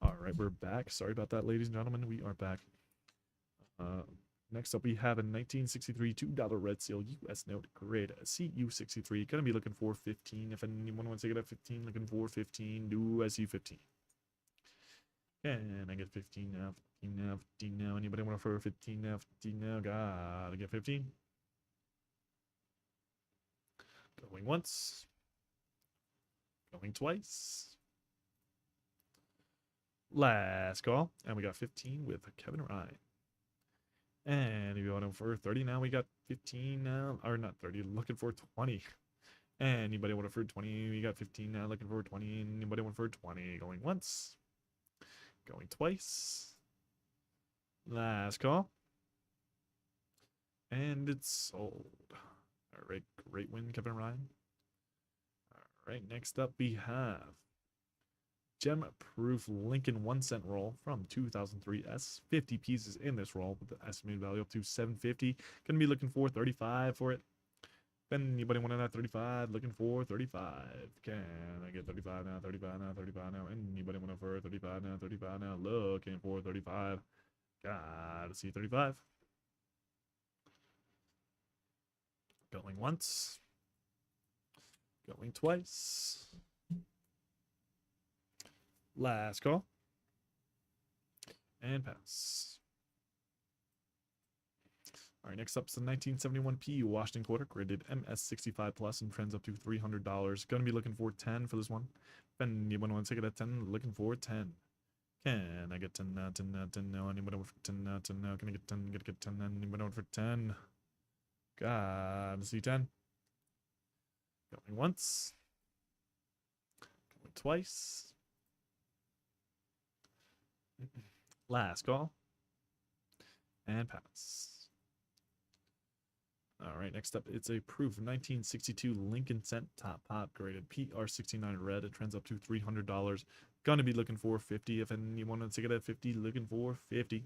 All right, we're back. Sorry about that, ladies and gentlemen. We are back. Uh, Next up, we have a 1963 $2 red seal U.S. note grid CU63. Gonna be looking for 15. If anyone wants to get a 15, looking for 15. Do I see 15? And I get 15 now, 15 now, 15 now. Anybody want for 15 now, 15 now? Gotta get 15. Going once. Going twice. Last call. And we got 15 with Kevin Ryan. And if you want him for 30 now, we got 15 now. Or not 30, looking for 20. Anybody want it for 20? We got 15 now, looking for 20. Anybody want for 20? Going once. Going twice. Last call. And it's sold. All right, great win, Kevin Ryan. All right, next up we have Gem Proof Lincoln 1 cent roll from 2003 S. 50 pieces in this roll with the estimated value up to 750. Gonna be looking for 35 for it. Anybody want that 35? Looking for 35. Can I get 35 now? 35 now? 35 now? Anybody want it for 35 now? 35 now? Looking for 35. Gotta see 35. Going once. Going twice. Last call. And pass. All right, next up is the 1971P Washington Quarter, graded MS65 plus and trends up to $300. Gonna be looking for 10 for this one. If anyone wants to take it at 10, looking for 10. Can I get 10 now, 10 now, 10 now? Anybody want for 10 now, 10 now? Can I get 10? Gotta get 10 now. Anybody want for 10? Gotta see 10. Going once. Going twice. Last call. And pass. All right, next up, it's a proof 1962 Lincoln Cent Top Pop graded PR69 red. It trends up to $300. Gonna be looking for 50. If anyone wants to get at 50, looking for 50.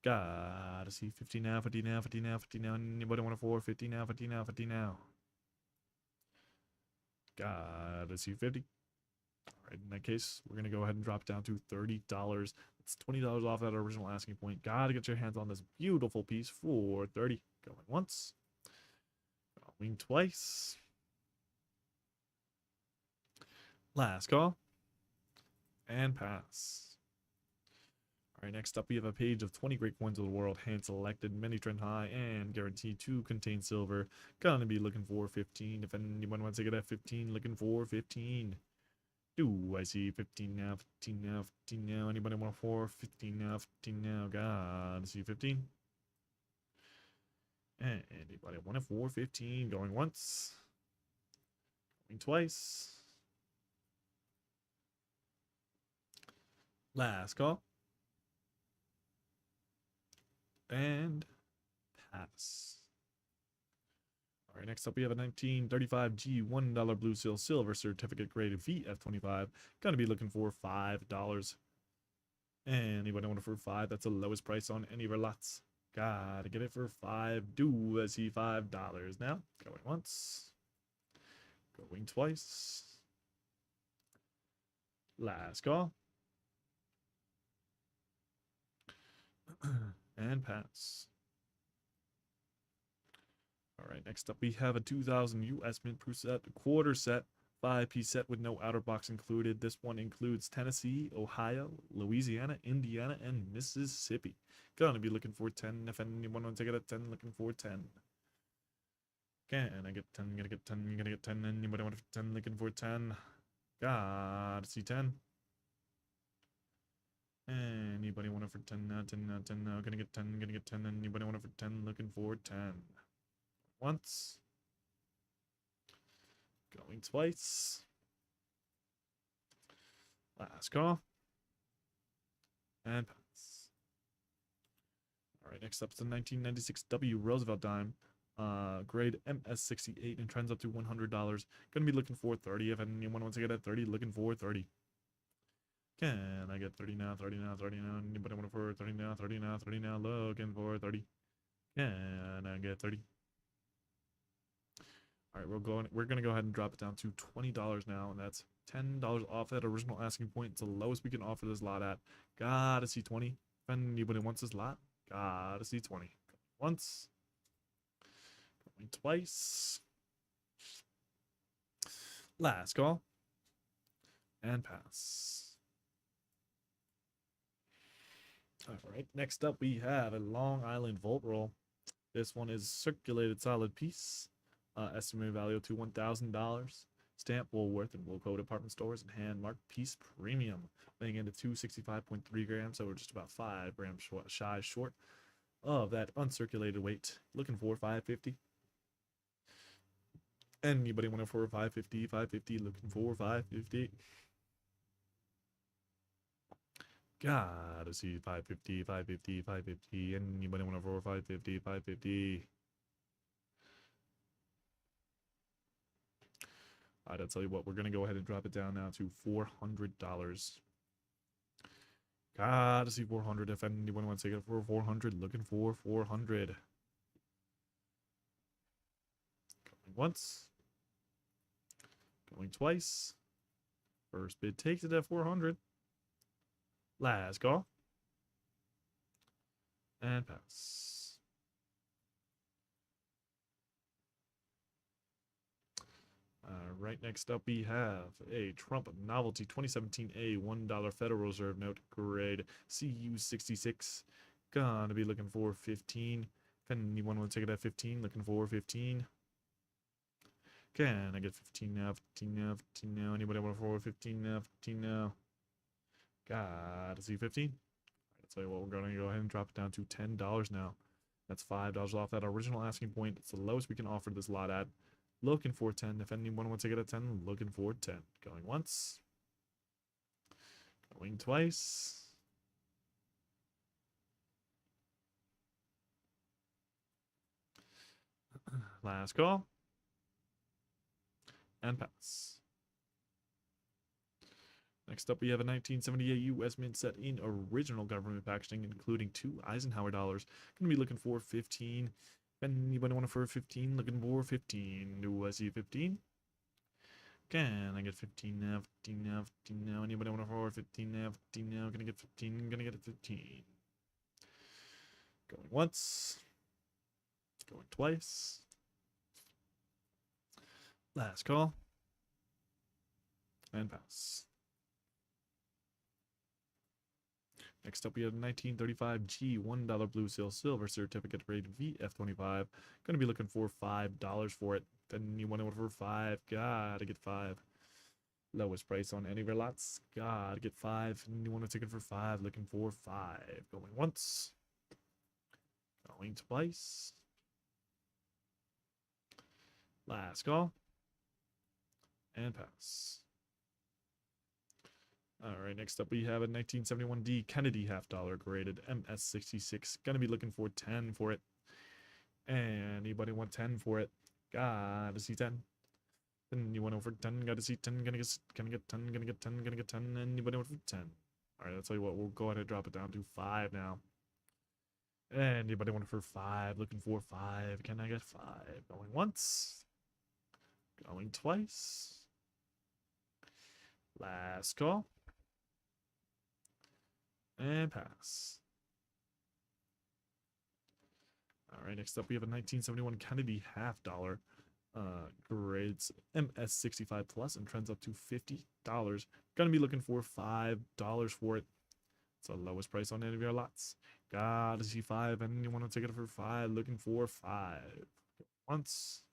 Gotta see 50 now, 50 now, 50 now, 50 now. Anybody want it for 50 now, 50 now, 50 now? Gotta see 50. All right, in that case, we're gonna go ahead and drop down to $30. It's $20 off that original asking point. Gotta get your hands on this beautiful piece for 30. Going once. Going twice. Last call. And pass. All right, next up we have a page of 20 great coins of the world, hand selected, many trend high, and guaranteed to contain silver. Gonna be looking for 15. If anyone wants to get at 15, looking for 15. Do I see 15 now, 15 now, 15 now? Anybody want for 15 now, 15 now? Gotta see 15. And anybody want it for 15? Going once. Going twice. Last call. And pass. All right, next up we have a 1935 G $1 blue seal silver certificate graded VF25. Gonna be looking for $5. Anybody want it for 5? That's the lowest price on any of our lots. Gotta get it for 5. Do I see $5 now? Going once. Going twice. Last call. And pass. All right, next up we have a 2000 US Mint Proof set, quarter set, 5-piece set with no outer box included. This one includes Tennessee, Ohio, Louisiana, Indiana, and Mississippi. Gonna be looking for 10. If anyone wants to get a 10, looking for 10. Can I get 10? Gonna get 10. Gonna get 10. Anybody want 10? Looking for 10. Gotta see 10. Anybody want it for 10 now? 10 now? 10 now? Gonna get 10. Gonna get 10. Anybody want it for 10? Looking for 10. Once. Going twice. Last call. And pass. All right, next up is the 1996 W Roosevelt dime. Grade MS68 and trends up to $100. Gonna be looking for 30. If anyone wants to get at 30, looking for 30. Can I get 30 now, 30 now, 30 now? Anybody want it for 30 now, 30 now, 30 now? Looking for 30. Can I get 30? All right, we're going to go ahead and drop it down to $20 now, and that's $10 off that original asking point. It's the lowest we can offer this lot at. Gotta see 20. If anybody wants this lot, gotta see 20. Once, going twice. Last call. And pass. All right, next up we have a Long Island Volt Roll. This one is circulated solid piece. Estimated value to $1,000. Stamp Woolworth and Woolco department stores and hand marked piece premium. Weighing into 265.3 grams, so we're just about 5 grams shy short of that uncirculated weight. Looking for 550. Anybody want it for 550? 550. Looking for 550. Gotta see 550, 550, 550. Anybody want it for 550, 550? Alright, I'll tell you what, we're gonna go ahead and drop it down now to $400. Gotta see 400. If anyone wants to take it for 400, looking for 400. Going once. Going twice. First bid takes it at 400. Last call. And pass. Right next up, we have a Trump Novelty 2017A $1 Federal Reserve Note grade CU66. Gonna be looking for 15. If anyone want to take it at 15, looking for 15. Can I get 15 now? 15 now? 15 now? Anybody want for 15 now? 15 now? Gotta see 15. I'll tell you what, we're going to go ahead and drop it down to $10 now. That's $5 off that original asking point. It's the lowest we can offer this lot at. Looking for 10. If anyone wants to get a 10, looking for 10. Going once. Going twice. Last call. And pass. Next up, we have a 1978 U.S. Mint set in original government packaging, including 2 Eisenhower dollars. Gonna be looking for 15. Anybody want it for 15? Looking for 15. Do I see 15? Can I get 15 now? 15 now? 15 now? Anybody want it for 15 now? 15 now? Gonna get 15. Gonna get it 15. Going once. Going twice. Last call. And pass. Next up, we have 1935 G $1 Blue Seal Silver Certificate rated VF25. Going to be looking for $5 for it. Then you want it for 5. Gotta get 5. Lowest price on any of your lots. Gotta get 5. And you want to take it for 5. Looking for 5. Going once. Going twice. Last call. And pass. All right, next up we have a 1971 D Kennedy $half graded MS66. Gonna be looking for 10 for it. Anybody want 10 for it? Gotta see 10. Then you want over 10, gotta see 10, gonna get 10, gonna get 10, gonna get 10. Anybody want for 10? All right, I'll tell you what, we'll go ahead and drop it down to 5 now. Anybody want for 5? Looking for 5. Can I get 5? Going once. Going twice. Last call. And pass. All right, next up we have a 1971 Kennedy $half grades MS65 plus and trends up to $50. Gonna be looking for $5 for it. It's the lowest price on any of your lots. Gotta see 5, and you want to take it for 5. Looking for 5. Once.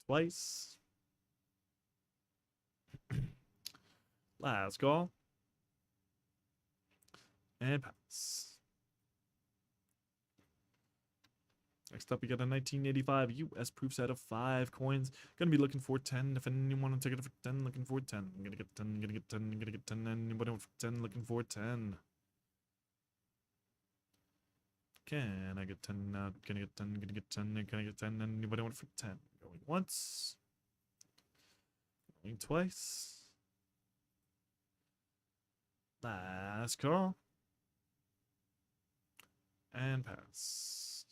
Twice. Last call. And pass. Next up, we got a 1985 US proof set of 5 coins. Gonna be looking for 10. If anyone want to take it for 10, looking for 10. I'm gonna get 10, gonna get 10, gonna get 10. Anybody want for 10, looking for 10. Can I get 10 now? Can I get 10? Gonna get 10. Can I get 10? Anybody want for 10? Going once. Going twice. Last call. And pass.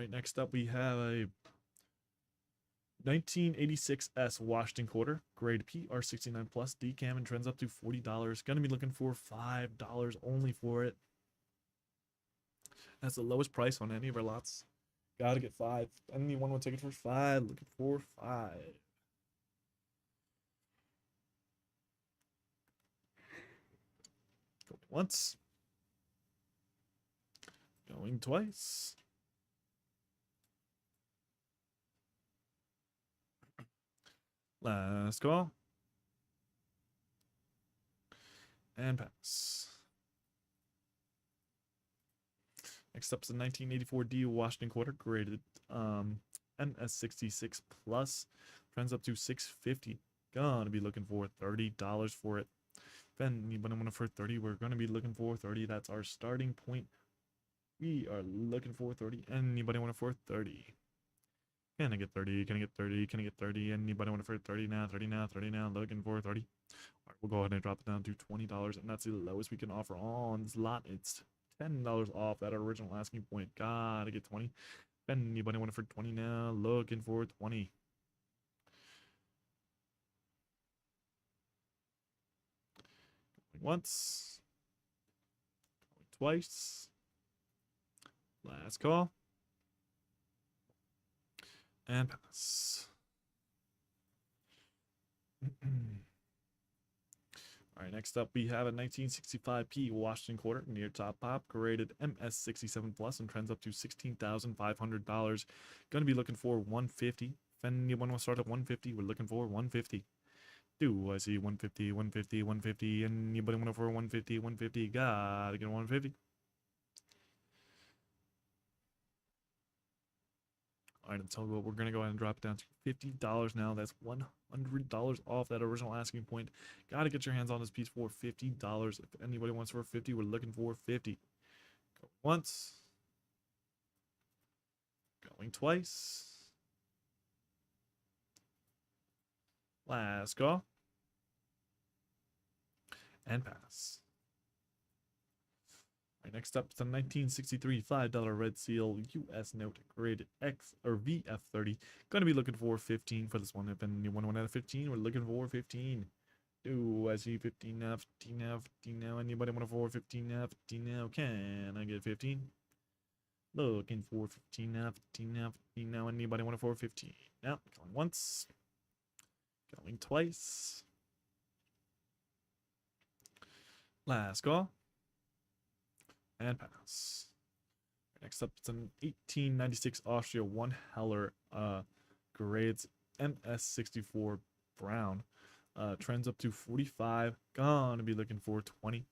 right, next up we have a 1986S Washington Quarter, grade PR69 plus, decam, and trends up to $40. Gonna be looking for $5 only for it. That's the lowest price on any of our lots. Gotta get 5. Anyone will take it for 5. Looking for 5. Going once. Going twice. Last call. And pass. Next up is the 1984D Washington Quarter, graded MS66 plus. Trends up to $6.50. Gonna be looking for $30 for it. If anybody want it for 30, we're gonna be looking for 30. That's our starting point. We are looking for 30. Anybody want it for 30? Can I get 30? Can I get 30? Can I get 30? Anybody want it for 30 now? 30 now? 30 now? Looking for 30. All right, we'll go ahead and drop it down to $20, and that's the lowest we can offer on this lot. It's $10 off that original asking point. Gotta get 20. Anybody want it for 20 now? Looking for 20. Going once. Going twice. Last call. And pass. All right, next up we have a 1965P Washington Quarter, near top pop, graded MS67 plus, and trends up to $16,500. Gonna be looking for 150. If anyone wants to start at 150, we're looking for 150. Do I see 150, 150, 150? Anybody want to for 150, 150? Gotta get 150. All right, I'll tell you what, we're gonna go ahead and drop it down to $50 now. That's $100 off that original asking point. Gotta get your hands on this piece for $50. If anybody wants for 50, we're looking for 50. Go once. Going twice. Last call. And pass. Right, next up, it's a 1963 $5 Red Seal US note, grade X or VF30. Gonna be looking for 15 for this one. If anyone went out of 15, we're looking for 15. Do I see 15 now? 15 now? 15 now? Anybody want for 15 now? 15 now? Can I get 15? Looking for 15 now? 15 now? 15 now? Anybody want for 15? Now, going once. Going twice. Last call. And pass. Next up, it's an 1896 Austria 1 Heller grades MS64 brown. Trends up to 45. Gonna be looking for 20.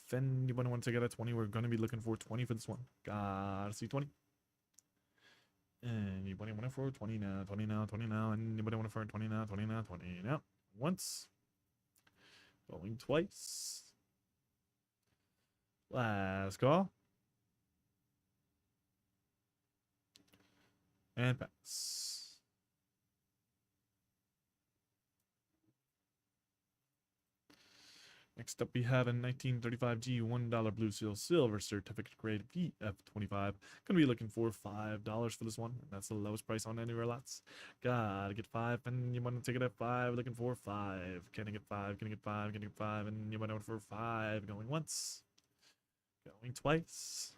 If anybody wants to get a 20, we're gonna be looking for 20 for this one. Gotta see 20. Anybody want it for 20 now? 20 now? 20 now? Anybody want it for 20 now? 20 now? 20 now? Once. Going twice. Last call. And pass. Next up, we have a 1935G $1 Blue Seal Silver Certificate grade VF25. Gonna be looking for $5 for this one. That's the lowest price on any of our lots. Gotta get 5, and you want to take it at 5. Looking for 5. Can I get 5? Can I get 5? Can I get 5? And you want to for 5. Going once. Going twice.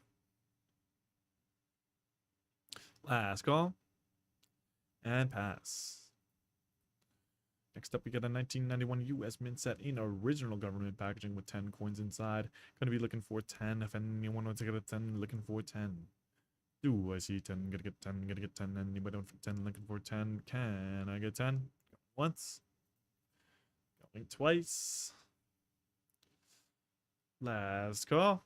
Last call. And pass. Next up, we got a 1991 US Mint set in original government packaging with 10 coins inside. Gonna be looking for 10. If anyone wants to get a 10, looking for 10. Do I see 10? Gotta get 10. Gotta get 10. Anybody want 10? Looking for 10. Can I get 10? Once. Going twice. Last call.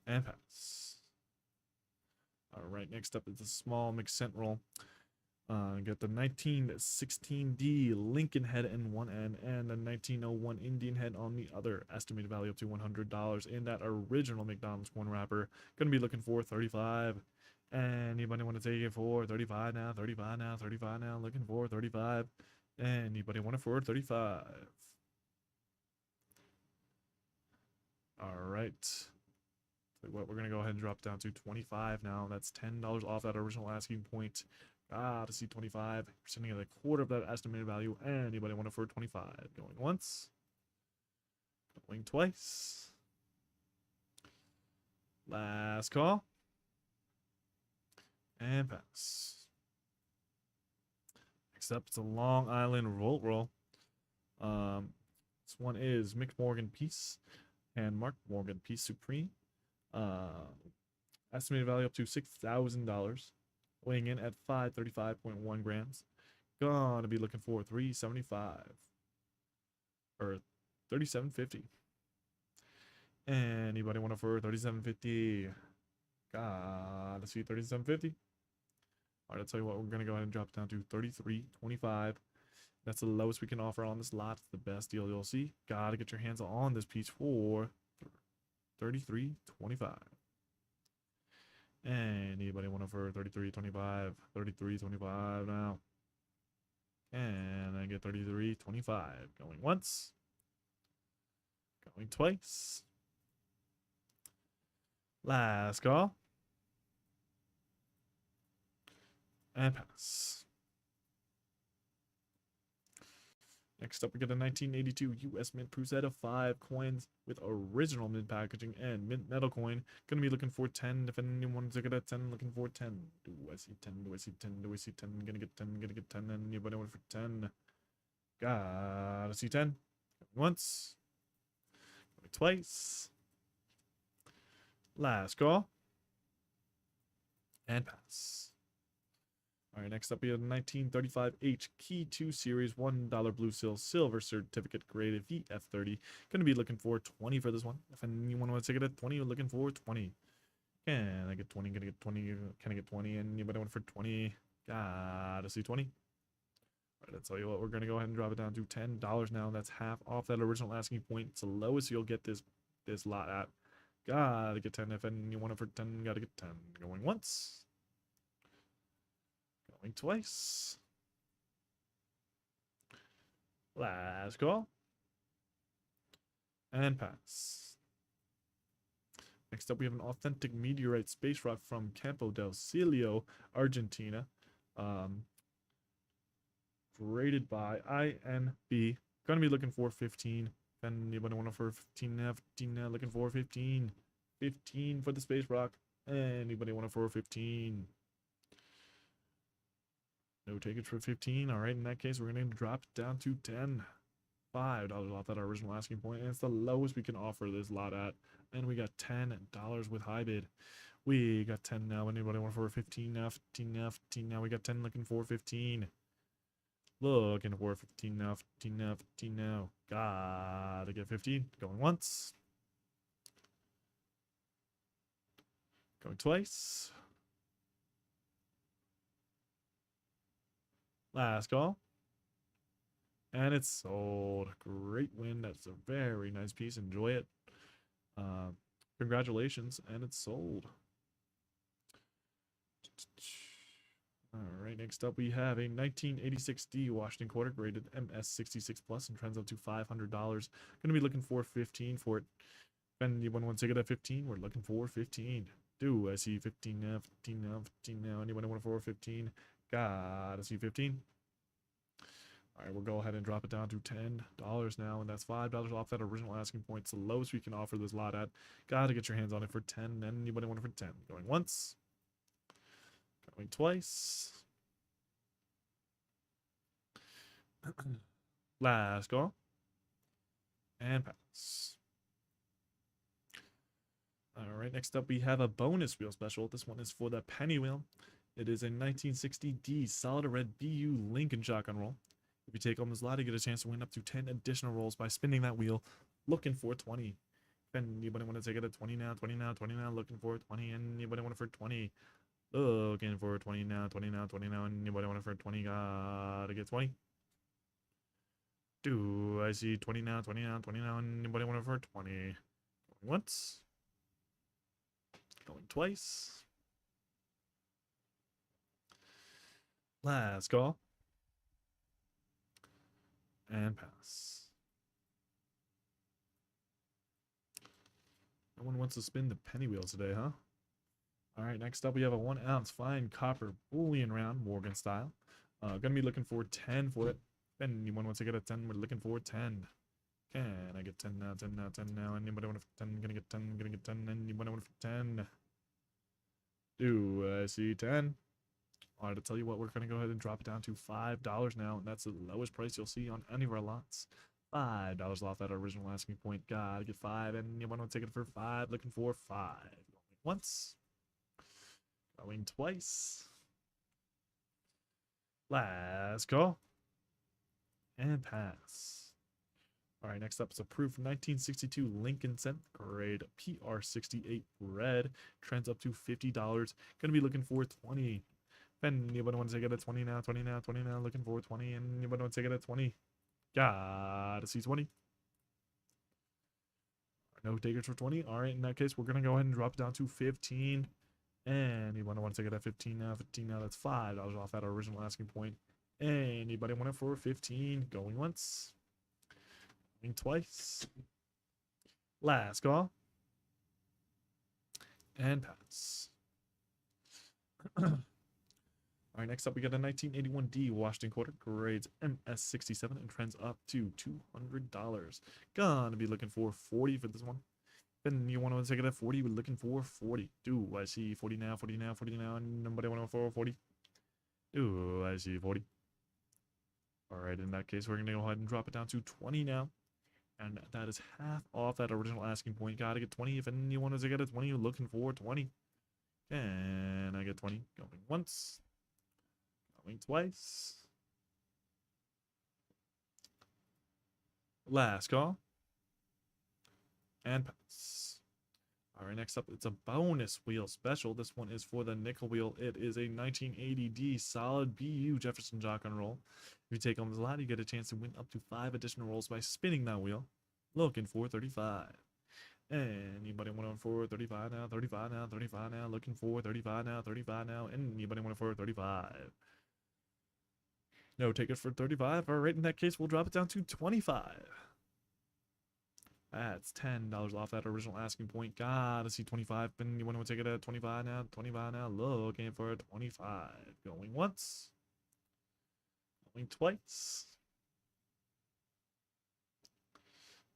And pass. All right, next up is a small mixed cent roll. Got the 1916D Lincoln head in one end and the 1901 Indian head on the other. Estimated value up to $100 in that original McDonald's corn wrapper. Gonna be looking for 35. Anybody want to take it for 35 now? 35 now? 35 now? Looking for 35. Anybody want it for 35? All right. right. Tell you what, we're going to go ahead and drop down to 25 now. That's $10 off that original asking point. To see 25. We're sending at a quarter of that estimated value. Anybody want it for 25? Going once. Going twice. Last call. And pass. Next up, it's a Long Island Revolt roll. This one is Mick Morgan Peace and Mark Morgan Peace Supreme. Estimated value up to $6,000. Weighing in at 535.1 grams. Gonna be looking for 375 or 37.50. Anybody want it for 37.50? Gotta see 37.50. All right, I'll tell you what, we're gonna go ahead and drop it down to 33.25. That's the lowest we can offer on this lot. It's the best deal you'll see. Gotta get your hands on this piece for 33.25. Anybody want it for 33.25? 33.25 now. And I get 33.25. Going once. Going twice. Last call. And pass. Next up, we get a 1982 U.S. Mint Proof set of 5 coins with original mint packaging and mint metal coin. Gonna be looking for 10. If anyone wants to get a 10, looking for 10. Do I see 10? Do I see 10? Do I see 10? Gonna get 10. Gonna get 10. Anybody want for 10? Gotta see 10. Once. Twice. Last call. And pass. All right, next up we have 1935H Key 2 Series $1 Blue Seal Silver Certificate graded VF30. Gonna be looking for 20 for this one. If anyone wants to take it at 20, you're looking for 20. Can I get 20? Gonna get 20. Can I get 20? Anybody want for 20? Gotta see 20. All right, I'll tell you what, we're gonna go ahead and drop it down to $10 now. That's half off that original asking point. It's the lowest you'll get this lot at. Gotta get 10. If anyone want it for 10, gotta get 10. Going once. Going twice. Last call. And pass. Next up, we have an authentic meteorite space rock from Campo del Cielo, Argentina. Graded by INB. Gonna be looking for 15. If anybody want to for 15 now, 15 now, looking for 15. 15 for the space rock. Anybody want to for 15? No takers for 15. All right, in that case, we're going to drop it down to 10. $5 off that original asking point, and it's the lowest we can offer this lot at. And we got $10 with high bid. We got 10 now. Anybody want for 15 now? 15 now, 15 now. We got 10 looking for 15. Looking for 15 now, 15 now, 15 now. Gotta get 15. Going once. Going twice. Last call. And it's sold. Great win. That's a very nice piece. Enjoy it. Congratulations. And it's sold. All right. Next up, we have a 1986D Washington Quarter graded MS66 Plus and trends up to $500. Going to be looking for 15 for it. If anyone wants to get a 15, we're looking for 15. Do I see 15 now? 15 now? 15 now? Anyone want for 15? Gotta see 15. All right, we'll go ahead and drop it down to $10 now, and that's $5 off that original asking point. It's the lowest we can offer this lot at. Gotta get your hands on it for 10. Anybody want it for 10? Going once. Going twice. Last call. And pass. All right, next up we have a bonus wheel special. This one is for the penny wheel. It is a 1960D solid red BU Lincoln shotgun roll. If you take on this lot, you get a chance to win up to 10 additional rolls by spinning that wheel, looking for 20. If anybody want to take it at 20 now, 20 now, 20 now, looking for 20. Anybody want it for 20? Looking for 20 now, 20 now, 20 now. Anybody want it for 20? Gotta get 20. Do I see 20 now, 20 now, 20 now? Anybody want it for 20? Going once. Going twice. Last call. And pass. No one wants to spin the penny wheel today, huh? All right, next up we have a 1 ounce fine copper bullion round, Morgan style. Gonna be looking for 10 for it. Anyone wants to get a 10? We're looking for 10. Can I get 10 now? 10 now, 10 now. Anybody want 10? Gonna get 10, gonna get 10. Anybody want 10? Do I see 10? All right, to tell you what, we're gonna go ahead and drop it down to $5 now, and that's the lowest price you'll see on any of our lots. $5 off that original asking point. Gotta get 5, and you want to take it for 5? Looking for 5. Going once, going twice. Last call, and pass. All right, next up is a proof 1962 Lincoln Cent grade PR68 red. Trends up to $50. Gonna be looking for 20. Anybody want to take it at 20 now? 20 now, 20 now. Looking for 20. Anybody want to take it at 20? Gotta see 20. No takers for 20. All right, in that case, we're gonna go ahead and drop it down to 15. Anybody want to take it at 15 now? 15 now. That's $5 off that original asking point. Anybody want it for 15? Going once. Twice. Last call. And pass. All right, next up we got a 1981D Washington quarter, grades MS67, and trends up to $200. Gonna be looking for 40 for this one. Then you want to take it at 40, we're looking for 40. Do I see 40 now, 40 now, 40 now, and nobody want to for 40? Do I see 40? All right, in that case, we're gonna go ahead and drop it down to 20 now. And that is half off that original asking point. Gotta get 20. If anyone wants to get a 20, you're looking for 20. Can I get 20? Going once. Going twice. Last call. And pass. All right, next up, it's a bonus wheel special. This one is for the nickel wheel. It is a 1980D solid BU Jefferson shotgun roll. If you take home this lot, you get a chance to win up to 5 additional rolls by spinning that wheel. Looking for 35. Anybody want it for 35 now? 35 now, 35 now. Looking for 35 now, 35 now. Anybody want it for 35? No takers for 35. All right, in that case, we'll drop it down to 25. That's $10 off that original asking point. Gotta see 25. And you want to take it at 25 now? 25 now. Looking for a 25. Going once. Going twice.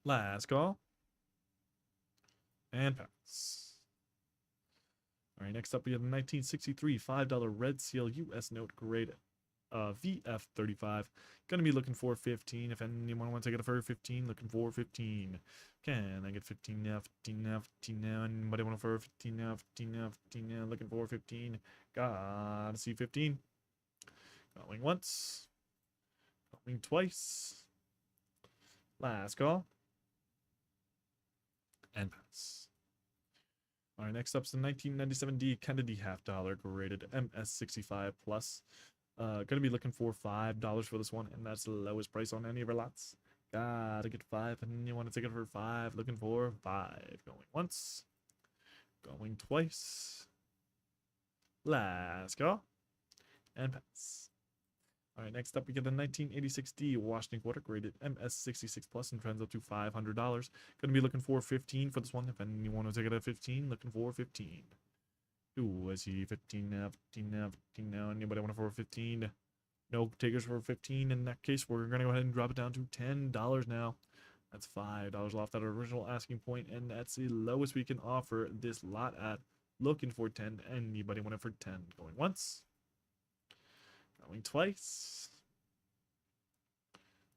Last call. And pass. All right, next up we have the 1963 $5 Red Seal US note grade VF35. Gonna be looking for 15. If anyone wants to get it for 15, looking for 15. Can I get 15 now? 15 now? 15 now? Anybody want it for 15 now? 15 now? 15 now? Looking for 15. Gotta see 15. Going once. Going twice. Last call. And pass. All right, next up is the 1997D Kennedy half dollar graded MS65 plus. Gonna be looking for $5 for this one, and that's the lowest price on any of our lots. Gotta get 5, and you want to take it for 5. Looking for 5. Going once. Going twice. Last call. And pass. All right, next up we get a 1986D Washington quarter graded MS66 plus and trends up to $500. Gonna be looking for 15 for this one. If anyone want to take it at 15, looking for 15. Ooh, I see 15 now, 15 now, 15 now. Anybody want it for 15? No takers for 15. In that case, we're gonna go ahead and drop it down to $10 now. That's $5 off that original asking point, and that's the lowest we can offer this lot at. Looking for 10. Anybody want it for 10? Going once. Going twice.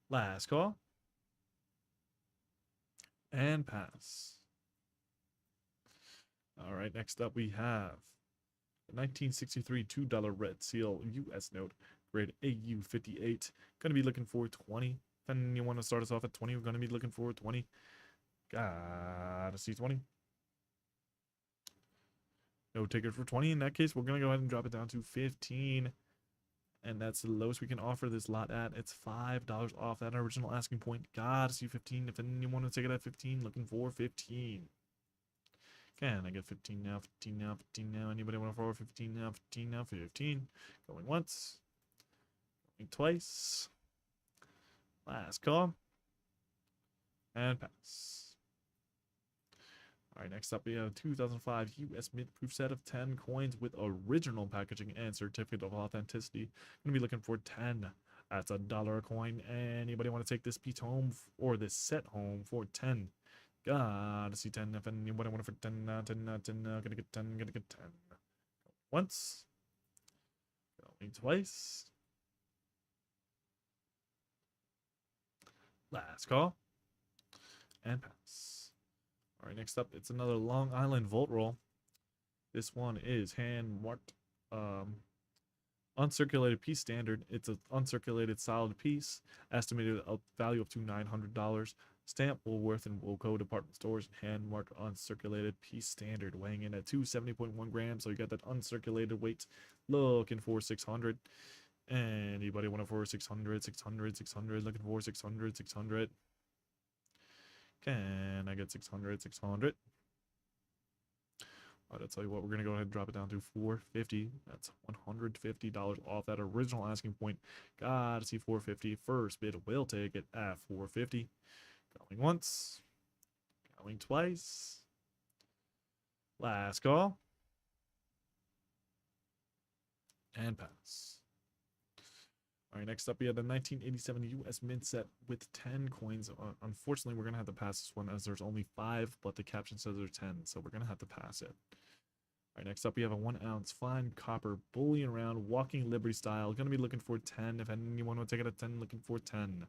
Last call. And pass. All right, next up we have the 1963 $2 Red Seal US note, grade AU58. Gonna be looking for 20. If you want to start us off at 20, we're gonna be looking for 20. Gotta see 20. No ticket for 20. In that case, we're gonna go ahead and drop it down to 15. And that's the lowest we can offer this lot at. It's $5 off that original asking point. Gotta see 15. If anyone want to take it at 15, looking for 15. Can I get 15 now? 15 now? 15 now? Anybody want to for 15 now? 15 now? 15. Going once. Going twice. Last call. And pass. All right, next up we have a 2005 U.S. Mint proof set of 10 coins with original packaging and certificate of authenticity. Gonna be looking for 10. That's $1 a coin. Anybody want to take this piece home or this set home for 10? Gotta see 10. If anybody want it for 10, 10, 10, gonna get 10, gonna get 10. Once. Going twice. Last call. And pass. All right, next up, it's another Long Island Volt Roll. This one is hand marked uncirculated piece standard. It's an uncirculated solid piece, estimated value up to $900. Stamp Woolworth and Woolco department stores, hand marked uncirculated piece standard, weighing in at 270.1 grams. So you got that uncirculated weight. Looking for 600. Anybody want it for 600, 600, 600, looking for 600, 600. Can I get 600, 600? I'll tell you what, we're going to go ahead and drop it down to $450. That's $150 off that original asking point. Gotta see $450. First bid will take it at $450. Going once. Going twice. Last call. And pass. All right, next up we have the 1987 U.S. Mint set with 10 coins. Unfortunately, we're going to have to pass this one as there's only 5, but the caption says there's 10, so we're going to have to pass it. All right, next up we have a 1 ounce fine copper bullion round, Walking Liberty style. Going to be looking for 10. If anyone want to take it at 10, looking for 10.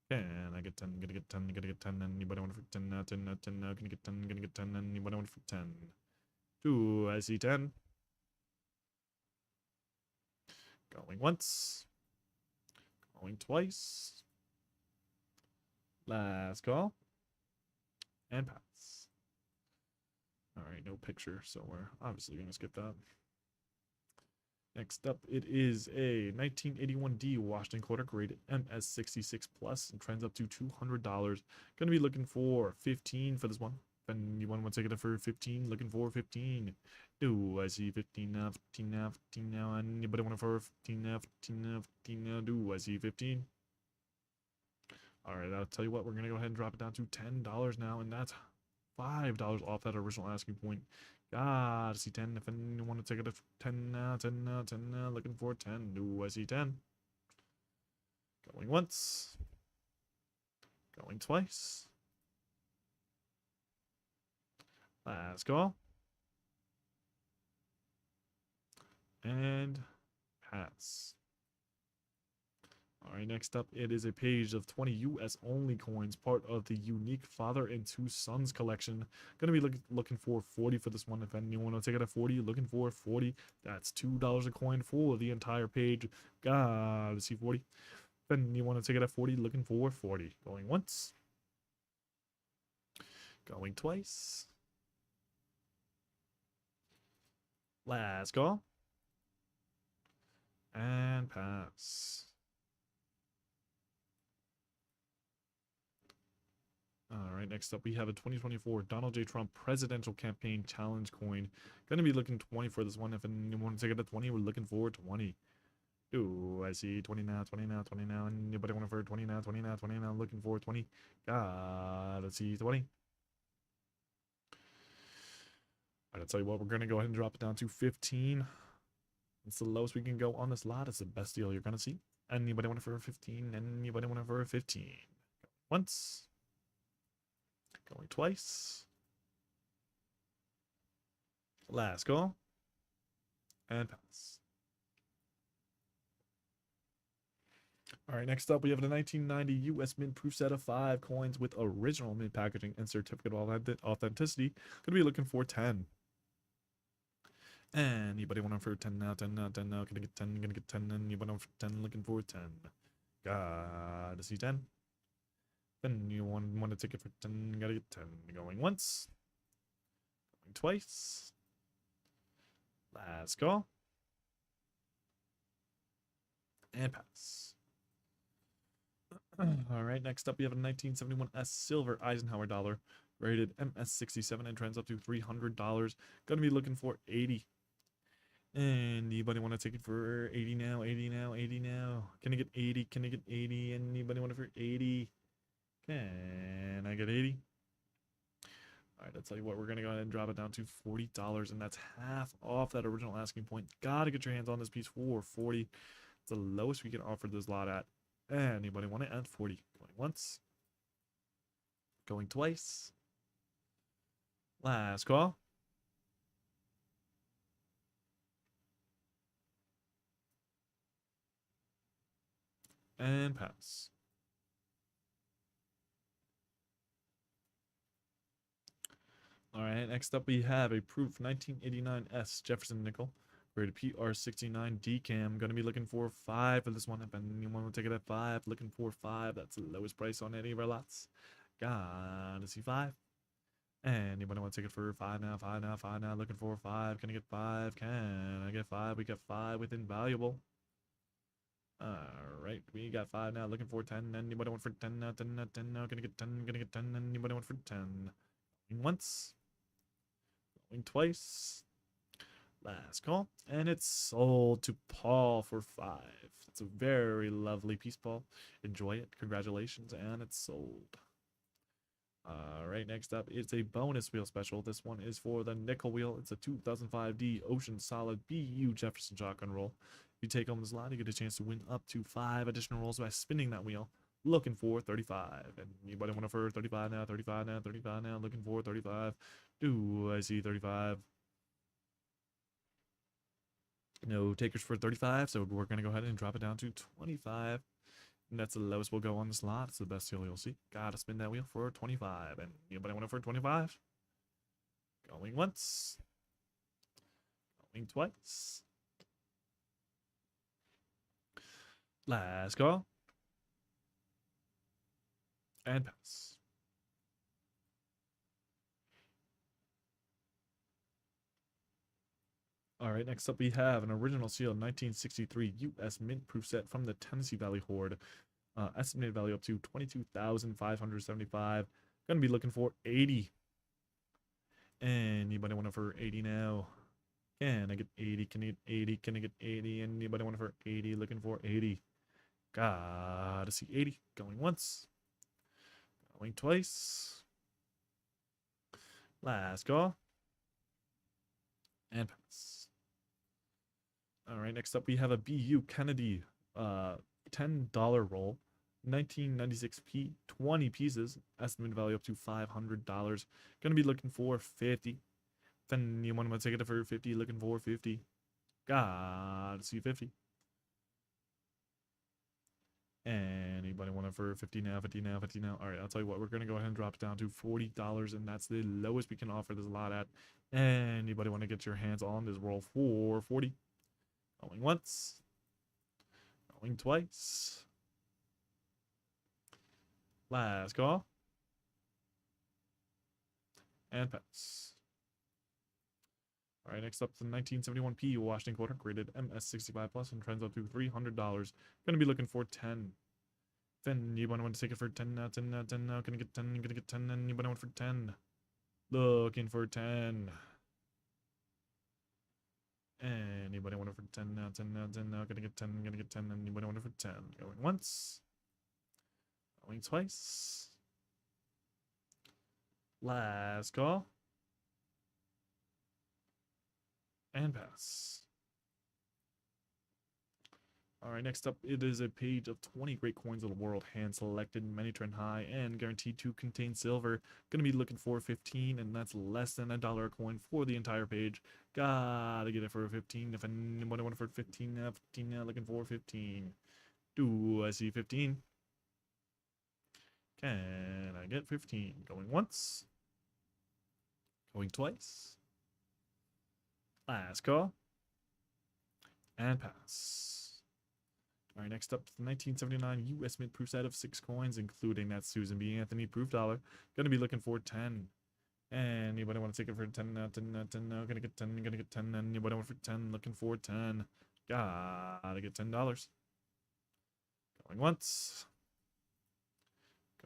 Can I get 10? Gonna get 10. Gonna get 10. Anybody want it for 10? 10. 10. Gonna get 10. Gonna get 10. Anybody want it for 10? 2. I see 10. Going once. Going twice. Last call. And pass. Alright, no picture, so we're obviously going to skip that. Next up, it is a 1981D Washington quarter grade MS66 Plus and trends up to $200. Going to be looking for 15 for this one. If anyone wants to take it for 15, looking for 15. Do I see 15 now, 15 now, 15 now? Anybody want it for 15 now, 15 now, 15 now? Do I see 15? Alright, I'll tell you what, we're going to go ahead and drop it down to $10 now, and that's $5 off that original asking point. Gotta see 10. If anyone want to take it at 10 now, 10 now, 10 now, looking for 10. Do I see 10? Going once. Going twice. Last call. And pass. All right, next up, it is a page of 20 US only coins, part of the unique Father and Two Sons collection. Going to be looking for 40 for this one. If anyone want to take it at 40, looking for 40. That's $2 a coin for the entire page. Gotta see 40. If anyone want to take it at 40, looking for 40. Going once. Going twice. Last call. And pass. All right, next up we have a 2024 Donald J. Trump Presidential Campaign Challenge coin. Going to be looking 20 for this one. If anyone wants to take it at 20, we're looking for 20. Ooh, I see 20 now, 20 now, 20 now. Anybody want it for 20 now, 20 now, 20 now? Looking for 20. Gotta see 20. I'll tell you what, we're going to go ahead and drop it down to 15. It's the lowest we can go on this lot. It's the best deal you're going to see. Anybody want it for 15? Anybody want it for 15? Once. Going twice. Last call. And pass. All right, next up, we have the 1990 U.S. Mint proof set of 5 coins with original mint packaging and certificate of authenticity. Going to be looking for 10. Anybody want it for 10 now, 10 now, 10 now? Gonna get 10, gonna get 10. Anybody want it for 10? Looking for 10. Gotta see 10. Then you want to take it for 10, gotta get 10. Going once. Going twice. Last call. And pass. All right, next up we have a 1971 S Silver Eisenhower dollar, rated MS67 and trends up to $300. Gonna be looking for 80. Anybody want to take it for 80 now, 80 now, 80 now? Can I get 80? Can I get 80? Anybody want it for 80? Can I get 80? All right, I'll tell you what, we're going to go ahead and drop it down to $40, and that's half off that original asking point. Gotta get your hands on this piece for 40. It's the lowest we can offer this lot at. Anybody want it at 40? Going once. Going twice. Last call. And pass. All right, next up we have a proof 1989S Jefferson nickel, rated PR69 DCAM. Going to be looking for 5 for this one. If anyone will take it at 5, looking for 5. That's the lowest price on any of our lots. Gotta see 5. Anybody want to take it for 5 now? 5 now? 5 now? Looking for 5. Can I get 5? Can I get 5? We got 5 with invaluable. Alright, we got 5 now. Looking for 10. Anybody want for 10 now? 10 now? 10 now? Gonna get 10. Gonna get 10. Anybody want for 10? Going once. Going twice. Last call. And it's sold to Paul for 5. It's a very lovely piece, Paul. Enjoy it. Congratulations. And it's sold. Alright, next up, it's a bonus wheel special. This one is for the nickel wheel. It's a 2005D Ocean Solid BU Jefferson shotgun roll. If you take home this lot, you get a chance to win up to 5 additional rolls by spinning that wheel. Looking for 35. And anybody want to for 35 now? 35 now? 35 now? Looking for 35. Do I see 35? No takers for 35, so we're going to go ahead and drop it down to 25. And that's the lowest we'll go on this lot. It's the best deal you'll see. Gotta spin that wheel for 25. And anybody want it for 25? Going once. Going twice. Last call. And pass. Alright, next up we have an original seal 1963 U.S. Mint proof set from the Tennessee Valley Horde. Estimated value up to $22,575. Gonna be looking for 80. Anybody want it for 80 now? Can I get 80? Can I get 80? Can I get 80? Anybody want it for 80? Looking for 80. Gotta see 80. Going once. Going twice. Last call. And pass. Alright, next up we have a BU Kennedy $10 roll. 1996p, 20 pieces. Estimated value up to $500. Gonna be looking for 50. If anyone wants to take it for 50, looking for 50. Gotta see 50. Anybody want it for 50 now? 50 now? 50 now? All right, I'll tell you what, we're gonna go ahead and drop it down to $40, and that's the lowest we can offer this lot at. Anybody want to get your hands on this roll for 40? Going once. Going twice. Last call. And pass. All right, next up, the 1971P Washington quarter, graded MS65 plus, and trends up to $300. Gonna be looking for 10. Then anybody want to take it for 10 now? 10 now? 10 now? Gonna get 10. Gonna get 10. Anybody want for 10? Looking for 10. Anybody want it for 10 now? 10 now? 10 now? Gonna get 10. Gonna get 10. Anybody want it for 10? Going once. Going twice. Last call. And pass. Alright, next up, it is a page of 20 great coins of the world, hand-selected, many trend high, and guaranteed to contain silver. Gonna be looking for 15, and that's less than $1 a coin for the entire page. Gotta get it for 15. If anybody want it for 15 now, 15 now, looking for 15. Do I see 15? Can I get 15? Going once. Going twice. Last call. And pass. Alright, next up, the 1979 U.S. Mint proof set of 6 coins, including that Susan B. Anthony proof dollar. Gonna be looking for 10. Anybody want to take it for 10 now? 10 now? 10 now? Gonna get 10. Gonna get 10. Anybody want for 10? Looking for 10. Gotta get $10. Going once.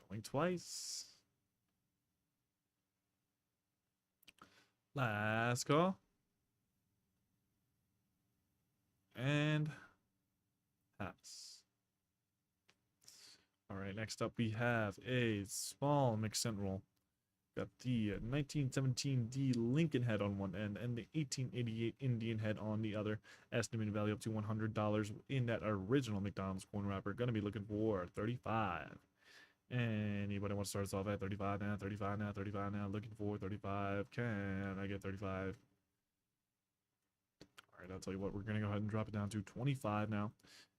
Going twice. Last call. And pass. Alright, next up we have a small mix cent roll. Got the 1917 D Lincoln head on one end and the 1888 Indian head on the other. Estimated value up to $100 in that original McDonald's corn wrapper. Gonna be looking for 35. Anybody want to start us off at 35 now? 35 now, 35 now. Looking for 35. Can I get 35? All right, I'll tell you what. We're going to go ahead and drop it down to 25 now.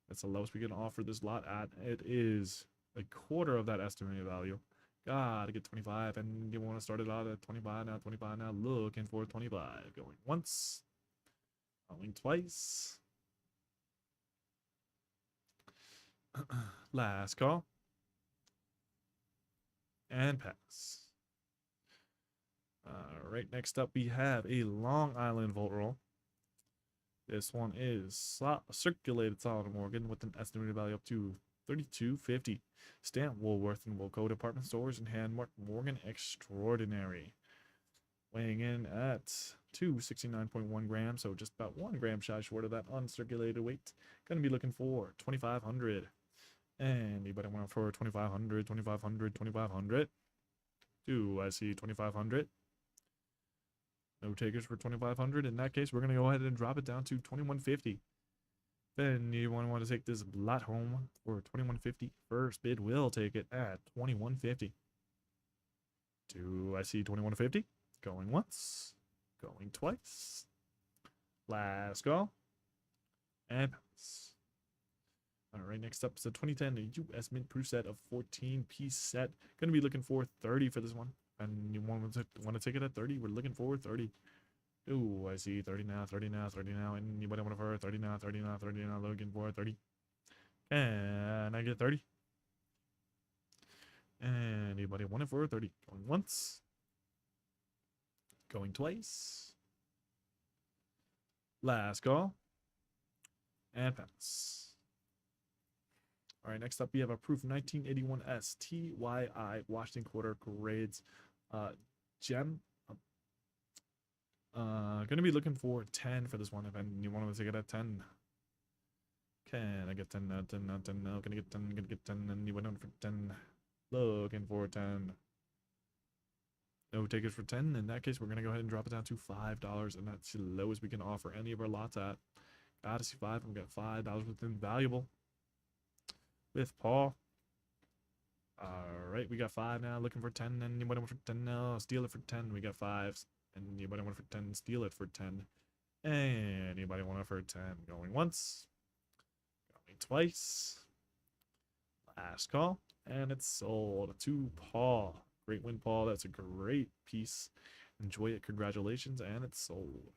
That's the lowest we can offer this lot at. It is a quarter of that estimated value. Gotta get 25, and you want to start it out at 25 now, 25 now. Looking for 25. Going once. Going twice. Last call. And pass. All right, next up we have a Long Island Volt Roll. This one is circulated solid Morgan with an estimated value up to $32.50. Stamp Woolworth and Wilco department stores and hand marked Morgan Extraordinary. Weighing in at 269.1 grams, so just about 1 gram shy short of that uncirculated weight. Gonna be looking for 2,500. Anybody want for 2,500, 2,500, 2,500? Do I see 2,500? No takers for 2,500. In that case, we're going to go ahead and drop it down to 2,150. Then you want to take this lot home for 2,150. First bid will take it at 2,150. Do I see 2,150? Going once. Going twice. Last call. And pass. All right, next up is a 2010 U.S. Mint Proof set of 14-piece set. Going to be looking for 30 for this one. And you want to take it at 30? We're looking for 30. Ooh, I see 30 now, 30 now, 30 now. And anybody want for 30 now, 30 now, 30 now. Looking for 30. And I get 30. Anybody want it for 30? Going once. Going twice. Last call. And pass. All right, next up we have a Proof 1981 STYI Washington Quarter Grades gem. Gonna be looking for 10 for this one. If you want to take it at 10. Can I get 10 now? 10 now, 10 now. Gonna get 10, gonna get 10, and you went on for 10. Looking for 10. No takers for 10. In that case, we're gonna go ahead and drop it down to $5, and that's the lowest we can offer any of our lots at. Gotta see 5. We've got $5 within valuable. With Paul. All right, we got 5 now. Looking for 10. And anybody want for 10 now? Steal it for 10. We got 5s. And anybody want for 10? Steal it for 10. And anybody want it for 10? Going once. Going twice. Last call. And it's sold to Paul. Great win, Paul. That's a great piece. Enjoy it. Congratulations. And it's sold.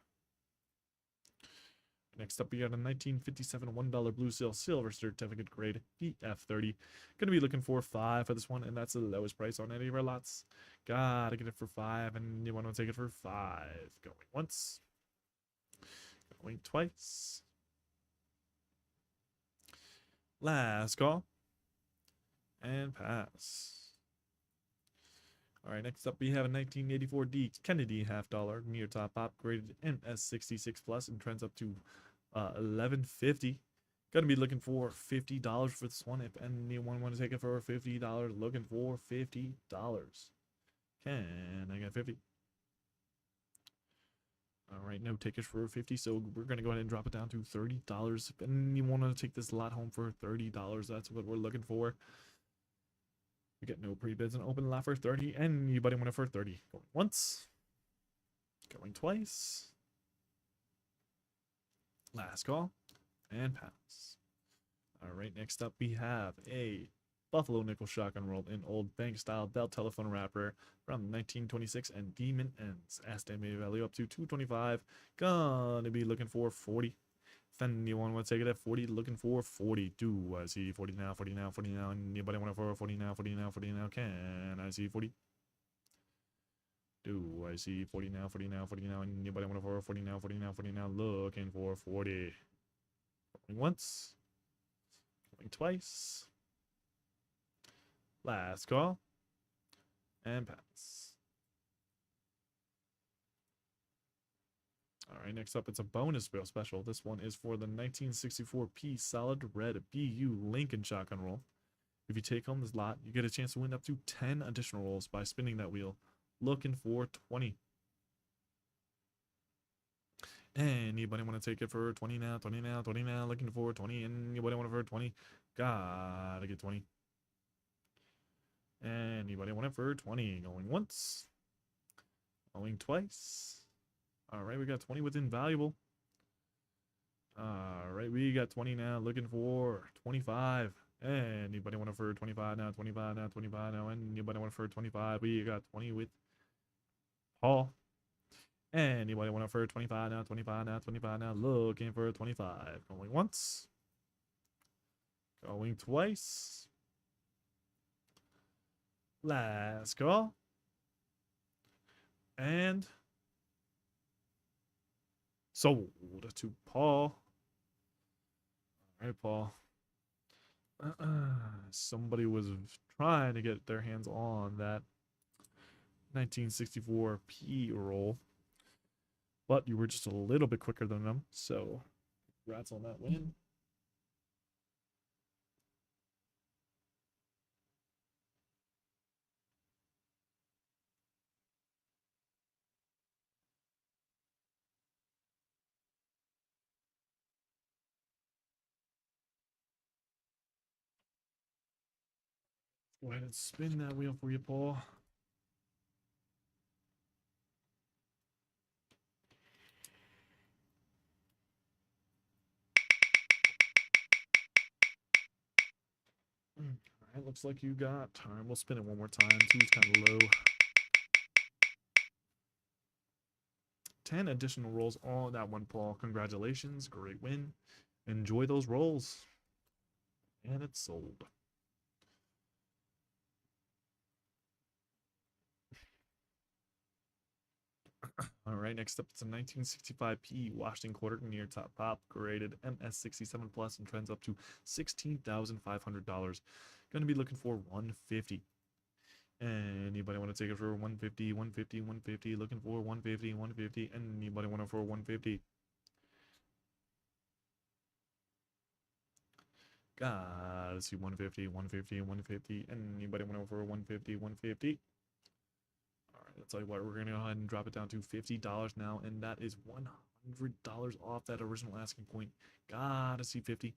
Next up, we got a 1957 $1 Blue Seal Silver Certificate Grade BF30. Gonna be looking for 5 for this one, and that's the lowest price on any of our lots. Gotta get it for 5, and you want to take it for 5. Going once. Going twice. Last call. And pass. All right, next up we have a 1984 D Kennedy $half near top upgraded MS66 Plus and trends up to $11.50. Gonna be looking for $50 for this one. If anyone want to take it for $50, looking for $50. Can I get 50? All right, no takers for 50, so we're gonna go ahead and drop it down to $30. If anyone want to take this lot home for $30, that's what we're looking for. We get no pre-bids and open lot for 30. Anybody want it for 30? Going once. Going twice. Last call. And pass. All right, next up we have a Buffalo Nickel Shotgun Roll in old bank style Bell telephone wrapper from 1926 and Demon Ends. Estimated value up to $225. Gonna be looking for 40. If anyone wants to take it at 40, looking for 40. Do I see 40 now, 40 now, 40 now? Anybody want it for 40 now, 40 now, 40 now? Can I see 40? Do I see 40 now, 40 now, 40 now? Anybody want it for 40 now, 40 now, 40 now? Looking for 40. Going once. Going twice. Last call. And pass. All right, next up, it's a bonus bill special. This one is for the 1964 P Solid Red BU Lincoln Shotgun Roll. If you take home this lot, you get a chance to win up to 10 additional rolls by spinning that wheel. looking for 20. Anybody want to take it for 20 now? 20 now? 20 now? Looking for 20. Anybody want it for 20? Gotta get 20. Anybody want it for 20? Going once. Going twice. All right, we got 20 with invaluable. All right, we got 20 now. Looking for 25. Anybody want it for 25 now? 25 now? 25 now? Anybody want it for 25? We got 20 with Paul. Anybody want it for 25 now? 25 now? 25 now? Looking for 25. Going once. Going twice. Last call. And sold to Paul. All right, Paul. Somebody was trying to get their hands on that 1964 P roll, but you were just a little bit quicker than them, so congrats on that win. Go ahead and spin that wheel for you, Paul. All right, looks like you got time. We'll spin it one more time. 2's kind of low. 10 additional rolls on that one, Paul. Congratulations. Great win. Enjoy those rolls. And it's sold. All right, next up, it's a 1965P Washington quarter near top pop, graded MS67 plus, and trends up to $16,500. Going to be looking for 150. Anybody want to take it for 150, 150, 150? Looking for 150, 150. Anybody want it for 150? Gotta see 150, 150, 150. Anybody want it for 150, 150? I'll tell you what, we're going to go ahead and drop it down to $50 now, and that is $100 off that original asking point. Gotta see 50.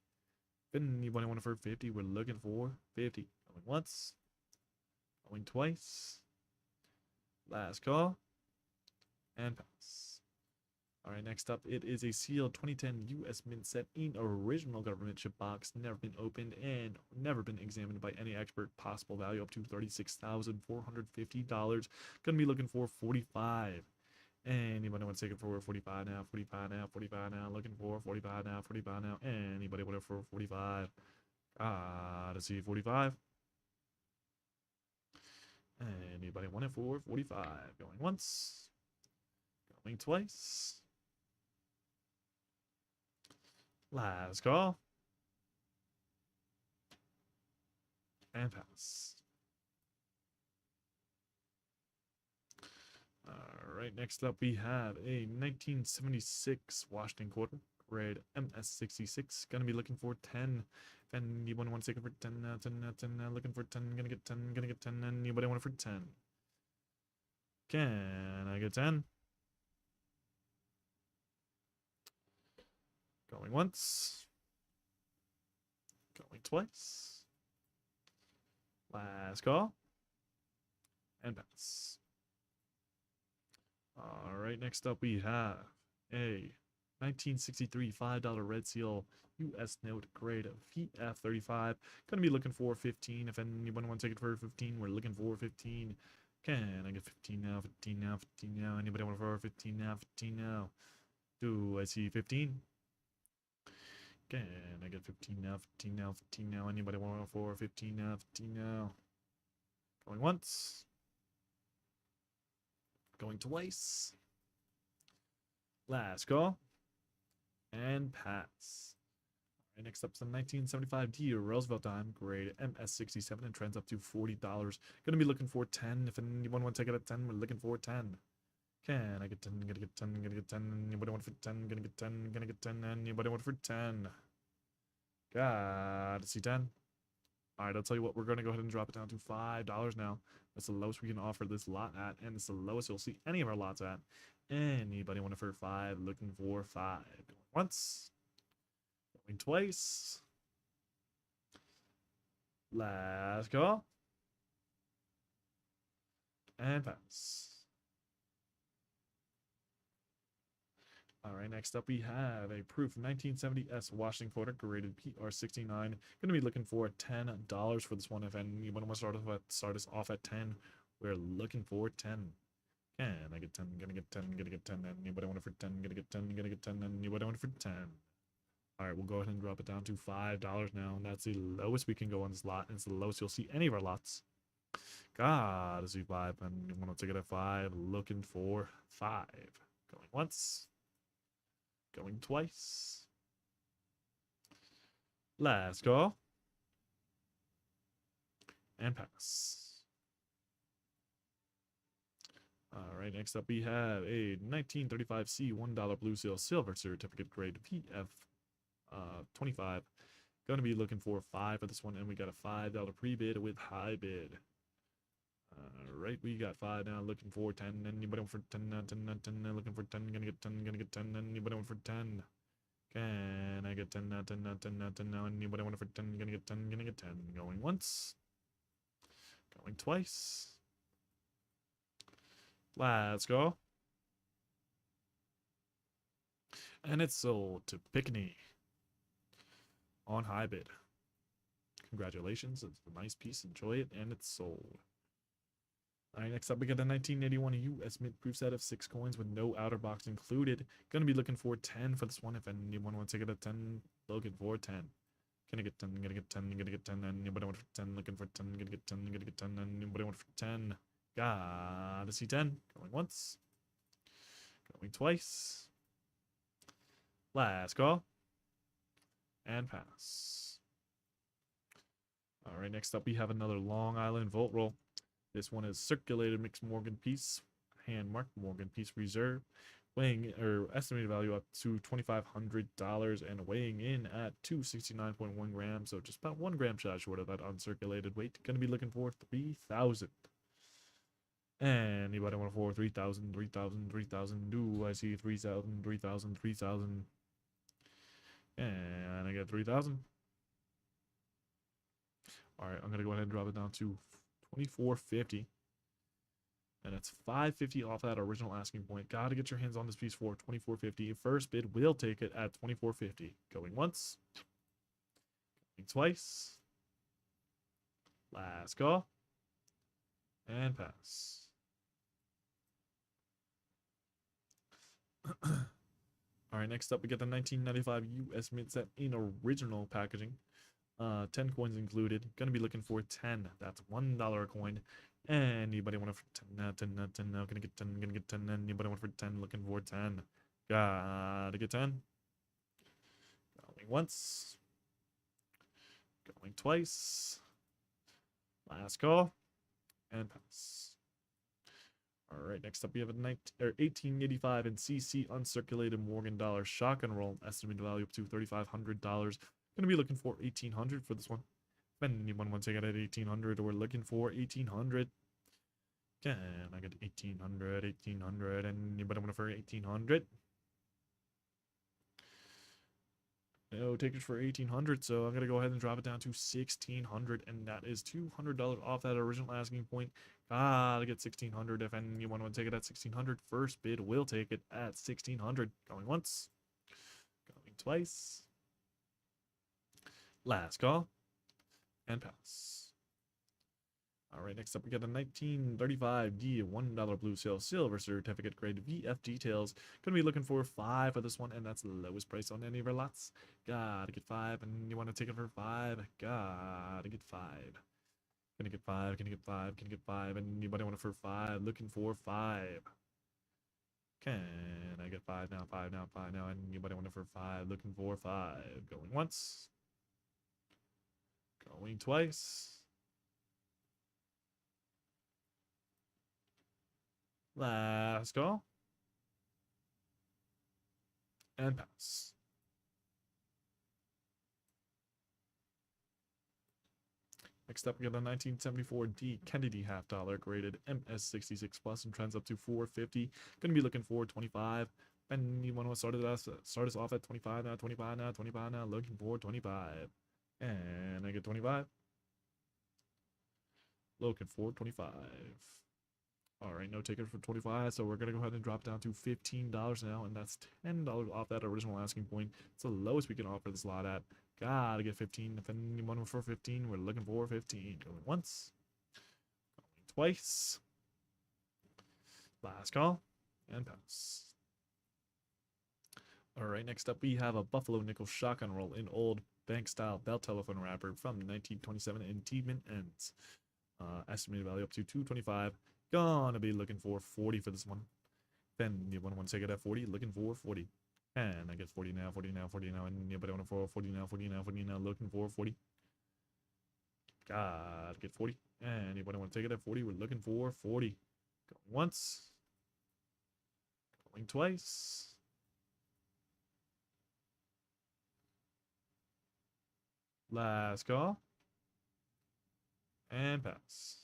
If anybody want it for 50, we're looking for 50. Going once. Going twice. Last call. And pass. All right, next up, it is a sealed 2010 U.S. Mint set in original government ship box, never been opened and never been examined by any expert. Possible value up to $36,450. Gonna be looking for 45. Anybody want to take it for 45 now? 45 now? 45 now? Looking for 45 now? 45 now? Anybody want it for 45? Gotta see 45. Anybody want it for 45? Going once. Going twice. Last call. And pass. All right, next up we have a 1976 Washington quarter, grade MS66. Gonna be looking for 10. If anyone wants to take it for 10 now, 10 now, 10 now, looking for 10, gonna get 10, gonna get 10. Anybody want it for 10? Can I get 10? Going once. Going twice. Last call. And pass. All right, next up we have a 1963 $5 Red Seal U.S. note grade VF35. Gonna be looking for 15. If anyone wants to take it for 15, we're looking for 15. Can I get 15 now? 15 now? 15 now? Anybody want for 15 now? 15 now? Do I see 15? Can I get 15 now? 15 now? 15 now? Anybody want for 15 now? 15 now? Going once. Going twice. Last call. And pass. All right, next up is the 1975 D Roosevelt Dime, grade MS67, and trends up to $40. Gonna be looking for 10. If anyone want to take it at 10, we're looking for 10. Can I get 10? Gonna get 10. Gonna get 10. Anybody want for 10? Gonna get 10. Gonna get 10. Anybody want for 10? Gotta see 10. All right, I'll tell you what, we're going to go ahead and drop it down to $5 now. That's the lowest we can offer this lot at, and it's the lowest you'll see any of our lots at. Anybody want it for 5? Looking for 5. Going once. Going twice. Last call. And pass. All right, next up we have a proof 1970S Washington Quarter graded PR69. Going to be looking for $10 for this one. If anyone wants to start us off at 10, we're looking for 10. Can I get 10? Gonna get 10. Gonna get 10. Anybody want it for 10? Gonna get 10. Gonna get 10. Anybody want it for 10? All right, we'll go ahead and drop it down to $5 now. And that's the lowest we can go on this lot. And it's the lowest you'll see any of our lots. Gotta see 5. And you want to take it at 5. Looking for 5. Going once. Going twice. Last call. And pass. All right, next up we have a 1935C $1 Blue Seal Silver Certificate grade PF 25. Going to be looking for 5 for this one, and we got a $5 pre-bid with high bid. All right, we got 5 now, looking for 10. Anybody want for 10? 10, looking for 10. Gonna get 10. Gonna get 10. Anybody want for 10? Can I get 10 now? 10 now? 10 now? 10 now? Anybody want for 10? Gonna get 10. Gonna get 10. Going once. Going twice. Let's go. And it's sold to Pickney on high bid. Congratulations, it's a nice piece, enjoy it, and it's sold. All right, next up we got a 1981 U.S. Mint proof set of 6 coins with no outer box included. Gonna be looking for 10 for this one. If anyone wants to get a 10, looking for 10. Gonna get 10, gonna get 10, gonna get 10, anybody want for 10, looking for 10, gonna get 10, gonna get 10, anybody want for 10. Gotta see 10. Going once. Going twice. Last call. And pass. All right, next up we have another Long Island Volt Roll. This one is circulated mixed Morgan piece, hand marked Morgan piece reserve, weighing or estimated value up to $2,500 and weighing in at 269.1 grams, so just about 1 gram short of that uncirculated weight. Going to be looking for 3,000. Anybody want for 3,000, 3,000, 3,000? Do I see 3,000, 3,000, 3,000? And I get 3,000. All right, I'm gonna go ahead and drop it down to $24.50, and it's $5.50 off that original asking point. Got to get your hands on this piece for $24.50. First bid will take it at $24.50. Going once, going twice. Last call, and pass. All right, next up we get the 1995 U.S. Mint set in original packaging. 10 coins included. Gonna be looking for 10. That's $1 a coin. Anybody want it for 10 now? 10 now? 10 now? Gonna get 10. Gonna get 10. Anybody want for 10? Looking for 10. Gotta get 10. Going once. Going twice. Last call. And pass. All right, next up we have a 1885 and CC uncirculated Morgan dollar shotgun roll, estimated value up to $3,500. Gonna be looking for 1,800 for this one. If anyone wants to get at 1,800, we're looking for 1,800. Can I get 1,800? 1,800? Anybody want it for 1,800? No takers for 1,800, so I'm gonna go ahead and drop it down to 1,600, and that is $200 off that original asking point. Gotta get 1,600. If anyone want to take it at 1,600, first bid will take it at 1,600. Going once, going twice. Last call, and pass. All right, next up we got a 1935 D $1 Blue Seal Silver Certificate grade VF details. Gonna be looking for 5 for this one, and that's the lowest price on any of our lots. Gotta get 5, and you want to take it for 5. Gotta get 5. Gonna get 5. Gonna get 5. Gonna get 5. And anybody want it for 5? Looking for 5. Can I get 5 now? 5 now? 5 now? And anybody want it for 5? Looking for 5. Going once. Going twice. Last call. And pass. Next up, we got a 1974 D Kennedy half dollar graded MS66 plus and trends up to 450. Gonna be looking for 25. And you want to start us off at 25 now, 25 now, 25 now, looking for 25. And I get 25. Looking for 25. All right, no ticket for 25, so we're going to go ahead and drop down to $15 now, and that's $10 off that original asking point. It's the lowest we can offer this lot at. Gotta get 15. If anyone for 15, we're looking for 15. Going once. Going twice. Last call. And pass. All right, next up, we have a Buffalo Nickel shotgun roll in old bank-style bell telephone wrapper from 1927 in T-mint ends. Estimated value up to 225. Gonna be looking for 40 for this one. Then you want to take it at 40, looking for 40. And I get 40 now, 40 now, 40 now, and anybody want for 40 now, 40 now, 40 now, looking for 40. Gotta get 40. And anybody want to take it at 40, we're looking for 40. Going once. Going twice. Last call. And pass.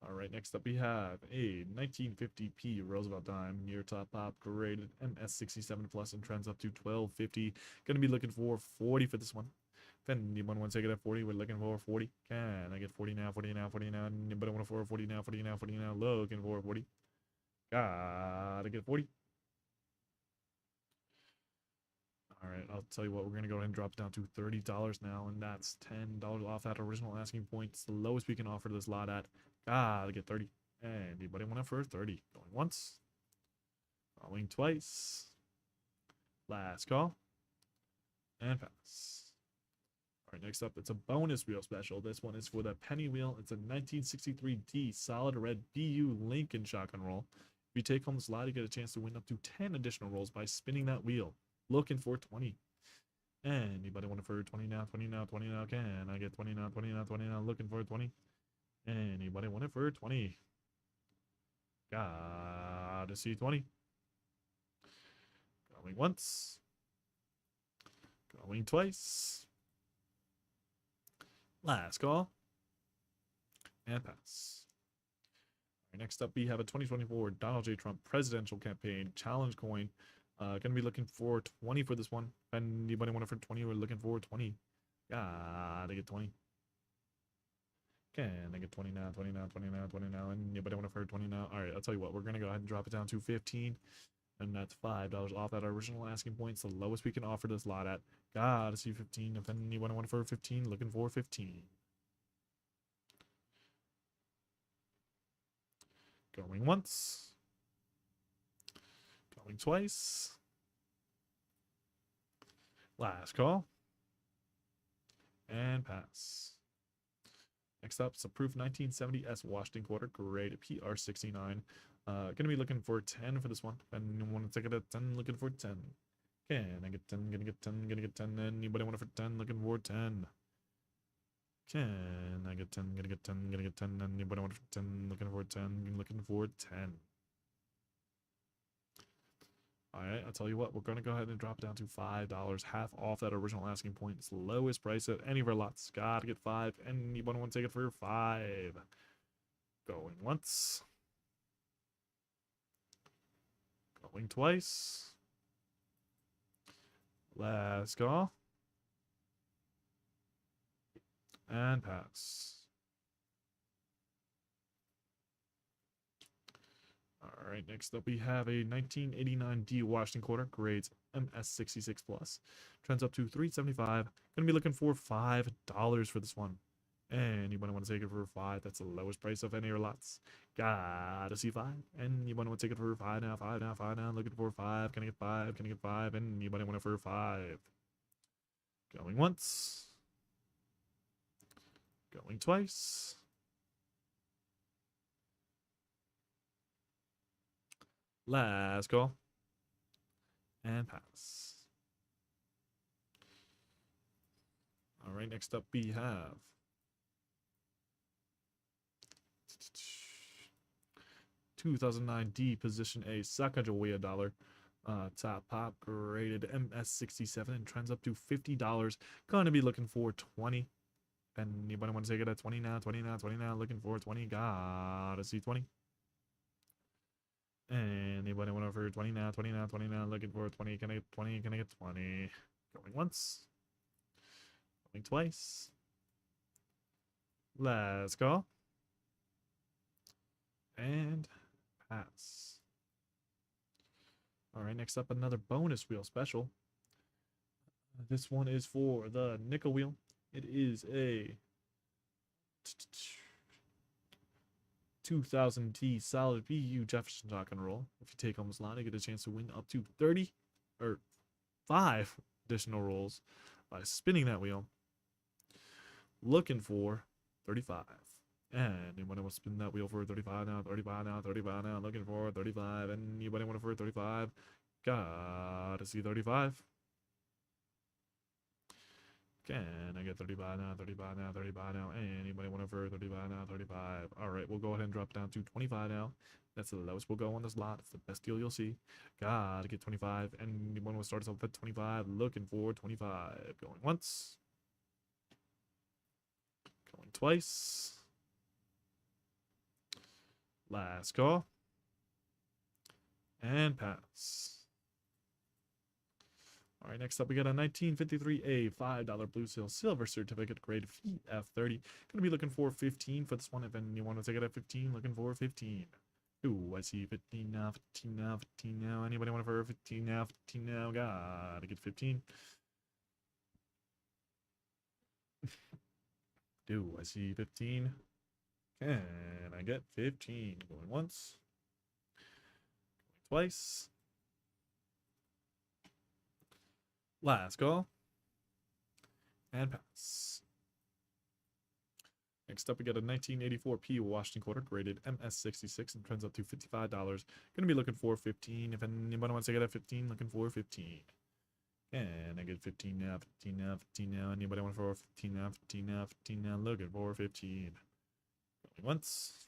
All right, next up we have a 1950p Roosevelt dime near top pop graded MS67 plus and trends up to 1250. Gonna be looking for 40 for this one. Then anyone want to take it at 40? We're looking for 40. Can I get 40 now, 40 now, 40 now? Anybody want for 40 now, 40 now, 40 now? Looking for 40. Gotta get 40. All right, I'll tell you what, we're going to go ahead and drop it down to $30 now, and that's $10 off that original asking point. It's the lowest we can offer this lot at. Gotta get 30. And anybody want it for 30? Going once. Going twice. Last call. And pass. All right, next up, it's a bonus wheel special. This one is for the penny wheel. It's a 1963D solid red BU Lincoln shotgun roll. If you take home this lot, you get a chance to win up to 10 additional rolls by spinning that wheel. Looking for 20. Anybody want it for 20 now, 20 now, 20 now? Can I get 20 now, 20 now, 20 now? Looking for 20. Anybody want it for 20? Gotta see 20. Going once. Going twice. Last call. And pass. All right, next up, we have a 2024 Donald J. Trump presidential campaign challenge coin. Gonna be looking for 20 for this one. Anybody want it for 20? We're looking for 20. Gotta get 20. Can I get 20 now, 20 now, 20 now, 20 now? Anybody want it for 20 now? All right, I'll tell you what, we're gonna go ahead and drop it down to 15. And that's $5 off that original asking point. It's the lowest we can offer this lot at. Gotta see 15. If anyone want it for 15, looking for 15. Going once. Going twice. Last call. And pass. Next up, it's a Proof 1970S Washington quarter, grade PR69. Gonna be looking for 10 for this one. And want to take it at 10, looking for 10. Can I get 10? Gonna get 10, gonna get 10. Anybody want it for 10? Looking for 10. Can I get 10? Gonna get 10, gonna get 10. Anybody want it for 10? Looking for 10, looking for 10. All right, I'll tell you what, we're going to go ahead and drop it down to $5, half off that original asking point. It's the lowest price at any of our lots. Gotta get 5. Anyone want to take it for 5? Going once. Going twice. Last call. And pass. All right, next up we have a 1989 D Washington quarter, grades MS66 plus. Trends up to $3.75. Gonna be looking for $5 for this one. Anybody want to take it for 5? That's the lowest price of any of your lots. Gotta see 5. Anybody want to take it for 5 now, 5 now, 5 now? Looking for 5. Can I get 5? Can I get 5? Anybody want it for 5? Going once. Going twice. Last call. And pass. All right, next up we have $2009 D Position A Sacagawea dollar. Top pop graded MS67 and trends up to $50. Gonna be looking for 20. Anybody want to take it at 20 now? 20 now, 20 now, looking for 20. Gotta see 20. Anybody want to for 20 now, 20 now, 20 now, looking for 20. Can I get 20? Can I get 20? Going once. Going twice. Let's go. And pass. All right, next up, another bonus wheel special. This one is for the nickel wheel. It is a 2000T solid BU Jefferson shotgun roll. If you take home this lot, you get a chance to win up to 30 or 5 additional rolls by spinning that wheel. Looking for 35. And anybody want to spin that wheel for 35 now, 35 now, 35 now, looking for 35. Anybody want it for 35? Gotta see 35. Can I get 35 now, 35 now, 35 now? Anybody want it for 35 now, 35? All right, we'll go ahead and drop down to 25 now. That's the lowest we'll go on this lot. It's the best deal you'll see. Gotta get 25. And anyone will start us off at 25. Looking for 25. Going once. Going twice. Last call. And pass. All right, next up we got a 1953A $5 Blue Seal Silver Certificate grade FF30. Going to be looking for 15 for this one. If you want to take it at 15, looking for 15. Ooh, I see 15 now, 15 now, 15 now. Anybody want it for 15 now, 15 now? Gotta get 15. Do I see 15? Can I get 15? Going once. Going twice. Last call. And pass. Next up, we got a 1984 P Washington quarter graded MS66 and trends up to $55. Going to be looking for 15. If anybody wants to get at 15, looking for 15. And I get 15 now, 15 now, 15 now. Anybody want for 15 now, 15 now, 15 now, looking for 15. Going once.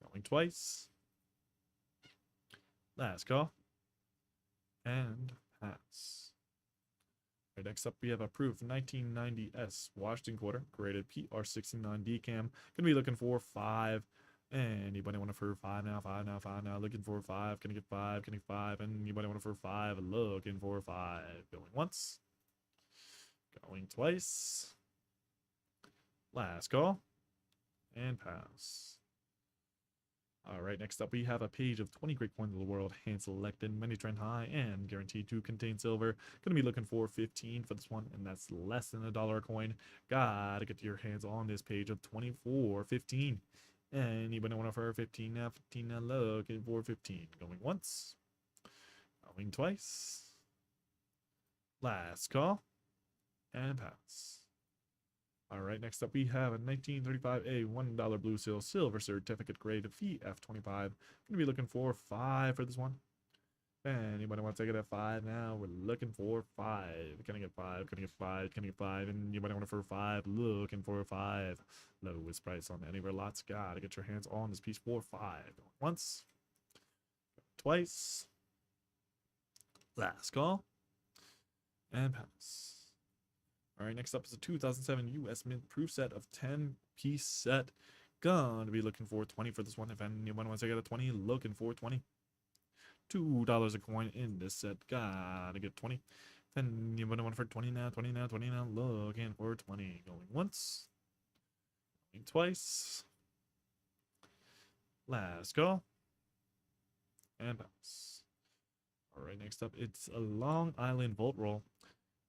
Going twice. Last call. And pass. Right, next up, we have approved 1990S Washington quarter, graded PR69 DCAM. Gonna be looking for 5. Anybody want it for 5 now? 5 now, 5 now. Looking for 5. Can I get 5? Can I get 5? Anybody want it for 5? Looking for 5. Going once. Going twice. Last call. And pass. All right, next up, we have a page of 20 great coins of the world, hand-selected, many trend high, and guaranteed to contain silver. Going to be looking for 15 for this one, and that's less than $1 a coin. Gotta get your hands on this page of 24.15. Anybody want to for 15 now? 15 now, looking for 15. Going once. Going twice. Last call. And pass. All right, next up we have a 1935A $1 Blue Seal Silver Certificate grade VF25. Going to be looking for 5 for this one. Anybody want to take it at 5 now? We're looking for 5. Can I get 5? Can I get 5? Can I get 5? Anybody want it for 5? Looking for 5. Lowest price on any of our lots. Gotta get your hands on this piece for 5. Once. Twice. Last call. And pass. All right, next up is a 2007 U.S. Mint proof set of 10-piece set. Gonna be looking for 20 for this one. If anyone wants to get a 20, looking for 20. $2 a coin in this set. Gotta get 20. If anyone want for 20 now, 20 now, 20 now, looking for 20. Going once. Going twice. Last call. And pass. All right, next up, it's a Long Island Volt Roll.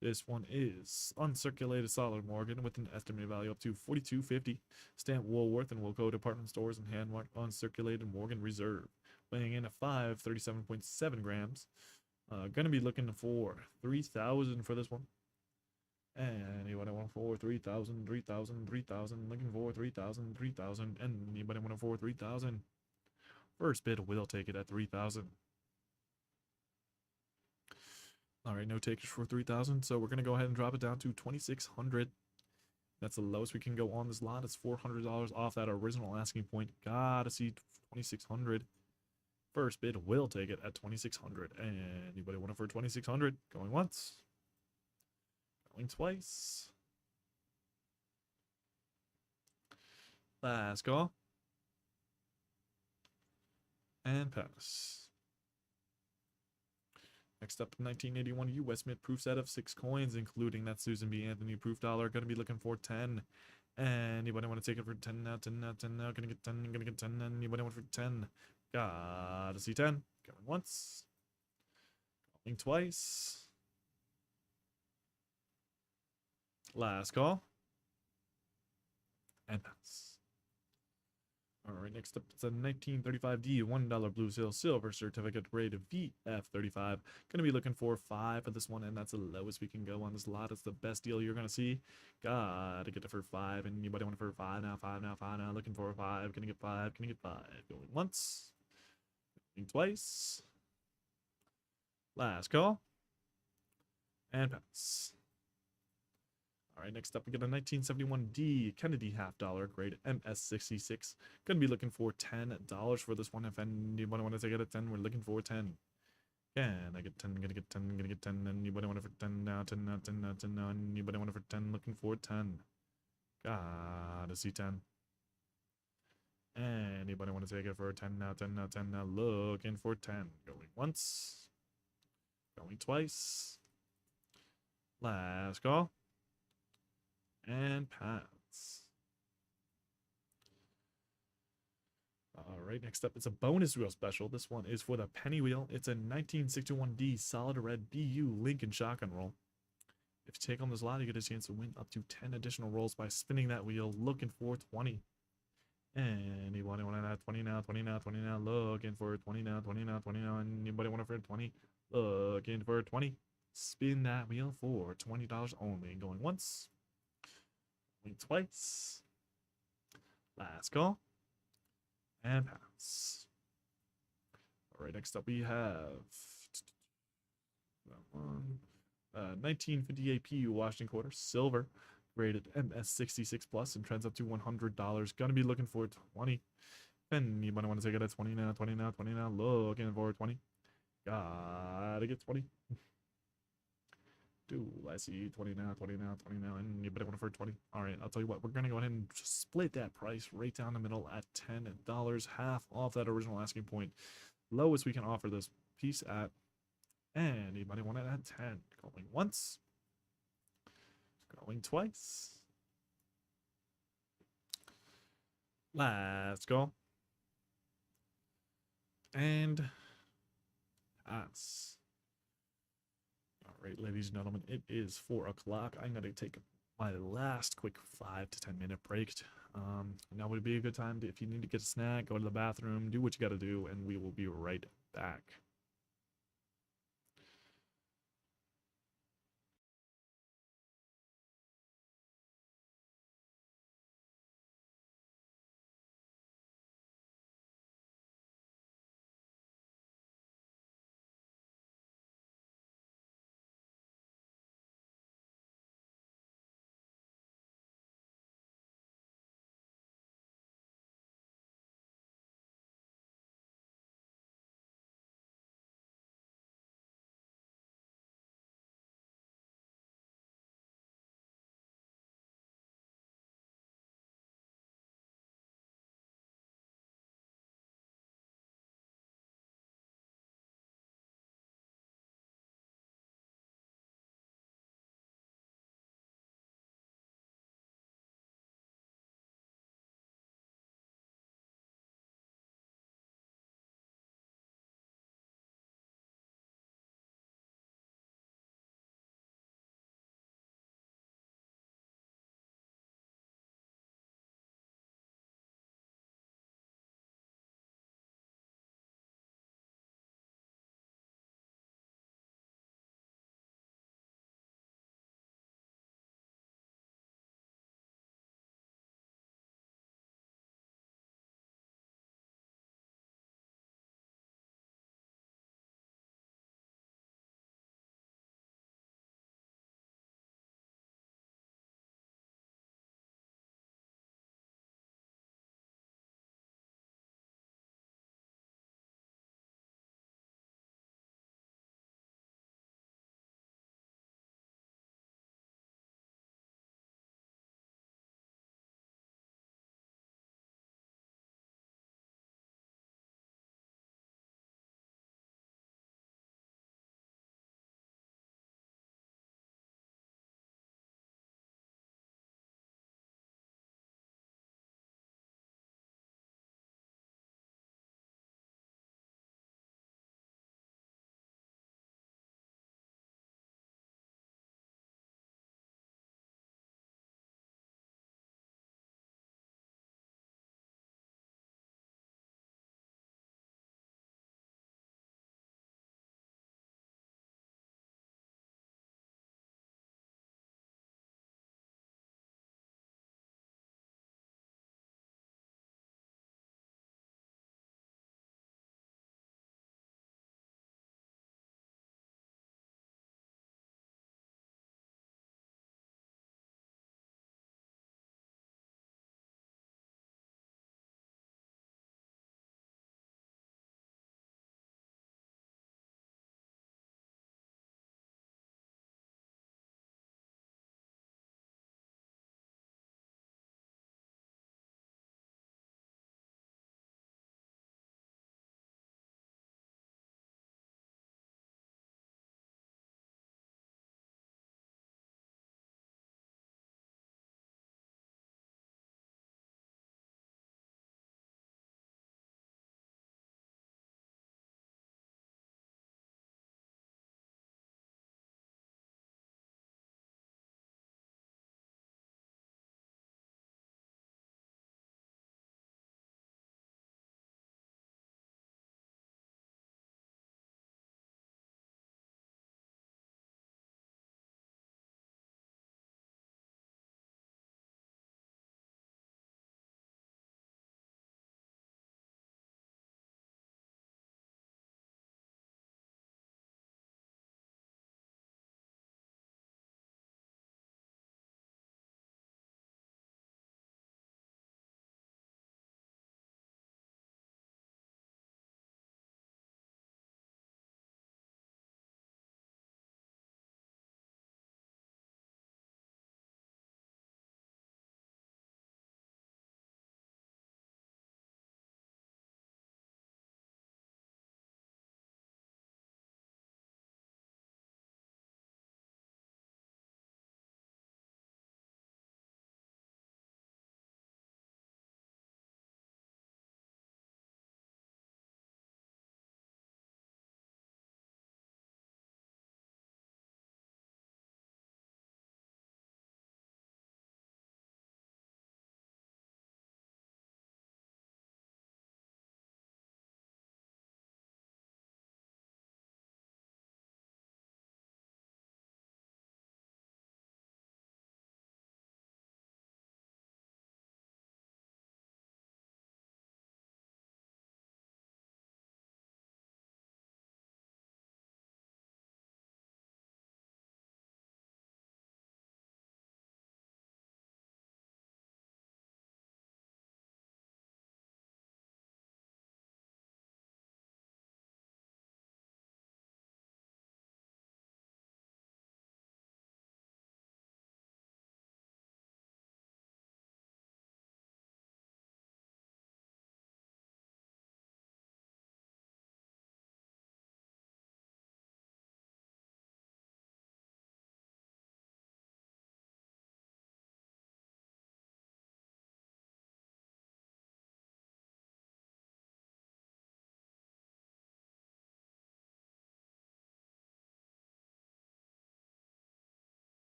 This one is uncirculated solid Morgan with an estimated value up to $42.50. Stamp Woolworth and Wilco department stores and hand-marked uncirculated Morgan Reserve. Weighing in at 537.7 grams. Gonna be looking for 3,000 for this one. And anybody want for 3,000, 3,000, 3,000, looking for 3,000, 3,000, and anybody want for 3,000. First bid will take it at 3,000. All right, no takers for 3,000, so we're going to go ahead and drop it down to 2,600. That's the lowest we can go on this lot. It's $400 off that original asking point. Gotta see 2,600. First bid will take it at 2,600. Anybody want it for 2,600? Going once. Going twice. Last call. And pass. Next up, 1981 U.S. Mint proof set of 6 coins, including that Susan B. Anthony proof dollar. Going to be looking for 10. Anybody want to take it for 10 now? 10 now, 10 now. Gonna get 10, gonna get 10. Anybody want for 10? Gotta see 10. Going once. Going twice. Last call. And pass. Alright, next up, it's a 1935D $1 blue seal silver certificate grade VF35. Gonna be looking for 5 for this one, and that's the lowest we can go on this lot. It's the best deal you're gonna see. Gotta get it for 5. Anybody want it for 5 now? 5 now, 5 now. Looking for a 5. Gonna get 5. Gonna get 5. Going once. Going twice. Last call. And pass. Alright, next up we got a 1971D Kennedy half dollar grade MS66. Gonna be looking for $10 for this one. If anybody want to take it at 10, we're looking for 10. Can I get 10? Gonna get 10, gonna get 10. Anybody want it for 10 now? 10 now, 10 now, 10 now. Anybody want it for 10? Looking for 10. Gotta see 10. Anybody want to take it for 10 now? 10 now, 10 now. Looking for 10. Going once. Going twice. Last call. And pass. Alright, next up, it's a bonus wheel special. This one is for the penny wheel. It's a 1961D solid red BU Lincoln shotgun roll. If you take on this lot, you get a chance to win up to 10 additional rolls by spinning that wheel, looking for 20. Anybody want that 20 now, 20 now, 20 now, looking for 20 now, 20 now, 20 now. Anybody want it for 20? Looking for 20. Spin that wheel for $20 only. Going once. Going twice. Last call. And pass. Alright, next up we have that one. 1950 AP Washington quarter, silver, rated MS66 plus, and trends up to $100. Gonna be looking for 20. Anybody want to take it at 20 now, 20 now, 20 now, looking for 20. Gotta get 20. I see 20 now, 20 now, 20 now, and anybody want it for 20? Alright, I'll tell you what, we're gonna go ahead and just split that price right down the middle at $10, half off that original asking point. Lowest we can offer this piece at. Anybody want it at 10? Going once. Going twice. Last call. And pass. Alright, ladies and gentlemen, it is 4 o'clock. I'm going to take my last quick 5 to 10 minute break. Now would be a good time to, if you need to get a snack, go to the bathroom, do what you got to do, and we will be right back.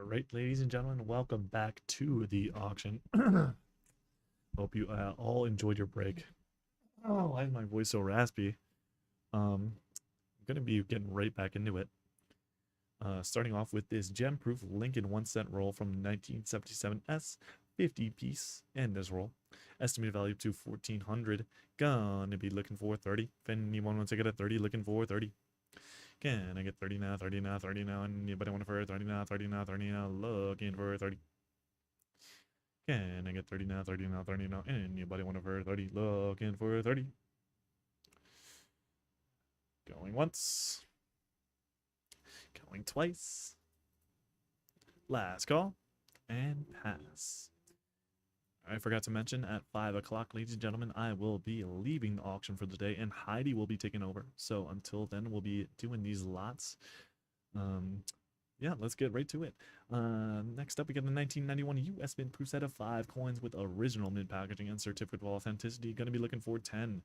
Alright, ladies and gentlemen, welcome back to the auction. Hope you all enjoyed your break. Oh, why is my voice so raspy? I'm going to be getting right back into it. Starting off with this gem-proof Lincoln 1-cent roll from 1977S, 50-piece, and this roll. Estimated value to 1,400. Gonna be looking for 30. If anyone wants to get a 30, looking for 30. Can I get 30 now, 30 now, 30 now? Anybody want for 30 now, 30 now, 30 now? Looking for 30. Can I get 30 now, 30 now, 30 now? Anybody want for 30? Looking for 30. Going once. Going twice. Last call. And pass. I forgot to mention, at 5 o'clock, ladies and gentlemen, I will be leaving the auction for the day, and Heidi will be taking over. So until then, we'll be doing these lots. Yeah, let's get right to it. Next up, we got the 1991 U.S. Mint proof set of 5 coins with original mint packaging and certificate of authenticity. Gonna be looking for 10.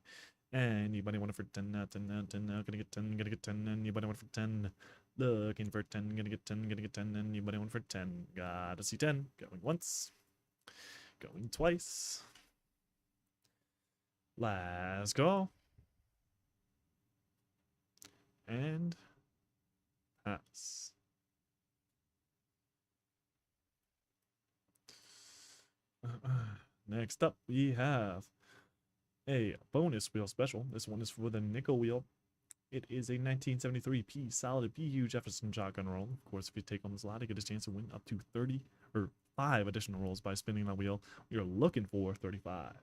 Anybody want it for 10 now, 10 now, 10 now? Gonna get 10, gonna get 10. Anybody want it for 10? Looking for 10, gonna get 10, gonna get 10. Anybody want it for 10? Gotta see 10. Going once. Going twice. Last call. And pass. Next up, we have a bonus wheel special. This one is for the nickel wheel. It is a 1973 P solid PU Jefferson shotgun roll. Of course, if you take on this lot, you get a chance to win up to 30 or 5 additional rolls by spinning that wheel. We are looking for 35.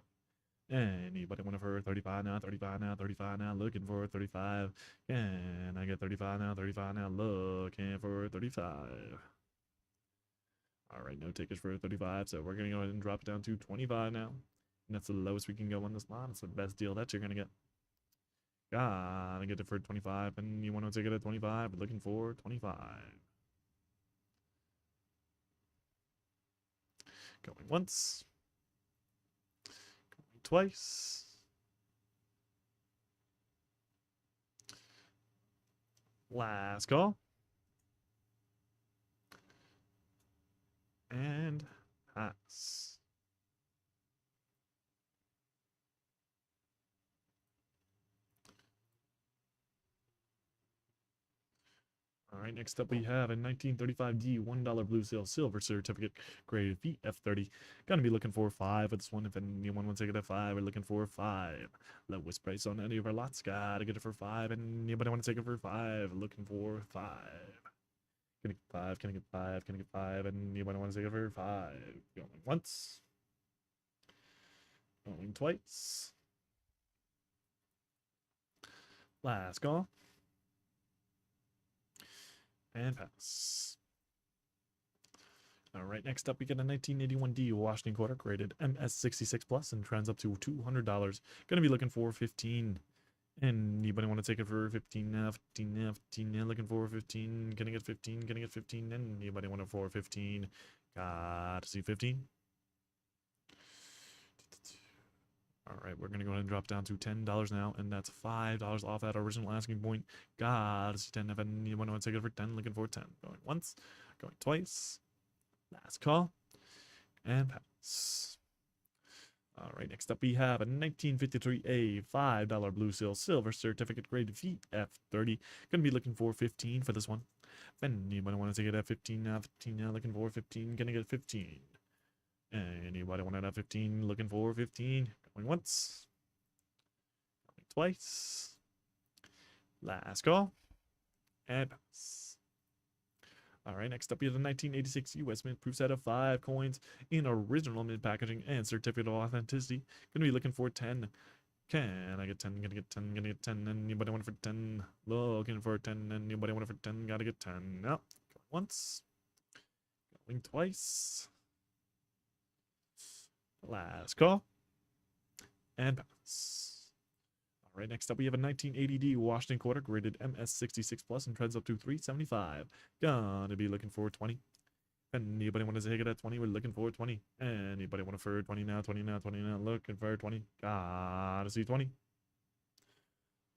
Anybody want for 35 now, 35 now, 35 now, looking for 35. Can I get 35 now, 35 now, looking for 35. Alright, no tickets for 35, so we're going to go ahead and drop it down to 25 now. And that's the lowest we can go on this lot. It's the best deal that you're going to get. Gotta get it for 25, and you want to take it at 25, but looking for 25. Going once. Going twice. Last call. And pass. All right, next up we have a 1935D $1 blue seal silver certificate graded VF30. Gonna be looking for 5 with this one. If anyone wants to get a 5, we're looking for 5. Lowest price on any of our lots. Gotta get it for 5. And anybody want to take it for 5? Looking for 5. Can I get 5? Can I get 5? Can I get 5? And anybody want to take it for 5? Going once. Going twice. Last call. And pass. All right, next up we get a 1981D Washington quarter graded MS66 plus and trends up to $200. Gonna be looking for 15. And anybody want to take it for 15 now, 15 now, 15 now, looking for 15. Can I get 15? Can I get 15? And anybody want it for 15? Got to see 15. All right, we're going to go ahead and drop down to $10 now, and that's $5 off that original asking point. God, it's 10. If anyone wants to take it for 10, looking for 10. Going once, going twice. Last call, and pass. All right, next up we have a 1953A $5 blue seal silver certificate grade VF30. Going to be looking for 15 for this one. If anyone wants to take it at 15 now, 15 now, looking for 15. Going to get 15. Anybody want it at 15? Looking for 15. Going once. Going twice. Last call. And pass. All right, next up we have the 1986 U.S. Mint proof set of 5 coins in original mint packaging and certificate of authenticity. Gonna be looking for 10. Can I get 10? Gonna get 10. Gonna get 10. Anybody want it for 10? Looking for 10. Anybody want it for 10? Gotta get 10. Now, going once. Going twice. Last call. And pass. All right, next up we have a 1980D Washington quarter graded MS66 plus and trends up to 375. Gonna be looking for 20. Anybody want to take it at 20? We're looking for 20. Anybody want to for 20 now, 20 now, 20 now, looking for 20. Gotta see 20.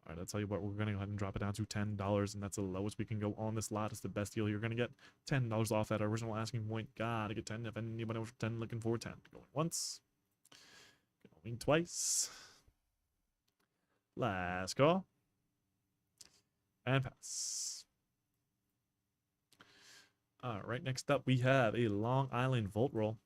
All right, I'll tell you what, we're going to go ahead and drop it down to $10, and that's the lowest we can go on this lot. It's the best deal you're going to get. $10 off that original asking point. Gotta get 10. If anybody wants 10, looking for 10. Going once. Going twice. Last call. And pass. All right, next up we have a Long Island Volt Roll.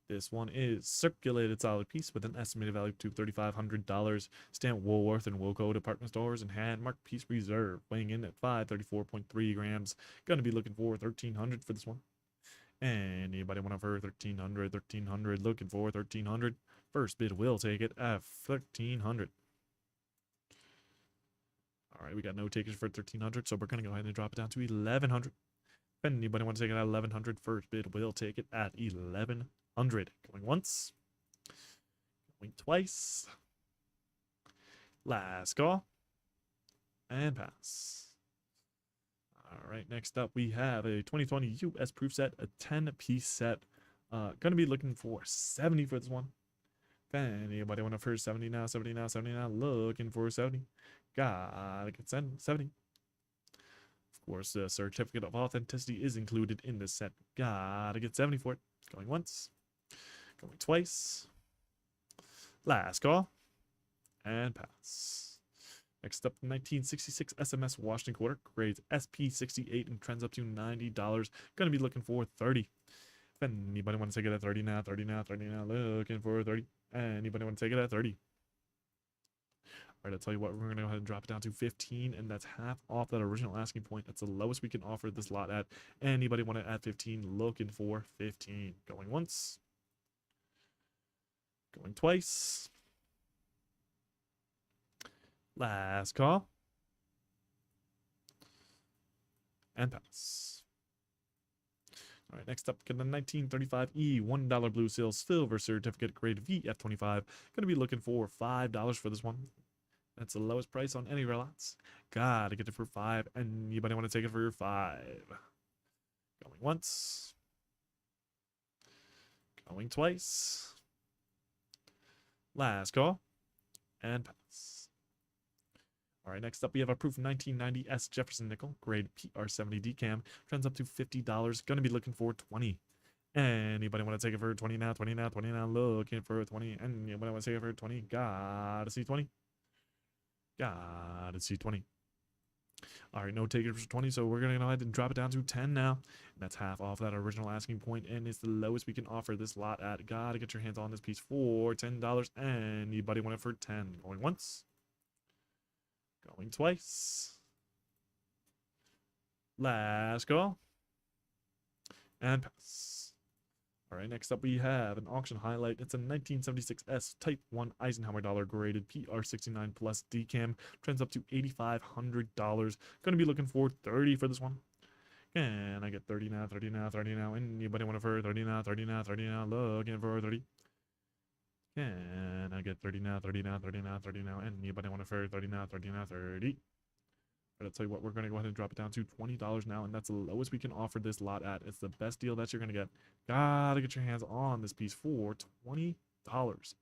This one is circulated solid piece with an estimated value of $3,500. Stamp Woolworth and Wilco department stores and hand marked piece reserve, weighing in at 534.3 grams. Gonna be looking for 1,300 for this one. Anybody want to for 1,300? 1,300. Looking for 1,300. First bid will take it at 1,300. All right, we got no takers for 1,300, so we're gonna go ahead and drop it down to 1,100. If anybody want to take it at 1,100, first bid will take it at 1,100. Going once. Going twice. Last call. And pass. All right, next up we have a 2020 US proof set, a 10-piece set. Gonna be looking for 70 for this one. If anybody want to first 70 now, 70 now, 70 now, looking for 70. Gotta get 70. Of course, the certificate of authenticity is included in this set. Gotta get 70 for it. Going once. Going twice. Last call. And pass. Next up, 1966 SMS Washington Quarter, grades SP68 and trends up to $90. Gonna be looking for 30. If anybody want to take it at 30 now, 30 now, 30 now, looking for 30. Anybody want to take it at 30? All right, I'll tell you what, we're going to go ahead and drop it down to 15, and that's half off that original asking point. That's the lowest we can offer this lot at. Anybody want to add 15? Looking for 15. Going once. Going twice. Last call. And pass. All right, next up, get the 1935E $1 Blue Seal Silver Certificate grade VF25. Going to be looking for $5 for this one. That's the lowest price on any lots. Gotta get it for 5. Anybody want to take it for 5? Going once. Going twice. Last call. And pass. All right, next up we have a proof 1990 S Jefferson Nickel, grade PR70 decam. Trends up to $50. Gonna be looking for 20. Anybody want to take it for 20 now, 20 now, 20 now, looking for 20. Anybody want to take it for 20? Gotta see 20. Gotta see 20. All right, no takers for 20, so we're going to go ahead and drop it down to 10 now. And that's half off that original asking point, and it's the lowest we can offer this lot at. Gotta get your hands on this piece for $10. Anybody want it for 10? Going once. Going twice. Last call. And pass. All right, next up we have an auction highlight. It's a 1976S Type 1 Eisenhower dollar graded PR69 Plus decam. Trends up to $8,500. Going to be looking for 30 for this one. Can I get 30 now, 30 now, 30 now? Anybody want it for 30 now, 30 now, 30 now? Looking for 30. Can I get 30 now, 30 now, 30 now, 30 now? Anybody want it for 30 now, 30 now, 30? But I'll tell you what, we're going to go ahead and drop it down to $20 now, and that's the lowest we can offer this lot at. It's the best deal that you're going to get. Gotta get your hands on this piece for $20.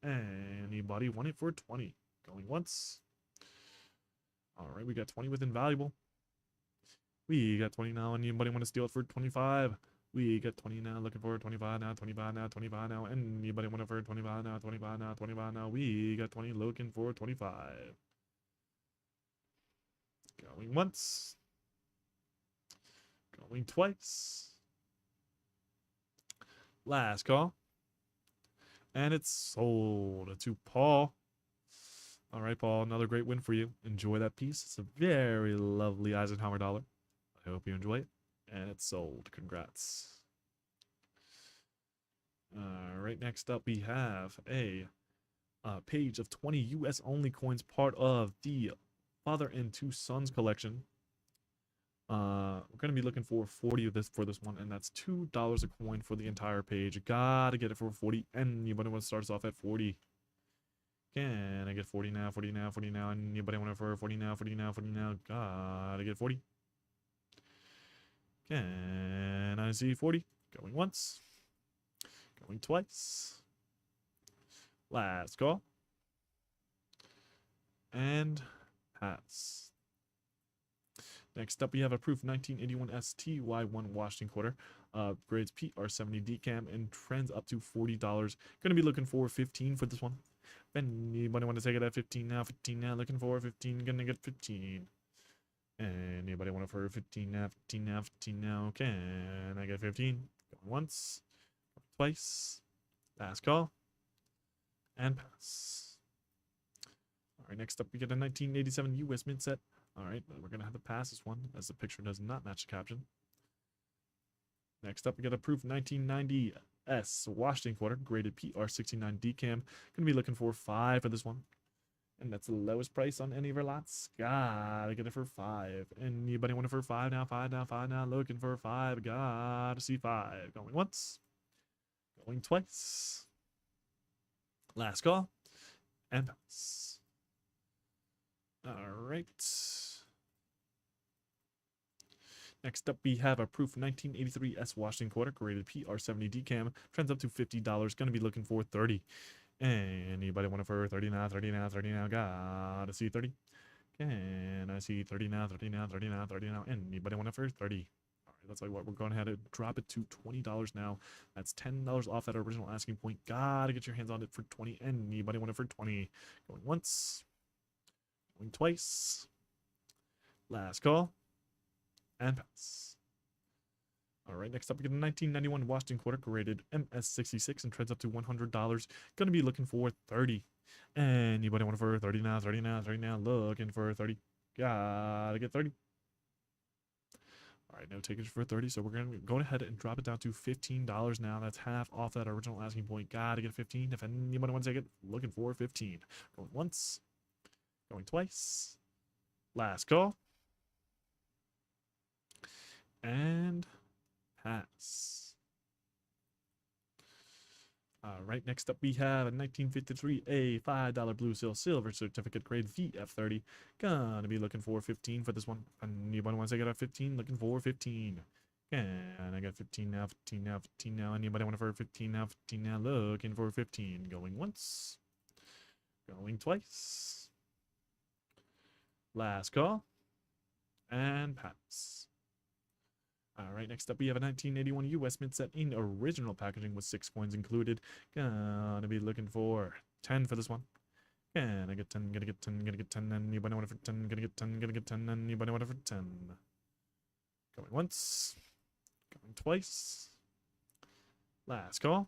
Anybody want it for 20? Going once. All right, we got 20 with invaluable. We got 20 now. Anybody want to steal it for 25? We got 20 now, looking for 25 now, 25 now, 25 now. Anybody want it for 25 now, 25 now, 25 now? We got 20, looking for 25. Going once. Going twice. Last call. And it's sold to Paul. All right, Paul, another great win for you. Enjoy that piece. It's a very lovely Eisenhower dollar. I hope you enjoy it. And it's sold. Congrats. All right, next up we have a page of 20 US only coins, part of the Father and Two Sons collection. We're going to be looking for 40 of this for this one, and that's $2 a coin for the entire page. Gotta get it for 40. Anybody want to start us off at 40? Can I get 40 now, 40 now, 40 now? Anybody want it for 40 now, 40 now, 40 now? Gotta get 40. Can I see 40? Going once. Going twice. Last call. And pass. Next up, we have a proof 1981 STY1 Washington quarter. Grades PR70 DCAM and trends up to $40. Going to be looking for 15 for this one. Anybody want to take it at 15 now? 15 now, looking for 15. Gonna get 15. Anybody want to for 15 now? 15 now, 15 now. Can I get 15? Going once, twice. Last call. And pass. All right, next up, we get a 1987 US Mint set. All right, we're going to have to pass this one as the picture does not match the caption. Next up, we get a proof 1990 S Washington quarter, graded PR69 DCAM. Going to be looking for 5 for this one. And that's the lowest price on any of our lots. Gotta get it for 5. Anybody want it for 5 now? 5 now, 5 now. Looking for 5. Gotta see 5. Going once. Going twice. Last call. And pass. All right. Next up, we have a proof 1983 S Washington quarter, graded PR70 DCAM. Trends up to $50. Going to be looking for 30. Anybody want it for 30 now? 30 now, 30 now. Gotta see 30. Can I see 30 now? 30 now, 30 now, 30 now. Anybody want it for 30? All right, that's like what we're going ahead and drop it to $20 now. That's $10 off that original asking point. Gotta get your hands on it for 20. Anybody want it for 20? Going once. Going twice. Last call. And pass. All right, next up, we get a 1991 Washington quarter, graded MS66 and trends up to $100. Going to be looking for 30. Anybody want it for 30 now? 30 now, 30 now. Looking for 30. Gotta get 30. All right, no takers for 30, so we're going to go ahead and drop it down to $15 now. That's half off that original asking point. Gotta get 15. If anybody wants to take it, looking for 15. Going once. Going twice. Last call. And pass. All right, next up we have a 1953 A $5 Blue Seal Silver Certificate grade VF30. Gonna be looking for 15 for this one. Anybody want to take it at 15? Looking for 15. And I got 15 now, 15 now, 15 now. Anybody want it for 15 now, 15 now? Looking for 15. Going once. Going twice. Last call. And pass. All right, next up we have a 1981 US Mint set in original packaging with 6 coins included. Gonna be looking for 10 for this one. Can I get 10? Gonna get 10. Gonna get 10. Anybody want it for 10? Gonna get 10. Gonna get 10. Anybody want it for 10? Going once. Going twice. Last call.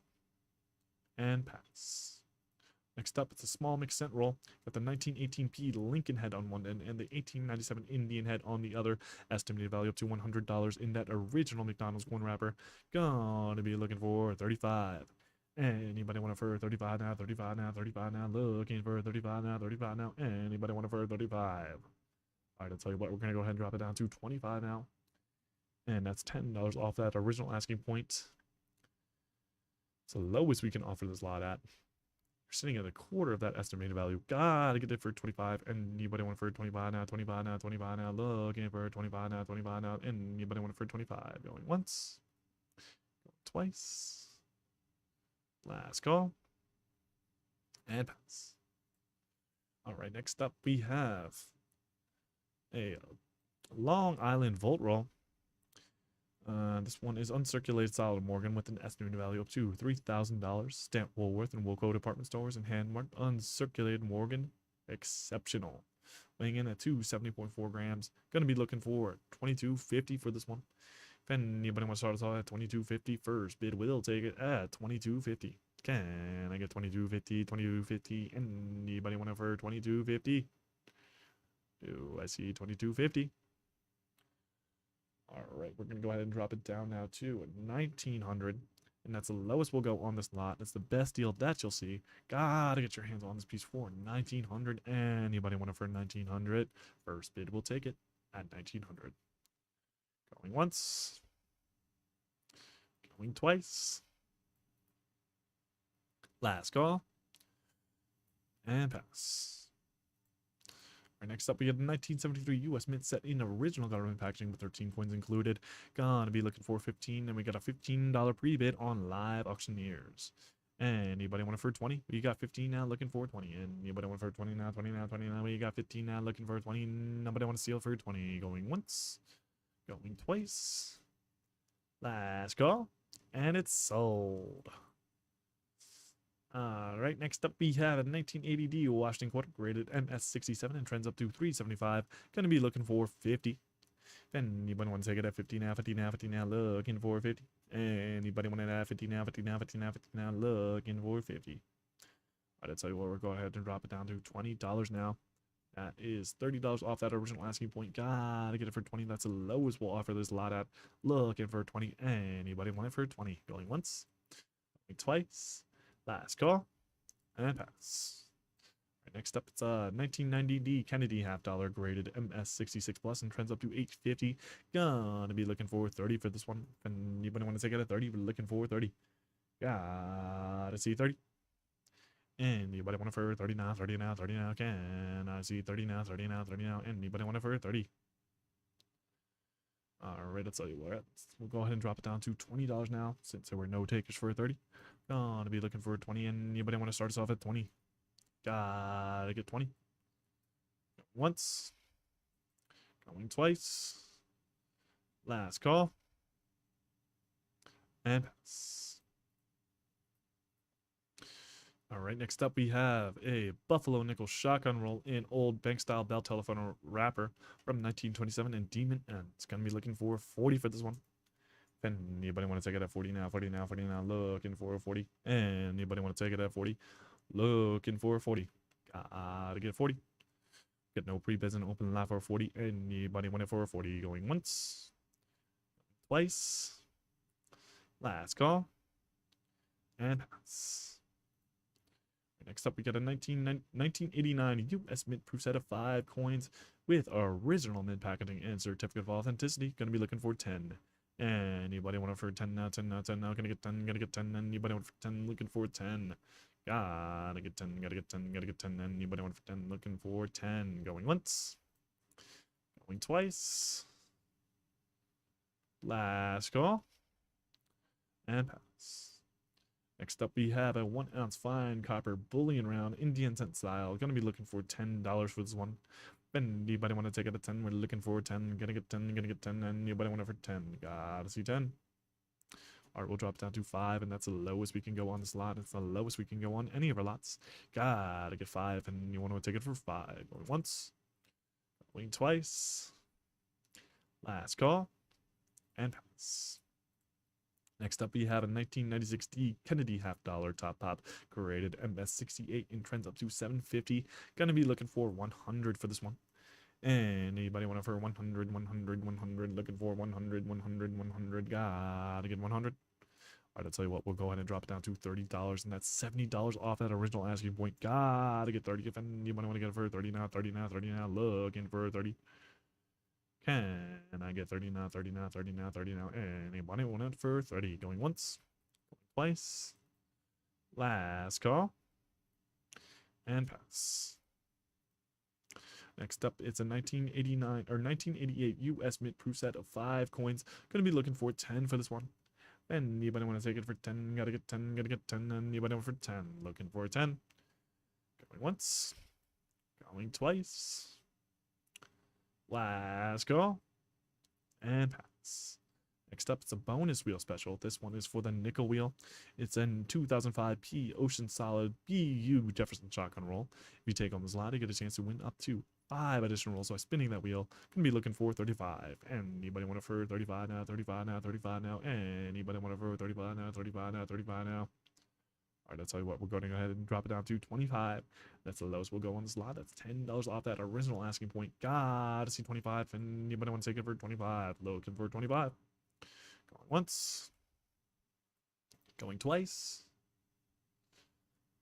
And pass. Next up, it's a small mixed scent roll. Got the 1918P Lincoln head on one end and the 1897 Indian head on the other. Estimated value up to $100 in that original McDonald's corn wrapper. Gonna be looking for 35. Anybody want it for 35 now? 35 now? 35 now? Looking for 35 now? 35 now? Anybody want it for 35? All right, I'll tell you what, we're gonna go ahead and drop it down to 25 now. And that's $10 off that original asking point. It's the lowest we can offer this lot at. We're sitting at a quarter of that estimated value. Gotta get it for 25. Anybody want it for 25 now? 25 now? 25 now? Looking for 25 now? 25 now? Anybody want it for 25? Going once. Going twice. Last call. And pass. All right, next up we have a Long Island Volt Roll. This one is uncirculated solid Morgan with an estimated value up to $3,000. Stamp Woolworth and Wilco department stores and hand marked uncirculated Morgan exceptional. Weighing in at 270.4 grams. Gonna be looking for $22.50 for this one. If anybody wants to start us off at $22.50, first bid will take it at $22.50. Can I get $22.50? $22.50. Anybody want it for $22.50? Do I see $22.50? All right, we're going to go ahead and drop it down now to $1,900. And that's the lowest we'll go on this lot. That's the best deal that you'll see. Gotta get your hands on this piece for $1,900. Anybody want it for $1,900? First bid will take it at $1,900. Going once. Going twice. Last call. And pass. All right, next up, we have a 1973 US Mint set in original government packaging with 13 coins included. Gonna be looking for 15, and we got a $15 pre-bid on Live Auctioneers. Anybody want it for 20? We got 15 now, looking for 20. Anybody want it for 20 now, 20 now, 20 now? We got 15 now, looking for 20. Nobody want to steal for 20. Going once, going twice. Last call, and it's sold. All right, next up we have a 1980D Washington Quarter graded MS67 and trends up to 375. Gonna be looking for 50. If anybody want to take it at 50 now, 50 now, 50 now, looking for 50. Anybody want it at 50 now, 50 now, 50 now, 50 now, looking for 50. All right, I'll tell you what, we're going ahead and drop it down to $20 now. That is $30 off that original asking point. Gotta get it for 20. That's the lowest we'll offer this lot at. Looking for 20. Anybody want it for 20? Going once, going twice. Last call, and pass. Right, next up, it's a 1990D Kennedy $half graded MS66 Plus and trends up to 850. Gonna be looking for 30 for this one. If anybody want to take it at 30, we're looking for 30. Gotta see 30. Anybody want it for 30 now, 30 now, 30 now? Can I see 30 now, 30 now, 30 now? Anybody want it for 30? Alright, I'll tell you what. We'll go ahead and drop it down to $20 now, since there were no takers for 30. Gonna be looking for 20. Anybody want to start us off at 20? Gotta get 20. Once. Going twice. Last call. And pass. All right, next up we have a Buffalo Nickel shotgun roll in old bank style Bell telephone wrapper from 1927 and Demon, and it's gonna be looking for 40 for this one. If anybody want to take it at 40 now, 40 now, 40 now, looking for 40. Anybody want to take it at 40? Looking for 40. Gotta get 40. Get no pre-bids and open lot for 40. Anybody want it for 40? Going once, twice. Last call. And pass. Next up, we got a 1989 U.S. Mint proof set of 5 coins with original mint packaging and certificate of authenticity. Gonna be looking for 10. Anybody want it for 10 now, 10 now, 10 now? Gonna get 10, gotta get 10. Anybody want it for 10? Looking for 10. Gotta get 10, gotta get 10, gotta get 10. Anybody want it for 10? Looking for 10. Going once. Going twice. Last call. And pass. Next up, we have a 1 ounce fine copper bullion round, Indian cent style. Gonna be looking for $10 for this one. If anybody want to take it at 10, we're looking for 10. Gonna get 10, gonna get 10. Anybody want it for 10? Gotta see 10. All right, we'll drop it down to 5, and that's the lowest we can go on this lot. It's the lowest we can go on any of our lots. Gotta get 5, and you want to take it for 5. Going once, going twice. Last call, and pass. Next up, we have a 1996D Kennedy $half top pop, graded MS68 and trends up to 750. Gonna be looking for 100 for this one. Anybody want it for 100, 100, 100? Looking for 100, 100, 100. Gotta get 100. All right, I'll tell you what, we'll go ahead and drop it down to $30, and that's $70 off that original asking point. Gotta get 30. If anybody want to get it for 30 now, 30 now, 30 now, looking for 30. Can I get 30 now, 30 now, 30 now, 30 now? Anybody want it for 30? Going once, going twice. Last call. And pass. Next up, it's a 1989 or 1988 U.S. Mint proof set of 5 coins. Gonna be looking for 10 for this one. Anybody want to take it for 10? Gotta get 10, gotta get 10. Anybody want for 10? Looking for 10. Going once, going twice. Last call, and pass. Next up, it's a bonus wheel special. This one is for the nickel wheel. It's a 2005 P Ocean Solid BU Jefferson shotgun roll. If you take on this lot, you get a chance to win up to 5 additional rolls by spinning that wheel. Gonna be looking for 35. Anybody want it for 35 now, 35 now, 35 now? Anybody want it for 35 now, 35 now, 35 now? All right, I'll tell you what, we're going ahead and drop it down to 25. That's the lowest we'll go on this lot. That's $10 off that original asking point. Gotta see 25. Anybody want to take it for 25? Looking for 25. Going once. Going twice.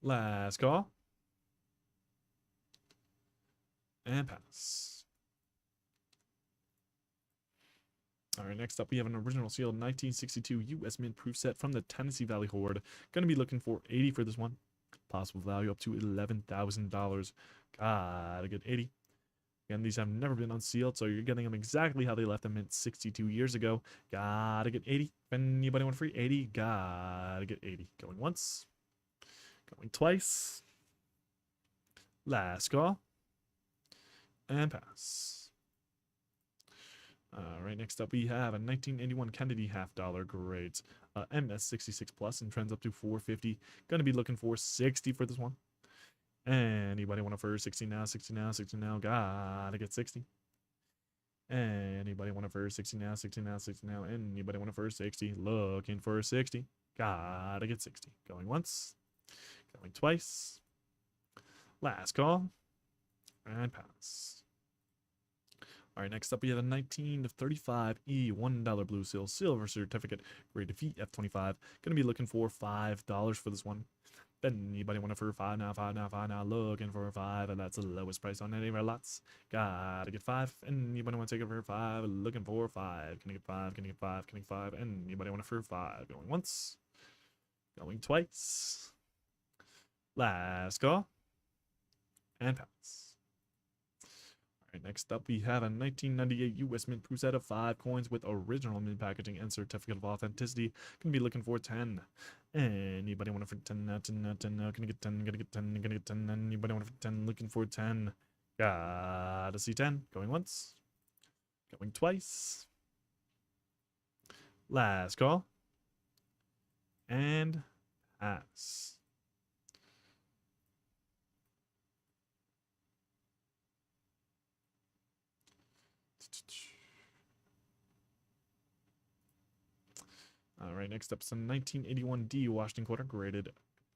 Last call. And pass. All right, next up, we have an original sealed 1962 U.S. Mint proof set from the Tennessee Valley Horde. Gonna be looking for 80 for this one. Possible value up to $11,000. Gotta get 80. Again, these have never been unsealed, so you're getting them exactly how they left them mint 62 years ago. Gotta get 80. If anybody want free 80, gotta get 80. Going once, Going twice. Last call. And pass. All right, next up we have a 1981 Kennedy $half grades MS66 plus and trends up to 450. Gonna be looking for 60 for this one. Anybody want to first 60 now, 60 now, 60 now? Gotta get 60. Anybody want to first 60 now, 60 now, 60 now? Anybody want to first 60? Looking for 60. Gotta get 60. Going once. Going twice. Last call. And pass. All right, next up we have a 1935 $1 Blue Seal Silver Certificate, grade VF25. Going to be looking for $5 for this one. Anybody want it for 5 now, 5 now, 5 now? Looking for 5, and that's the lowest price on any of our lots. Gotta get 5. Anybody want to take it for 5? Looking for 5. Can I get 5? Can I get 5? Can I get 5? Anybody want it for 5? Going once. Going twice. Last call. And pass. Next up, we have a 1998 U.S. Mint Proof set of 5 coins with original mint packaging and certificate of authenticity. Gonna be looking for 10. Anybody want it for 10 now, 10 now, 10 now? Gonna get 10, gonna get 10, gonna get 10. Anybody want it for 10? Looking for 10. Gotta see 10. Going once. Going twice. Last call. And pass. All right, next up, some 1981 D Washington quarter graded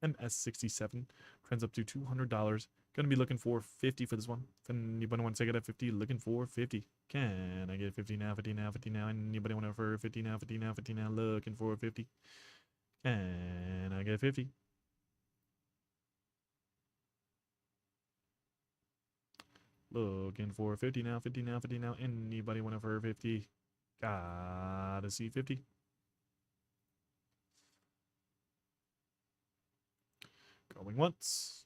MS67. Trends up to $200. Gonna be looking for 50 for this one. If anybody want to take it at 50, looking for 50. Can I get 50 now, 50 now, 50 now? Anybody want to for 50 now, 50 now, 50 now? Looking for 50. Can I get 50? Looking for 50 now, 50 now, 50 now. Anybody want to for 50? Gotta see 50. Going once.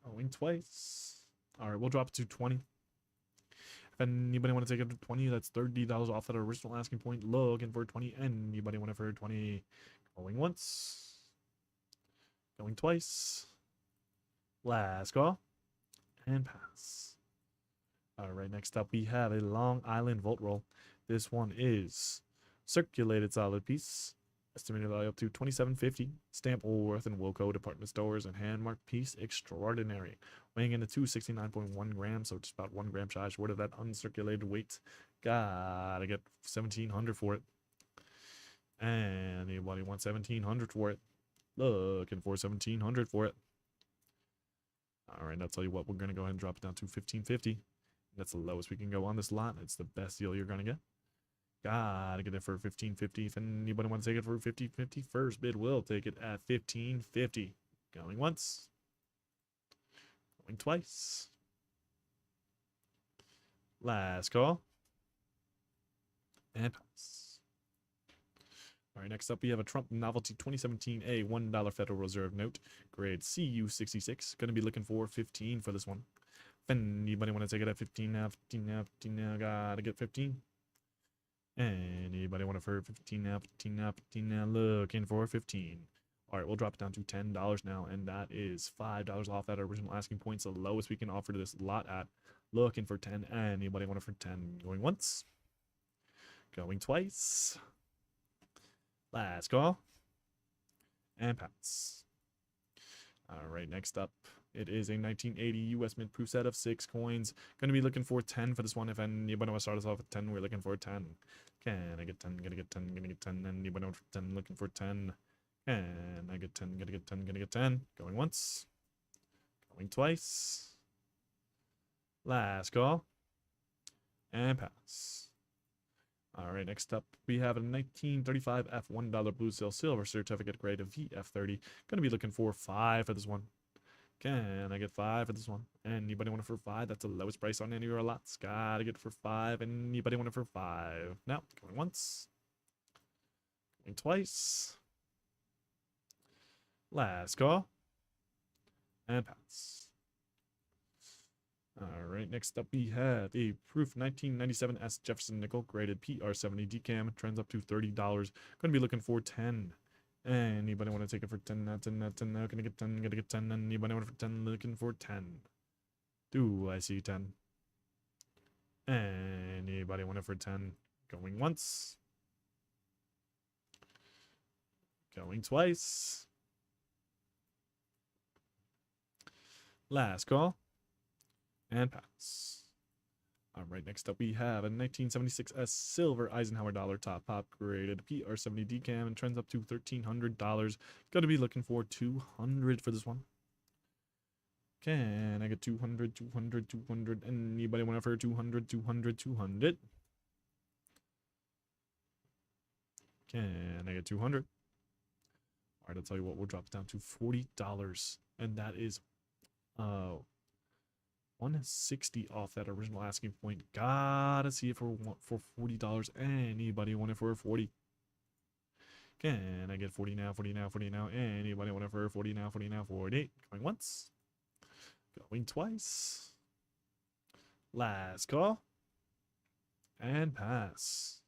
Going twice. All right, we'll drop it to 20. If anybody want to take it to 20, that's $30 off that original asking point. Looking for 20. Anybody want it for 20? Going once. Going twice. Last call. And pass. All right, next up we have a Long Island Volt Roll. This one is circulated solid piece. Estimated value up to $27.50. Stamp Woolworth and Wilco department stores and hand marked piece extraordinary. Weighing in at 269.1 grams, so just about 1 gram shy short of that uncirculated weight. Gotta get $1,700 for it. Anybody want $1,700 for it? Looking for $1,700 for it. All right, I'll tell you what, we're gonna go ahead and drop it down to $1,550. That's the lowest we can go on this lot. It's the best deal you're gonna get. Gotta get it for $1,550. If anybody want to take it for $1,550, first bid will take it at $1,550. Going once. Going twice. Last call. And pass. All right, next up we have a Trump Novelty 2017 A $1 Federal Reserve note, grade CU66. Gonna be looking for 15 for this one. If anybody want to take it at 15 now, 15 now, 15 now, gotta get 15. Anybody want it for 15 now, 15 now, 15 now? Looking for 15. All right, we'll drop it down to $10 now, and that is $5 off that original asking points, the lowest we can offer to this lot at. Looking for 10. Anybody want it for 10? Going once. Going twice. Last call. And pass. All right, next up, it is a 1980 U.S. Mint Proof set of 6 coins. Going to be looking for 10 for this one. If anybody want to start us off at 10, we're looking for 10. Can I get 10? Gonna get 10. Gonna get 10. Anybody want 10? Looking for 10. Can I get 10? Gonna get 10. Gonna get 10. Going once. Going twice. Last call. And pass. All right, next up, we have a 1935 F$1 Blue Seal Silver Certificate grade of VF30. Going to be looking for 5 for this one. Can I get 5 for this one? Anybody want it for 5? That's the lowest price on any of our lots. Gotta get it for 5. Anybody want it for 5? Now, going once. Going twice. Last call. And pass. All right, next up we have a Proof 1997 S Jefferson Nickel graded PR70 decam. Trends up to $30. Going to be looking for 10. Anybody want to take it for 10? Now, 10, now, 10, now. Gonna get 10, gonna get 10. Anybody want it for 10? Looking for 10. Do I see 10? Anybody want it for 10? Going once. Going twice. Last call. And pass. All right, next up we have a 1976S silver Eisenhower dollar top pop graded PR70 decam and trends up to $1,300. Going to be looking for 200 for this one. Can I get 200, 200, 200? Anybody want to for 200, 200, 200? Can I get 200? All right, I'll tell you what, we'll drop it down to $40. And that is 160 off that original asking point. Gotta see it for $40. Anybody want it for 40? Can I get 40 now, 40 now, 40 now? Anybody want it for 40 now, 40 now, 40? Going once. Going twice. Last call. And pass.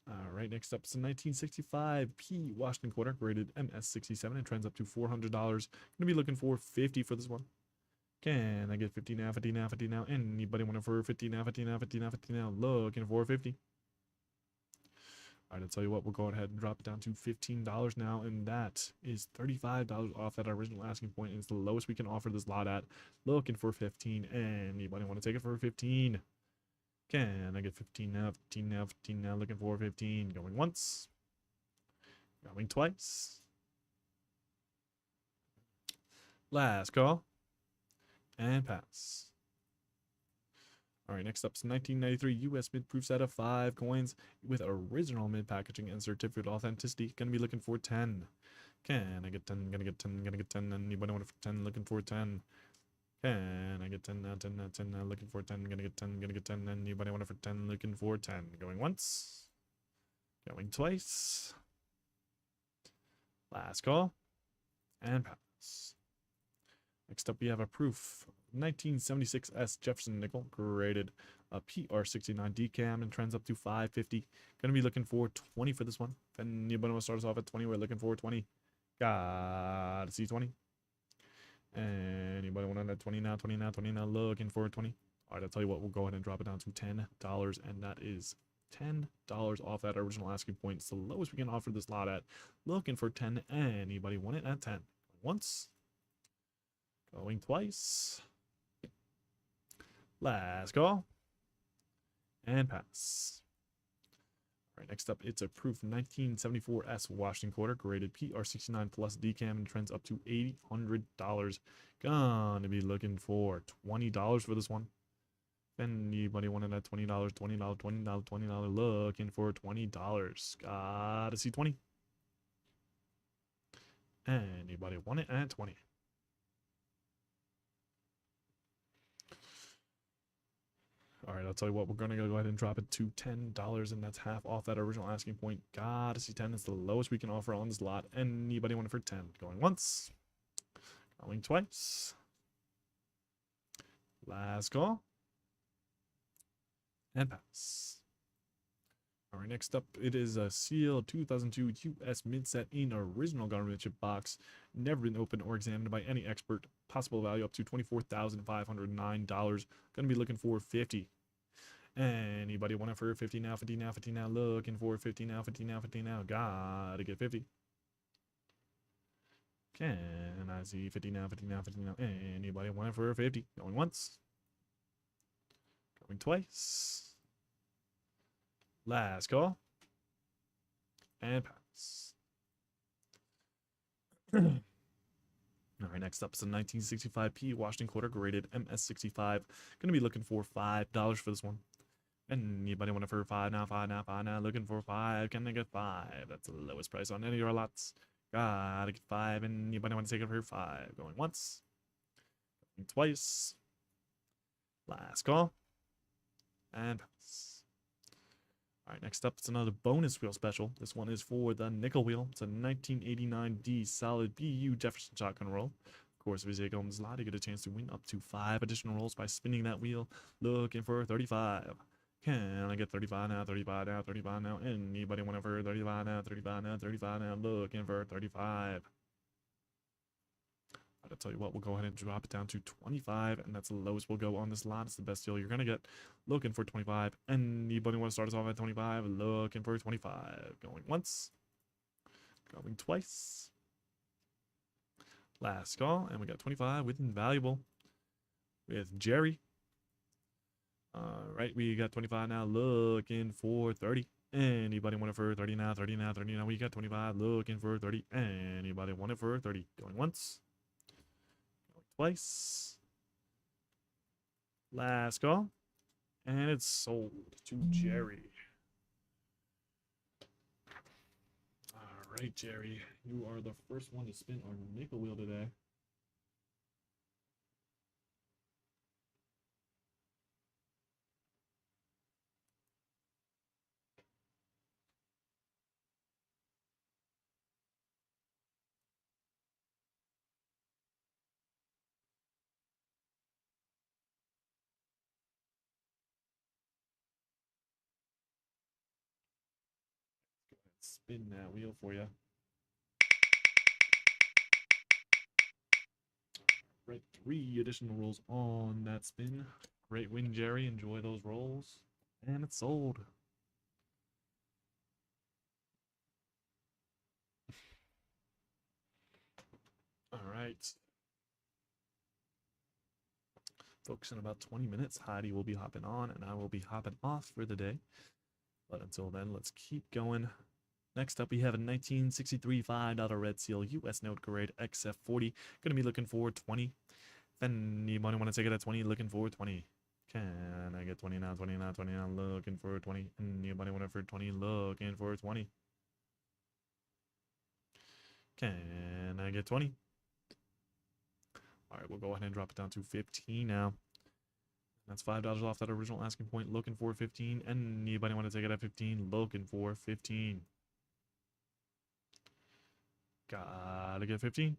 All right, next up is a 1965 P Washington quarter graded MS67 and trends up to $400. Gonna be looking for 50 for this one. Can I get 50 now, 50 now, 50 now? Anybody want it for 50 now, 50 now, 50 now, 50 now? Looking for 50. All right, I'll tell you what, we'll go ahead and drop it down to $15 now, and that is $35 off that original asking point, and it's the lowest we can offer this lot at. Looking for 15. Anybody want to take it for 15? Can I get 15 now, 15 now, 15 now? Looking for 15. Going once. Going twice. Last call. And pass. All right, next up is 1993 U.S. mid-proof set of 5 coins with original mid-packaging and certificate authenticity. Gonna be looking for 10. Can I get 10? Gonna get 10. Gonna get 10. Anybody want it for 10? Looking for 10. Can I get 10 now, 10 now, 10 now? Looking for 10. Gonna get 10. Gonna get 10. Anybody want it for 10? Looking for 10. Going once. Going twice. Last call. And pass. Next up, we have a proof 1976S Jefferson nickel graded a PR69 decam and trends up to $550. Gonna be looking for 20 for this one. If anybody want to start us off at 20, we're looking for 20. Gotta see 20. Anybody want that 20 now, 20 now, 20 now? Looking for 20. All right, I'll tell you what, we'll go ahead and drop it down to $10, and that is $10 off that original asking point. It's the lowest we can offer this lot at. Looking for 10. Anybody want it at 10? Once. Going twice. Last call. And pass. All right, next up, it's a proof 1974S Washington quarter graded PR69 plus decam and trends up to $800. Gonna be looking for $20 for this one. Anybody wanted that $20, $20, $20, $20? Looking for $20. Gotta see 20. Anybody want it at 20? All right, I'll tell you what, we're going to go ahead and drop it to $10, and that's half off that original asking point. Gotta see 10. It's the lowest we can offer on this lot. Anybody want it for 10? Going once. Going twice. Last call. And pass. All right, next up, it is a sealed 2002 U.S. mid-set in original government chip box. Never been opened or examined by any expert. Possible value up to $24,509. Going to be looking for 50. Anybody want it for 50 now, 50 now, 50 now? Looking for 50 now, 50 now, 50 now? Gotta get 50. Can I see 50 now, 50 now, 50 now? Anybody want it for 50? Going once. Going twice. Last call. And pass. All right, next up is a 1965P Washington quarter graded MS65. Going to be looking for $5 for this one. Anybody want it for 5 now, 5 now, 5 now? Looking for 5. Can I get 5? That's the lowest price on any of your lots. Gotta get 5. Anybody want to take it for 5? Going once. Going twice. Last call. And pass. All right, next up, it's another bonus wheel special. This one is for the nickel wheel. It's a 1989D solid BU Jefferson shotgun roll. Of course, if you take home this lot, you get a chance to win up to 5 additional rolls by spinning that wheel. Looking for 35. Can I get 35 now, 35 now, 35 now? Anybody want for 35 now, 35 now, 35 now? Looking for 35. I'll tell you what, we'll go ahead and drop it down to 25, and that's the lowest we'll go on this lot. It's the best deal you're going to get. Looking for 25. Anybody want to start us off at 25? Looking for 25. Going once. Going twice. Last call, and we got 25 with Invaluable. With Jerry. Alright, we got 25 now. Looking for 30. Anybody want it for 30 now, 30 now, 30 now? We got 25. Looking for 30. Anybody want it for 30? Going once. Twice. Last call. And it's sold to Jerry. Alright, Jerry. You are the first one to spin our nickel wheel today. Spin that wheel for you. Right, 3 additional rolls on that spin. Great win, Jerry. Enjoy those rolls. And it's sold. All right. Folks, in about 20 minutes, Heidi will be hopping on, and I will be hopping off for the day. But until then, let's keep going. Next up, we have a 1963 $5 Red Seal U.S. Note Grade XF40. Going to be looking for 20. If anybody want to take it at 20, looking for 20. Can I get 20 now, 20 now, 20 now, looking for 20. Anybody want it for 20, looking for 20. Can I get 20? All right, we'll go ahead and drop it down to 15 now. That's $5 off that original asking point, looking for 15. Anybody want to take it at 15, looking for 15. Gotta get 15.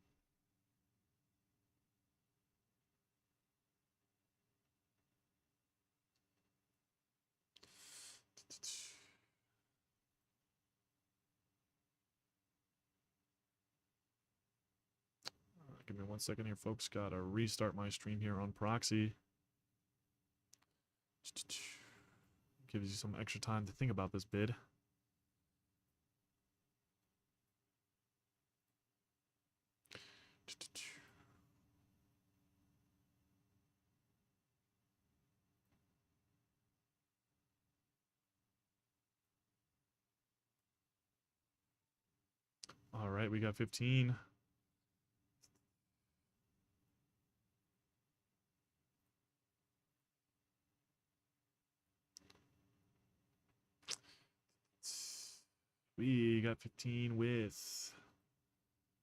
Give me 1 second here, folks. Gotta restart my stream here on Proxy. Gives you some extra time to think about this bid. All right, we got 15. We got 15 with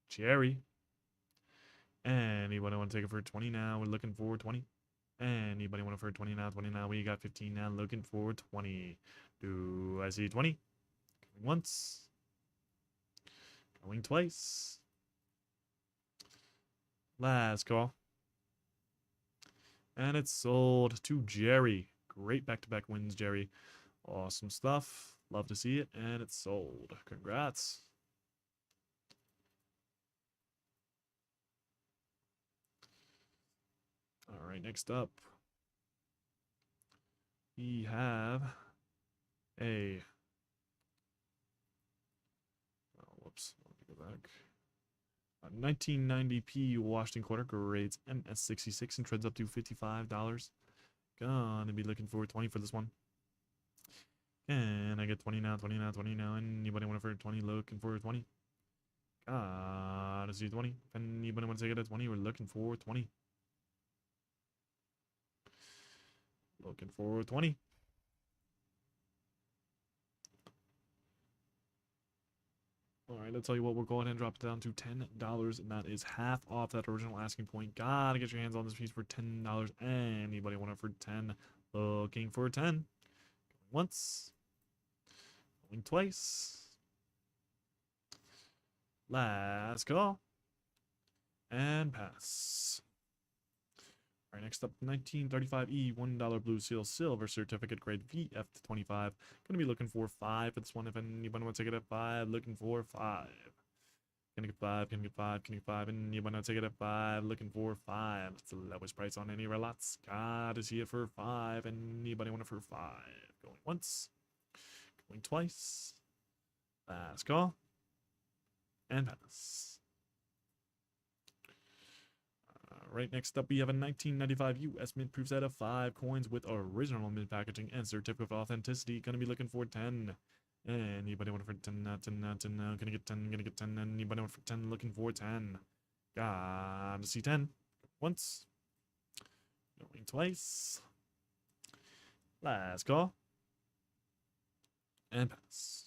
Jerry. Anybody want to take it for 20 now? We're looking for 20. Anybody want it for 20 now? 20 now. We got 15 now. Looking for 20. Do I see 20? Going once. Going twice. Last call. And it's sold to Jerry. Great back-to-back wins, Jerry. Awesome stuff. Love to see it. And it's sold. Congrats. All right, next up, we have a, whoops, let me go back. 1990p Washington Quarter grades MS66 and trends up to $55. Gonna be looking for 20 for this one. And I get 20 now, 20 now, 20 now. Anybody want it for 20? Looking for 20. Gotta see 20. If anybody want to take it at 20, we're looking for 20. Looking for 20. All right, let's tell you what, we're going ahead and drop it down to $10, and that is half off that original asking point. Gotta get your hands on this piece for $10. Anybody want it for 10? Looking for 10. Going once. Going twice. Last call. And pass. All right, next next up, 1935E $1 Blue Seal Silver Certificate Grade VF25. Gonna be looking for 5 for this one. If anybody wants to get at 5, looking for 5. Gonna get 5, gonna get 5, gonna get 5, and anybody wants to get at 5, looking for 5. That's the lowest price on any of our lots. Gotta see it for 5, and anybody want it for 5. Going once, going twice. Last call. And pass. Right, next up we have a 1995 US Mint Proof set of 5 coins with original mint packaging and certificate of authenticity. Gonna be looking for 10. Anybody want it for 10 now, 10 now, 10 now. Gonna get 10, gonna get 10. Anybody want it for 10, looking for 10. Gotta see 10. Once. Going twice. Last call. And pass.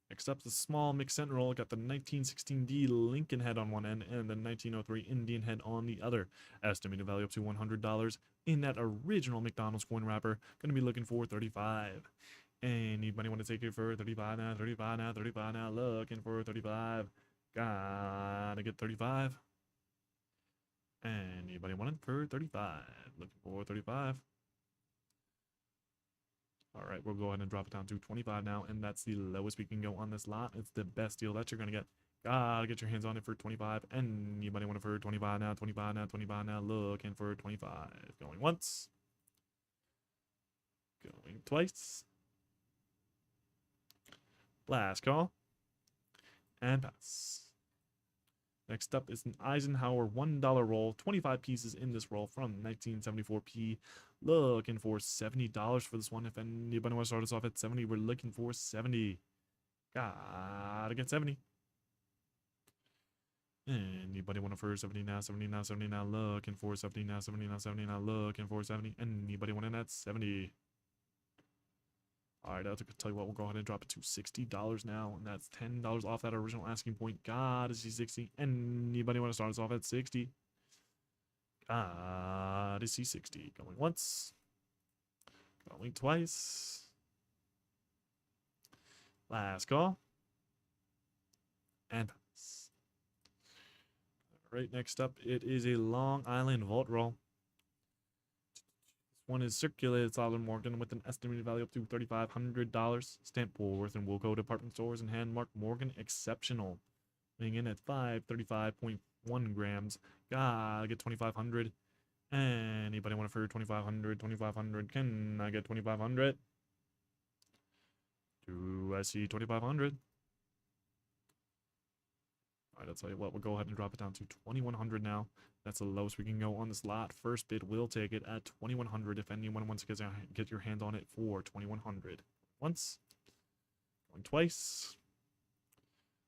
Next up, the small mix cent roll. Got the 1916D Lincoln head on one end and the 1903 Indian head on the other. Estimated value up to $100 in that original McDonald's coin wrapper. Gonna be looking for 35. Anybody want to take it for 35 now? 35 now, 35 now. Looking for 35. Gotta get 35. Anybody want it for 35? Looking for 35. All right, we'll go ahead and drop it down to 25 now, and that's the lowest we can go on this lot. It's the best deal that you're going to get. Gotta get your hands on it for 25. Anybody want it for 25 now, 25 now, 25 now? Looking for 25. Going once. Going twice. Last call. And pass. Next up is an Eisenhower $1 roll, 25 pieces in this roll from 1974P. Looking for $70 for this one. If anybody wants to start us off at 70, we're looking for 70. Gotta get 70. Anybody want to for 70 now, 70 now, 70 now? Looking for 70 now, 70 now, 70 now? Looking for 70. Anybody want in at 70? All right, I'll tell you what, we'll go ahead and drop it to $60 now, and that's $10 off that original asking point. Gotta see 60. Anybody want to start us off at 60? Gotta see 60. Going once. Going twice. Last call. And pass. All right, next up, it is a Long Island Vault Roll. One is circulated solid Morgan with an estimated value up to $3,500. Stamp Woolworth and Wilco department stores and hand marked Morgan Exceptional. Weighing in at 535.1 grams. Gotta get 2,500. Anybody want it for 2,500? 2,500. Can I get 2,500? Do I see 2,500? Alright, I'll tell you what, we'll go ahead and drop it down to 2,100 now. That's the lowest we can go on this lot. First bid will take it at 2,100 if anyone wants to get your hands on it for 2,100. Once. Going twice.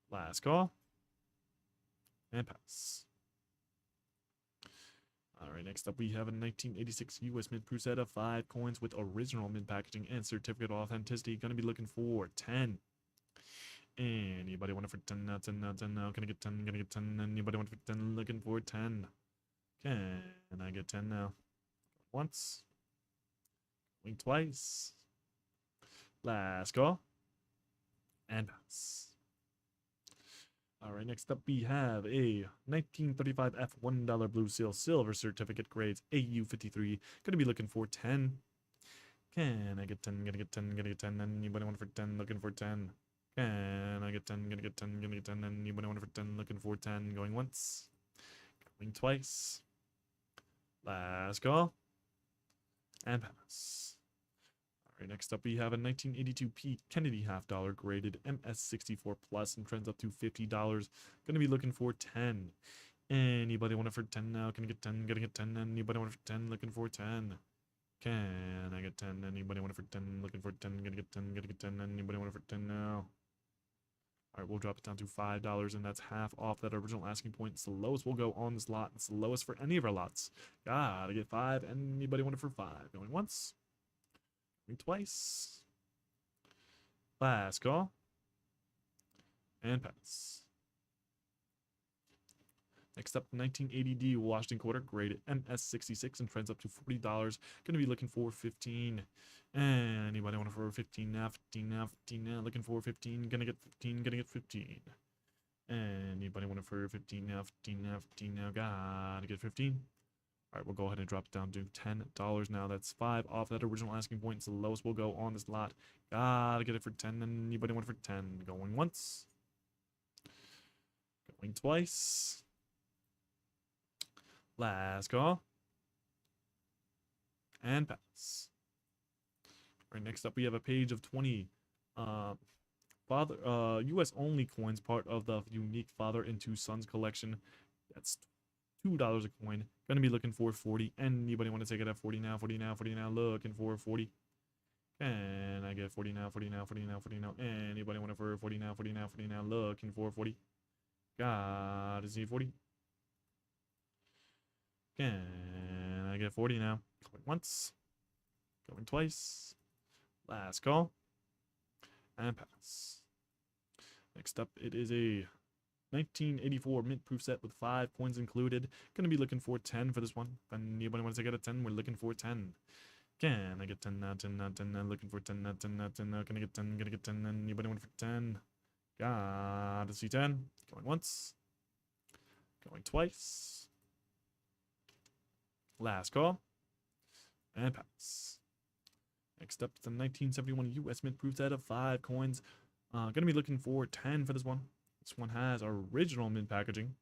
Last call. And pass. Alright, next up we have a 1986 US Mint Proof set of 5 coins with original mint packaging and certificate of authenticity. Gonna be looking for 10. Anybody want it for 10 now, 10 now, 10 now? Gonna get 10, gonna get 10. Anybody want it for 10? Looking for 10. Can I get 10 now? Once. Going twice. Last call. And pass. Alright, next up we have a 1935F $1 Blue Seal Silver Certificate Grades AU53. Gonna be looking for 10. Can I get 10? Gonna get 10, gonna get 10. Anybody want it for 10? Looking for 10. Can I get 10? Gonna get 10, gonna get 10. Anybody want it for 10? Looking for 10. Going once. Going twice. Last call. And pass. Alright, next up we have a 1982 Pete Kennedy half-dollar graded MS64 Plus and trends up to $50. Gonna be looking for 10. Anybody want it for 10 now? Can I get 10? Gonna get 10. Anybody want it for 10? Looking for 10. Can I get 10? Anybody want it for 10? Looking for 10. Gonna get 10. Gonna get 10. Anybody want it for 10 now? Alright, we'll drop it down to $5, and that's half off that original asking point. It's the lowest we'll go on this lot. It's the lowest for any of our lots. Gotta get 5. Anybody want it for 5? Going once. Going twice. Last call. And pass. Next up, 1980D Washington Quarter graded MS66 and trends up to $40. Gonna be looking for 15. And anybody want it for 15 now? 15 now? 15 now? Looking for 15. Gonna get 15. Gonna get 15. Anybody want it for 15 now? 15 now? 15 now? Gotta get 15. All right, we'll go ahead and drop it down to $10 now. That's 5 off that original asking point. It's the lowest we'll go on this lot. Gotta get it for 10. Anybody want it for 10? Going once. Going twice. Last call. And pass. All right, next up we have a page of 20 US only coins, part of the unique Father and Two Sons collection. That's $2 a coin. Gonna be looking for 40. Anybody want to take it at 40 now? 40 now, 40 now. Looking for 40. Can I get 40 now, 40 now, 40 now, 40 now? Anybody want it for 40 now, 40 now, 40 now? Looking for 40. Gotta see 40. Can I get 40 now? Going once. Going twice. Last call. And pass. Next up, it is a 1984 mint proof set with 5 coins included. Gonna be looking for 10 for this one. If anybody wants to get a 10, we're looking for 10. Can I get 10 now, 10 now, 10 now? Looking for 10 now, 10 now, 10 now. Can I get 10? Gonna get 10. Anybody want for 10? Gotta see 10. Going once. Going twice. Last call. And pass. Next up, the 1971 US mint proof set of 5 coins. Gonna be looking for 10 for this one. This one has original mint packaging.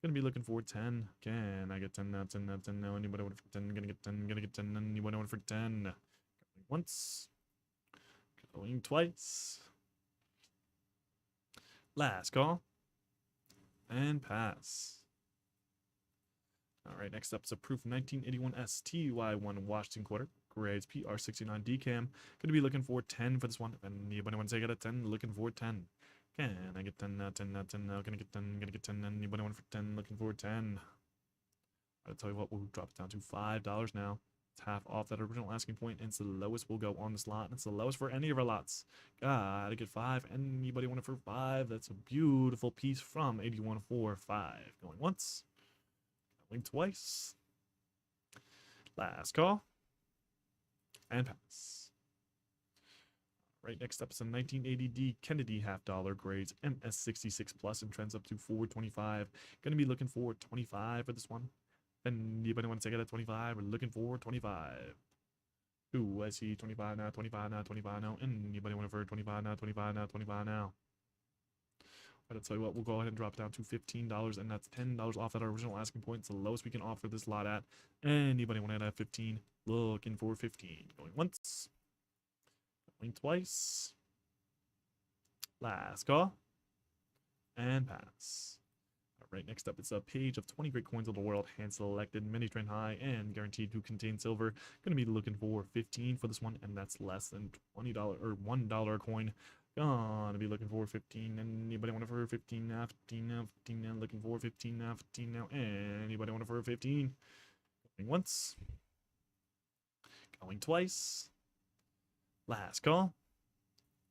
Gonna be looking for 10. Can I get 10 now, 10 now, 10 now? Anybody want it for 10? Gonna get 10, gonna get 10. Anybody want it for 10? Going once. Going twice. Last call. And pass. Alright, next up is a proof 1981 STY1 Washington quarter. Grades PR69 DCAM. Gonna be looking for 10 for this one. If anybody want to take it at 10, looking for 10. Can I get 10 now, 10 now, 10 now? Gonna get 10, gonna get 10. Anybody want for 10, looking for 10. I'll tell you what, we'll drop it down to $5 now. It's half off that original asking point, and it's the lowest we'll go on this lot, and it's the lowest for any of our lots. Gotta get 5. Anybody want it for 5? That's a beautiful piece from 8145. Going once. Going twice. Last call. And pass. Right, next up is a 1980D Kennedy $half grades MS66 plus and trends up to 425. Gonna be looking for 25 for this one. Anybody want to take it at 25? We're looking for 25. Ooh, I see 25 now, 25 now, 25 now. Anybody want it for 25 now, 25 now, 25 now? I'll tell you what, we'll go ahead and drop it down to $15, and that's $10 off at our original asking point. It's the lowest we can offer this lot at. Anybody want it at 15? Looking for 15. Going once. Going twice. Last call. And pass. Alright, next up it's a page of 20 great coins of the world, hand selected, mini trend high, and guaranteed to contain silver. Gonna be looking for 15 for this one, and that's less than $20 or $1 a coin. Gonna be looking for 15. Anybody want it for 15 now? 15 now, 15 now, looking for 15 now, 15 now. Anybody want it for 15? Going once. Going twice. Last call.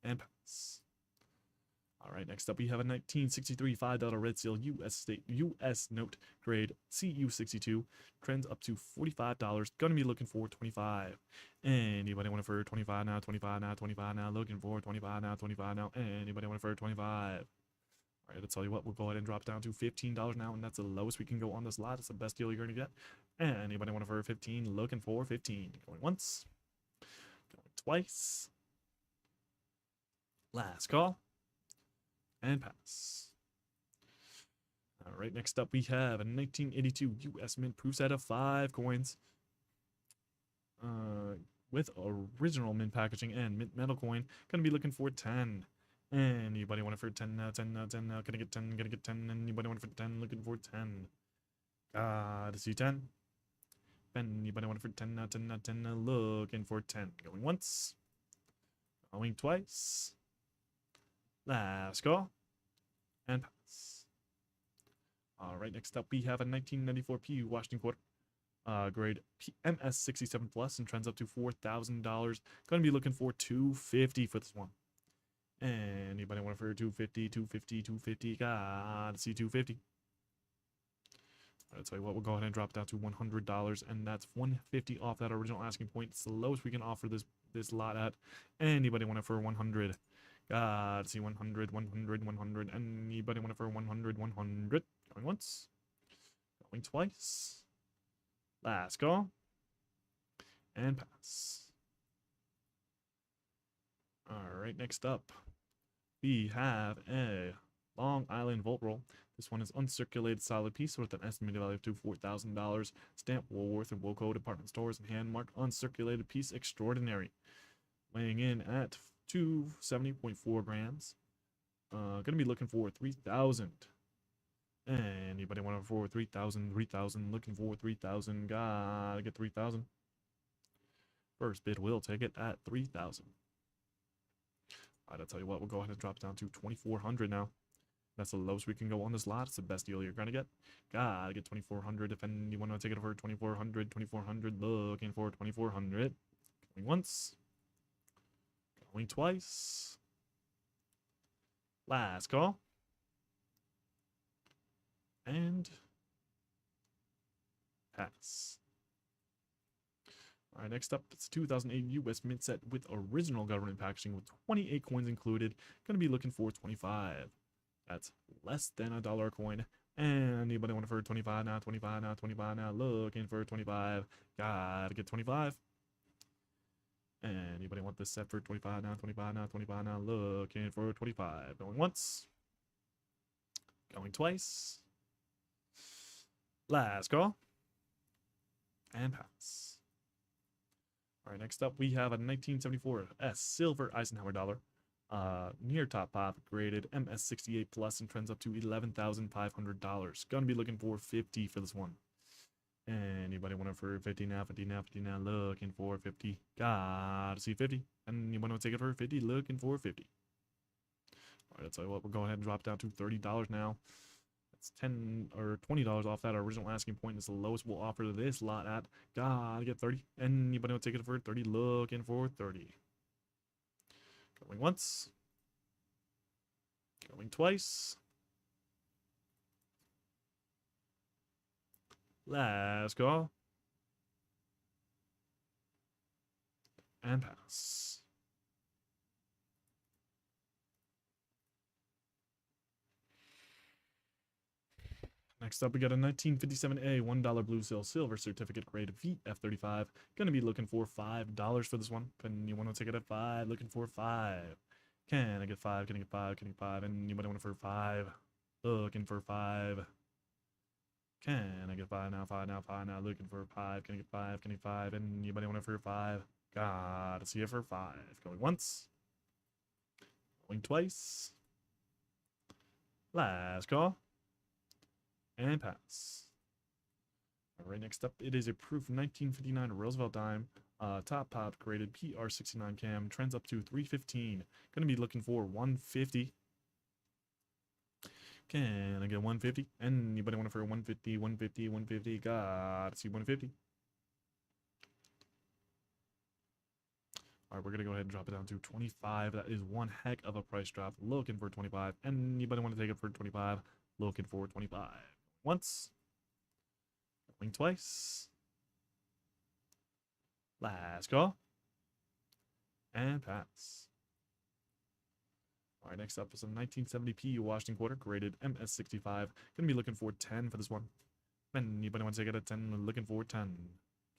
And pass. Alright, next up we have a 1963 $5 red seal US note grade CU62. Trends up to $45. Gonna be looking for 25. Anybody want it for 25 now, 25 now, 25 now? Looking for 25 now, 25 now. Anybody want it for 25? Alright, I'll tell you what, we'll go ahead and drop down to $15 now, and that's the lowest we can go on this lot. It's the best deal you're gonna get. Anybody want it for 15? Looking for 15. Going once. Going twice. Last call. And pass. Alright, next up we have a 1982 US mint proof set of 5 coins. With original mint packaging and mint metal coin. Gonna be looking for 10. Anybody want it for 10 now, 10 now, 10 now? Gonna get 10, gonna get 10. Anybody want it for 10? Looking for 10. Gotta see 10. Anybody want it for 10 now, 10 now, 10 now? Looking for 10. Going once. Going twice. Last call. And pass. Alright, next up we have a 1994 PU Washington quarter. Grade MS67 plus and trends up to $4,000. Gonna be looking for $250 for this one. Anybody want it for $250, $250, $250? Gotta see $250. I'll tell you what, we'll go ahead and drop down to $100, and that's $150 off that original asking point. It's the lowest we can offer this lot at. Anybody want it for $100? God, see 100, 100, 100. Anybody want it for 100, 100? Going once. Going twice. Last call. And pass. All right, next up, we have a Long Island Volt Roll. This one is uncirculated solid piece with an estimated value of $4,000. Stamp Woolworth and Wilco department stores and hand marked uncirculated piece extraordinary. Weighing in at 270.4 grams. Gonna be looking for 3,000. Anybody want to for 3,000? 3,000. Looking for 3,000. Gotta get 3,000. First bid will take it at 3,000. Alright, I'll tell you what, we'll go ahead and drop down to 2,400 now. That's the lowest we can go on this lot. It's the best deal you're gonna get. Gotta get 2,400. If anyone want to take it for 2,400, 2,400. Looking for 2,400. Going once. Going twice. Last call. And pass. All right, next up, it's 2008 US Mint set with original government packaging with 28 coins included. Gonna be looking for 25. That's less than $1 a coin. Anybody want it for 25 now? 25 now? 25 now? Looking for 25. Gotta get 25. Anybody want this set for 25 now? 25 now? 25 now? Looking for 25. Going once. Going twice. Last call. And pass. All right, next up we have a 1974 S Silver Eisenhower dollar. Near top pop, graded MS68 plus, and trends up to $11,500. Gonna be looking for 50 for this one. Anybody want it for 50 now? 50 now? 50 now? Looking for 50. Gotta see 50. And you want to take it for 50? Looking for 50. All right, I'll tell you what, we'll go ahead and drop down to $30 now. That's $10 or $20 off that original asking point. Is the lowest we'll offer this lot at. Gotta get 30. Anybody want to take it for 30? Looking for 30. Going once. Going twice. Last call. And pass. Next up, we got a 1957A $1 Blue Seal Silver Certificate grade VF35. Gonna be looking for $5 for this one. And you want to take it at 5? Looking for 5. Can I get 5? Can I get 5? Can I get 5? Anybody want it for 5? Looking for 5. Can I get 5 now? 5 now? 5 now? Looking for 5. Can I get 5? Can I get 5? Anybody want it for 5? Gotta see it for 5. Going once. Going twice. Last call. And pass. All right, next up, it is a proof 1959 Roosevelt dime, top pop graded PR69 cam, trends up to 315. Gonna be looking for 150. Can I get 150? Anybody want it for 150? 150? 150? Gotta see 150. All right, we're gonna go ahead and drop it down to 25. That is one heck of a price drop. Looking for 25. Anybody want to take it for 25? Looking for 25. Once. Going twice. Last call. And pass. All right, next up is a 1970p Washington quarter, graded MS65. Gonna be looking for 10 for this one. Anybody want to take it at 10? Looking for 10.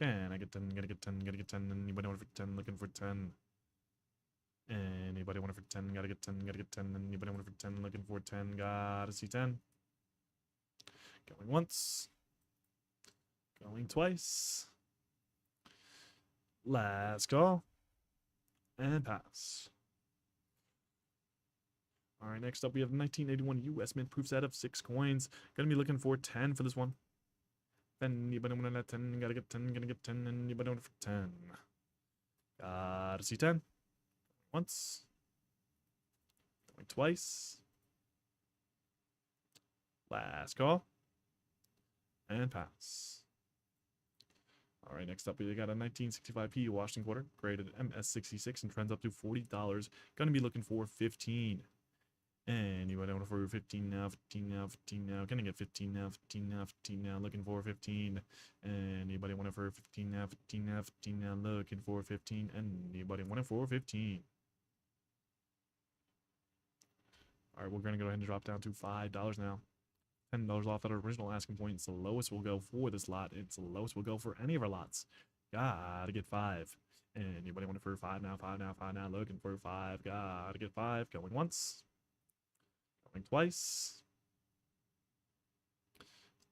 Can I get 10? Gotta get 10. Gotta get 10. Anybody want it for 10? Looking for 10. Anybody want it for 10? Gotta get 10. Gotta get 10. Anybody want it for 10? Looking for 10. Gotta see 10. Going once. Going twice. Last call. And pass. All right, next up we have 1981 US Mint proof set of 6 coins. Gonna be looking for 10 for this one. Anybody want that 10? Gotta get 10. Gonna get 10. Anybody want it for 10? Gotta see 10. Once. Going twice. Last call. And pass. All right, next up we got a 1965p Washington quarter, graded MS66, and trends up to $40. Gonna be looking for 15. Anybody want it for 15 now? 15 now? 15 now? Gonna get 15 now? 15 now? 15 now? Looking for 15. Anybody want it for 15 now? 15 now? 15 now? Looking for 15. Anybody want it for 15? All right, we're gonna go ahead and drop down to $5 now. $10 off at our original asking point. It's the lowest we'll go for this lot. It's the lowest we'll go for any of our lots. Gotta get 5. Anybody want it for 5 now? 5 now, 5 now. Looking for 5. Gotta get 5. Going once. Going twice.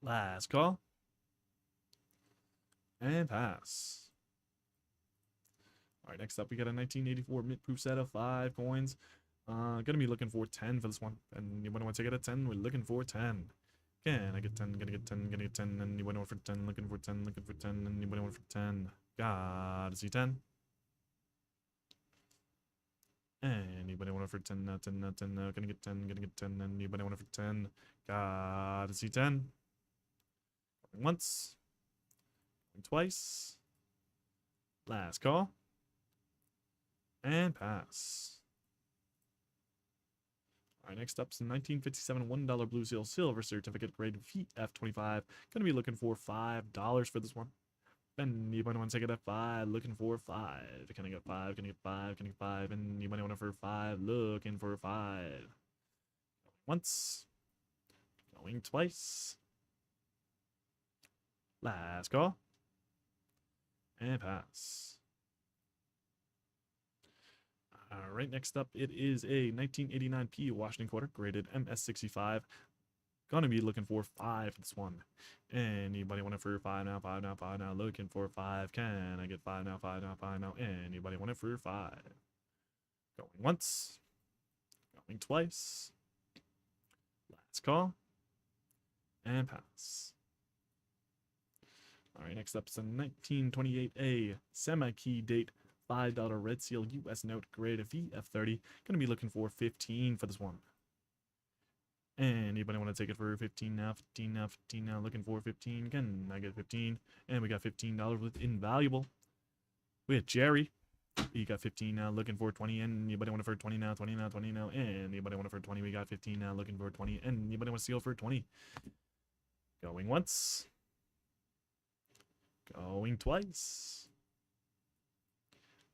Last call. And pass. All right, next up we got a 1984 mint-proof set of 5 coins. Gonna be looking for 10 for this one. And you want to take it at 10? We're looking for 10. Can I get 10? Gonna get 10. Gonna get 10. And you want for 10? Looking for 10. Looking for 10. And you want for 10? Gotta see 10. Anybody want it for 10 now? 10 now? 10 now? Gonna get 10. Gonna get 10. Anybody want it for 10? Gotta see 10. Going once. Going twice. Last call. And pass. All right, next up is the 1957 $1 Blue Seal Silver Certificate grade VF25. Gonna be looking for $5 for this one. And you might want to take it at 5, looking for 5. Can I get 5? Can I get 5? Can I get 5? And you might want it for 5, looking for 5. Going once. Going twice. Last call. And pass. All right, next up, it is a 1989 P Washington quarter, graded MS65. Gonna be looking for 5 for this one. Anybody want it for 5 now? 5 now? 5 now? Looking for 5. Can I get 5 now? 5 now? 5 now? Anybody want it for 5? Going once. Going twice. Last call. And pass. All right, next up is a 1928A semi-key date $5 Red Seal US note grade VF30. Gonna be looking for 15 for this one. Anybody want to take it for 15 now? 15 now? 15 now? Looking for 15. Can I get 15? And we got $15 with invaluable. We had Jerry. He got 15 now, looking for 20. And anybody want it for 20 now? 20 now? 20 now? And anybody want it for 20? We got 15 now, looking for 20. And anybody want to steal for 20? Going once. Going twice.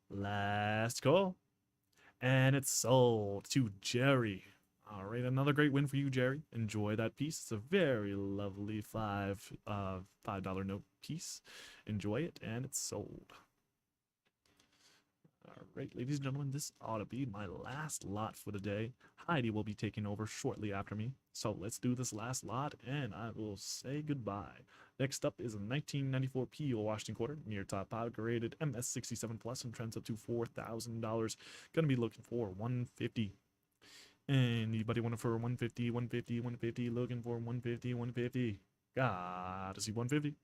Last call. And it's sold to Jerry. All right, another great win for you, Jerry. Enjoy that piece. It's a very lovely $5 note piece. Enjoy it, and it's sold. All right, ladies and gentlemen, this ought to be my last lot for the day. Heidi will be taking over shortly after me. So let's do this last lot, and I will say goodbye. Next up is a 1994 PO Washington quarter, near top out, graded MS67 plus, and trends up to $4,000. Gonna be looking for 150. Anybody want it for 150, 150, 150, looking for 150, 150. Gotta see 150.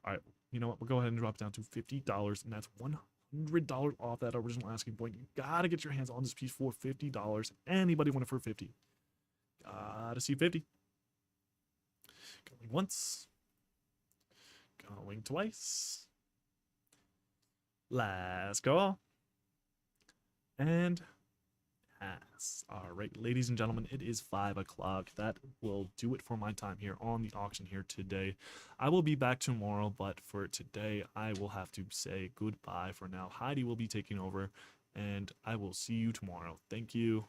All right, you know what? We'll go ahead and drop down to $50, and that's $100 off that original asking point. You gotta get your hands on this piece for $50. Anybody want it for 50? Gotta see 50. Going once. Going twice. Last call. And pass. All right, ladies and gentlemen, it is 5 o'clock. That will do it for my time here on the auction here today. I will be back tomorrow, but for today, I will have to say goodbye for now. Heidi will be taking over, and I will see you tomorrow. Thank you.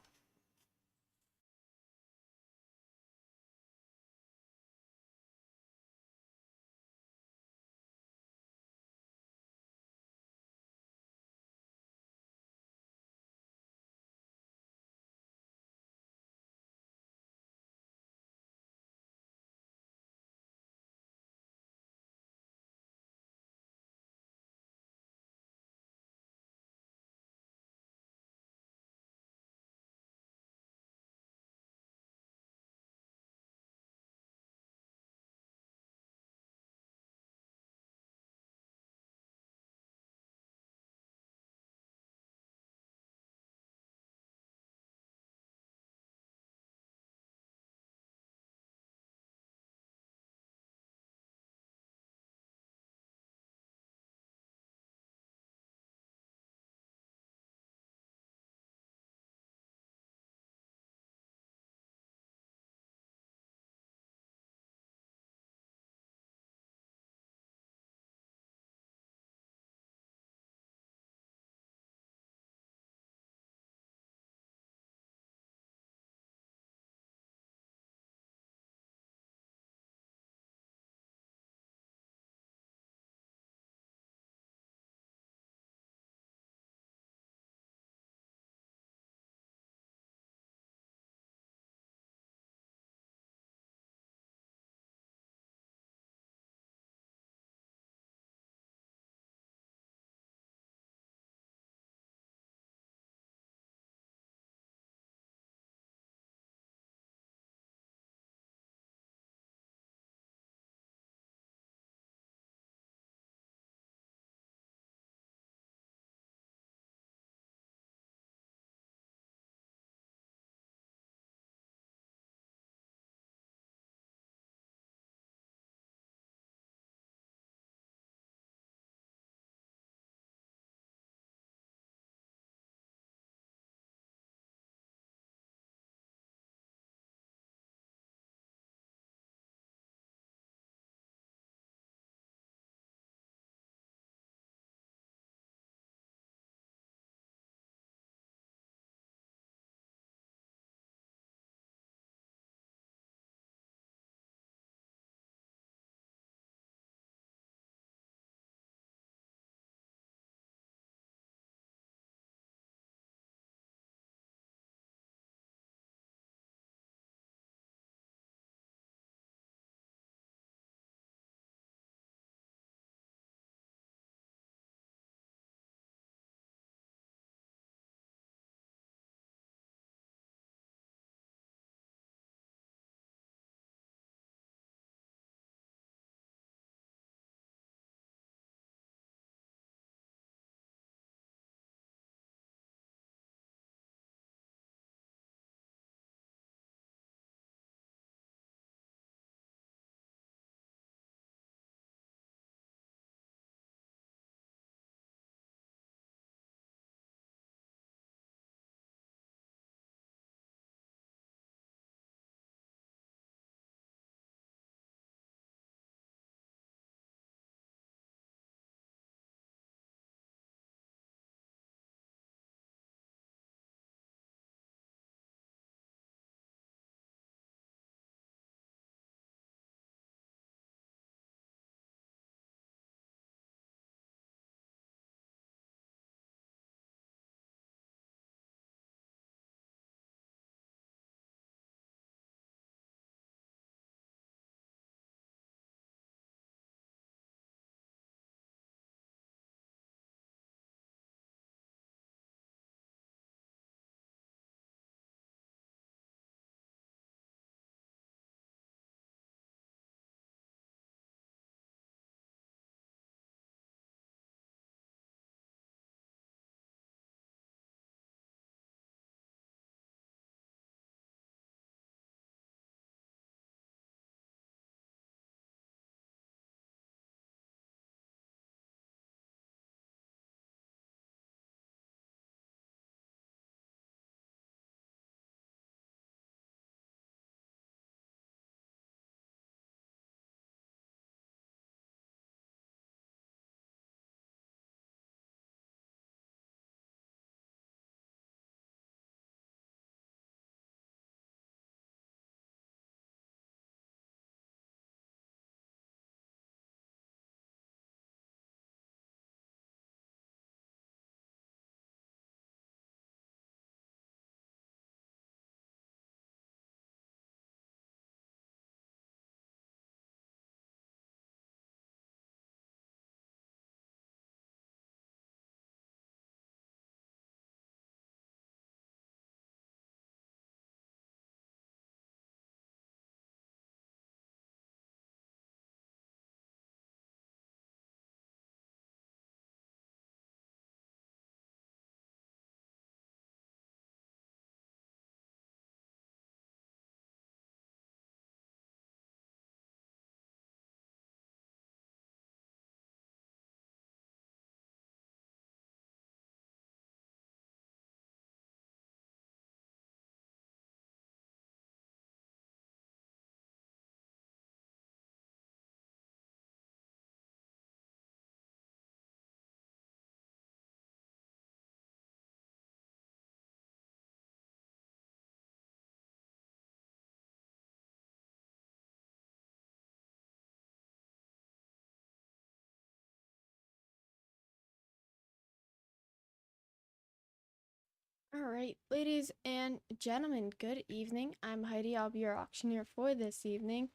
All right, ladies and gentlemen, good evening. I'm Heidi. I'll be your auctioneer for this evening.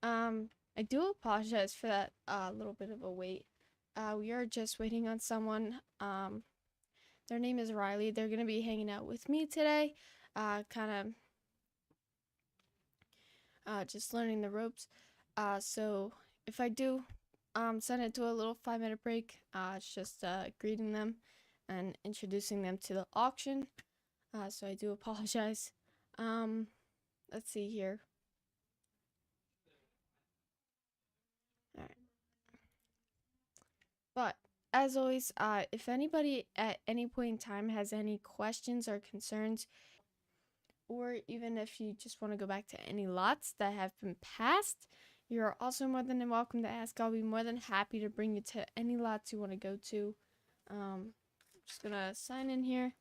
I do apologize for that little bit of a wait. We are just waiting on someone. Their name is Riley. They're gonna be hanging out with me today, kind of just learning the ropes. So if I do send it to a little 5-minute break, it's just greeting them and introducing them to the auction. So I do apologize. Let's see here. All right. But as always, if anybody at any point in time has any questions or concerns, or even if you just want to go back to any lots that have been passed, you're also more than welcome to ask. I'll be more than happy to bring you to any lots you want to go to. I'm just gonna sign in here.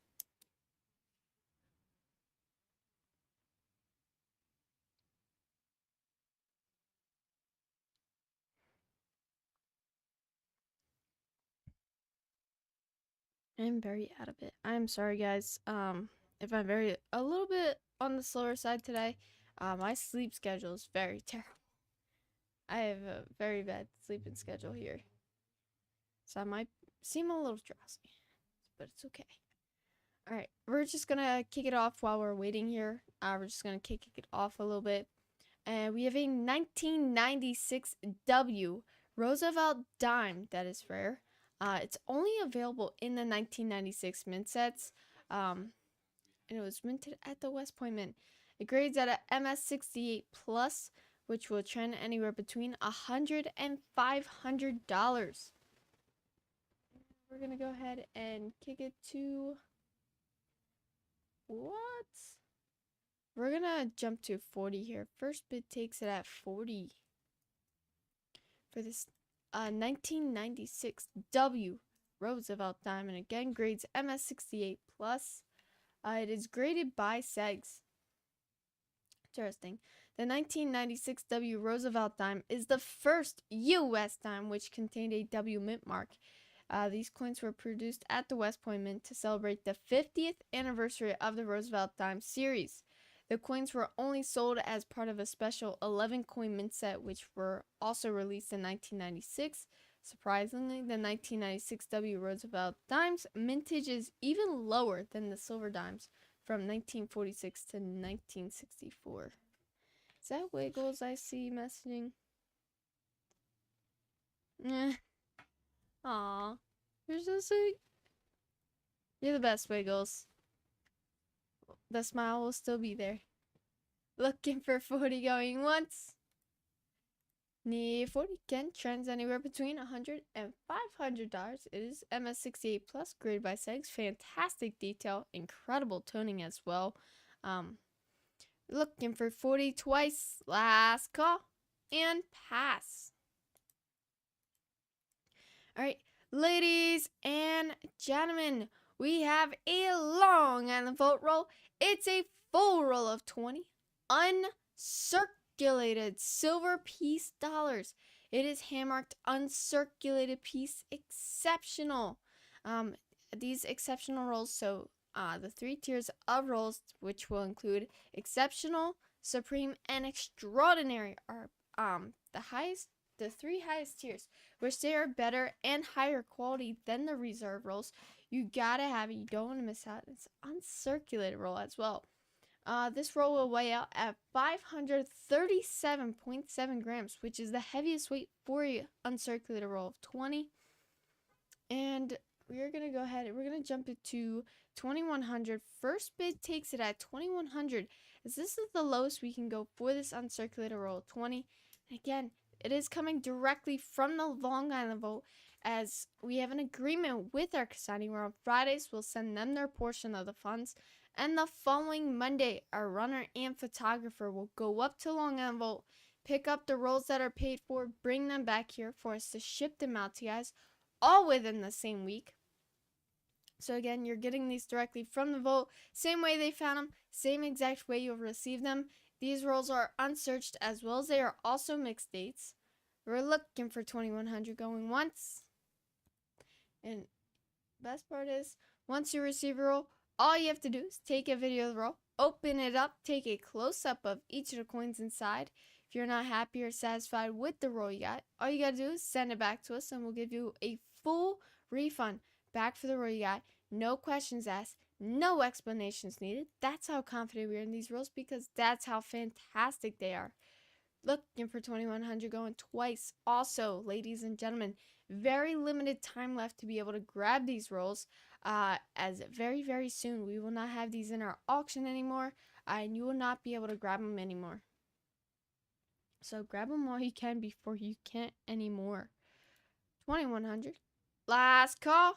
I'm very out of it. I'm sorry, guys. If I'm a little bit on the slower side today, my sleep schedule is very terrible. I have a very bad sleeping schedule here, so I might seem a little drowsy, but it's okay. All right, we're just gonna kick it off while we're waiting here. We're just gonna kick it off a little bit, and we have a 1996 W Roosevelt dime that is rare. It's only available in the 1996 mint sets, and it was minted at the West Point Mint. It grades at a MS68 plus, which will trend anywhere between $100 and $500. We're gonna go ahead and kick it to what? We're gonna jump to 40 here. First bid takes it at 40 for this 1996 W Roosevelt diamond. Again, grades MS68 plus. It is graded by SEGS. Interesting. The 1996 W Roosevelt dime is the first U.S. dime which contained a W mint mark. These coins were produced at the West Point Mint to celebrate the 50th anniversary of the Roosevelt dime series. The coins were only sold as part of a special 11-coin mint set, which were also released in 1996. Surprisingly, the 1996 W Roosevelt dimes mintage is even lower than the silver dimes from 1946 to 1964. Is that Wiggles I see messaging? Aw, you're so sweet. You're the best, Wiggles. The smile will still be there. Looking for 40 going once. Need 40 can trends anywhere between $100 and $500. It is MS68 plus, graded by SEGS. Fantastic detail, incredible toning as well. Looking for 40 twice. Last call and pass. All right, ladies and gentlemen, we have a Long Island vote roll. It's a full roll of 20 uncirculated silver piece dollars. It is hand-marked uncirculated piece exceptional. These exceptional rolls, so the 3 tiers of rolls, which will include exceptional, supreme, and extraordinary, are the 3 highest tiers, which they are better and higher quality than the reserve rolls. You gotta have it. You don't want to miss out. It's uncirculated roll as well. This roll will weigh out at 537.7 grams, which is the heaviest weight for an uncirculated roll of 20. And we're going to go ahead and we're going to jump it to 2100. First bid takes it at 2100, as this is the lowest we can go for this uncirculated roll of 20. Again, it is coming directly from the Long Island vote, as we have an agreement with our consignee where on Fridays we'll send them their portion of the funds, and the following Monday our runner and photographer will go up to Long Island vote, pick up the rolls that are paid for, bring them back here for us to ship them out to you guys, all within the same week. So again, you're getting these directly from the vote, same way they found them, same exact way you'll receive them. These rolls are unsearched, as well as they are also mixed dates. We're looking for 2100 going once. And best part is, once you receive a roll, all you have to do is take a video of the roll, open it up, take a close-up of each of the coins inside. If you're not happy or satisfied with the roll you got, all you gotta do is send it back to us and we'll give you a full refund back for the roll you got. No questions asked, no explanations needed. That's how confident we are in these rolls because that's how fantastic they are. Looking for 2100 going twice. Also, ladies and gentlemen, very limited time left to be able to grab these rolls. As very, very soon, we will not have these in our auction anymore, and you will not be able to grab them anymore. So grab them while you can before you can't anymore. 2100. Last call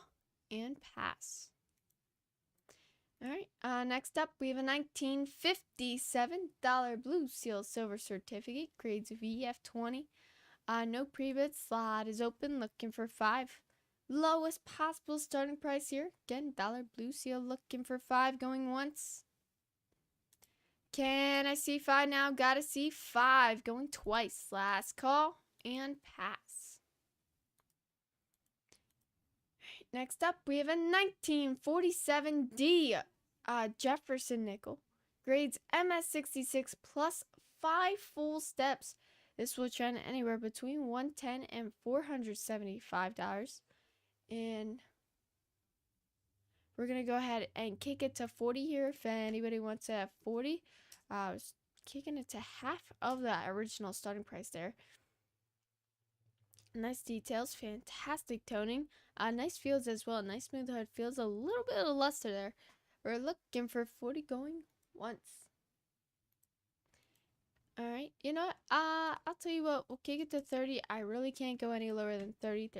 and pass. Alright, next up we have a $1957 Blue Seal Silver Certificate, grades VF20. No pre-bid, slot is open, looking for 5. Lowest possible starting price here. Again, dollar Blue Seal, looking for 5, going once. Can I see 5 now? Gotta see 5, going twice. Last call and pass. Next up, we have a 1947D Jefferson nickel, grades MS66 plus 5 full steps. This will trend anywhere between $110 and $475. And we're going to go ahead and kick it to 40 here if anybody wants to have 40. I was kicking it to half of the original starting price there. Nice details, fantastic toning, nice fields as well, nice smooth hard fields, a little bit of luster there. We're looking for 40 going once. Alright, you know what, I'll tell you what, we'll kick it to 30. I really can't go any lower than 30.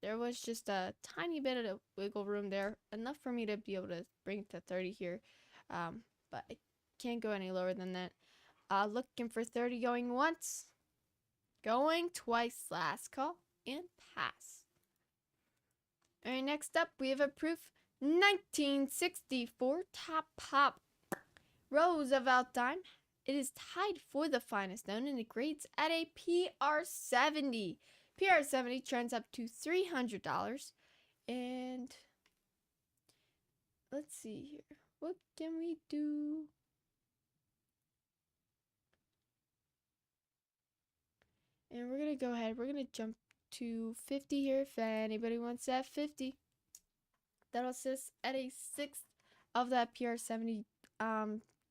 There was just a tiny bit of wiggle room there, enough for me to be able to bring it to 30 here, but I can't go any lower than that. Looking for 30 going once. Going twice, last call, and pass. Alright, next up, we have a proof 1964 Top Pop Rose of Our Time. It is tied for the finest known, and it grades at a PR70. PR70 trends up to $300. And let's see here. What can we do? And we're going to go ahead. We're going to jump to 50 here if anybody wants that 50. That'll assist at a 6th of that PR70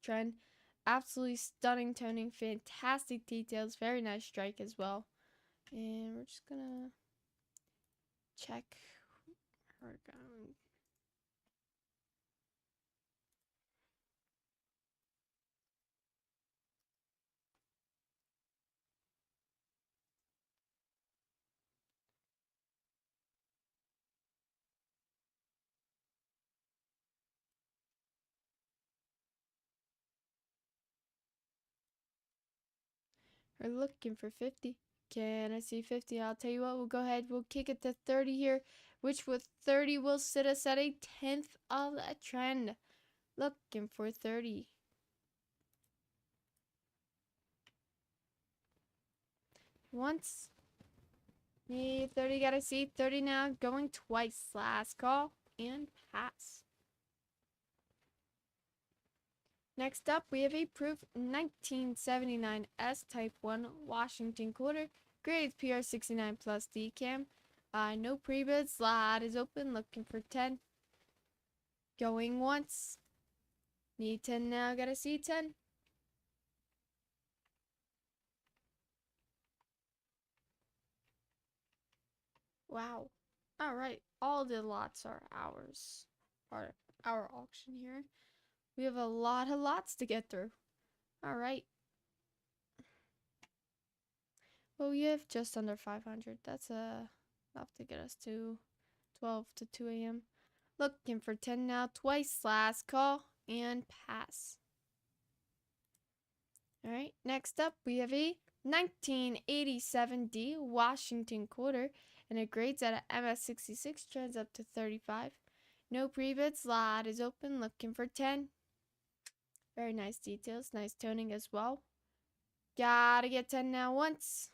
trend. Absolutely stunning toning. Fantastic details. Very nice strike as well. And we're just going to check. We're going. We're looking for 50. Can I see 50? I'll tell you what, we'll go ahead. We'll kick it to 30 here, which with 30 will sit us at a 10th of that trend. Looking for 30. Once. Need 30, gotta see 30 now. Going twice. Last call and pass. Next up, we have a proof 1979 S-Type 1 Washington quarter, grades PR69 plus DCAM. No pre-bid, slot is open, looking for 10. Going once. Need 10 now, gotta see 10. Wow. Alright, all the lots are ours. Our auction here. We have a lot of lots to get through. Alright. Well, we have just under 500. That's enough to get us to 12 to 2 a.m. Looking for 10 now. Twice. Last call. And pass. Alright. Next up, we have a 1987D Washington quarter. And it grades at a MS66. Trends up to 35. No pre-bid. Slot is open. Looking for 10. Very nice details, nice toning as well. Gotta get 10 now once.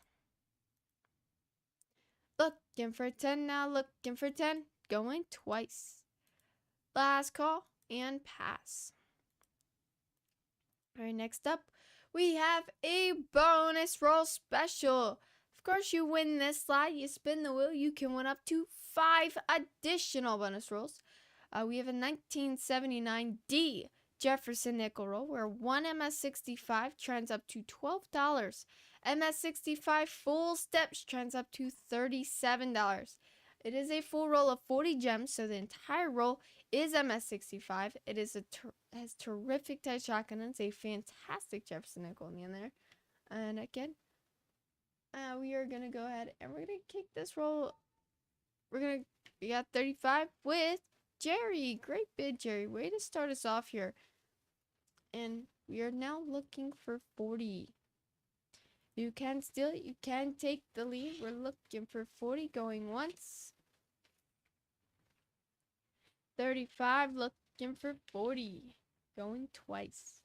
Looking for 10 now, looking for 10. Going twice. Last call and pass. All right, next up, we have a bonus roll special. Of course, you win this slot, you spin the wheel, you can win up to 5 additional bonus rolls. We have a 1979 D Jefferson nickel roll where one MS65 trends up to $12. MS65 full steps trends up to $37. It is a full roll of 40 gems, so the entire roll is MS65. It is has terrific tight shotgun. It's a fantastic Jefferson nickel in there. And again, we are gonna go ahead and we're gonna kick this roll. We got 35 with Jerry. Great bid, Jerry. Way to start us off here. And we are now looking for 40. You can steal it. You can take the lead. We're looking for 40 going once. 35 looking for 40 going twice.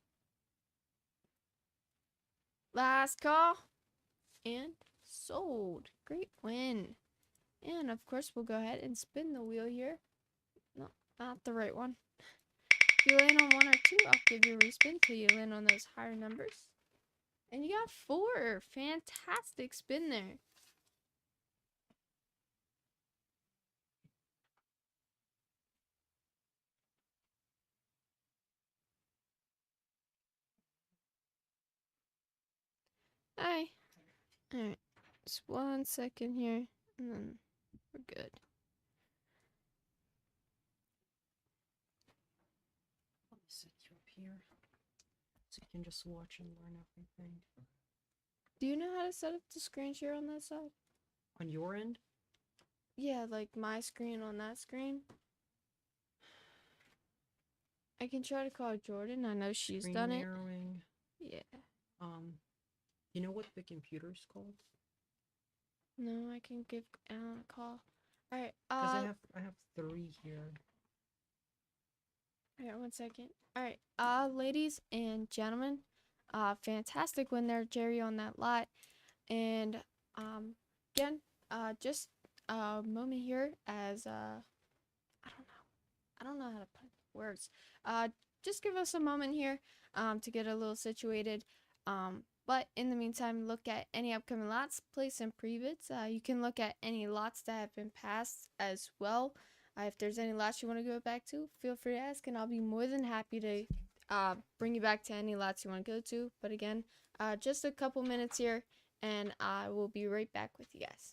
Last call. And sold. Great win. And of course, we'll go ahead and spin the wheel here. No, not the right one. If you land on 1 or 2, I'll give you a respin till you land on those higher numbers. And you got 4. Fantastic spin there. Hi. Alright. Just 1 second here. And then we're good. Let me set you up here so you can just watch and learn everything. Do you know how to set up the screen share on that side? On your end, Yeah, like my screen on that screen. I can try to call Jordan. I know she's screen done it. narrowing. Yeah. You know what the computer's called? No, I can give Alan a call. Alright, Because I have 3 here. alright, 1 second. Alright, ladies and gentlemen, fantastic win there, Jerry, on that lot. And, again, just a moment here as, I don't know how to put words. Just give us a moment here, to get a little situated. But in the meantime, look at any upcoming lots, place some pre-bids. You can look at any lots that have been passed as well. If there's any lots you want to go back to, feel free to ask, and I'll be more than happy to bring you back to any lots you want to go to. But again, just a couple minutes here, and I will be right back with you guys.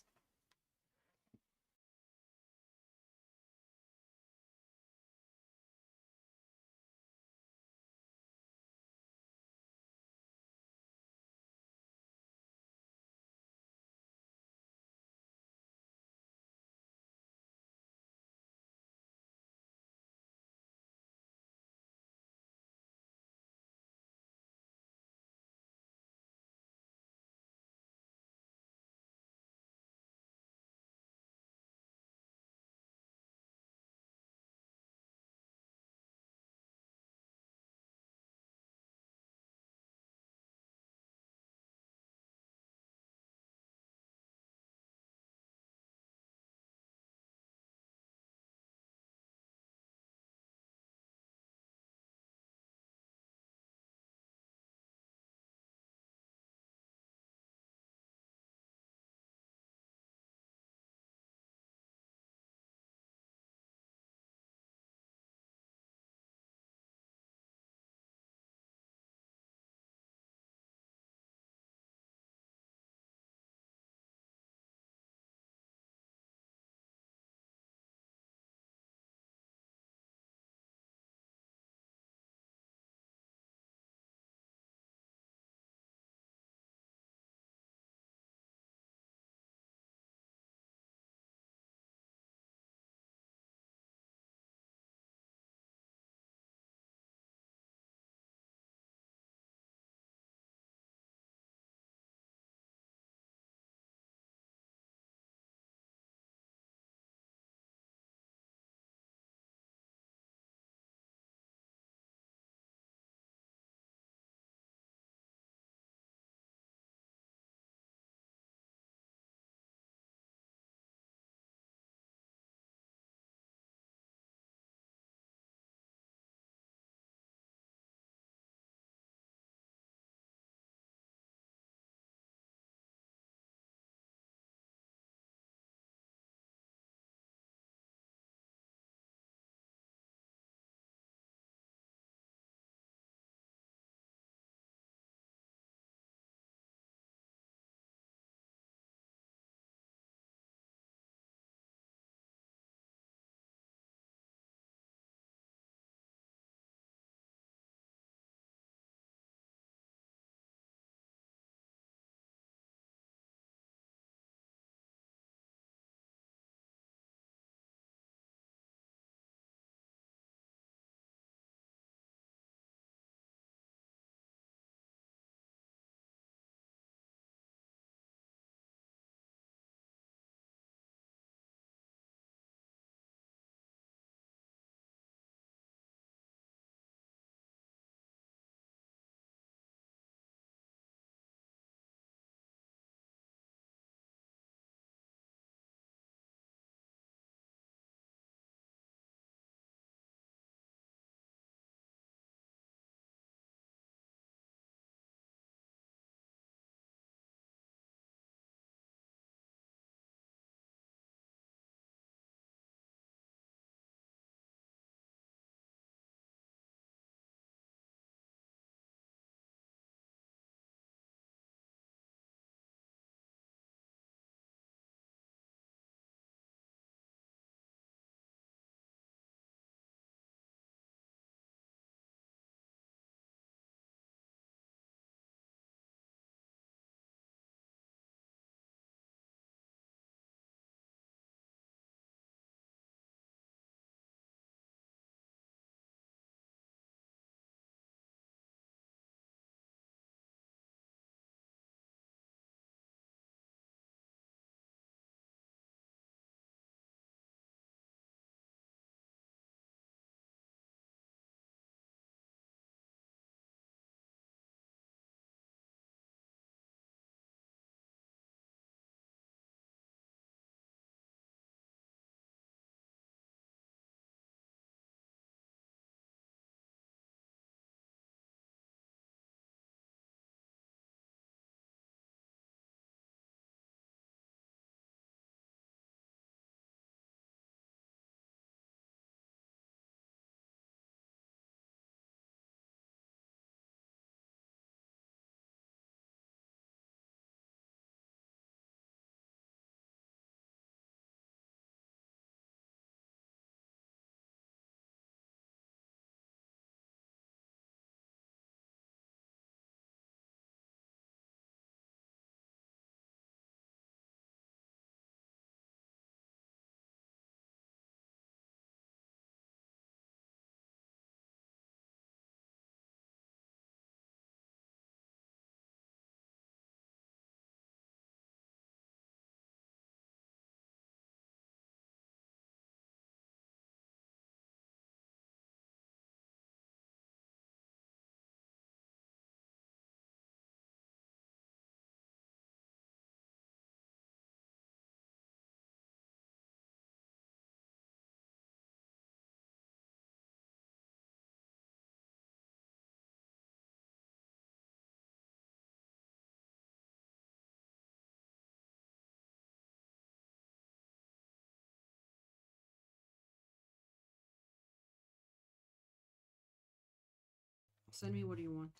Send me what do you want.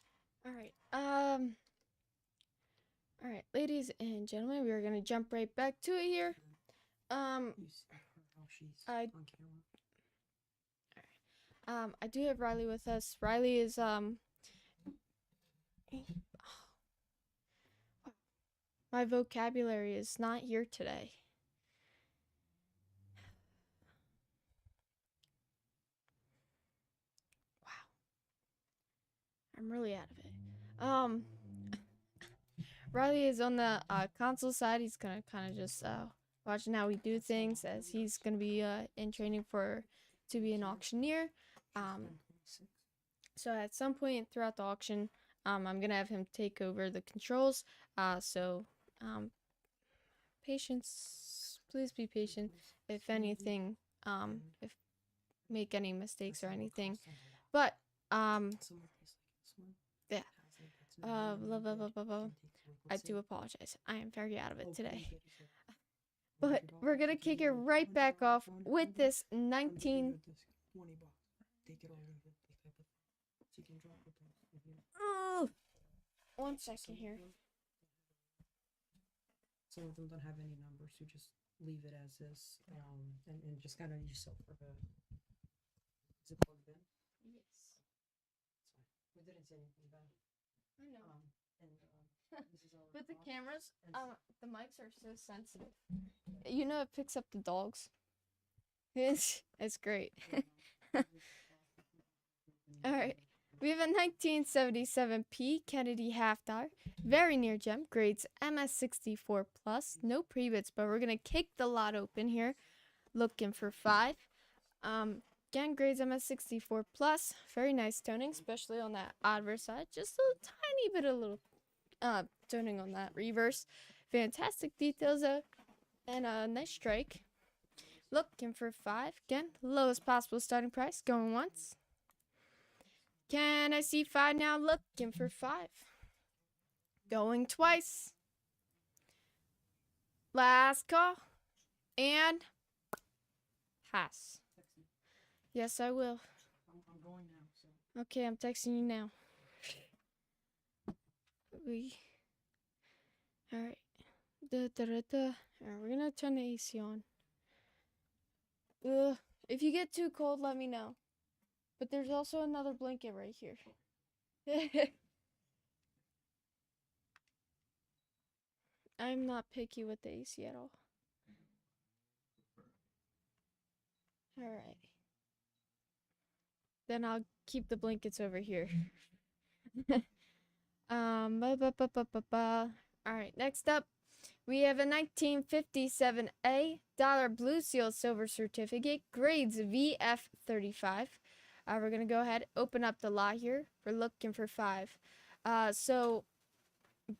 All right. All right, ladies and gentlemen, we are gonna jump right back to it here. You see her how she's I- on camera. I do have Riley with us. Riley is my vocabulary is not here today. Wow. I'm really out of it. Riley is on the console side. He's gonna kind of just watching how we do things, as he's gonna be in training to be an auctioneer. So at some point throughout the auction, I'm gonna have him take over the controls. Patience. Please be patient. If anything, if make any mistakes or anything. But yeah. Blah, blah, blah, blah, blah. I do apologize. I am very out of it today. But we're gonna kick it right back off with this 19. Take it or leave it. This type of so you can drop it off in here. Oh, 1 second here. Some of them don't have any numbers, so just leave it as is, and just kind of yourself for the. Is it plugged in? Yes. We didn't say anything bad. I know. This is our With the box, cameras, and the mics are so sensitive. You know, it picks up the dogs. It's great. All right. We have a 1977P Kennedy half dollar, very near gem, grades MS64 plus, no pre-bits, but we're gonna kick the lot open here, looking for 5. Again, grades MS64 plus, very nice toning, especially on that adverse side, just a tiny bit of little toning on that reverse. Fantastic details and a nice strike. Looking for 5. Again, lowest possible starting price, going once. Can I see 5 now? Looking for 5. Going twice. Last call. And pass. text me. Yes, I will. I'm going now, so. Okay, I'm texting you now. Alright. Alright, we're gonna turn the AC on. If you get too cold, let me know. But there's also another blanket right here. I'm not picky with the AC at all. Alright. Then I'll keep the blankets over here. Alright, next up, we have a 1957A dollar Blue Seal silver certificate, grades VF35. We're gonna go ahead, open up the lot here. We're looking for 5. So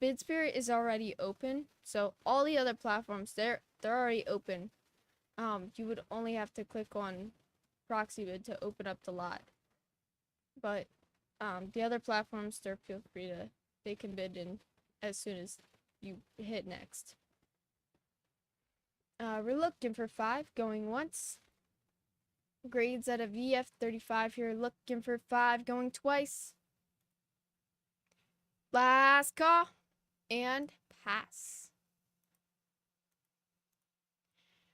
Bid Spirit is already open. So all the other platforms, they're already open. You would only have to click on Proxy Bid to open up the lot. But the other platforms, feel free to, they can bid in as soon as you hit next. We're looking for 5, going once. Grades at a VF35 here, looking for 5, going twice. Last call, and pass.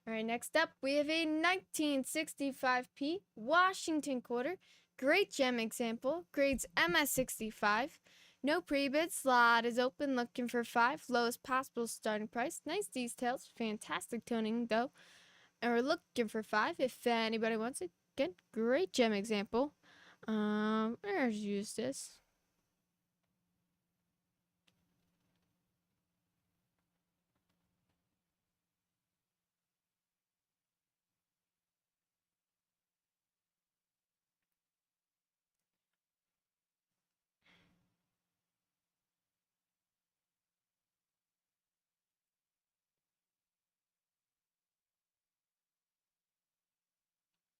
Alright, next up, we have a 1965P Washington quarter. Great gem example, grades MS65. No pre-bid, slot is open, looking for 5, lowest possible starting price. Nice details, fantastic toning though. And we're looking for 5 if anybody wants it. Good, great gem example. Where's use this?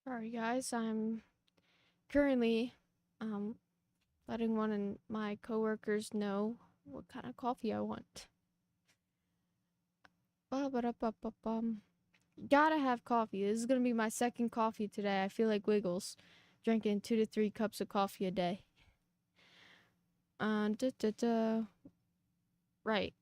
Sorry guys, I'm currently letting one of my coworkers know what kind of coffee I want. Gotta have coffee. This is gonna be my second coffee today. I feel like Wiggles, drinking 2 to 3 cups of coffee a day. Right.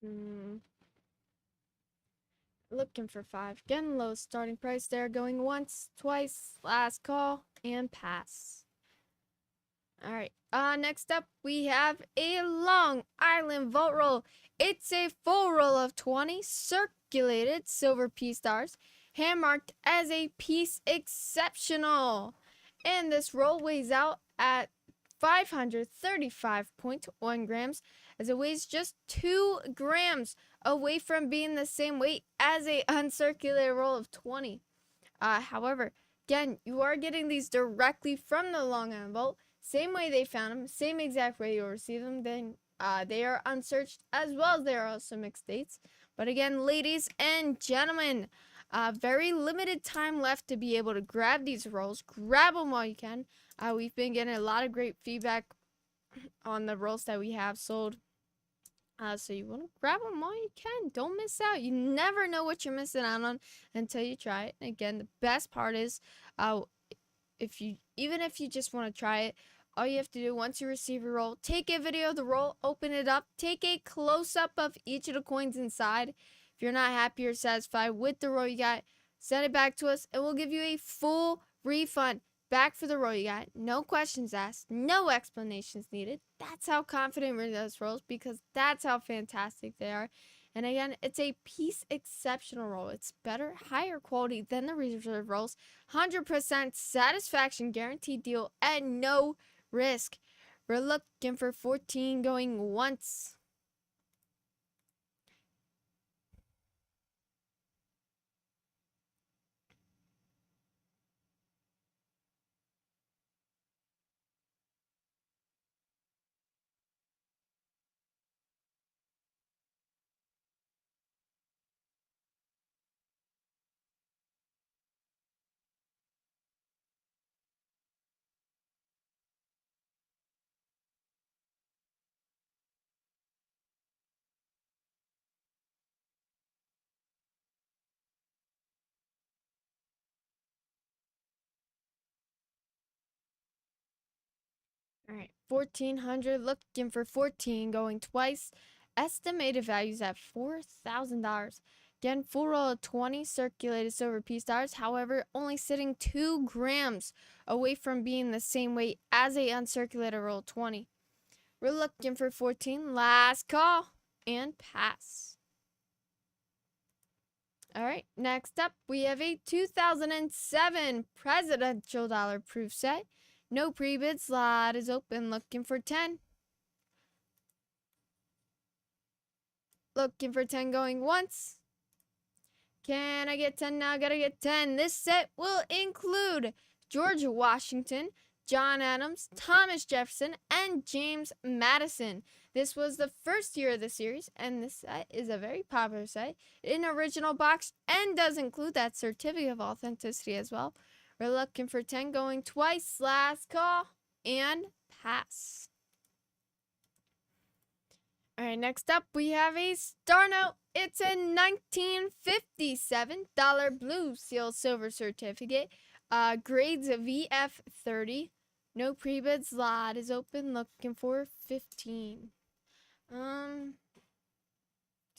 Hmm. Looking for 5. Getting low starting price there. Going once, twice, last call, and pass. Alright. Next up we have a Long Island Vault Roll. It's a full roll of 20 circulated silver P-stars, hand marked as a piece exceptional. And this roll weighs out at 535.1 grams, as it weighs just 2 grams away from being the same weight as a uncirculated roll of 20. However, again, you are getting these directly from the Long Island Vault. Same way they found them, same exact way you'll receive them. Then they are unsearched, as well as there are also mixed dates. But again, ladies and gentlemen, very limited time left to be able to grab these rolls. Grab them while you can. We've been getting a lot of great feedback on the rolls that we have sold. So you want to grab them while you can. Don't miss out. You never know what you're missing out on until you try it. And again, the best part is, even if you just want to try it, all you have to do once you receive your roll, take a video of the roll, open it up, take a close-up of each of the coins inside. If you're not happy or satisfied with the roll you got, send it back to us and we'll give you a full refund back for the roll you got. No questions asked, no explanations needed. That's how confident we're in those rolls, because that's how fantastic they are. And again, it's a piece exceptional roll. It's better, higher quality than the reserve rolls. 100% satisfaction guaranteed deal at no risk. We're looking for 14 going once. All right, 1400, looking for 14 going twice. Estimated values at $4,000. Again, full roll of 20 circulated silver P-stars, however, only sitting 2 grams away from being the same weight as a uncirculated roll of 20. We're looking for 14, last call, and pass. All right, next up, we have a 2007 Presidential Dollar Proof Set. No pre-bid, slot is open, looking for 10. Looking for 10 going once. Can I get 10 now? Gotta get 10. This set will include George Washington, John Adams, Thomas Jefferson, and James Madison. This was the first year of the series, and this set is a very popular set in original box and does include that certificate of authenticity as well. We're looking for 10 going twice, last call, and pass. All right, next up we have a Star Note. It's a 1957 blue seal silver certificate. Grades VF30. No pre-bid, slot is open, looking for 15. Do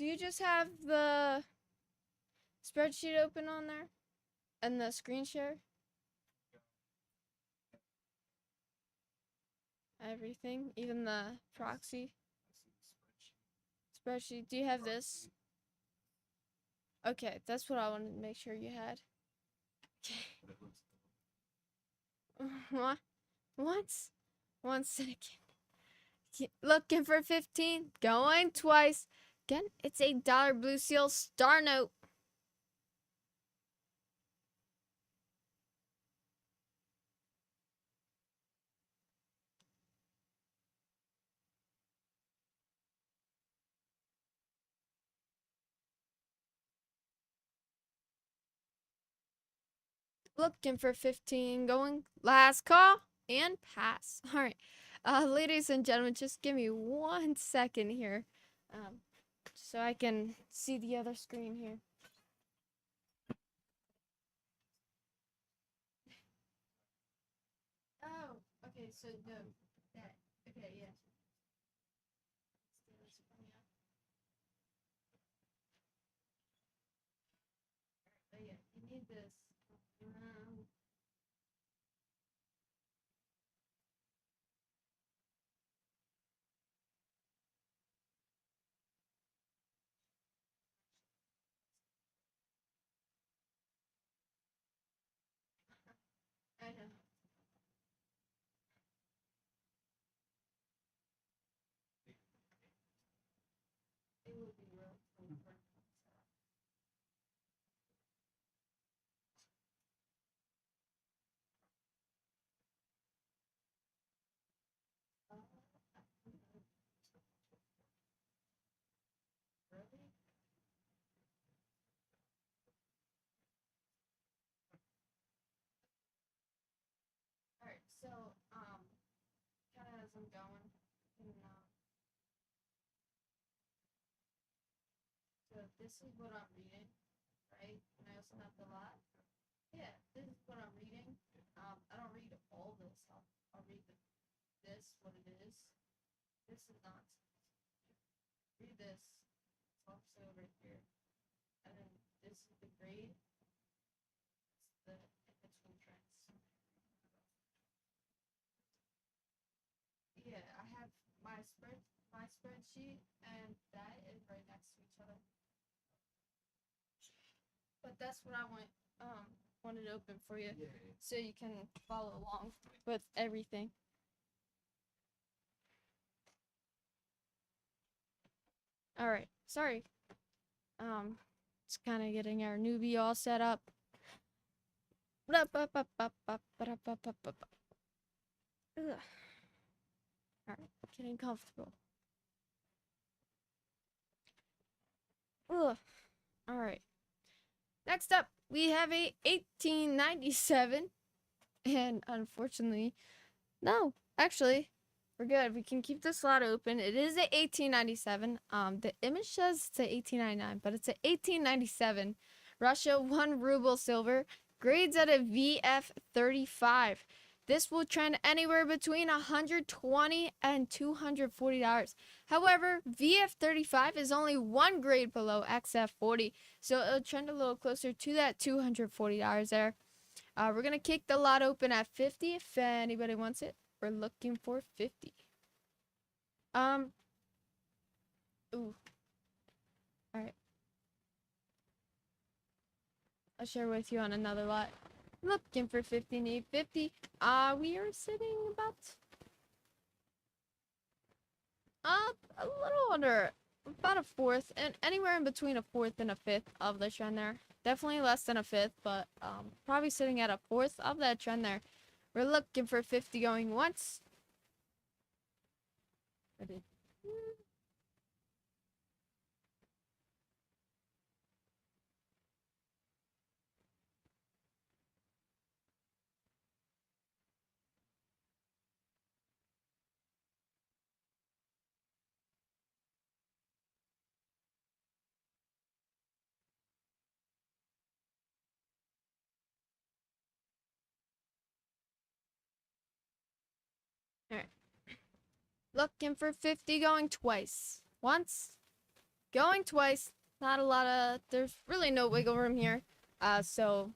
you just have the spreadsheet open on there? And the screen share? Everything, even the proxy spreadsheet. Do you have this? Okay, that's what I wanted to make sure you had. What? Once? One second. Looking for 15. Going twice. Again, it's a blue seal Star Note. Looking for 15 going. Last call and pass. All right. Ladies and gentlemen, just give me 1 second here. So I can see the other screen here. Oh, okay, so no, that, okay, yeah. Oh yeah, you need this. I know. It would be real. Really? All right, so kind of as I'm going, and, so this is what I'm reading, right? And I also have the lot. Yeah, this is what I'm reading. I don't read all this. I'll read this, what it is. This is nonsense. Read this. It's also right here. And then this is the grade. It's the in-between trends. Yeah, I have my spreadsheet and that is right next to each other. But that's what I wanted open for you, so you can follow along with everything. All right, sorry. Just kind of getting our newbie all set up. Ugh. All right, getting comfortable. Ugh. All right. Next up, we have a 1897, and unfortunately, no, actually, we're good. We can keep the slot open. It is a 1897. The image says it's a 1899, but it's a 1897. Russia 1 ruble silver. Grades at a VF 35. This will trend anywhere between $120 and $240. However, VF 35 is only one grade below XF 40, so it'll trend a little closer to that $240 there. We're gonna kick the lot open at 50 if anybody wants it. We're looking for 50. Ooh. Alright. I'll share with you on another lot. Looking for 50, need 50. We are sitting a little under, about a fourth, and anywhere in between a fourth and a fifth of the trend there. Definitely less than a fifth, but probably sitting at a fourth of that trend there. We're looking for 50 going once. Ready? Alright. Looking for 50 going twice. Once. Going twice. Not a lot of, there's really no wiggle room here. So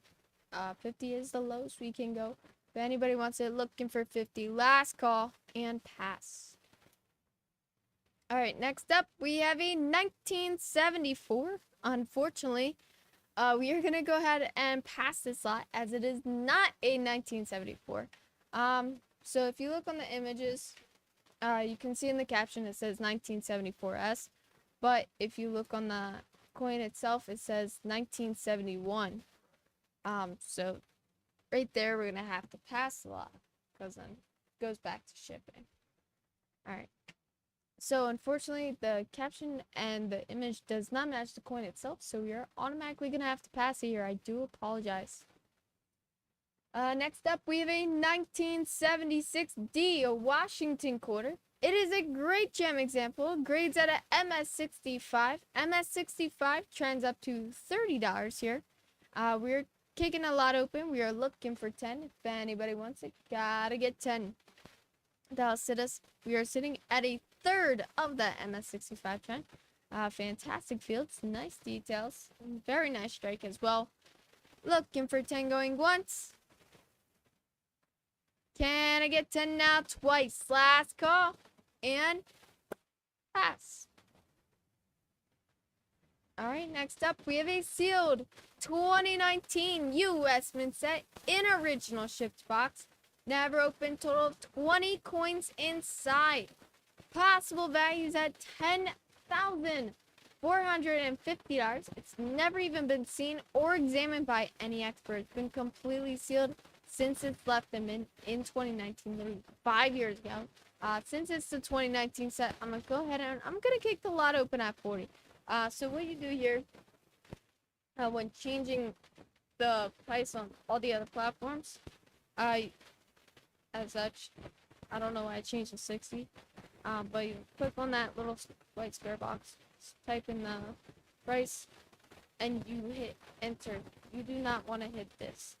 50 is the lowest we can go. If anybody wants it, looking for 50. Last call and pass. Alright, next up we have a 1974. Unfortunately, we are gonna go ahead and pass this lot as it is not a 1974. So if you look on the images, you can see in the caption it says 1974S, but if you look on the coin itself, it says 1971. So right there, we're gonna have to pass the lot because then it goes back to shipping. All right. So unfortunately, the caption and the image does not match the coin itself, so we are automatically gonna have to pass it here. I do apologize. Next up, we have a 1976 D Washington quarter. It is a great gem example. Grades at a MS65. MS65 trends up to $30 here. We're kicking a lot open. We are looking for 10. If anybody wants it, gotta get 10. That'll sit us. We are sitting at a third of the MS65 trend. Fantastic fields, nice details, very nice strike as well. Looking for 10 going once. Can I get 10 now? Twice. Last call. And pass. Alright, next up we have a sealed 2019 US Mint set in original shipped box. Never opened, total of 20 coins inside. Possible values at $10,450. It's never even been seen or examined by any expert. It's been completely sealed since it's left them in 2019, literally 5 years ago. Since it's the 2019 set, I'm going to go ahead and I'm going to kick the lot open at 40. So what you do here, when changing the price on all the other platforms, as such, I don't know why I changed to 60, but you click on that little white square box, type in the price, and you hit enter. You do not want to hit this.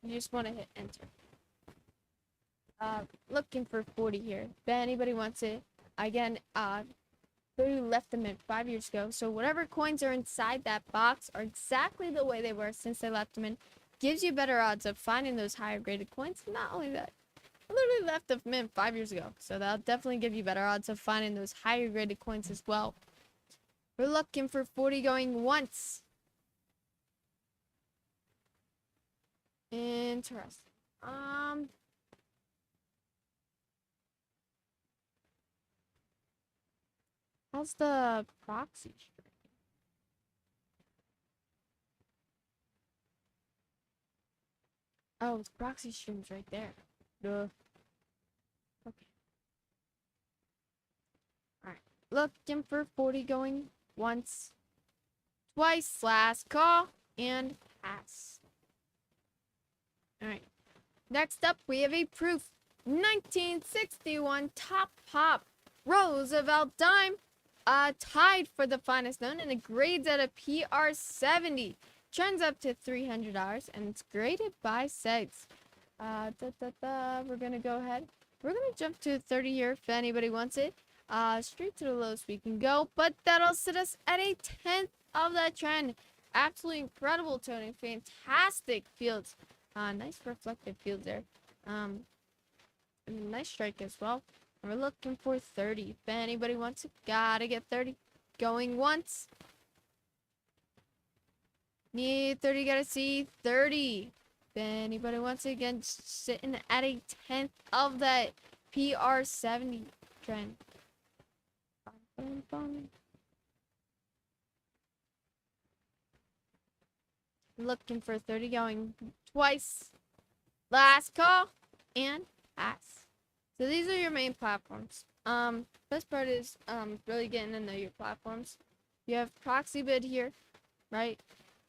You just want to hit enter. Looking for 40 here. If anybody wants it, again, they left them in 5 years ago. So whatever coins are inside that box are exactly the way they were since they left them in. Gives you better odds of finding those higher graded coins. Not only that, I literally left them in 5 years ago. So that'll definitely give you better odds of finding those higher graded coins as well. We're looking for 40 going once. Interesting. How's the proxy string? Oh, the proxy string's right there. Duh. Okay. Alright. Looking for 40 going once. Twice. Last call. And pass. Alright. Next up, we have a proof. 1961 Top Pop Roosevelt Dime. Tied for the finest known, and it grades at a PR 70. Trends up to $300, and it's graded by Segs. We're gonna go ahead. We're gonna jump to 30 here if anybody wants it. Straight to the lowest we can go, but that'll sit us at a 10th of that trend. Absolutely incredible toning, fantastic fields. Nice reflective fields there. Nice strike as well. We're looking for 30. If anybody wants it, gotta get 30. Going once. Need 30, gotta see 30. If anybody wants it, again, sitting at a 10th of that PR 70 trend. Looking for 30, going twice. Last call and pass. So these are your main platforms. Best part is really getting to know your platforms. You have Proxy Bid here, right?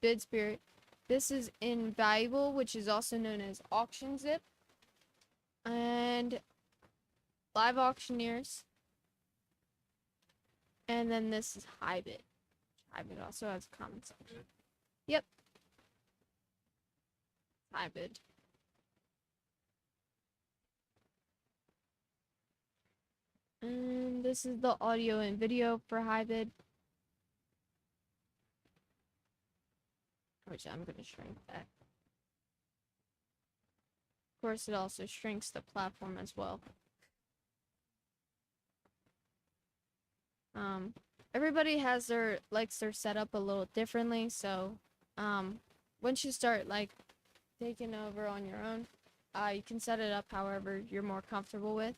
Bid Spirit. This is Invaluable, which is also known as Auction Zip. And Live Auctioneers. And then this is HiBid. HiBid also has a comment section. Yep. HiBid. And this is the audio and video for HiBid. Which I'm going to shrink that. Of course, it also shrinks the platform as well. Everybody has their setup a little differently, so once you start taking over on your own, you can set it up however you're more comfortable with.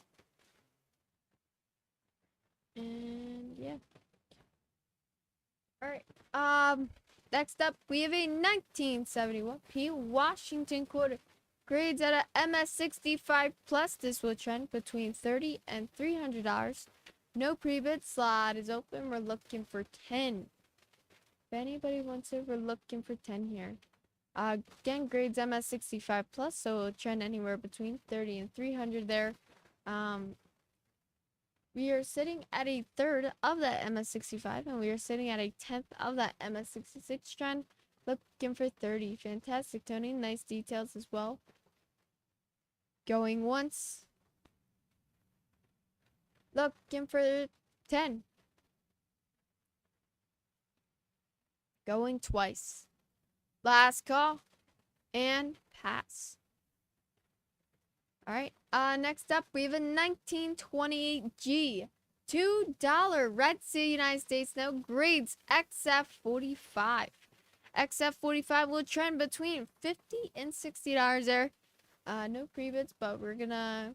And yeah. Alright. Next up we have a 1971 P Washington quarter. Grades at a MS65 plus. This will trend between $30 and $300. No pre-bid. Slot is open. We're looking for 10. If anybody wants it, we're looking for 10 here. Again, grades MS65 plus, so it'll trend anywhere between 30 and 300 there. We are sitting at a third of that MS65, and we are sitting at a tenth of that MS66 trend. Looking for 30. Fantastic, Tony. Nice details as well. Going once. Looking for 10. Going twice. Last call. And pass. Alright, next up we have a 1928G. $2 Red Sea United States note, grades XF45. XF45 will trend between $50 and $60 there. No pre-bids, but we're gonna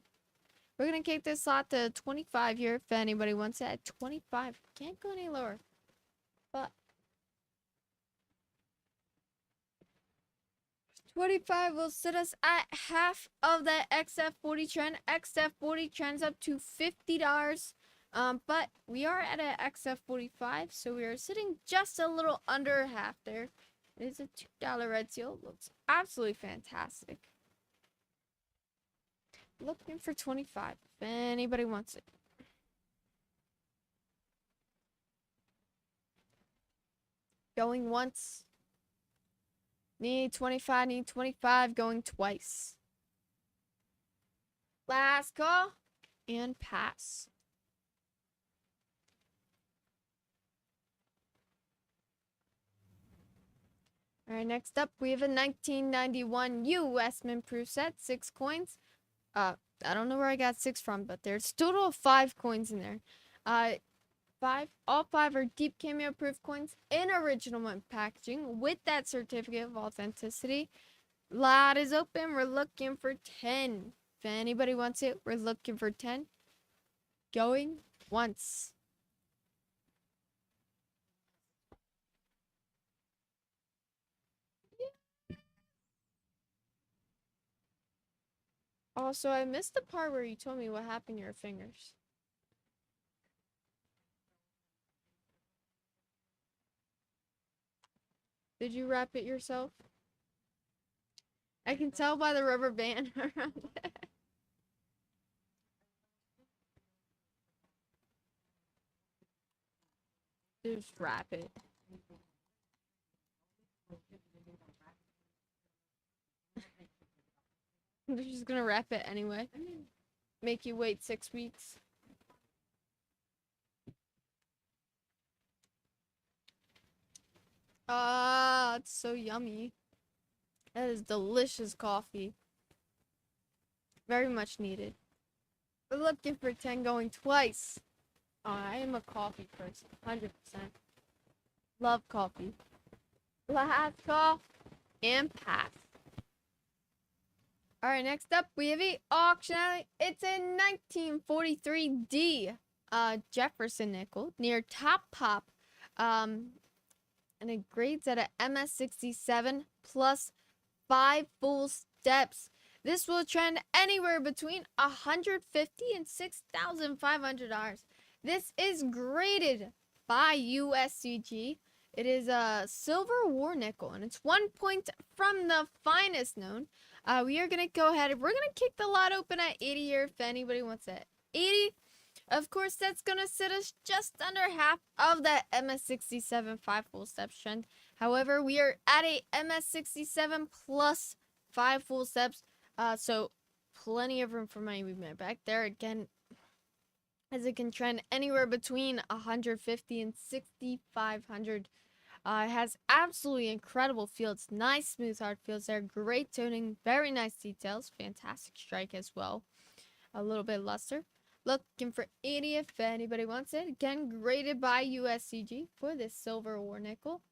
kick this slot to 25 here if anybody wants it at 25. Can't go any lower. But 25 will sit us at half of the XF40 trend. XF40 trends up to $50. But we are at an XF45, so we are sitting just a little under half there. It is a $2 red seal. Looks absolutely fantastic. Looking for 25 if anybody wants it. Going once. Need 25, going twice. Last call and pass. Alright, next up we have a 1991 US Mint Proof set, 6 coins. I don't know where I got 6 from, but there's a total of 5 coins in there. All 5 are deep cameo proof coins in original mint packaging with that certificate of authenticity. Lot is open. We're looking for 10. If anybody wants it, we're looking for 10. Going once. Also, I missed the part where you told me what happened to your fingers. Did you wrap it yourself? I can tell by the rubber band around it. Just wrap it. They're just gonna wrap it anyway. Make you wait 6 weeks. Ah, it's so yummy. That is delicious coffee. Very much needed. We're looking for 10 going twice. Oh, I am a coffee person. 100%. Love coffee. Last call and pass. Alright, next up we have a auction alley. It's a 1943D Jefferson nickel near Top Pop. And it grades at a MS67 plus 5 full steps. This will trend anywhere between $150 and $6,500. This is graded by USCG. It is a silver war nickel, and it's 1 point from the finest known. We are going to go ahead and we're going to kick the lot open at 80 here if anybody wants it. 80. Of course, that's going to sit us just under half of that MS67 5 full steps trend. However, we are at a MS67 plus 5 full steps. So plenty of room for money movement back there. Again, as it can trend anywhere between 150 and 6,500. It has absolutely incredible fields. Nice smooth hard fields there. Great toning. Very nice details. Fantastic strike as well. A little bit luster. Looking for 80 if anybody wants it. Again, graded by USCG for this silver war nickel.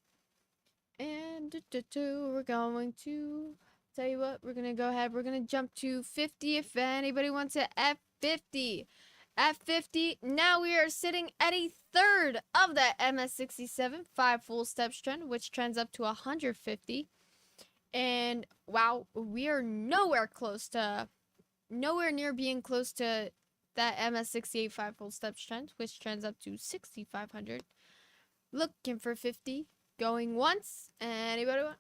And we're going to tell you what, we're going to go ahead. We're going to jump to 50 if anybody wants it at 50. At 50, now we are sitting at a third of that MS67 5 full steps trend, which trends up to 150. And wow, we are nowhere near being close to that MS68 5 full steps trend, which trends up to 6,500. Looking for 50, going once. Anybody want?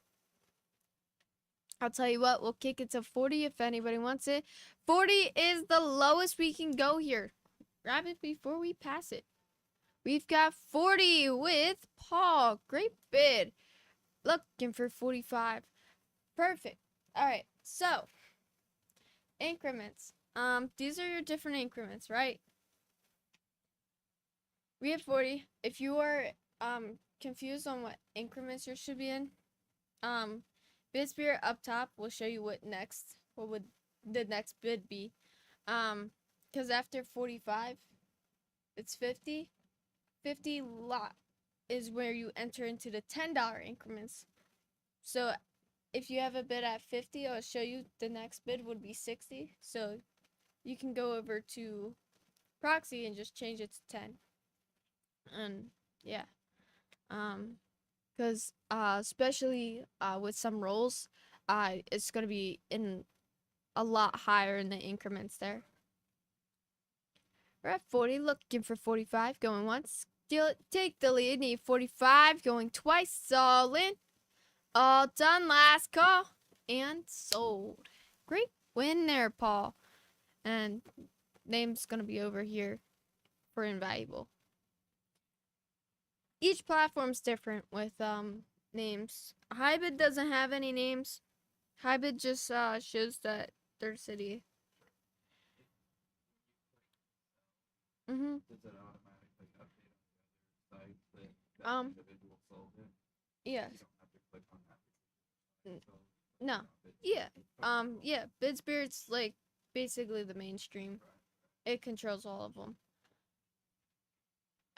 I'll tell you what, we'll kick it to 40 if anybody wants it. 40 is the lowest we can go here. Grab it before we pass it. We've got 40 with Paul. Great bid. Looking for 45. Perfect. All right. So, increments. These are your different increments, right? We have 40. If you are confused on what increments you should be in, bid spirit up top will show you what would the next bid be. Because after 45, it's 50. 50 lot is where you enter into the $10 increments. So if you have a bid at 50, I'll show you the next bid would be 60. So you can go over to proxy and just change it to 10. And yeah, because especially with some rolls, it's gonna be in a lot higher in the increments there. We're at 40, looking for 45, going once. Take the lead, need 45, going twice, all in. All done, last call, and sold. Great win there, Paul. And name's gonna be over here for invaluable. Each platform's different with names. Hybrid doesn't have any names. Hybrid just shows that their city. Does it automatically update on the other sites that individual sold it? Yes. You don't have to click on that. N- So, No. Yeah. Yeah. Bid Spirit's like basically the mainstream. It controls all of them.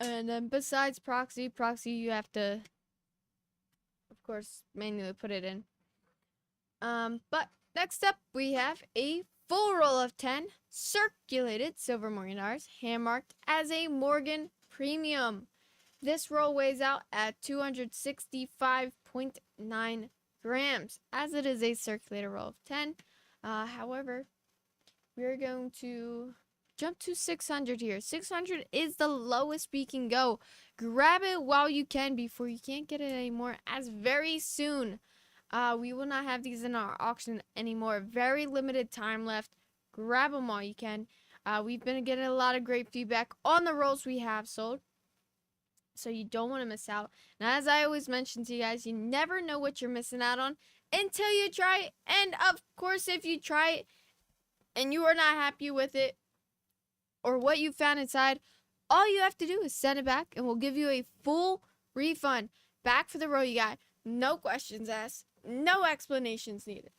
And then besides proxy, you have to, of course, manually put it in. But next up we have a full roll of 10 circulated silver Morgan R's, hand marked as a Morgan Premium. This roll weighs out at 265.9 grams, as it is a circulated roll of 10. However, we're going to jump to 600 here. 600 is the lowest we can go. Grab it while you can before you can't get it anymore, as very soon we will not have these in our auction anymore. Very limited time left. Grab them while you can. We've been getting a lot of great feedback on the rolls we have sold, so you don't want to miss out. And as I always mention to you guys, you never know what you're missing out on until you try it. And of course, if you try it and you are not happy with it or what you found inside, all you have to do is send it back and we'll give you a full refund back for the roll you got. No questions asked, no explanations needed.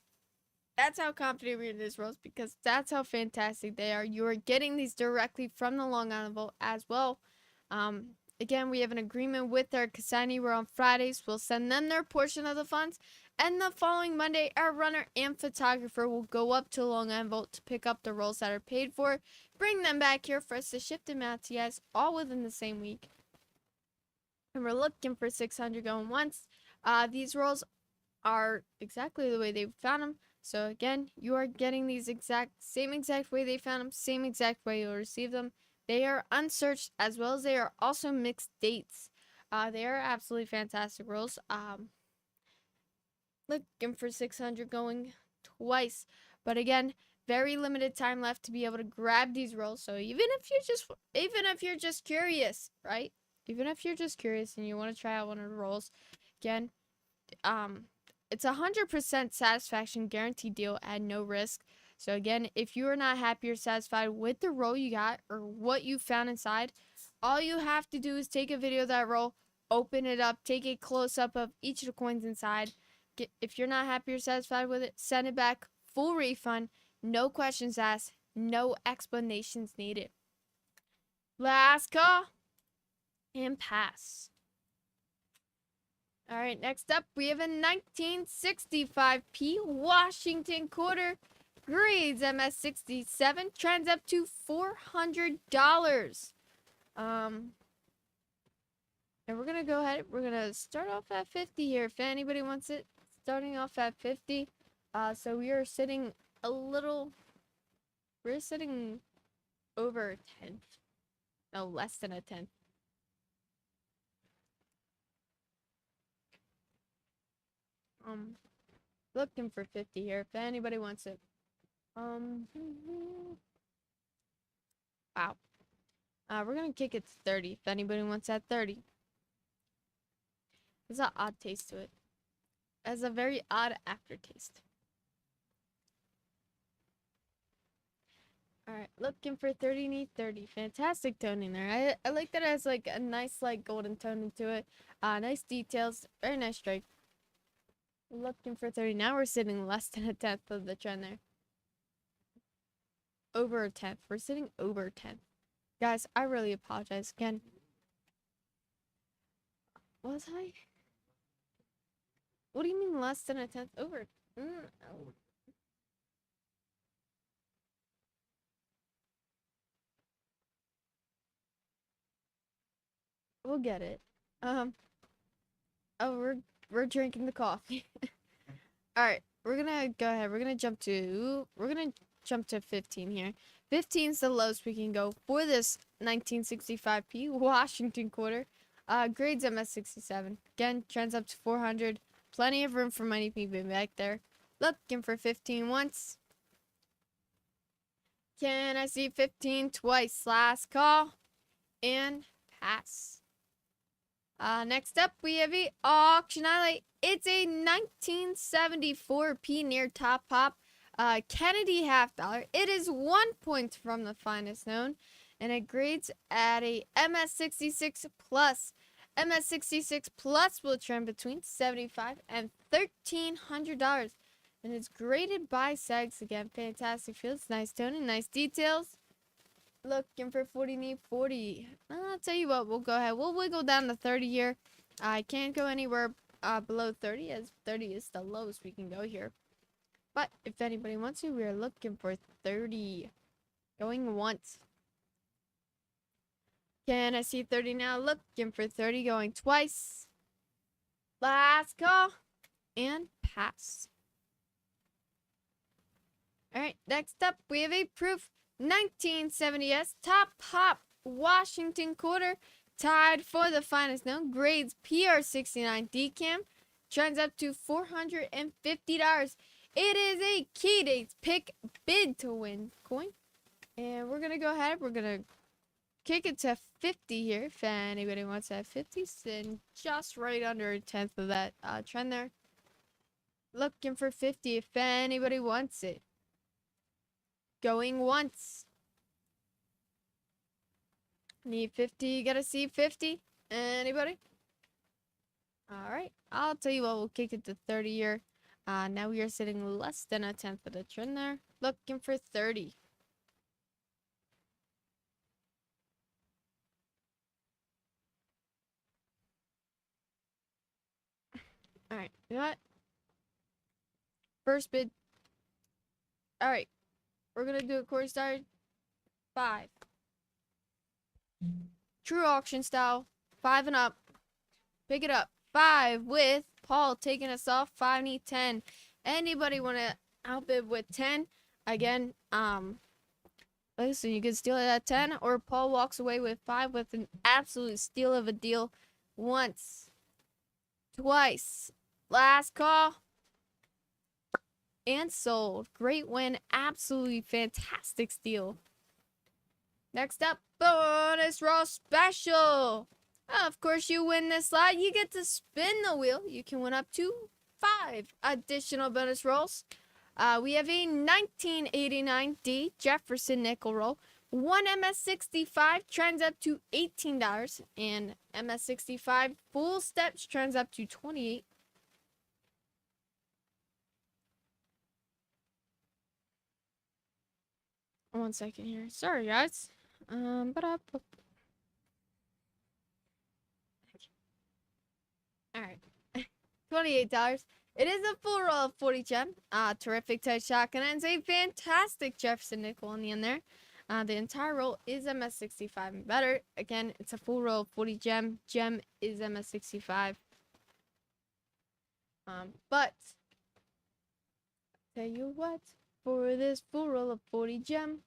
That's how confident we are in these rolls, because that's how fantastic they are. You are getting these directly from the Long Island Vault as well. Again, we have an agreement with our Cassini where on Fridays we'll send them their portion of the funds, and the following Monday our runner and photographer will go up to Long Island Vault to pick up the rolls that are paid for, bring them back here for us to ship them out to you guys all within the same week. And we're looking for 600 going once. These rolls are exactly the way they found them. So again, you are getting these same exact way they found them, same exact way you'll receive them. They are unsearched, as well as they are also mixed dates. They are absolutely fantastic rolls. Looking for 600 going twice. But again, very limited time left to be able to grab these rolls. So even if you're just curious, right? Even if you're just curious and you want to try out one of the rolls, again, it's 100% satisfaction guaranteed deal at no risk. So again, if you are not happy or satisfied with the roll you got or what you found inside, all you have to do is take a video of that roll, open it up, take a close-up of each of the coins inside. If you're not happy or satisfied with it, send it back, full refund, no questions asked, no explanations needed. Last call and pass. All right, next up, we have a 1965P Washington quarter, grades MS67, trends up to $400. And we're gonna go ahead. We're gonna start off at 50 here. If anybody wants it, starting off at 50. So we are sitting a little. We're sitting over a tenth. No, less than a tenth. Looking for 50 here if anybody wants it. Wow. We're gonna kick it to 30 if anybody wants that 30. There's an odd taste to it. It has a very odd aftertaste. Alright, looking for 30, need 30. Fantastic toning there. I like that it has like a nice like golden tone into it. Nice details. Very nice stripe. Looking for 30. Now we're sitting less than a tenth of the trend there. Over a tenth. We're sitting over a tenth. Guys, I really apologize again. Was I? What do you mean less than a tenth? Over. Oh. We'll get it. Oh, we're drinking the coffee. All right, we're gonna go ahead. We're gonna jump to 15 here. 15 is the lowest we can go for this 1965p Washington quarter. Grades MS67. Again, trends up to 400. Plenty of room for money people back there. Looking for 15 once. Can I see 15 twice? Last call and pass. Next up, we have a auction highlight. It's a 1974p near top pop Kennedy half dollar. It is 1 point from the finest known, and it grades at a MS66 plus. MS66 plus will trend between $75 and $1,300, and it's graded by Segs. Again, fantastic fields, nice toning, nice details. Looking for 40, need 40. I'll tell you what, we'll go ahead. We'll wiggle down to 30 here. I can't go anywhere below 30, as 30 is the lowest we can go here. But if anybody wants to, we are looking for 30. Going once. Can I see 30 now? Looking for 30, going twice. Last call. And pass. Alright, next up, we have a proof 1970s top pop Washington quarter, tied for the finest known. Grades PR69 decam, trends up to $450. It is a key dates pick bid to win coin, and we're gonna go ahead. We're gonna kick it to 50 here if anybody wants that 50. Sitting just right under a tenth of that trend there. Looking for 50 if anybody wants it. Going once. Need 50. Gotta see 50. Anybody? Alright. I'll tell you what. We'll kick it to 30 here. Now we are sitting less than a tenth of the trend there. Looking for 30. Alright. You know what? First bid. Alright. We're gonna do a quarter star. 5. True auction style. 5 and up. Pick it up. 5 with Paul taking us off. 5 need 10. Anybody want to outbid with 10? Again, listen, you can steal it at 10, or Paul walks away with 5 with an absolute steal of a deal. Once. Twice. Last call. And sold. Great win. Absolutely fantastic steal. Next up, bonus roll special. Of course, you win this lot. You get to spin the wheel. You can win up to 5 additional bonus rolls. We have a 1989D Jefferson nickel roll. 1 MS65 trends up to $18. And MS65 full steps trends up to $28. One second here. Sorry, guys. Alright. $28. It is a full roll of 40 gem. Terrific touch shotgun and a fantastic Jefferson nickel in the end there. The entire roll is MS65 and better. Again, it's a full roll of 40 gem. Gem is MS65. But tell you what, for this full roll of 40 gem,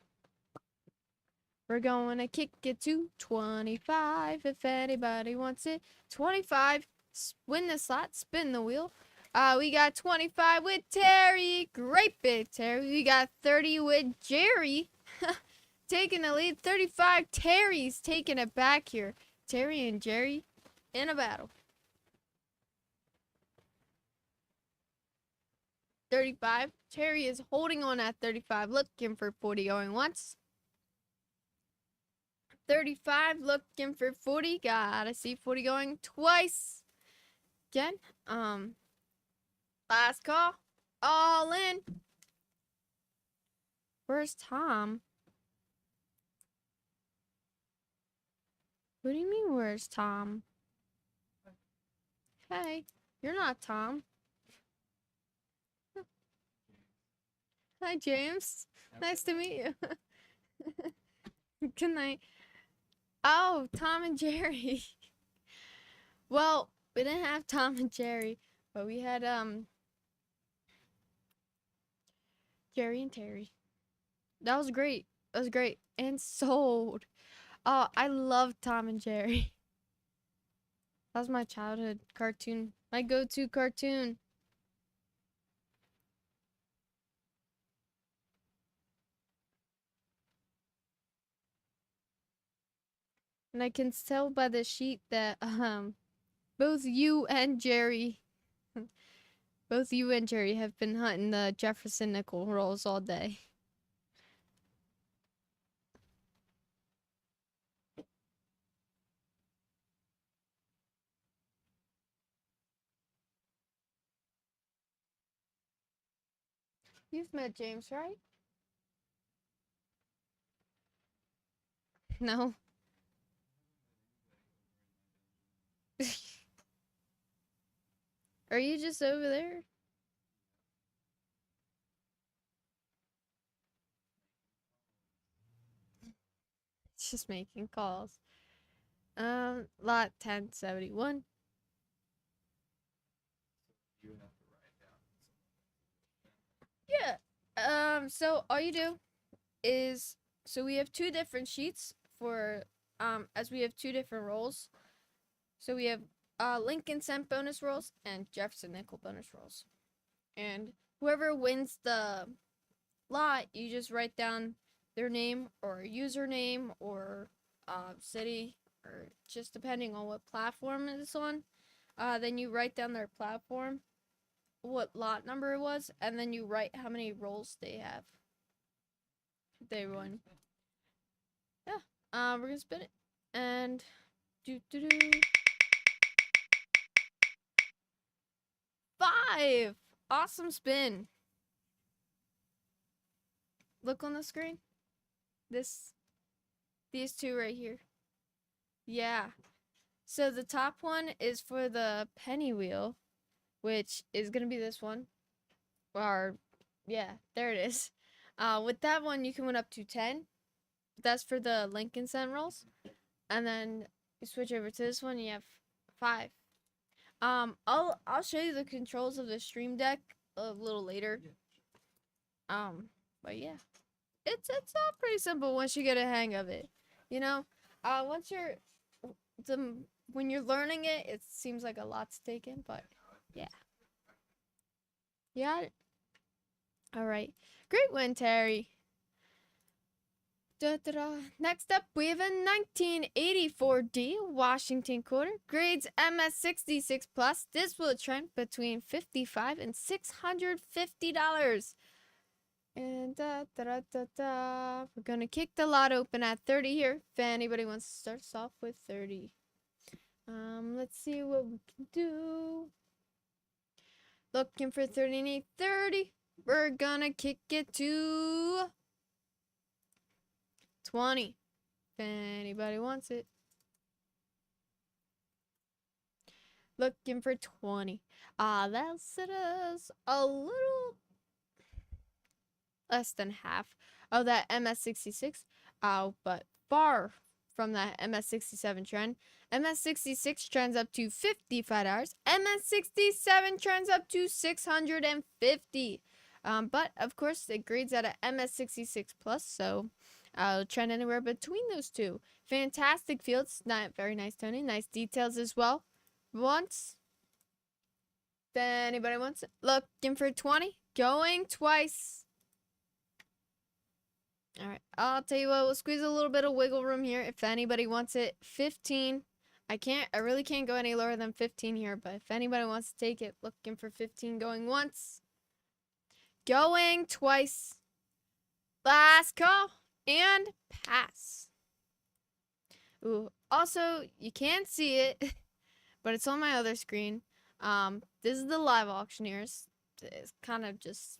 we're going to kick it to 25 if anybody wants it. 25. Win the slot, spin the wheel. We got 25 with Terry. Great bit, Terry. We got 30 with Jerry. Taking the lead. 35. Terry's taking it back here. Terry and Jerry in a battle. 35. Terry is holding on at 35. Looking for 40 going once. 35 looking for 40. Gotta see 40 going twice. Again. Last call. All in. Where's Tom? What do you mean, where's Tom? Hey, you're not Tom. Hi, James. Nice to meet you. Good night. Oh, Tom and Jerry. Well, we didn't have Tom and Jerry, but we had Jerry and Terry. That was great. That was great. And sold. Oh, I love Tom and Jerry. That was my childhood cartoon. My go-to cartoon. And I can tell by the sheet that both you and Jerry have been hunting the Jefferson Nickel rolls all day. You've met James, right? No. Are you just over there? Just making calls. Lot 1071. You would have to write down. Yeah. So all you do is, so we have two different sheets for, as we have two different rolls. So we have Lincoln Cent bonus rolls and Jefferson Nickel bonus rolls. And whoever wins the lot, you just write down their name or username or city, or just depending on what platform it's on. Then you write down their platform, what lot number it was, and then you write how many rolls they have. They won. Yeah. We're gonna spin it. And do. 5! Awesome spin. Look on the screen. These two right here. Yeah. So the top one is for the penny wheel, which is gonna be this one. Or, yeah, there it is. With that one, you can win up to 10. That's for the Lincoln Cent rolls. And then you switch over to this one, you have 5. I'll show you the controls of the Stream Deck a little later. But yeah, it's all pretty simple once you get a hang of it. You know, once when you're learning it, it seems like a lot to take in, but yeah. Yeah. All right. Great win, Terry. Next up, we have a 1984D Washington quarter, grades MS66 plus. This will trend between $55 and $650. And we're gonna kick the lot open at 30 here. If anybody wants to start us off with 30. Let's see what we can do. Looking for 30. We're gonna kick it to 20. If anybody wants it. Looking for 20. That'll set us a little less than half of that MS66. But far from that MS67 trend. MS66 trends up to $55. MS67 trends up to $650. But of course, it grades at a MS66 plus, so I'll trend anywhere between those two. Fantastic fields, very nice toning, nice details as well. Once If anybody wants it. Looking for 20. Going twice. All right. I'll tell you what. We'll squeeze a little bit of wiggle room here. If anybody wants it. 15. I really can't go any lower than 15 here. But if anybody wants to take it. Looking for 15. Going once. Going twice. Last call. And pass. Ooh. Also, you can't see it. But it's on my other screen. This is the live auctioneers. It's kind of just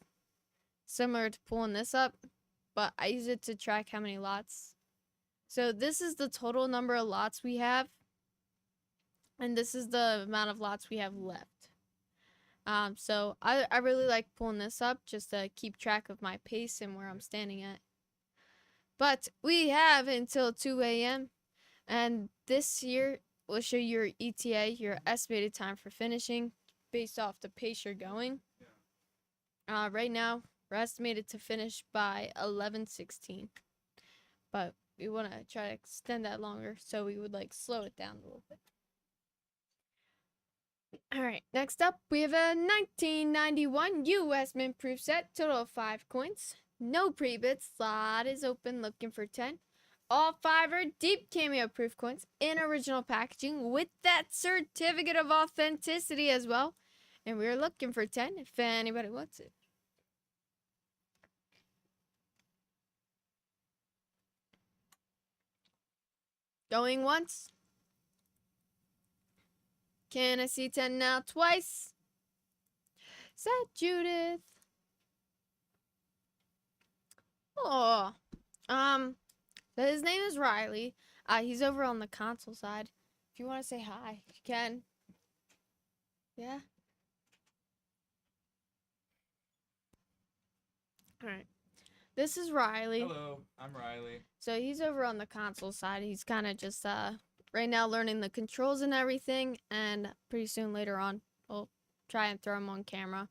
similar to pulling this up, but I use it to track how many lots. So this is the total number of lots we have, and this is the amount of lots we have left. So I really like pulling this up just to keep track of my pace and where I'm standing at. But we have until 2 a.m. and this here will show your ETA, your estimated time for finishing, based off the pace you're going. Right now, we're estimated to finish by 11:16, but we want to try to extend that longer, so we would like slow it down a little bit. All right, next up, we have a 1991 U.S. Mint Proof set, total of 5 coins. No pre-bits, slot is open, looking for 10. All 5 are deep cameo proof coins in original packaging with that certificate of authenticity as well. And we're looking for 10 if anybody wants it. Going once. Can I see 10 now? Twice. Is that Judith? Oh. His name is Riley. He's over on the console side. If you want to say hi, you can. Yeah. All right. This is Riley. Hello, I'm Riley. So he's over on the console side. He's kind of just right now learning the controls and everything, and pretty soon later on we'll try and throw him on camera.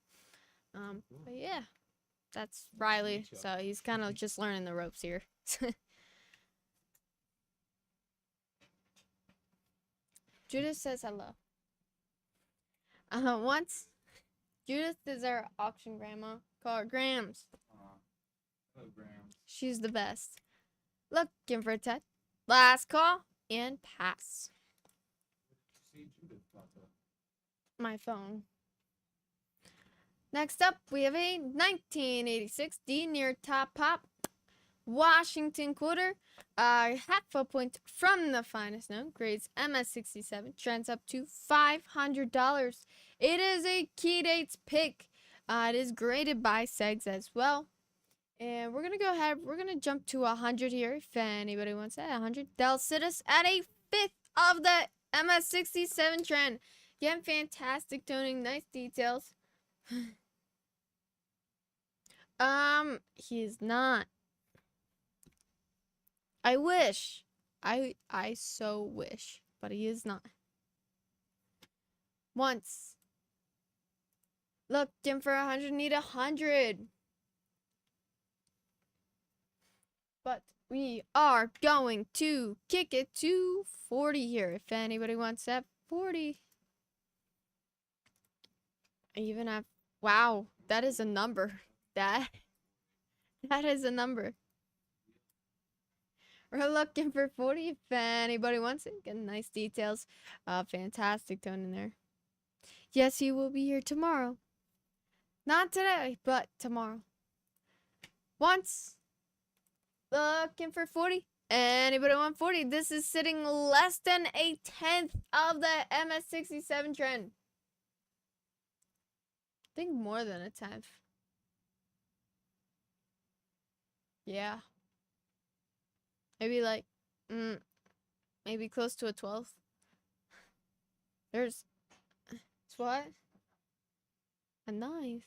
But yeah, that's Riley. So he's kind of just learning the ropes here. Judith says hello. Once, Judith is our auction grandma. Call her Grams. Hello, Graham. She's the best. Looking for a 10. Last call and pass. See, Judith popped up. My phone. Next up, we have a 1986 D near top pop Washington quarter. Half a point from the finest known, grades MS67, trends up to $500. It is a Key Dates pick. It is graded by Segs as well. And we're going to go ahead, we're going to jump to 100 here if anybody wants that. 100. They'll sit us at a fifth of the MS67 trend. Again, fantastic toning, nice details. He is not. I wish. I so wish, but he is not. Once. Looking for 100, need 100. But we are going to kick it to 40 here. If anybody wants that 40. I even have, wow, that is a number. That is a number. We're looking for 40 if anybody wants it. Get nice details. Fantastic tone in there. Yes, he will be here tomorrow. Not today, but tomorrow. Once. Looking for 40. Anybody want 40? This is sitting less than a tenth of the MS67 trend. I think more than a tenth. Yeah. Maybe like, maybe close to a 12th. There's, it's what? A knife.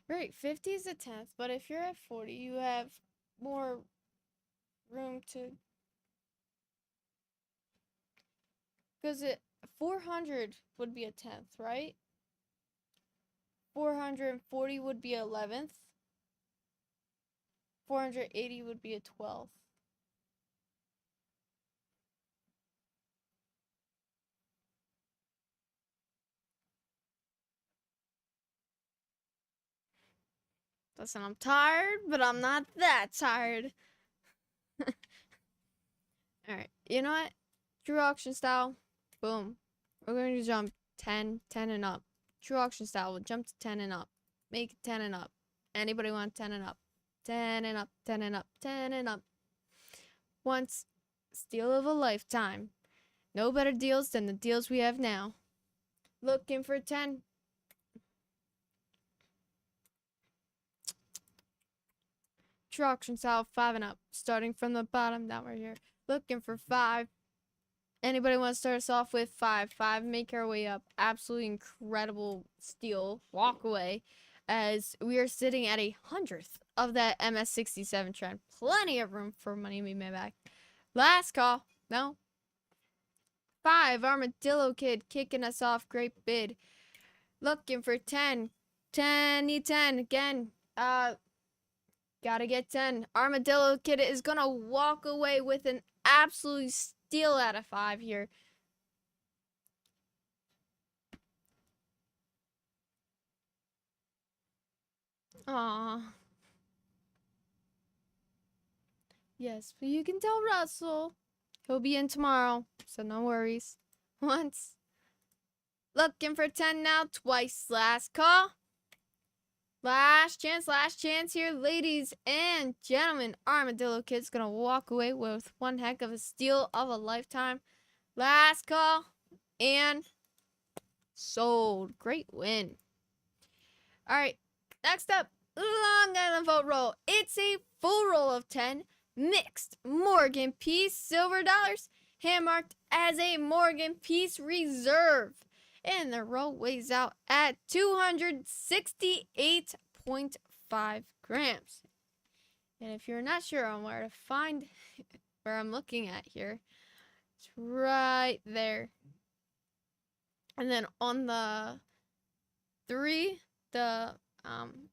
Right, 50 is a 10th, but if you're at 40, you have more room to, because 400 would be a 10th, right? 440 would be 11th. 480 would be a 12th. Listen, I'm tired, but I'm not that tired. Alright, you know what? True auction style. Boom. We're going to jump 10, 10 and up. True auction style. We'll jump to 10 and up. Make it 10 and up. Anybody want 10 and up? 10 and up, 10 and up, 10 and up. Once, steal of a lifetime. No better deals than the deals we have now. Looking for 10. True auction style 5 and up. Starting from the bottom down right here. Looking for 5. Anybody want to start us off with 5? 5, make our way up. Absolutely incredible steal. Walk away. As we are sitting at 100th of that MS67 trend. Plenty of room for money to be made back. Last call. No. 5, Armadillo Kid kicking us off. Great bid. Looking for 10. 10, need 10. Again. Gotta get 10. Armadillo Kid is gonna walk away with an absolute steal out of 5 here. Aww. Yes, but you can tell Russell. He'll be in tomorrow, so no worries. Once. Looking for 10 now. Twice. Last call. Last chance here, ladies and gentlemen. Armadillo Kid's gonna walk away with one heck of a steal of a lifetime. Last call. And sold. Great win. Alright, next up, Long Island Vote Roll. It's a full roll of 10 mixed Morgan Peace silver dollars, hand-marked as a Morgan Peace reserve. And the roll weighs out at 268.5 grams. And if you're not sure on where to find where I'm looking at here, it's right there. And then on the 3, it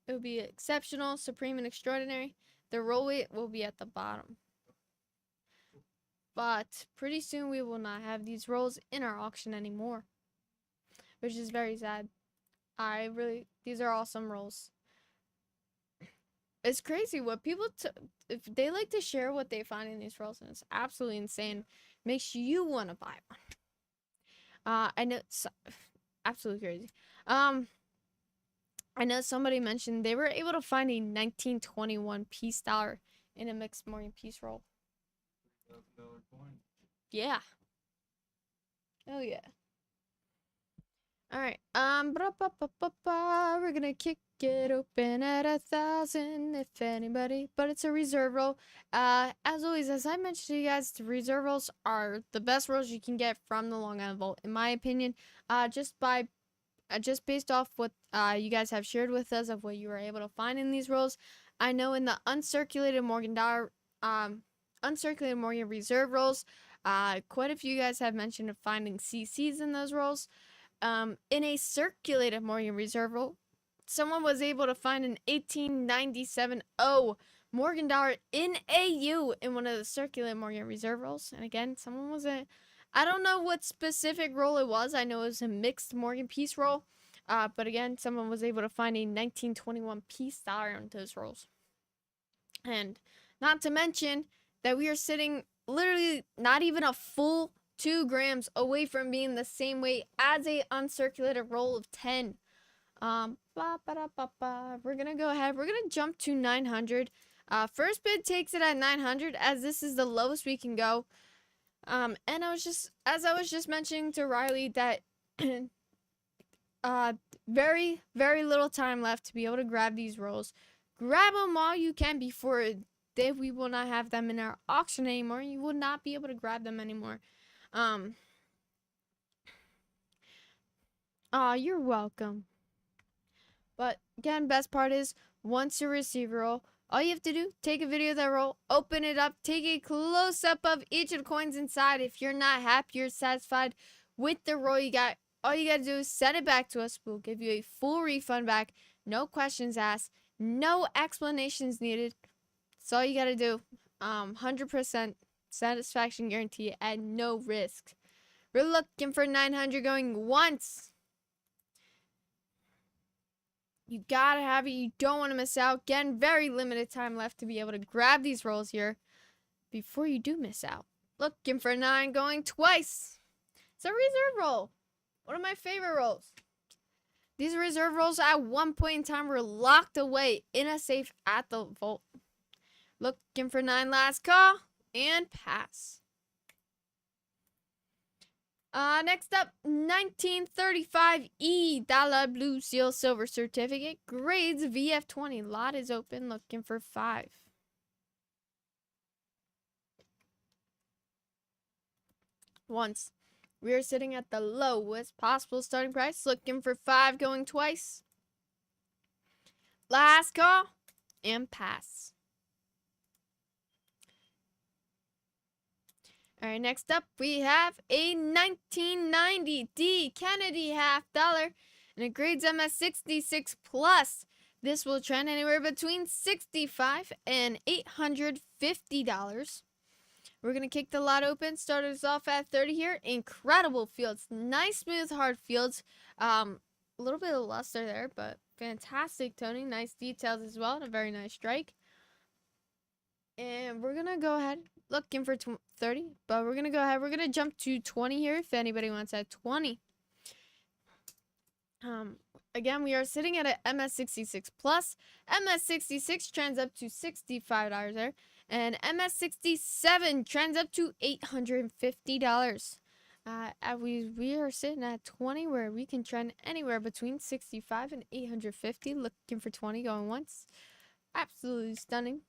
will be exceptional, supreme, and extraordinary. The roll weight will be at the bottom. But pretty soon we will not have these rolls in our auction anymore, which is very sad. These are awesome rolls. It's crazy what people, if they like to share what they find in these rolls, and it's absolutely insane. Makes you want to buy one. I know it's absolutely crazy. I know somebody mentioned they were able to find a 1921 peace dollar in a mixed Morgan Peace roll. $1,000 coin. Yeah. Oh yeah. All right. We're gonna kick it open at 1,000 if anybody, but it's a reserve roll. As always, as I mentioned to you guys, the reserve rolls are the best rolls you can get from the Long Island Vault, in my opinion. Just based off what you guys have shared with us of what you were able to find in these rolls. I know in the uncirculated Morgan reserve rolls, quite a few guys have mentioned of finding CCs in those rolls. In a circulated Morgan reserve roll, someone was able to find an 1897 Morgan dollar in AU in one of the circulated Morgan reserve rolls. And again, someone was I don't know what specific roll it was. I know it was a mixed Morgan Peace roll. But again, someone was able to find a 1921 peace dollar in those rolls. And not to mention that we are sitting literally not even a full 2 grams away from being the same weight as a uncirculated roll of 10. We're gonna go ahead. We're gonna jump to 900. First bid takes it at 900, as this is the lowest we can go. And I was just mentioning to Riley that very, very little time left to be able to grab these rolls. Grab them while you can before we will not have them in our auction anymore. You will not be able to grab them anymore. You're welcome. But again, best part is once you receive a roll, all you have to do, take a video of that roll, open it up, take a close-up of each of the coins inside. If you're not happy or satisfied with the roll you got, all you got to do is send it back to us. We'll give you a full refund back. No questions asked. No explanations needed. That's all you got to do. 100% satisfaction guarantee at no risk. We're looking for 900 going once. You gotta have it. You don't want to miss out. Again, very limited time left to be able to grab these rolls here before you do miss out. Looking for 9 going twice. It's a reserve roll. One of my favorite rolls. These reserve rolls at one point in time were locked away in a safe at the vault. Looking for 9 last call and pass. Next up, 1935 dollar blue seal silver certificate. Grades VF20. Lot is open. Looking for 5. Once. We are sitting at the lowest possible starting price. Looking for 5 going twice. Last call and pass. All right, next up we have a 1990 D Kennedy half dollar and it grades MS66 plus. This will trend anywhere between $65 and $850. We're going to kick the lot open. Start us off at 30 here. Incredible fields. Nice, smooth, hard fields. A little bit of luster there, but fantastic toning. Nice details as well. And a very nice strike. And we're going to go ahead. Looking for 30, but we're going to go ahead. We're going to jump to 20 here if anybody wants at 20. Again, we are sitting at a MS66 plus. MS66 trends up to $65 there. And MS67 trends up to $850. We are sitting at 20 where we can trend anywhere between 65 and 850. Looking for 20 going once. Absolutely stunning.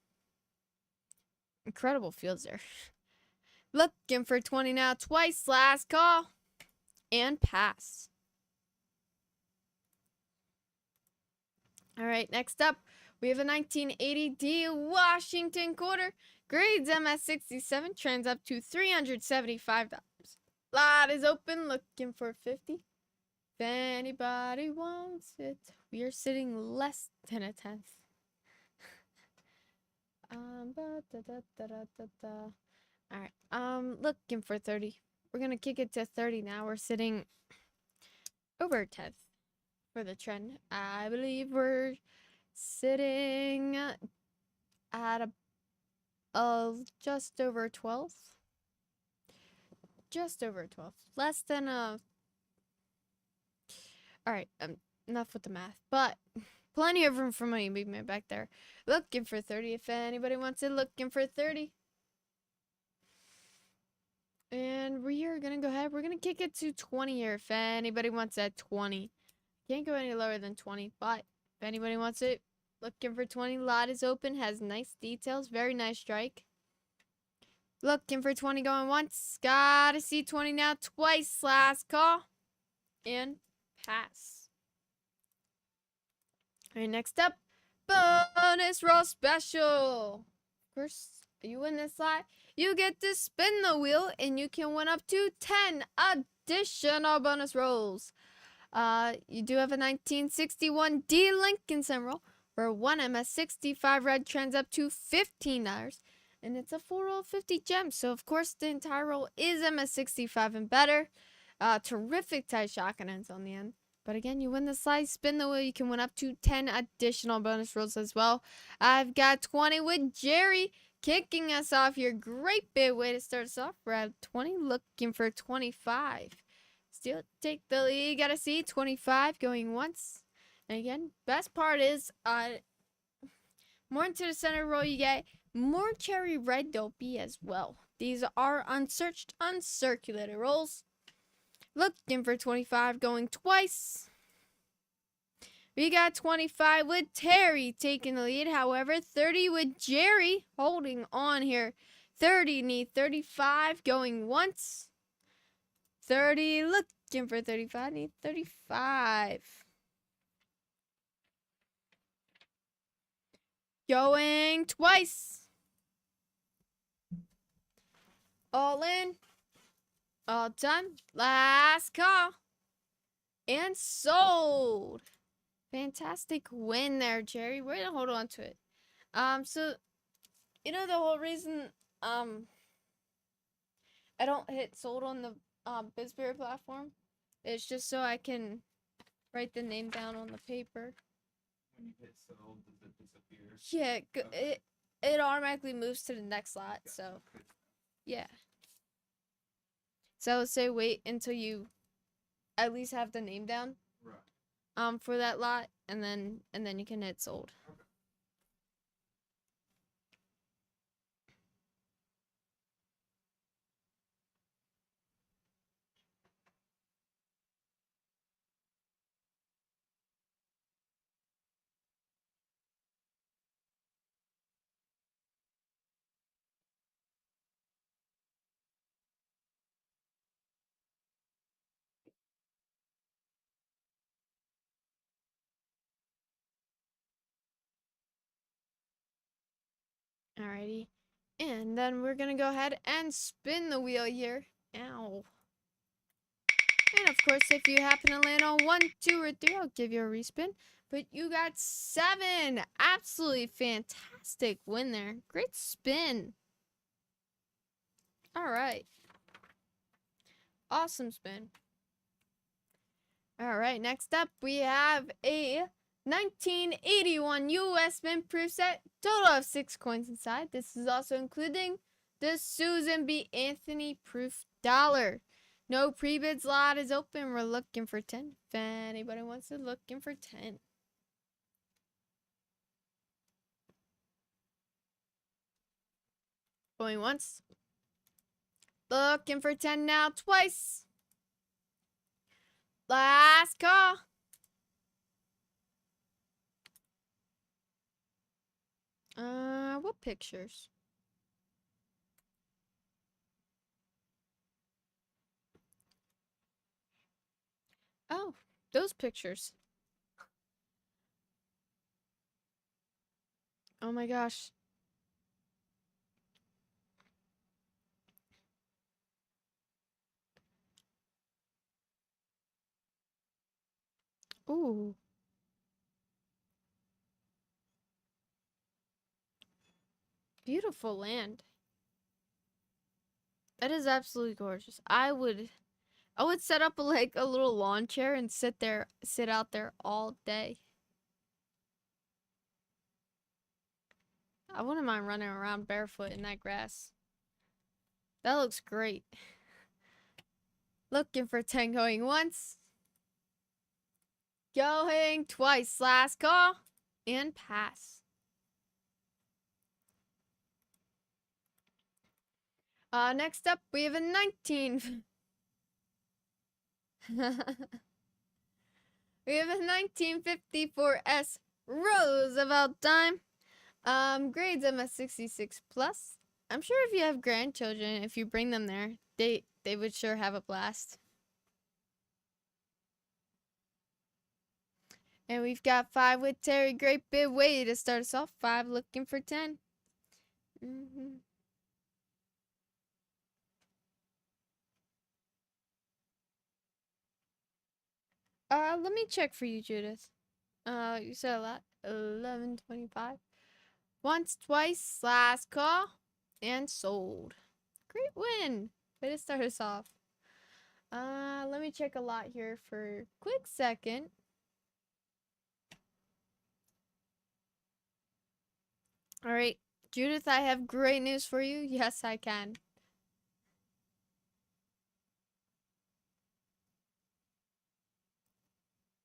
Incredible fields there. Looking for 20 now. Twice. Last call. And pass. All right. Next up, we have a 1980 D Washington quarter. Grades MS67. Trends up to $375. Lot is open. Looking for 50. If anybody wants it. We are sitting less than a tenth. Alright, looking for 30. We're gonna kick it to 30 now. We're sitting over a tenth for the trend. I believe we're sitting at just over 12. Just over 12. Less than a... Alright, enough with the math, but... Plenty of room for money movement back there. Looking for 30 if anybody wants it. Looking for 30. And we are going to go ahead. We're going to kick it to 20 here if anybody wants that 20. Can't go any lower than 20, but if anybody wants it, looking for 20. Lot is open. Has nice details. Very nice strike. Looking for 20 going once. Gotta see 20 now. Twice. Last call. And pass. Alright, next up, bonus roll special. Of course, you win this slot, you get to spin the wheel and you can win up to 10 additional bonus rolls. You do have a 1961 D Lincoln roll where one MS65 red trends up to $15. And it's a full roll of 50 gems. So, of course, the entire roll is MS65 and better. Terrific tie shotgun ends on the end. But again, you win the slide, spin the wheel, you can win up to 10 additional bonus rolls as well. I've got 20 with Jerry kicking us off here. Great big way to start us off. We're at 20, looking for 25. Still take the lead, gotta see 25 going once. And again, best part is, more into the center roll you get, more cherry red dopey as well. These are unsearched, uncirculated rolls. Looking for 25 going twice. We got 25 with Terry taking the lead. However, 30 with Jerry holding on here. 30 need 35 going once. 30 looking for 35 need 35. Going twice. All in. All done. Last call. And sold. Fantastic win there, Jerry. We're going to hold on to it. So, you know the whole reason I don't hit sold on the BizBear platform? It's just so I can write the name down on the paper. when you hit sold, does it disappear? Yeah, Okay. it automatically moves to the next lot. Gotcha. So Good. yeah. So say wait until you at least have the name down Right. for that lot, and then you can hit sold. Okay. Alrighty. And then we're gonna go ahead and spin the wheel here. Ow. And of course, if you happen to land on 1, 2, or 3, I'll give you a respin. But you got 7. Absolutely fantastic win there. Great spin. Alright. Awesome spin. Alright, next up we have a 1981 US Mint proof set. Total of 6 coins inside. This is also including the Susan B. Anthony proof dollar. No pre-bid lot is open. We're looking for 10. If anybody wants to, looking for 10. Going once. Looking for 10 now, twice. Last call. What pictures? Oh, those pictures. Oh my gosh. Ooh. Beautiful land. That is absolutely gorgeous. I would set up like a little lawn chair and sit out there all day. I wouldn't mind running around barefoot in that grass. That looks great. Looking for 10 going once. Going twice. Last call. And pass. Next up, we have a 19. We have a 1954S Roosevelt dime. Grades MS66 plus. I'm sure if you have grandchildren, if you bring them there, they would sure have a blast. And we've got 5 with Terry. Great big way to start us off. 5 looking for 10. Let me check for you, Judith. You said a lot. 11.25. Once, twice, last call, and sold. Great win. Way to start us off. Let me check a lot here for a quick second. All right, Judith, I have great news for you. Yes, I can.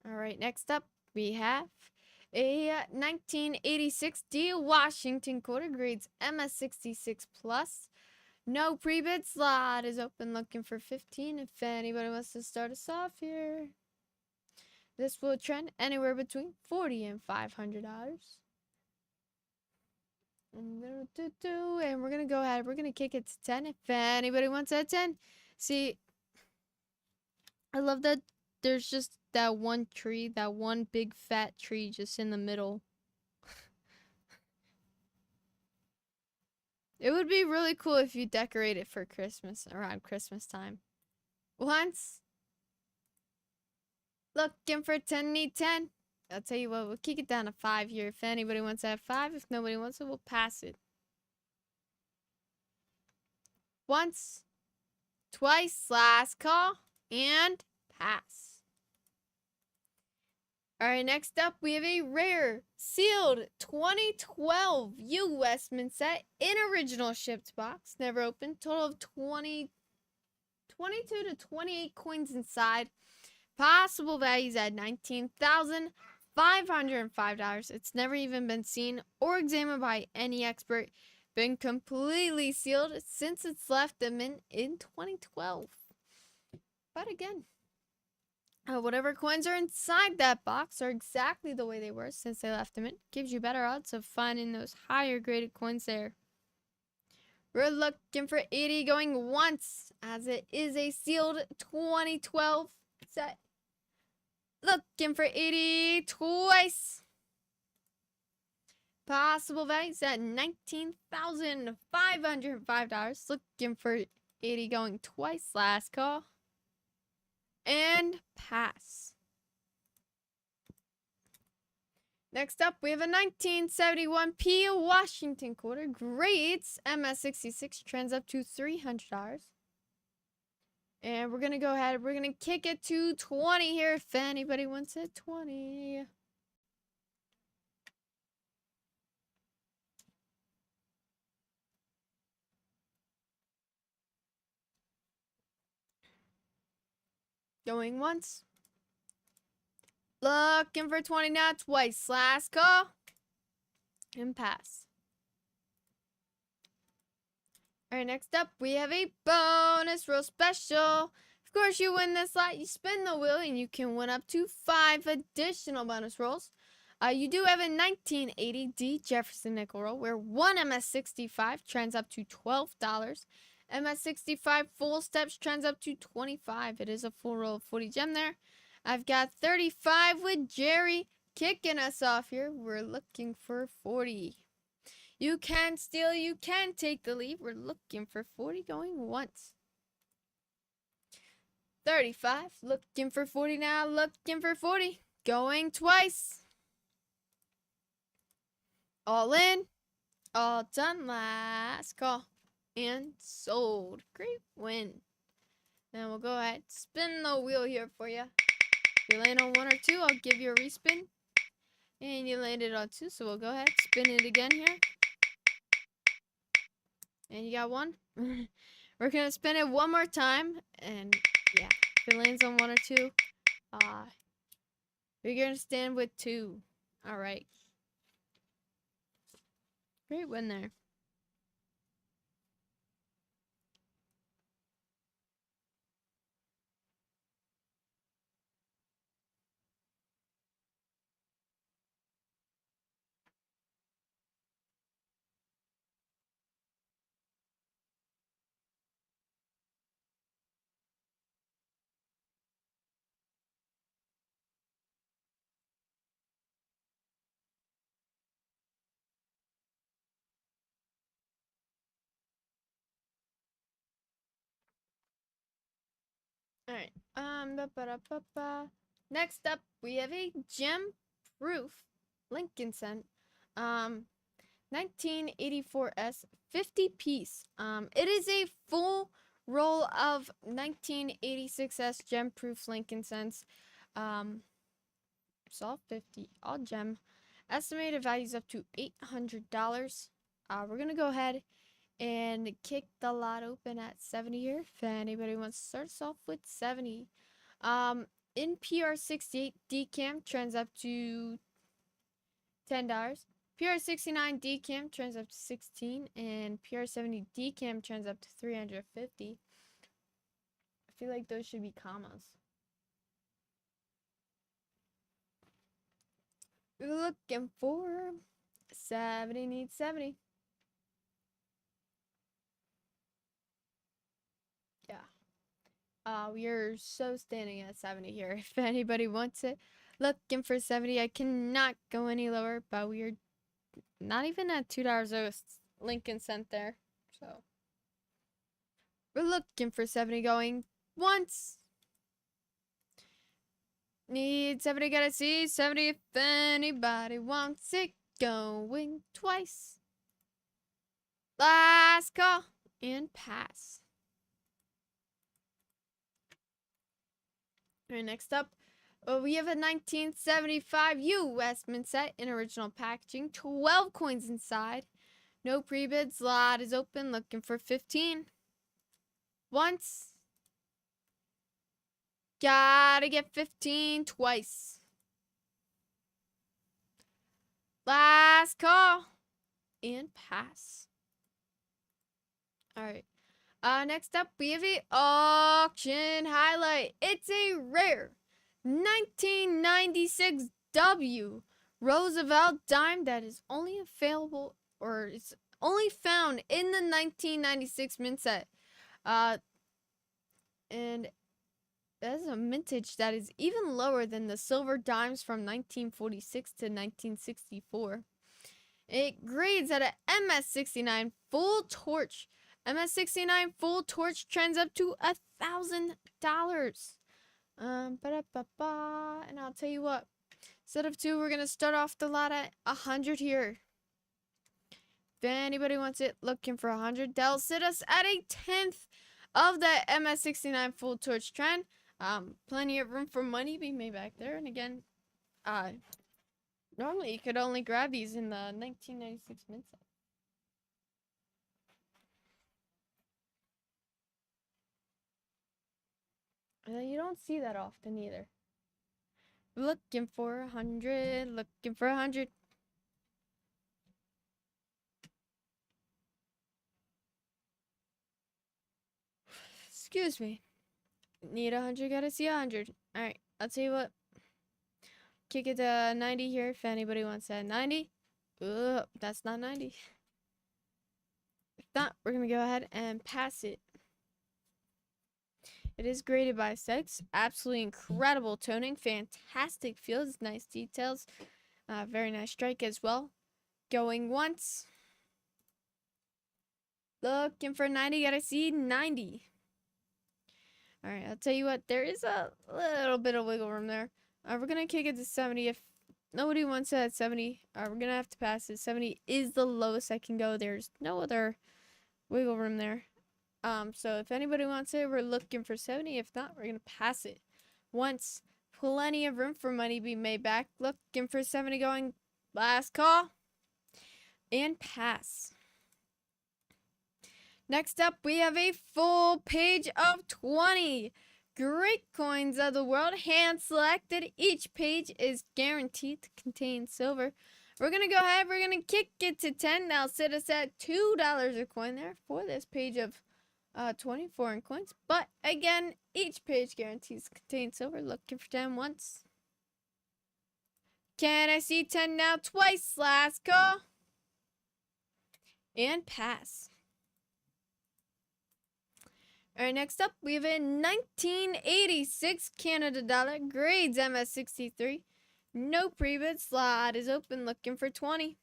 All right, next up, we have a 1986 D Washington quarter grades MS66 plus. No pre-bid slot is open, looking for 15 if anybody wants to start us off here. This will trend anywhere between $40 and $500. And we're gonna go ahead. We're gonna kick it to 10 if anybody wants that 10. See, I love that there's just that one tree, that one big fat tree just in the middle. It would be really cool if you decorate it for Christmas, around Christmas time. Once. Looking for 10, need 10. I'll tell you what, we'll kick it down to 5 here. If anybody wants to have 5, if nobody wants it, we'll pass it. Once. Twice, last call, and pass. All right, next up, we have a rare sealed 2012 U.S. Mint set in original shipped box, never opened. Total of 22 to 28 coins inside. Possible values at $19,505. It's never even been seen or examined by any expert. Been completely sealed since it's left the mint in 2012. But again, whatever coins are inside that box are exactly the way they were since they left the mint. Gives you better odds of finding those higher graded coins there. We're looking for 80 going once, as it is a sealed 2012 set. Looking for 80 twice. Possible values at $19,505. Looking for 80 going twice. Last call. And pass. Next up, we have a 1971 P. Washington quarter. Grades MS66. Trends up to $300. And we're going to go ahead. We're going to kick it to 20 here if anybody wants it. 20. Going once. Looking for 20 now. Twice. Last call. And pass. Alright, next up, we have a bonus roll special. Of course, you win this lot. You spin the wheel, and you can win up to 5 additional bonus rolls. You do have a 1980 D Jefferson nickel roll, where 1 MS65 trends up to $12. MS65 full steps trends up to $25. It is a full roll of 40 gem there. I've got 35 with Jerry kicking us off here. We're looking for 40. You can steal, you can take the lead. We're looking for 40 going once. 35, looking for 40 now, looking for 40. Going twice. All in, all done, last call. And sold. Great win. Now we'll go ahead, spin the wheel here for you. If you land on 1 or 2, I'll give you a respin. And you landed on 2, so we'll go ahead, spin it again here. And you got 1. We're going to spin it one more time. And yeah, if it lands on 1 or 2, we're going to stand with 2. All right. Great win there. All right. Next up, we have a gem proof Lincoln cent. 1984S 50 piece. It is a full roll of 1986S gem proof Lincoln cents. It's all 50, all gem. Estimated values up to $800. We're gonna go ahead and kick the lot open at 70 here. If anybody wants to start us off with 70. In PR68 DCAM trends up to $10. PR69 DCAM trends up to 16, and PR70 DCAM trends up to 350. I feel like those should be commas. We're looking for 70, needs 70. Yeah. We are so standing at 70 here. If anybody wants it, looking for 70. I cannot go any lower, but we are not even at $2 a Lincoln cent there. So we're looking for 70 going once. Need 70, gotta see 70 if anybody wants it. Going twice. Last call and pass. Alright, next up, We have a 1975 U.S. mint set in original packaging. 12 coins inside. No pre-bids. Lot is open. Looking for 15. Once. Gotta get 15 twice. Last call. And pass. Alright. Next up, we have a auction highlight. It's a rare 1996 W Roosevelt dime that is only available, or it's only found in the 1996 mint set. And that's a mintage that is even lower than the silver dimes from 1946 to 1964. It grades at a MS69 full torch. MS69 full torch trends up to $1,000. And I'll tell you what, instead of 2, we're gonna start off the lot at 100 here. If anybody wants it, looking for 100, that'll sit us at a 10th of the MS69 full torch trend. Plenty of room for money being made back there. And again, normally you could only grab these in the 1996 mint set. You don't see that often either. Looking for 100, looking for 100. Excuse me. Need 100, gotta see 100. Alright, I'll tell you what. Kick it to 90 here if anybody wants that 90. That's not 90. If not, we're gonna go ahead and pass it. It is graded by Sex. Absolutely incredible toning. Fantastic feels. Nice details. Very nice strike as well. Going once. Looking for 90. Gotta see 90. Alright, I'll tell you what. There is a little bit of wiggle room there. We're going to kick it to 70. If nobody wants it at 70, we're going to have to pass it. 70 is the lowest I can go. There's no other wiggle room there. So if anybody wants it, we're looking for 70. If not, we're gonna pass it. Once, plenty of room for money being made back. Looking for 70 going. Last call. And pass. Next up, we have a full page of 20 great coins of the world. Hand selected. Each page is guaranteed to contain silver. We're gonna go ahead. We're gonna kick it to 10. That'll sit us at $2 a coin there for this page of 20 foreign coins. But again, each page guarantees to contain silver. Looking for 10 once. Can I see 10 now? Twice. Last call. And pass. Alright, next up, we have a 1986 Canada dollar. Grades MS63. No pre-bid. Slot is open. Looking for 20.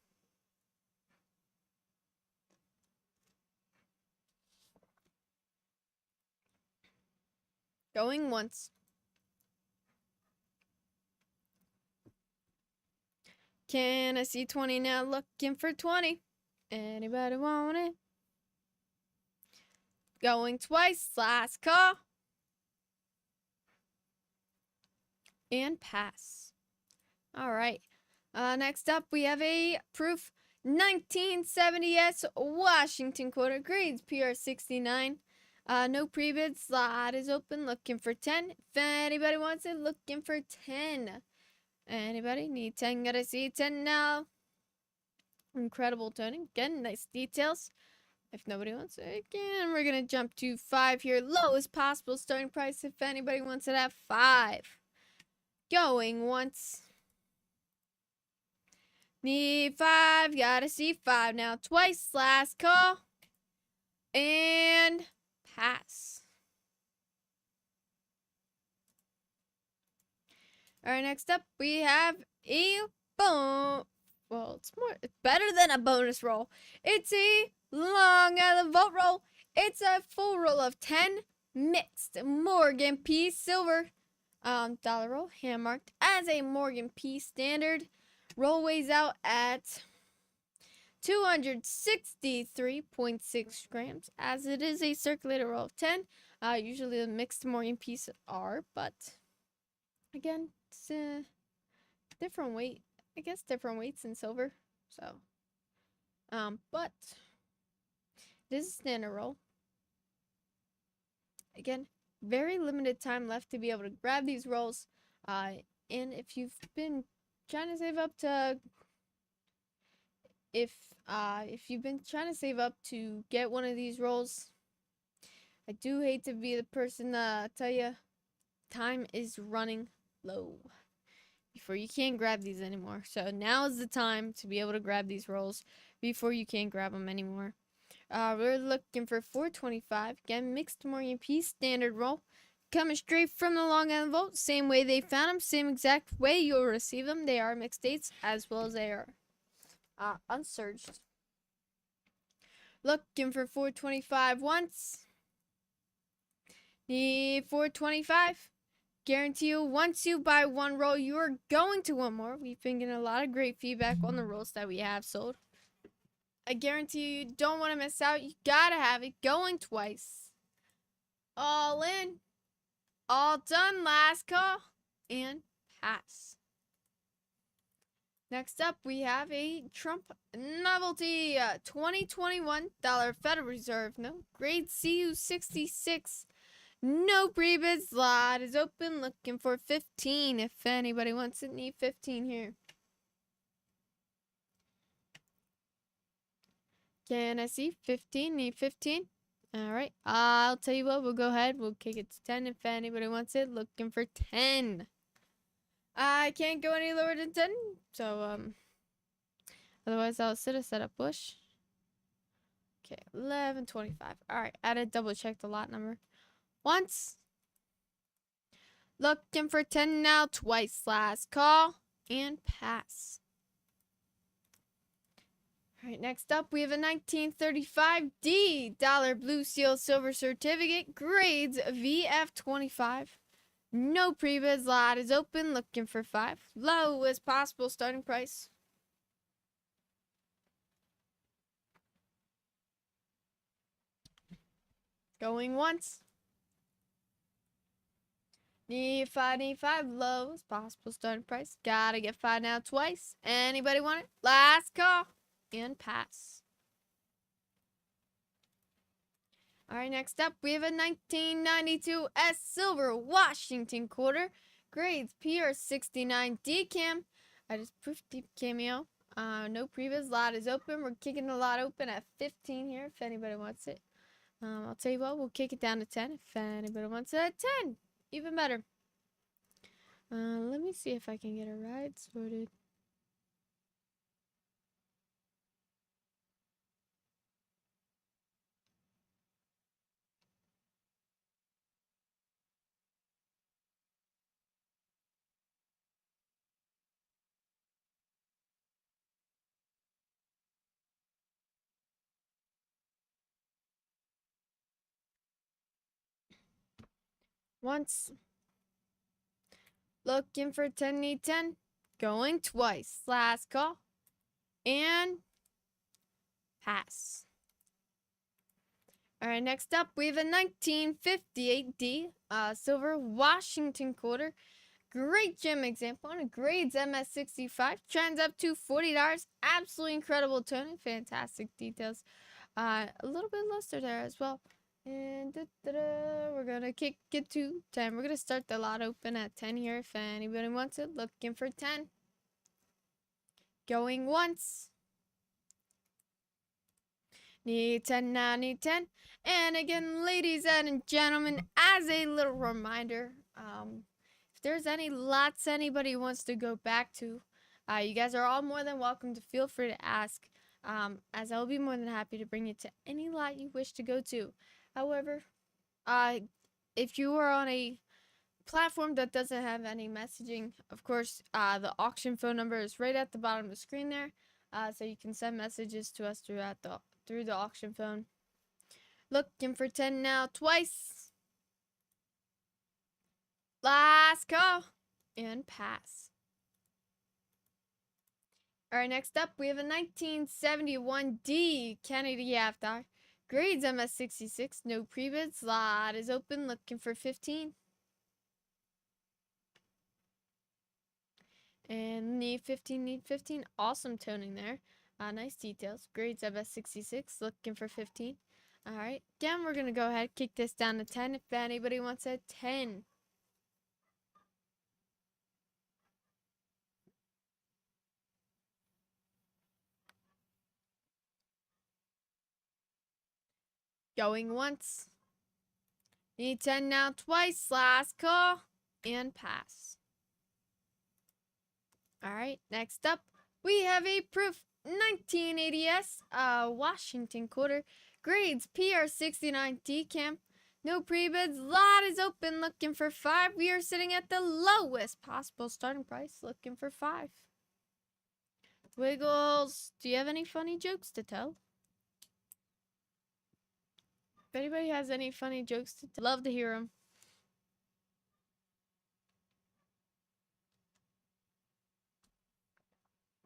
Going once. Can I see 20 now? Looking for 20. Anybody want it? Going twice. Last call. And pass. Alright. Next up, we have a proof 1970s Washington quarter. Grades PR69. No pre-bid. Slot is open. Looking for 10. If anybody wants it, looking for 10. Anybody need 10? Gotta see 10 now. Incredible toning. Again, nice details. If nobody wants it, again, we're gonna jump to 5 here. Lowest possible starting price. If anybody wants it at 5. Going once. Need 5. Gotta see 5 now. Twice. Last call. And pass. Alright, next up we have a it's better than a bonus roll. It's a long out of the vote roll. It's a full roll of 10 mixed Morgan P silver dollar roll, hand marked as a Morgan P standard. Roll weighs out at 263.6 grams, as it is a circulator roll of 10. Usually the mixed Morgan P's are, but Again, it's different weight. I guess different weights in silver. So, but this is standard roll. Again, very limited time left to be able to grab these rolls. And if you've been trying to save up to, if you've been trying to save up to get one of these rolls, I do hate to be the person to tell you, time is running low before you can't grab these anymore. So now is the time to be able to grab these rolls before you can't grab them anymore. We're looking for 425. Again, mixed Morgan Peace standard roll. Coming straight from the Long Island Vault. Same way they found them. Same exact way you'll receive them. They are mixed dates as well as they are unsurged. Looking for 425 once. Need 425. Guarantee you, once you buy one roll, you are going to want more. We've been getting a lot of great feedback on the rolls that we have sold. I guarantee you don't want to miss out. You gotta have it going twice. All in. All done. Last call. And pass. Next up, we have a Trump Novelty 2021 Federal Reserve. No. Grade CU66. No pre-bid. Slot is open. Looking for 15 if anybody wants it. Need 15 here. Can I see 15? Need 15? All right. I'll tell you what. We'll go ahead. We'll kick it to 10 if anybody wants it. Looking for 10. I can't go any lower than 10. So, otherwise I'll set up bush. Okay. 11.25. All right. I had to double check the lot number. Once. Looking for 10 now. Twice. Last call. And pass. All right, next up, we have a 1935 dollar Blue Seal Silver Certificate, grades VF25. No pre-bids, lot is open, looking for 5. Low as possible starting price. Going once. Need 5, low as possible starting price. Gotta get 5 now twice. Anybody want it? Last call. And pass. All right, next up, we have a 1992 S Silver Washington quarter. Grades PR69 DCAM. I just proofed deep cameo. No previous. Lot is open. We're kicking the lot open at 15 here if anybody wants it. I'll tell you what, we'll kick it down to 10 if anybody wants it at 10. Even better. Let me see if I can get a ride sorted. Once. Looking for 10, need 10. Going twice. Last call. And pass. All right, next up, we have a 1958 Silver Washington quarter. Great gem example on a grades MS65. Trends up to $40. Absolutely incredible toning. Fantastic details. A little bit luster there as well. And we're gonna kick it to 10. We're gonna start the lot open at 10 here if anybody wants it. Looking for 10. Going once. Need 10 now, need 10. And again, ladies and gentlemen, as a little reminder, if there's any lots anybody wants to go back to, you guys are all more than welcome to feel free to ask, as I'll be more than happy to bring you to any lot you wish to go to. However, if you are on a platform that doesn't have any messaging, of course, the auction phone number is right at the bottom of the screen there, so you can send messages to us through the auction phone. Looking for 10 now, twice. Last call and pass. All right, next up we have a 1971 Kennedy After. Grades MS66, no pre-bid. Slot is open, looking for 15. Need 15, need 15. Awesome toning there. Nice details. Grades MS66, looking for 15. Alright, again, we're going to go ahead, kick this down to 10 if anybody wants a 10. Going once. Need 10 now, twice. Last call. And pass. Alright, next up, we have a proof 1980S Washington quarter. Grades PR69 DCAM. No pre-bids. Lot is open. Looking for 5. We are sitting at the lowest possible starting price. Looking for 5. Wiggles, do you have any funny jokes to tell? If anybody has any funny jokes to tell, love to hear them.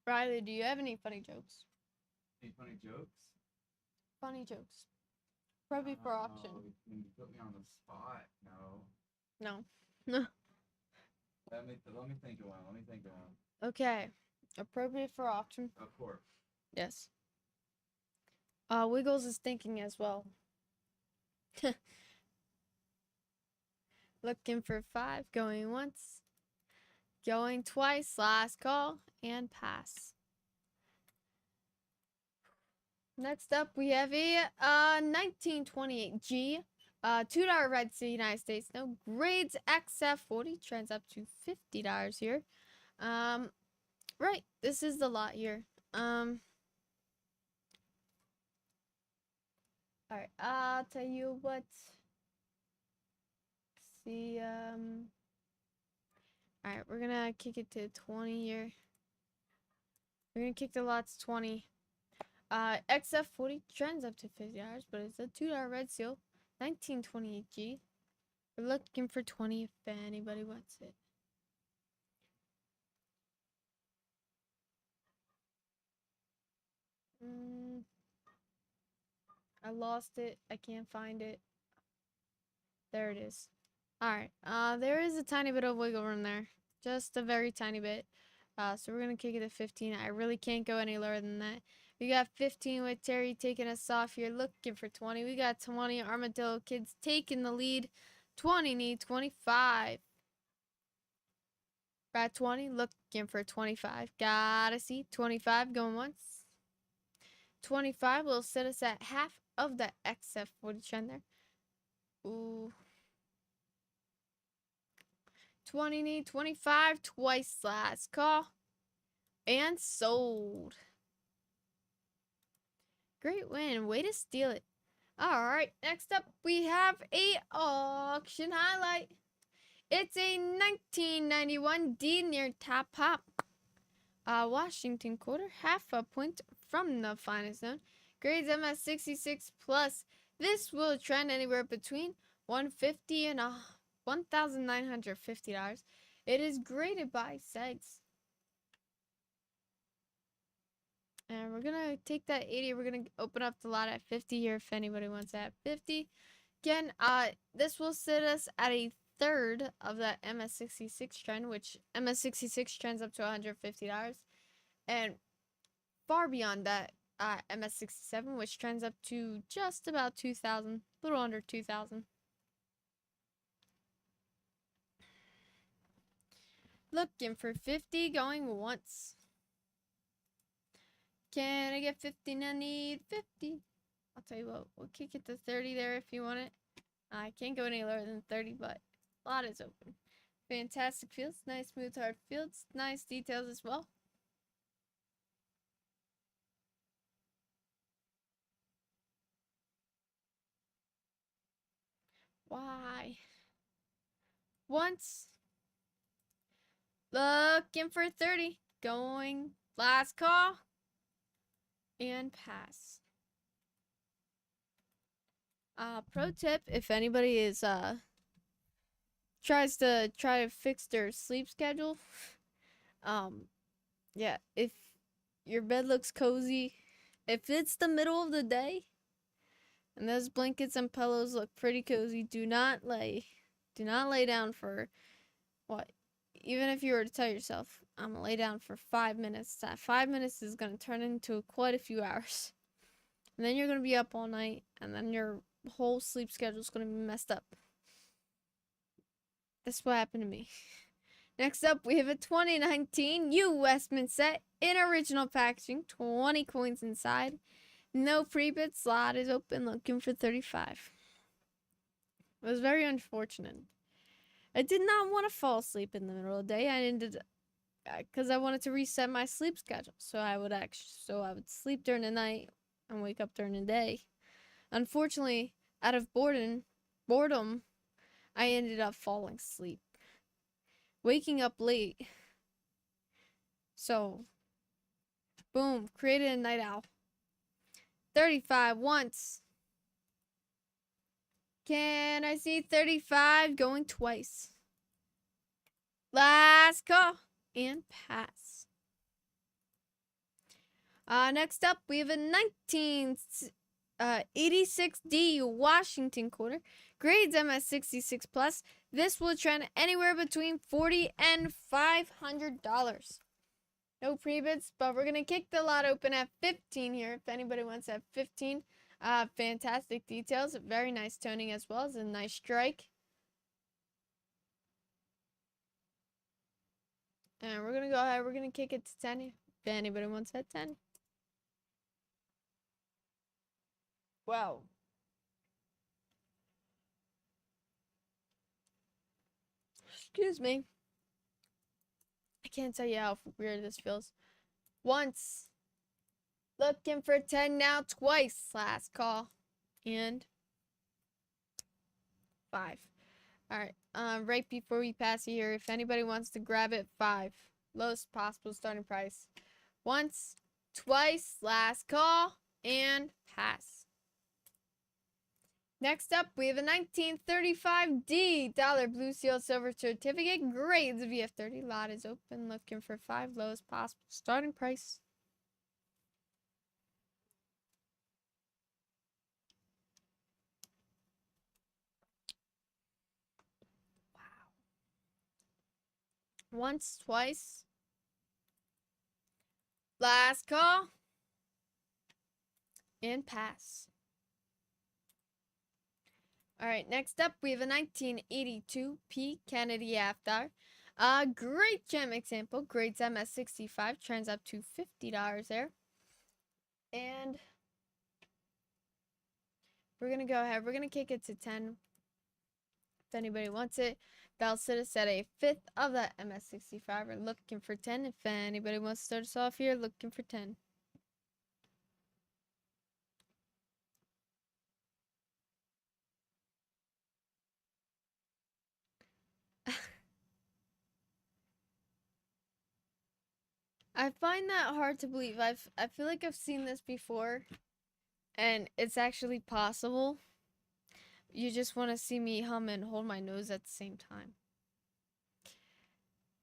Riley, do you have any funny jokes? Any funny jokes? Funny jokes. Probably for auction. When you put me on the spot, no. No. Let me think of one. Okay. Appropriate for auction. Of course. Yes. Wiggles is thinking as well. Looking for 5. Going once. Going twice. Last call. And pass. Next up, we have a 1928G. $2 red to the United States. No grades XF40. Trends up to $50 here. Right. This is the lot here. Alright. I'll tell you what. See, alright, we're gonna kick it to 20 here. We're gonna kick the lots 20. XF40 trends up to $50, but it's a $2 red seal. 1928G. We're looking for 20 if anybody wants it. I lost it. I can't find it. There it is. Alright. There is a tiny bit of wiggle room there. Just a very tiny bit. So we're going to kick it to 15. I really can't go any lower than that. We got 15 with Terry taking us off here. Looking for 20. We got 20. Armadillo Kids taking the lead. 20 need 25. Got 20. Looking for 25. Gotta see. 25 going once. 25 will set us at half of the XF40 trend there. Ooh. 20 need 25. Twice last call. And sold. Great win. Way to steal it. Alright, next up we have a auction highlight. It's a 1991 D near top pop. Washington quarter, half a point from the finest zone. Grades MS66 plus. This will trend anywhere between $150 and $1,950. It is graded by Segs. And we're going to take that 80. We're going to open up the lot at 50 here if anybody wants that 50. Again, this will sit us at a third of that MS66 trend, which MS66 trends up to $150. And far beyond that, MS67, which trends up to just about 2,000, a little under 2,000. Looking for 50, going once. Can I get 50? I need 50. I'll tell you what, we'll kick it to 30 there if you want it. I can't go any lower than 30, but a lot is open. Fantastic fields, nice smooth hard fields, nice details as well. Why? Once. Looking for 30. Going last call. And pass. Pro tip, if anybody is tries to fix their sleep schedule, yeah, if your bed looks cozy, if it's the middle of the day and those blankets and pillows look pretty cozy, do not lay down for what, even if you were to tell yourself, I'm gonna lay down for 5 minutes, that 5 minutes is gonna turn into quite a few hours. And then you're gonna be up all night, and then your whole sleep schedule is gonna be messed up. That's what happened to me. Next up, we have a 2019 US Mint set in original packaging, 20 coins inside. No pre-bid, slot is open, looking for 35. It was very unfortunate. I did not want to fall asleep in the middle of the day. I ended because I wanted to reset my sleep schedule. So I would sleep during the night and wake up during the day. Unfortunately, out of boredom, I ended up falling asleep, waking up late. So, boom, created a night owl. 35 once. Can I see 35 going twice? Last call and pass. Next up, we have a 1986D Washington quarter. Grades MS66 plus. This will trend anywhere between $40 and $500. No pre-bids, but we're gonna kick the lot open at 15 here. If anybody wants at 15, fantastic details, very nice toning as well as a nice strike. And we're gonna go ahead. We're gonna kick it to 10 if anybody wants at 10. Wow. Excuse me. I can't tell you how weird this feels. Once. Looking for 10 now, twice. Last call. And 5. Alright. Right before we pass it here, if anybody wants to grab it, 5. Lowest possible starting price. Once, twice, last call, and pass. Next up, we have a 1935D dollar blue seal silver certificate. Grades VF30. Lot is open. Looking for 5. Lowest possible starting price. Wow. Once, twice. Last call. And pass. Alright, next up, we have a 1982 P. Kennedy After. Great gem example. Grades MS65. Trends up to $50 there. And we're going to go ahead. We're going to kick it to 10. If anybody wants it, that'll set us at a 5th of that MS65. We're looking for 10. If anybody wants to start us off here, looking for 10. I find that hard to believe. I feel like I've seen this before, and it's actually possible. You just want to see me hum and hold my nose at the same time.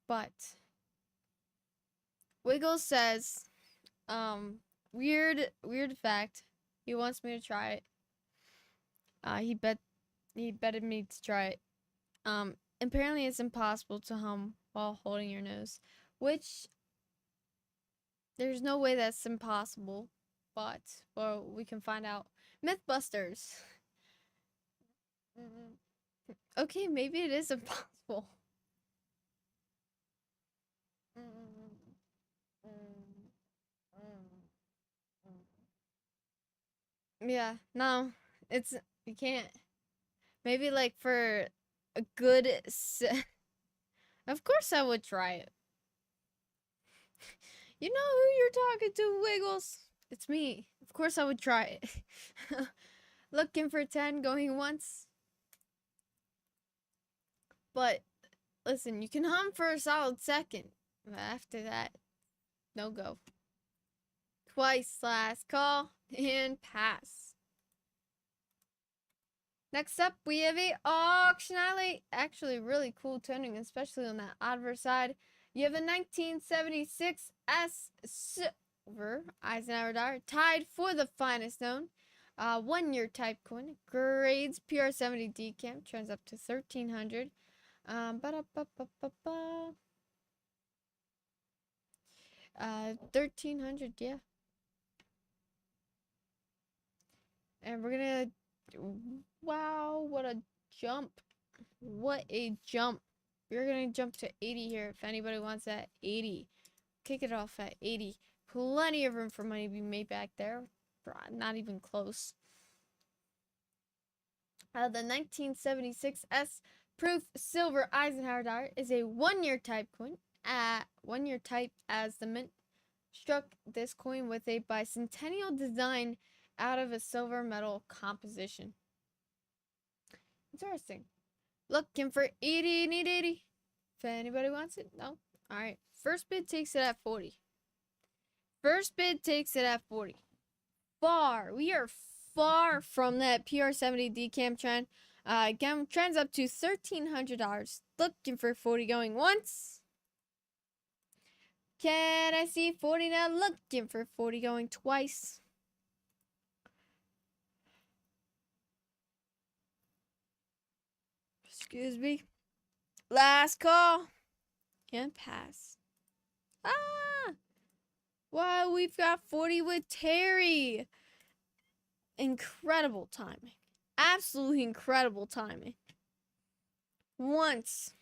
But Wiggles says, weird fact. He wants me to try it. He betted me to try it. Apparently it's impossible to hum while holding your nose, which there's no way that's impossible, but well, we can find out. Mythbusters. Okay, maybe it is impossible. Yeah, no, you can't. Maybe like for a good of course I would try it. You know who you're talking to, Wiggles? It's me. Of course I would try it. Looking for 10, going once. But listen, you can hum for a solid second. But after that, no go. Twice, last call, and pass. Next up, we have a auction alley. Actually, really cool toning, especially on that adverse side. You have a 1976 S Silver Eisenhower dollar, tied for the finest known. 1 year type coin. Grades PR70 decam, trends up to 1300. 1300, yeah. And we're gonna, wow, what a jump. What a jump. We're gonna jump to 80 here if anybody wants that 80. Kick it off at 80. Plenty of room for money to be made back there. Not even close. The 1976 S Proof Silver Eisenhower dollar is a 1-year type coin. 1-year type, as the mint struck this coin with a bicentennial design out of a silver metal composition. Interesting. Looking for 80, need 80. If anybody wants it, no? Alright. First bid takes it at 40. First bid takes it at 40. We are far from that PR70 decam trend. Again, trend's up to $1,300. Looking for 40 going once. Can I see 40 now? Looking for 40 going twice. Excuse me. Last call. And pass. Ah! Wow, we've got 40 with Terry. Incredible timing. Absolutely incredible timing. Once.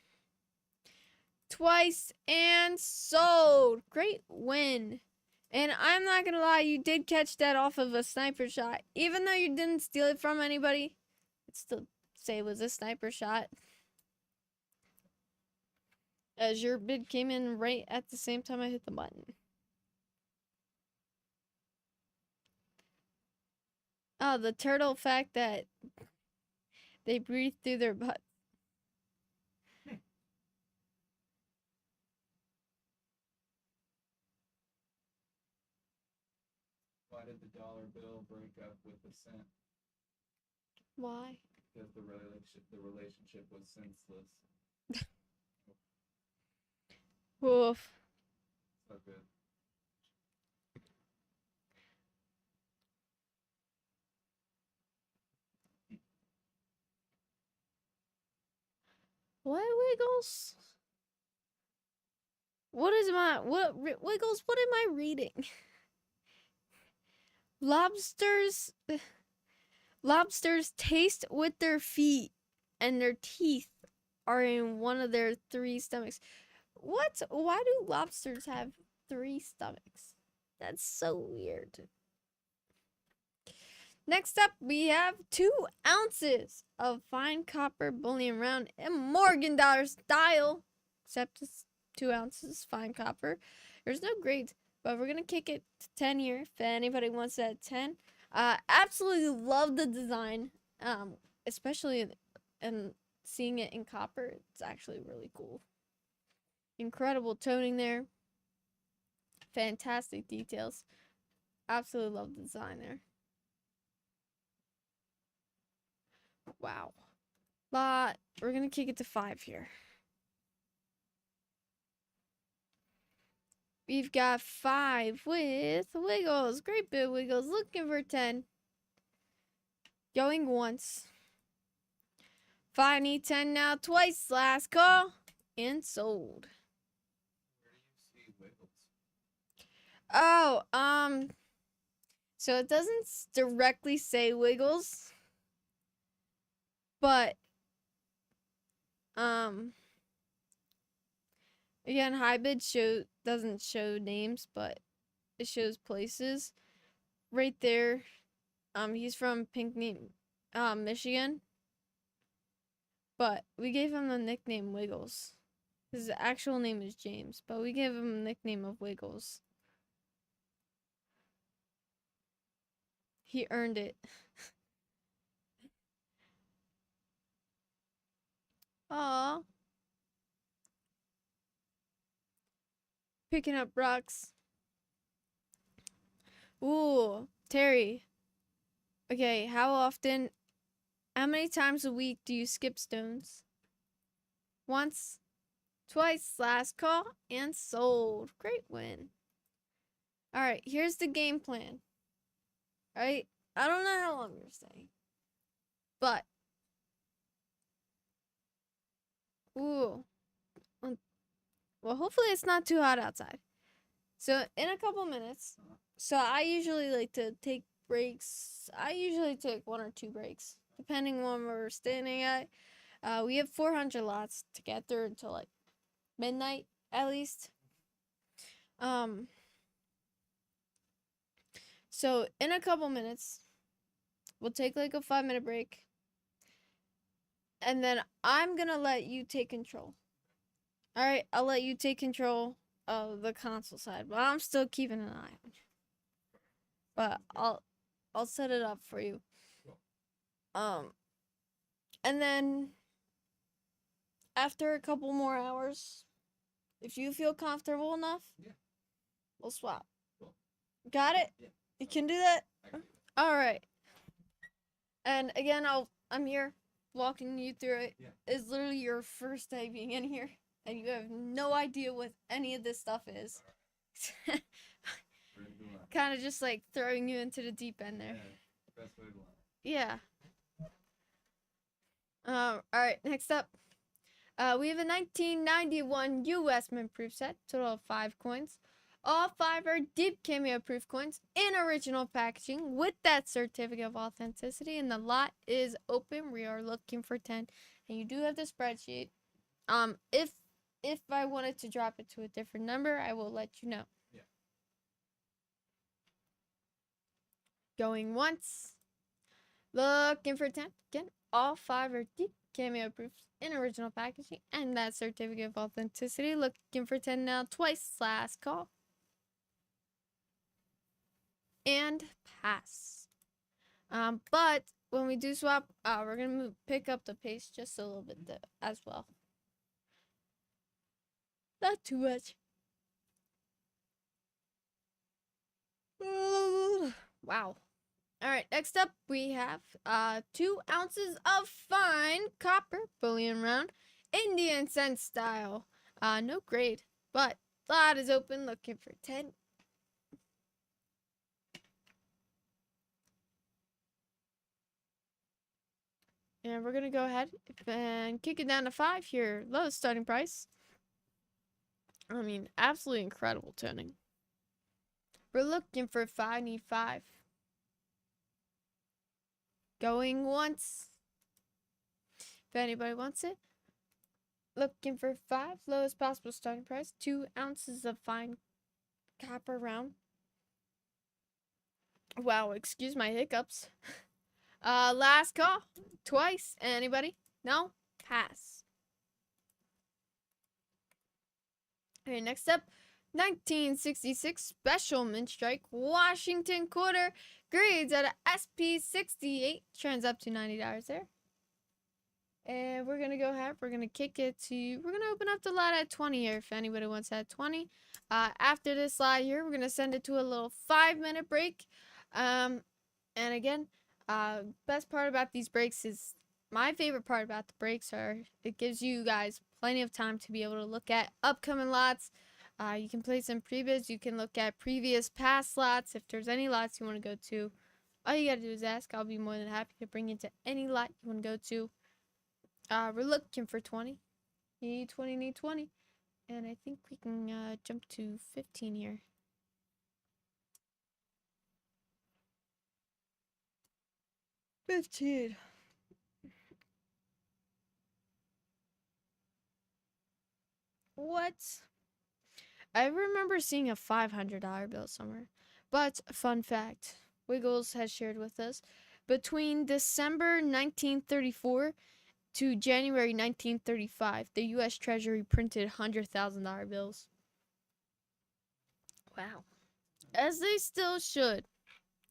Twice. And sold. Great win. And I'm not gonna lie, you did catch that off of a sniper shot. Even though you didn't steal it from anybody, I'd still say it was a sniper shot. As your bid came in right at the same time I hit the button. Oh, the turtle fact that they breathe through their butt. Why did the dollar bill break up with the cent? Why? Because the relationship was senseless. Woof. So good. What, Wiggles? What is my Wiggles? What am I reading? Lobsters taste with their feet, and their teeth are in one of their 3 stomachs. What? Why do lobsters have 3 stomachs? That's so weird. Next up, we have 2 ounces of fine copper bullion round in Morgan dollar style. Except it's 2 ounces fine copper. There's no grades, but we're going to kick it to 10 here if anybody wants that 10. Absolutely love the design, especially in seeing it in copper. It's actually really cool. Incredible toning there. Fantastic details. Absolutely love the design there. Wow. But we're going to kick it to 5 here. We've got 5 with Wiggles. Great bit, Wiggles. Looking for 10. Going once. 5 need 10 now. Twice. Last call. And sold. Where do you see Wiggles? Oh, so it doesn't directly say Wiggles. But, again, high bid doesn't show names, but it shows places. Right there, he's from Pinckney, Michigan. But we gave him the nickname Wiggles. His actual name is James, but we gave him a nickname of Wiggles. He earned it. Aw. Picking up rocks. Ooh, Terry. Okay, how many times a week do you skip stones? Once, twice, last call, and sold. Great win. Alright, here's the game plan. Alright, I don't know how long we're staying. But, ooh. Well, hopefully it's not too hot outside. So in a couple minutes. So I usually like to take breaks. I usually take 1 or 2 breaks, depending on where we're standing at. We have 400 lots to get through until like midnight at least. Um. So in a couple minutes, we'll take like a 5-minute break, and then I'm gonna let you take control. All right, I'll let you take control of the console side, but I'm still keeping an eye on you. But I'll set it up for you. And then after a couple more hours, if you feel comfortable enough, Yeah. we'll swap. Cool. Got it? Yeah. You can do that? I can do that. All right. And again, I'm here walking you through it. Yeah. It's literally your first day being in here, and you have no idea what any of this stuff is. Ready to learn. Kind of just like throwing you into the deep end there. Yeah, best way to learn. Yeah. All right. Next up, we have a 1991 U.S. mint proof set, total of 5 coins. All 5 are deep cameo proof coins in original packaging with that certificate of authenticity, and the lot is open. We are looking for 10, and you do have the spreadsheet. If I wanted to drop it to a different number, I will let you know. Yeah. Going once. Looking for 10. Again, all 5 are deep cameo proofs in original packaging and that certificate of authenticity. Looking for 10 now. Twice. Last call. And pass. But when we do swap, we're gonna pick up the pace just a little bit as well. Not too much. Wow. All right, next up we have 2 ounces of fine copper bullion round, Indian cent style. No grade, but lot is open. Looking for 10. And we're gonna go ahead and kick it down to 5 here. Lowest starting price. I mean, absolutely incredible turning. We're looking for 5. Need 5. Going once. If anybody wants it. Looking for 5. Lowest possible starting price. 2 ounces of fine copper round. Wow, excuse my hiccups. Last call. Twice. Anybody? No? Pass. Okay, next up. 1966 Special Mint Strike Washington Quarter. Grades at a SP68. Trends up to $90 there. And we're going to go ahead. We're going to kick it to... We're going to open up the lot at 20 here if anybody wants at 20. After this slide here, we're going to send it to a little 5-minute break. And again, best part about these breaks is... My favorite part about the breaks are it gives you guys plenty of time to be able to look at upcoming lots. You can place in pre-bids. You can look at previous past lots. If there's any lots you want to go to, all you got to do is ask. I'll be more than happy to bring you to any lot you want to go to. We're looking for 20. Need 20, need 20. And I think we can jump to 15 here. $15. What? I remember seeing a $500 bill somewhere. But, fun fact, Wiggles has shared with us, between December 1934 to January 1935, the U.S. Treasury printed $100,000 bills. Wow. As they still should.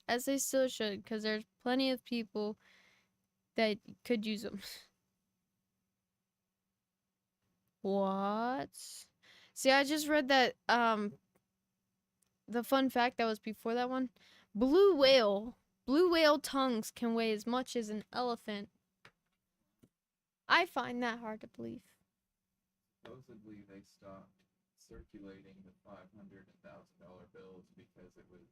As they still should, because there's plenty of people that could use them. What? See, I just read that, the fun fact that was before that one. Blue whale tongues can weigh as much as an elephant. I find that hard to believe. Supposedly they stopped circulating the $500 and $1,000 bills because it was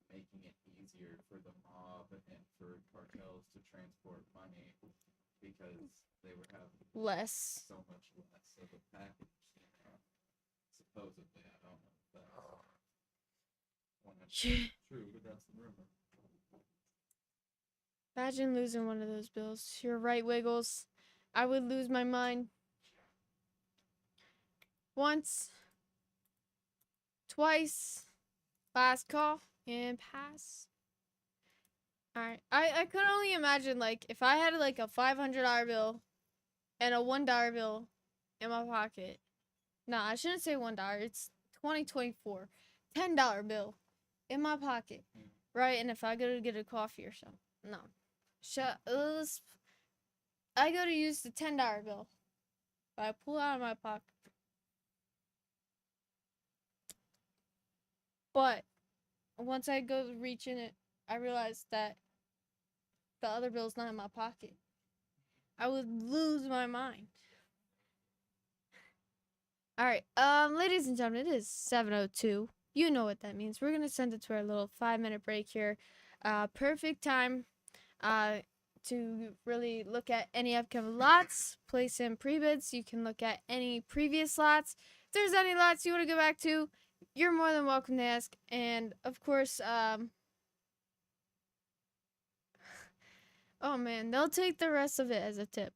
making it easier for the mob and for cartels to transport money because they were having Less. so much less of a package. Supposedly, I don't know if that's true, but that's the rumor. Imagine losing one of those bills. You're right, Wiggles. I would lose my mind. Once, twice, last call, and pass. Alright. I could only imagine, like, if I had, like, a $500 bill and a $1 bill in my pocket. No, I shouldn't say $1. It's 2024. $10 bill in my pocket. Right? And if I go to get a coffee or something. No. I go to use the $10 bill. I pull it out of my pocket. But once I go reaching it, I realize that the other bill's not in my pocket. I would lose my mind. Alright, ladies and gentlemen, it is 7:02. You know what that means. We're gonna send it to our little 5-minute break here. Perfect time to really look at any upcoming lots, place in pre-bids. You can look at any previous lots. If there's any lots you want to go back to, you're more than welcome to ask. And of course, oh man, they'll take the rest of it as a tip.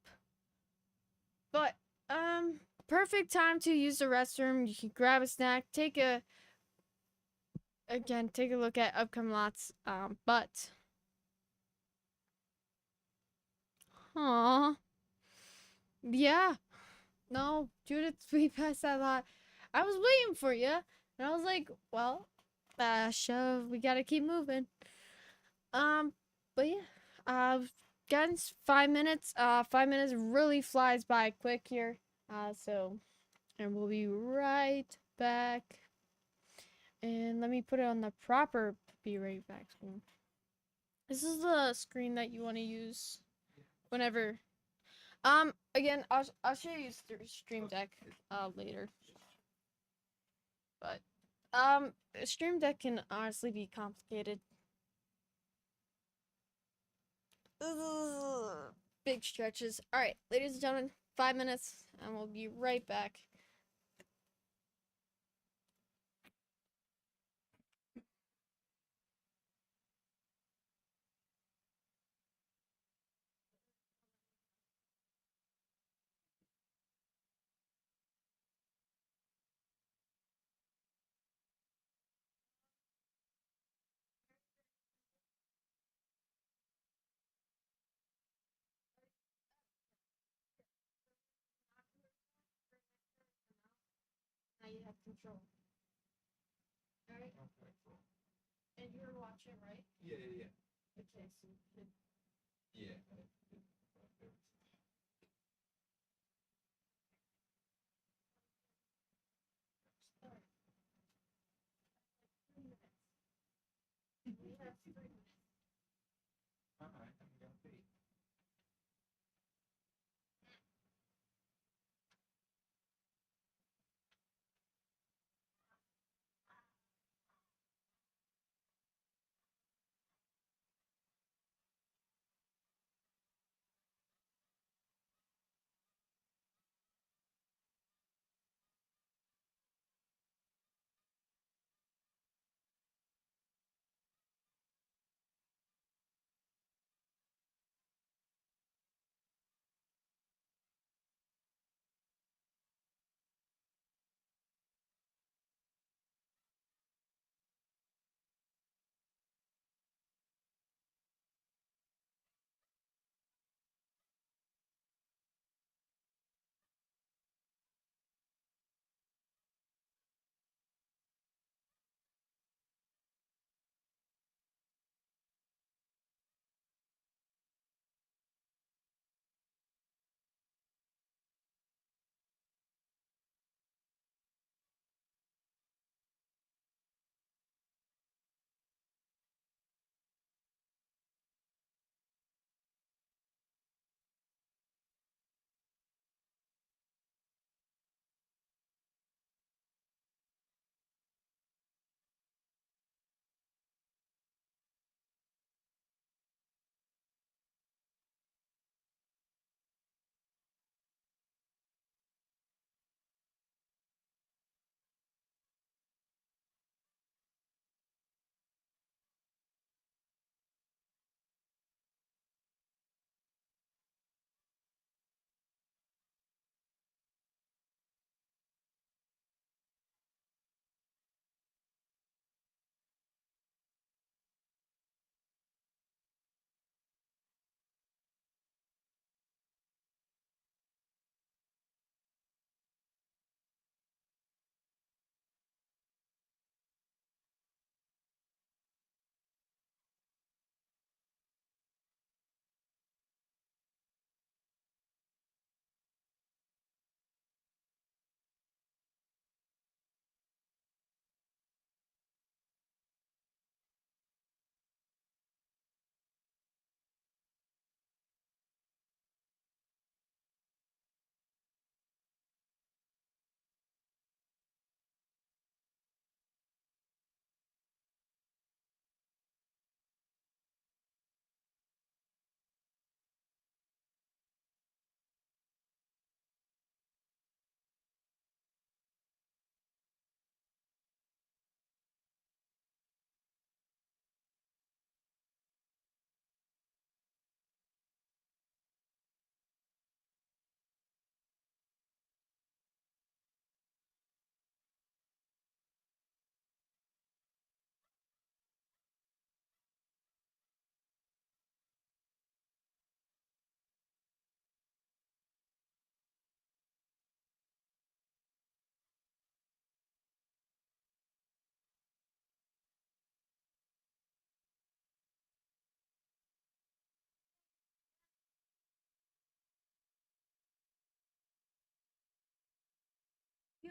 But perfect time to use the restroom. You can grab a snack, take a look at upcoming lots. But aw, yeah, no, Judith, we passed that lot. I was waiting for you, and I was like, well, shove, we gotta keep moving. But yeah, guys, 5 minutes. 5 minutes really flies by quick here. And we'll be right back. And let me put it on the proper be right back screen. This is the screen that you want to use whenever. Again, I'll show you Stream Deck later. But Stream Deck can honestly be complicated. Ugh, big stretches. All right, ladies and gentlemen, 5 minutes, and we'll be right back. Now you have control. All right, Okay, cool. and you're watching, right? Yeah. Okay, so you can Yeah. start. 3 minutes. We have 3 minutes. Alright, I'm gonna be.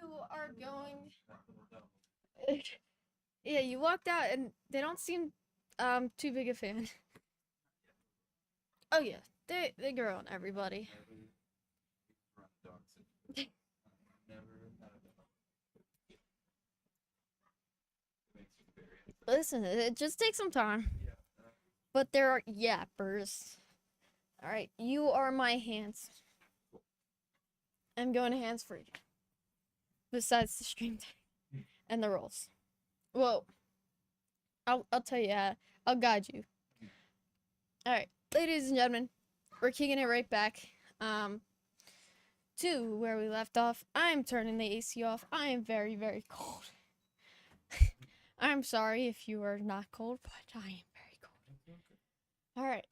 you are going. Yeah, you walked out and they don't seem too big a fan. Oh yeah, they grow on everybody. Never run dogs into it. Never had a dog. It makes me very upset. Listen, it just takes some time. Yeah. But there are yappers. Alright, you are my hands. I'm going hands free. Besides the stream tag and the rolls. Well, I'll tell you, I'll guide you. Alright, ladies and gentlemen, we're kicking it right back. To where we left off. I'm turning the AC off. I am very, very cold. I'm sorry if you are not cold, but I am very cold. Alright.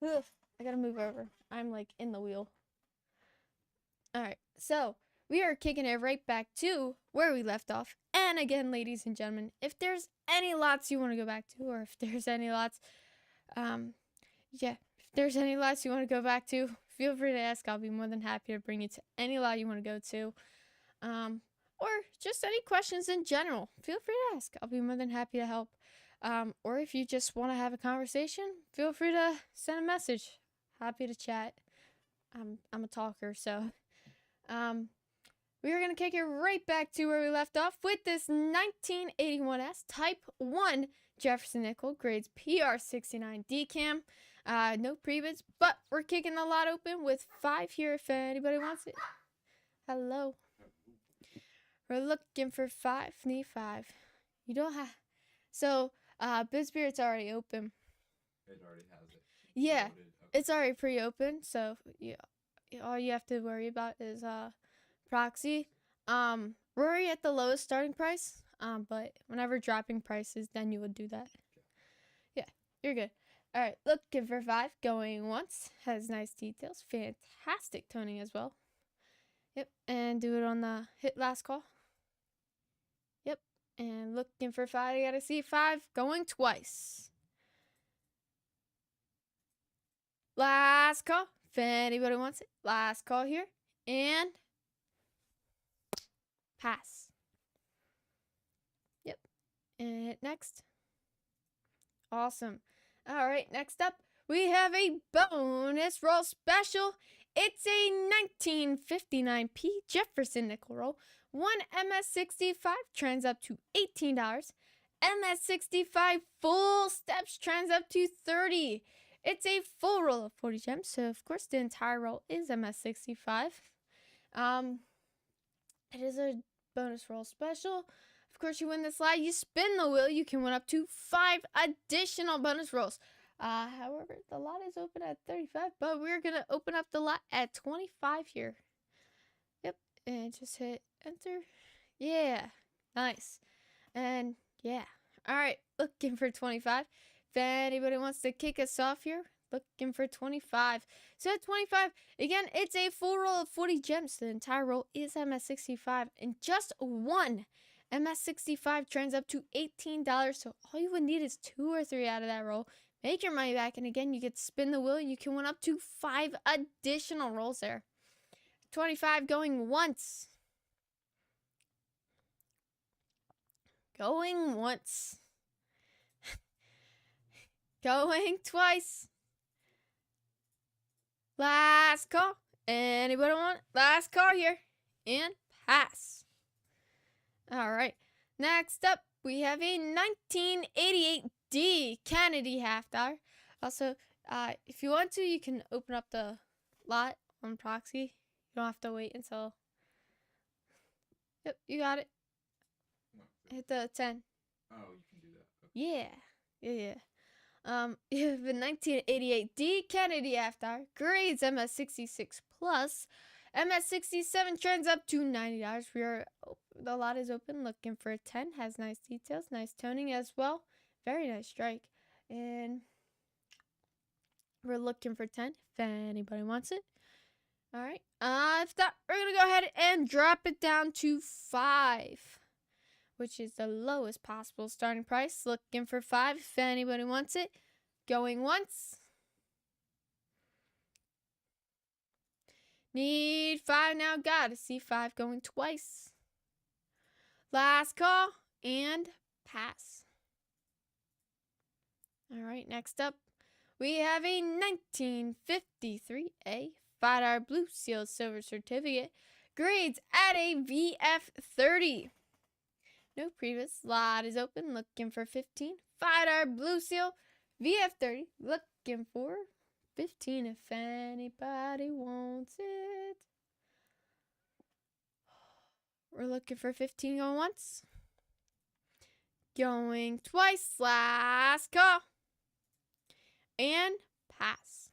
Ugh, I gotta move over. I'm like in the wheel. Alright, so we are kicking it right back to where we left off. And again, ladies and gentlemen, if there's any lots you want to go back to, or if there's any lots, if there's any lots you want to go back to, feel free to ask. I'll be more than happy to bring you to any lot you want to go to. Or just any questions in general, feel free to ask. I'll be more than happy to help. Or if you just want to have a conversation, feel free to send a message. Happy to chat. I'm a talker, so we are going to kick it right back to where we left off with this 1981S Type 1 Jefferson Nickel grades PR69 decam. No prebids, but we're kicking the lot open with 5 here if anybody wants it. Hello. We're looking for 5. Need 5. You don't have... So, Bid Spirit's already open. It already has it. Yeah, Loaded. Okay. it's already pre-open, so yeah, all you have to worry about is proxy. We're already at the lowest starting price, but whenever dropping prices, then you would do that. Yeah, you're good. All right, looking for 5, going once, has nice details, fantastic toning as well. Yep, and do it on the hit last call. Yep, and looking for 5, you gotta see 5, going twice. Last call, if anybody wants it. Last call here, and pass. Yep, and hit next. Awesome. All right, next up, we have a bonus roll special. It's a 1959p Jefferson nickel roll. 1 MS65 trends up to $18. MS65 full steps trends up to $30. It's a full roll of 40 gems, so of course the entire roll is MS65. It is a bonus roll special. Of course, you win this lot, you spin the wheel, you can win up to 5 additional bonus rolls. However, the lot is open at 35, but we're going to open up the lot at 25 here. Yep, and just hit enter. Yeah, nice. And yeah, all right, looking for 25. If anybody wants to kick us off here, looking for 25. So at 25, again, it's a full roll of 40 gems. The entire roll is MS65, and just 1 MS65 trends up to $18. So all you would need is 2 or 3 out of that roll. Make your money back, and again, you get to spin the wheel. You can win up to 5 additional rolls there. 25 going once. Going once. Going twice. Last call. Anybody want? Last call here. And pass. All right. Next up, we have a 1988D Kennedy half-dollar. Also, if you want to, you can open up the lot on proxy. You don't have to wait until... Yep, you got it. Hit the 10. Oh, you can do that. Okay. Yeah. You have a 1988D Kennedy half-dollar. Grades MS66 plus. MS67 trends up to $90. The lot is open, looking for a 10. Has nice details, nice toning as well. Very nice strike. And we're looking for 10 if anybody wants it. All right. If not, we're going to go ahead and drop it down to 5, which is the lowest possible starting price. Looking for 5 if anybody wants it. Going once. Need 5 now. Gotta see 5 going twice. Last call and pass. All right, next up, we have a 1953A 5-hour Blue Seal Silver Certificate. Grades at a VF30. No previous. Lot is open. Looking for 15. 5-hour Blue Seal VF30. Looking for 15 if anybody wants it. We're looking for 15 going once. Going twice. Last call. And pass.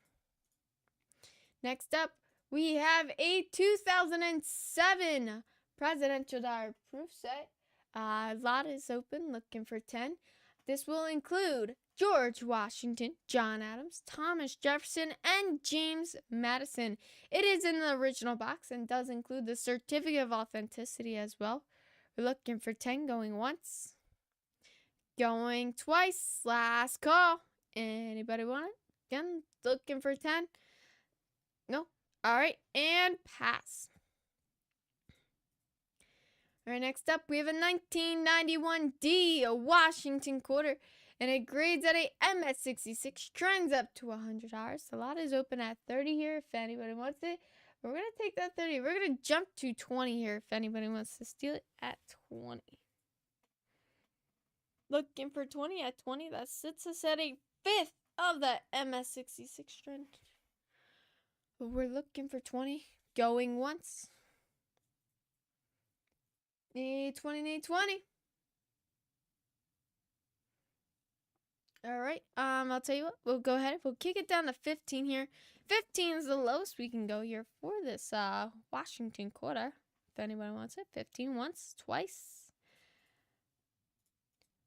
Next up, we have a 2007 Presidential Dollar Proof Set. Lot is open. Looking for 10. This will include George Washington, John Adams, Thomas Jefferson, and James Madison. It is in the original box and does include the certificate of authenticity as well. We're looking for 10 going once. Going twice. Last call. Anybody want it? Again, looking for 10. No. All right. And pass. All right, next up, we have a 1991D, a Washington quarter, and it grades at a MS66, trends up to $100. The lot is open at 30 here if anybody wants it. We're going to take that 30. We're going to jump to 20 here if anybody wants to steal it at 20. Looking for 20 at 20. That sits us at a 5th of the MS66 trend. But we're looking for 20. Going once. Need 20, need 20. All right. I'll tell you what. We'll go ahead. We'll kick it down to 15 here. 15 is the lowest we can go here for this Washington quarter. If anyone wants it. 15 once, twice.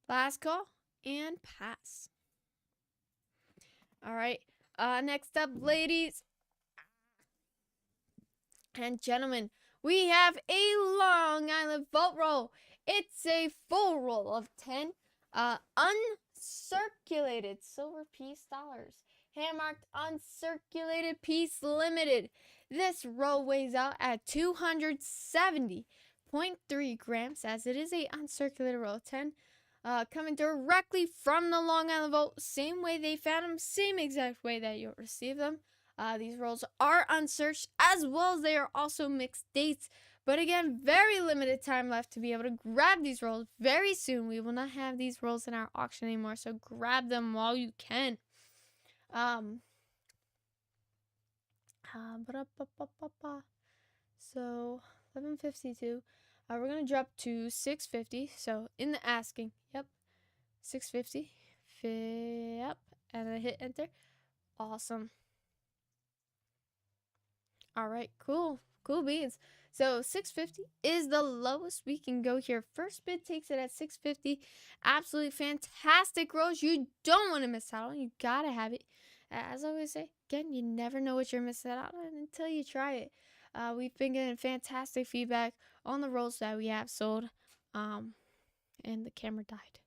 Last call and pass. All right. Next up, ladies and gentlemen, we have a Long Island vault roll. It's a full roll of 10 uncirculated silver piece dollars. Hand-marked uncirculated piece limited. This roll weighs out at 270.3 grams as it is a uncirculated roll of 10. Coming directly from the Long Island vault. Same way they found them. Same exact way that you'll receive them. These rolls are unsearched as well as they are also mixed dates. But again, very limited time left to be able to grab these rolls very soon. We will not have these rolls in our auction anymore, so grab them while you can. So 1152. We're gonna drop to 650. So in the asking, yep, 650. Yep, and I hit enter. Awesome. All right, cool beans. So 650 is the lowest we can go here. First bid takes it at 650. Absolutely fantastic rolls. You don't want to miss out on. You gotta have it. As I always say, again, you never know what you're missing out on until you try it. We've been getting fantastic feedback on the rolls that we have sold. And the camera died.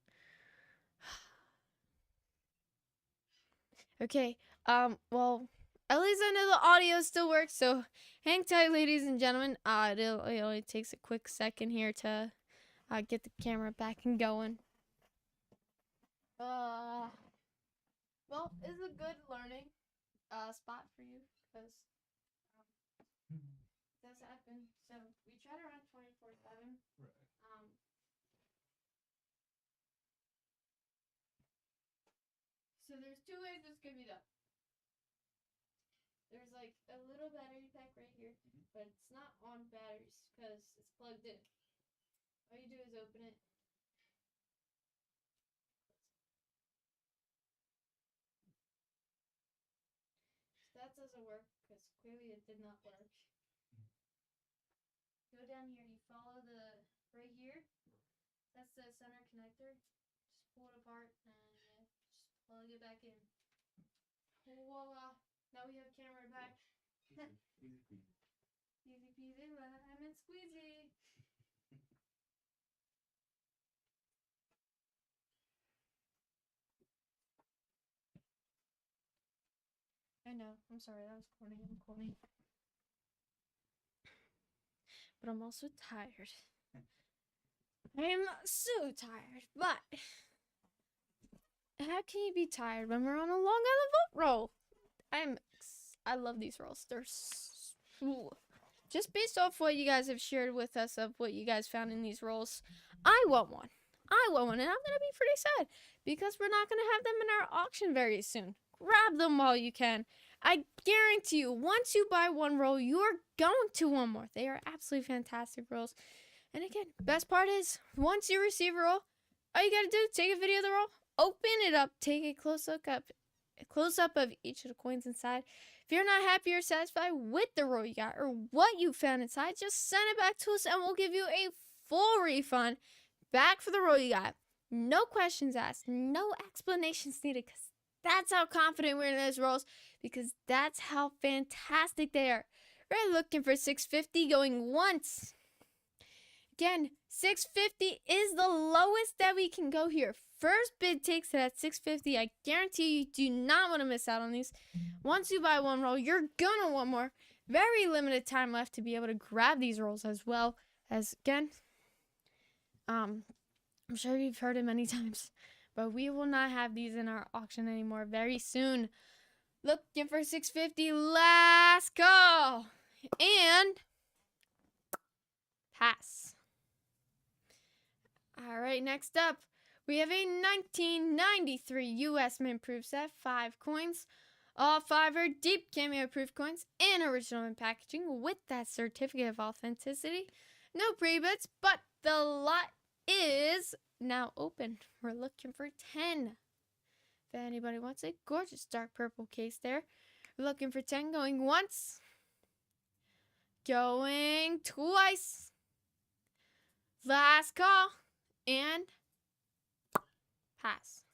Okay. Well, at least I know the audio still works, so hang tight, ladies and gentlemen. It only takes a quick second here to get the camera back and going. Well, it's a good learning spot for you because does happen. So we try to run 24/7. Right. So there's two ways this could be done. There's like a little battery pack right here, but it's not on batteries because it's plugged in. All you do is open it. So that doesn't work because clearly it did not work. Go down here, you follow the right here. That's the center connector. Just pull it apart and just plug it back in. Voila! Now we have camera back. Easy peasy. Easy peasy lemon squeezy. I know. I'm sorry. That was corny. I'm corny. but I'm also tired. I'm so tired, but how can you be tired when we're on a long island vote roll? I love these rolls. They're just based off what you guys have shared with us of what you guys found in these rolls. I want one. I want one, and I'm gonna be pretty sad because we're not gonna have them in our auction very soon. Grab them while you can. I guarantee you, once you buy one roll, you're going to want more. They are absolutely fantastic rolls. And again, best part is, once you receive a roll, all you gotta do, take a video of the roll, open it up, take a close up of each of the coins inside. If you're not happy or satisfied with the roll you got or what you found inside, just send it back to us and we'll give you a full refund back for the roll you got. No questions asked, no explanations needed, because that's how confident we're in those rolls, because that's how fantastic they are. We're looking for 650 going once. Again, 650 is the lowest that we can go here. First bid takes it at 650. I guarantee you do not want to miss out on these. Once you buy one roll, you're gonna want more. Very limited time left to be able to grab these rolls as well. As again, I'm sure you've heard it many times, but we will not have these in our auction anymore very soon. Looking for 650, last call, and pass. All right, next up, we have a 1993 U.S. Mint Proof set, 5 coins. All 5 are deep cameo proof coins in original mint packaging with that certificate of authenticity. No pre-bits, but the lot is now open. We're looking for 10. If anybody wants a gorgeous dark purple case there. We're looking for 10 going once. Going twice. Last call. And pass.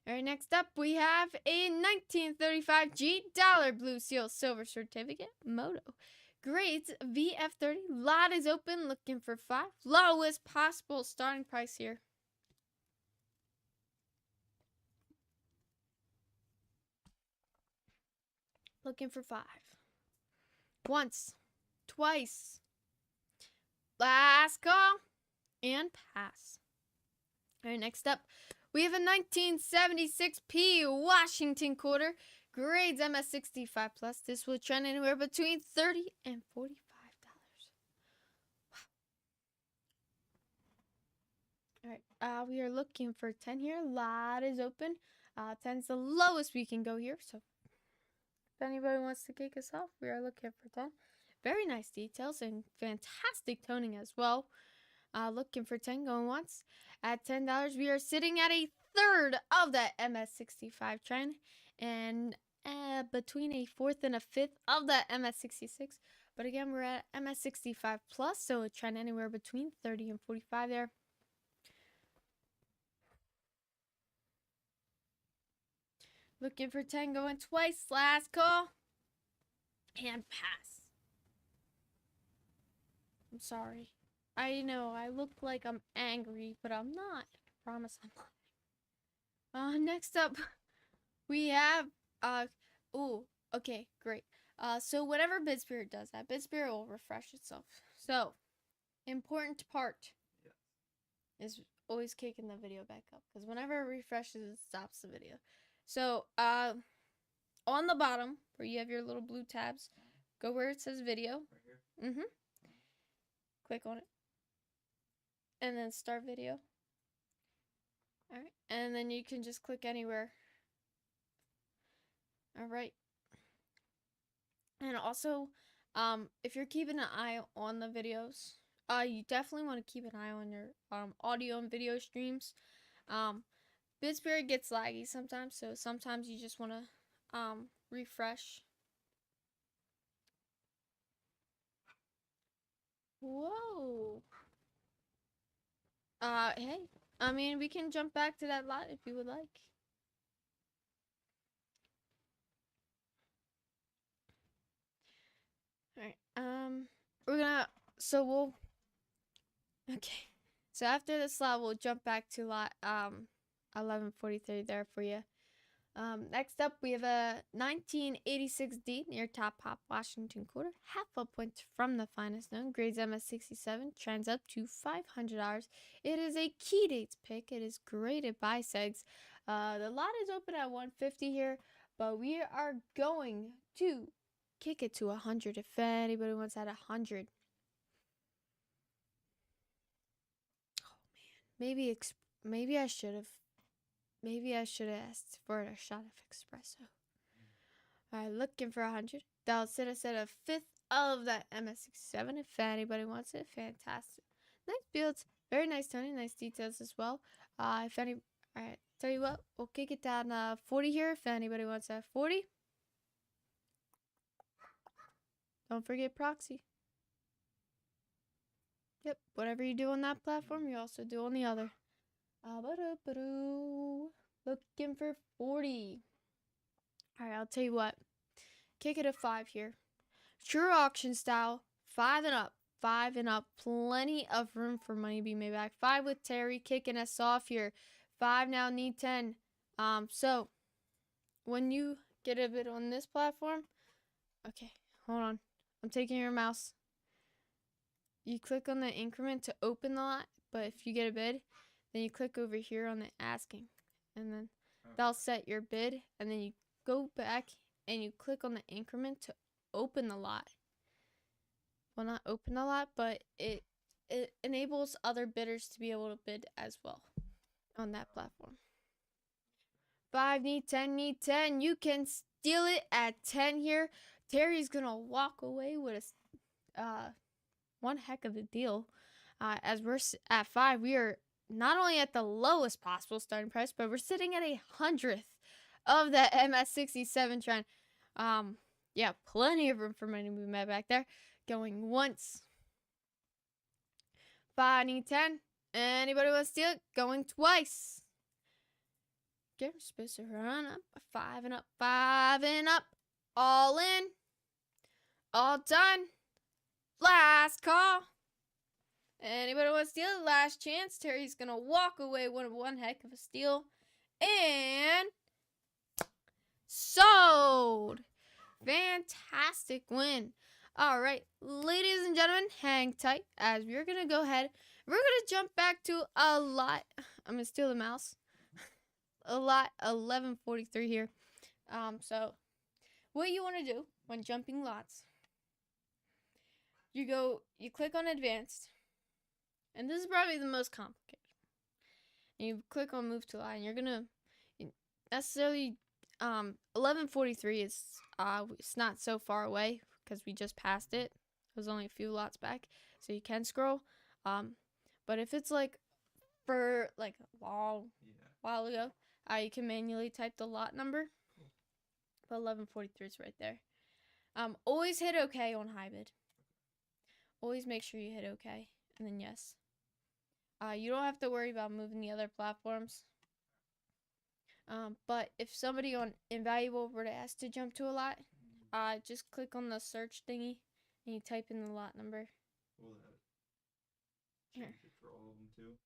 All right, next up we have a 1935 G Dollar Blue Seal Silver Certificate Moto. Grades VF30. Lot is open, looking for 5. Lowest possible starting price here. Looking for 5. Once. Twice. Last call. And pass. All right, next up, we have a 1976 P Washington quarter, grades MS65 plus. This will trend anywhere between $30 and $45. Wow. All right, we are looking for 10 here. Lot is open. 10 is the lowest we can go here. So if anybody wants to kick us off, we are looking for 10. Very nice details and fantastic toning as well. Looking for 10 going once. At $10, we are sitting at a third of that MS65 trend, and between a fourth and a fifth of that MS66. But again, we're at MS65 plus, so a trend anywhere between 30 and 45 there. Looking for 10 going twice. Last call. And pass. I'm sorry. I know I look like I'm angry, but I'm not. I promise I'm not. Next up, we have okay, great. So whatever Bid Spirit does, that Bid Spirit will refresh itself. So, important part is always kicking the video back up, because whenever it refreshes, it stops the video. So, on the bottom where you have your little blue tabs, go where it says video. Right here. Click on it. And then start video. Alright. And then you can just click anywhere. Alright. And also, if you're keeping an eye on the videos, you definitely want to keep an eye on your audio and video streams. Bid Spirit gets laggy sometimes, so sometimes you just want to refresh. Whoa. Hey, I mean, we can jump back to that lot if you would like. Alright, okay. So after this lot, we'll jump back to lot, 1143 there for you. Next up, we have a 1986D near Top Hop, Washington quarter. Half a point from the finest known. Grades MS67. Trends up to $500. It is a key dates pick. It is graded by Segs. The lot is open at 150 here, but we are going to kick it to 100 if anybody wants at 100. Oh man, maybe I should have asked for a shot of espresso. Alright, looking for 100. That'll set us at a fifth of that MS67 if anybody wants it. Fantastic. Nice builds. Very nice toning. Nice details as well. Alright, tell you what, we'll kick it down 40 here if anybody wants that 40. Don't forget proxy. Yep, whatever you do on that platform, you also do on the other. Looking for 40. Alright, I'll tell you what. Kick it at 5 here. True auction style. 5 and up. 5 and up. Plenty of room for money to be made back. 5 with Terry kicking us off here. 5 now need 10. So when you get a bid on this platform, okay, hold on. I'm taking your mouse. You click on the increment to open the lot, but if you get a bid, then you click over here on the asking, and then that'll set your bid, and then you go back and you click on the increment to open the lot. Well, not open the lot, but it enables other bidders to be able to bid as well on that platform. 5 need 10, need 10. You can steal it at 10 here. Terry's gonna walk away with a one heck of a deal. As we're at 5, we are not only at the lowest possible starting price, but we're sitting at 100th of the MS67 trend. Yeah, plenty of room for money to be made back there. Going once. 5 need 10. Anybody want to steal it? Going twice. Get supposed to run up. 5 and up. 5 and up. All in. All done. Last call. Anybody want to steal it? Last chance. Terry's going to walk away with one heck of a steal. And sold. Fantastic win. All right, ladies and gentlemen, hang tight as we're going to go ahead. We're going to jump back to a lot. I'm going to steal the mouse. A lot 1143 here. So what you want to do when jumping lots, you click on advanced, and this is probably the most complicated. And you click on move to lot, and you're gonna necessarily 1143 is it's not so far away because we just passed it. It was only a few lots back, so you can scroll. But if it's like for like a long while ago, you can manually type the lot number. But 1143 is right there. Always hit OK on high bid. Always make sure you hit OK, and then yes. You don't have to worry about moving the other platforms. But if somebody on Invaluable were to ask to jump to a lot, just click on the search thingy and you type in the lot number. Will that Here. change it for all of them too?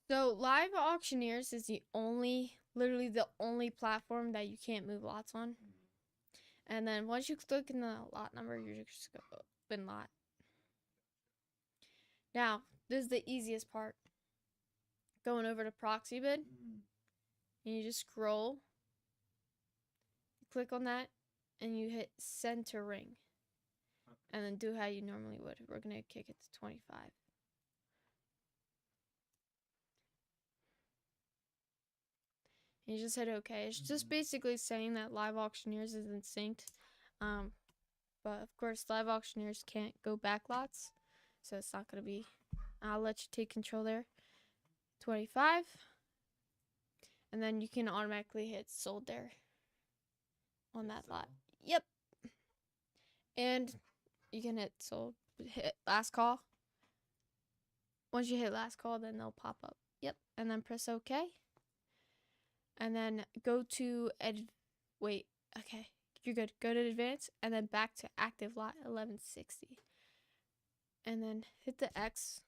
So Live Auctioneers is literally the only platform that you can't move lots on. And then once you click in the lot number, you're just going to open lot. Now, this is the easiest part. Going over to proxy bid, and you just scroll, you click on that, and you hit send to ring, and then do how you normally would. We're going to kick it to 25. And you just hit OK. It's just basically saying that Live Auctioneers isn't synced. But of course, Live Auctioneers can't go back lots, so it's not going to be. I'll let you take control there. 25. And then you can automatically hit sold there on that lot. Yep. And you can hit sold. Hit last call. Once you hit last call, then they'll pop up. Yep. And then press OK. And then go to okay, you're good. Go to advanced and then back to active lot 1160. And then hit the X.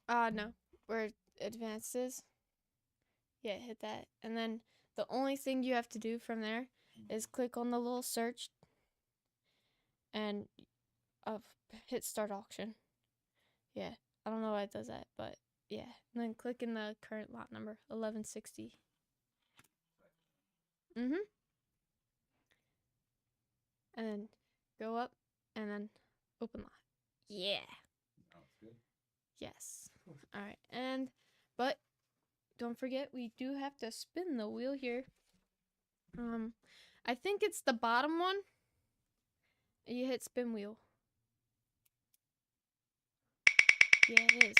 No, where advances. Yeah, hit that. And then the only thing you have to do from there is click on the little search and hit start auction. Yeah, I don't know why it does that, but yeah. And then click in the current lot number, 1160. And then go up and then open lot. Yeah. Sounds good. Yes. All right. But don't forget we do have to spin the wheel here. I think it's the bottom one. You hit spin wheel. Yeah, it is.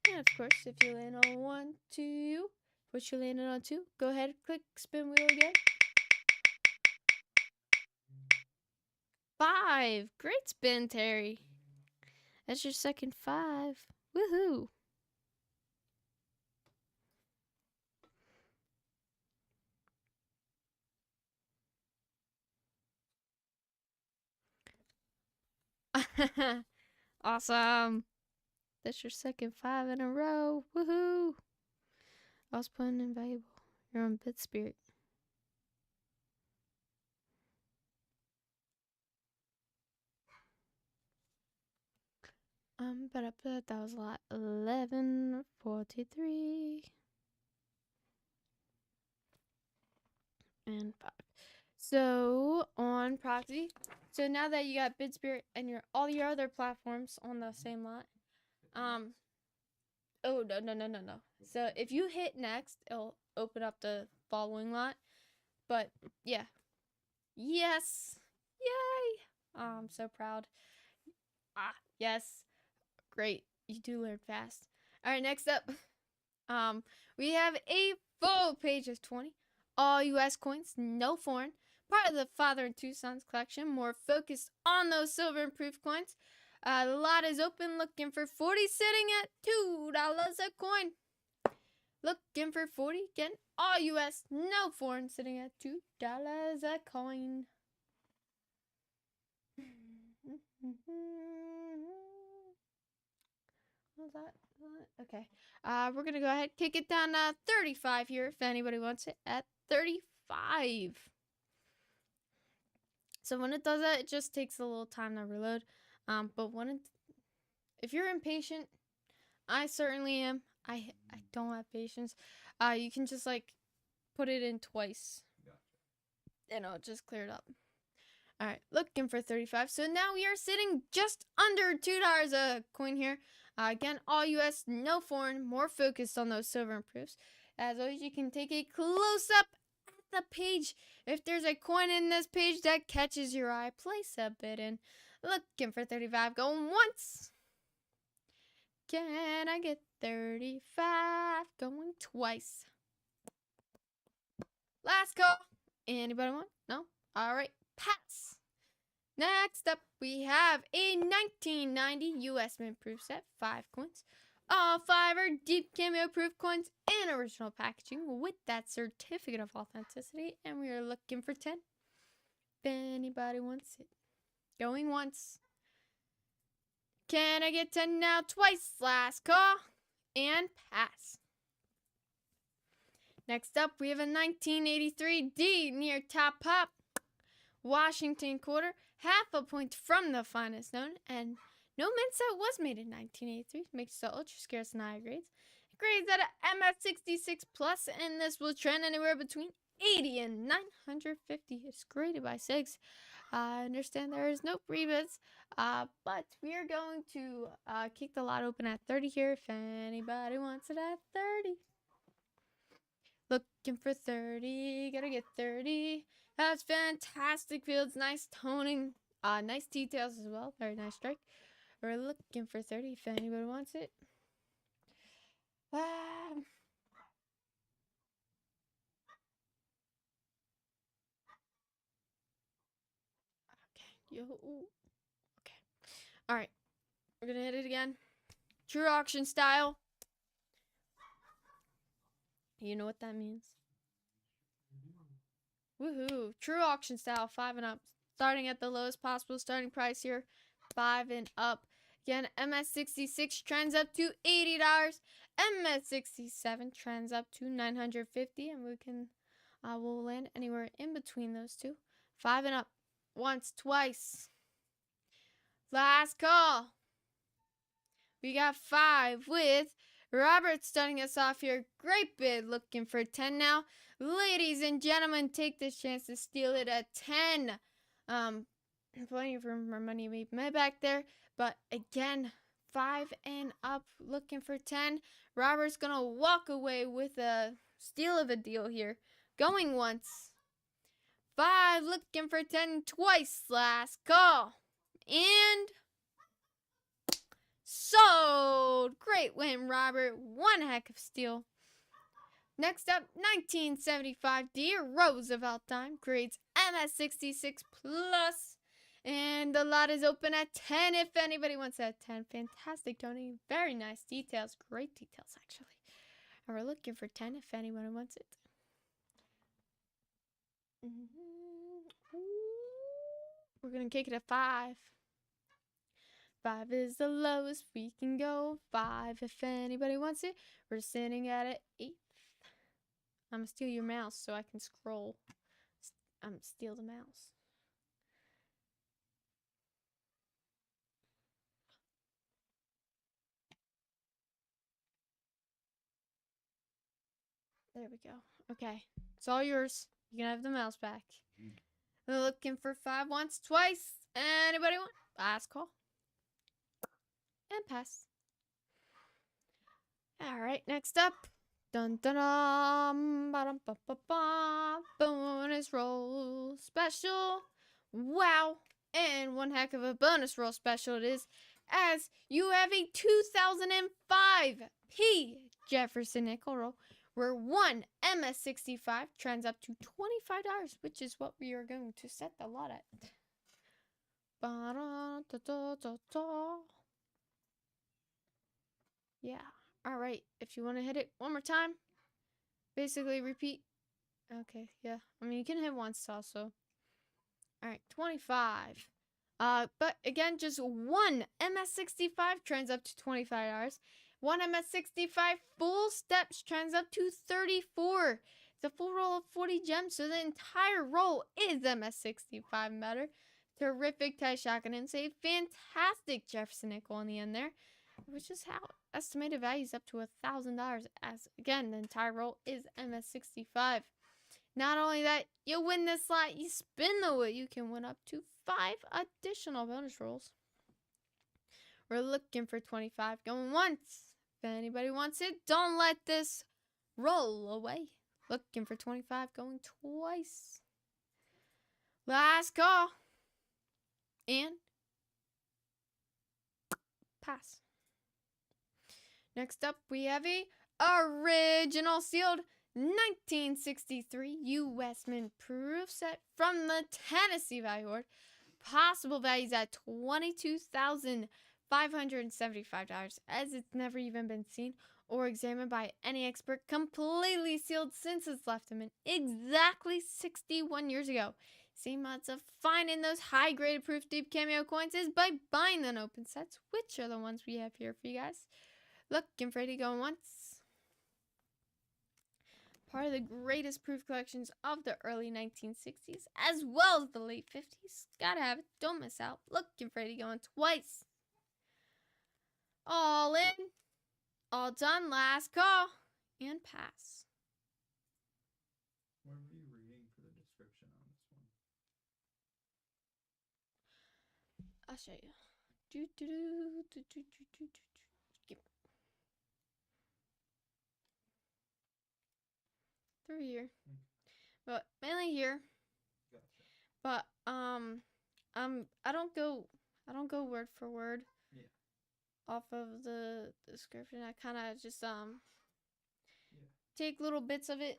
And of course, if you land on 1, 2, which you landed on 2, go ahead, click spin wheel again. 5. Great spin, Terry. That's your second 5. Woohoo. Awesome. That's your second 5 in a row. Woohoo. I was putting invaluable. You're on Bit Spirit. But that was a lot. 1143 and 5. So on proxy. So now that you got Bid Spirit and all your other platforms on the same lot. Oh no. So if you hit next, it'll open up the following lot. But yeah. Yes. Yay. Oh, I'm so proud. Yes. Great. You do learn fast. All right, next up. We have a full page of 20. All US coins, no foreign. Part of the Father and Two Sons collection, more focused on those silver improved coins. The lot is open, looking for 40, sitting at $2 a coin. Looking for 40, again, all US, no foreign, sitting at $2 a coin. What was that? Okay. We're gonna go ahead, kick it down to 35 here if anybody wants it at 35. So when it does that, it just takes a little time to reload. But if you're impatient, I certainly am. I don't have patience. You can just like put it in twice, and it'll just clear it up. All right, looking for 35. So now we are sitting just under $2 a coin here. Again, all US, no foreign, more focused on those silver improves. As always, you can take a close up at the page. If there's a coin in this page that catches your eye, place a bid in. Looking for 35, going once. Can I get 35? Going twice. Last call. Anybody want? No? All right, pass. Next up, we have a 1990 US Mint Proof set, 5 coins. All 5 are deep cameo proof coins in original packaging with that certificate of authenticity, and we are looking for 10. If anybody wants it. Going once. Can I get 10 now? Twice. Last call. And pass. Next up, we have a 1983 D near top pop. Washington quarter, half a point from the finest known, and no mint set was made in 1983. Makes the ultra scarce and high grades. Grades at a MS66 plus, and this will trend anywhere between 80 and 950. It's graded by SIGs. I understand there is no prebids, but we are going to kick the lot open at 30 here if anybody wants it at 30. Looking for 30, gotta get 30. That's fantastic fields, nice toning, nice details as well, very nice strike. We're looking for 30 if anybody wants it. Okay. All right, we're gonna hit it again. True auction style. You know what that means? Woohoo! True auction style, 5 and up. Starting at the lowest possible starting price here, 5 and up. Again, MS66 trends up to $80. MS67 trends up to 950, and we can we'll land anywhere in between those two. 5 and up, once, twice. Last call. We got 5 with Robert starting us off here. Great bid, looking for 10 now. Ladies and gentlemen, take this chance to steal it at 10. Plenty of room for money made back there, but again, 5 and up, looking for 10. Robert's gonna walk away with a steal of a deal here. Going once. 5, looking for 10 twice. Last call. And sold. Great win, Robert. One heck of steal. Next up, 1975 D Roosevelt time. Grades MS66 plus. And the lot is open at 10 if anybody wants that 10. Fantastic, Tony. Very nice details. Great details, actually. And we're looking for 10 if anyone wants it. We're going to kick it at 5. 5 is the lowest we can go. 5 if anybody wants it. We're sitting at an 8. I'm going to steal your mouse so I can scroll. Steal the mouse. There we go. Okay. It's all yours. You can have the mouse back. We're looking for 5 once, twice. Anybody want? Last call. And pass. Alright, next up. Dun dun dun. Ba-dum, ba, ba, ba. Bonus roll special. Wow. And one heck of a bonus roll special it is, as you have a 2005 P. Jefferson nickel roll, where 1 MS65 trends up to $25, which is what we are going to set the lot at. Ba-da-da-da-da-da. Yeah. All right. If you want to hit it one more time, basically repeat. Okay. Yeah. I mean, you can hit once also. All right. 25. But again, just 1 MS65 trends up to $25. 1 MS65 full steps trends up to 34. It's a full roll of 40 gems, so the entire roll is MS65 matter. Terrific tie shotgun and save. Fantastic Jefferson nickel in the end there, which is how estimated value is up to $1,000. As again, the entire roll is MS65. Not only that, you win this slot, you spin the wheel, you can win up to 5 additional bonus rolls. We're looking for 25. Going once. If anybody wants it, don't let this roll away. Looking for 25. Going twice. Last call. And pass. Next up, we have a original sealed 1963 U.S. Mint proof set from the Tennessee Value Award. Possible values at $22,575, as it's never even been seen or examined by any expert. Completely sealed since its left mint exactly 61 years ago. Same odds of finding those high-graded proof deep cameo coins is by buying the open sets, which are the ones we have here for you guys. Looking for it to go once. Part of the greatest proof collections of the early 1960s, as well as the late 50s. Gotta have it. Don't miss out. Looking for it to go on twice. All in. All done. Last call. And pass. Where were you reading for the description on this one? I'll show you. Give me. Through here. But mainly here. Gotcha. But I don't go word for word. Yeah. Off of the description. I kind of just take little bits of it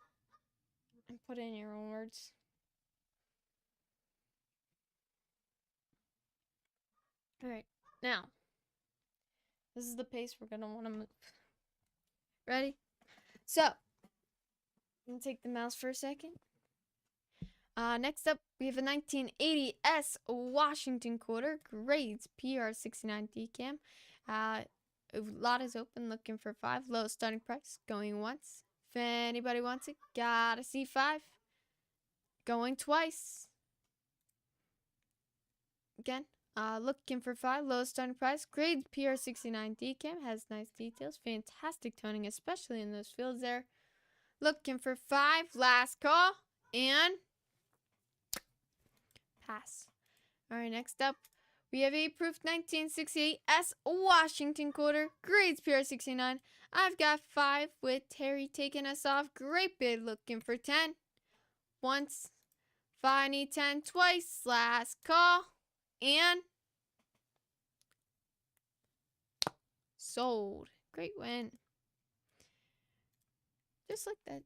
and put it in your own words. All right. Now, this is the pace we're going to want to move. Ready? So, I'm going to take the mouse for a second. Next up, we have a 1980 S Washington quarter, grades PR69 decam. lot is open, looking for 5. Lowest starting price, going once. If anybody wants it, gotta see 5. Going twice. Again, looking for 5. Lowest starting price. Grades PR69 DCAM. Has nice details. Fantastic toning, especially in those fields there. Looking for 5. Last call. And pass. Alright, next up, we have a Proof 1968 S Washington quarter. Grades PR69. I've got 5 with Terry taking us off. Great bid. Looking for 10. Once. If I need 10 twice. Last call. And sold. Great win. Just like that.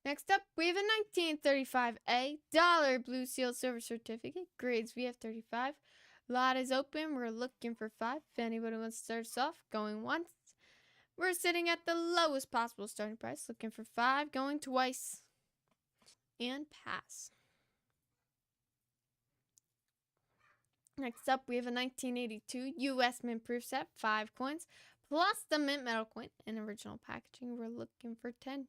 Next up, we have a 1935A dollar blue seal silver certificate. Grades, we have 35. Lot is open. We're looking for 5. If anybody wants to start us off, going once. We're sitting at the lowest possible starting price. Looking for 5. Going twice. And pass. Next up, we have a 1982 U.S. Mint Proof set. 5 coins. Plus the mint metal coin in original packaging. We're looking for 10.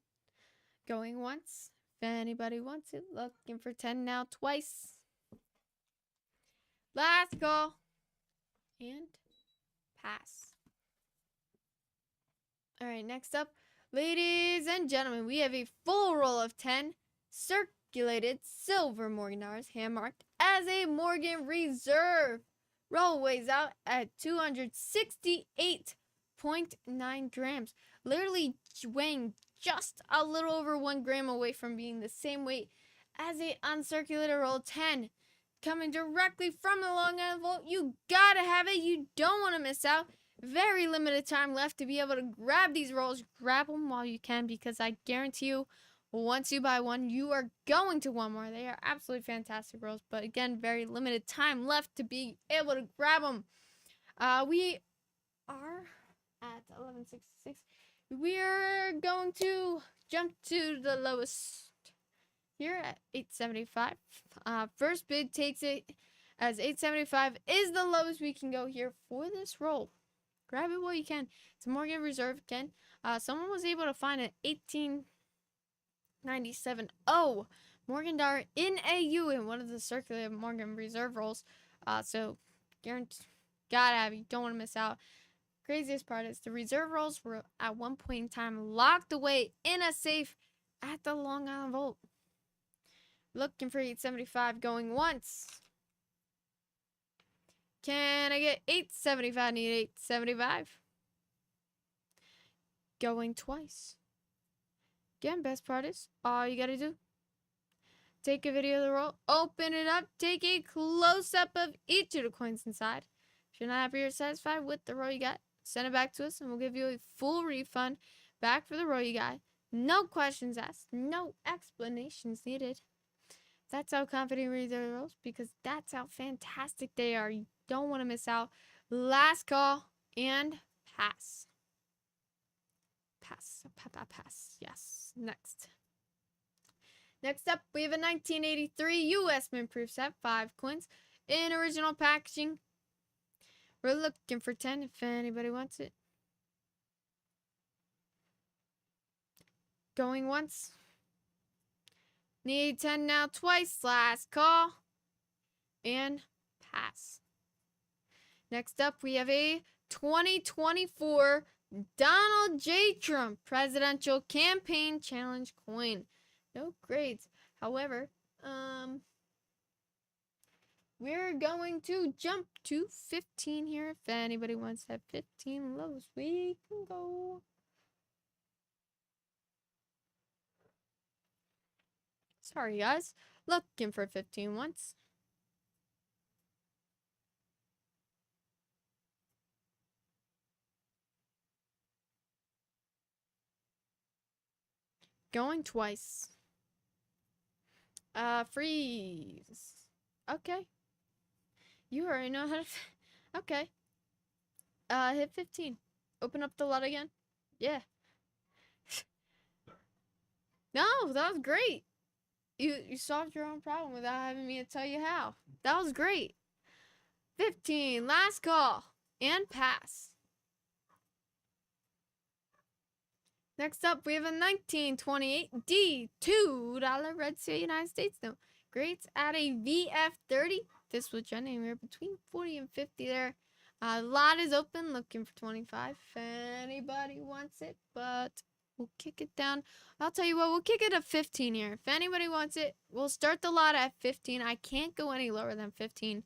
Going once. If anybody wants it, looking for 10 now twice. Last call. And pass. Alright, next up, ladies and gentlemen, we have a full roll of 10 circulated silver Morgan dollars, hand marked as a Morgan Reserve. Roll weighs out at 268.9 grams. Literally weighing just a little over 1 gram away from being the same weight as a uncirculated roll 10. Coming directly from the Long Island Vault. You gotta have it. You don't want to miss out. Very limited time left to be able to grab these rolls. Grab them while you can, because I guarantee you, once you buy one, you are going to want more. They are absolutely fantastic rolls. But again, very limited time left to be able to grab them. We are at 11:66. We're going to jump to the lowest here at 875. First bid takes it as 875 is the lowest we can go here for this roll. Grab it while you can. It's a Morgan Reserve again. Someone was able to find an 1897 Morgan dollar in AU in one of the circulated Morgan Reserve rolls. So guaranteed, gotta have, you don't want to miss out. Craziest part is the reserve rolls were at one point in time locked away in a safe at the Long Island Vault. Looking for 875, going once. Can I get 875? Need 875. Going twice. Again, best part is all you gotta do, take a video of the roll, open it up, take a close up of each of the coins inside. If you're not happy or satisfied with the roll you got, send it back to us and we'll give you a full refund back for the roll you got. No questions asked, no explanations needed. That's how confident we are the rolls, because that's how fantastic they are. You don't want to miss out. Last call and pass. Pass. Pass. Yes. Next. Next up, we have a 1983 U.S. Mint Proof set. 5 coins in original packaging. We're looking for 10 if anybody wants it. Going once. Need 10 now twice. Last call. And pass. Next up, we have a 2024 Donald J. Trump Presidential Campaign Challenge coin. No grades. However, we're going to jump to 15 here. If anybody wants that 15 lows, we can go. Sorry, guys. Looking for 15 once. Going twice. Freeze. Okay. You already know how to. Okay. Hit 15. Open up the lot again. Yeah. No, that was great. You solved your own problem without having me to tell you how. That was great. 15. Last call. and pass. Next up, we have a 1928 D $2 Red Seal United States note. Grades at a VF30. This will generate anywhere between 40 and 50 there. Lot is open, looking for 25 if anybody wants it, but we'll kick it down. I'll tell you what, we'll kick it at 15 here. If anybody wants it, we'll start the lot at 15. I can't go any lower than 15.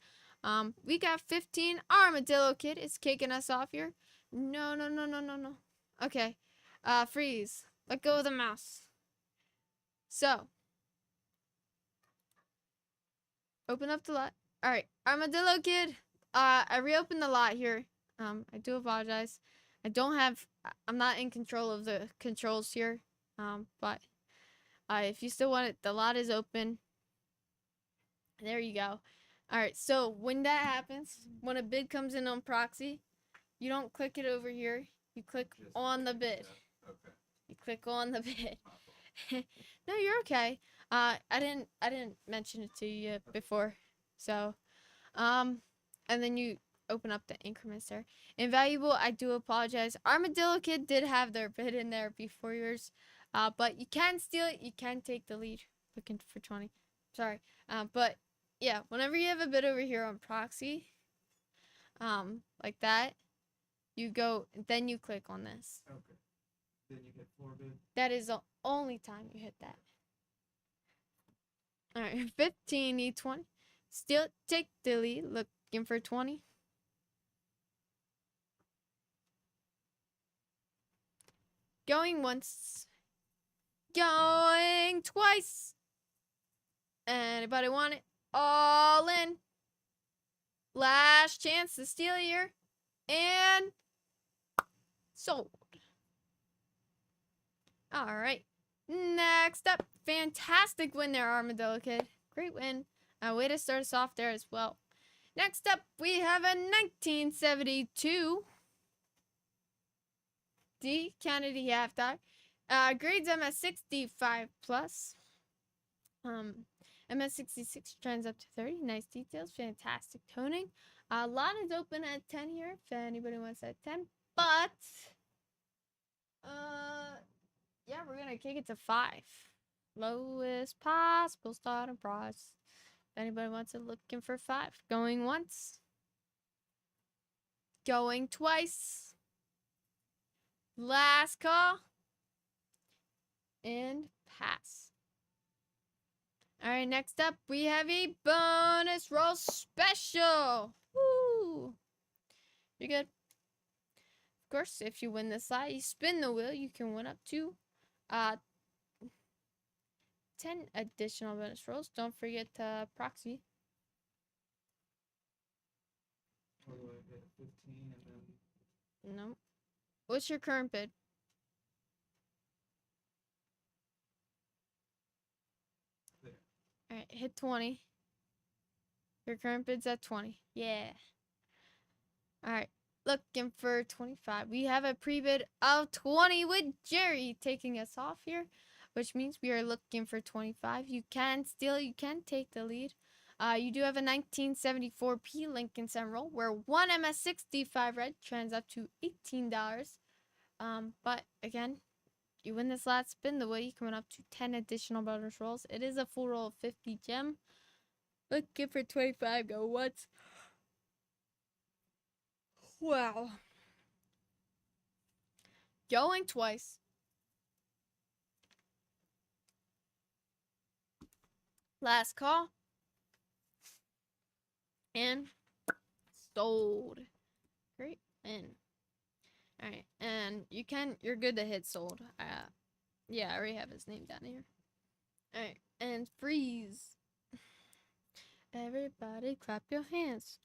We got 15. Armadillo Kid is kicking us off here. No. Okay. Freeze. Let go of the mouse. So, open up the lot. All right, Armadillo Kid. I reopened the lot here. I do apologize. I'm not in control of the controls here. But if you still want it, the lot is open. There you go. All right, so when that happens, when a bid comes in on proxy, you don't click it over here. You click Just on the click bid. that. Okay. You click on the bid. My fault. No, you're okay. I didn't mention it to you yet before. So, and then you open up the increments there. Invaluable, I do apologize. Armadillo Kid did have their bid in there before yours. But you can steal it. You can take the lead. Looking for 20. Sorry. But yeah, whenever you have a bid over here on proxy, like that, you go, then you click on this. Okay. Then you hit 4 bid. That is the only time you hit that. All right, 15 E20. Still take the lead. Looking for 20. Going once. Going twice. Anybody want it? All in. Last chance to steal here. And sold. All right. Next up, fantastic win there, Armadillo Kid. Great win. Way to start us off there as well. Next up, we have a 1972 D Kennedy half die. Grades MS65 plus. MS66 trends up to 30. Nice details. Fantastic toning. Lot is open at 10 here if anybody wants at 10. But yeah, we're gonna kick it to 5. Lowest possible starting price. If anybody wants it, looking for 5. Going once. Going twice. Last call. And pass. Alright, next up we have a bonus roll special. Woo! You're good. Of course, if you win this slot, you spin the wheel, you can win up to 10 additional bonus rolls. Don't forget proxy. What do I hit? 15 and then No. What's your current bid? there. Alright, hit 20. Your current bid's at 20. Yeah. Alright, looking for 25. We have a pre-bid of 20 with Jerry taking us off here, which means we are looking for 25. You can steal, you can take the lead. You do have a 1974 P Lincoln Emerald where one MS65 red trends up to $18. But again, you win this last spin the way, you coming up to 10 additional bonus rolls. It is a full roll of 50 gem. Looking for 25. Go once. Wow. Going twice. Last call. And sold. Great win. Alright, and you're good to hit sold. Yeah, I already have his name down here. Alright, and freeze. Everybody clap your hands.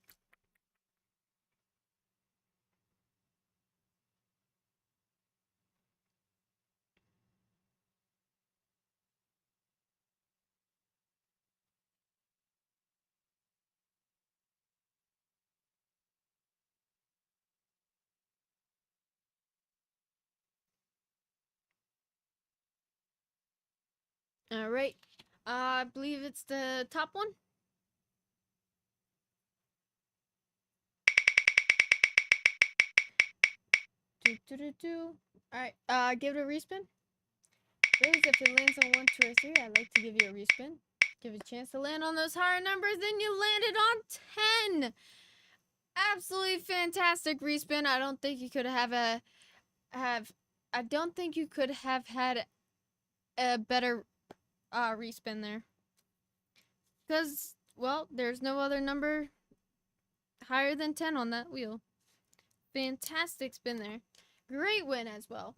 All right. I believe it's the top one. Alright, give it a respin. Please, if it lands on 1, 2, or 3, I'd like to give you a respin. Give it a chance to land on those higher numbers, and you landed on 10! Absolutely fantastic respin. I don't think you could have I don't think you could have had a better respin there. Because, well, there's no other number higher than 10 on that wheel. Fantastic spin there. Great win as well.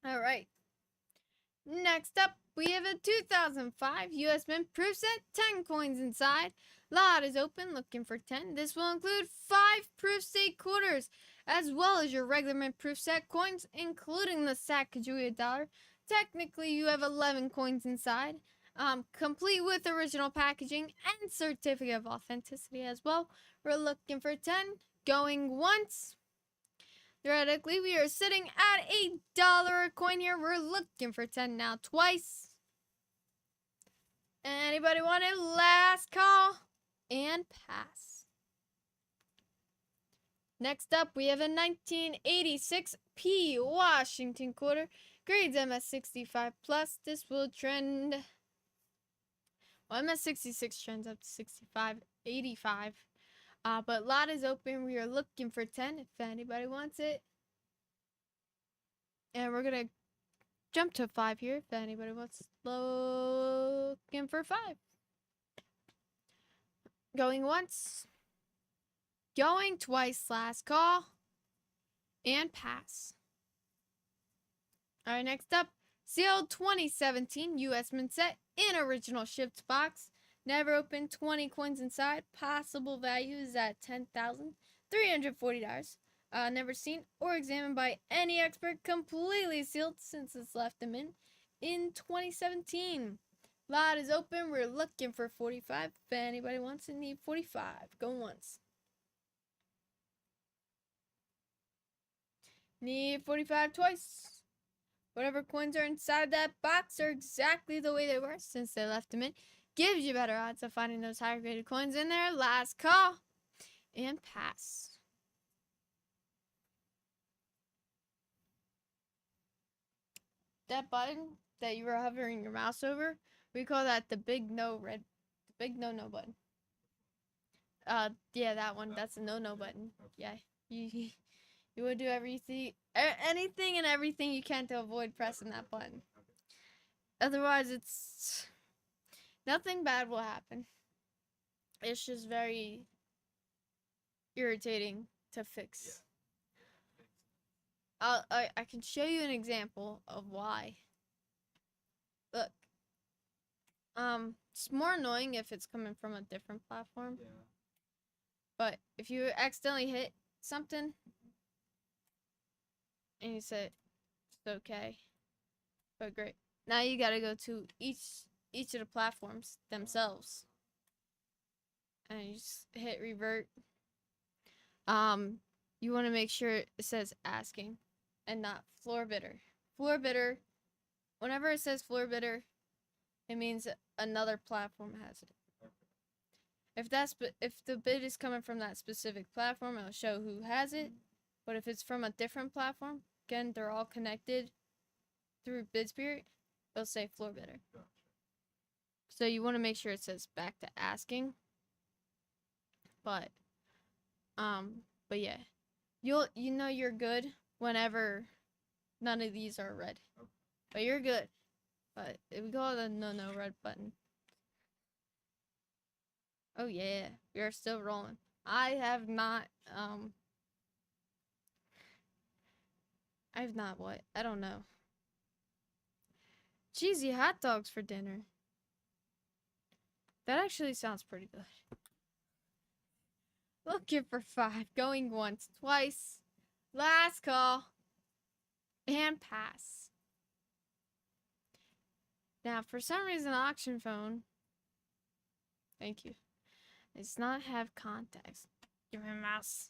Alright. Next up, we have a 2005 US Mint Proof Set, 10 coins inside. Lot is open, looking for 10. This will include 5 Proof State quarters, as well as your regular Mint Proof Set coins, including the Sacagawea dollar. Technically, you have 11 coins inside, complete with original packaging and certificate of authenticity as well. We're looking for 10. Going once. Theoretically, we are sitting at $1 a coin here. We're looking for 10 now. Twice. Anybody want it? Last call. And pass. Next up, we have a 1986 P. Washington quarter. Grades MS65 plus. This will trend. Well, MS66 trends up to 65, 85. But lot is open. We are looking for 10 if anybody wants it. And we're going to jump to 5 here if anybody wants. Looking for 5. Going once. Going twice. Last call. And pass. Alright, next up. Sealed 2017 US Mint Set in original shipped box. Never opened, 20 coins inside. Possible value is at $10,340. Never seen or examined by any expert. Completely sealed since it's left them in 2017. Lot is open. We're looking for 45. If anybody wants it, need 45. Go once. Need 45 twice. Whatever coins are inside that box are exactly the way they were since they left them in. Gives you better odds of finding those higher graded coins in there. Last call. And pass. That button that you were hovering your mouse over, we call that the big no button. Yeah, that one. That's a no button. Yeah. You would do everything, anything and everything you can to avoid pressing that button. Otherwise, nothing bad will happen. It's just very irritating to fix. I can show you an example of why. Look. It's more annoying if it's coming from a different platform. Yeah. But if you accidentally hit something and you say it's okay, but great. Now you gotta go to each of the platforms themselves. And you just hit revert. You want to make sure it says asking and not floor bidder. Floor bidder, whenever it says floor bidder, it means another platform has it. If the bid is coming from that specific platform, it'll show who has it. But if it's from a different platform, again, they're all connected through BidSpirit, it'll say floor bidder. So you want to make sure it says back to asking. But yeah, you know you're good whenever none of these are red. But you're good. But we call it a no red button. Oh yeah, we are still rolling. I have not what? I don't know. Cheesy hot dogs for dinner. That actually sounds pretty good. Looking for 5. Going once, twice. Last call. And pass. Now, for some reason, auction phone. Thank you. Does not have contacts. Give me a mouse.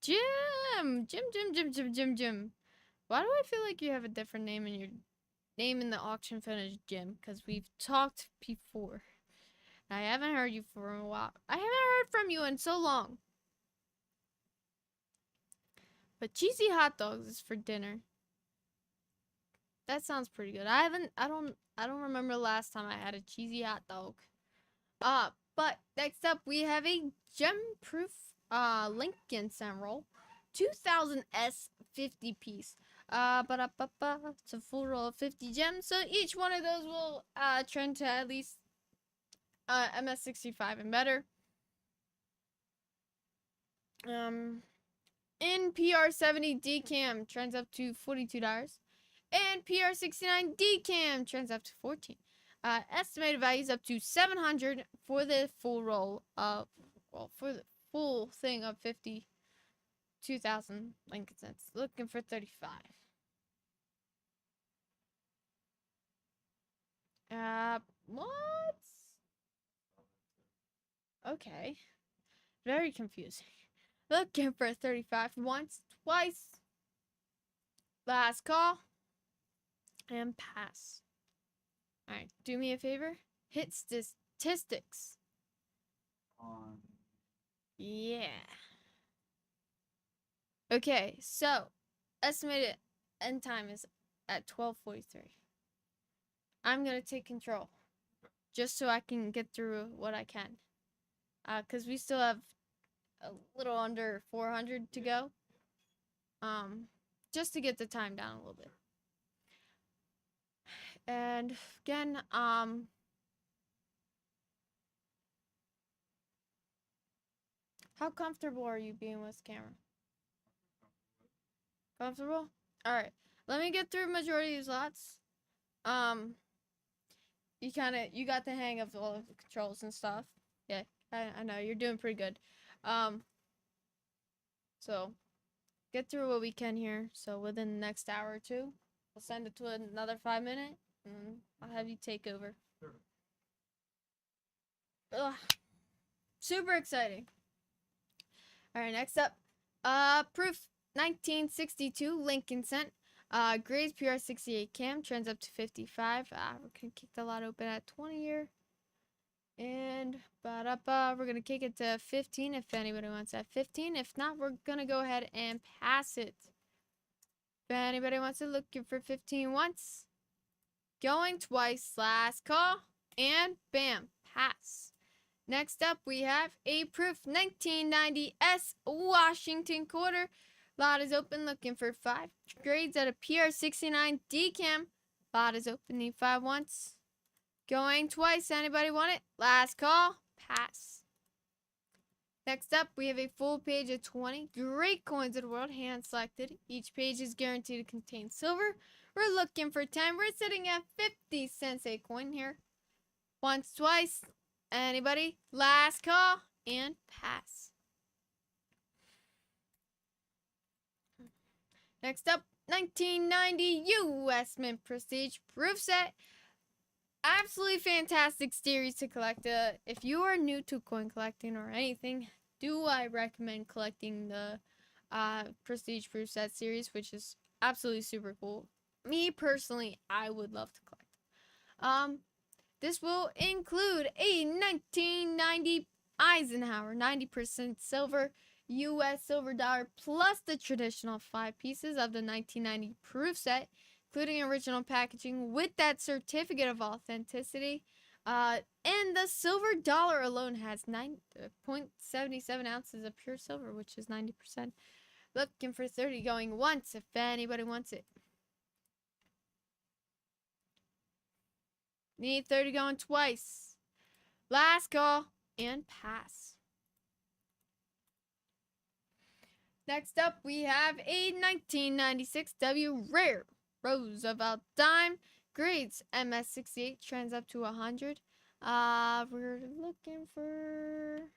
Jim. Why do I feel like you have a different name in your name in the auction phone is Jim? Because we've talked before. I haven't heard you for a while. I haven't heard from you in so long. But cheesy hot dogs is for dinner. That sounds pretty good. I don't remember the last time I had a cheesy hot dog. But next up we have a gem-proof Lincoln Cent roll. 2000 S 50 piece. It's a full roll of 50 gems. So each one of those will trend to at least MS65 and better. In PR70 DCAM trends up to $42. And PR69 DCAM trends up to $14. Estimated values up to $700 for the full roll of, well, for the full thing of 52,000 Lincoln cents. Looking for 35. What? Okay. Very confusing. Looking for 35 once, twice. Last call. And pass. Alright, do me a favor. Hit statistics. On Yeah. Okay, so estimated end time is at 12:43. I'm gonna take control, just so I can get through what I can. Cause we still have a little under 400 to go. Just to get the time down a little bit. And again, how comfortable are you being with the camera? Comfortable? Alright. Let me get through majority of these lots. You got the hang of all of the controls and stuff. Yeah, I know, you're doing pretty good. So get through what we can here. So within the next hour or two, we'll send it to another 5 minute and I'll have you take over. Sure. Ugh. Super exciting. Alright, next up. Proof 1962 Lincoln Cent. Grades PR68 cam trends up to 55. We're gonna kick the lot open at 20 here. And we're gonna kick it to 15 if anybody wants at 15. If not, we're gonna go ahead and pass it. If anybody wants it, looking for 15 once. Going twice, last call. And bam, pass. Next up, we have a Proof 1990 S Washington quarter. Lot is open, looking for 5. Grades at a PR69 DCAM. Lot is open, need 5 once. Going twice, anybody want it? Last call, pass. Next up, we have a full page of 20 great coins of the world, hand selected. Each page is guaranteed to contain silver. We're looking for 10. We're sitting at 50 cents a coin here. Once, twice, anybody? Last call, and pass. Next up, 1990 US Mint Prestige Proof Set. Absolutely fantastic series to collect. If you are new to coin collecting or anything, do I recommend collecting the Prestige Proof Set series, which is absolutely super cool. Me personally, I would love to collect. This will include a 1990 Eisenhower 90% silver US silver dollar plus the traditional 5 pieces of the 1990 Proof Set, including original packaging with that certificate of authenticity. And the silver dollar alone has 9.77 ounces of pure silver, which is 90%. Looking for 30 going once if anybody wants it. Need 30 going twice. Last call and pass. Next up, we have a 1996 W Rare Roosevelt Dime. Grades MS68 trends up to 100. We're looking for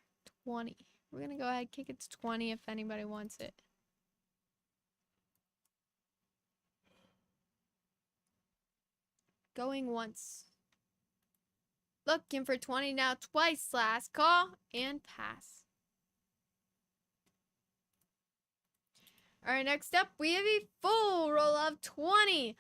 20. We're gonna go ahead and kick it to 20 if anybody wants it. Going once. Looking for 20 now, twice, last call, and pass. Alright, next up, we have a full roll of 20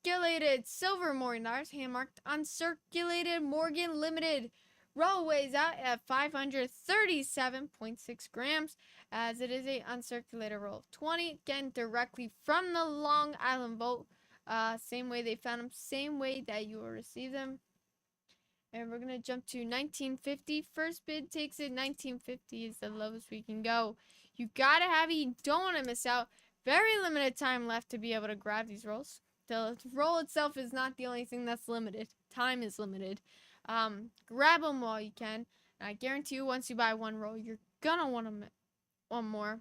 uncirculated silver Morgan dollars, hand marked uncirculated Morgan Limited. Roll weighs out at 537.6 grams, as it is a uncirculated roll of 20. Again, directly from the Long Island Vault. Same way they found them, same way that you will receive them. And we're gonna jump to 1950. First bid takes it. 1950 is the lowest we can go. You gotta have it. You don't want to miss out. Very limited time left to be able to grab these rolls. The roll itself is not the only thing that's limited. Time is limited. Grab them while you can. And I guarantee you, once you buy one roll, you're gonna want one more.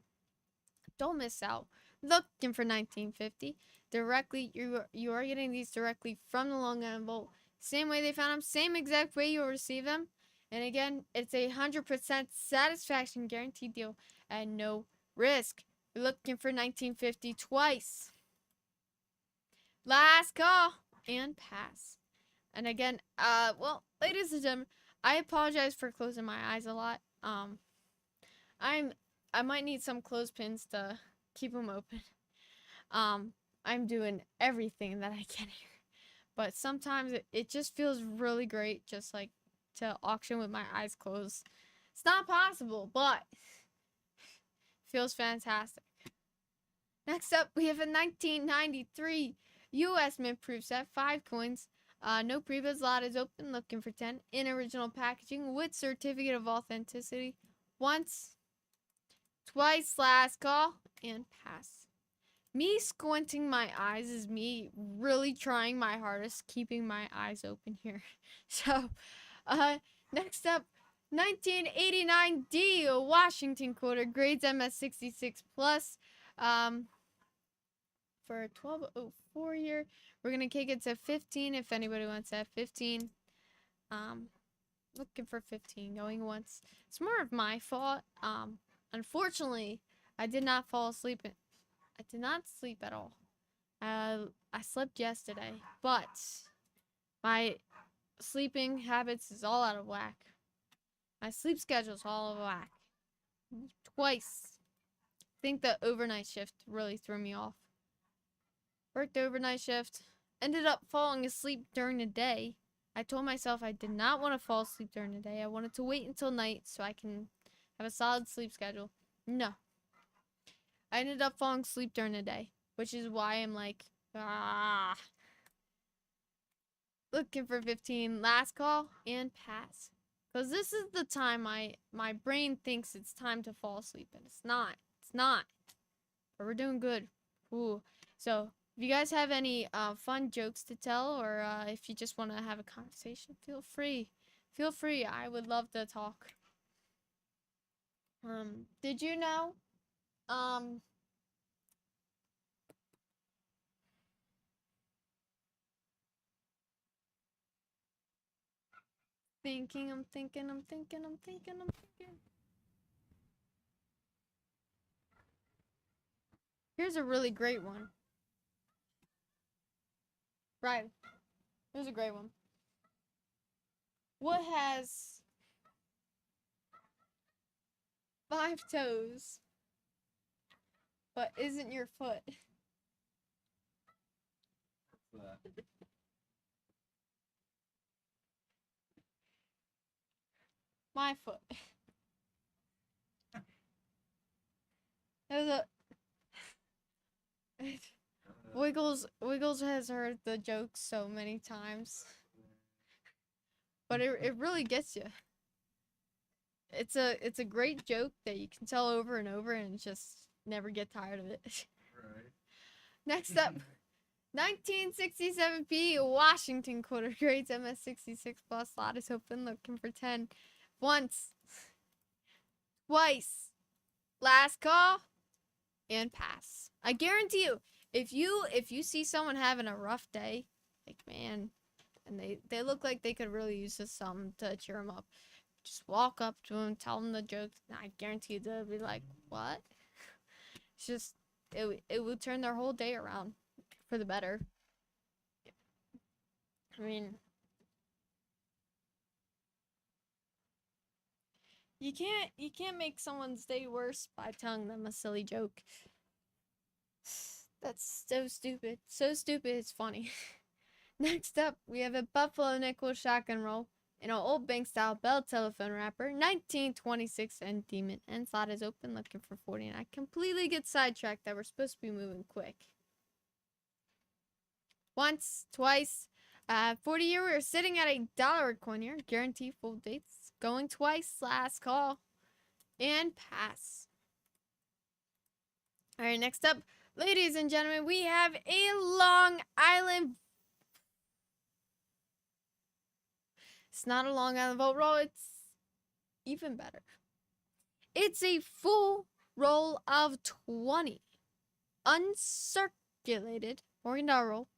Don't miss out. Looking for 1950. Directly, you are getting these directly from the Long Island Vault. Same way they found them, same exact way you'll receive them. And again, it's a 100% satisfaction guaranteed deal at no risk. You're looking for 1950 twice. Last call and pass. And again, well, ladies and gentlemen, I apologize for closing my eyes a lot. I might need some clothespins to keep them open. I'm doing everything that I can here. But sometimes it just feels really great just like to auction with my eyes closed. It's not possible, but feels fantastic. Next up, we have a 1993 U.S. Mint proof set, 5 coins. No previous lot is open, looking for 10 in original packaging with certificate of authenticity. Once, twice, last call, and pass. Me squinting my eyes is me really trying my hardest, keeping my eyes open here. So, next up, 1989 D Washington quarter, grades MS66 plus. For 1204 here, we're gonna kick it to 15 if anybody wants that 15. Looking for 15, going once. It's more of my fault. Unfortunately, I did not fall asleep. I did not sleep at all. I slept yesterday, but my sleeping habits is all out of whack. My sleep schedule is all out of whack. Twice. I think the overnight shift really threw me off. Worked the overnight shift. Ended up falling asleep during the day. I told myself I did not want to fall asleep during the day. I wanted to wait until night so I can have a solid sleep schedule. No. I ended up falling asleep during the day, which is why I'm like, looking for 15, last call, and pass. Because this is the time my brain thinks it's time to fall asleep, and it's not. It's not. But we're doing good. Ooh. So, if you guys have any fun jokes to tell, or if you just want to have a conversation, feel free. Feel free. I would love to talk. Did you know? I'm thinking. Here's a really great one. Right. Here's a great one. What has 5 toes, but isn't your foot? What's that? My foot. There's a Wiggles has heard the joke so many times, but it really gets you. It's a great joke that you can tell over and over and just never get tired of it. Right. Next up, 1967 P Washington quarter, grades MS66 plus, lot is open, looking for 10. Once, twice, last call, and pass. I guarantee you, if you see someone having a rough day, like, man, and they look like they could really use something to cheer them up, just walk up to them, tell them the joke, and I guarantee you they'll be like, what? It's just, it will turn their whole day around for the better. I mean, you can't make someone's day worse by telling them a silly joke. That's so stupid. So stupid, it's funny. Next up, we have a Buffalo Nickel shotgun roll in an old bank style Bell telephone wrapper, 1926, and Demon End slot is open, looking for 40. And I completely get sidetracked that we're supposed to be moving quick. Once, twice, 40 year, we're sitting at $1 a coin here. Guarantee full dates. Going twice, last call. And pass. Alright, next up, ladies and gentlemen, we have a Long Island. It's not a Long Island vote roll, it's even better. It's a full roll of 20. Uncirculated Morgan dollar roll.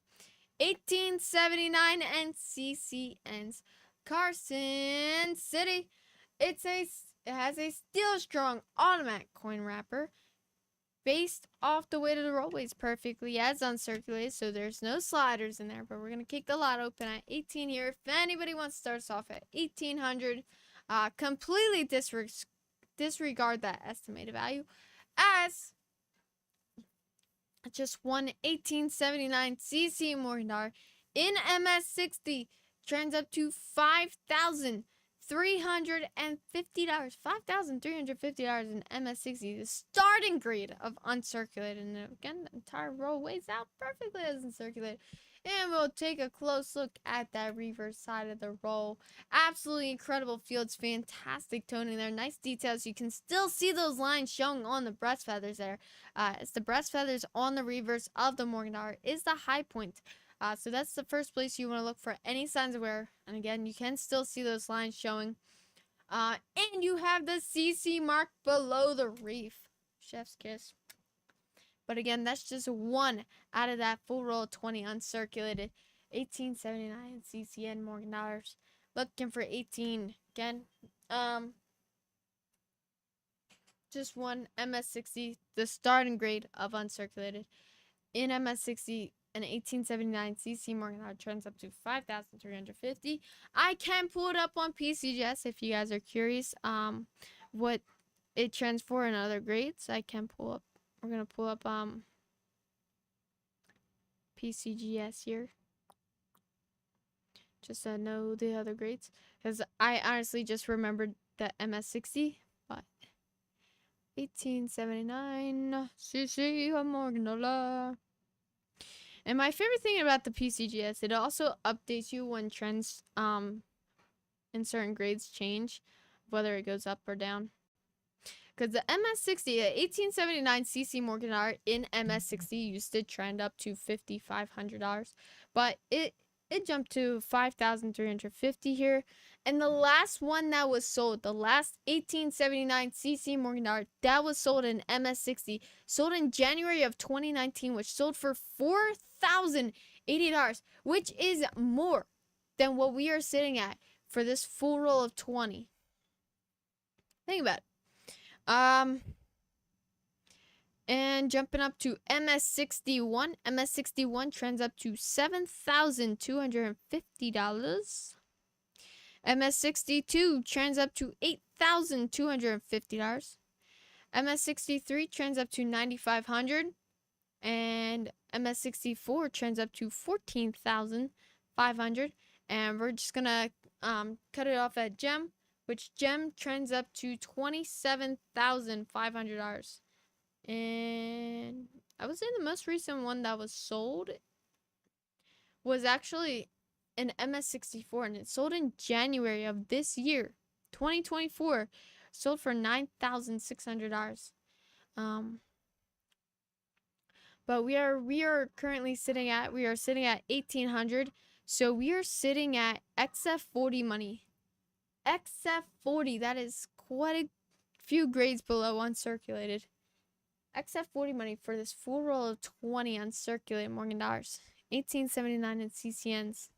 1879 and CCNs. Carson City. It has a steel strong automatic coin wrapper. Based off the weight of the roll, weighs perfectly as uncirculated, so there's no sliders in there. But we're gonna kick the lot open at 18 here. If anybody wants to start us off at 1800, completely disregard that estimated value, as just one 1879 CC Morgan dollar in MS60 trends up to $5,350. $5,350 in MS60, the starting grade of uncirculated. And again, the entire roll weighs out perfectly as uncirculated. And we'll take a close look at that reverse side of the roll. Absolutely incredible fields, fantastic toning there, nice details. You can still see those lines showing on the breast feathers there. It's the breast feathers on the reverse of the Morgan dollar is the high point. So that's the first place you want to look for any signs of wear. And again, you can still see those lines showing. And you have the CC mark below the reef. Chef's kiss. But again, that's just one out of that full roll of 20 uncirculated. 1879 CCN Morgan dollars. Looking for 18. Again, just one MS60, the starting grade of uncirculated. In MS60, an 1879 CC Morgan dollar trends up to 5,350. I can pull it up on PCGS if you guys are curious. What it trends for in other grades. I can pull up. We're gonna pull up PCGS here, just to know the other grades, because I honestly just remembered the MS60, but 1879 CC Morgan dollar. And my favorite thing about the PCGS, it also updates you when trends in certain grades change, whether it goes up or down. Because the MS60, the 1879 CC Morgan dollar in MS60 used to trend up to $5,500, but it jumped to 5,350 here. And the last one that was sold, the last 1879 CC Morgan dollar that was sold in MS60, sold in January of 2019, which sold for $4,080, which is more than what we are sitting at for this full roll of 20. Think about it. And jumping up to MS61. MS61 trends up to $7,250. MS62 trends up to $8,250. MS63 trends up to $9,500. And MS64 trends up to $14,500. And we're just gonna cut it off at gem, which gem trends up to $27,500. And I would say the most recent one that was sold was actually an MS64, and it sold in January of this year, 2024. Sold for $9,600. But we are currently sitting at 1,800. So we are sitting at XF40 money. XF40, that is quite a few grades below uncirculated. XF40 money for this full roll of 20 uncirculated Morgan dollars. 1879 in CCNs.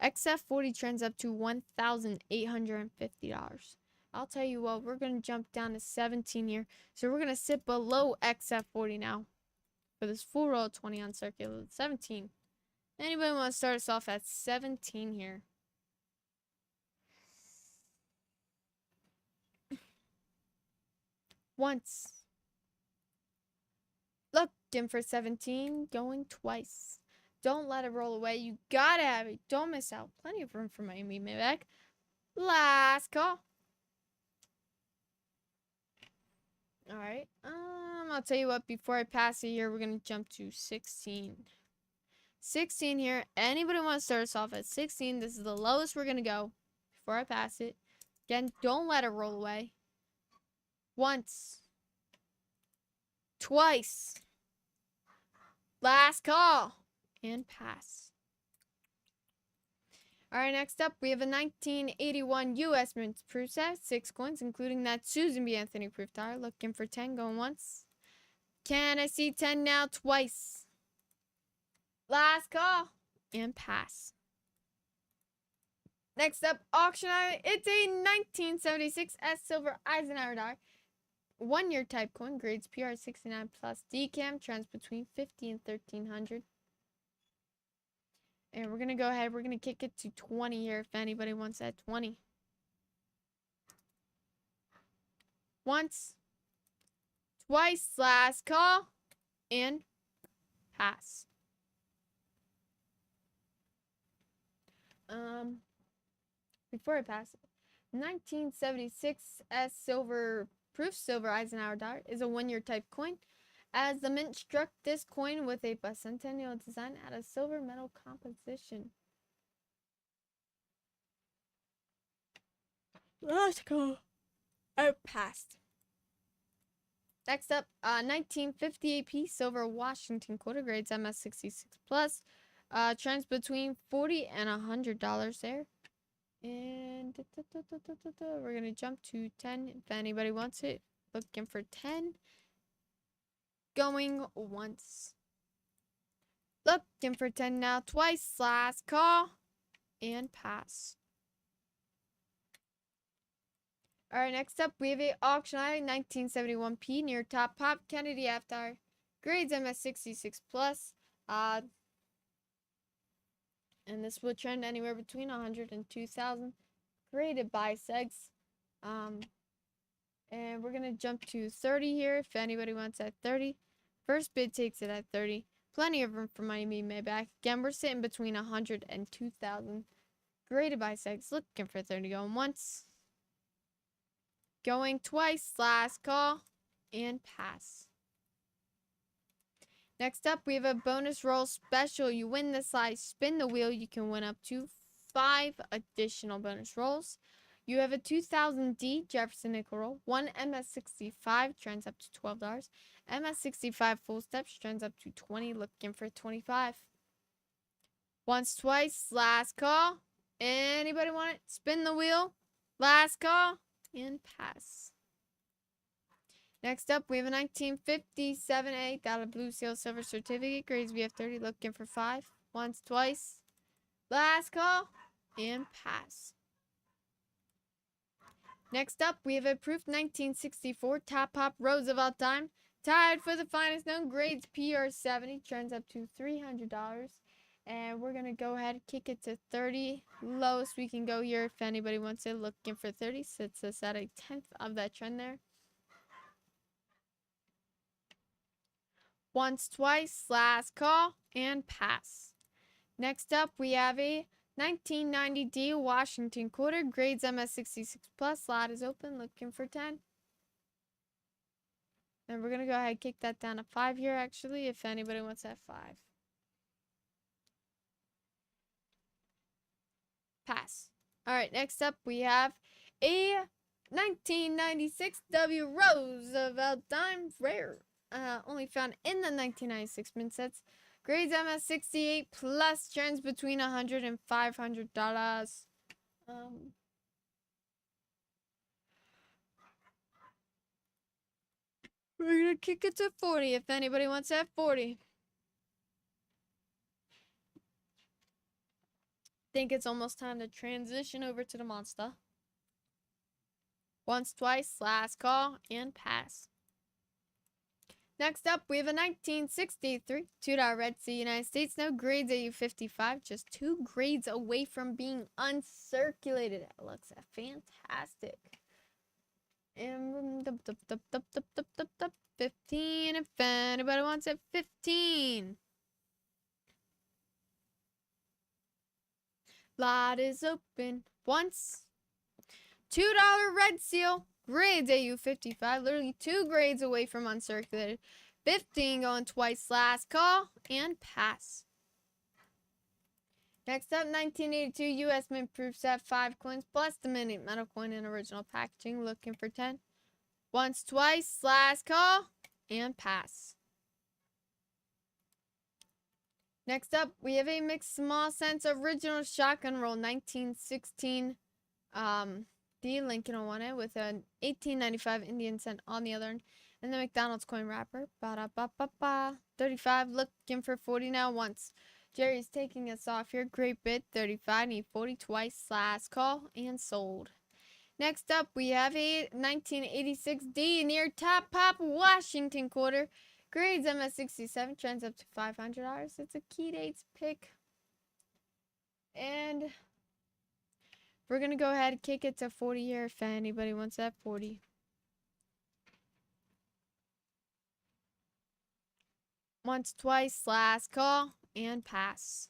XF40 trends up to $1,850. I'll tell you what, we're going to jump down to 17 here. So we're going to sit below XF40 now for this full roll of 20 uncirculated. 17. Anybody want to start us off at 17 here? Once, Looking for 17, going twice. Don't let it roll away. You gotta have it. Don't miss out. Plenty of room for Miami Maybach. Last call. All right. I'll tell you what. Before I pass it here, we're gonna jump to 16. 16 here. Anybody want to start us off at 16? This is the lowest we're gonna go before I pass it. Again, don't let it roll away. Once. Twice. Last call. And pass. Alright, next up, we have a 1981 U.S. Mint proof set. 6 coins, including that Susan B. Anthony proof tire. Looking for 10, going once. Can I see 10 now? Twice. Last call. And pass. Next up, auction item. It's a 1976 S Silver Eisenhower die. 1-year type coin, grades PR69 plus decam, trends between 50 and 1300. And we're going to go ahead, we're going to kick it to 20 here if anybody wants that 20. Once, twice, last call, and pass. Before I pass it, 1976 S Silver Proof Silver Eisenhower Dart is a 1-year type coin, as the mint struck this coin with a bicentennial design at a silver metal composition. Let's go. I passed. Next up, 1950 AP Silver Washington quarter, grades MS66 plus. Trends between $40 and $100 there. And we're gonna jump to 10 if anybody wants it. Looking for 10. Going once. Looking for 10 now. Twice. Last call. And pass. Alright, next up we have a auction item 1971P near Top Pop Kennedy After. Grades MS66 plus. And this will trend anywhere between 100 and 2,000. Graded by Segs. And we're going to jump to 30 here if anybody wants at 30. First bid takes it at 30. Plenty of room for Miami Maybach. Again, we're sitting between 100 and 2,000. Graded by Segs. Looking for 30. Going once. Going twice. Last call. And pass. Next up, we have a bonus roll special. You win the slice, spin the wheel. You can win up to 5 additional bonus rolls. You have a 2000D Jefferson nickel roll. 1 MS65 trends up to $12. MS65 full steps trends up to 20. Looking for 25. Once, twice. Last call. Anybody want it? Spin the wheel. Last call. And pass. Next up, we have a 1957A Dollar Blue Seal Silver Certificate. Grades VF30. Looking for 5. Once, twice. Last call. And pass. Next up, we have a Proof 1964 Top Pop Rose of All Time. Tied for the finest known. Grades PR70. Trends up to $300. And we're going to go ahead and kick it to 30. Lowest we can go here if anybody wants it. Looking for 30. Sits us at a 10th of that trend there. Once, twice, last call, and pass. Next up, we have a 1990D Washington quarter, grades MS66 plus. Lot is open, looking for 10. And we're going to go ahead and kick that down to 5 here, actually, if anybody wants that 5. Pass. All right, next up, we have a 1996 W Roosevelt Dime Rare. Only found in the 1996 mint sets. Grades MS68 plus, trends between $100 and $500. We're gonna kick it to 40 if anybody wants that 40. Think it's almost time to transition over to the monster. Once, twice, last call, and pass. Next up, we have a 1963 $2 Red Sea United States. No grades AU55, just 2 grades away from being uncirculated. It looks fantastic. And 15 if anybody wants it. 15. Lot is open once. $2 red seal. Grades AU 55. Literally 2 grades away from uncirculated. 15 going twice. Last call and pass. Next up, 1982 U.S. Mint proof set 5 coins plus the minute metal coin in original packaging. Looking for 10. Once, twice. Last call and pass. Next up, we have a mixed small sense original shotgun roll 1916 D Lincoln will want it with an 1895 Indian cent on the other end. And the McDonald's coin wrapper. Ba-da-ba-ba-ba. 35. Looking for 40 now once. Jerry's taking us off here. Great bid. 35. Need 40 twice. Last call. And sold. Next up, we have a 1986 D near Top Pop Washington quarter. Grades MS67. Trends up to $500. It's a key dates pick. And we're going to go ahead and kick it to 40 here if anybody wants that 40. Once, twice, last call, and pass.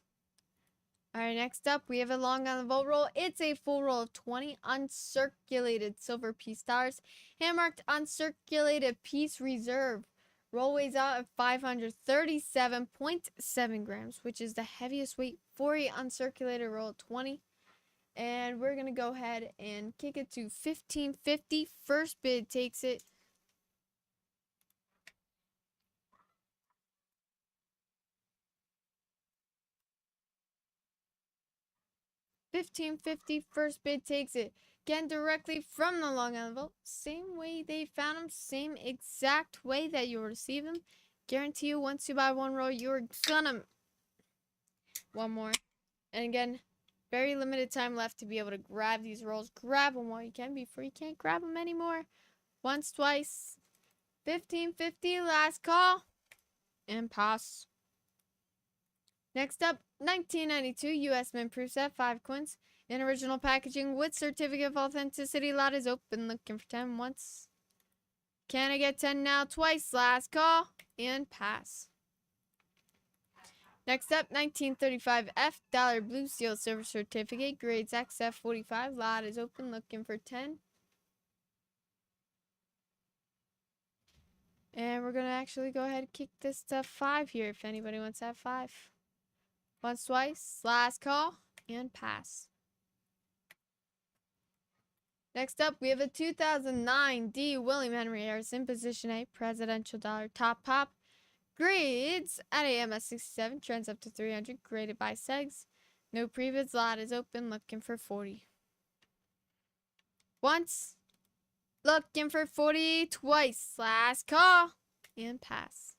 Alright, next up, we have a long on the vote roll. It's a full roll of 20 uncirculated silver piece stars. Hand-marked uncirculated piece reserve. Roll weighs out at 537.7 grams, which is the heaviest weight for a uncirculated roll of 20. And we're going to go ahead and kick it to $15.50. First bid takes it. $15.50. First bid takes it. Again, directly from the long envelope. Same way they found them. Same exact way that you receive them. Guarantee you, once you buy one roll, you're gonna... One more. And again, very limited time left to be able to grab these rolls. Grab them while you can before you can't grab them anymore. Once, twice. $15.50. Last call. And pass. Next up, 1992 U.S. Mint proof set 5 coins in original packaging with certificate of authenticity. Lot is open. Looking for 10 once. Can I get 10 now? Twice. Last call and pass. Next up, 1935 F dollar blue seal silver certificate. Grades XF 45. Lot is open. Looking for 10. And we're going to actually go ahead and kick this to 5 here if anybody wants that 5. Once, twice, last call, and pass. Next up, we have a 2009 D. William Henry Harrison, position A, presidential dollar, top pop. Grades at AMS 67, trends up to 300, graded by Segs. No previous, lot is open, looking for 40. Once, looking for 40, twice, last call, and pass.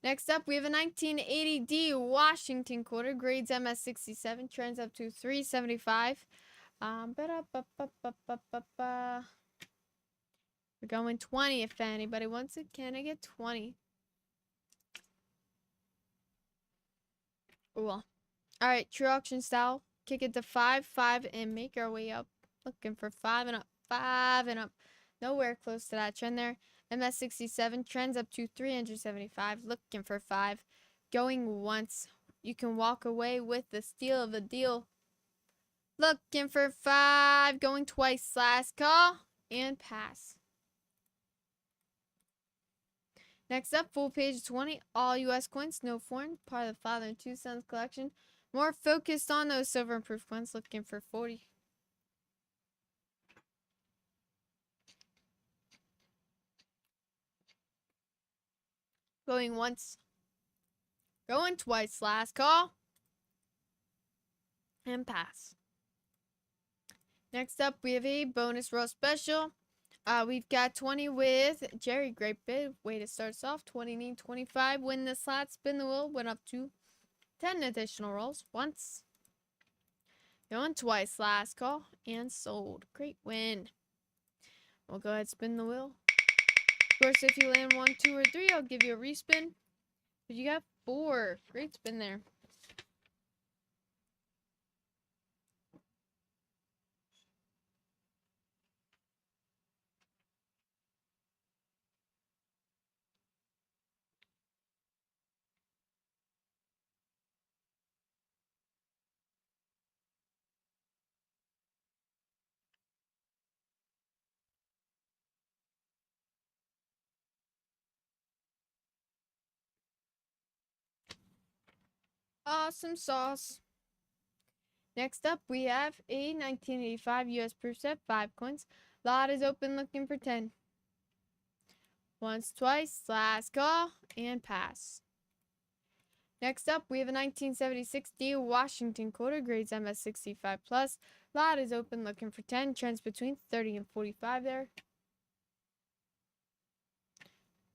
Next up, we have a 1980 D Washington quarter, grades MS 67, trends up to 375. We're going 20 if anybody wants it. Can I get 20? Well, all right, true auction style. Kick it to 5, 5, and make our way up. Looking for 5 and up, 5 and up. Nowhere close to that trend there. MS67 trends up to 375. Looking for 5. Going once. You can walk away with the steal of the deal. Looking for 5. Going twice. Last call. And pass. Next up, full page 20. All U.S. coins. No foreign. Part of the Father and Two Sons collection. More focused on those silver and proof coins. Looking for 40. Going once. Going twice. Last call. And pass. Next up, we have a bonus roll special. We've got 20 with Jerry. Great bid. Way to start us off. 20 need 25. Win the slot. Spin the wheel. Went up to 10 additional rolls. Once. Going twice. Last call. And sold. Great win. We'll go ahead, spin the wheel. Of course, if you land 1, 2, or 3, I'll give you a respin. But you got 4. Great spin there. Awesome sauce. Next up, we have a 1985 US proof set, 5 coins. Lot is open, looking for 10. Once, twice, last call, and pass. Next up, we have a 1976 D Washington quarter, grades MS65 plus. Lot is open, looking for 10. Trends between 30 and 45 there.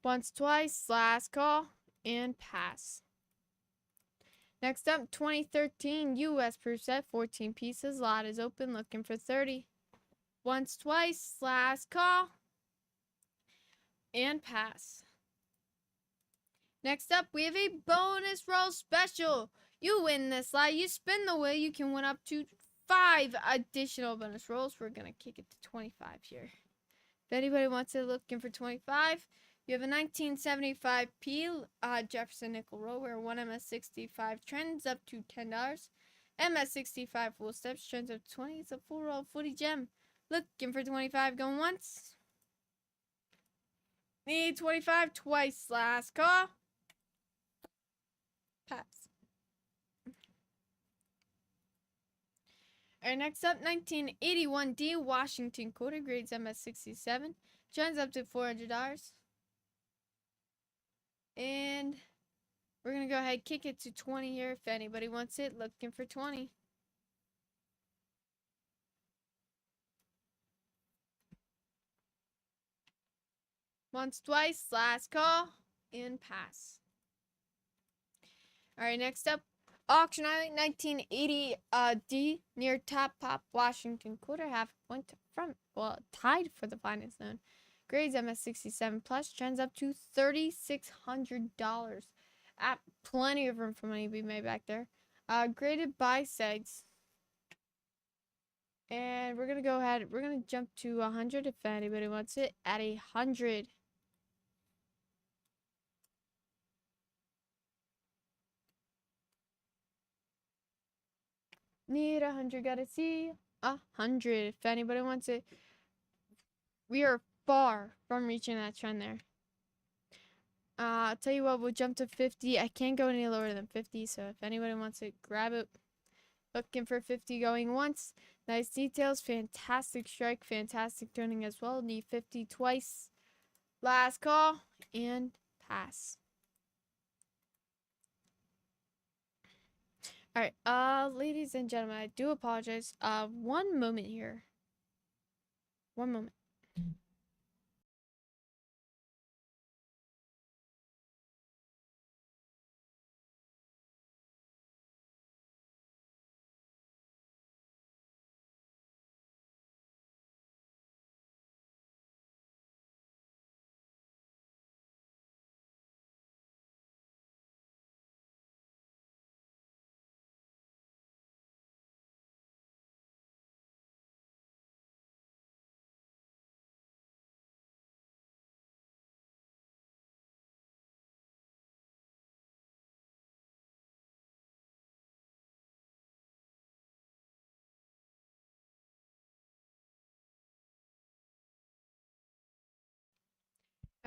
Once, twice, last call, and pass. Next up, 2013 US proof set, 14 pieces. Lot is open, looking for 30. Once, twice, last call, and pass. Next up, we have a bonus roll special. You win this slot. You spin the wheel. You can win up to 5 additional bonus rolls. We're going to kick it to 25 here. If anybody wants it, looking for 25, you have a 1975 P Jefferson nickel roll where 1 MS65 trends up to $10. MS65 full steps trends up to 20. It's a full roll footy gem. Looking for 25, going once. Need 25 twice. Last call. Pass. Alright, next up, 1981 D Washington quarter, grades MS67. Trends up to $400. And we're going to go ahead, kick it to 20 here. If anybody wants it, looking for 20. Once, twice, last call, and pass. All right, next up, Auction Island 1980 D near Top Pop Washington quarter, half point from, well, tied for the finest zone. Grades MS67 plus, trends up to $3,600. Plenty of room for money to be made back there. Graded by Segs. And we're going to go ahead, we're going to jump to 100 if anybody wants it at 100. Need 100, gotta see 100 if anybody wants it. We are far from reaching that trend there. I'll tell you what, we'll jump to 50. I can't go any lower than 50, so if anybody wants it, grab it. Looking for 50 going once. Nice details, fantastic strike, fantastic turning as well. Need 50 twice. Last call, and pass. Alright, ladies and gentlemen, I do apologize. One moment here. One moment.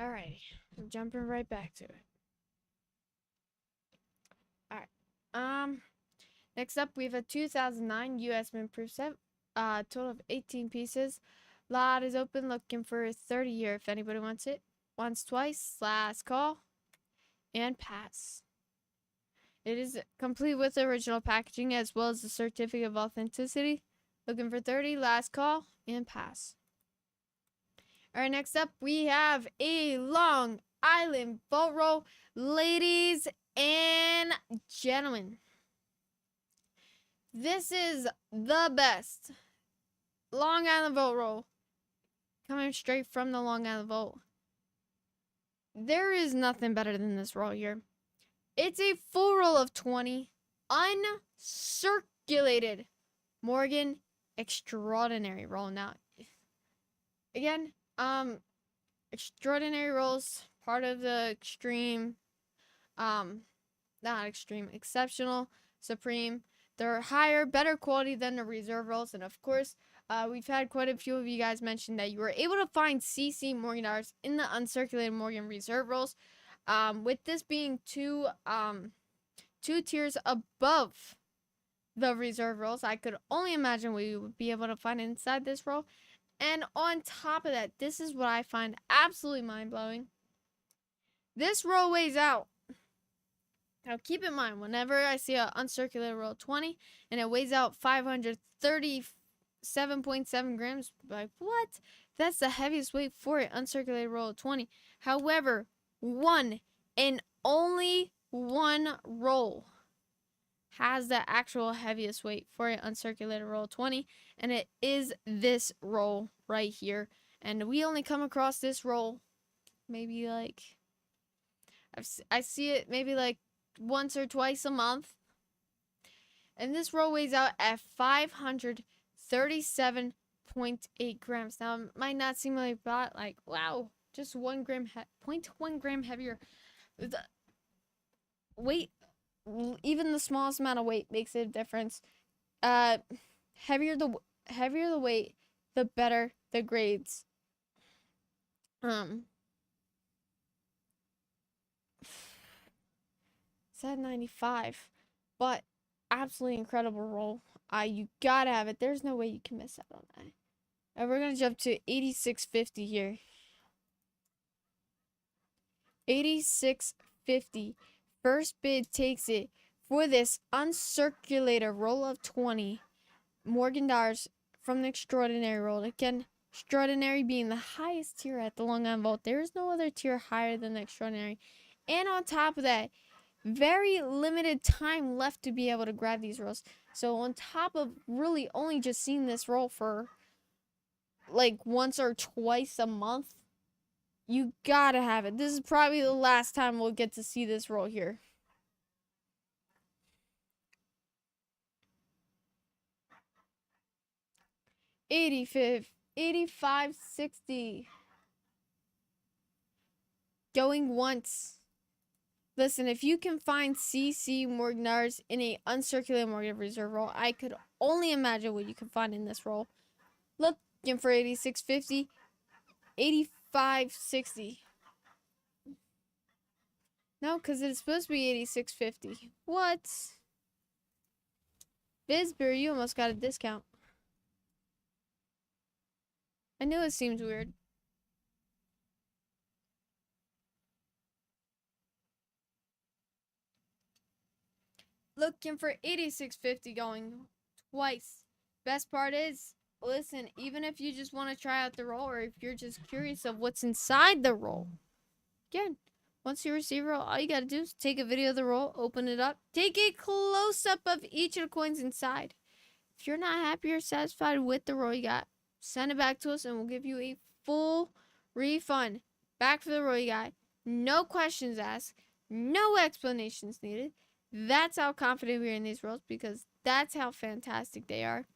Alrighty, I'm jumping right back to it. Alright, next up we have a 2009 US Mint proof set, total of 18 pieces. Lot is open, looking for a 30 year if anybody wants it. Once, twice, last call, and pass. It is complete with the original packaging as well as the certificate of authenticity. Looking for 30, last call, and pass. Alright, next up we have a Long Island Vault Roll. Ladies and gentlemen, this is the best Long Island Vault Roll. Coming straight from the Long Island Vault. There is nothing better than this roll here. It's a full roll of 20 uncirculated Morgan Extraordinary roll. Now, again, extraordinary rolls, part of the extreme, not extreme, exceptional, supreme. They're higher, better quality than the reserve rolls. And of course, we've had quite a few of you guys mention that you were able to find CC Morgan dollars in the uncirculated Morgan reserve rolls. With this being two 2 tiers above the reserve rolls. I could only imagine what you would be able to find inside this roll. And on top of that, this is what I find absolutely mind-blowing. This roll weighs out. Now keep in mind, whenever I see an uncirculated roll 20 and it weighs out 537.7 grams, like what? That's the heaviest weight for an uncirculated roll of 20. However, one and only one roll has the actual heaviest weight for an uncirculated roll 20, and it is this roll right here. And we only come across this roll maybe like I see it maybe like once or twice a month, and this roll weighs out at 537.8 grams. Now it might not seem like that, like wow, just 1 gram 0.1 gram heavier. The weight, even the smallest amount of weight makes a difference. Heavier the weight, the better the grades. It's at 95, but absolutely incredible roll. You gotta have it. There's no way you can miss out on that. And we're gonna jump to 86.50 here. 86.50. First bid takes it for this uncirculated roll of 20 Morgan dollars from the extraordinary roll. Again, extraordinary being the highest tier at the Long Island Vault. There is no other tier higher than the extraordinary. And on top of that, very limited time left to be able to grab these rolls. So on top of really only just seeing this roll for like once or twice a month, you gotta have it. This is probably the last time we'll get to see this roll here. $85.60. Going once. Listen, if you can find CC Morgnars in a uncirculated Morgan reserve roll, I could only imagine what you can find in this roll. Looking for 86.50, 85.60. No, because it's supposed to be 86.50. What? Bizberry, you almost got a discount. I knew it seems weird. Looking for 86.50 going twice. Best part is, listen, even if you just want to try out the roll, or if you're just curious of what's inside the roll, again, once you receive a roll, all you gotta do is take a video of the roll, open it up, take a close-up of each of the coins inside. If you're not happy or satisfied with the roll you got, send it back to us and we'll give you a full refund back for the roll you got. No questions asked, no explanations needed. That's how confident we are in these rolls, because that's how fantastic they are.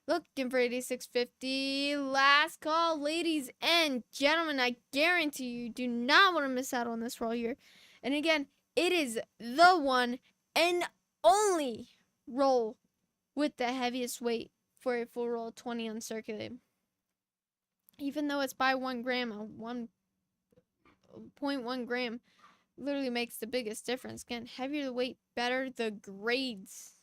Looking for 86.50. Last call, ladies and gentlemen. I guarantee you do not want to miss out on this roll here. And again, it is the one and only roll with the heaviest weight for a full roll of 20 uncirculated. Even though it's by 1 gram, 1.1 gram literally makes the biggest difference. Again, heavier the weight, better the grades.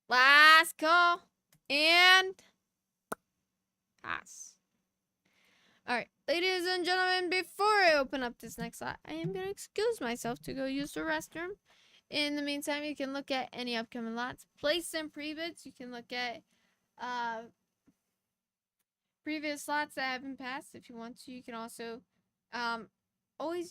Last call. And pass. Alright, ladies and gentlemen, before I open up this next lot, I am going to excuse myself to go use the restroom. In the meantime, you can look at any upcoming lots. Place some pre-bids. You can look at previous slots that have been passed if you want to. You can also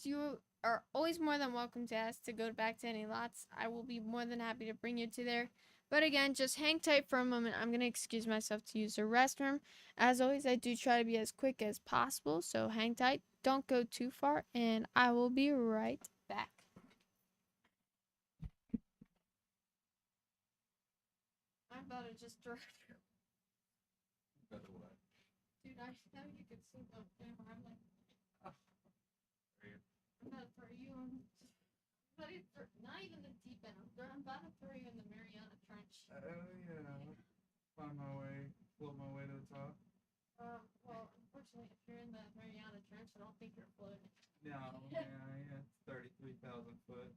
you are always more than welcome to ask to go back to any lots. I will be more than happy to bring you to there. But again, just hang tight for a moment. I'm going to excuse myself to use the restroom. As always, I do try to be as quick as possible, so hang tight. Don't go too far, and I will be right back. I'm about to just throw you. Better what? Dude, I know you can see the camera. I'm like, I'm about to throw you on. Not even the deep end. I'm about to throw you in the Mariana Trench. Oh yeah. Find my way, float my way to the top. Well, unfortunately, if you're in the Mariana Trench, I don't think you're floating. No, yeah, it's 33,000 foot.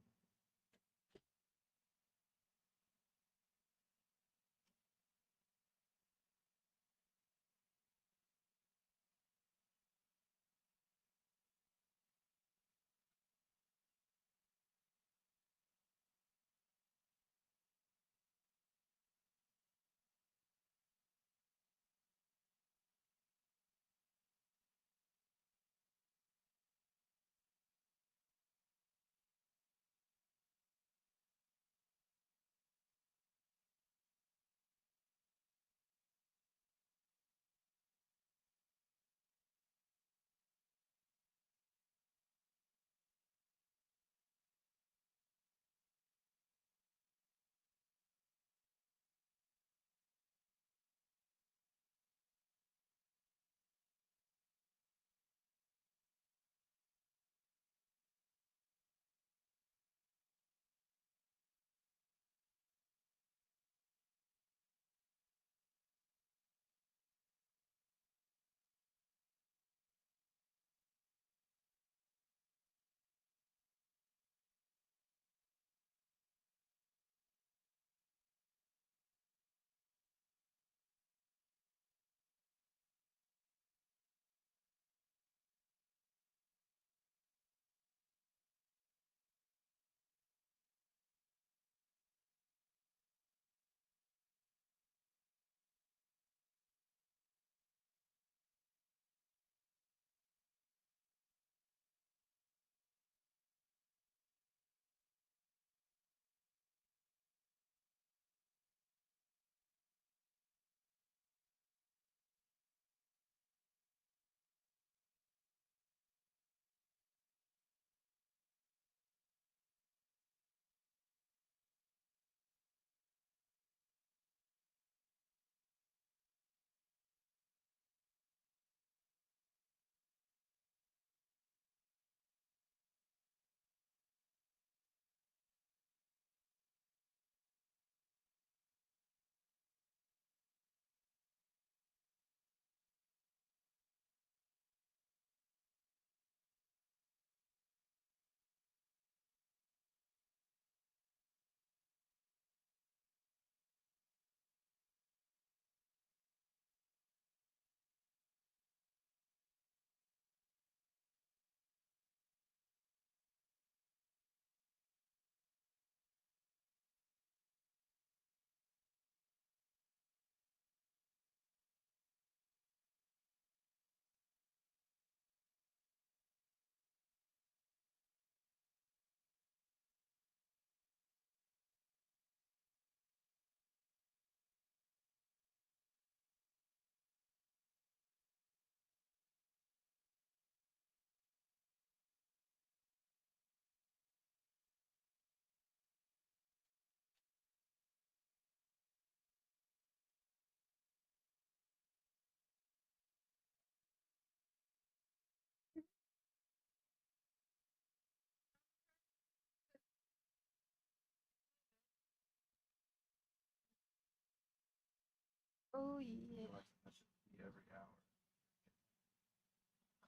Oh yeah. That should be every hour.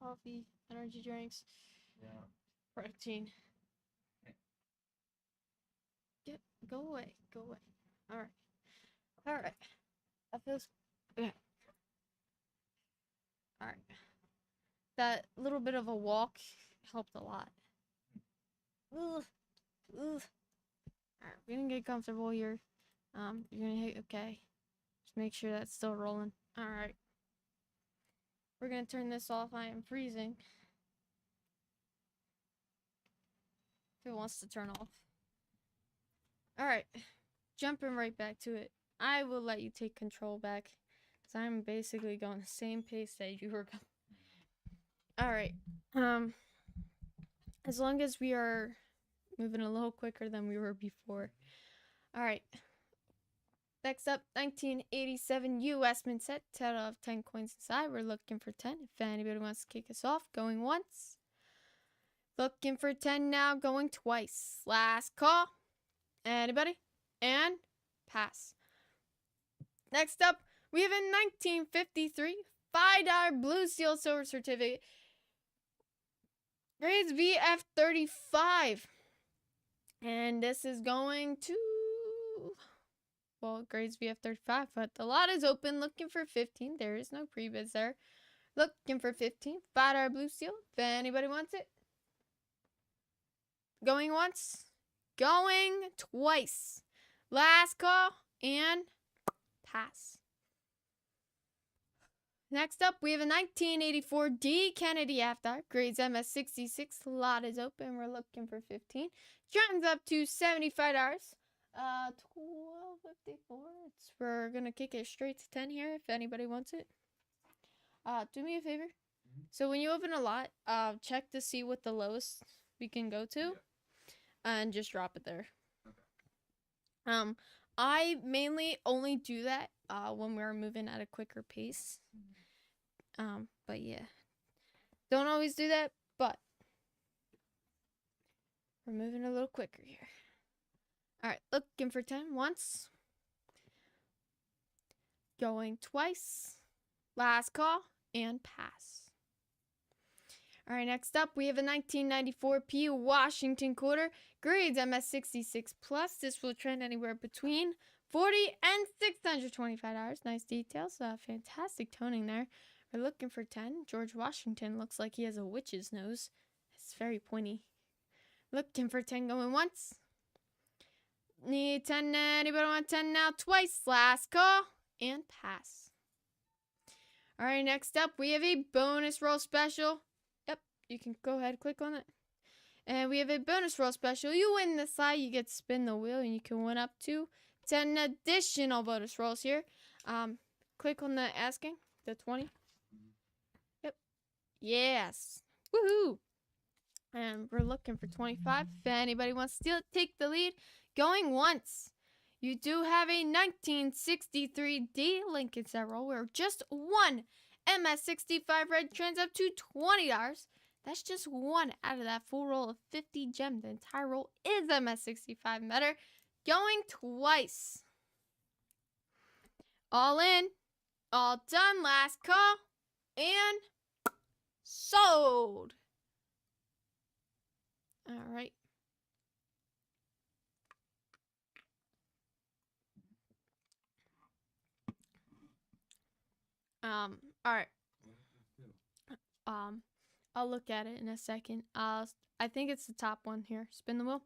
Coffee, energy drinks, Yeah. protein. Get go away. Go away. Alright. Alright. That feels okay. Alright. That little bit of a walk helped a lot. Ugh. Ugh. Alright, we're gonna get comfortable here. You're gonna hit okay. Just make sure that's still rolling. Alright. We're gonna turn this off. I am freezing. If it wants to turn off. Alright. Jumping right back to it. I will let you take control back. Because I'm basically going the same pace that you were going. Alright. As long as we are moving a little quicker than we were before. Alright. Next up, 1987 US Mint set. 10 out of 10 coins inside. We're looking for 10. If anybody wants to kick us off, going once. Looking for 10 now, going twice. Last call. Anybody? And pass. Next up, we have a 1953 $5 Blue Seal Silver Certificate. Grades VF35. And this is going to... well, grades VF35, but the lot is open. Looking for 15. There is no prebids there. Looking for 15. $5 Blue Seal. If anybody wants it. Going once. Going twice. Last call. And pass. Next up, we have a 1984 D. Kennedy After. Grades MS66. Lot is open. We're looking for 15. Trends up to $75. $12.54. We're gonna kick it straight to 10 here if anybody wants it. Do me a favor. So when you open a lot, check to see what the lowest we can go to, and just drop it there. Okay. I mainly only do that when we're moving at a quicker pace. But yeah, don't always do that, but we're moving a little quicker here. Alright, looking for 10 once. Going twice. Last call and pass. Alright, next up we have a 1994 P Washington quarter. Grades MS66 plus. This will trend anywhere between $40 and $625. Nice details. Fantastic toning there. We're looking for 10. George Washington looks like he has a witch's nose. It's very pointy. Looking for 10 going once. Need 10. Anybody want 10 now? Twice. Last call. And pass. Alright, next up, we have a bonus roll special. Yep, you can go ahead and click on it. And we have a bonus roll special. You win the slide, you get to spin the wheel, and you can win up to 10 additional bonus rolls here. Click on the asking, the 20. Yep. Yes. Woohoo! And we're looking for 25. If anybody wants to take the lead, going once. You do have a 1963 D Lincoln set roll where just one MS65 red trends up to $20. That's just one out of that full roll of 50 gems. The entire roll is MS65 metal. Going twice. All in. All done. Last call. And sold. All right. All right. I'll look at it in a second. I think it's the top one here. Spin the wheel.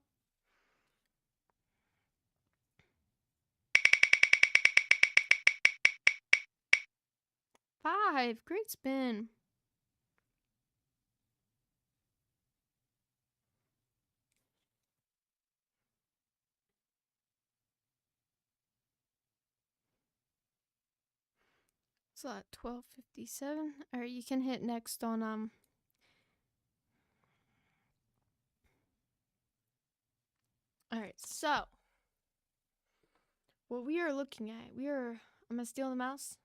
Five. Great spin. So at 12:57. All right, you can hit next on All right, so what we are looking at, I'm gonna steal the mouse.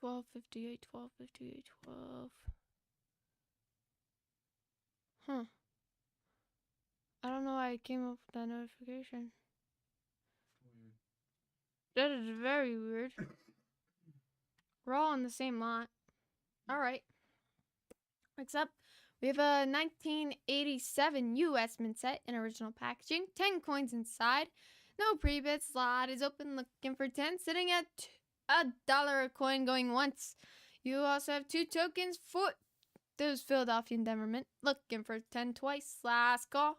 12:58, 12:58, 12. Huh. I don't know why it came up with that notification. That is very weird. We're all on the same lot. All right. Next up, we have a 1987 US Mint set in original packaging. 10 coins inside. No pre-bid. Slot is open. Looking for 10. Sitting at $1 a coin going once. You also have 2 tokens for those Philadelphia Endeavor Mint. Looking for 10 twice. Last call.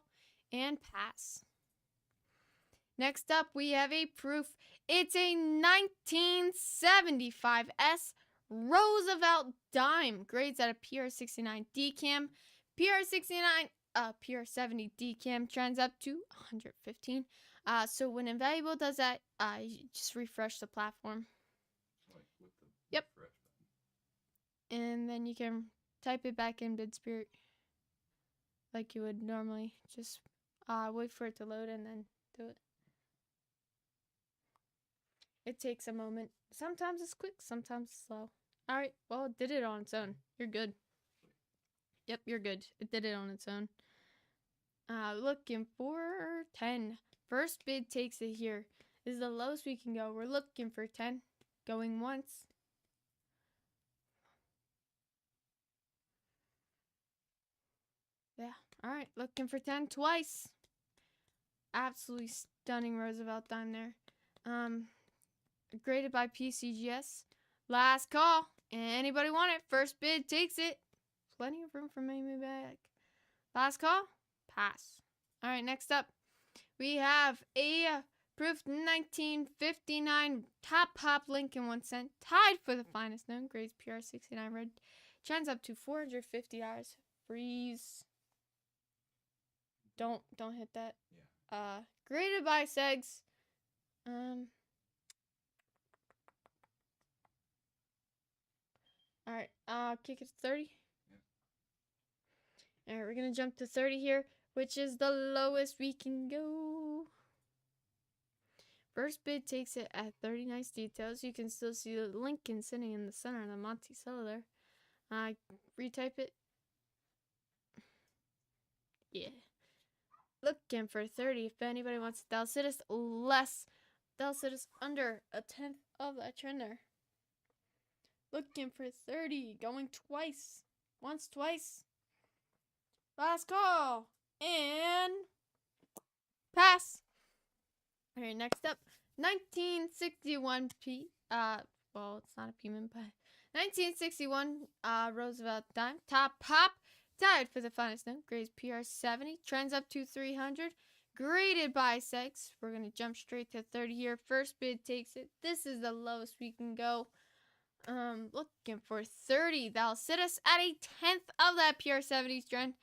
And pass. Next up, we have a proof. It's a 1975 S Roosevelt dime. Grades at a PR69 decam. PR70 decam trends up to 115. So when Invaluable does that, you just refresh the platform. Like with the Yep. refresh button. And then you can type it back in BidSpirit like you would normally. Just wait for it to load and then do it. It takes a moment. Sometimes it's quick, sometimes it's slow. Alright, well, it did it on its own. You're good. Yep, you're good. It did it on its own. Looking for 10. First bid takes it here. This is the lowest we can go. We're looking for 10. Going once. Yeah, alright. Looking for 10 twice. Absolutely stunning Roosevelt dime there. Graded by PCGS. Last call. Anybody want it? First bid takes it. Plenty of room for me back. Last call. Pass. All right, next up, we have a proof 1959 top pop Lincoln 1 cent. Tied for the finest known. Grades PR69 red. Trends up to $450. Freeze. Don't hit that. Yeah. Graded by Segs. Alright, kick it to 30. Alright, we're gonna jump to 30 here, which is the lowest we can go. First bid takes it at 30. Nice details. You can still see the Lincoln sitting in the center of the Monticello there. Retype it. Yeah. Looking for 30. If anybody wants it, they'll sit us less. They'll sit us under a 10th of that trend there. Looking for 30. Going twice. Once, twice. Last call. And pass. Alright, next up. 1961 well, it's not a P-mint, but 1961 Roosevelt dime. Top pop. Tied for the finest note. Grades PR70. Trends up to 300. Graded by Sex. We're going to jump straight to 30 here. First bid takes it. This is the lowest we can go. Looking for 30. That'll sit us at a 10th of that PR70 trend.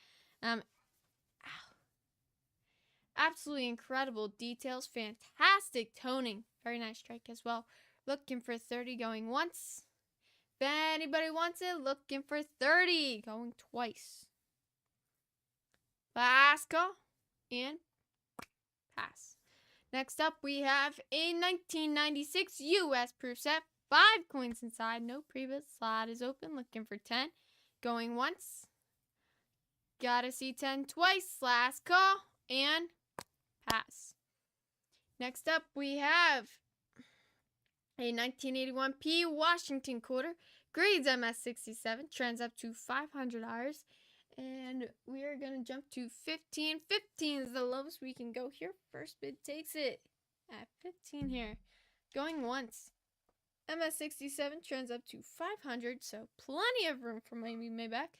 Absolutely incredible details. Fantastic toning. Very nice strike as well. Looking for 30 going once. If anybody wants it, looking for 30 going twice. Last call and pass. Next up, we have a 1996 US proof set. 5 coins inside. No pre-bid. Slot is open. Looking for 10. Going once. Gotta see 10 twice. Last call and pass. Next up, we have a 1981 P Washington quarter. Grades MS67. Trends up to $500. And we are going to jump to 15. 15 is the lowest we can go here. First bid takes it at 15 here. Going once. MS67 trends up to 500. So plenty of room for maybe Maybach.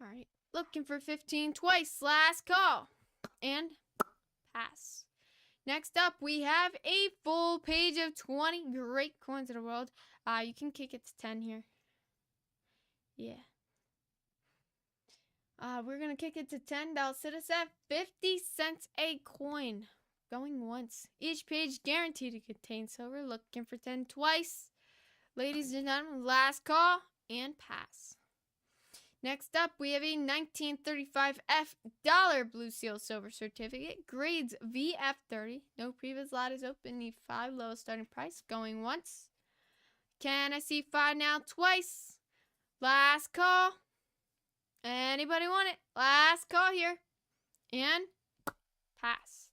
Alright. Looking for 15 twice. Last call. And pass. Next up, we have a full page of 20 great coins in the world. You can kick it to 10 here. Yeah. We're going to kick it to 10. That'll sit us at 50 cents a coin. Going once. Each page guaranteed to contain silver. Looking for 10 twice. Ladies and gentlemen, last call and pass. Next up, we have a 1935 F dollar Blue Seal Silver Certificate. Grades VF30. No previous lot is open. Need 5 lowest starting price. Going once. Can I see 5 now? Twice. Last call. Anybody want it? Last call here. And pass.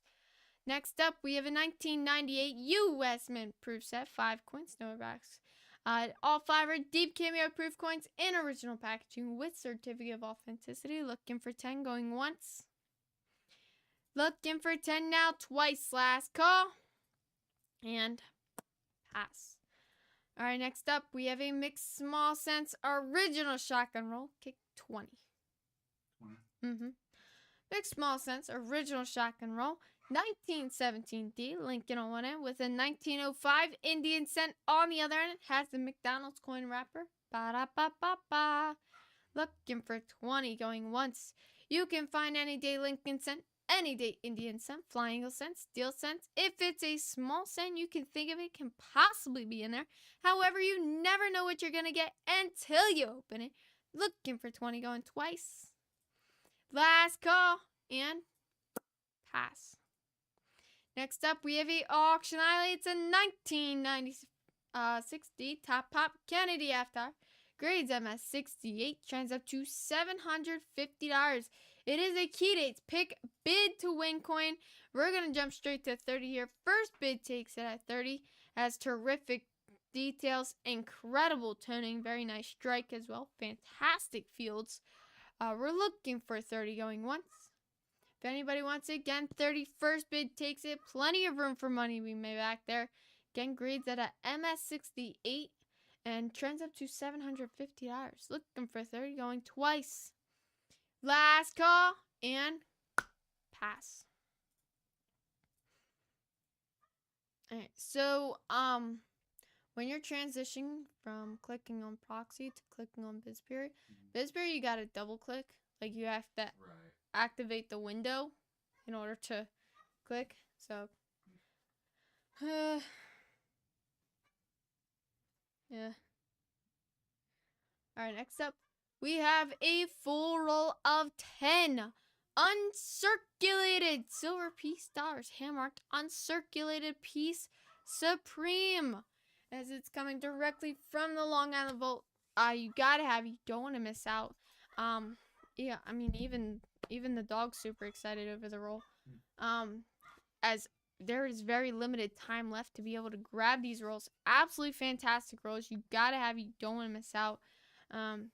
Next up, we have a 1998 U.S. Mint proof set, 5 coins, no backs. All 5 are deep cameo proof coins in original packaging with certificate of authenticity. Looking for 10, going once. Looking for 10 now, twice. Last call. And pass. All right, next up, we have a mixed small sense original shotgun roll. Kick 20. 20. Mixed small sense original shotgun roll. 1917D, Lincoln on one end with a 1905 Indian cent on the other end. Has the McDonald's coin wrapper. Ba-da-ba-ba-ba. Looking for 20, going once. You can find any day Lincoln cent, any day Indian cent, Flying Eagle cent, Steel cent. If it's a small cent you can think of, it can possibly be in there. However, you never know what you're going to get until you open it. Looking for 20, going twice. Last call and pass. Next up, we have a auction island. It's a 1960 Top Pop Kennedy After. Grades MS68. Trends up to $750. It is a key dates pick bid to win coin. We're going to jump straight to 30 here. First bid takes it at 30. Has terrific details. Incredible toning. Very nice strike as well. Fantastic fields. We're looking for 30 going once. If anybody wants it, again, 30 first bid takes it. Plenty of room for money we made back there. Again, grades at a MS68 and trends up to $750. Looking for 30 going twice. Last call and pass. Alright, so when you're transitioning from clicking on proxy to clicking on BizPeriod, BizPeriod you gotta double click. Like you have to Right. activate the window in order to click. So yeah. Alright, next up we have a full roll of 10 uncirculated silver piece dollars, hand marked uncirculated piece supreme, as it's coming directly from the Long Island Vault. You gotta have, you don't want to miss out. Yeah, I mean even the dog's super excited over the roll. As there is very limited time left to be able to grab these rolls. Absolutely fantastic rolls. You gotta have, you don't want to miss out. And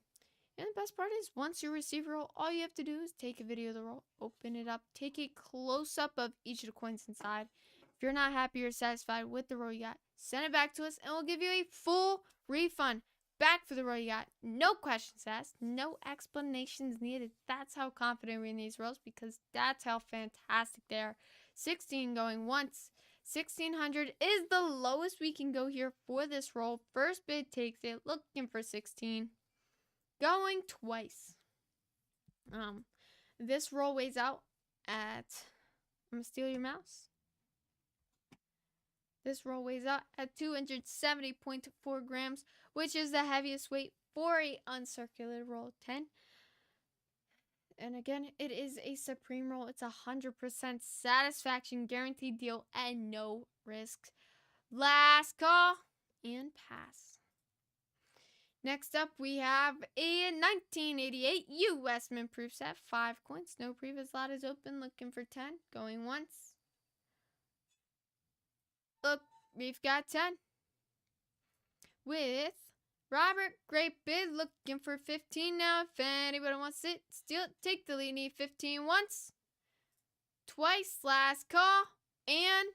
the best part is, once you receive a roll, all you have to do is take a video of the roll, open it up, take a close-up of each of the coins inside. If you're not happy or satisfied with the roll you got, send it back to us, and we'll give you a full refund back for the roll you got. No questions asked, no explanations needed. That's how confident we're in these rolls, because that's how fantastic they are. 16 going once. 1600 is the lowest we can go here for this roll. First bid takes it, looking for 16. Going twice. This roll weighs out at, I'm gonna steal your mouse. This roll weighs out at 270.4 grams, which is the heaviest weight for a uncirculated roll of 10. And again, it is a supreme roll. It's 100% satisfaction guaranteed deal and no risks. Last call and pass. Next up, we have a 1988 U.S. Mint proof set, 5 coins. No previous lot is open. Looking for 10. Going once. Look, we've got 10. With Robert, great bid. Looking for 15 now. If anybody wants it, steal it. Take the lead. Need 15 once. Twice. Last call. And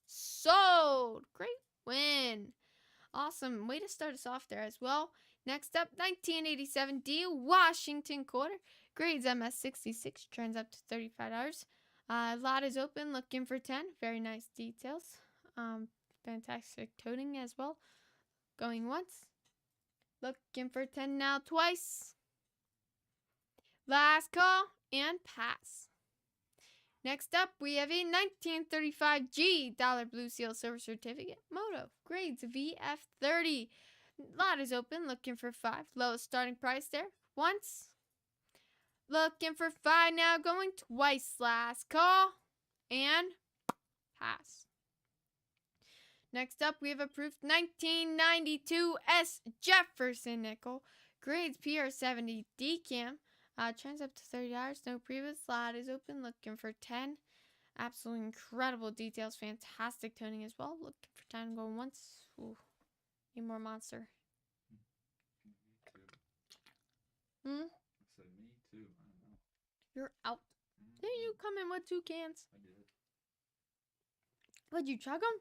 sold. Great win. Awesome. Way to start us off there as well. Next up, 1987 D Washington quarter. Grades MS66. Trends up to $35. Lot is open. Looking for 10. Very nice details. Fantastic toning as well. Going once. Looking for 10 now. Twice. Last call and pass. Next up, we have a 1935 G Dollar Blue Seal Silver Certificate Moto. Grades VF30. Lot is open. Looking for 5. Lowest starting price there. Once. Looking for 5 now. Going twice. Last call. And pass. Next up, we have a proof 1992 S Jefferson Nickel. Grades PR70 Decam. Trends up to $30. No previous. Lot is open. Looking for 10. Absolutely incredible details. Fantastic toning as well. Looking for time going once. Ooh. Need more monster. Me too. Hmm? I said me too. I don't know. You're out. Didn't you come in with 2 cans? I did. Would you chug them?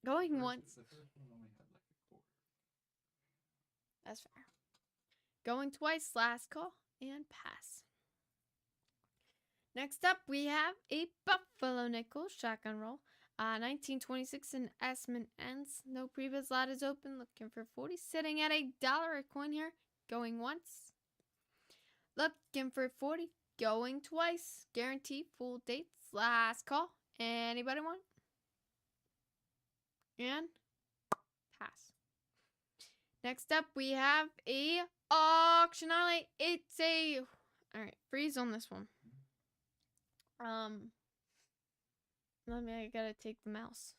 Going once. The first one only had like a quarter. That's fair. Going twice. Last call. And pass. Next up, we have a Buffalo Nickel shotgun roll. 1926 in Esmond ends. No previous lot is open. Looking for 40. Sitting at $1 a coin here. Going once. Looking for 40. Going twice. Guaranteed full dates. Last call. Anybody want? And pass. Next up, we have a auction highlight. It's a... Alright, freeze on this one. I gotta take the mouse.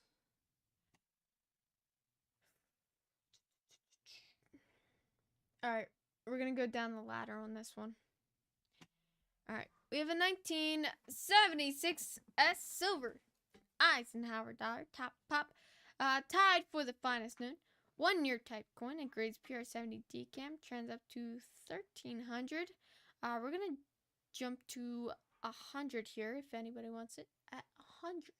Alright, we're gonna go down the ladder on this one. Alright, we have a 1976 S Silver Eisenhower dollar, top pop, tied for the finest noon. 1 year type coin, it grades PR70 decam, trends up to 1300. We're gonna jump to 100 here if anybody wants it at 100.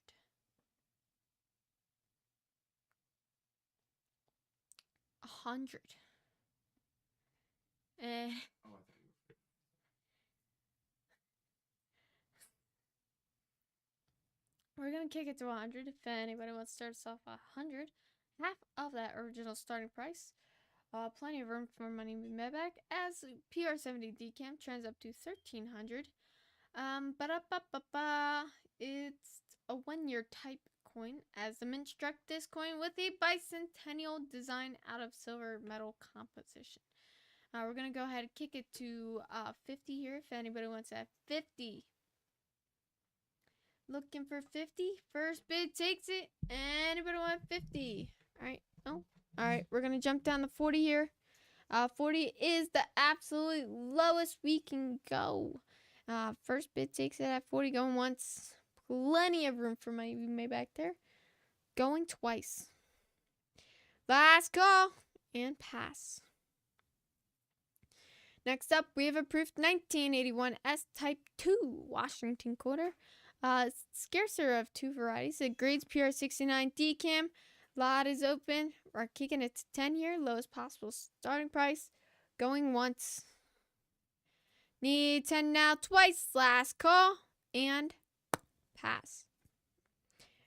100. Eh. Oh, I thought you were. We're gonna kick it to 100 if anybody wants to start us off at 100. Half of that original starting price. Plenty of room for money to be made back as PR70 decam trends up to 1300. It's a 1 year type coin as the mint struck this coin with a bicentennial design out of silver metal composition. We're gonna go ahead and kick it to 50 here if anybody wants that 50. Looking for 50. First bid takes it. Anybody want 50? Alright. Oh. Alright. We're going to jump down to 40 here. 40 is the absolute lowest we can go. First bid takes it at 40. Going once. Plenty of room for money to be made back there. Going twice. Last call. And pass. Next up, we have a proof 1981 S-Type 2 Washington quarter. Scarcer of 2 varieties. It grades PR69 decam. Lot is open. We're kicking it to 10 here. Lowest possible starting price. Going once. Need 10 now. Twice. Last call. And pass.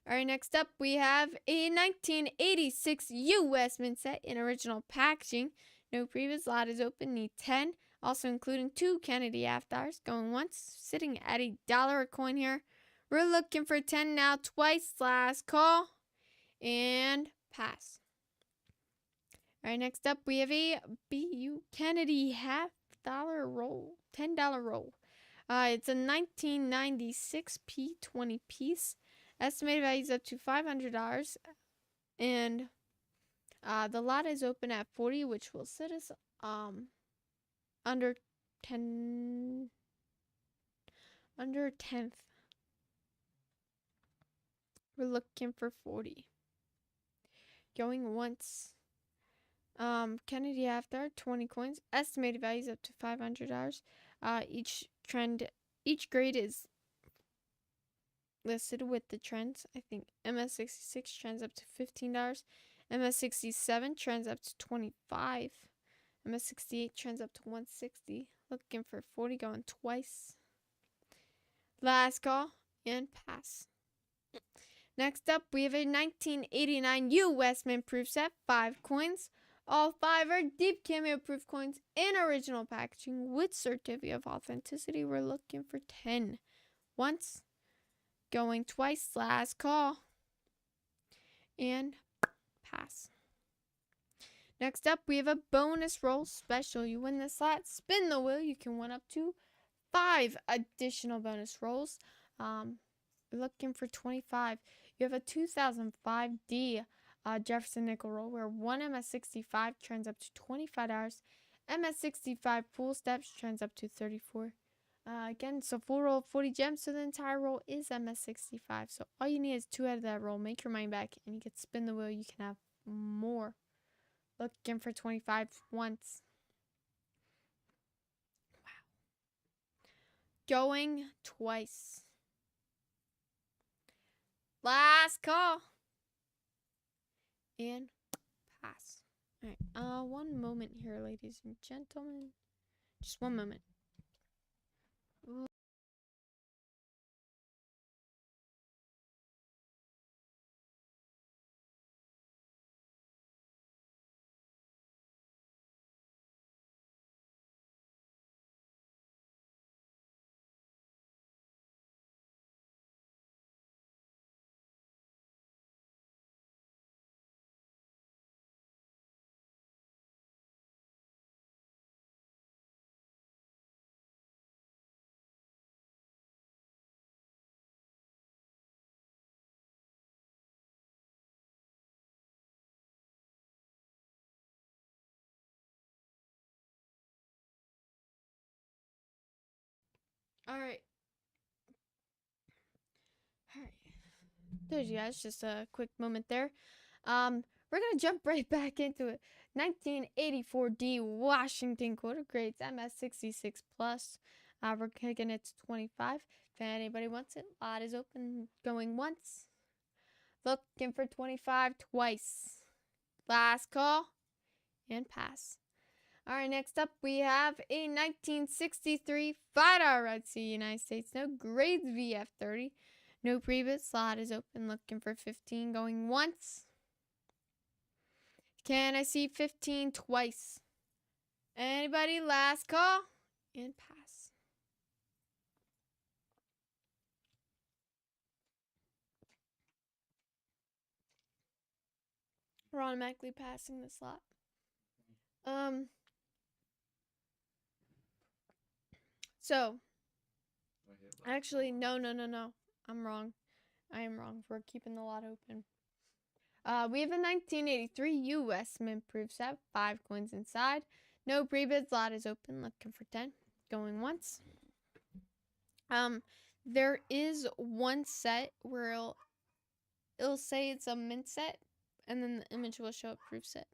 Alright, next up we have a 1986 US mint set in original packaging. No previous. Lot is open. Need 10. Also including 2 Kennedy half-dollars. Going once. Sitting at $1 a coin here. We're looking for 10 now. Twice. Last call. And pass. Alright, next up we have a BU Kennedy half-dollar roll. $10 roll. It's a 1996 P20 piece. Estimated value is up to $500. And the lot is open at 40, which will sit us under 10th. We're looking for 40. Going once. Kennedy after 20 coins. Estimated values up to $500. Each grade is listed with the trends. I think MS66 trends up to $15. MS67 trends up to $25. MS68 trends up to $160. Looking for 40. Going twice. Last call and pass. Next up, we have a 1989 US Mint proof set, 5 coins. All 5 are deep cameo proof coins in original packaging with certificate of authenticity. We're looking for 10. Once. Going twice. Last call. And pass. Next up, we have a bonus roll special. You win this slot, spin the wheel. You can win up to 5 additional bonus rolls. Looking for 25. You have a 2005D Jefferson nickel roll where 1 MS65 trends up to $25. MS65 pool steps trends up to $34. Again, so full roll of 40 gems, so the entire roll is MS65. So all you need is 2 out of that roll. Make your money back, and you can spin the wheel. You can have more. Looking for 25 once. Wow. Going twice. Last call. And pass. Alright, one moment here, ladies and gentlemen. Just one moment. Alright. Alright. There you guys, just a quick moment there. We're gonna jump right back into it. 1984 D Washington quarter grades MS66 plus. We're kicking it to 25. If anybody wants it, lot is open. Going once. Looking for 25 twice. Last call and pass. Alright, next up we have a 1963 5-hour Red Sea United States. No grades VF30. No pre-bid. Slot is open. Looking for 15. Going once. Can I see 15 twice? Anybody? Last call and pass. We're automatically passing the slot. So, I hit like actually, no. I'm wrong. I am wrong. We're keeping the lot open. We have a 1983 U.S. mint proof set. 5 coins inside. No pre-bids. Lot is open. Looking for 10. Going once. There is one set where it'll say it's a mint set, and then the image will show up proof set.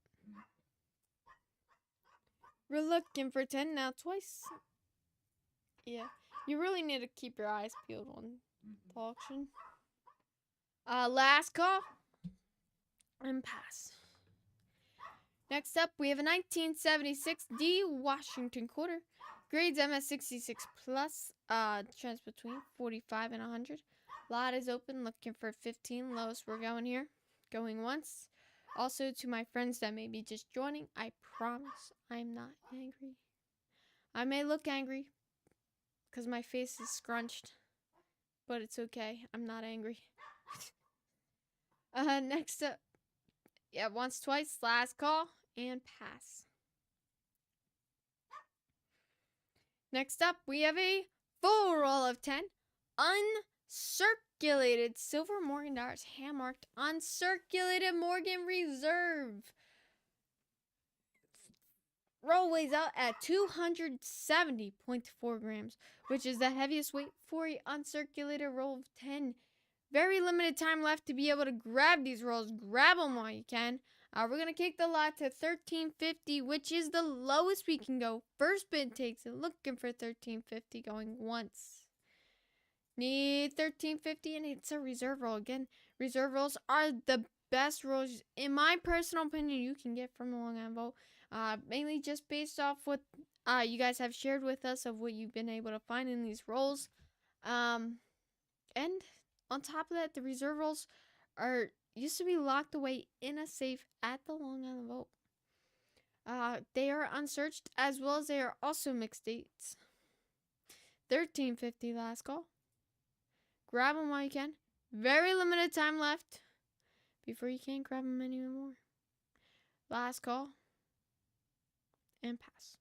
We're looking for 10 now twice. Yeah, you really need to keep your eyes peeled on the auction. Last call and pass. Next up, we have a 1976 D Washington quarter. Grades MS66 plus. Chance between 45 and 100. Lot is open. Looking for 15. Lowest we're going here. Going once. Also, to my friends that may be just joining, I promise I'm not angry. I may look angry because my face is scrunched, but it's okay. I'm not angry. Next up, yeah, once, twice, last call, and pass. Next up, we have a full roll of 10 uncirculated silver Morgan dollars, hand marked uncirculated Morgan Reserve. Roll weighs out at 270.4 grams, which is the heaviest weight for a uncirculated roll of 10. Very limited time left to be able to grab these rolls. Grab them while you can. We're going to kick the lot to 1350, which is the lowest we can go. First bid takes it. Looking for 1350 going once. Need 1350, and it's a reserve roll. Again, reserve rolls are the best rolls, in my personal opinion, you can get from the Long Island Vault. Mainly just based off what you guys have shared with us of what you've been able to find in these rolls. And on top of that, the reserve rolls used to be locked away in a safe at the Long Island Vault. They are unsearched, as well as they are also mixed dates. 1350 last call. Grab them while you can. Very limited time left before you can't grab them anymore. Last call. And pass.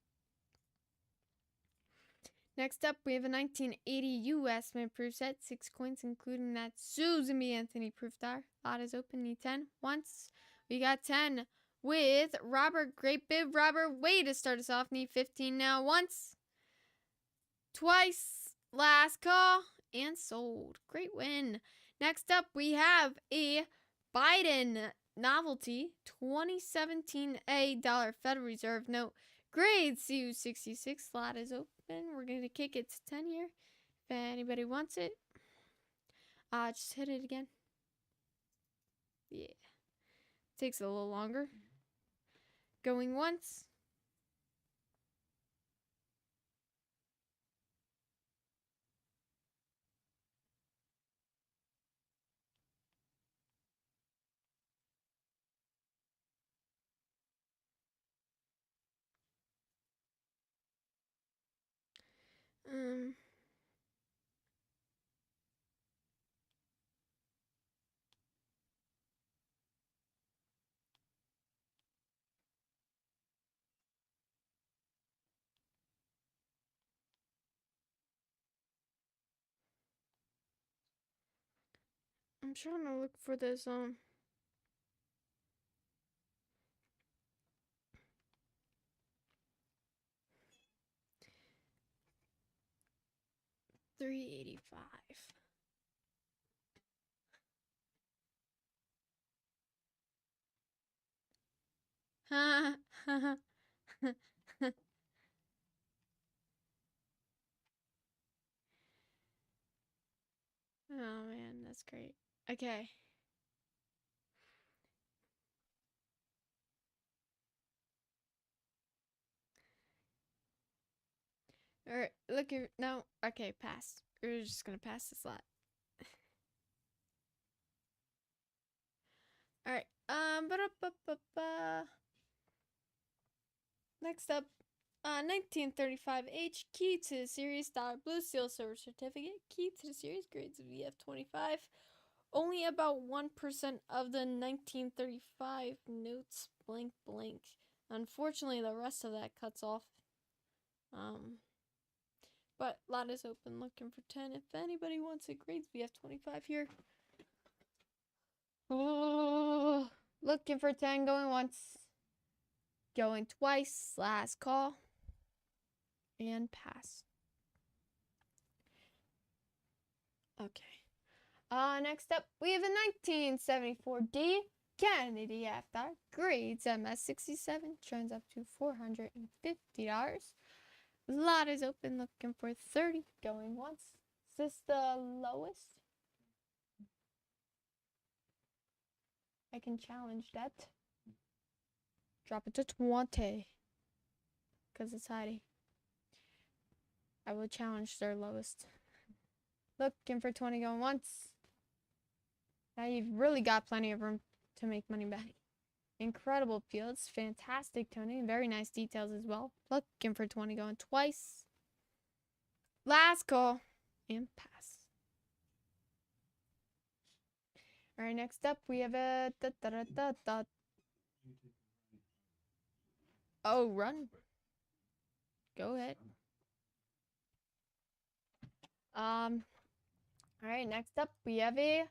Next up, we have a 1980 U.S. mint proof set. 6 coins, including that Susan B. Anthony proof die. Lot is open. Need 10 once. We got 10 with Robert. Great bid, Robert. Way to start us off. Need 15 now once. twice. Last call. And sold. Great win. Next up, we have a Biden novelty 2017 $1 Federal Reserve note. Grade CU66. Slot is open. We're going to kick it to 10 here. If anybody wants it, just hit it again. Yeah. Takes a little longer. Going once. I'm trying to look for this 385. Ha ha ha. Oh man, that's great. Okay. Alright, look here. No, okay, pass. We're just gonna pass this lot. Alright, ba-da-ba-ba-ba. Next up, 1935 H, key to the series, dollar blue seal silver certificate, key to the series, grades VF25. Only about 1% of the 1935 notes blank blank. Unfortunately, the rest of that cuts off. But lot is open, looking for 10. If anybody wants it, grades VF25 here. Oh, looking for 10, going once. Going twice, last call. And pass. Okay. Next up, we have a 1974 D Kennedy F-Dollar. Grades MS67. Turns up to $450. Lot is open, looking for 30. Going once. Is this the lowest? I can challenge that. Drop it to 20. Because it's hiding. I will challenge their lowest. Looking for 20, going once. Now you've really got plenty of room to make money back. Incredible fields, fantastic toning, very nice details as well. Looking for 20, going twice. Last call and pass. All right, next up we have a Oh, run. Go ahead. All right, next up we have a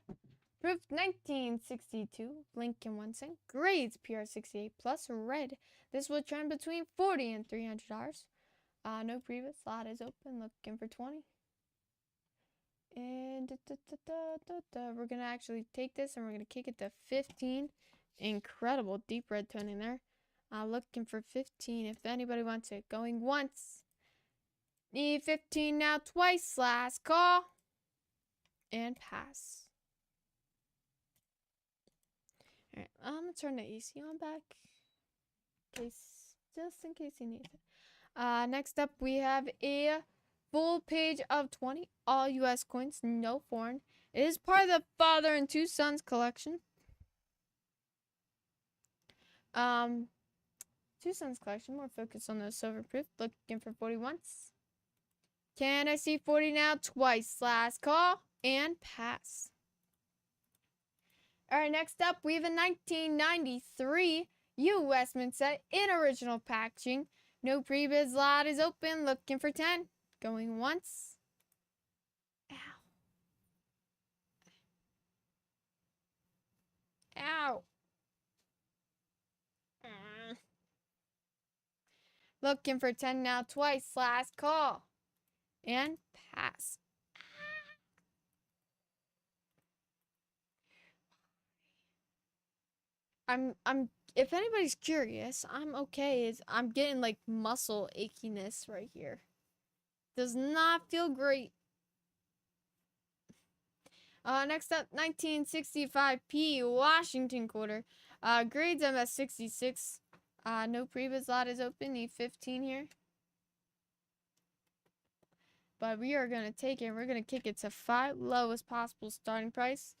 Proof 1962 Lincoln 1 cent. Grades PR68 plus red. This will trend between $40 and $300. No previous. Lot is open. Looking for 20. And we're gonna actually take this and we're gonna kick it to 15. Incredible deep red toning there. Looking for 15. If anybody wants it, going once. Need 15 now twice. Last call and pass. Alright, I'm gonna turn the AC on back. Just in case you need it. Next up we have a full page of 20 all US coins, no foreign. It is part of the Father and Two Sons collection. Two Sons collection, more focused on the silver proof. Looking for 40 once. Can I see 40 now? Twice. Last call and pass. All right, next up, we have a 1993 U.S. Mint set in original packaging. No prebids, lot is open, looking for 10. Going once. Ow. Ow. Looking for 10 now, twice, last call. and pass. I'm if anybody's curious, I'm okay. I'm getting like muscle achiness right here. Does not feel great. Next up, 1965P Washington quarter. Grades MS 66. No previous lot is open. Need 15 here. But we are gonna take it. We're gonna kick it to 5. Lowest possible starting price.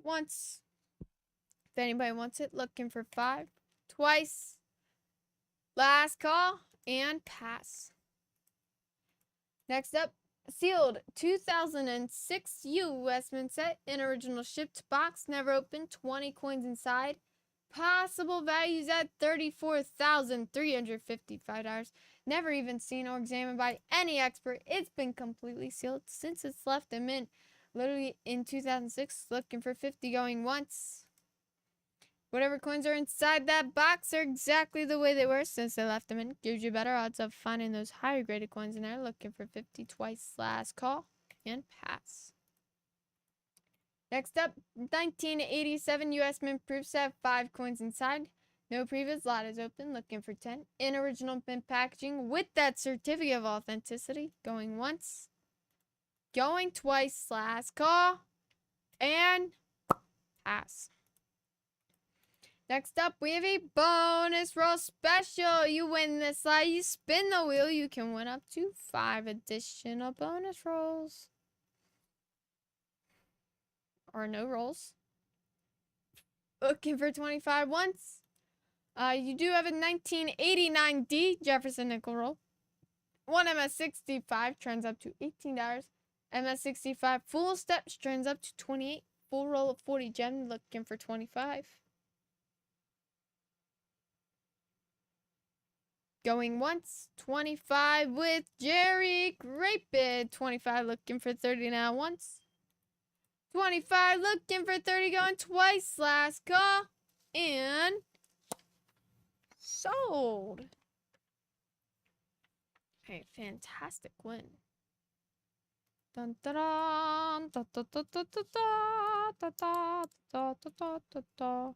Once. If anybody wants it, looking for 5. Twice. Last call and pass. Next up, sealed 2006 U.S. Mint set in original shipped box, never opened, 20 coins inside. Possible values at $34,355. Never even seen or examined by any expert. It's been completely sealed since it's left the mint. Literally in 2006, looking for 50 going once. Whatever coins are inside that box are exactly the way they were since they left them in. Gives you better odds of finding those higher graded coins in there. Looking for 50 twice. Last call and pass. Next up, 1987 US Mint proof set. 5 coins inside. No previous lot is open. Looking for 10. In original mint packaging with that certificate of authenticity. Going once. Going twice. Last call and pass. Next up, we have a bonus roll special. You win this slide, you spin the wheel, you can win up to 5 additional bonus rolls. Or no rolls. Looking for 25 once. You do have a 1989D Jefferson nickel roll. 1 MS65 trends up to $18. MS65 full steps trends up to 28. Full roll of 40 gem, looking for 25. Going once, 25 with Jerry. Great bid. 25 looking for 30 now once. 25 looking for 30 going twice. Last call. And sold. A fantastic win. Dun, da, dun, da, da, da, da, da, da, da, da, da, da, da, da.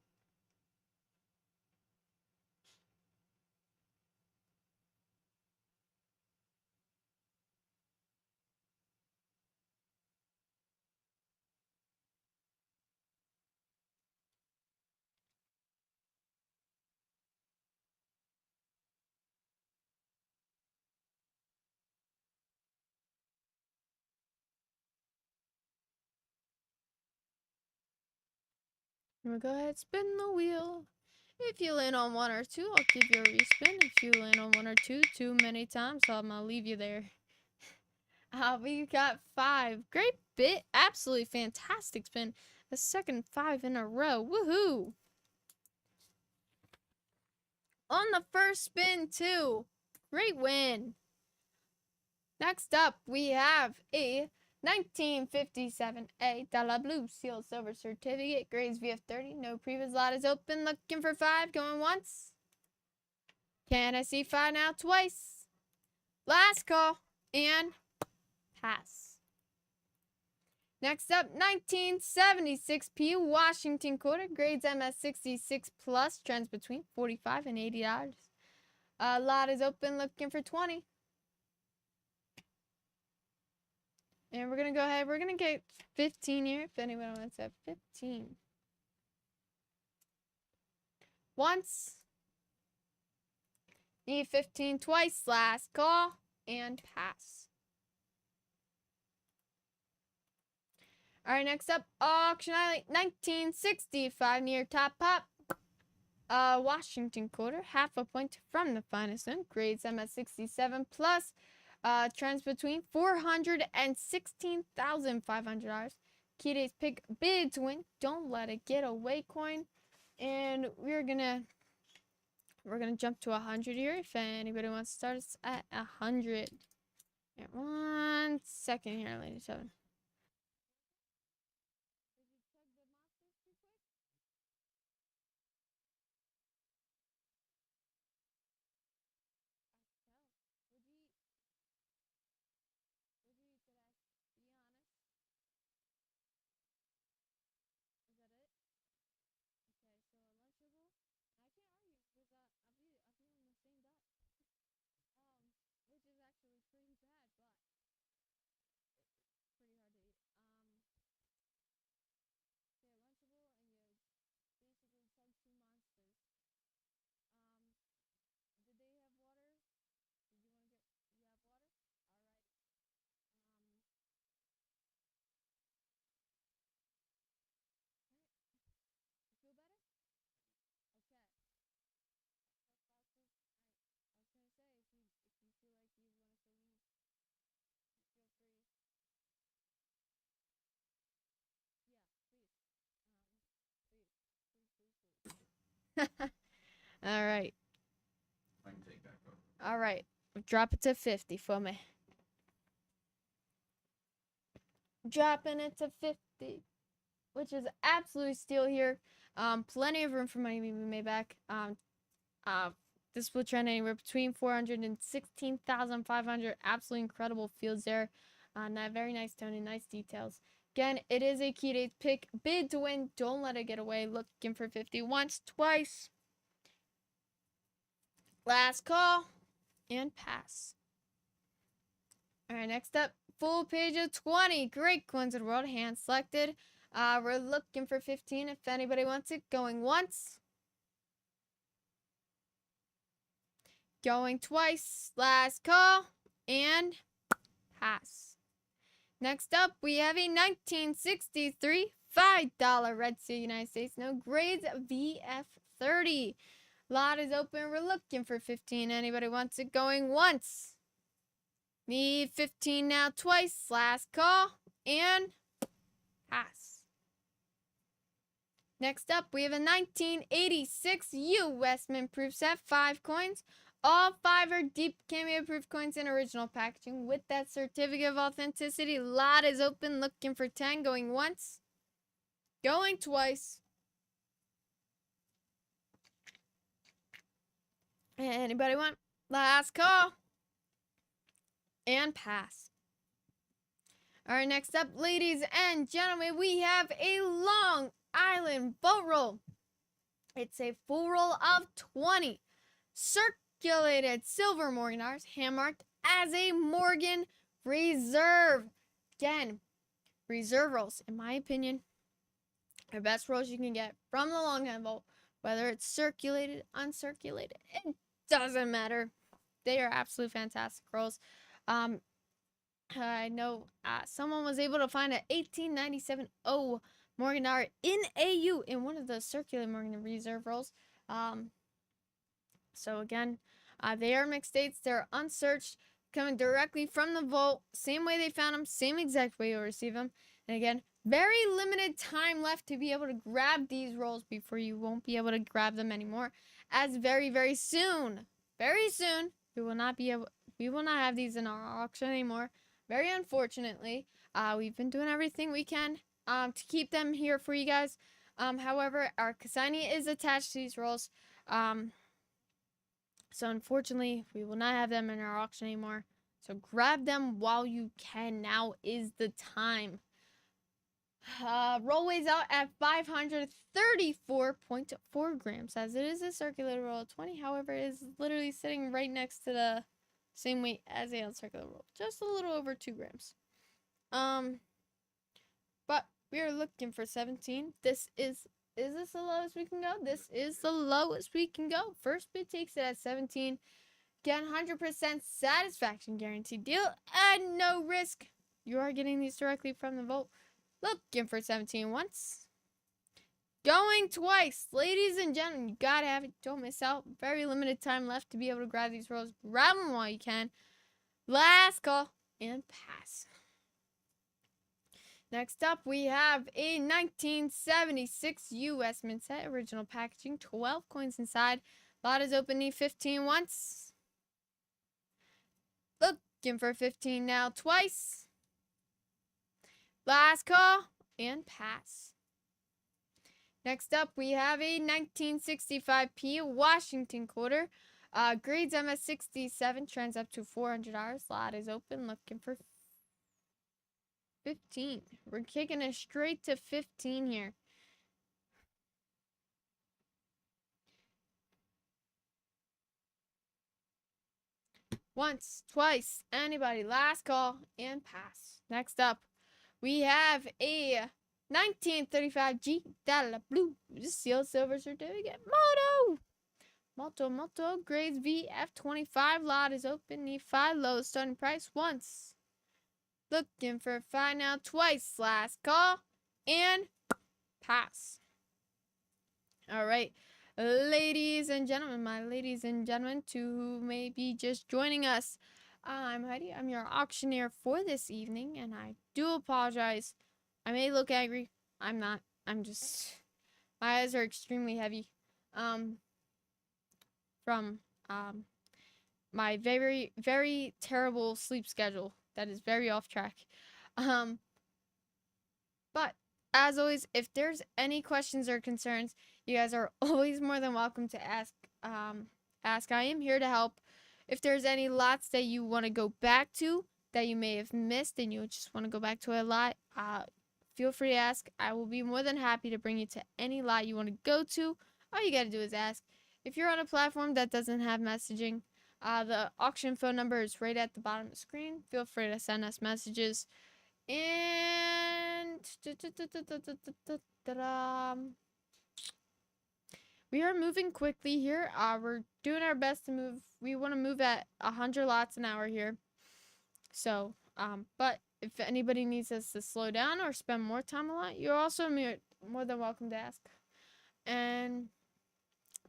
We'll go ahead, spin the wheel. If you land on 1 or 2, I'll give you a respin. If you land on 1 or 2 too many times, I'm gonna leave you there. We got 5. Great bit. Absolutely fantastic spin. The second 5 in a row. Woohoo! On the first spin, too. Great win. Next up, we have a 1957 A Dollar Blue Seal Silver Certificate. Grades VF30. No previous lot is open. Looking for 5. Going once. Can I see 5 now? Twice. Last call. And pass. Next up, 1976P Washington quarter. Grades MS66 plus. Trends between $45 and $80. Lot is open. Looking for 20. And we're going to go ahead. We're going to get 15 here if anyone wants that. 15. Once. Need 15 twice. Last call. And pass. Alright, next up. Auction Island 1965 near Top Pop. Washington quarter. Half a point from the finest one. Grades MS67 plus. Trends between $400 and $16,500. Key days pick bid to win. Don't let it get away coin. And we're gonna jump to 100 here. If anybody wants to start us at 100. 1 second here, ladies and gentlemen. too bad, but it's pretty hard to eat. So yeah, Lunchable, and you basically chug 2 monsters. Did they have water? Did you want to get? You have water? Alrighty. Alright. You feel better? Okay. Plus boxes. Alright. I was gonna say if you feel like you want to say leave, you feel free. Yeah, please. Please, please, please, please. All right. I can take back over. All right. Drop it to 50 for me. Dropping it to 50, which is absolute steal here. Plenty of room for money to be made back. This will trend anywhere between 400 and 16,500. Absolutely incredible fields there. That very nice tone and nice details. Again, it is a key date pick. Bid to win. Don't let it get away. Looking for 50 once, twice. Last call and pass. All right, next up, full page of 20. Great coins of the world, hand selected. We're looking for 15 if anybody wants it. Going once. Going twice. Last call and pass. Next up, we have a 1963 $5 Red Sea United States No Grades VF30. Lot is open. We're looking for 15. Anybody wants it? Going once. Need 15 now twice. Last call and pass. Next up, we have a 1986 US Mint Proof set. 5 coins. All 5 are deep cameo proof coins in original packaging with that certificate of authenticity. Lot is open. Looking for 10. Going once. Going twice. Anybody want? Last call. And pass. All right, next up, ladies and gentlemen, we have a Long Island boat roll. It's a full roll of 20 circulated silver Morganars, hand marked as a Morgan Reserve. Again, reserve rolls, in my opinion, are the best rolls you can get from the Long Island vault. Whether it's circulated, uncirculated, it doesn't matter. They are absolutely fantastic rolls. I know someone was able to find an 1897 O Morganar in AU in one of the circular Morgan Reserve rolls. So again, they are mixed dates. They're unsearched, coming directly from the vault. Same way they found them, same exact way you'll receive them. And again, very limited time left to be able to grab these rolls before you won't be able to grab them anymore. As very, very soon, we will not have these in our auction anymore. Very unfortunately, we've been doing everything we can to keep them here for you guys. However, our consignee is attached to these rolls. So unfortunately, we will not have them in our auction anymore. So grab them while you can. Now is the time. Roll weighs out at 534.4 grams, as it is a circular roll of 20. However, it is literally sitting right next to the same weight as a uncircular roll, just a little over 2 grams. But we are looking for 17. Is this the lowest we can go? This is the lowest we can go. First bid takes it at 17. Get 100% satisfaction guaranteed deal and no risk. You are getting these directly from the vault. Looking for 17 once. Going twice. Ladies and gentlemen, you gotta have it. Don't miss out. Very limited time left to be able to grab these rolls. Grab them while you can. Last call and pass. Next up, we have a 1976 US Mint set. Original packaging. 12 coins inside. Lot is open. Need 15 once. Looking for 15 now twice. Last call and pass. Next up, we have a 1965p Washington quarter. Grades MS67, trends up to $400. Lot is open, looking for 15. We're kicking it straight to 15 here. Once, twice, anybody. Last call and pass. Next up, we have a 1935 G Dalla Blue Sealed Silver Certificate Moto grades VF25. Lot is open. Need 5 low. Starting price once. Looking for 5 now. Twice. Last call and pass. All right. Ladies and gentlemen, my ladies and gentlemen, to who may be just joining us, I'm Heidi. I'm your auctioneer for this evening, and I do apologize. I may look angry. I'm not. I'm just. My eyes are extremely heavy. From my very, very terrible sleep schedule that is very off track. But as always, if there's any questions or concerns, you guys are always more than welcome to ask. I am here to help. If there's any lots that you want to go back to that you may have missed and you just want to go back to a lot, feel free to ask. I will be more than happy to bring you to any lot you want to go to. All you got to do is ask. If you're on a platform that doesn't have messaging, the auction phone number is right at the bottom of the screen. Feel free to send us messages. And we are moving quickly here. We're doing our best to move. We want to move at 100 lots an hour here. So, but if anybody needs us to slow down or spend more time a lot, you're also more than welcome to ask.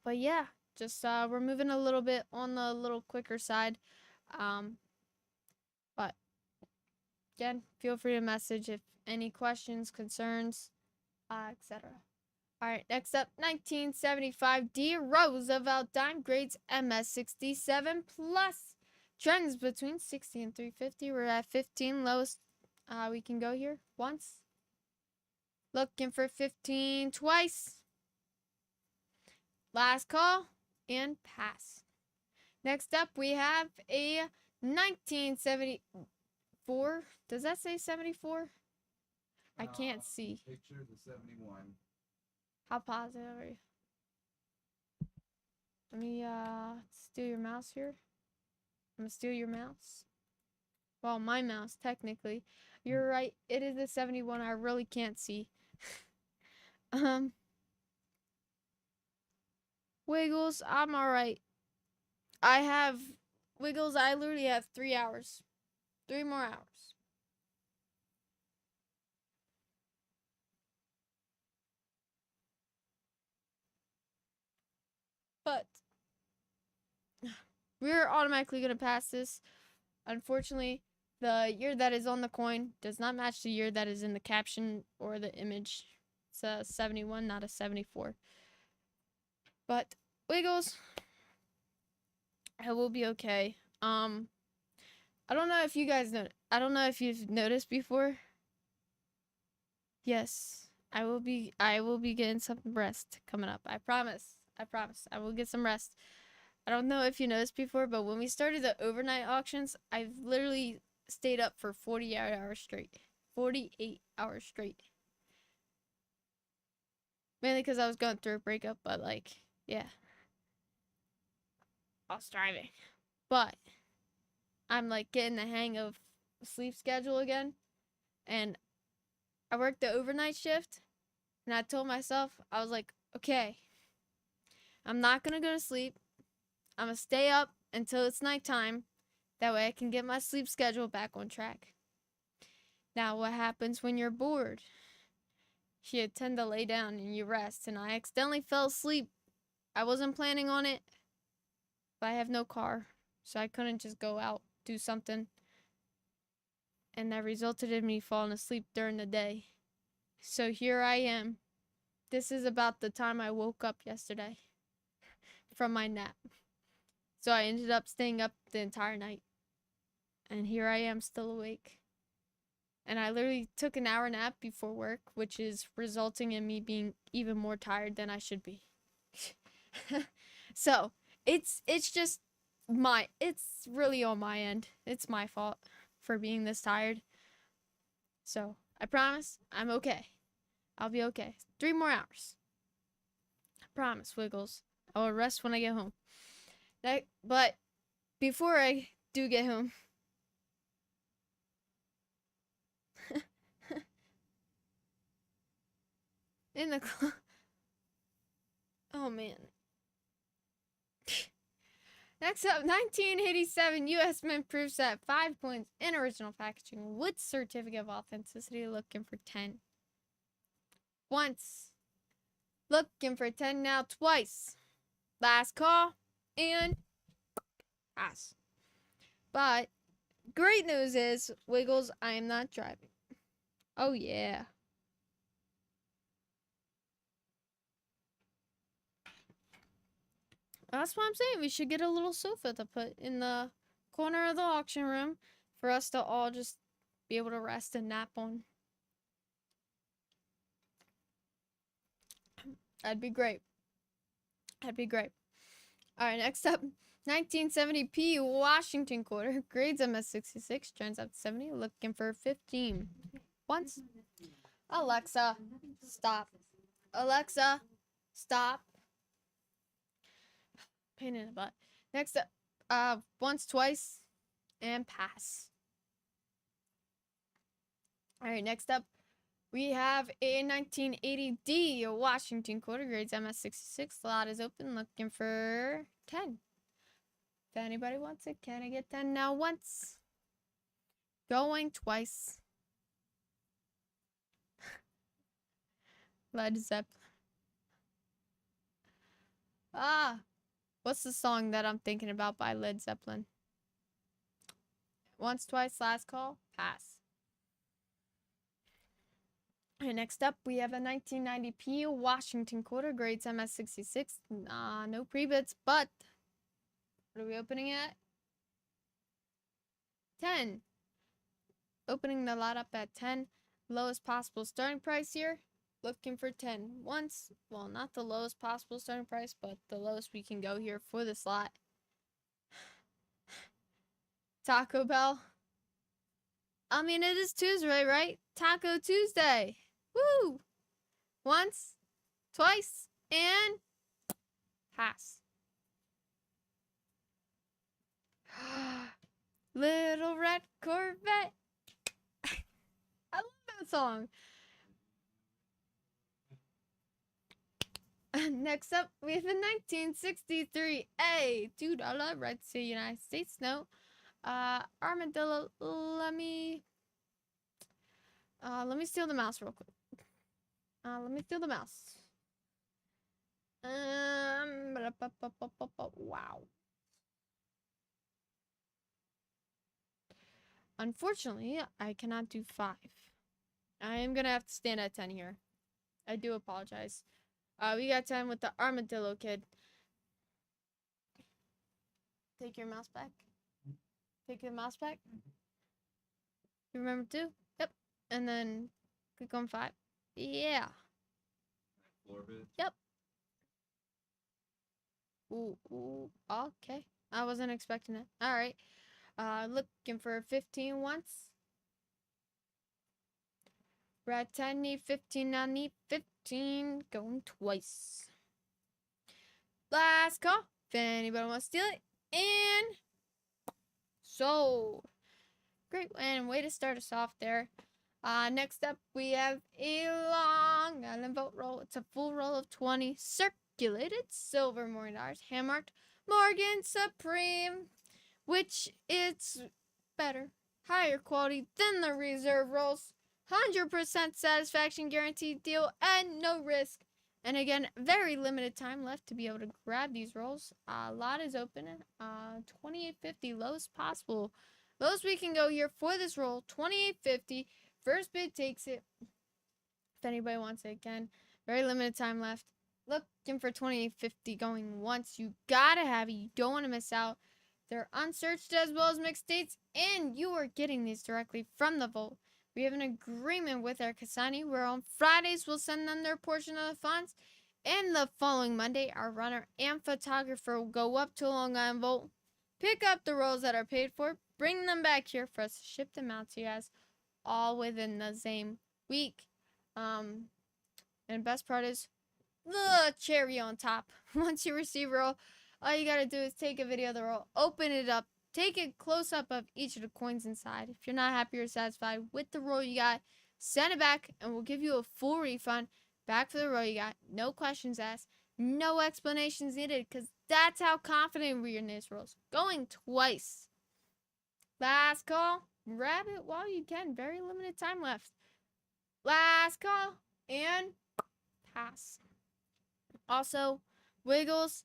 But yeah, just we're moving a little bit on the little quicker side. But again, feel free to message if any questions, concerns, etc. All right, next up, 1975 D Roosevelt Dime Grades MS67 plus. Trends between 60 and 350. We're at 15 lowest. We can go here once. Looking for 15 twice. Last call and pass. Next up, we have a 1974. Does that say 74? I can't see. Picture the 71. How positive are you? Let me steal your mouse here. I'm gonna steal your mouse. Well, my mouse, technically. You're right. It is a 71. I really can't see. Wiggles, I'm alright. I have Wiggles, I literally have 3 hours. 3 more hours. But we're automatically going to pass this. Unfortunately, the year that is on the coin does not match the year that is in the caption or the image. It's a 71, not a 74. But Wiggles, I will be okay. I don't know if you guys know. I don't know if you've noticed before. Yes, I will be getting some rest coming up. I promise. I will get some rest. I don't know if you noticed before, but when we started the overnight auctions, I've literally stayed up for 48 hours straight. 48 hours straight. Mainly because I was going through a breakup, but like, yeah. I was driving. But I'm like getting the hang of sleep schedule again. And I worked the overnight shift. And I told myself, I was like, okay, I'm not going to go to sleep. I'm going to stay up until it's nighttime. That way I can get my sleep schedule back on track. Now, what happens when you're bored? You tend to lay down and you rest. And I accidentally fell asleep. I wasn't planning on it. But I have no car. So I couldn't just go out, do something. And that resulted in me falling asleep during the day. So here I am. This is about the time I woke up yesterday from my nap. So I ended up staying up the entire night. And here I am still awake. And I literally took an hour nap before work, which is resulting in me being even more tired than I should be. So, it's really on my end. It's my fault for being this tired. So, I promise I'm okay. I'll be okay. 3 more hours. I promise, Wiggles. I will rest when I get home. But before I do get home. In the oh man. Next up, 1987 U.S. Mint proof set, 5 points in original packaging with certificate of authenticity. Looking for 10. Once. Looking for 10 now, twice. Last call and pass. But great news is, Wiggles, I am not driving. Oh yeah. That's what I'm saying. We should get a little sofa to put in the corner of the auction room for us to all just be able to rest and nap on. That'd be great. That'd be great. All right, next up, 1970p Washington quarter, grades MS66, trends up to 70, looking for 15. Once. Alexa, stop. Alexa, stop. Pain in the butt. Next up, once, twice, and pass. All right, next up, we have a 1980D Washington quarter, grades MS66. Lot is open, looking for 10. If anybody wants it, can I get 10 now? Once. Going twice. Led Zeppelin. What's the song that I'm thinking about by Led Zeppelin? Once, twice, last call, pass. And next up, we have a 1990p Washington quarter, grades MS66. No pre-bits, but what are we opening at? 10. Opening the lot up at 10. Lowest possible starting price here. Looking for 10 once. Well, not the lowest possible starting price, but the lowest we can go here for this lot. Taco Bell. I mean, it is Tuesday, right? Taco Tuesday. Woo! Once, twice, and pass. Little Red Corvette. I love that song. Next up, we have a 1963 $2 Red Sea United States note. Armadillo. Let me steal the mouse real quick. Let me steal the mouse. Wow. Unfortunately, I cannot do 5. I am gonna have to stand at 10 here. I do apologize. We got 10 with the Armadillo Kid. Take your mouse back. Take your mouse back. You remember 2? Yep. And then click on 5. Yeah. Yep. Ooh. Okay. I wasn't expecting it. All right. Looking for 15 once. Red 10, need 15, now need 15. Going twice. Last call. If anybody wants to steal it. And sold. Great. And way to start us off there. Next up, we have a Long Island vote roll. It's a full roll of 20 circulated silver Morgan dollars, hand-marked Morgan Supreme, which is better, higher quality than the reserve rolls. 100% satisfaction guaranteed deal and no risk. And again, very limited time left to be able to grab these rolls. Lot is open. 28.50, lowest possible. Lowest we can go here for this roll, 28.50. First bid takes it. If anybody wants it, again, very limited time left. Looking for 28.50 going once. You gotta have it. You don't want to miss out. They're unsearched as well as mixed states, and you are getting these directly from the vault. We have an agreement with our Kasani where on Fridays we'll send them their portion of the funds, and the following Monday our runner and photographer will go up to Long Island Vault, pick up the rolls that are paid for, bring them back here for us to ship them out to you guys, all within the same week. And best part is the cherry on top. Once you receive a roll, all you gotta do is take a video of the roll, open it up take a close up of each of the coins inside. If you're not happy or satisfied with the roll you got, send it back and we'll give you a full refund back for the roll you got. No questions asked, no explanations needed, because that's how confident we are in this rolls. Going twice. Last call. Grab it while you can. Very limited time left. Last call. And pass. Also, Wiggles.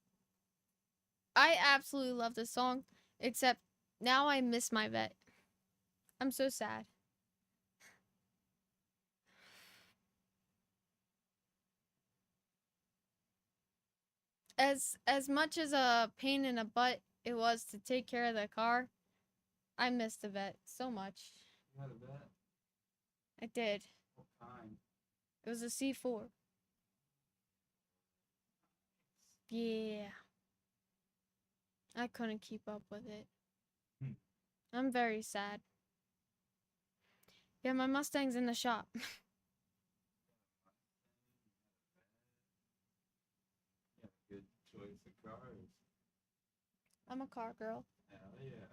I absolutely love this song, except now I miss my vet. I'm so sad. As much as a pain in the butt it was to take care of the car, I miss the vet so much. You had a vet? I did. What kind? It was a C4. Yeah. I couldn't keep up with it. Hmm. I'm very sad. Yeah, my Mustang's in the shop. Yeah, good choice of cars. I'm a car girl. Hell yeah.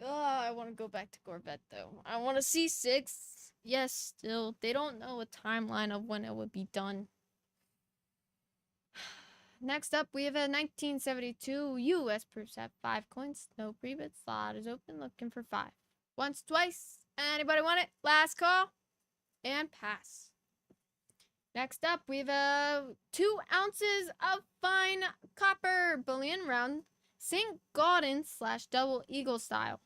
Oh, I want to go back to Corvette though. I want to see C6. Yes, still. They don't know a timeline of when it would be done. Next up, we have a 1972 US proof set. 5 coins. No pre-bid. Slot is open. Looking for 5. Once, twice. Anybody want it? Last call. And pass. Next up, we have 2 ounces of fine copper bullion round St. Gaudens / double eagle style.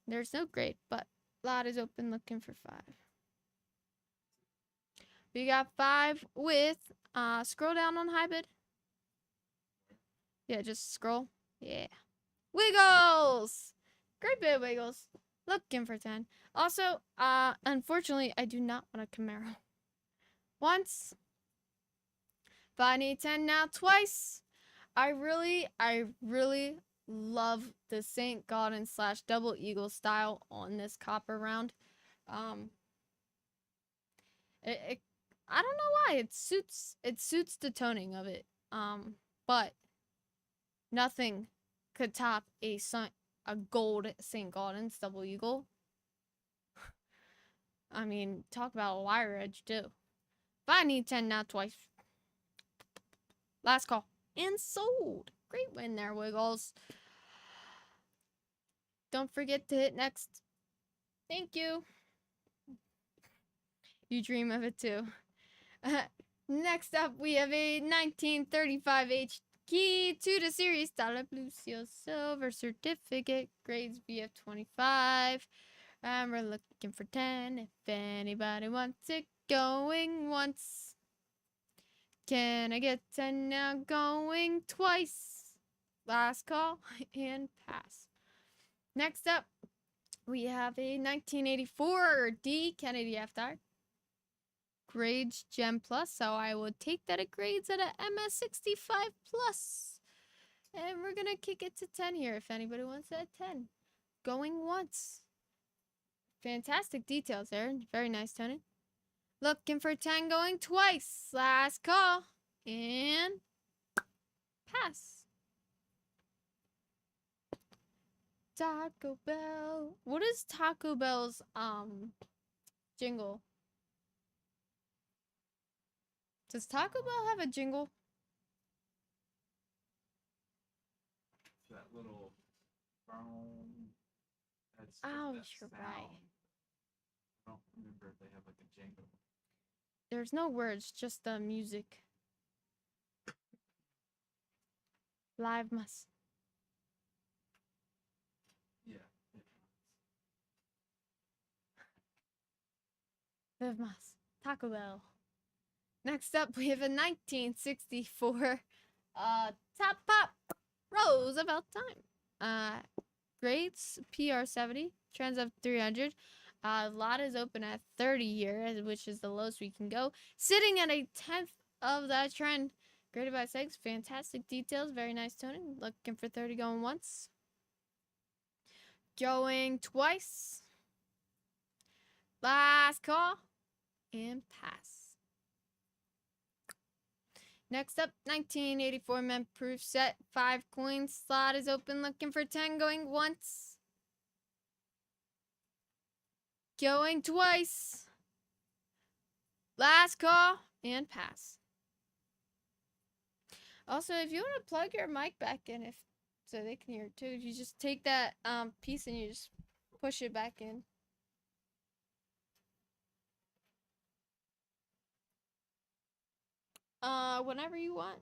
There's no grade, but lot is open. Looking for 5. We got 5 with scroll down on high bid. Yeah, just scroll. Yeah. Wiggles! Great bid, Wiggles. Looking for 10. Also, unfortunately, I do not want a Camaro. Once. But I need 10 now twice. I really love the St. Gaudens / double eagle style on this copper round. I don't know why it suits the toning of it. But nothing could top a gold St. Gaudens double eagle. I mean, talk about a wire edge too. But I need 10 now twice. Last call. And sold. Great win there, Wiggles. Don't forget to hit next. Thank you. You dream of it too. Next up, we have a 1935 H key to the series Dollar Blue Seal Silver Certificate. Grades BF 25. And we're looking for 10. If anybody wants it, going once. Can I get 10 now? Going twice. Last call and pass. Next up, we have a 1984 D Kennedy F-Dart. Grades Gem Plus, so I would take that at grades at a MS65 Plus. And we're going to kick it to 10 here if anybody wants it at 10. Going once. Fantastic details there. Very nice toning. Looking for 10 going twice. Last call. And pass. Taco Bell. What is Taco Bell's jingle? Does Taco Bell have a jingle? It's that little phone. That's just Oh, that you're sound. right. I don't remember if they have like a jingle. There's no words, just the music. Live must. Yeah. Live must. Taco Bell. Next up, we have a 1964 Top Pop Roosevelt Time. Grades PR70, trends up 300. Lot is open at 30 here, which is the lowest we can go. Sitting at a 10th of that trend. Graded by 6. Fantastic details. Very nice toning. Looking for 30 going once. Going twice. Last call. And pass. Next up, 1984 men proof set. 5 coins. Slot is open. Looking for 10. Going once. Going twice. Last call and pass. Also, if you want to plug your mic back in, if so they can hear it too, you just take that piece and you just push it back in. Whenever you want.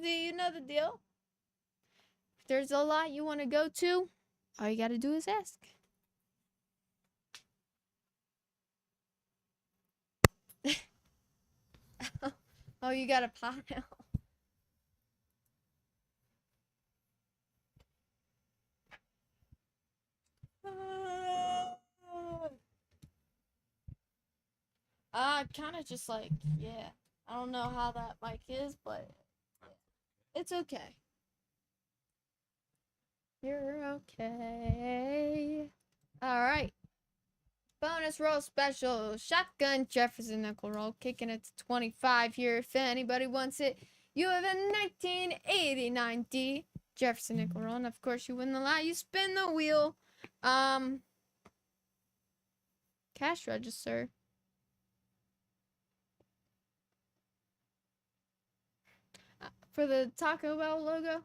Do you know the deal? If there's a lot you want to go to, all you gotta do is ask. Oh, you got a pile. Kind of just like, yeah. I don't know how that mic is, but it's okay. You're okay. All right. Bonus roll special. Shotgun Jefferson nickel roll. Kicking it to 25 here. If anybody wants it, you have a 1989 D Jefferson nickel roll. And of course, you win the lot. You spin the wheel. Cash register. For the Taco Bell logo,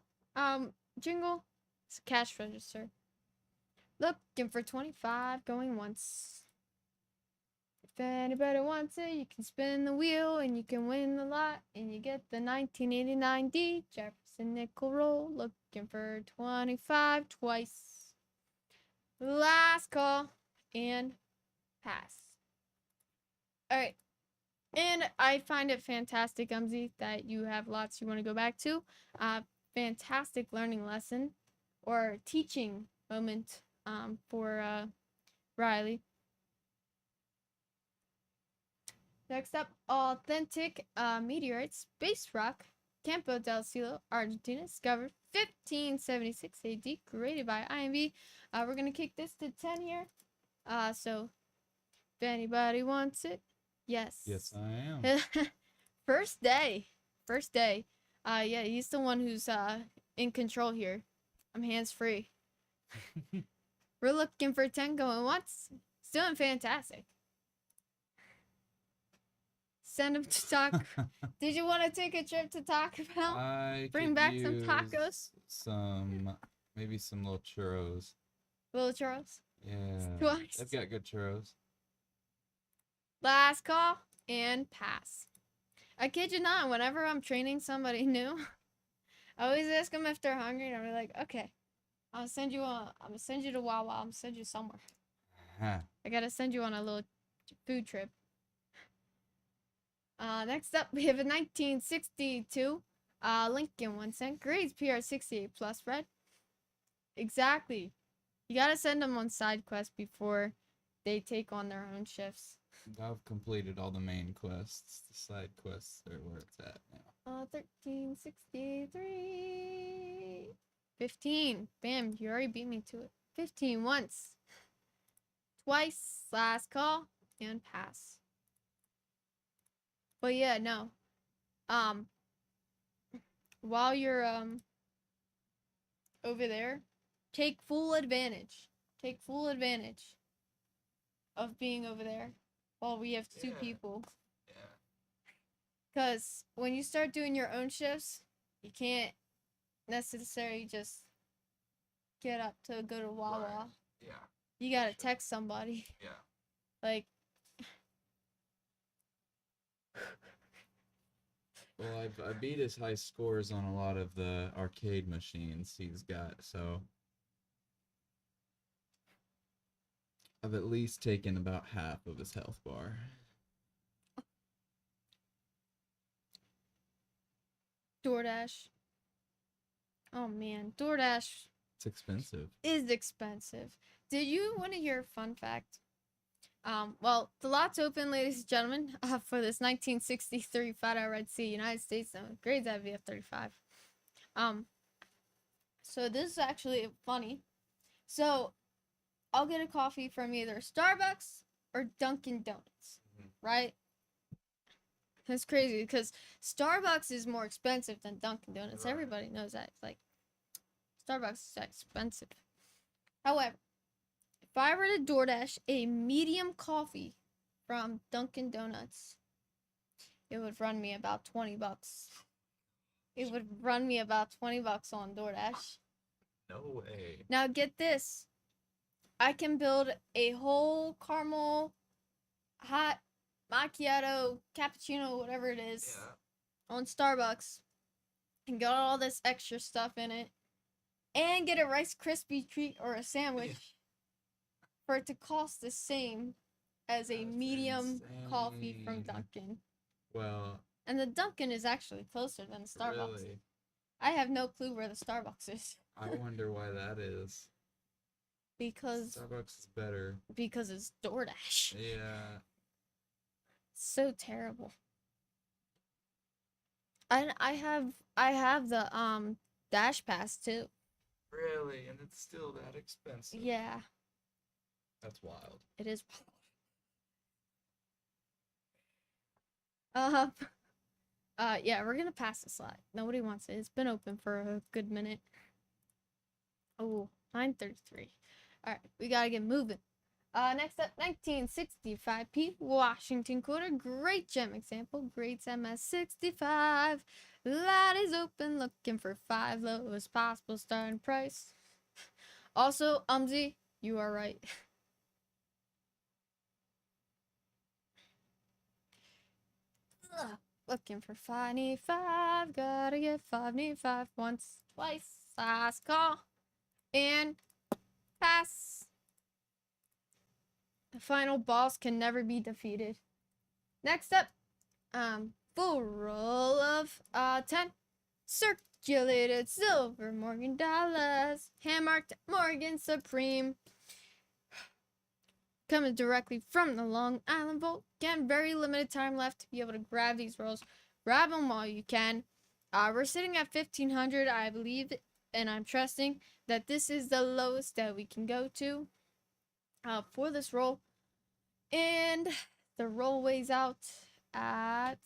jingle, it's a cash register. Looking for 25, going once. If anybody wants it, you can spin the wheel and you can win the lot. And you get the 1989 D Jefferson nickel roll. Looking for 25 twice. Last call and pass. Alright. And I find it fantastic, Umzi, that you have lots you want to go back to. Fantastic learning lesson or teaching moment for Riley. Next up, authentic meteorite space rock, Campo del Cielo, Argentina, discovered 1576 AD, created by IMB. We're gonna kick this to 10 here. So if anybody wants it, yes. Yes, I am. First day. Yeah, he's the one who's in control here. I'm hands free. We're looking for 10 going once. He's doing fantastic. Send him to talk. Did you want to take a trip to Taco Bell? I Bring could back some use tacos? Maybe some little churros. Little churros. Yeah. Twice. They've got good churros. Last call and pass. I kid you not, whenever I'm training somebody new, I always ask them if they're hungry and I'm like, okay, I'm gonna send you to Wawa, I'm gonna send you somewhere. Huh. I gotta send you on a little food trip. Next up, we have a 1962 Lincoln 1 cent. Grades PR 68 plus red. Exactly. You gotta send them on side quests before they take on their own shifts. I've completed all the main quests. The side quests are where it's at now. 1363. 15. Bam, you already beat me to it. 15 once. Twice. Last call and pass. But yeah, no. While you're over there, take full advantage. Take full advantage of being over there while we have two Yeah. people. Yeah. Because when you start doing your own shifts, you can't necessarily just get up to go to Wawa. Right. Yeah. You gotta Sure. text somebody. Yeah. Like, Well, I beat his high scores on a lot of the arcade machines he's got, so I've at least taken about half of his health bar. DoorDash. Oh man, DoorDash It's expensive. is expensive. Did you want to hear a fun fact? Well, the lot's open, ladies and gentlemen, for this 1963 Fat Red Sea, United States, grades at VF35. So this is actually funny. So, I'll get a coffee from either Starbucks or Dunkin' Donuts, Mhm. right? That's crazy because Starbucks is more expensive than Dunkin' Donuts. Right. Everybody knows that. Like, Starbucks is expensive. However, if I were to DoorDash a medium coffee from Dunkin' Donuts, it would run me about $20. It would run me about $20 on DoorDash. No way. Now get this. I can build a whole caramel hot macchiato, cappuccino, whatever it is, on Starbucks and get all this extra stuff in it and get a Rice Krispie treat or a sandwich for it to cost the same as a That's medium coffee from insane. Dunkin'. Well, And the Dunkin' is actually closer than Starbucks. really, I have no clue where the Starbucks is I wonder why that is. because Starbucks is better. it's DoorDash. Yeah. So terrible. And I have the Dash Pass too. Really, and it's still that expensive. Yeah, That's wild. it is. Uh, yeah, we're gonna pass the slide. Nobody wants it. It's been open for a good minute. Oh, 9:33. All right, we gotta get moving. Next up, 1965 P. Washington quarter. Great gem example. Grades MS65. Lot is open, looking for 5 lowest possible starting price. Also, Umzi, you are right. Ugh, looking for 595. Gotta get 595 once, twice. Last call. And pass. The final boss can never be defeated. Next up, full roll of 10 circulated silver Morgan dollars, hand-marked Morgan Supreme. Coming directly from the Long Island Vault. Again, very limited time left to be able to grab these rolls. Grab them while you can. We're sitting at 1,500, I believe, and I'm trusting that this is the lowest that we can go to for this roll. And the roll weighs out at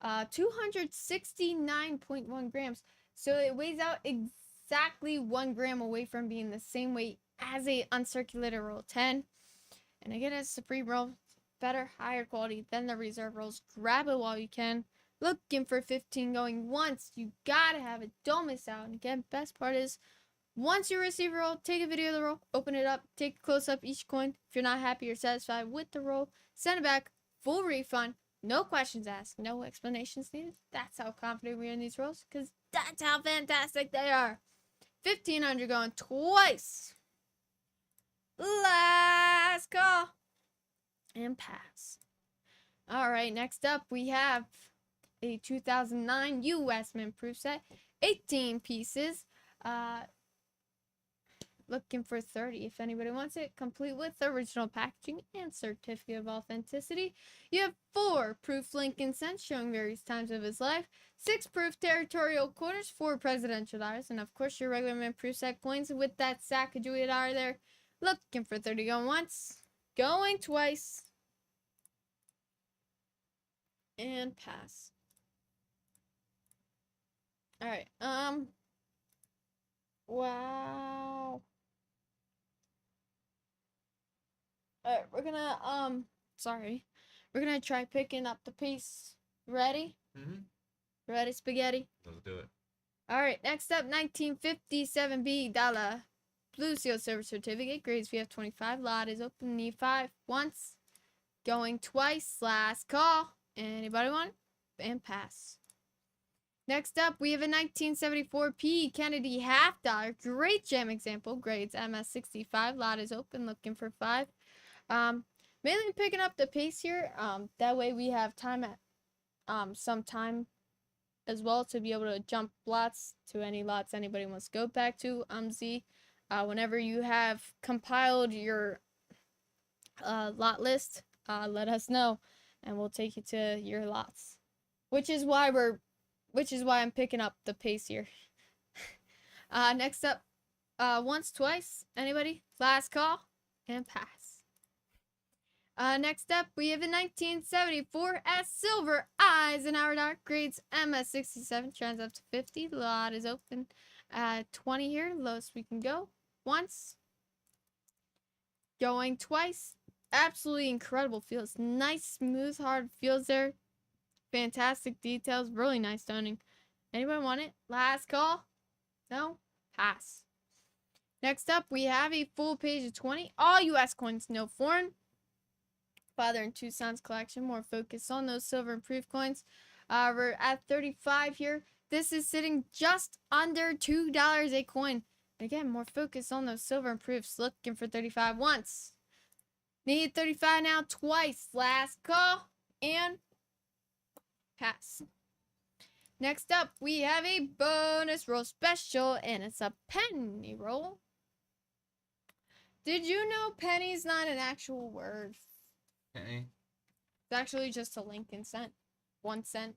269.1 grams. So it weighs out exactly 1 gram away from being the same weight as a uncirculated roll 10. And again, it's Supreme roll, better, higher quality than the reserve rolls. Grab it while you can. Looking for 15 going once. You gotta have it. Don't miss out. And again, best part is once you receive a roll, take a video of the roll, open it up, take a close up each coin. If you're not happy or satisfied with the roll, send it back. Full refund. No questions asked. No explanations needed. That's how confident we are in these rolls, because that's how fantastic they are. 1,500 going twice. Last call. And pass. Alright, next up we have a 2009 U.S. Mint Proof set. 18 pieces. Looking for 30 if anybody wants it. Complete with original packaging and certificate of authenticity. You have 4 proof Lincoln cents showing various times of his life. 6 proof territorial quarters, 4 presidential dollars, and of course your regular Mint Proof set coins with that Sacagawea there. Looking for 30 going once, going twice, and pass. Alright, wow. Alright, we're gonna, we're gonna try picking up the piece. Ready? Mhm. Ready, spaghetti? Let's do it. Alright, next up, 1957 dollar Blue Seal Silver Certificate, grades VF25, lot is open, need 5, once, going twice, last call, anybody want it? And pass. Next up, we have a 1974 P. Kennedy half dollar, great gem example, grades MS65, lot is open, looking for 5. Mainly picking up the pace here, that way we have time at, some time as well to be able to jump lots to any lots anybody wants to go back to. Z, whenever you have compiled your lot list, let us know and we'll take you to your lots, which is why I'm picking up the pace here. Next up, once, twice, anybody? Last call and pass. Next up, we have a 1974 S Silver Eisenhower Dart, grades MS67, trans up to 50. Lot is open at 20 here, lowest we can go. Once, going twice. Absolutely incredible feels. Nice, smooth, hard feels there. Fantastic details, really nice toning. Anyone want it? Last call? No? Pass. Next up, we have a full page of 20. All U.S. coins, no foreign. Father and Two Sons collection, more focus on those silver improved coins. We're at 35 here. This is sitting just under $2 a coin. Again, more focus on those silver improved. Looking for 35 once. Need 35 now twice. Last call and pass. Next up, we have a bonus roll special, and it's a penny roll. Did you know penny's not an actual word? Penny. It's actually just a Lincoln cent. 1 cent.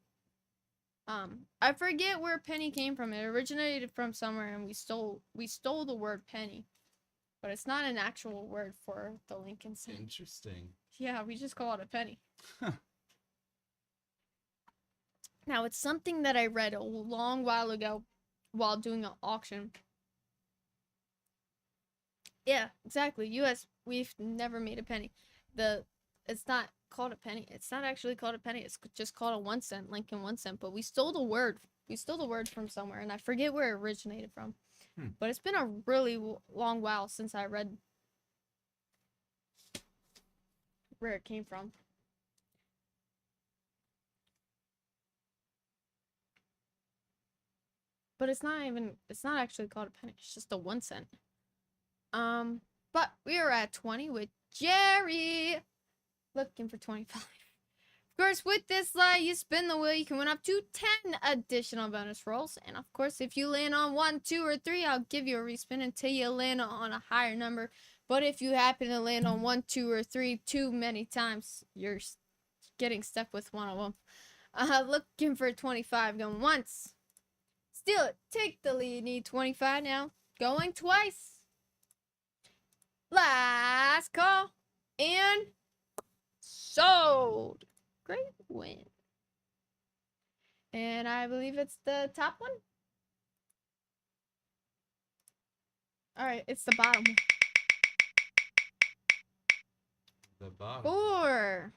I forget where penny came from. It originated from somewhere, and we stole the word penny. But it's not an actual word for the Lincoln cent. Interesting. Yeah, we just call it a penny. Huh. Now, it's something that I read a long while ago while doing an auction. Yeah, exactly. US, we've never made a penny. It's not called a penny. It's not actually called a penny. It's just called a 1 cent, Lincoln 1 cent. But we stole the word. We stole the word from somewhere, and I forget where it originated from. But it's been a really long while since I read where it came from. But it's not actually called a penny. It's just a 1 cent. But we are at 20 with Jerry. Looking for 25. Of course, with this slide, you spin the wheel, you can win up to 10 additional bonus rolls. And of course, if you land on 1, 2, or 3, I'll give you a respin until you land on a higher number. But if you happen to land on 1, 2, or 3 too many times, you're getting stuck with one of them. Looking for 25, going once. Steal it, take the lead, need 25 now. Going twice. Last call. And sold. Great win. And I believe it's the top one. All right, it's the bottom one. The bottom. 4.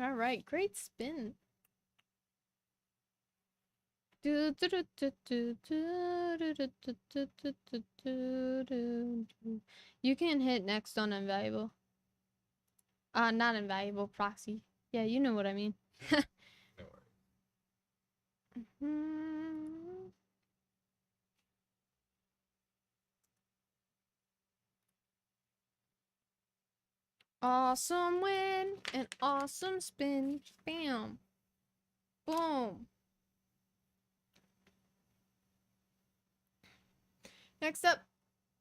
All right, great spin. You can hit next on invaluable. Not invaluable, proxy. Yeah, you know what I mean. No worries. Awesome win and awesome spin. Bam. Boom. Next up,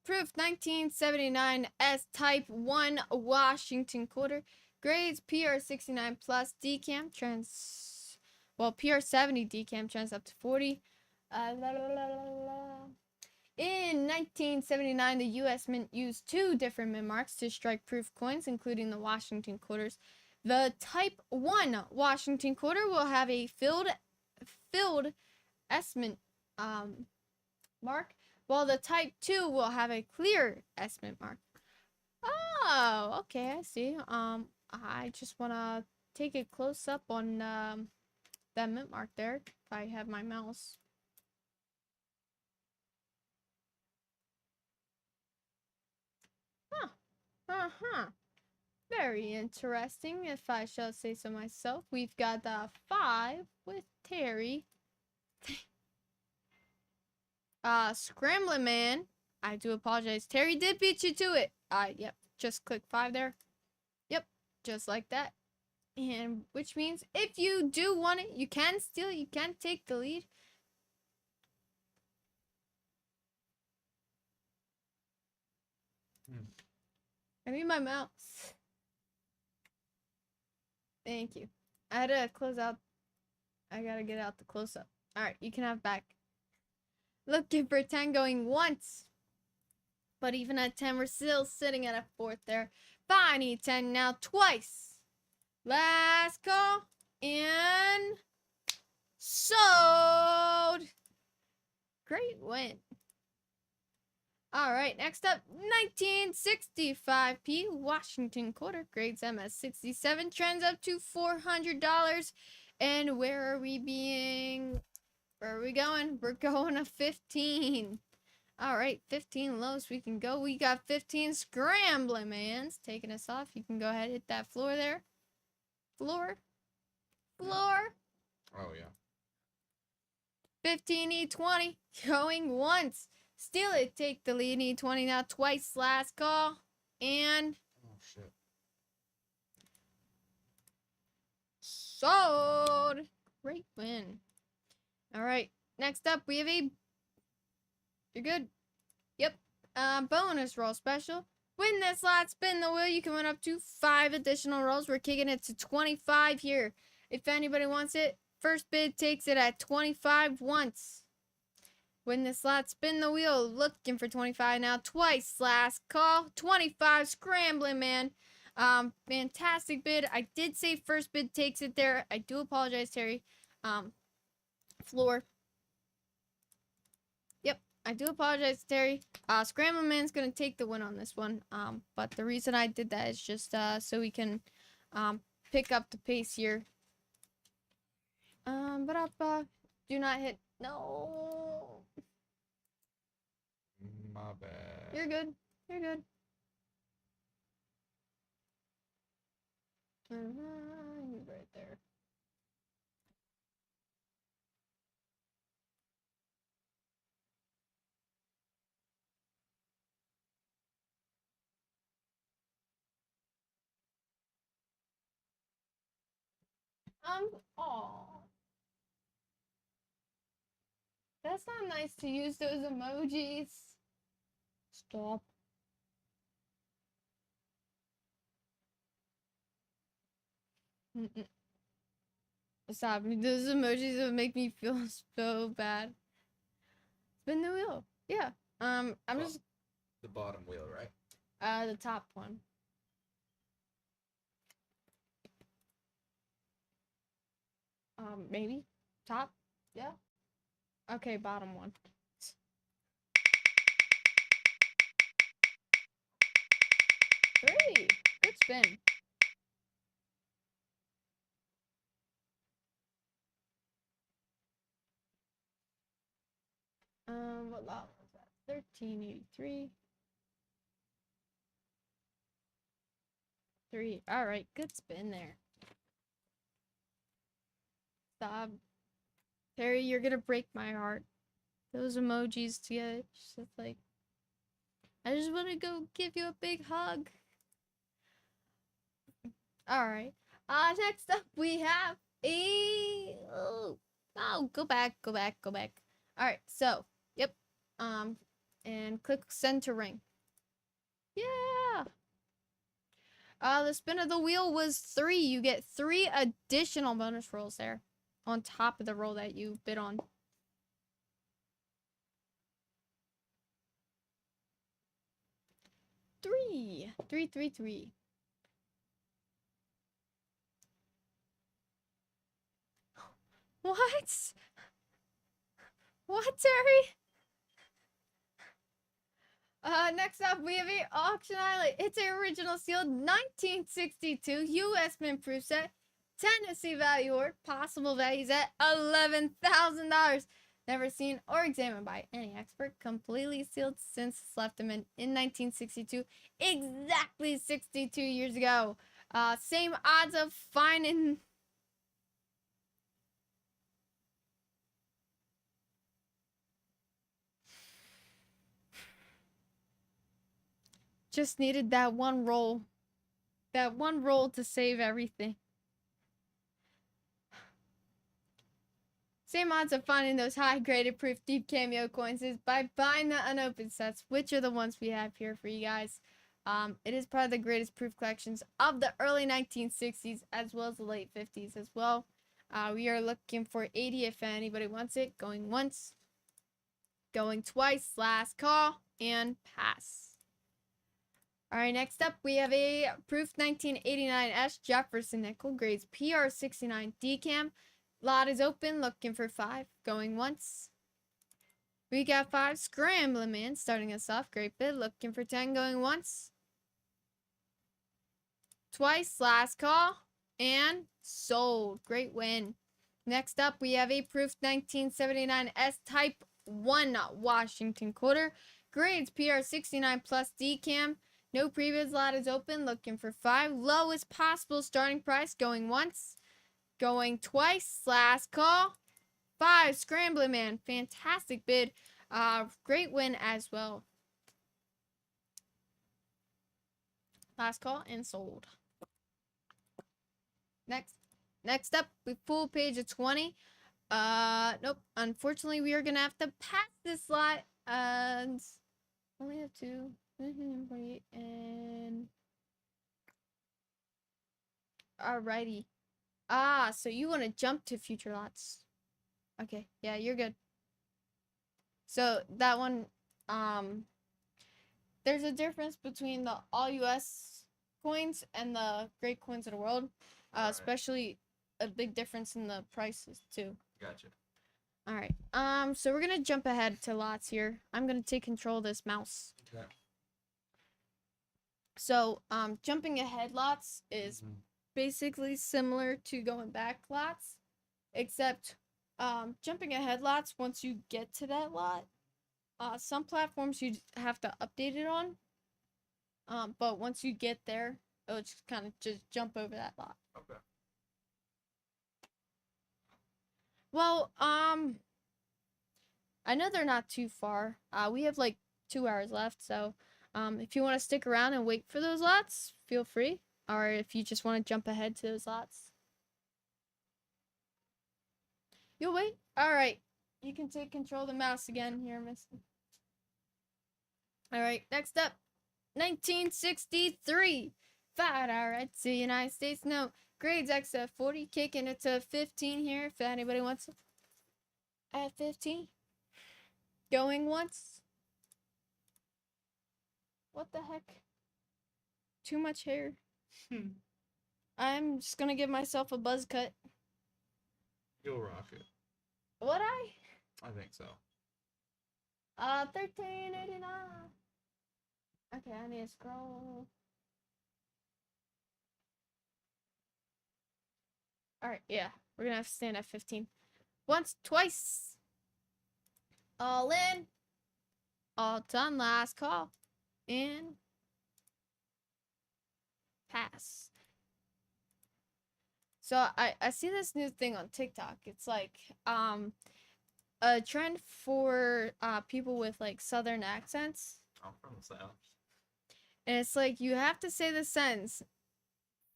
Proof 1979 S Type 1 Washington quarter. Grades PR69 plus decam trans. Well, PR70 decam trans up to 40. In 1979, the U.S. Mint used 2 different mint marks to strike proof coins, including the Washington quarters. The Type 1 Washington quarter will have a filled S mint mark, while the Type 2 will have a clear S mint mark. Oh, okay, I see. I just want to take a close up on that mint mark there, if I have my mouse. Very interesting, if I shall say so myself. We've got the 5 with Terry. Scrambling Man. I do apologize. Terry did beat you to it. Yep. Just click 5 there. Yep. Just like that. And which means if you do want it, you can steal. You can take the lead. I need my mouse. Thank you. I had to close out. I gotta get out the close up. Alright, you can have back. Looking for 10 going once. But even at 10, we're still sitting at a 4th there. I need 10 now twice. Last call. And sold. Great win. All right, next up, 1965p Washington quarter, grades MS 67, trends up to $400. And where are we going? We're going to 15. All right, 15 lowest we can go. We got 15 scrambling, man's taking us off. You can go ahead and hit that floor there. Floor. Oh yeah. 15 E20 going once. Steal it, take the lead. E20 now twice. Last call. And Oh shit. sold. Great win. All right. Next up, we have a. You're good. Yep. Bonus roll special. Win this slot, spin the wheel. You can win up to 5 additional rolls. We're kicking it to 25 here. If anybody wants it, first bid takes it at 25 once. Win the slot, spin the wheel. Looking for 25 now twice. Last call. 25 scrambling, man. Fantastic bid. I did say first bid takes it there. I do apologize, Terry. Floor. Yep, I do apologize, Terry. Scrambling Man's gonna take the win on this one. But the reason I did that is just so we can pick up the pace here. Do not hit. No. My bad. You're good. You're good. You're right there. Aw. That's not nice to use those emojis. Stop. Stop. Those emojis would make me feel so bad. Spin the wheel. Yeah. I'm Well, just The bottom wheel, right? the top one. Maybe top. Yeah. Okay, bottom one. Great. Good spin. What lot was that? 1383. 3. All right, good spin there. Stop. Terry, you're gonna break my heart. Those emojis together, just like, I just want to go give you a big hug. All right. Next up we have a. Oh, go back. All right. So, yep. And click send to ring. Yeah. The spin of the wheel was 3. You get 3 additional bonus rolls there on top of the roll that you bid on. Three. What? What, Terry? Next up, we have a auction highlight. It's an original sealed 1962 U.S. Mint proof set. Tennessee value or possible values at $11,000. Never seen or examined by any expert. Completely sealed since it's left them in 1962. Exactly 62 years ago. Same odds of finding. Just needed that one roll. That one roll to save everything. Same odds of finding those high-graded proof deep cameo coins is by buying the unopened sets, which are the ones we have here for you guys. It is part of the greatest proof collections of the early 1960s as well as the late 50s as well. We are looking for 80 if anybody wants it. Going once, going twice, last call, and pass. All right, next up we have a Proof 1989 S Jefferson nickel, grades PR69 decam. Lot is open, looking for 5, going once. We got 5 Scrambling Man, starting us off, great bid, looking for 10, going once. Twice, last call, and sold, great win. Next up we have a Proof 1979 S Type 1 Washington quarter, grades PR69 plus decam. No previous, lot is open, looking for 5. Lowest possible starting price, going once, going twice, last call. 5 Scrambling Man, fantastic bid. Great win as well. Last call and sold. Next up, we full page of 20. Nope. Unfortunately, we are gonna have to pass this lot. And only have 2. 48 and alrighty. So you want to jump to future lots? Okay, yeah, you're good. So that one, there's a difference between the all US coins and the great coins of the world. Alright. Especially a big difference in the prices too. Gotcha. All right. So we're gonna jump ahead to lots here. I'm gonna take control of this mouse. Okay. So, jumping ahead lots is basically similar to going back lots, except jumping ahead lots, once you get to that lot, some platforms you have to update it on, but once you get there, it'll just kind of just jump over that lot. Okay. Well, I know they're not too far. We have like 2 hours left, so if you want to stick around and wait for those lots, feel free. Or if you just want to jump ahead to those lots, you'll wait. All right, you can take control of the mouse again here, Missy. All right, next up, 1963. $5 right to the United States note. Grades X at 40, kicking it to 15 here if anybody wants it. At 15. Going once. What the heck? Too much hair. I'm just gonna give myself a buzz cut. You'll rock it. Would I? I think so. 1389. Okay, I need to scroll. Alright, yeah. We're gonna have to stand at 15. Once, twice. All in. All done. Last call. And pass. So I see this new thing on TikTok. It's like a trend for people with like southern accents. I'm from the South. And it's like you have to say the sentence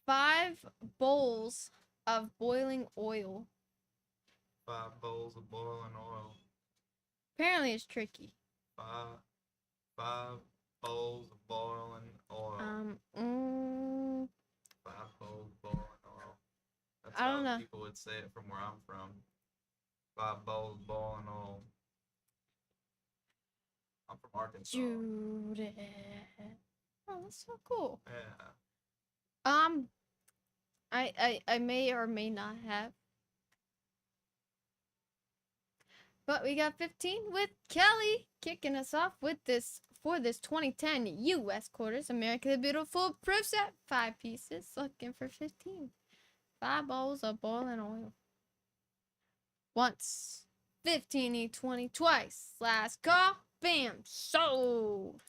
5 bowls of boiling oil. 5 bowls of boiling oil. Apparently it's tricky. 5 bowls of boiling oil. 5 bowls of boiling oil. That's I don't how know. people would say it from where I'm from. 5 bowls of boiling oil. I'm from Arkansas. Judith. Oh, that's so cool. Yeah. I may or may not have. But we got 15 with Kelly kicking us off with this for this 2010 U.S. quarters America the Beautiful proof set. 5 pieces, looking for 15. 5 bowls of boiling oil. Once. 15E20 twice. Last call. Bam. Sold.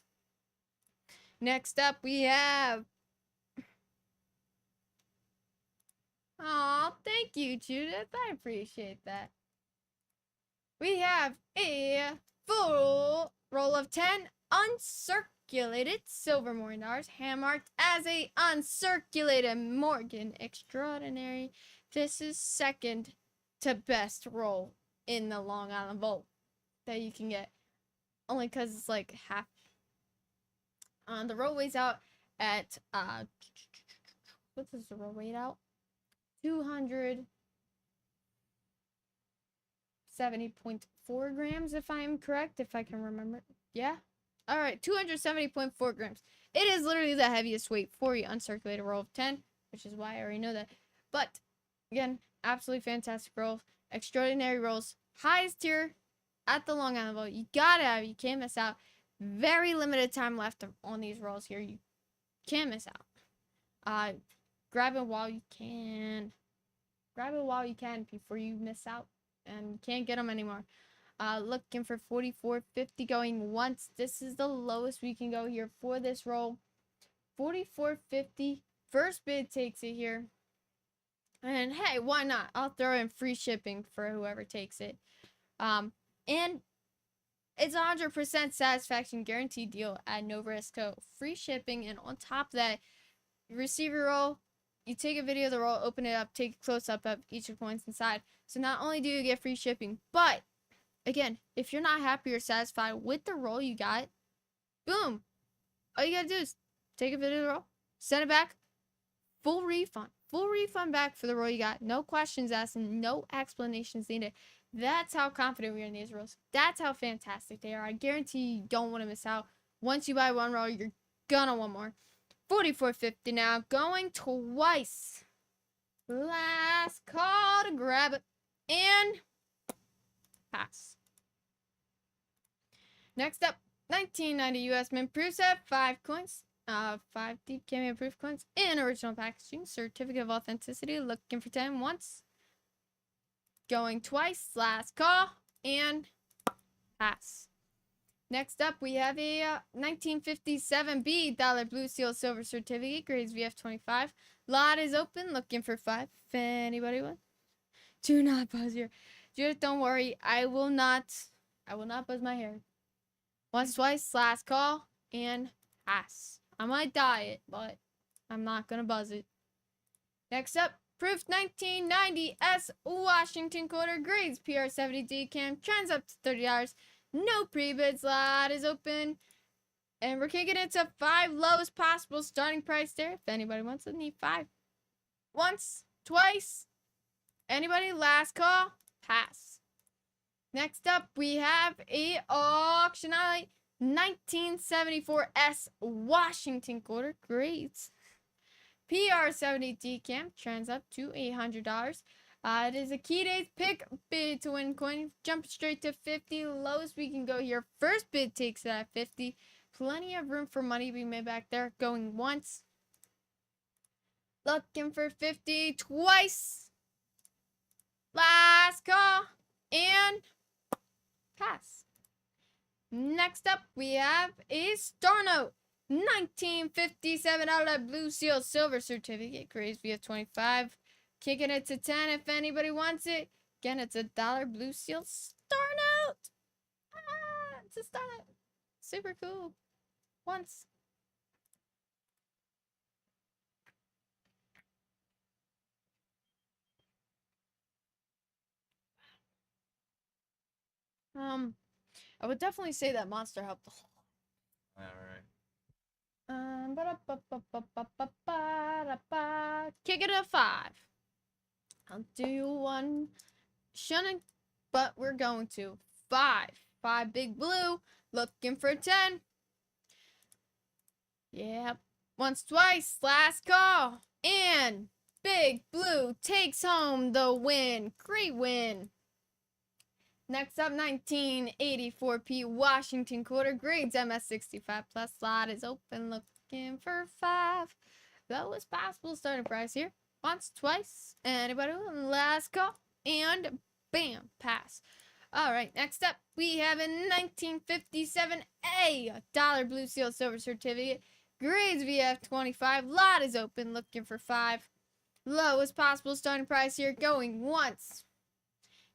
Next up we have. Aw, thank you, Judith. I appreciate that. We have a full roll of 10 uncirculated silver Morgan dollars, hand marked as a uncirculated Morgan Extraordinary. This is second to best roll in the Long Island Vault that you can get. Only because it's like half. The roll weighs out at, what does the roll weight out? 270.4 grams, if I am correct, if I can remember. Yeah? Alright, 270.4 grams. It is literally the heaviest weight for your uncirculated roll of 10, which is why I already know that. But again, absolutely fantastic rolls, extraordinary rolls, highest tier at the Long Island Bowl. You gotta have, you can't miss out. Very limited time left on these rolls here. You can't miss out. Grab it while you can. Grab it while you can before you miss out and you can't get them anymore. Looking for 44.50 going once. This is the lowest we can go here for this roll. 44.50. First bid takes it here. And hey, why not? I'll throw in free shipping for whoever takes it. And it's 100% satisfaction guaranteed deal at no risk. So free shipping, and on top of that, you receive your roll. You take a video of the roll, open it up, take a close up of each of the coins inside. So not only do you get free shipping, but again, if you're not happy or satisfied with the roll you got, boom. All you gotta do is take a video of the roll, send it back, full refund. Full refund back for the roll you got. No questions asked and no explanations needed. That's how confident we are in these rolls. That's how fantastic they are. I guarantee you don't want to miss out. Once you buy one roll, you're gonna want more. 44.50 now, going twice. Last call to grab it and pass. Next up, 1990 US Mint Proof Set, 5 coins, 5 deep cameo proof coins in original packaging, certificate of authenticity. Looking for 10 once, going twice. Last call and pass. Next up, we have a 1957B dollar blue seal silver certificate, grades VF25. Lot is open, looking for 5. If anybody wants, do not buzz your. Just don't worry, I will not buzz my hair. Once, twice, last call, and pass. I might dye it, but I'm not gonna buzz it. Next up, Proof 1990 S Washington quarter, grades PR70D cam, trends up to $30. No pre-bids, lot is open. And we're kicking it to 5, lowest possible starting price there. If anybody wants it, need 5. Once, twice. Anybody? Last call. Pass. Next up, we have a auction highlight 1974 S Washington quarter, grades PR70 DCAM, trends up to $800. It is a key days pick bid to win coin. Jump straight to 50. Lowest we can go here. First bid takes it at 50. Plenty of room for money being made back there. Going once. Looking for 50 twice. Last call. And pass. Next up, we have a Star Note 1957 blue seal silver certificate, grades VF25. Kicking it to 10 if anybody wants it. Again, it's a dollar blue seal Star Note. It's a Star Note. Super cool. Once. I would definitely say that Monster helped a whole. All Ba-da-ba-ba-ba-ba-ba-da-ba. Kick it to 5. I'll do one. Shouldn't, but we're going to 5. 5 big blue. Looking for 10. Yep. Once, twice. Last call. And big blue takes home the win. Great win. Next up, 1984P Washington quarter, grades MS65 plus. Lot is open, looking for 5. Lowest possible starting price here. Once, twice. Anybody? Last call. And bam, pass. All right, next up, we have a 1957A dollar blue seal silver certificate. Grades VF25. Lot is open, looking for 5. Lowest possible starting price here, going once.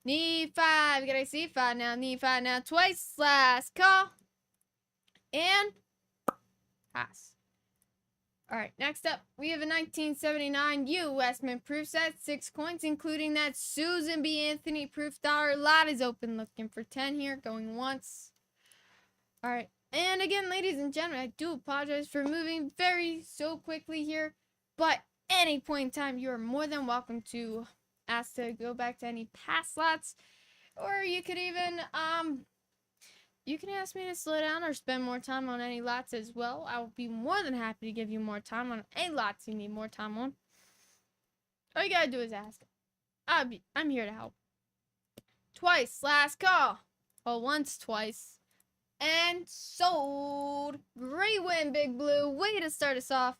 Need 5. Can I see 5 now? Need 5 now. Twice. Last call. And pass. Alright, next up, we have a 1979 US Mint Proof Set. 6 coins, including that Susan B. Anthony Proof dollar. Lot is open, looking for 10 here. Going once. Alright, and again, ladies and gentlemen, I do apologize for moving so quickly here. But any point in time, you are more than welcome to ask to go back to any past slots, or you could even You can ask me to slow down or spend more time on any lots as well. I will be more than happy to give you more time on any lots you need more time on. All you gotta do is ask. I'm here to help. Twice, last call. Well, once, twice. And sold. Great win, Big Blue. Way to start us off.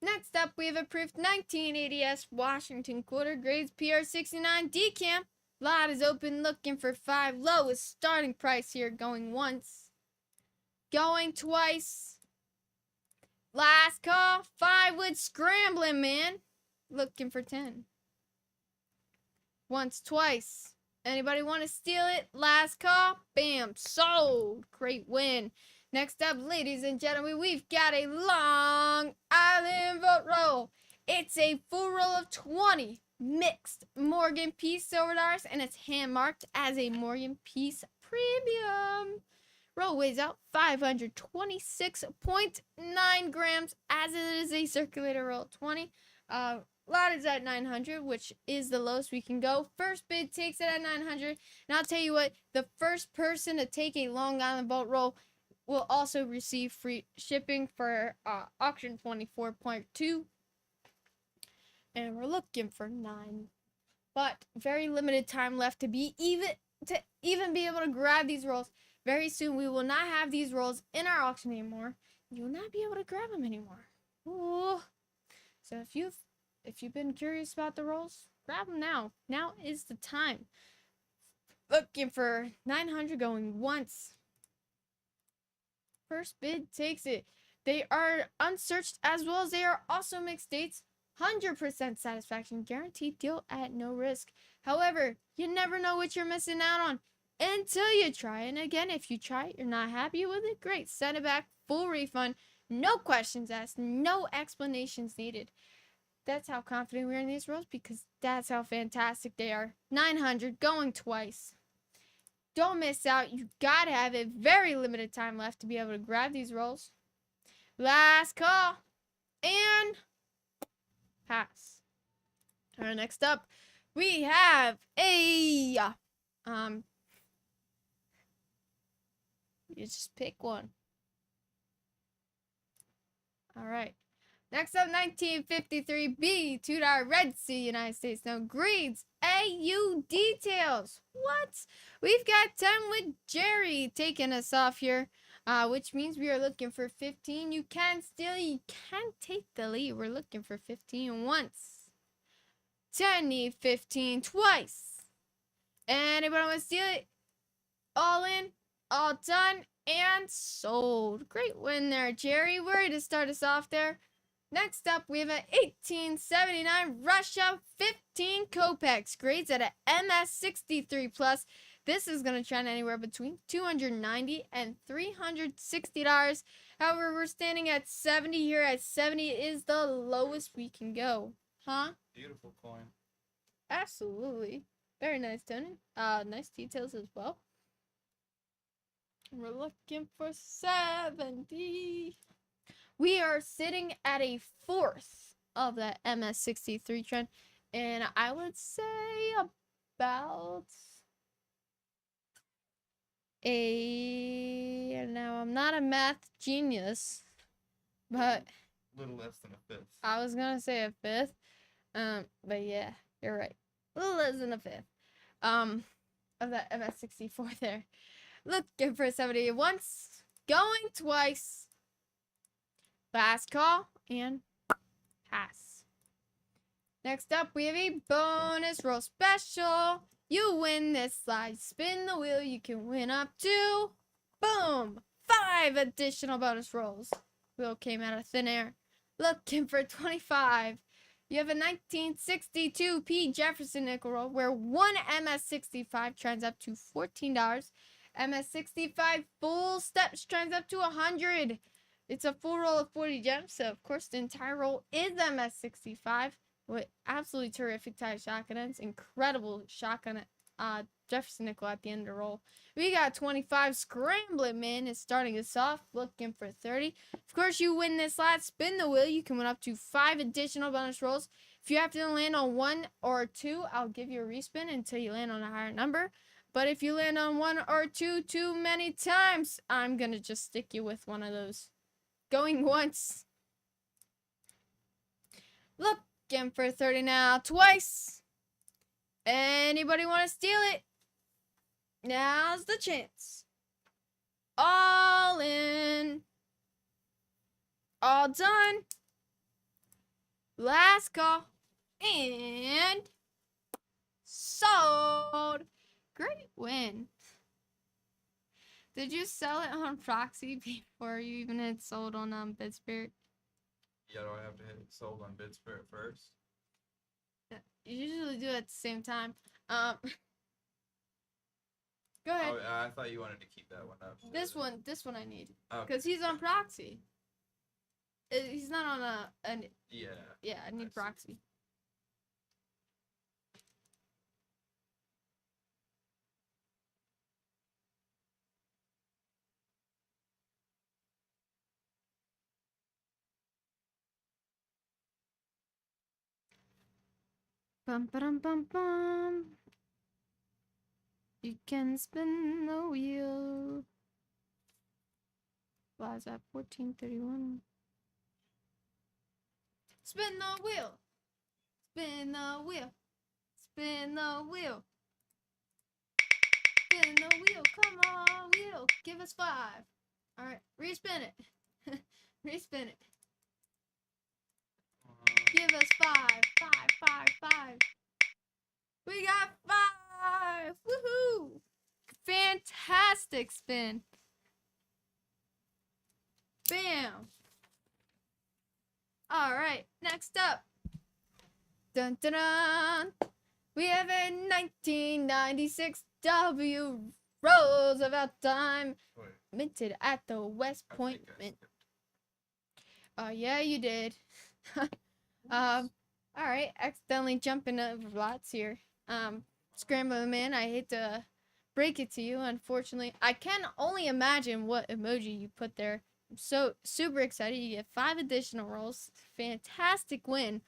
Next up, we have approved 1980S Washington quarter grades PR69 decamp. Lot is open, looking for 5. Lowest starting price here, going once. Going twice. Last call. 5 wood scrambling, man. Looking for 10. Once, twice. Anybody want to steal it? Last call. Bam. Sold. Great win. Next up, ladies and gentlemen, we've got a Long Island vote roll. It's a full roll of 20 mixed Morgan Peace silver dollars, and it's hand marked as a Morgan Peace premium. Roll weighs out 526.9 grams, as it is a circulator roll of 20. Lot is at 900, which is the lowest we can go. First bid takes it at 900. And I'll tell you what, the first person to take a Long Island boat roll will also receive free shipping for auction 24.2. And we're looking for 9. But very limited time left to even be able to grab these rolls. Very soon we will not have these rolls in our auction anymore. You will not be able to grab them anymore. Ooh. So if you've been curious about the rolls, grab them now. Now is the time. Looking for 900, going once. First bid takes it. They are unsearched as well as they are also mixed dates. 100% satisfaction guaranteed deal at no risk. However, you never know what you're missing out on until you try. And again, if you try it, you're not happy with it, great. Send it back, full refund. No questions asked, no explanations needed. That's how confident we are in these rolls, because that's how fantastic they are. 900, going twice. Don't miss out. You gotta have a very limited time left to be able to grab these rolls. Last call. And pass. All right, next up, we have a you just pick one. All right. Next up, 1953 B, $2 Red Sea, United States. Now, greens, AU details. What? We've got 10 with Jerry taking us off here, which means we are looking for 15. You can take the lead. We're looking for 15 once. 10 need 15 twice. Anybody want to steal it? All in, all done, and sold. Great win there, Jerry. Ready to start us off there. Next up, we have an 1879 Russia 15 Copex grades at an MS63 plus. This is going to trend anywhere between $290 and $360. However, we're standing at 70 here. At 70 is the lowest we can go. Huh? Beautiful coin. Absolutely. Very nice, Tony. Nice details as well. We're looking for 70. We are sitting at a fourth of that MS63 trend, and I would say about now I'm not a math genius, but Little less than a fifth. I was gonna say a fifth. But yeah, you're right. A little less than a fifth. Of that MS64 there. Looking for 70 once, going twice. Last call and pass. Next up, we have a bonus roll special. You win this slide. Spin the wheel. You can win up to, boom, 5 additional bonus rolls. Wheel came out of thin air. Looking for 25. You have a 1962 P. Jefferson nickel roll where one MS65 trends up to $14. MS65 full steps trends up to 100. It's a full roll of 40 gems, so of course the entire roll is MS65 with absolutely terrific tie shotgun ends, incredible shotgun Jefferson nickel at the end of the roll. We got 25 Scrambling Man is starting us off, looking for 30. Of course, you win this lot, spin the wheel, you can win up to 5 additional bonus rolls. If you have to land on 1 or 2, I'll give you a respin until you land on a higher number. But if you land on one or two too many times, I'm gonna just stick you with one of those. Going once. Looking for 30 now, twice. Anybody want to steal it? Now's the chance. All in. All done. Last call. And sold. Great win. Did you sell it on Proxy before you even had sold on BidSpirit? Yeah, do I have to hit it sold on BidSpirit first? You usually do it at the same time. Go ahead. Oh, I thought you wanted to keep that one up. This one I need. Okay. Because he's on Proxy. He's not on Yeah. yeah, I I need see. Proxy. Bum bum bum bum. You can spin the wheel. Why is that 1431? Spin the wheel. Spin the wheel. Spin the wheel. Spin the wheel. Come on, wheel. Give us 5. All right, respin it. Respin it. Give us 5. 5, 5, 5. We got 5. Woohoo! Fantastic spin. Bam. All right, next up. Dun dun dun. We have a 1996 W Roosevelt Dime Wait, minted at the West I Point think I Mint. skipped. Oh yeah, you did. All right, accidentally jumping over lots here. Scrambling Man, I hate to break it to you. Unfortunately, I can only imagine what emoji you put there. I'm so super excited. You get 5 additional rolls. Fantastic win.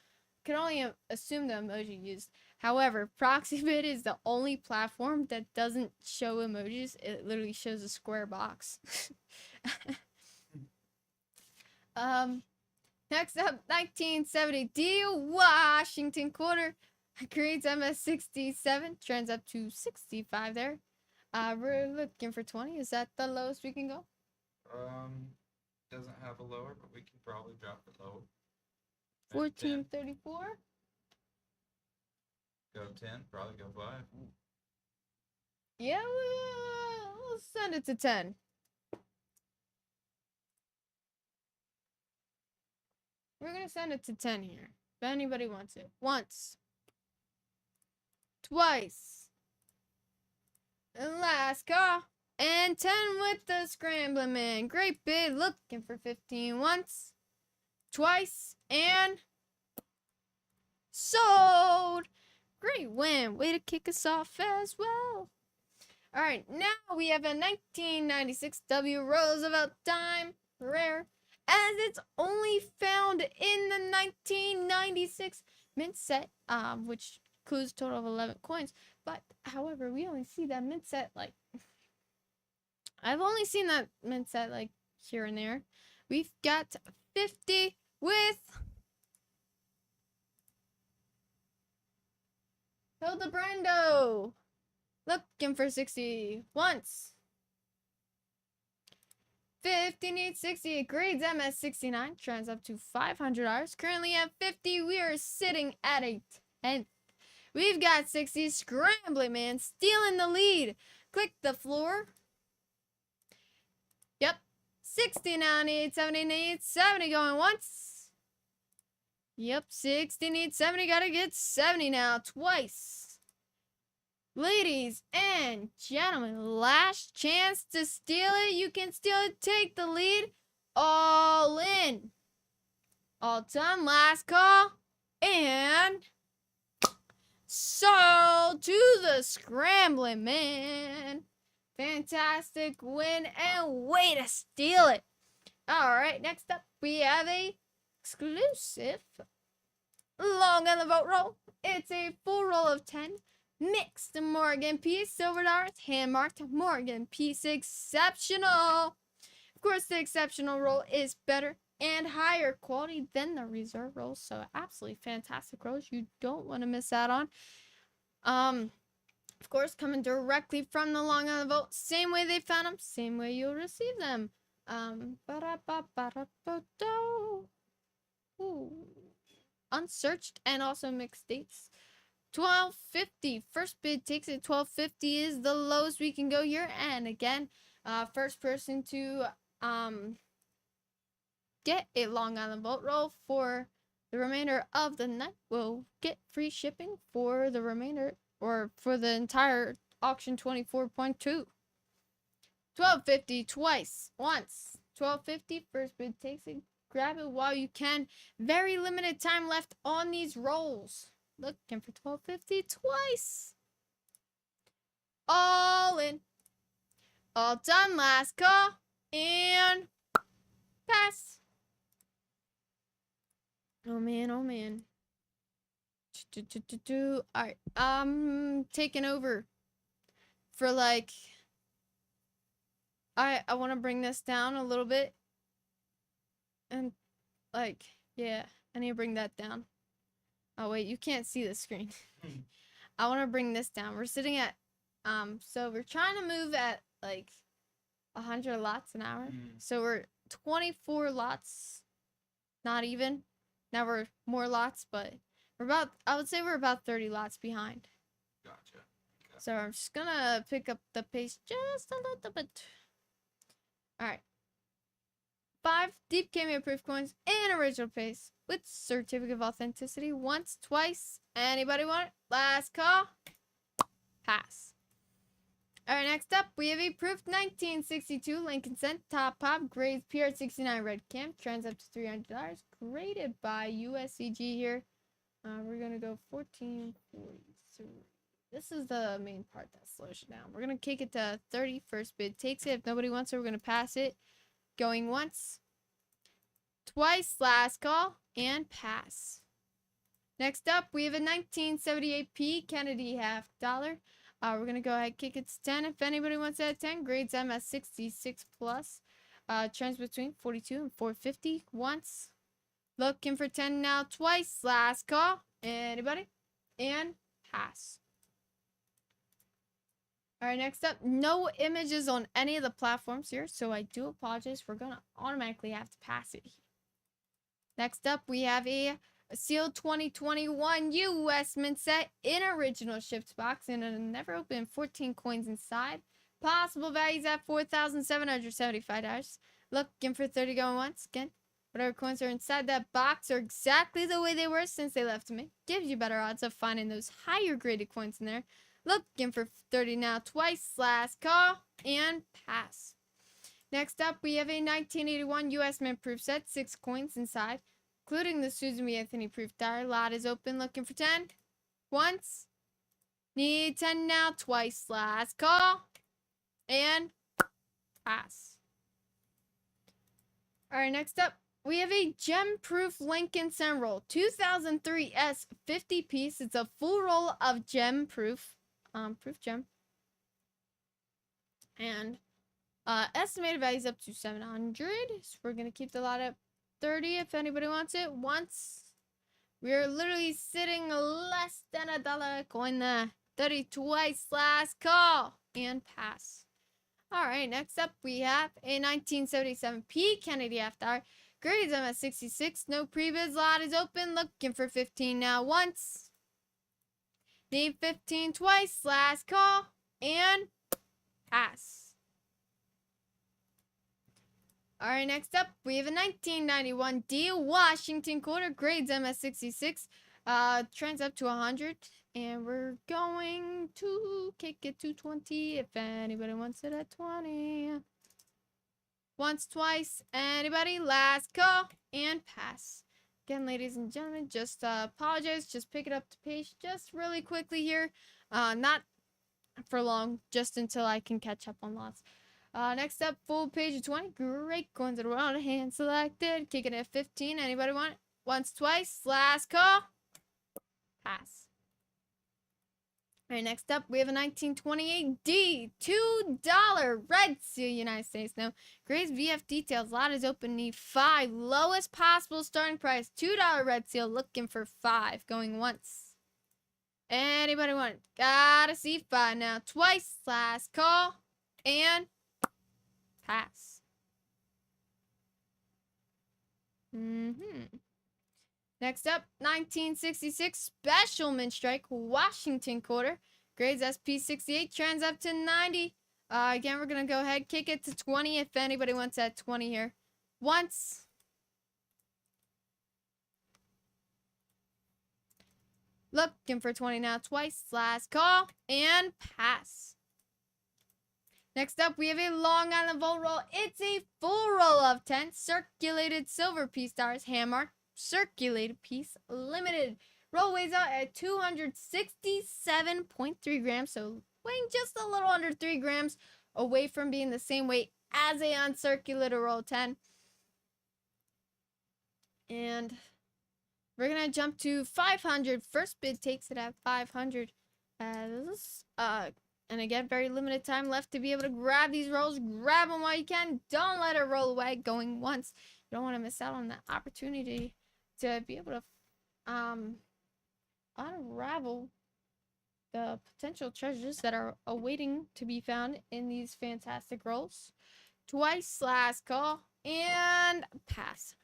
Can only assume the emoji used. However, Proxybid is the only platform that doesn't show emojis. It literally shows a square box. Next up, 1970 D Washington quarter. Grades MS67, trends up to 65 there. We're looking for 20. Is that the lowest we can go? Doesn't have a lower, but we can probably drop it low. At 10. 1434. Go 10, probably go 5. Yeah, we'll send it to 10. We're gonna send it to 10 here. If anybody wants it. Once. Twice. And last call. And 10 with the Scrambling Man. Great bid. Looking for 15 once. Twice. And sold. Great win. Way to kick us off as well. All right. Now we have a 1996 W Roosevelt Dime. Rare. As it's only found in the 1996 mint set, which includes a total of 11 coins. But, however, we only see that mint set, like, I've only seen that mint set, like, here and there. We've got 50 with Hildebrando. Looking for 60 once. 50 needs 60. Grades MS69. Trends up to $500. Currently at 50. We are sitting at a 10th. We've got 60. Scrambling Man stealing the lead. Click the floor. Yep. 60 now needs 70. Needs 70 going once. Yep. 60 needs 70. Gotta get 70 now. Twice. Ladies and gentlemen, last chance to steal it. You can steal it. Take the lead. All in. All done. Last call. And sold to the Scrambling Man. Fantastic win and way to steal it. All right, next up we have a exclusive long on the vote roll. It's a full roll of 10. Mixed Morgan piece, silver dollars, hand marked Morgan piece, exceptional. Of course, the exceptional roll is better and higher quality than the reserve rolls, so absolutely fantastic rolls you don't want to miss out on. Of course, coming directly from the Long Island Vault, same way they found them, same way you'll receive them. Ooh. Unsearched and also mixed dates. $12.50. First bid takes it. $12.50 is the lowest we can go here. And again, first person to get a Long Island Vault roll for the remainder of the night will get free shipping for the remainder or for the entire auction 24.2. $12.50 twice, once. $12.50. First bid takes it. Grab it while you can. Very limited time left on these rolls. Looking for $12.50 twice. All in. All done. Last call. And pass. Oh man, oh man. Alright. Taking over. For like I want to bring this down a little bit. And like, yeah, I need to bring that down. Oh wait, you can't see the screen. I want to bring this down. We're sitting at so we're trying to move at like 100 lots an hour. So we're 24 lots, not even. Now we're more lots, but we're about, I would say we're about 30 lots behind. Gotcha. So I'm just gonna pick up the pace just a little bit. Alright. 5 deep cameo proof coins in original pace with certificate of authenticity. Once, twice. Anybody want it? Last call. Pass. Alright, next up we have a proof 1962 Lincoln Cent top pop grades PR69 red cam. Trends up to $300. Graded by USCG here. We're gonna go 1443. This is the main part that slows you down. We're gonna kick it to 30. First bid takes it. If nobody wants it, we're gonna pass it. Going once, twice, last call, and pass. Next up, we have a 1978p Kennedy half dollar. We're gonna go ahead, kick it to 10. If anybody wants it at 10, grades them at 66 plus. Trends between 42 and 450 once. Looking for 10 now, twice, last call. Anybody? And pass. Alright, next up, no images on any of the platforms here, so I do apologize. We're going to automatically have to pass it. Next up, we have a sealed 2021 US Mint set in original shipped box and a never opened 14 coins inside. Possible values at $4,775. Looking for 30 going once. Again, whatever coins are inside that box are exactly the way they were since they left me. Gives you better odds of finding those higher graded coins in there. Looking for 30 now, twice, last call, and pass. Next up, we have a 1981 US Mint proof set, 6 coins inside, including the Susan B. Anthony proof die. Lot is open, looking for 10. Once. Need 10 now, twice, last call, and pass. Alright, next up, we have a gem proof Lincoln Cent roll, 2003 S 50 piece. It's a full roll of gem proof. Proof gem. And estimated values up to 700. So we're gonna keep the lot at 30 if anybody wants it. Once. We're literally sitting less than $1 coin there. 30 twice, last call. And pass. Alright, next up we have a 1977p Kennedy half dollar. Grades them at 66. No prebids. Lot is open. Looking for 15 now. Once. Need 15 twice. Last call. And pass. Alright, next up, we have a 1991 D Washington quarter. Grades them at 66. Trends up to 100. And we're going to kick it to 20 if anybody wants it at 20. Once, twice. Anybody? Last call. And pass. Again, ladies and gentlemen, just apologize. Just pick it up to pace just really quickly here. Not for long, just until I can catch up on lots. Next up, full page of 20. Great coins that are on hand selected. Kicking it at 15. Anybody want it? Once, twice. Last call. Pass. All right, next up, we have a 1928 D $2 Red Seal United States. Now, Gray's VF details. Lot is open. Need 5. Lowest possible starting price. $2 Red Seal. Looking for 5. Going once. Anybody want it? Gotta see 5 now. Twice. Last call. And pass. Next up, 1966 Specialman Strike Washington quarter. Grades SP68 trends up to 90. Again, we're going to go ahead, kick it to 20 if anybody wants that 20 here. Once. Looking for 20 now. Twice. Last call. And pass. Next up, we have a Long Island Volt roll. It's a full roll of 10 circulated silver P-Stars, hand marked, circulated piece, limited. Roll weighs out at 267.3 grams, so weighing just a little under 3 grams away from being the same weight as a uncirculated roll 10. And we're going to jump to 500. First bid takes it at 500. And again, very limited time left to be able to grab these rolls. Grab them while you can. Don't let it roll away. Going once. You don't want to miss out on that opportunity to be able to unravel the potential treasures that are awaiting to be found in these fantastic rolls. Twice. Last call. And pass.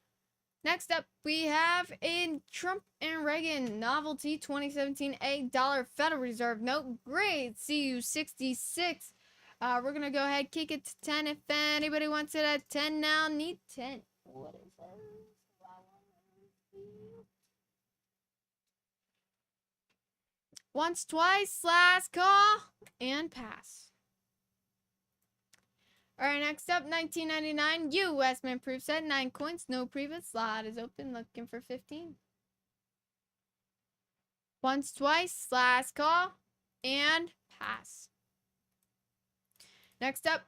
Next up, we have a Trump and Reagan Novelty 2017 $1 Federal Reserve note, grade CU66. We're going to go ahead, kick it to 10 if anybody wants it at 10 now. Need 10. What is that? Once, twice, last call, and pass. All right, next up, 1999 U.S. Mint Proof Set, 9 coins, no previous. Slot is open, looking for 15. Once, twice, last call, and pass. Next up,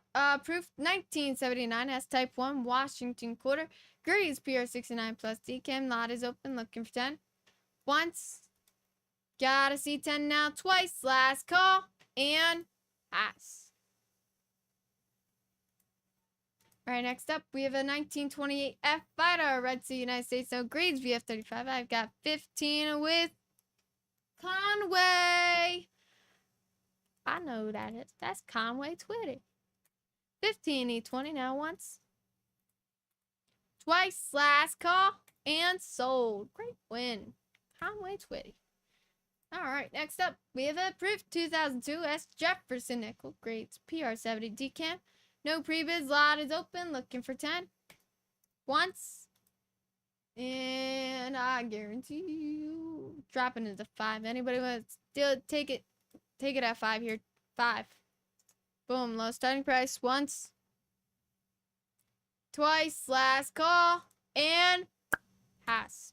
Proof 1979 S-Type 1 Washington quarter. Grease PR69 plus DCAM. Lot is open, looking for 10. Once, gotta see 10 now, twice, last call, and pass. All right, next up, we have a 1928 F Fighter Red Sea United States. So grades VF35. I've got 15 with Conway. I know who that is. That's Conway Twitty. 15 E20 now once. Twice, last call, and sold. Great win. Conway Twitty. All right, next up, we have a Proof 2002 S Jefferson Nickel. Grades PR70 DCAM. No prebids. Lot is open. Looking for 10. Once. And I guarantee you dropping into 5. Anybody want to still take it? Take it at 5 here. 5. Boom. Low starting price. Once. Twice. Last call. And pass.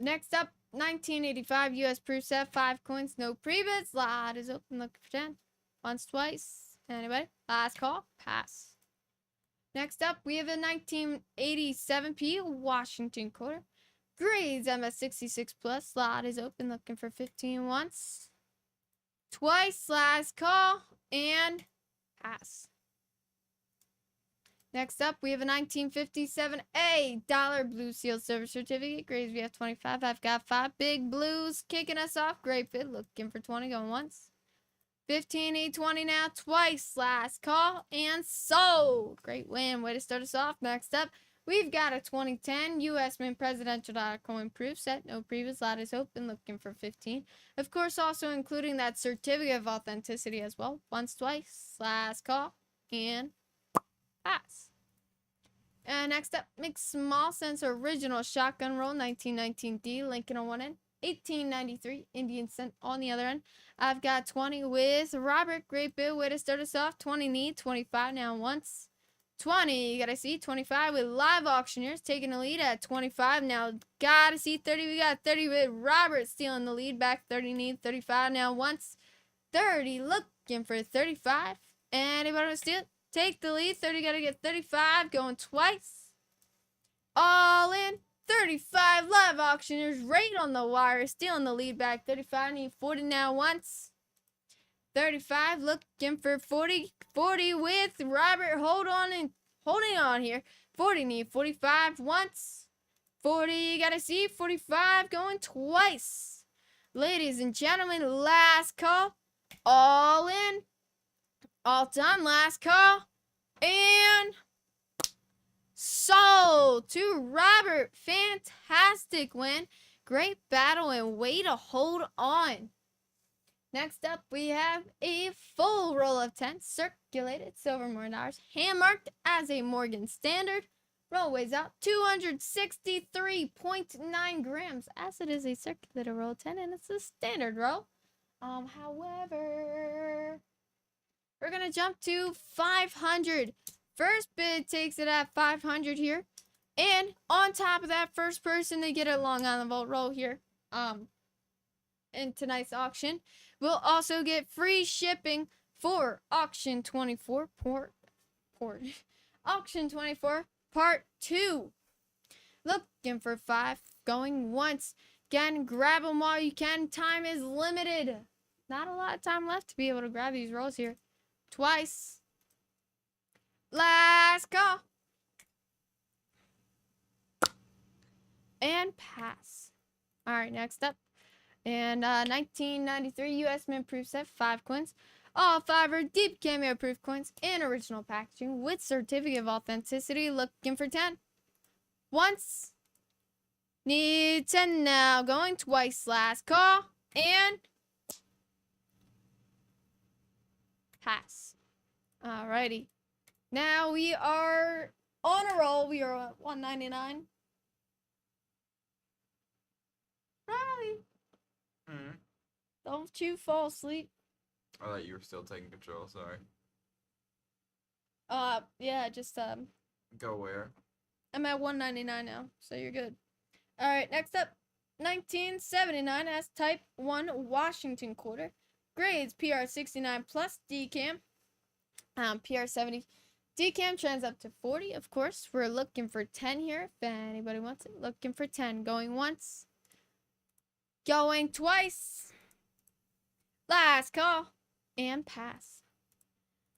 Next up, 1985 US Proof Set. 5 coins. No prebids. Lot is open. Looking for 10. Once. Twice. Anybody? Last call. Pass. Next up, we have a 1987P Washington quarter. Grades MS66 plus. Slot is open. Looking for 15 once. Twice. Last call. And pass. Next up, we have a 1957 $1 Blue Seal Silver Certificate. Grades VF25. I've got 5 big blues kicking us off. Great fit. Looking for 20. Going once. 15 E20 now, twice, last call, and sold. Great win. Way to start us off. Next up, we've got a 2010 U.S. Mint Presidential Dollar Coin Proof Set. No previous. Lot is open. Looking for 15. Of course, also including that certificate of authenticity as well. Once, twice, last call, and pass. And next up, Mixed Small Sense Original Shotgun Roll 1919D. Lincoln on one end. 1893 Indian Cent on the other end. I've got 20 with Robert. Great bid. Way to start us off. 20 need. 25 now once. 20. You gotta see 25 with Live Auctioneers taking the lead at 25. Now gotta see 30. We got 30 with Robert stealing the lead back. 30 need. 35 now once. 30 looking for 35. Anybody want to steal it? Take the lead. 30 gotta get 35. Going twice. All in. 35 live auctioneers right on the wire, stealing the lead back. 35 need 40 now once. 35 looking for 40. 40 with Robert. Holding on here. 40 need 45 once. 40 you gotta see. 45 going twice. Ladies and gentlemen, last call. All in. All done. Last call. And sold to Robert. Fantastic win. Great battle and way to hold on. Next up, we have a full roll of 10 circulated silver Mornars, hand marked as a Morgan Standard. Roll weighs out 263.9 grams, as it is a circulated roll of 10 and it's a standard roll. However, we're gonna jump to 500. First bid takes it at 500 here, and on top of that, first person to get a Long Island Vault roll here, in tonight's auction, will also get free shipping for auction 24 auction 24 part 2. Looking for 5, going once. Again, grab them while you can. Time is limited. Not a lot of time left to be able to grab these rolls here. Twice. Last call. And pass. All right, next up. And 1993 U.S. Mint Proof Set, 5 coins. All 5 are deep cameo proof coins in original packaging with certificate of authenticity. Looking for 10. Once. Need 10 now. Going twice. Last call. And pass. Alrighty. Now we are on a roll. We are at 199. Riley, don't you fall asleep. I thought you were still taking control. Sorry. Yeah, just Go where? I'm at 199 now, so you're good. All right, next up, 1979 as Type 1 Washington quarter. Grades PR 69 plus DCAM. PR 70 DCAM trends up to 40. Of course, we're looking for 10 here. If anybody wants it, looking for 10. Going once. Going twice. Last call. And pass.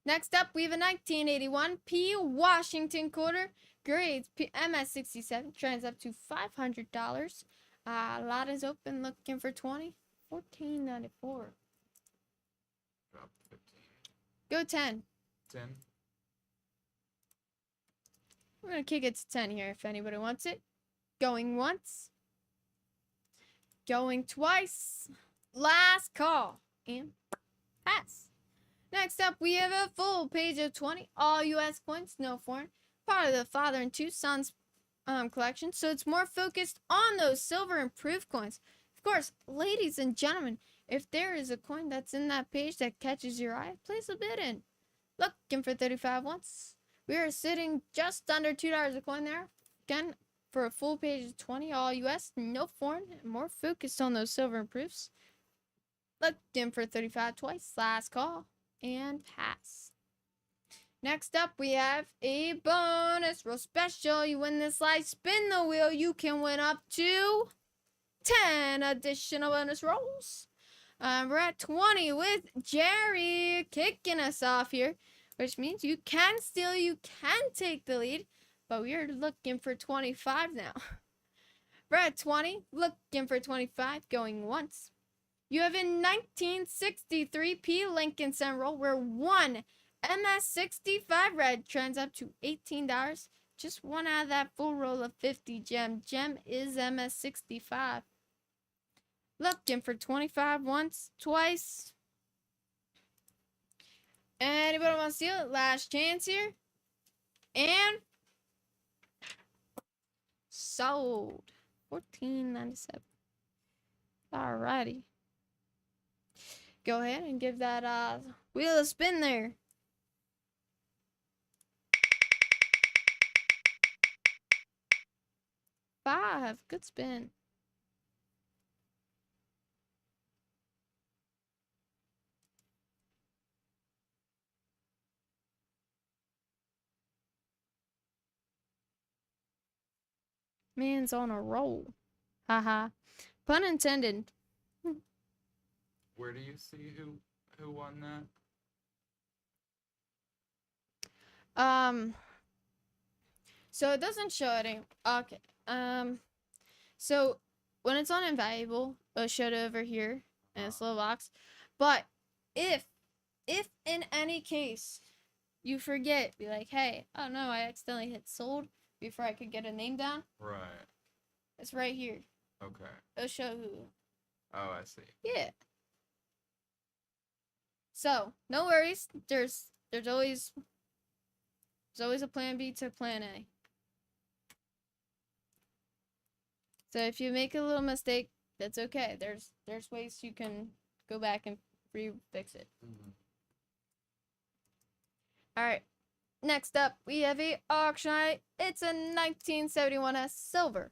Next up, we have a 1981 P Washington quarter. Grades MS67 trends up to $500. Lot is open, looking for 20. $14.94. Drop 15. Go 10. 10. We're gonna kick it to 10 here if anybody wants it. Going once. Going twice. Last call. And pass. Next up, we have a full page of 20. All U.S. coins, no foreign. Part of the Father and Two Sons collection. So it's more focused on those silver and proof coins. Of course, ladies and gentlemen, if there is a coin that's in that page that catches your eye, place a bid in. Looking for 35 once. We are sitting just under $2 a coin there. Again, for a full page of 20, all U.S., no foreign, and more focused on those silver and proofs. Looking for 35 twice. Last call. And pass. Next up, we have a bonus roll special. You win this live spin the wheel, you can win up to 10 additional bonus rolls. We're at 20 with Jerry kicking us off here, which means you can steal, you can take the lead, but we are looking for 25 now. We're at 20, looking for 25, going once. You have a 1963 P Lincoln Center roll where one MS65 red trends up to $18. Just one out of that full roll of 50 gem. Gem is MS65. Looking for 25 once, twice. Anybody want to steal it? Last chance here. And sold. $14.97. Alrighty. Go ahead and give that wheel a spin there. $5. Good spin. Man's on a roll. Haha. Pun intended. Where do you see who won that? So it doesn't show it any. Okay. So when it's on invaluable, it'll show it over here in this little box. But if in any case you forget, be like, hey, oh no, I accidentally hit sold before I could get a name down. Right. It's right here. Okay. It'll show who. Oh, I see. Yeah. So no worries. There's always a plan B to plan A. So if you make a little mistake, that's okay. There's ways you can go back and fix it. All right. Next up, we have a auction night. It's a 1971 silver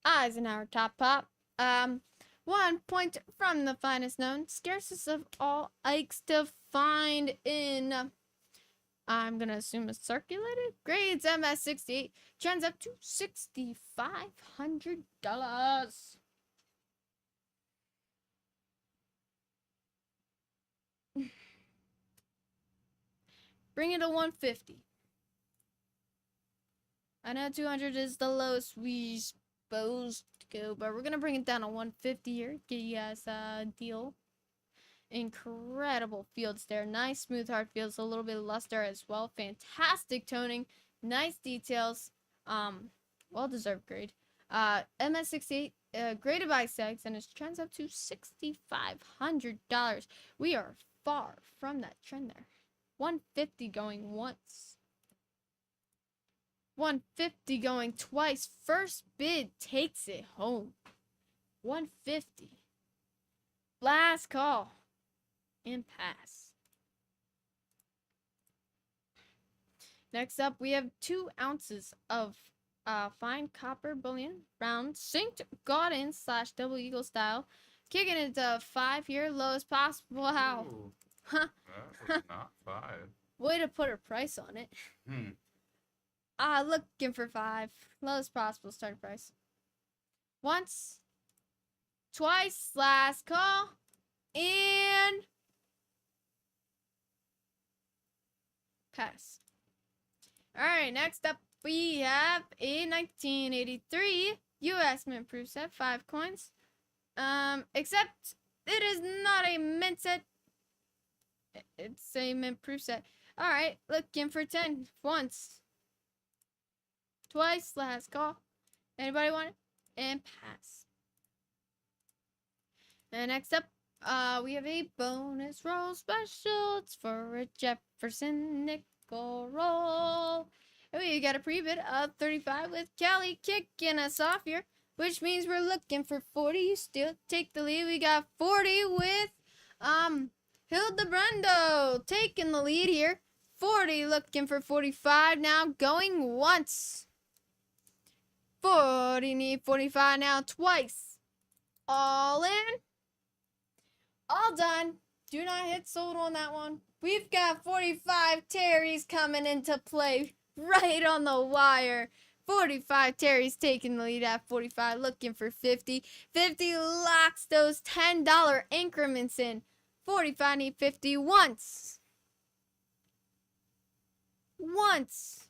Eisenhower top pop. 1 point from the finest known, scarcest of all Ikes to find in. I'm gonna assume it's circulated. Grades MS68. Trends up to $6,500. Bring it to 150. I know 200 is the lowest we supposed to go, but we're gonna bring it down to 150 here. Get you guys a deal. Incredible fields there. Nice smooth hard fields. A little bit of luster as well. Fantastic toning. Nice details. Well deserved grade. MS68 graded by Segs, and it trends up to $6,500. We are far from that trend there. 150 going once. 150 going twice. First bid takes it home. 150. Last call. And pass. Next up, we have 2 ounces of fine copper bullion, round, synced Godin / double eagle style, kicking it to 5-year lowest possible. Wow. Ooh, Huh. that was not 5. Way to put a price on it. Looking for 5. Lowest possible starting price. Once. Twice. Last call. And pass. Alright, next up we have a 1983 US mint proof set, 5 coins. Except it is not a mint set. It's a mint proof set. Alright, looking for 10. Once. Twice, last call. Anybody want it? And pass. And next up, we have a bonus roll special. It's for a Jefferson nickel roll. And we got a pre-bid of 35 with Kelly kicking us off here, which means we're looking for 40. You still take the lead. We got 40 with Hildebrando taking the lead here. 40 looking for 45 now, going once. 40 need 45 now, twice. All in. All done. Do not hit sold on that one. We've got 45 Terry's coming into play right on the wire. 45 Terry's taking the lead at 45, looking for 50. 50 locks those $10 increments in. 45 need 50 once. Once.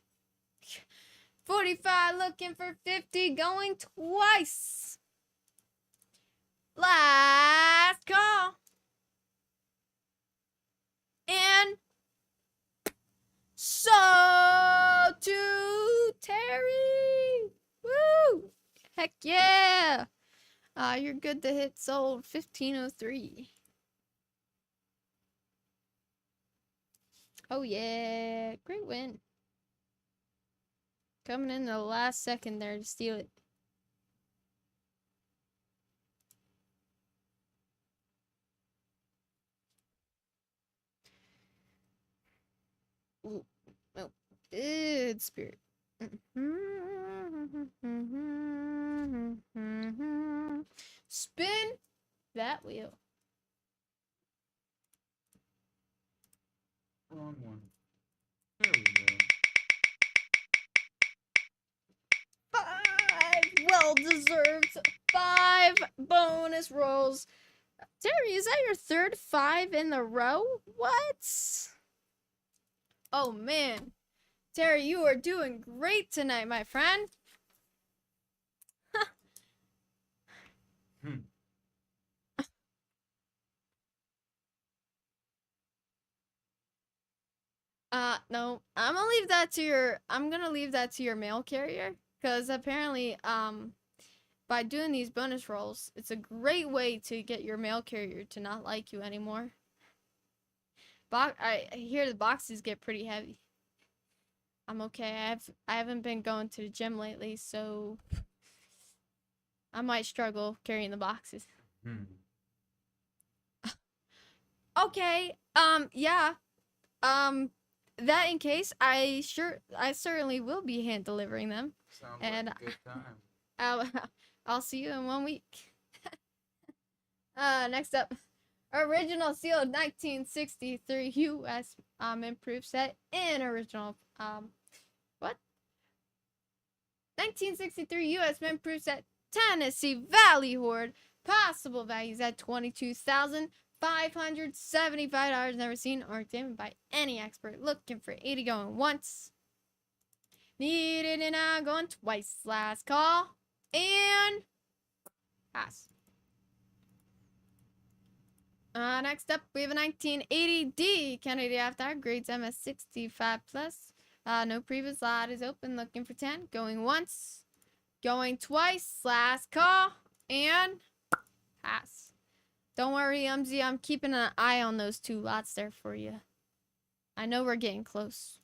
45 looking for 50, going twice. Last call. And so to Terry. Woo! Heck yeah. You're good to hit sold 1503. Oh yeah, great win. Coming in the last second there to steal it. Ooh, oh, good spirit. Spin that wheel. Wrong one. There we go. 5. Well well-deserved 5 bonus rolls. Terry, is that your third 5 in a row? What? Oh, man. Terry, you are doing great tonight, my friend. Hmm. No, I'm gonna leave that to your mail carrier, because apparently, by doing these bonus rolls, it's a great way to get your mail carrier to not like you anymore. I hear the boxes get pretty heavy. I'm okay. I haven't been going to the gym lately, so I might struggle carrying the boxes. Hmm. Okay. Yeah. That in case, I certainly will be hand delivering them. Sounds And like a good time. I'll see you in 1 week. Next up, original sealed 1963 U.S. Improved set in original 1963 U.S. Improved set Tennessee Valley Horde. Possible values at $22,575. Never seen or examined by any expert. Looking for 80 going once. Needed and now going twice. Last call. And pass. Next up, we have a 1980D Kennedy After grades MS 65 plus. No previous lot is open. Looking for 10. Going once. Going twice. Last call. And pass. Don't worry, Umzy. I'm keeping an eye on those 2 lots there for you. I know we're getting close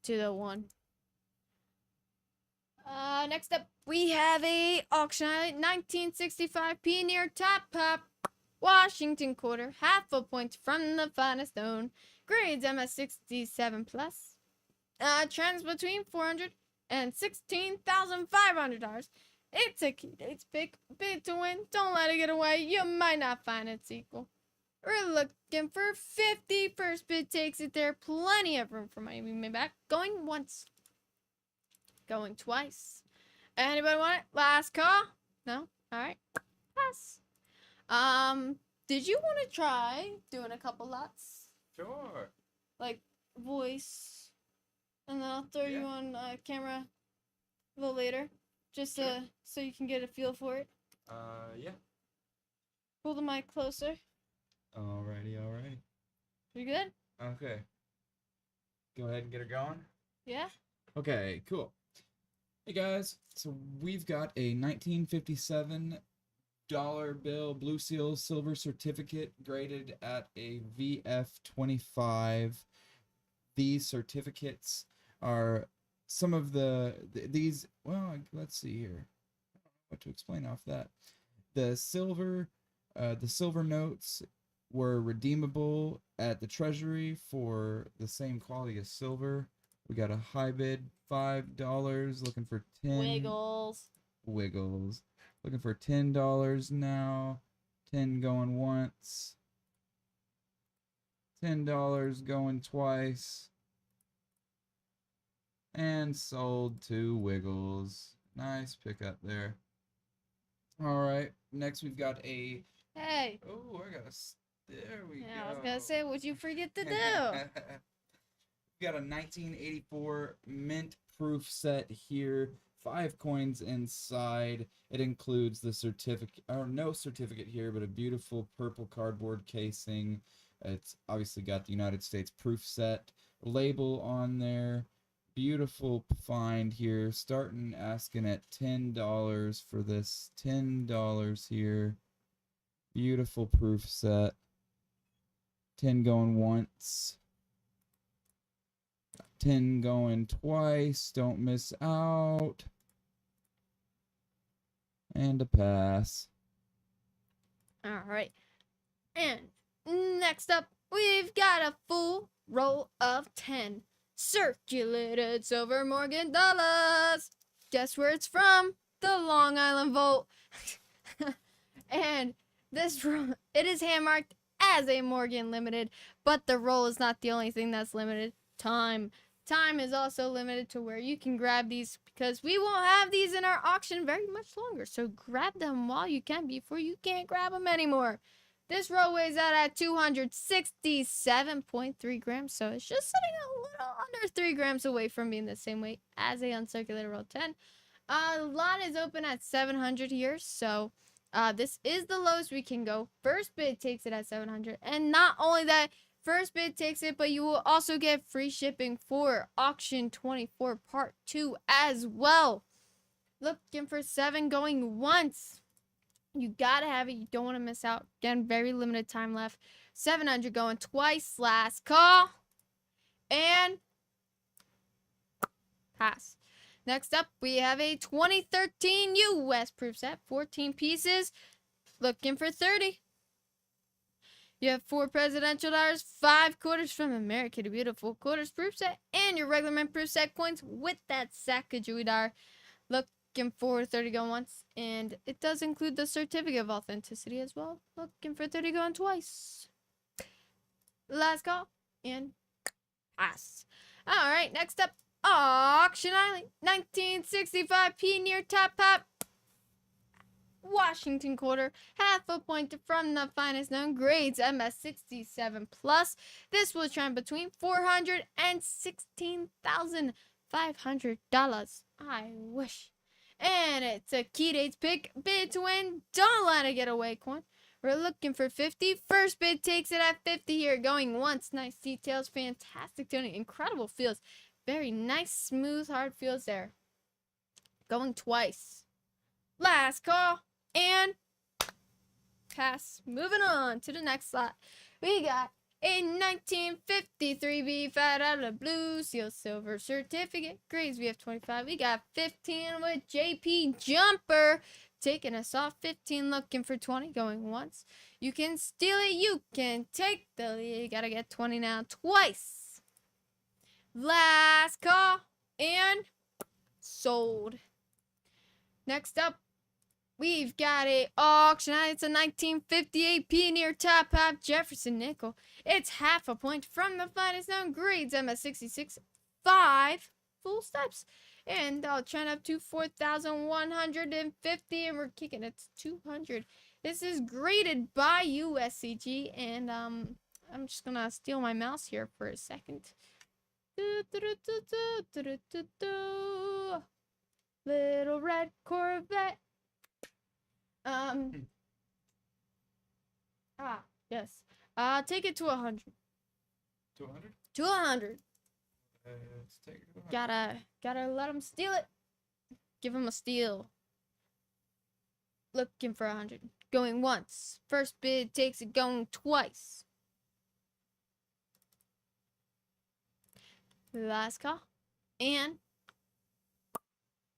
to the 1. Next up, we have a auction highlight 1965 Pioneer Top Pop Washington quarter, half a point from the finest known. Grades MS 67 plus. Trends between $400 and $16,500. It's a key dates pick, bid to win. Don't let it get away. You might not find its equal. We're looking for 50. First bid takes it there. Plenty of room for money being made back. Going once. Going twice. Anybody want it? Last call? No? Alright. Pass. Did you want to try doing a couple lots? Sure. Like voice. And then I'll throw you Yeah. on camera a little later. Just Sure. so you can get a feel for it. Yeah. Pull the mic closer. Alrighty. You good? Okay. Go ahead and get her going. Yeah? Okay, cool. Hey guys, so we've got a 1957 dollar bill Blue Seal silver certificate graded at a VF25. These certificates are some of these, well, let's see here. What to explain off that. The silver notes were redeemable at the treasury for the same quality as silver. We got a high bid, $5, looking for 10 wiggles. Looking for $10 now. 10 going once. $10 going twice. And sold 2 wiggles. Nice pickup there. Alright, next we've got a... Hey. Oh, I got a... There we go. Yeah, I was gonna say, what'd you forget to do? We got a 1984 mint proof set here. 5 coins inside. It includes the certificate, or no certificate here, but a beautiful purple cardboard casing. It's obviously got the United States proof set label on there. Beautiful find here. Starting asking at $10 for this. $10 here. Beautiful proof set. 10 going once. 10 going twice. Don't miss out. And a pass. Alright. And next up, we've got a full roll of 10 circulated silver Morgan dollars. Guess where it's from? The Long Island Vault. And this roll, it is hand marked as a Morgan Limited, but the roll is not the only thing that's limited. Time time is also limited to where you can grab these because we won't have these in our auction very much longer. So grab them while you can before you can't grab them anymore. This roll weighs out at 267.3 grams, so it's just sitting a little under 3 grams away from being the same weight as a uncirculated roll 10. Lot is open at 700 here, so this is the lowest we can go. First bid takes it at 700, and not only that, first bid takes it, but you will also get free shipping for auction 24 part 2 as well. Looking for 7 going once. You gotta have it. You don't want to miss out. Again, very limited time left. 700 going twice. Last call. And pass. Next up, we have a 2013 U.S. proof set. 14 pieces. Looking for 30. You have 4 presidential dollars, 5 quarters from America the Beautiful quarters proof set, and your regular mint proof set coins with that Sacagawea dollar. Looking for 30 going once, and it does include the certificate of authenticity as well. Looking for 30 going twice. Last call, and pass. All right, next up, Auction Island, 1965 Pioneer Top Hat. Washington quarter, half a point from the finest known grades, MS67 plus. This was trying between $400 and $16,500. I wish. And it's a key dates pick, bid to win. Don't let it get away, coin. We're looking for 50. First bid takes it at 50 here, going once. Nice details, fantastic tuning, incredible feels. Very nice, smooth, hard feels there. Going twice. Last call. And pass. Moving on to the next slot. We got a 1953 B5 out of blue seal silver certificate. Grades we have 25. We got 15 with JP Jumper. Taking us off 15, looking for 20, going once. You can steal it. You can take the lead. You gotta get 20 now twice. Last call. And sold. Next up, we've got a auction. It's a 1958 Pioneer Top Hat Jefferson nickel. It's half a point from the finest known grades, MS66, 5 full steps. And I'll trend up to 4,150, and we're kicking it to 200. This is graded by USCG, and I'm just gonna steal my mouse here for a second. Little red Corvette. Yes. Take it to 100. 200? To 100. Let's take it to 100. Gotta let him steal it. Give him a steal. Looking for 100. Going once. First bid takes it going twice. Last call. And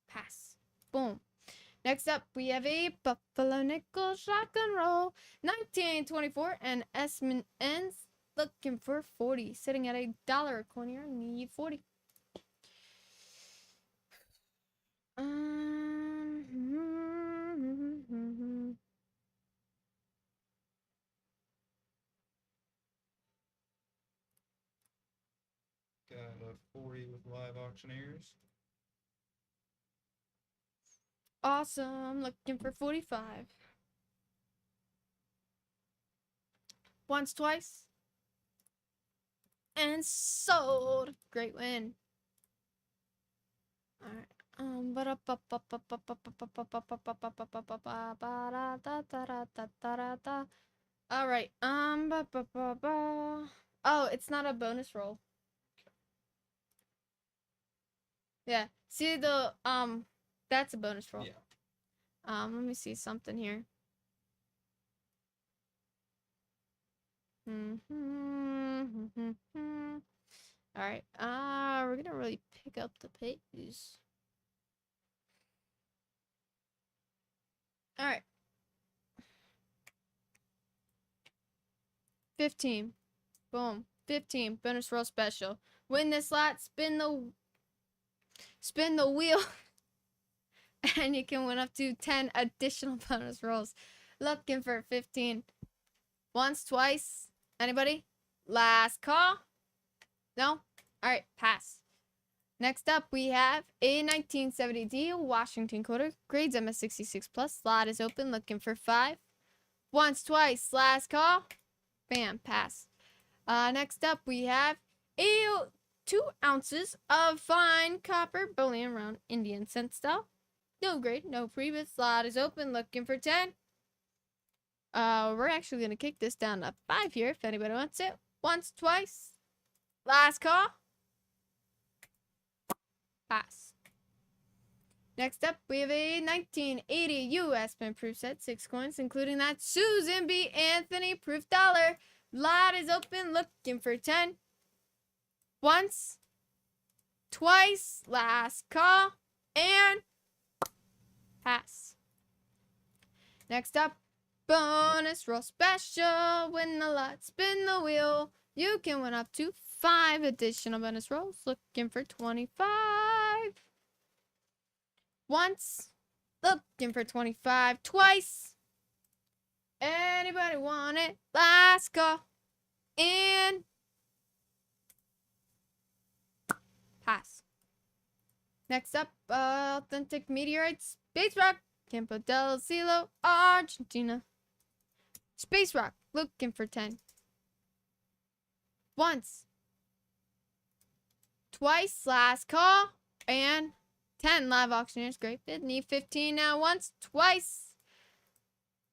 pass. Boom. Next up, we have a Buffalo Nickel Shotgun Roll, 1924, and Esmond ends. Looking for 40, sitting at $1 a coin here. Need 40. Got a 40 with live auctioneers. Awesome. Looking for 45. Once, twice. And sold. Great win. All right. All right. Oh, it's not a bonus roll. Yeah. See the that's a bonus roll. Yeah. Let me see something here. All right. We're gonna really pick up the pace. All right. 15. Boom. 15. Bonus roll special. Win this lot. Spin the wheel. And you can win up to 10 additional bonus rolls. Looking for 15. Once, twice. Anybody? Last call? No? Alright, pass. Next up, we have a 1970D Washington quarter. Grades MS66 plus. Slot is open, looking for 5. Once, twice, last call. Bam, pass. Next up, we have a 2 ounces of fine copper bullion round Indian cent style. No grade, no previous. Slot is open, looking for 10. We're actually going to kick this down to 5 here if anybody wants it. Once, twice, last call. Pass. Next up, we have a 1980 U.S. Mint proof set, 6 coins, including that Susan B. Anthony proof dollar. Lot is open, looking for 10. Once, twice, last call, and pass. Next up, bonus roll special. Win the lot, spin the wheel. You can win up to 5 additional bonus rolls, looking for 25. Once, looking for 25, twice. Anybody want it? Last call. And pass. Next up, authentic meteorites. Space Rock, Campo del Cielo, Argentina. Space Rock, looking for 10. Once, twice, last call, and 10 live auctioneers. Great bid. Need 15 now. Once, twice,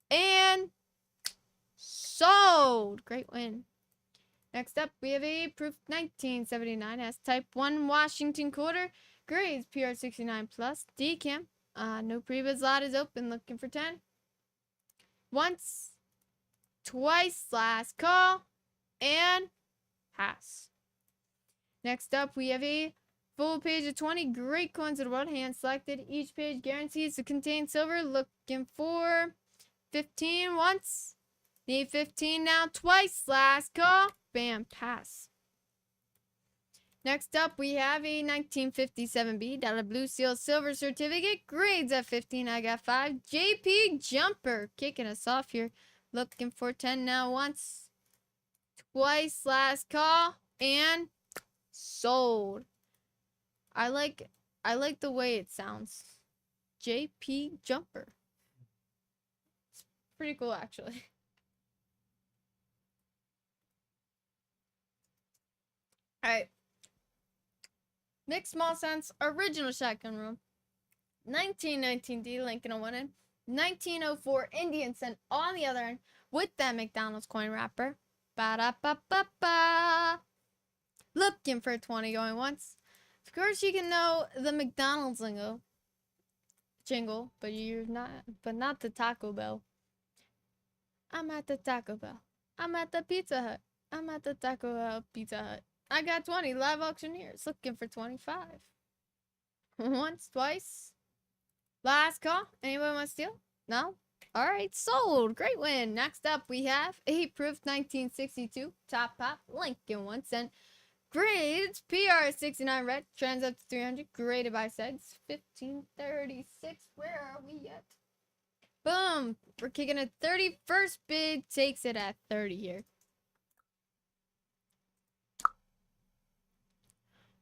and sold. Great win. Next up, we have a proof 1979 S Type 1 Washington quarter. Grades PR69 plus. Decam. No previous. Lot is open. Looking for 10. Once, twice, last call, and pass. Next up, we have a full page of 20 great coins of the world, hand selected. Each page guarantees to contain silver. Looking for 15 once. Need 15 now, twice. Last call. Bam, pass. Next up, we have a 1957B dollar blue seal silver certificate. Grades at 15. I got 5. JP Jumper kicking us off here. Looking for 10 now, once. Twice. Last call. And sold. I like the way it sounds. JP Jumper. It's pretty cool, actually. Alright. Nick Small Sense Original Shotgun Room. 1919D Lincoln on one end. 1904 Indian Cent on the other end with that McDonald's coin wrapper. Ba-da-ba-ba-ba. Looking for 20 going once. Of course, you can know the McDonald's jingle, but not the Taco Bell. I'm at the Taco Bell. I'm at the Pizza Hut. I'm at the Taco Bell Pizza Hut. I got 20 live auctioneers looking for 25. Once, twice. Last call. Anyone want to steal? No? Alright, sold. Great win. Next up, we have a proof 1962 Top Pop Lincoln 1 cent. Grades PR69 red. Trans up to 300. Graded by segs. 1536. Where are we yet? Boom. We're kicking a 30. First bid takes it at 30 here.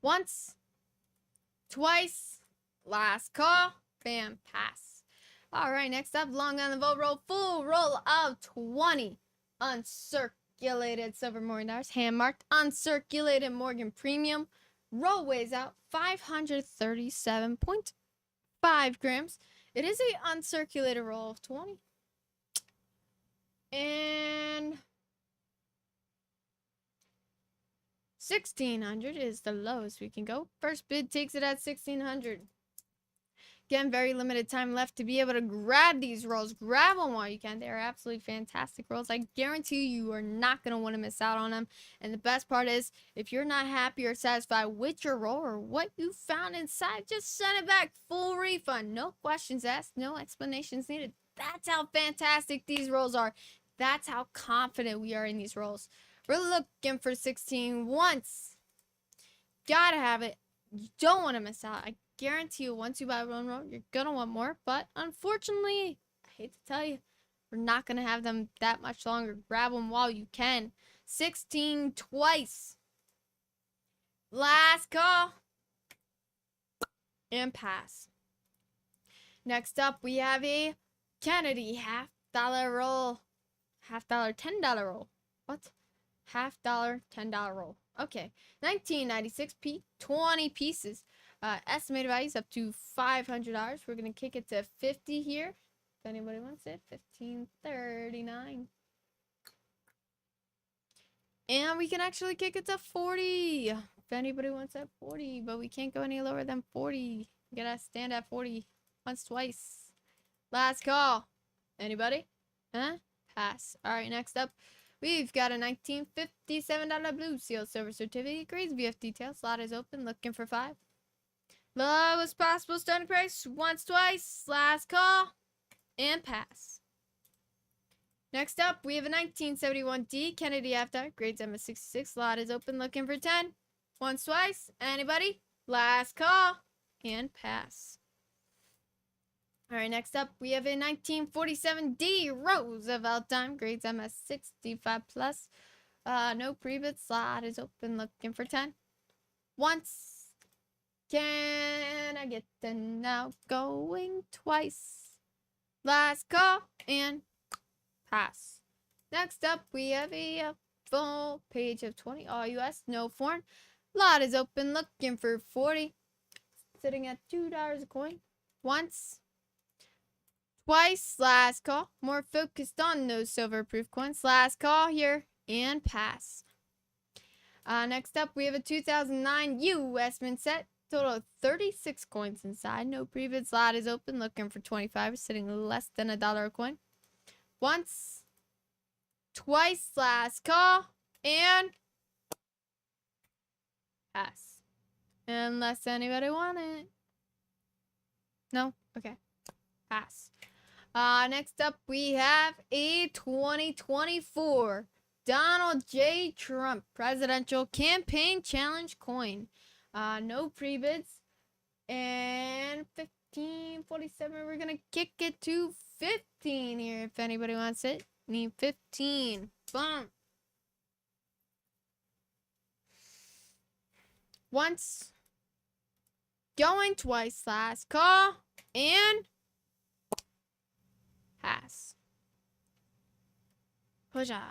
Once, twice, last call, bam, pass. All right, next up, long on the vote roll, full roll of 20 uncirculated silver Morgan dollars, hand marked, uncirculated Morgan premium. Roll weighs out 537.5 grams. It is a uncirculated roll of 20. And 1,600 is the lowest we can go. First bid takes it at 1,600. Again, very limited time left to be able to grab these rolls. Grab them while you can. They're absolutely fantastic rolls. I guarantee you are not going to want to miss out on them. And the best part is, if you're not happy or satisfied with your roll or what you found inside, just send it back. Full refund. No questions asked. No explanations needed. That's how fantastic these rolls are. That's how confident we are in these rolls. We're looking for 16 once. Gotta have it. You don't want to miss out. I guarantee you, once you buy one roll, you're gonna want more. But unfortunately, I hate to tell you, we're not gonna have them that much longer. Grab them while you can. 16 twice. Last call. and pass. Next up, we have a Kennedy $half roll. $half, $10 roll. What? $half, $10 roll. Okay. 1996 20 pieces. Estimated values up to $500. We're going to kick it to 50 here. If anybody wants it, 1539. And we can actually kick it to 40. If anybody wants that 40, but we can't go any lower than 40. We gotta stand at 40 once, twice. Last call. Anybody? Huh? Pass. All right, next up, we've got a $1957 Blue Seal Silver Certificate. Grades BF details. Slot is open. Looking for 5. Lowest possible starting price. Once, twice. Last call. And pass. Next up, we have a 1971D Kennedy After. Grades MS66. Slot is open. Looking for 10. Once, twice. Anybody? Last call. And pass. All right, next up, we have a 1947D Roosevelt Time. Grades MS65 plus. No pre-bid. Slot is open. Looking for 10. Once. Can I get 10 now? Going twice. Last call. And pass. Next up, we have a full page of 20. All US, no foreign. Lot is open. Looking for 40. Sitting at $2 a coin. Once. Twice. Last call. More focused on those silver proof coins. Last call here. And pass. Next up, we have a 2009 US Mint set. Total of 36 coins inside. No pre-bid. Slot is open. Looking for 25. Sitting less than $1 a coin. Once. Twice. Last call. And pass. Unless anybody want it. No? Okay. Pass. Next up, we have a 2024 Donald J. Trump Presidential Campaign Challenge coin. No pre-bids. And 1547. We're going to kick it to 15 here if anybody wants it. Need 15. Boom. Once. Going twice. Last call. And pass. Pusha.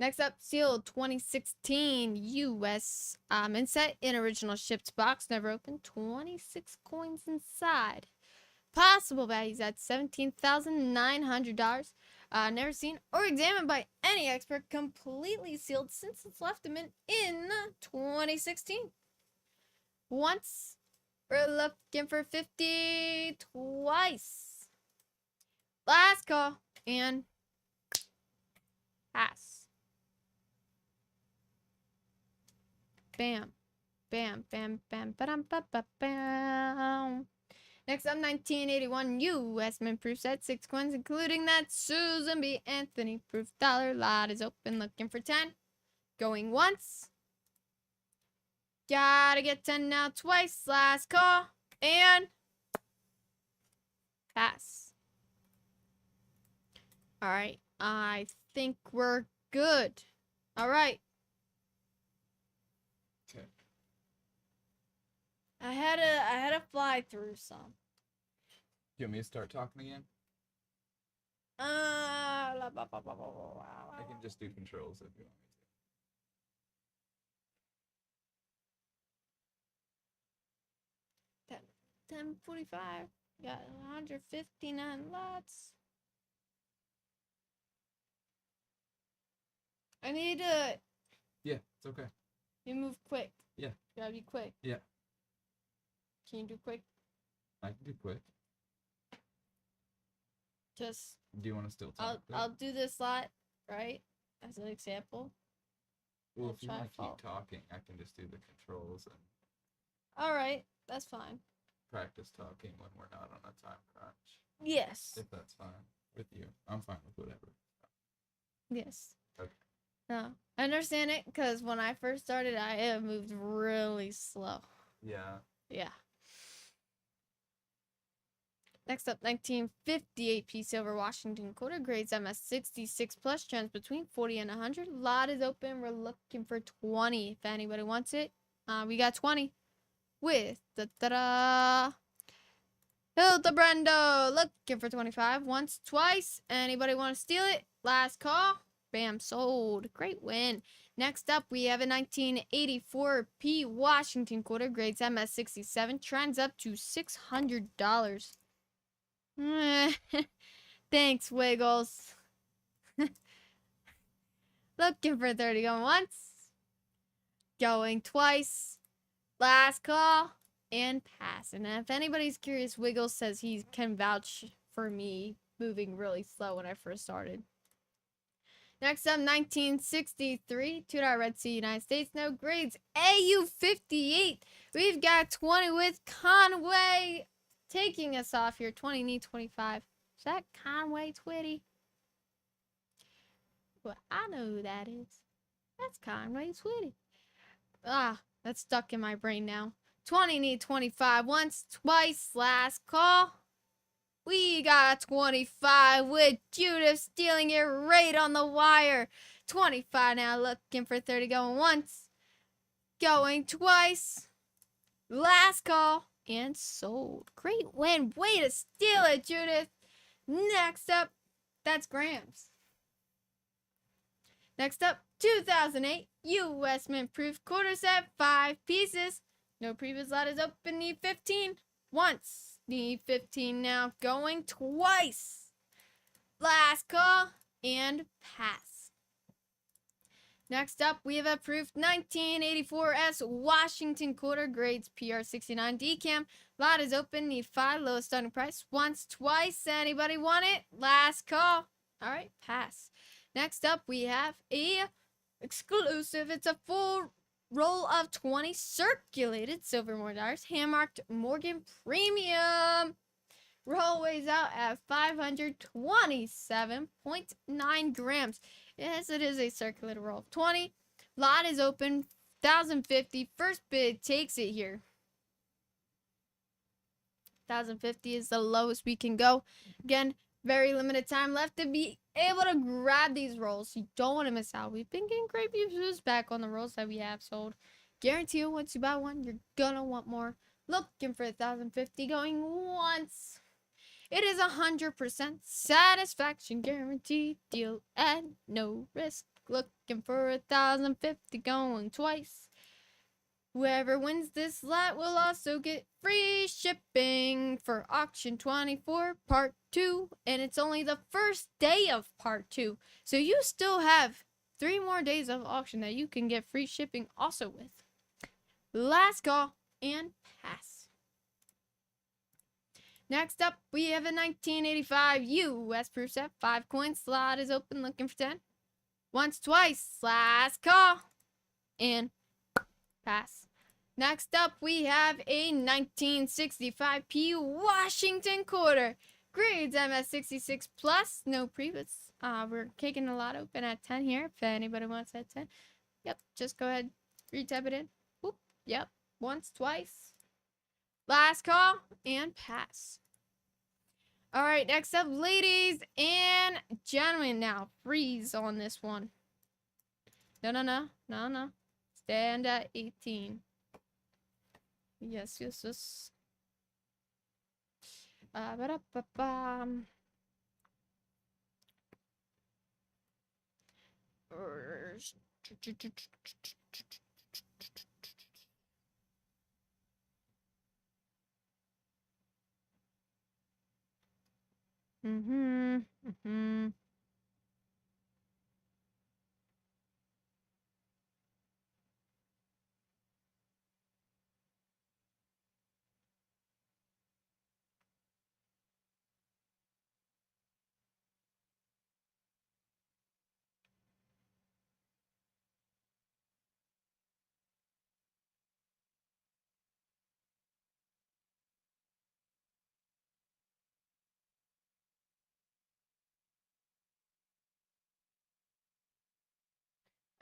Next up, sealed 2016 US Mint set in original shipped box, never opened. 26 coins inside. Possible values at $17,900. Never seen or examined by any expert. Completely sealed since it's left the mint in 2016. Once. We're looking for 50. Twice. Last call. And pass. Bam. Bam, bam, bam, ba-dum, ba-ba-bam. Next up, 1981 US Mint proof set. 6 coins, including that Susan B. Anthony proof dollar. Lot is open. Looking for 10. Going once. Gotta get 10 now. Twice. Last call. And pass. All right. I think we're good. All right. Okay. I had to fly through some. You want me to start talking again? I I can just do controls if you want me to. 1045. Got 159 lots. I need to. Yeah, it's okay. You move quick. Yeah. You gotta be quick. Yeah. Can you do quick? I can do quick. Just Do you want to still talk? I'll do this lot, right? As an example. Well, I'll if you try want to to keep talking, I can just do the controls and Alright, that's fine. practice talking when we're not on a time crunch. Yes. If that's fine with you. I'm fine with whatever. Yes. Okay. No. I understand it because when I first started I moved really slow. Yeah. Yeah. Next up, 1958 P Silver Washington quarter grades MS66 plus trends between 40 and 100. Lot is open. We're looking for 20 if anybody wants it. We got 20. with da-da-da, Hildebrando. Looking for 25. Once, twice. Anybody want to steal it? Last call. Bam, sold. Great win. Next up, we have a 1984 P. Washington quarter, grades MS67. Trends up to $600. Thanks, Wiggles. Looking for 30. Going once. Going twice. Last call. And pass. And if anybody's curious, Wiggles says he can vouch for me moving really slow when I first started. Next up, 1963, $2 Red Sea, United States. No grades. AU58. We've got 20 with Conway taking us off here. 20 need 25. Is that Conway Twitty? Well, I know who that is. That's Conway Twitty. Ah, that's stuck in my brain now. 20 need 25. Once, twice. Last call. We got 25 with Judith stealing it right on the wire. 25 now, looking for 30. Going once. Going twice. Last call. And sold. Great win. Way to steal it, Judith. Next up, that's Grams. Next up, 2008 U.S. Mint Proof quarter set, 5 pieces. No previous lot is open. Need 15. Once. Need 15 now. Going twice. Last call. And pass. Next up, we have a proof 1984S Washington quarter, grades PR69 decam. Lot is open. Need 5. Lowest starting price. Once, twice. Anybody want it? Last call. All right, pass. Next up, we have a exclusive. It's a full roll of 20 circulated silver Mortars, hand-marked Morgan Premium. Roll weighs out at 527.9 grams. Yes, it is a circulated roll of 20. Lot is open, 1,050. First bid takes it here. 1,050 is the lowest we can go. Again, very limited time left to be able to grab these rolls. You don't want to miss out. We've been getting great views back on the rolls that we have sold. Guarantee you, once you buy one, you're gonna want more. Looking for 1,050. Going once. It is 100% satisfaction guaranteed deal at no risk. Looking for 1,050. Going twice. Whoever wins this lot will also get free shipping for auction 24 part 2, and it's only the first day of part 2. So you still have 3 more days of auction that you can get free shipping also with. Last call and pass. Next up, we have a 1985 U.S. proof set, 5 coins. Slot is open, looking for 10. Once, twice. Last call and pass. Next up, we have a 1965 P. Washington quarter. Grades MS66 plus. No previous. We're kicking a lot open at 10 here. If anybody wants at 10. Yep, just go ahead. Retype it in. Whoop. Yep. Once, twice. Last call and pass. All right, next up, ladies and gentlemen. Now, freeze on this one. No. Stand at 18. Yes. Ba-da-ba-bam.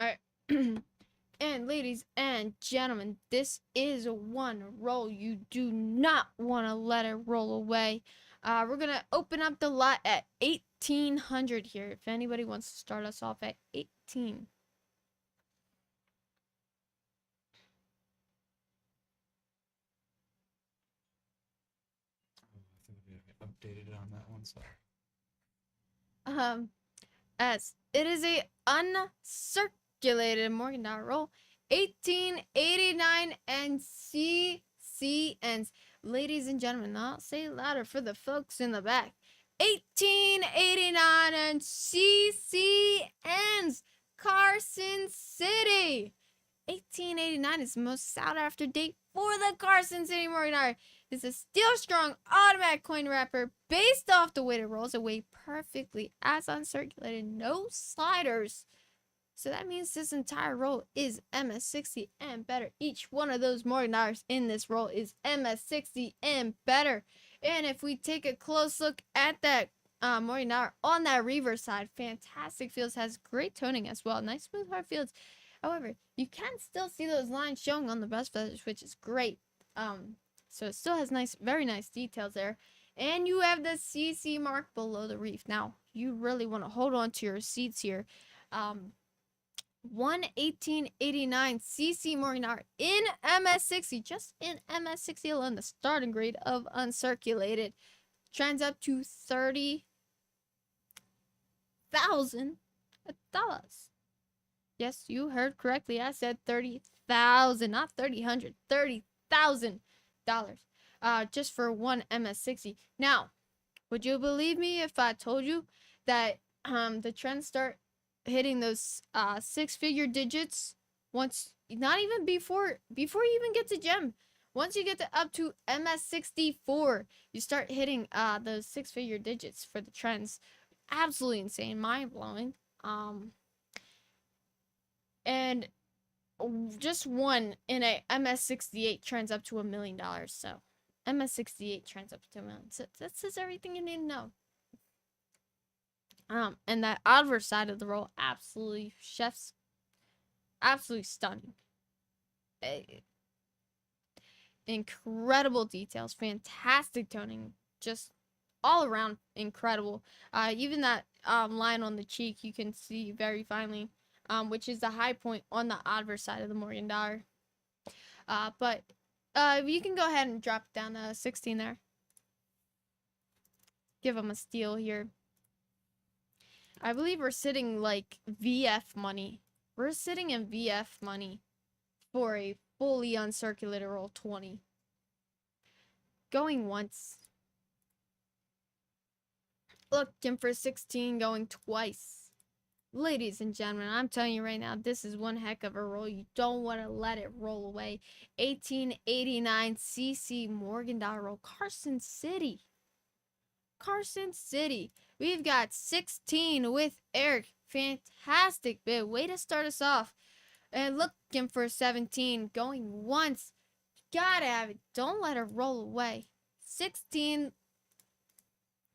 All right. And ladies and gentlemen, this is one roll. You do not want to let it roll away. We're going to open up the lot at 1,800 here. If anybody wants to start us off at 18. updated on that one, so. As it is a uncirculated Morgan dollar roll, 1889 and CCNs. Ladies and gentlemen, I'll say it louder for the folks in the back. 1889 and CCNs. Carson City. 1889 is the most sought after date for the Carson City Morgan dollar. It's a steel strong automatic coin wrapper based off the way it rolls away perfectly as uncirculated, no sliders. So that means this entire roll is MS60 and better. Each one of those Morgan dollars in this roll is MS60 and better. And if we take a close look at that Morgan dollar on that reverse side, Fantastic Fields has great toning as well. Nice smooth hard fields. However, you can still see those lines showing on the best feathers, which is great. So it still has nice, very nice details there. And you have the CC mark below the reef. Now, you really want to hold on to your seats here. 1889 CC Morgan dollar in MS60, just in MS60 alone, the starting grade of uncirculated. Trends up to $30,000. Yes, you heard correctly. I said 30,000, not 3,000, $30,000. Just for one MS60. Now, would you believe me if I told you that the trends start hitting those six-figure digits once, not even before you even get to gem. Once you get to up to MS64, you start hitting those six-figure digits for the trends. Absolutely insane, mind-blowing. And just one in a MS68 trends up to $1 million. So MS68 trends up to $1 million. So that says everything you need to know. And that other side of the roll, absolutely stunning. Incredible details, fantastic toning, just all around incredible. Even that line on the cheek you can see very finely. Which is the high point on the adverse side of the Morgan dollar. But you can go ahead and drop it down to 16 there. Give them a steal here. I believe we're sitting like VF money. We're sitting in VF money for a fully uncirculated roll 20. Going once. Looking for 16, going twice. Ladies and gentlemen, I'm telling you right now, this is one heck of a roll. You don't want to let it roll away. 1889 CC Morgan dollar roll. Carson City. Carson City. We've got 16 with Eric. Fantastic bid. Way to start us off. And looking for 17. Going once. Gotta have it. Don't let it roll away. 16.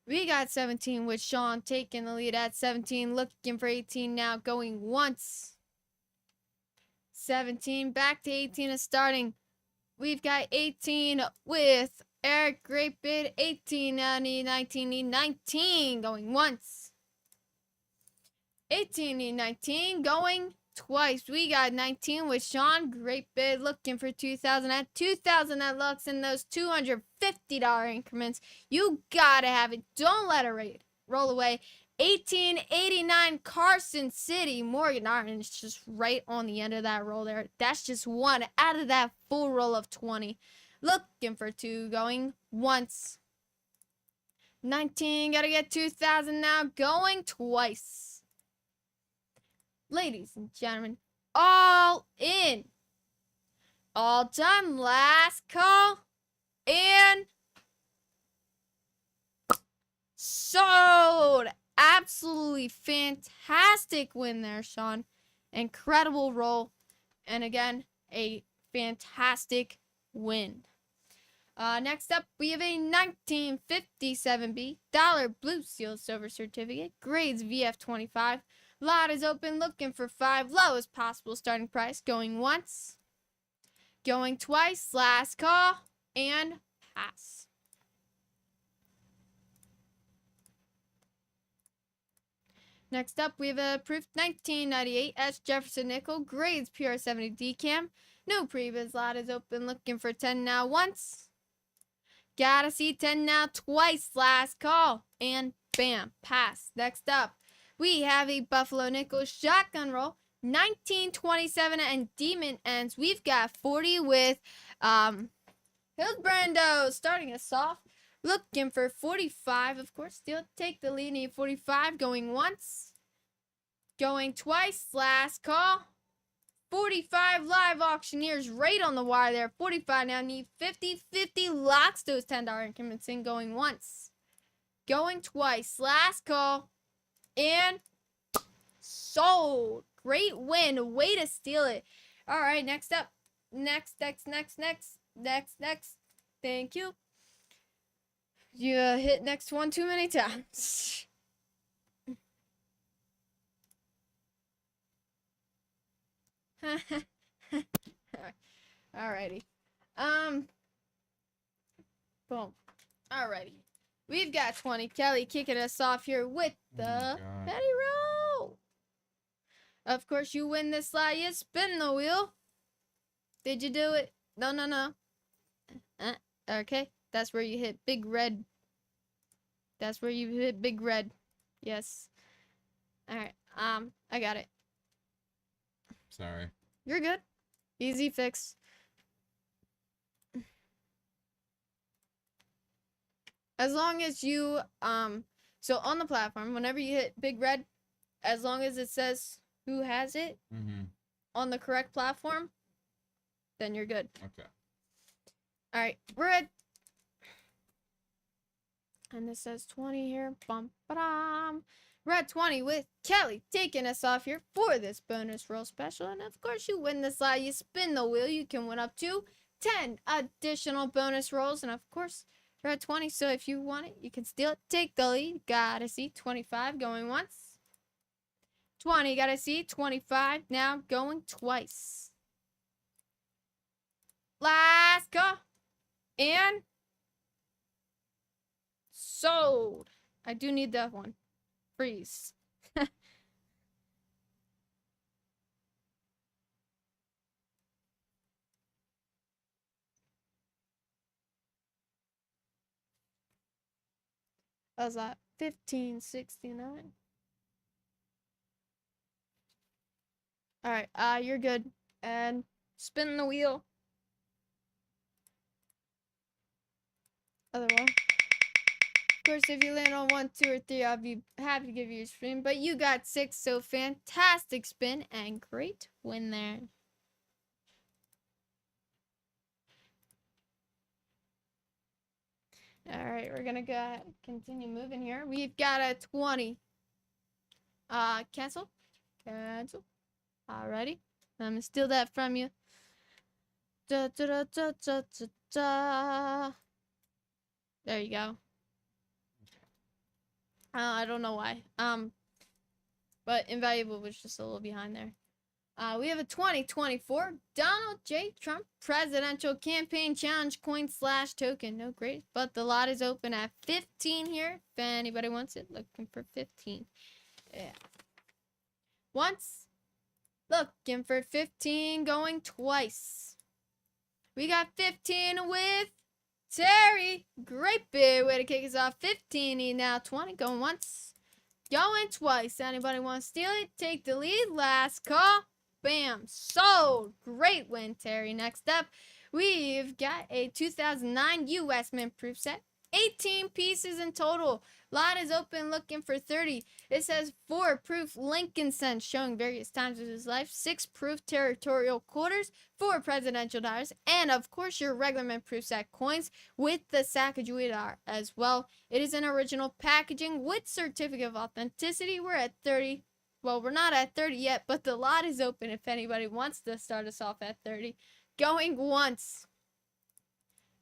We got 17 with Sean taking the lead at 17. Looking for 18 now. Going once. 17. Back to 18 is starting. We've got 18 with Eric. Great bid. 18 now. Need 19. Need 19. Going once. 18 need 19. Going twice. We got 19 with Sean. Great bid. Looking for 2,000 at 2,000 at Lux in those $250 increments. You gotta have it. Don't let it roll away. 1889 Carson City Morgan dollar, and it's just right on the end of that roll there. That's just one out of that full roll of 20. Looking for 2. Going once. 19. Gotta get 2,000 now. Going twice. Ladies and gentlemen, all in. All done. Last call. And sold. Absolutely fantastic win there, Sean. Incredible roll. And again, a fantastic win. Next up, we have a 1957B dollar Blue Seal Silver Certificate. Grades VF25. Lot is open, looking for 5. Lowest possible starting price. Going once. Going twice. Last call. And pass. Next up, we have a proof 1998 S. Jefferson Nickel. Grades PR70 decam. No previous. Lot is open, looking for 10 now. Once. Gotta see 10 now twice. Last call. And bam. Pass. Next up, we have a Buffalo Nickel shotgun roll. 1927 and Demon Ends. We've got 40 with Hildebrando starting us off. Looking for 45, of course. Still take the lead. Need 45. Going once. Going twice. Last call. 45 live auctioneers right on the wire there. 45 now. Need 50. 50 locks those $10 increments in. Going once. Going twice. Last call. And sold. Great win. Way to steal it. All right, next up. Next. Thank you. You hit next one too many times. Alrighty. Boom. Alrighty. We've got 20. Kelly kicking us off here with Oh my the God. petty roll. Of course, you win this slot. You spin the wheel. Did you do it? No. Okay. That's where you hit big red. That's where you hit big red. Yes. Alright. I got it. Sorry. You're good. Easy fix. As long as you, so on the platform, whenever you hit big red, as long as it says who has it Mm-hmm. on the correct platform, then you're good. Okay. Alright, we're at, and this says 20 here. Bum, ba-dum. We're at 20 with Kelly taking us off here for this bonus roll special. And of course, you win this slot. You spin the wheel. You can win up to 10 additional bonus rolls. And of course, we're at 20. So if you want it, you can still take the lead. Gotta see 25 going once. 20, gotta see 25 now going twice. Last call. And sold. I do need that one. Freeze. What was that? 1569. Alright, you're good. And spin the wheel. Other one. Of course, if you land on 1, 2, or 3, I'll be happy to give you a spin. But you got 6, so fantastic spin and great win there. All right, we're gonna go ahead and continue moving here. We've got a 20. Cancel. Alrighty, I'm gonna steal that from you. Da, da, da, da, da, da, da. There you go. I don't know why. But Invaluable was just a little behind there. We have a 2024 Donald J. Trump Presidential Campaign Challenge coin / token. No great, but the lot is open at 15 here. If anybody wants it, looking for 15. Yeah. Once, looking for 15, going twice. We got 15 with Terry. Great big way to kick us off. 15 now 20, going once, going twice. Anybody want to steal it? Take the lead. Last call. Bam. Sold. Great win, Terry. Next up, we've got a 2009 U.S. Mint proof set. 18 pieces in total. Lot is open, looking for 30. It says 4 proof Lincoln cents showing various times of his life, 6 proof territorial quarters, 4 presidential dollars, and of course your regular mint proof set coins with the Sacagawea as well. It is an original packaging with certificate of authenticity. We're at 30. Well, we're not at 30 yet, but the lot is open if anybody wants to start us off at 30. Going once.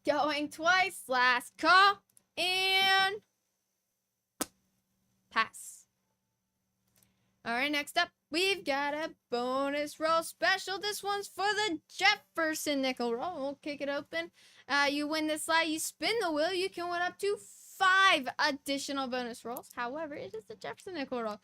Going twice. Last call. And pass. Alright, next up, we've got a bonus roll special. This one's for the Jefferson nickel roll. We'll kick it open. You win this slot, you spin the wheel, you can win up to 5 additional bonus rolls. However, it is the Jefferson nickel roll.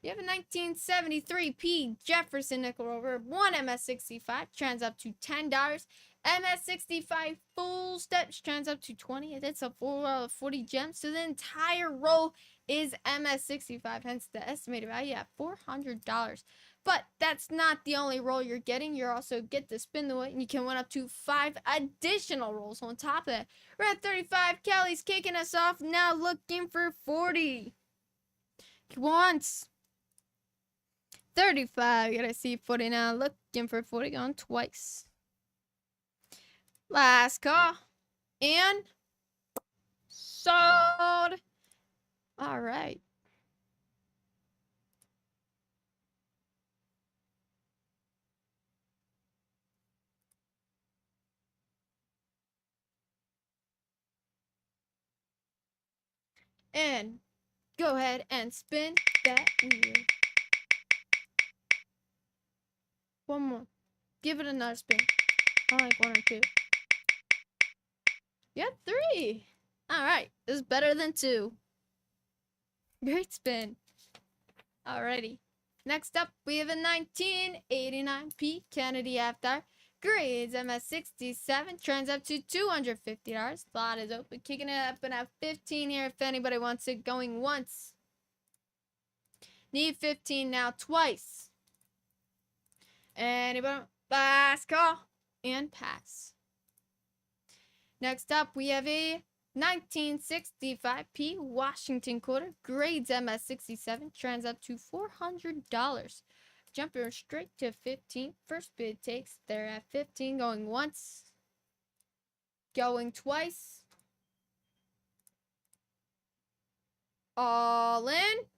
You have a 1973 P Jefferson nickel roll, 1 MS65, trans up to $10. MS65 full steps turns up to 20. It's a full 40 gems. So the entire roll is MS65, hence the estimated value at $400. But that's not the only roll you're getting. You also get to spin the wheel, and you can win up to 5 additional rolls on top of that. We're at 35. Kelly's kicking us off. Now looking for 40. Once. 35. Gotta see 40 now. Looking for 40. Going twice. Last call. And sold. All right. And go ahead and spin that wheel. One more. Give it another spin. I like 1 or 2. You got 3. All right. This is better than 2. Great spin. Alrighty. Next up, we have a 1989 Kennedy Avatar. Grades MS67. Trends up to $250. Slot is open. Kicking it up and at 15 here if anybody wants it. Going once. Need 15 now twice. Anybody? Last call. And pass. Next up, we have a 1965 Washington quarter. Grades MS67. Trends up to $400. Jumping straight to 15. First bid takes. They're at 15. Going once. Going twice. All in.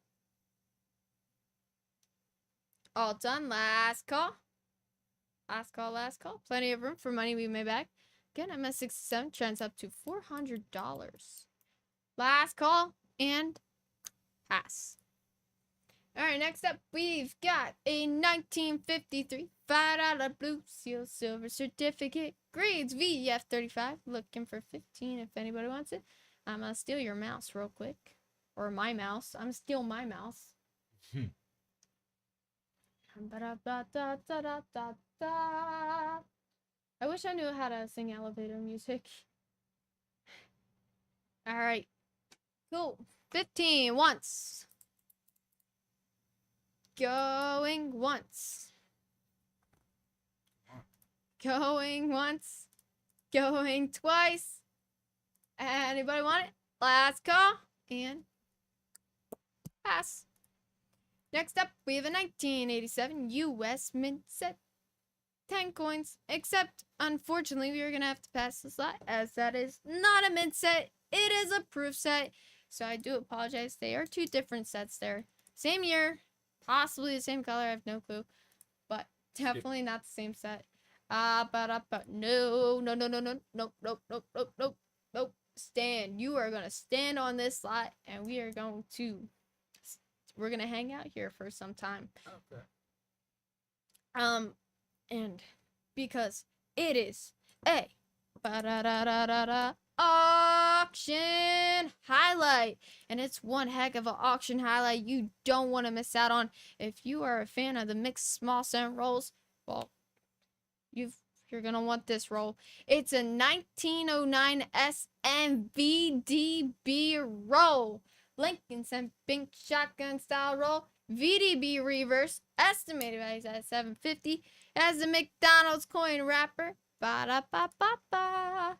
All done. Last call. Last call, last call. Plenty of room for money we made back. Again, MS67 trends up to $400. Last call and pass. All right, next up, we've got a 1953 $5 Blue Seal Silver Certificate. Grades VF35. Looking for 15 if anybody wants it. I'm going to steal your mouse real quick. Or my mouse. I'm going to steal my mouse. I wish I knew how to sing elevator music. All right. Cool. 15 once. Going once. Going once. Going twice. Anybody want it? Last call. And pass. Next up, we have a 1987 US Mint set. 10 coins, except unfortunately we are going to have to pass this lot as that is not a mint set. It is a proof set. So I do apologize. They are 2 different sets there. Same year, possibly the same color. I have no clue, but definitely not the same set. But no. Stand. You are going to stand on this slot and we're going to hang out here for some time. Okay. And because it is a auction highlight, and it's one heck of an auction highlight you don't want to miss out on. If you are a fan of the mixed small cent rolls, well, you're gonna want this roll. It's a 1909 SMVDB roll. Lincoln Cent Pink Shotgun style roll. VDB reverse. Estimated value is at $750. Has the McDonald's coin wrapper. Ba-da-ba-ba-ba.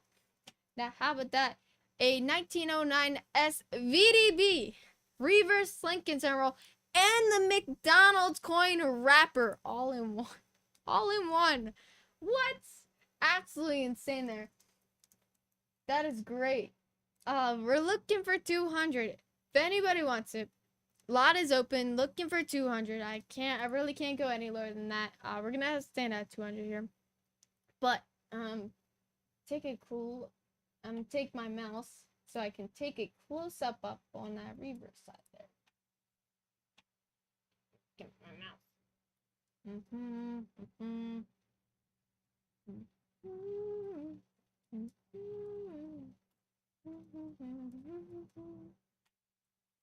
Now, how about that? A 1909 SVDB reverse Lincoln Cent roll and the McDonald's coin wrapper all in one. All in one. What? Absolutely insane there. That is great. We're looking for 200. If anybody wants it, lot is open. Looking for 200. I really can't go any lower than that. We're gonna have to stand at 200 here. But take my mouse so I can take a close up on that reverse side there. Get my mouse.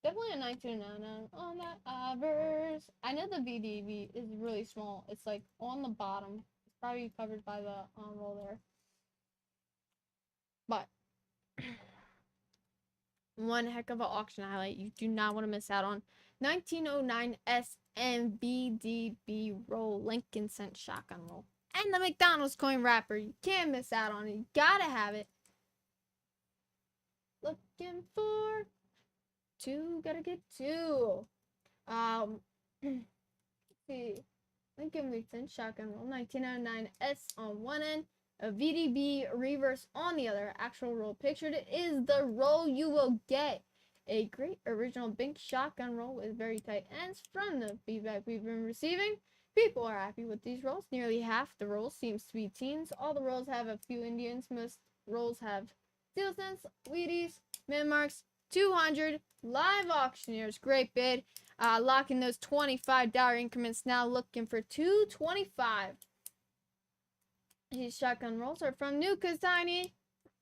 Definitely a 1999 on that verse. I know the VDB is really small. It's like on the bottom. It's probably covered by the roll there. one heck of an auction highlight you do not want to miss out on. 1909 SMVDB roll, Lincoln Cent shotgun roll. And the McDonald's coin wrapper. You can't miss out on it. You gotta have it. Looking for two, gotta get two. Let's see. Lincoln Cent shotgun roll, 1909 S on one end, a VDB reverse on the other. Actual roll pictured is the roll you will get. A great original Bink shotgun roll with very tight ends. From the feedback we've been receiving, people are happy with these rolls. Nearly half the rolls seems to be teens. All the rolls have a few Indians. Most rolls have Steel Cents, Wheaties, Minmarks, 200 live auctioneers. Great bid. Locking those $25 increments now, looking for $225. These shotgun rolls are from New Kazani,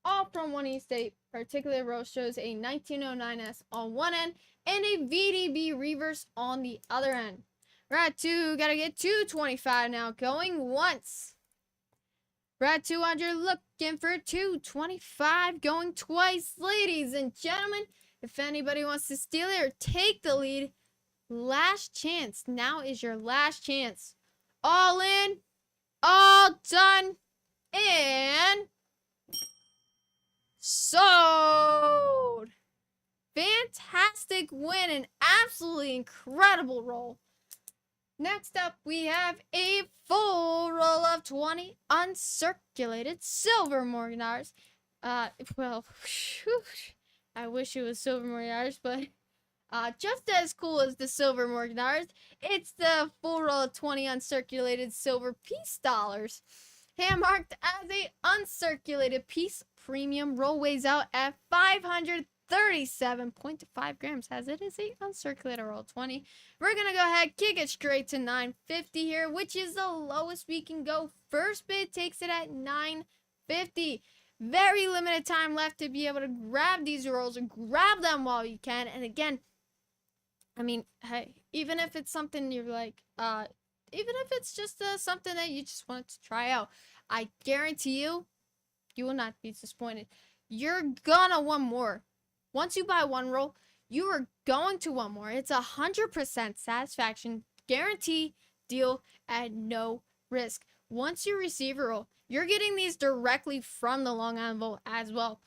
all from one estate. Particular roll shows a 1909S on one end and a VDB reverse on the other end. We're at two, gotta get $225 now, going once. We're at 200, looking for $225, going twice. Ladies and gentlemen, if anybody wants to steal it or take the lead, last chance. Now is your last chance. All in, all done, and sold. Fantastic win, an absolutely incredible roll. Next up, we have a full roll of 20 uncirculated silver Morganars. Well, whew, I wish it was silver Morganars, but just as cool as the silver Morganars, it's the full roll of 20 uncirculated silver piece dollars. Hand marked as a uncirculated piece. Premium roll weighs out at 537.5 grams, as it is a uncirculated roll 20. We're gonna go ahead, kick it straight to 950 here, which is the lowest we can go. First bid takes it at 950. Very limited time left to be able to grab these rolls and grab them while you can. And again, I mean, hey, even if it's something you're like, even if it's just something that you just wanted to try out, I guarantee you, you will not be disappointed. You're gonna want more. Once you buy one roll, you are going to want more. It's 100% satisfaction guarantee deal at no risk. Once you receive a roll, you're getting these directly from the Long Island Vault as well.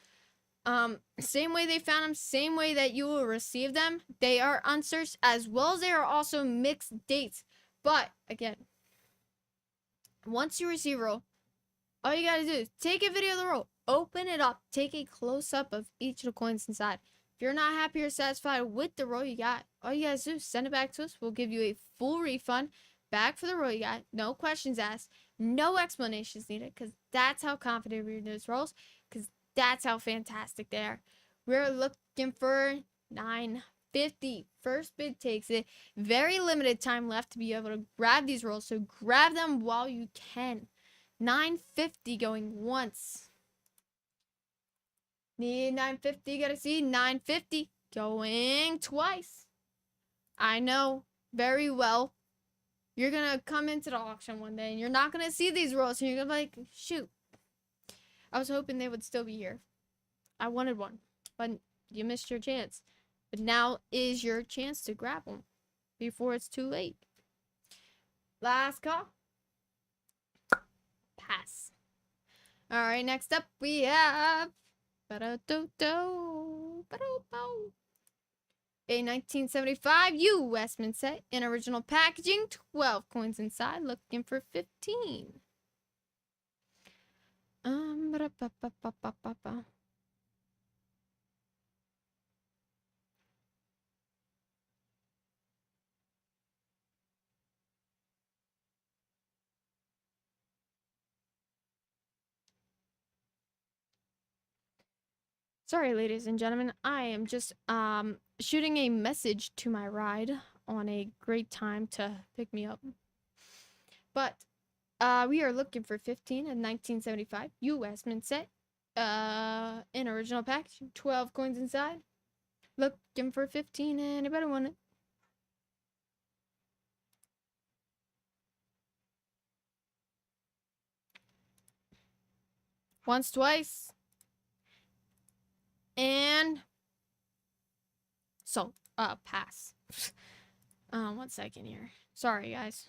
Same way they found them, same way that you will receive them. They are unsearched, as well as they are also mixed dates. But again, once you receive a roll, all you gotta do is take a video of the roll, open it up, take a close-up of each of the coins inside. If you're not happy or satisfied with the roll you got, all you guys do is send it back to us. We'll give you a full refund back for the roll you got. No questions asked, no explanations needed, because that's how confident we're in those rolls, because that's how fantastic they are. We're looking for $950. First bid takes it. Very limited time left to be able to grab these rolls, so grab them while you can. $950 going once. Need $950, gotta see $950 going twice. I know very well you're gonna come into the auction one day and you're not gonna see these rolls and you're gonna be like, shoot, I was hoping they would still be here. I wanted one, but you missed your chance. But now is your chance to grab them before it's too late. Last call. Pass. All right, next up we have a 1975 U.S. Mint set in original packaging, 12 coins inside, looking for 15. Sorry, ladies and gentlemen, I am just shooting a message to my ride on a great time to pick me up. But we are looking for 15 in 1975 U.S. Mint set in original packaging, 12 coins inside. Looking for 15. Anybody want it? Once, twice. And So, pass. 1 second here. Sorry, guys.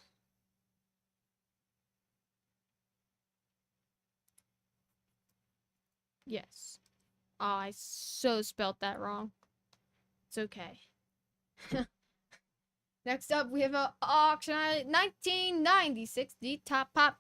Yes. Oh, I so spelt that wrong. It's okay. Next up, we have a auction at 1996, the Top Pop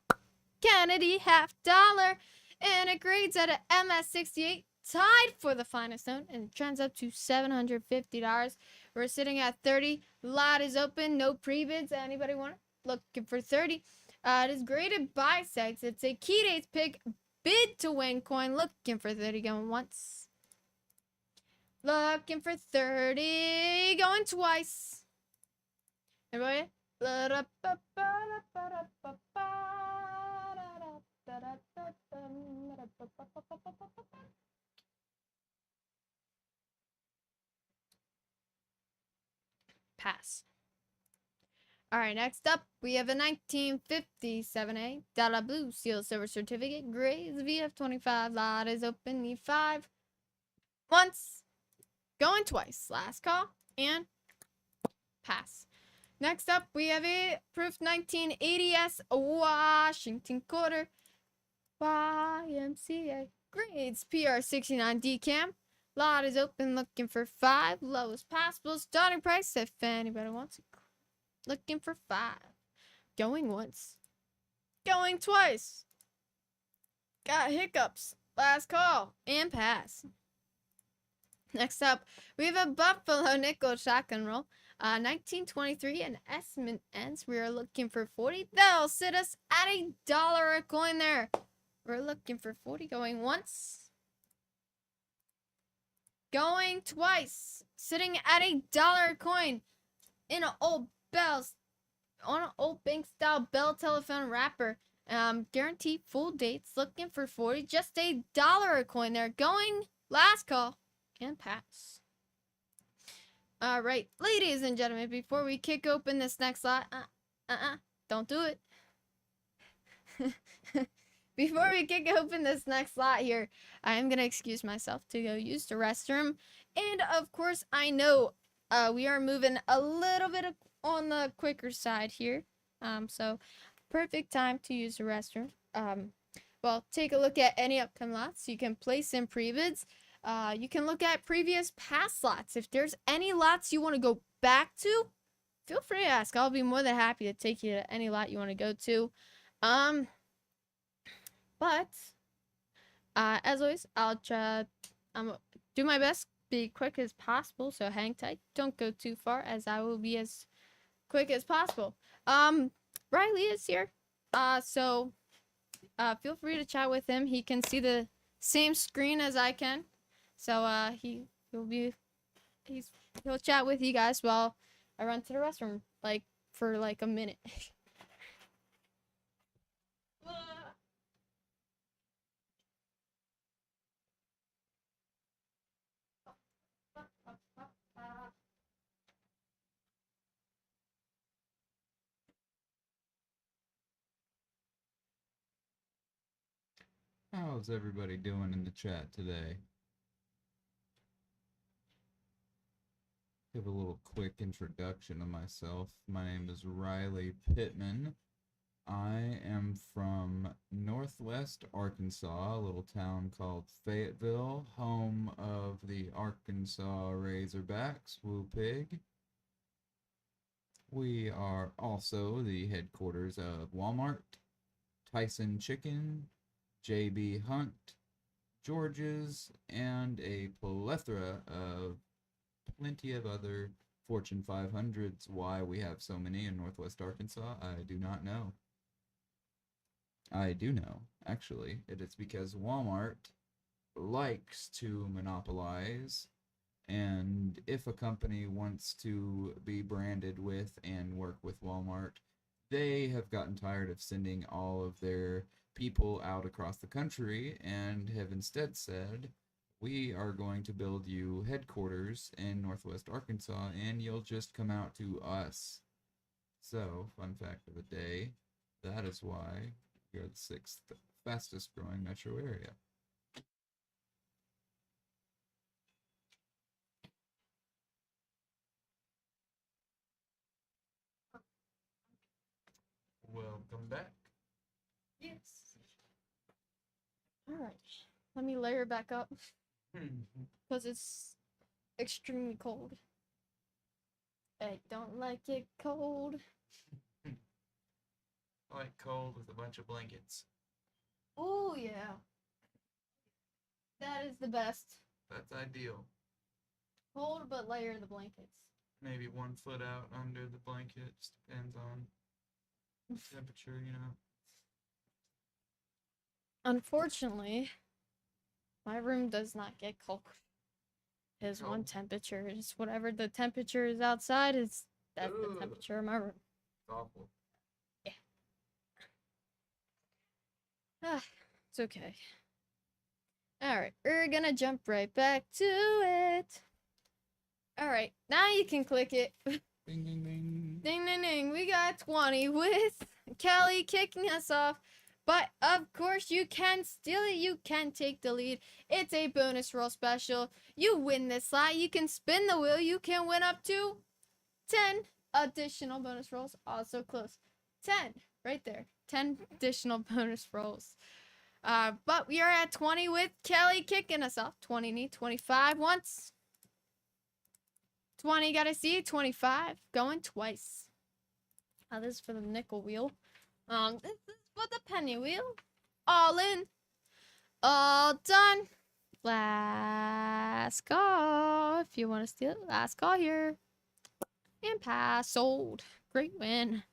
Kennedy half dollar, and it grades at an MS68, tied for the finest note, and it trends up to $750. We're sitting at 30. Lot is open, no pre-bids. Anybody want it? Looking for 30. It is graded by sex. It's a key dates pick, bid to win coin. Looking for 30, going once. Looking for 30, going twice. Everybody? Pass. All right, next up, we have a 1957A Dollar Blue Seal Silver Certificate, grades VF25. Lot is open, need 5. Once, going twice. Last call, and pass. Next up, we have a Proof 1980S Washington Quarter YMCA, grades PR69 DCAM. Lot is open, looking for 5. Lowest possible starting price if anybody wants it. Looking for 5. Going once. Going twice. Got hiccups. Last call. And pass. Next up, we have a Buffalo Nickel Shotgun Roll. 1923 and estimate ends. We are looking for 40. That'll sit us at $1 a coin there. We're looking for 40. Going once. Going twice. Sitting at $1 a coin in an old bells on an old bank style Bell telephone wrapper. Guaranteed full dates. Looking for 40. Just $1 a coin there. Going last call and pass. All right, ladies and gentlemen, before we kick open this next lot, don't do it. Before we kick open this next lot here, I am going to excuse myself to go use the restroom. And of course, I know we are moving a little bit on the quicker side here. So perfect time to use the restroom. Well, take a look at any upcoming lots. You can place in pre-bids. You can look at previous past lots. If there's any lots you want to go back to, feel free to ask. I'll be more than happy to take you to any lot you want to go to. But as always, I'll do my best, be quick as possible. So hang tight. Don't go too far, as I will be as quick as possible. Riley is here. So feel free to chat with him. He can see the same screen as I can. So he'll chat with you guys while I run to the restroom for a minute. How's everybody doing in the chat today? Give a little quick introduction of myself. My name is Riley Pittman. I am from Northwest Arkansas, a little town called Fayetteville, home of the Arkansas Razorbacks, Woo Pig. We are also the headquarters of Walmart, Tyson Chicken, J.B. Hunt, George's, and a plethora of plenty of other Fortune 500s. Why we have so many in Northwest Arkansas, I do not know. I do know, actually. It is because Walmart likes to monopolize, and if a company wants to be branded with and work with Walmart, they have gotten tired of sending all of their people out across the country and have instead said, we are going to build you headquarters in Northwest Arkansas, and you'll just come out to us. So, fun fact of the day, that is why we are the 6th fastest growing metro area. Alright. Let me layer it back up because it's extremely cold. I don't like it cold. I like cold with a bunch of blankets. Oh, yeah. That is the best. That's ideal. Cold, but layer the blankets. Maybe 1 foot out under the blanket. Just depends on temperature, you know. Unfortunately, my room does not get cold. It is one Cold? temperature. It's whatever the temperature is outside, that's the Ugh. temperature of my room. It's awful. Ah, it's okay. Alright, we're gonna jump right back to it. Alright, now you can click it. Ding ding ding. Ding ding ding, we got 20 with Kelly kicking us off. But of course you can steal it, you can take the lead. It's a bonus roll special. You win this slot, you can spin the wheel, you can win up to 10 additional bonus rolls. Also close. 10, right there. 10 additional bonus rolls. But we are at 20 with Kelly kicking us off. 20 need 25 once. 20 gotta see, 25 going twice. This is for the nickel wheel. This is for the penny wheel. All in, all done. Last call. If you want to steal it, last call here. And pass, sold. Great win.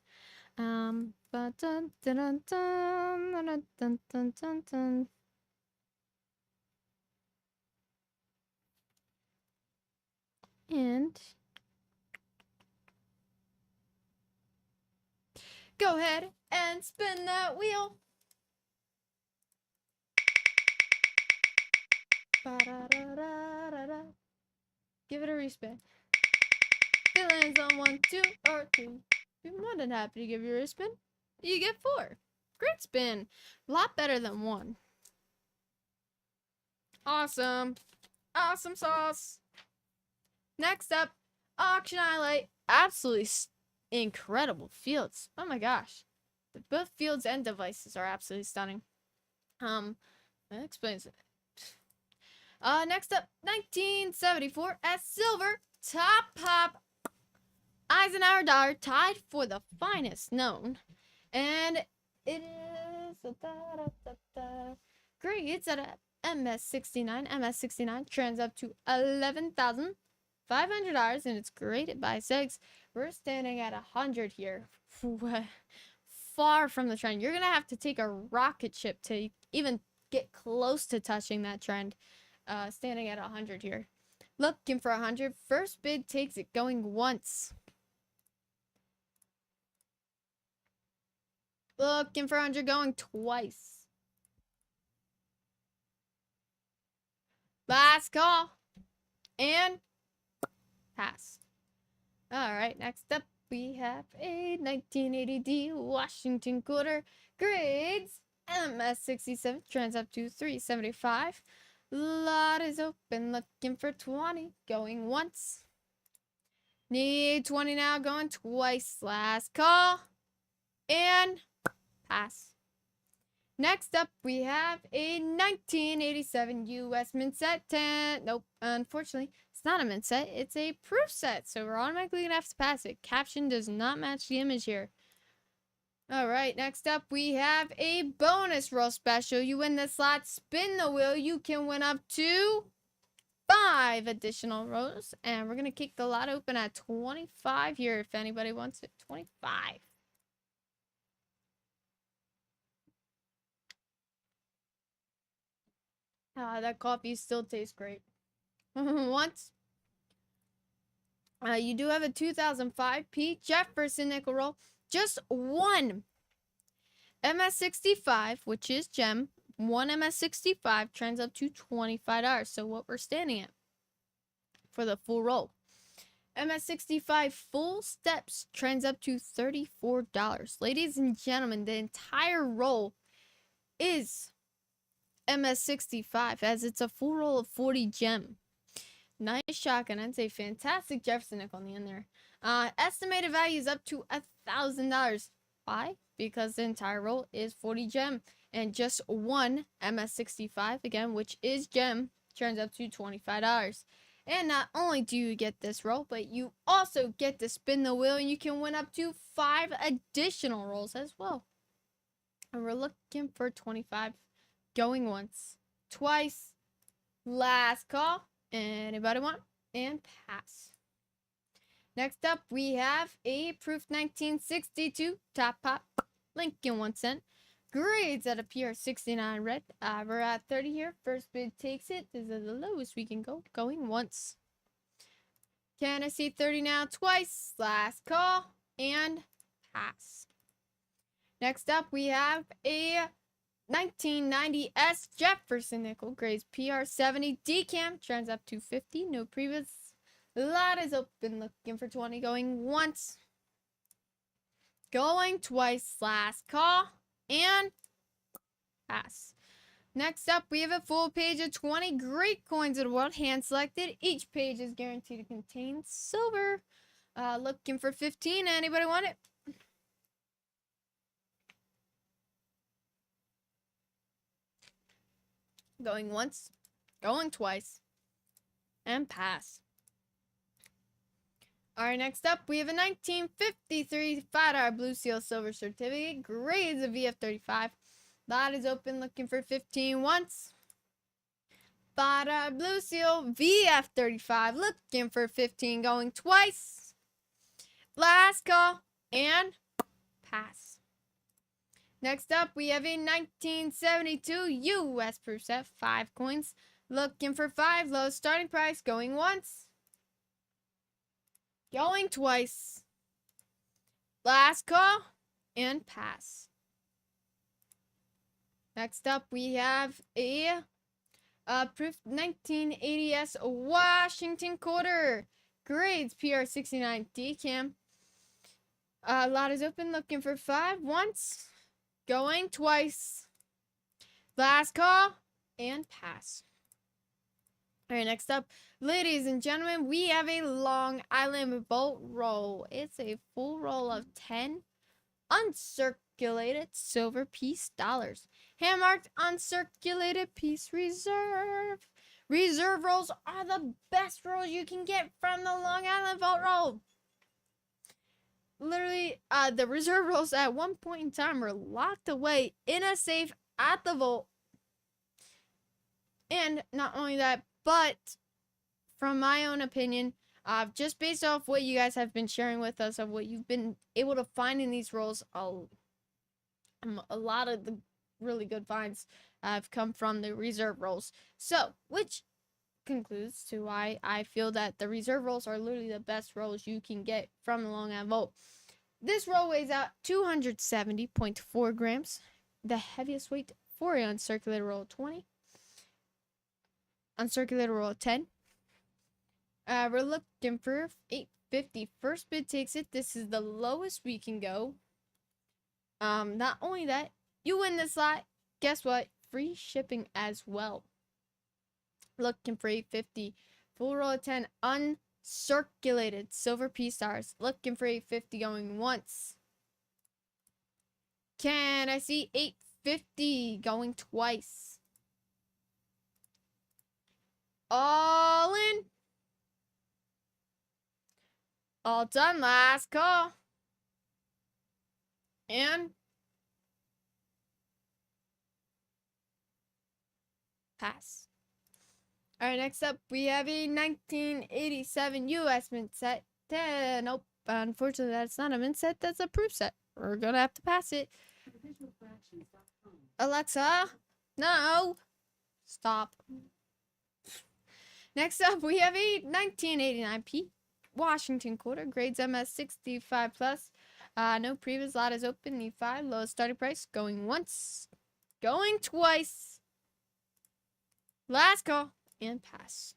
Dun, dun, dun, dun, dun, dun, dun, dun, dun. And go ahead and spin that wheel. Ba-da-da-da-da-da. Give it a respin. If it lands on 1, 2, or 2, be more than happy to give you a respin. You get 4. Great spin. A lot better than 1. Awesome. Awesome sauce. Next up, auction highlight. Absolutely incredible fields. Oh my gosh. Both fields and devices are absolutely stunning. That explains it. Next up, 1974 at silver, top pop Eisenhower dollar, tied for the finest known. And it is great. It's at a MS69. MS69 trends up to $11,500, and it's graded by SIGs. We're standing at 100 here. Far from the trend. You're gonna have to take a rocket ship to even get close to touching that trend. Standing at 100 here. Looking for 100. First bid takes it going once. Looking for 100 going twice. Last call. And pass. Alright, next up we have a 1980D Washington quarter. Grades MS67 trends up to 375. Lot is open, looking for 20, going once. Need 20 now, going twice. Last call. And pass. Next up, we have a 1987 US Mint set 10. Nope, unfortunately, it's not a Mint set. It's a proof set, so we're automatically going to have to pass it. Caption does not match the image here. Alright, next up we have a bonus roll special. You win the slot, spin the wheel. You can win up to 5 additional rolls. And we're going to kick the lot open at 25 here if anybody wants it. 25. That coffee still tastes great. Once. You do have a 2005 Pete Jefferson nickel roll. Just one MS65, which is gem. One MS65 trends up to $25. So what we're standing at for the full roll. MS65 full steps trends up to $34. Ladies and gentlemen, the entire roll is MS65 as it's a full roll of 40 gem. Nice shotgun. That's a fantastic Jefferson nickel on the end there. Estimated value is up to $1,000. Why? Because the entire roll is 40 gem. and just one MS65 again, which is gem, turns up to $25. And not only do you get this roll, but you also get to spin the wheel and you can win up to 5 additional rolls as well. And we're looking for 25. Going once, twice, last call. Anybody want? And pass. Next up, we have a Proof 1962 Top Pop Lincoln 1 cent. Grades at a PR69 red. We're at 30 here. First bid takes it. This is the lowest we can go. Going once. Can I see 30 now? Twice. Last call. And pass. Next up, we have a 1990 S Jefferson nickel. Grades PR70 decam. Trends up to 50. No previous. Lot is open. Looking for 20. Going once. Going twice. Last call. And pass. Next up, we have a full page of 20 great coins of the world, hand selected. Each page is guaranteed to contain silver. Looking for 15. Anybody want it? Going once, going twice, and pass. Alright, next up, we have a 1953 $5 Blue Seal Silver Certificate. Grades of VF35. Lot is open, looking for 15 once. $5 Blue Seal VF35. Looking for 15, going twice. Last call, and pass. Next up, we have a 1972 US Proof Set. 5 coins. Looking for 5. Low starting price, going once. Going twice. Last call and pass. Next up, we have a Proof 1980S Washington quarter. Grades PR69 decam. Lot is open. Looking for 5 once. Going twice. Last call and pass. All right, next up, ladies and gentlemen, we have a Long Island Bolt roll. It's a full roll of 10 uncirculated silver piece dollars. Hand marked uncirculated piece reserve. Reserve rolls are the best rolls you can get from the Long Island Vault roll. Literally, the reserve rolls at one point in time were locked away in a safe at the vault. And not only that, but from my own opinion, just based off what you guys have been sharing with us of what you've been able to find in these rolls, a lot of the really good finds have come from the reserve rolls. So, which concludes to why I feel that the reserve rolls are literally the best rolls you can get from the Long Island Vault. This roll weighs out 270.4 grams. The heaviest weight for an uncirculated roll 20. Uncirculated roll 10. We're looking for 850. First bid takes it. This is the lowest we can go. Not only that, you win this lot. Guess what? Free shipping as well. Looking for 850. Full roll of 10 uncirculated silver piece stars. Looking for 850 going once. Can I see 850 going twice? All in. All done. Last call. And pass. Alright, next up we have a 1987 US mint set. Nope. Unfortunately, that's not a mint set. That's a proof set. We're gonna have to pass it. Alexa, no. Stop. Next up, we have a 1989p Washington quarter, grades MS65 plus. No previous lot is open. Need 5. Lowest starting price. Going once. Going twice. Last call and pass.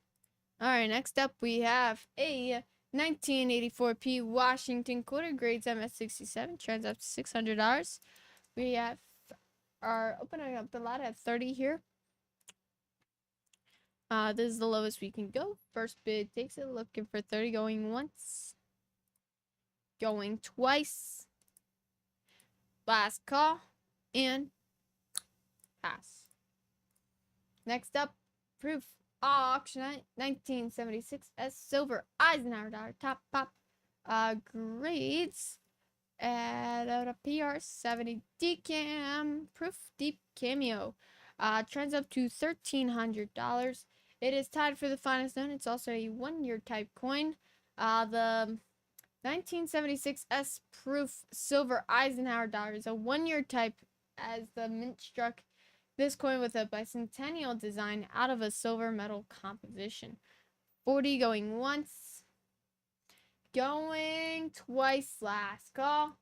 All right. Next up, we have a 1984p Washington quarter, grades MS67. Trends up to $600. We are opening up the lot at 30 here. This is the lowest we can go. First bid takes it. Looking for 30. Going once. Going twice. Last call. And pass. Next up, proof auction 1976 S silver Eisenhower dollar top pop. Grades at a PR 70 decam proof deep cameo. Trends up to $1,300. It is tied for the finest known. It's also a 1-year type coin. The 1976 S proof silver Eisenhower dollar is a 1-year type, as the mint struck this coin with a bicentennial design out of a silver metal composition. 40 going once, going twice, last call,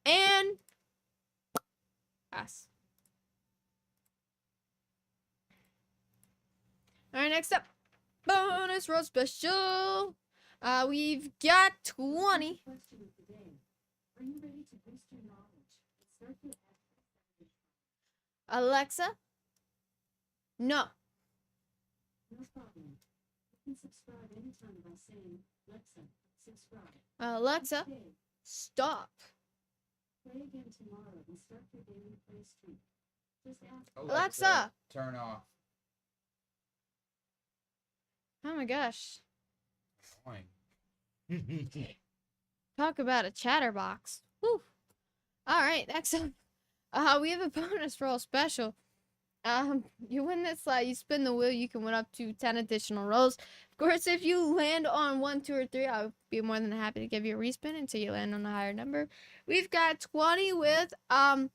and pass. All right, next up, bonus roll special. We've got 20. Alexa, no. No problem. You can subscribe anytime by saying, Alexa, subscribe. Alexa, Okay, stop. play again tomorrow and start your daily play streak. Just ask Alexa. turn off. Oh my gosh. Annoying. Talk about a chatterbox. Whew. All right, next up, we have a bonus roll special. You win this slot, you spin the wheel, you can win up to 10 additional rolls. Of course, if you land on 1, 2, or 3, I'll be more than happy to give you a respin until you land on a higher number. We've got 20 with Hildebrando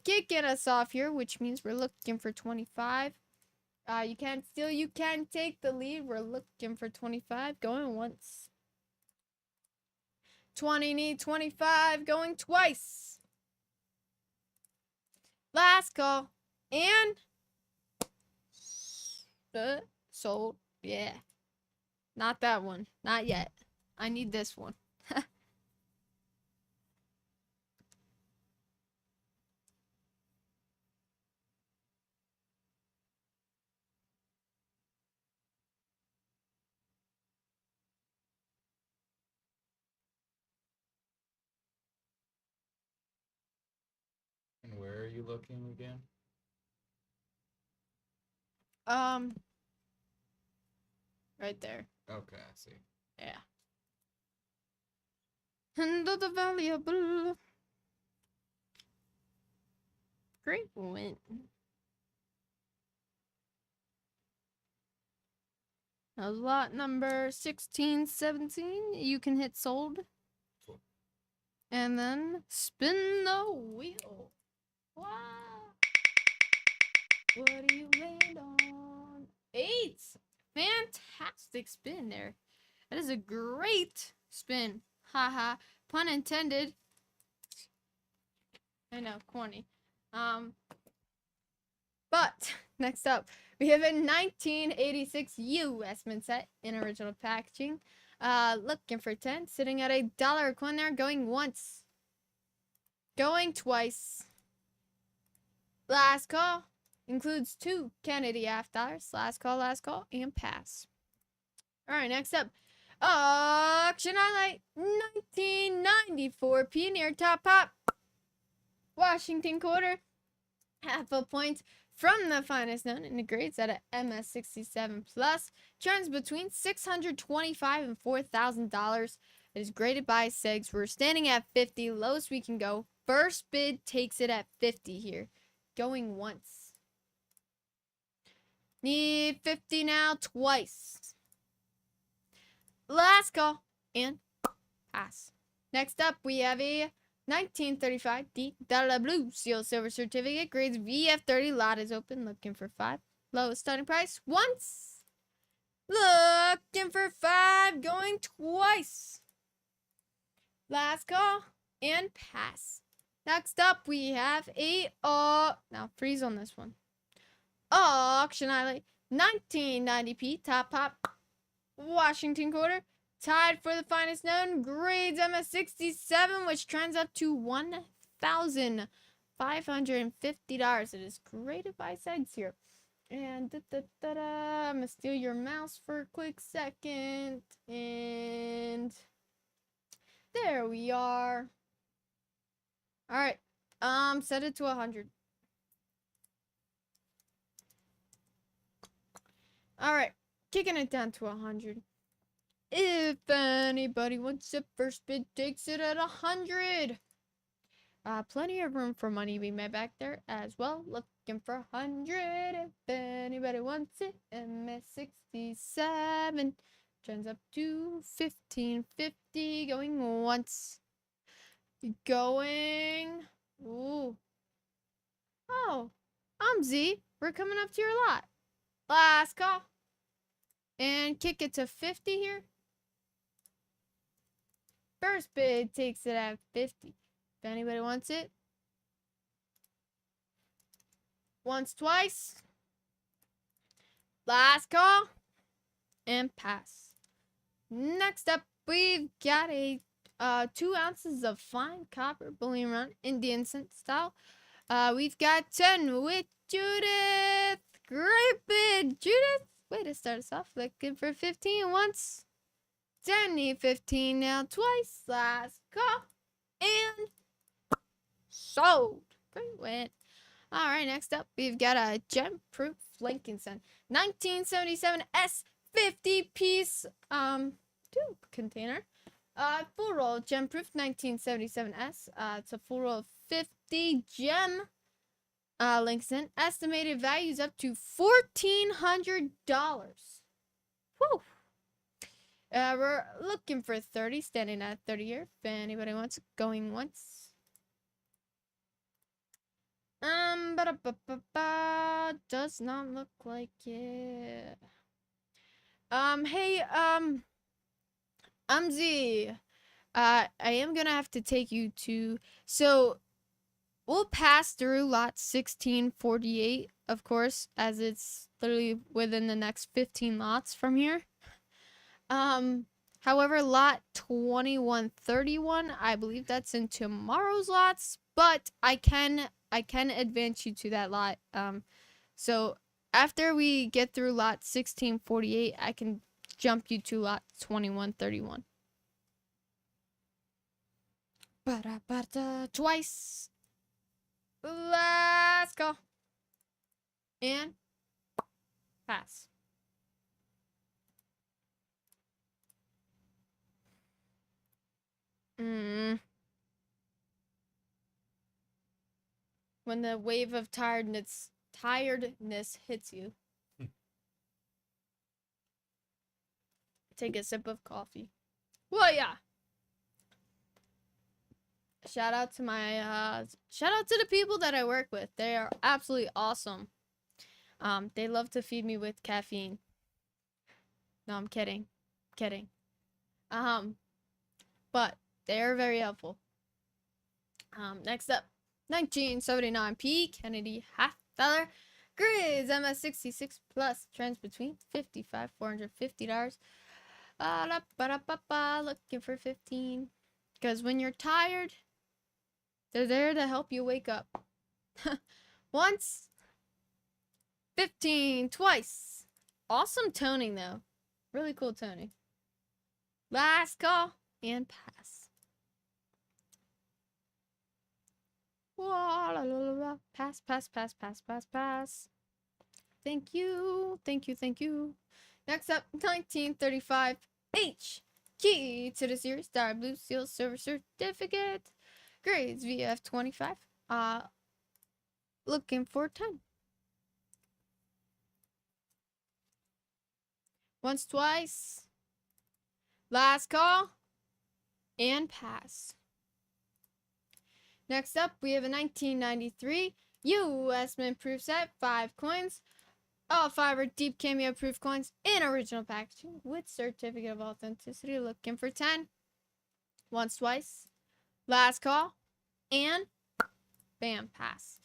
kicking us off here, which means we're looking for 25. You can't steal, you can take the lead. We're looking for 25, going once. 20 need 25, going twice. Last call. And sold. Yeah. Not that one. Not yet. I need this one. And where are you looking again? Right there. Okay, I see. Yeah. Under the valuable. Great win. Now, lot number 16, 17. You can hit sold. Cool. And then spin the wheel. Wow. What do you land on? 8. Fantastic spin there. That is a great spin. Haha. Pun intended. I know, corny. But next up, we have a 1986 US mint set in original packaging. Looking for 10, sitting at $1 a coin there, going once, going twice. Last call. Includes 2 Kennedy half dollars. Last call, and pass. All right, next up, auction highlight 1994 Pioneer top pop. Washington quarter, half a point from the finest known, in the grades at a MS67 plus. Trends between $625 and $4,000. It is graded by Segs. We're standing at 50, lowest we can go. First bid takes it at 50 here, going once. Need 50 now, twice. Last call, and pass. Next up, we have a 1935 D Dollar Blue Seal Silver Certificate. Grades VF30. Lot is open. Looking for 5. Lowest starting price, once. Looking for 5. Going twice. Last call, and pass. Next up, we have a, now freeze on this one. Auction highlight 1990p top pop Washington quarter, tied for the finest known, grades MS67, which trends up to $1,550. It is graded by Segs here. And I'm gonna steal your mouse for a quick second, and there we are. All right, Set it to 100. All right, kicking it down to 100. If anybody wants it, first bid takes it at 100. Plenty of room for money to be made back there as well. Looking for 100. If anybody wants it, MS67 turns up to 1550. Going once. Going. Ooh. Oh, I'm Z. We're coming up to your lot. Last call. And kick it to 50 here. First bid takes it at 50. If anybody wants it. Once, twice. Last call. And pass. Next up, we've got a 2 ounces of fine copper bullion round, Indian cent style. We've got 10 with Judith. Great bid, Judith. Way to start us off. Looking for 15 once. 10, need 15 now twice. Last call. And sold. Great win. Alright, next up, we've got a gem-proof Lincoln 1977 S50 piece tube container. Full roll gem-proof 1977S. It's a full roll of 50 gem Lincoln. Estimated values up to $1,400. Whew. We're looking for 30, standing at 30 here. If anybody wants it, going once. Does not look like it. Hey, Z. I am gonna have to take you to, so we'll pass through lot 1648, of course, as it's literally within the next 15 lots from here. However, lot 2131, I believe that's in tomorrow's lots, but I can advance you to that lot. So after we get through lot 1648, I can jump you to lot 2131. Twice. Let's go. And pass. When the wave of tiredness hits you. Take a sip of coffee. Well, yeah. Shout out to the people that I work with. They are absolutely awesome. They love to feed me with caffeine. No, I'm kidding. But they are very helpful. Next up, 1979 P. Kennedy Half Feather Grids MS66 Plus trends between $55,450. Looking for 15. Because when you're tired, they're there to help you wake up. Once. 15. Twice. Awesome toning, though. Really cool toning. Last call. And pass. Pass. Thank you. Next up, 1935 H. Key to the series, Star Blue Seal Silver Certificate. Grades VF 25. Looking for 10. Once, twice. Last call. And pass. Next up, we have a 1993 US Mint Proof Set. 5 coins. All 5 are deep cameo proof coins in original packaging with certificate of authenticity. Looking for 10. Once, twice. Last call. And bam, pass.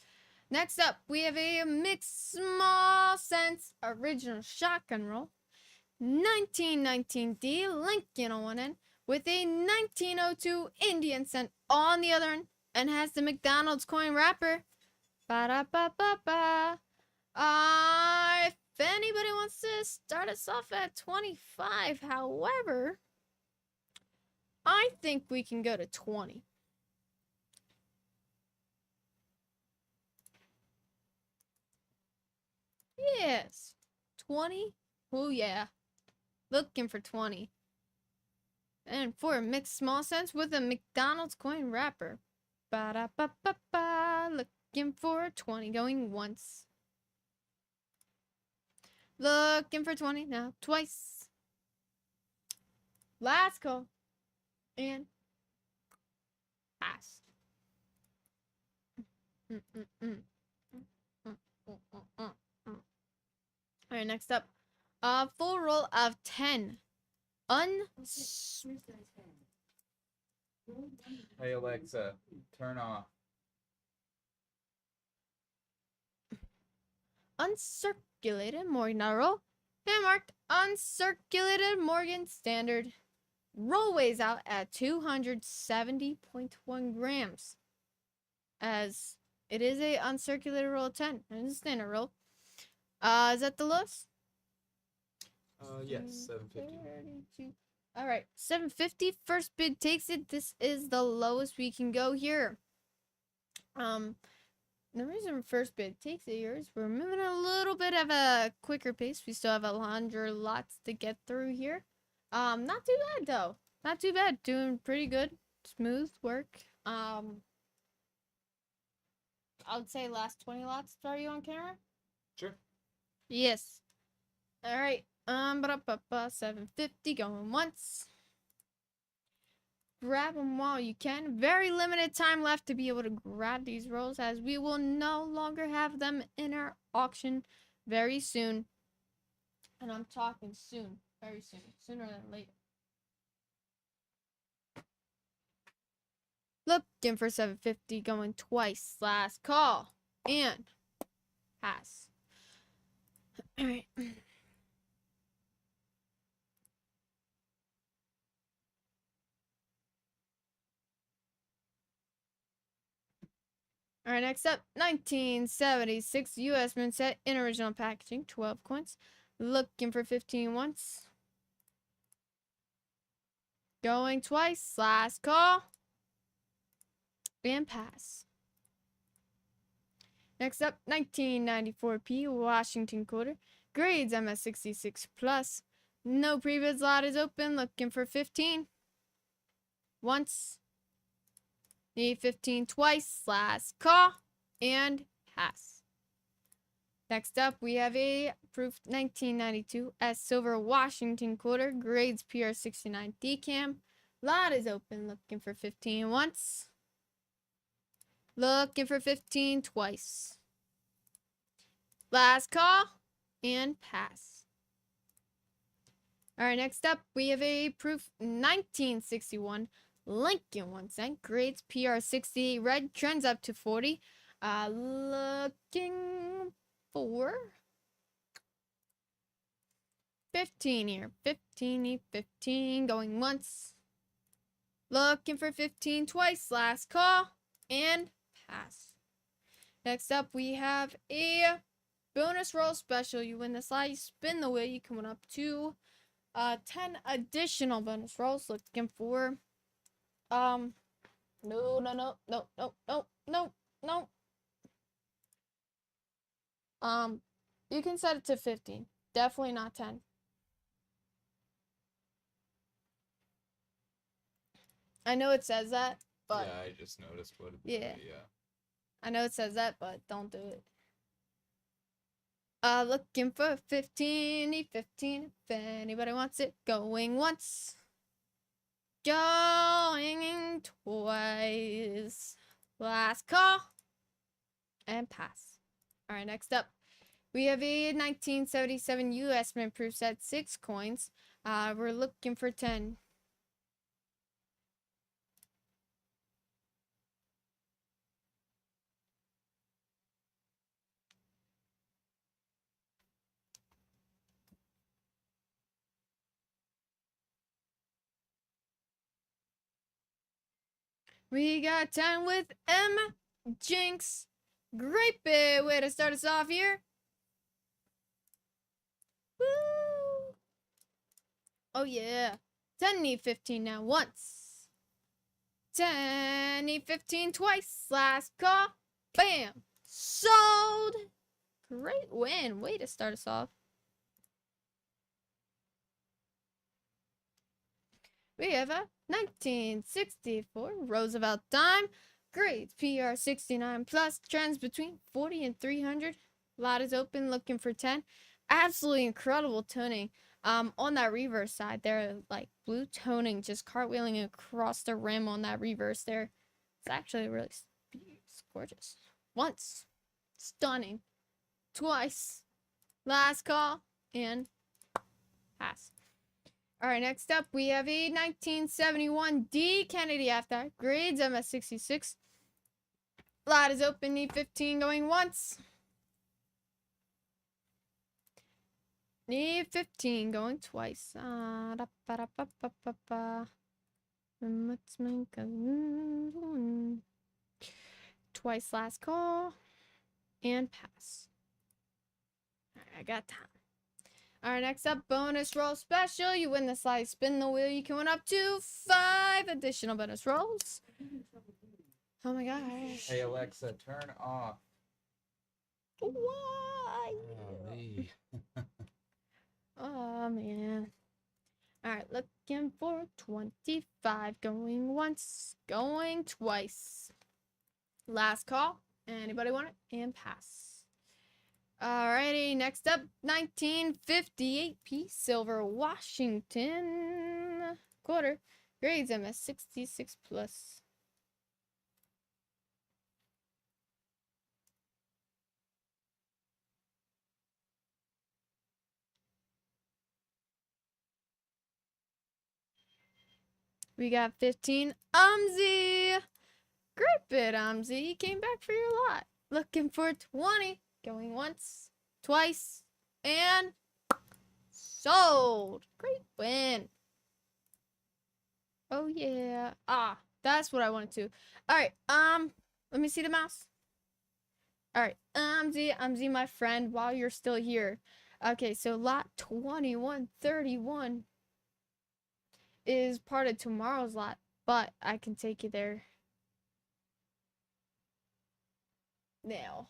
Next up, we have a mixed small sense original shotgun roll. 1919D Lincoln on one end with a 1902 Indian cent on the other end and has the McDonald's coin wrapper. Ba-da-ba-ba-ba. If anybody wants to start us off at 25, however, I think we can go to 20. Yes. 20? Oh, yeah. Looking for 20. And for a mixed small sense with a McDonald's coin wrapper. Ba-da-ba-ba-ba. Looking for 20. Going once. Looking for 20 now. Twice. Last call. And pass. Alright, next up. Full roll of 10. Okay, here's those 10. Roll one. Hey Alexa, turn off. Uncirculated Morgan roll. And marked uncirculated Morgan standard. Roll weighs out at 270.1 grams. As it is a uncirculated roll of 10. And it's a standard roll. Is that the lowest? Yes, 750. 32. All right, 750. First bid takes it. This is the lowest we can go here. The reason first bid takes it here is we're moving a little bit of a quicker pace. We still have 100 lots to get through here. Not too bad though. Not too bad. Doing pretty good. Smooth work. I would say last 20 lots. Are you on camera? Sure. Yes. All right. 750 going once. Grab them while you can. Very limited time left to be able to grab these rolls, as we will no longer have them in our auction very soon. And I'm talking soon. Very soon. Sooner than later. Looking for 750 going twice. Last call. And pass. All right. All right, next up, 1976 U.S. Mint set in original packaging, 12 coins. Looking for 15 once. Going twice. Last call. And pass. Next up, 1994 Washington quarter. Grades MS66 plus. No pre-bid slot is open. Looking for 15. Once. Need 15 twice. Last call. And pass. Next up, we have a proof 1992 S silver Washington quarter. Grades PR69 decam. Lot is open. Looking for 15 once. Looking for 15 twice. Last call. And pass. All right, next up, we have a proof 1961 Lincoln 1 cent. Grades PR68 red. Trends up to 40. Looking for 15 here. 15 going once. Looking for 15 twice. Last call. And pass. Next up, we have a bonus roll special. You win the slot, you spin the wheel, you coming up to 10 additional bonus rolls. Looking for no. You can set it to 15. Definitely not 10. I know it says that, but yeah, I just noticed what. Yeah. Yeah. I know it says that, but don't do it. Looking for 15, 15. If anybody wants it, going once. Going twice. Last call. And pass. All right, next up. We have a 1977 U.S. Mint proof set, 6 coins. We're looking for 10. We got 10 with M. Jinx. Great bit way to start us off here. Woo! Oh yeah. 10 need 15 now once. 10 need 15 twice. Last call. Bam. Sold. Great win. Way to start us off. We have a 1964 Roosevelt dime. Grades PR 69 plus. Trends between 40 and 300. Lot is open, looking for 10. Absolutely incredible toning. On that reverse side, there, like blue toning, just cartwheeling across the rim on that reverse there. It's actually really it's gorgeous. Once, stunning. Twice, last call, and pass. All right, next up we have a 1971 D Kennedy after grades MS66. Lot is open, need 15 going once. Need 15 going twice. Let's make a twice last call and pass. All right, I got time. All right, next up, bonus roll special. You win the slide, spin the wheel. You can win up to 5 additional bonus rolls. Oh my gosh. Hey Alexa, turn off. Why? me. Oh man. All right, looking for 25. Going once, going twice. Last call. Anybody want it? And pass. Alrighty, next up, 1958 piece silver Washington quarter. Grades MS 66 plus. We got 15. Umzi! Great bit, Umzi. You came back for your lot. Looking for 20. Going once, twice, and sold. Great win. Oh, yeah. Ah, that's what I wanted to. All right, let me see the mouse. All right, Umzi, my friend, while you're still here. Okay, so lot 2131 is part of tomorrow's lot, but I can take you there now.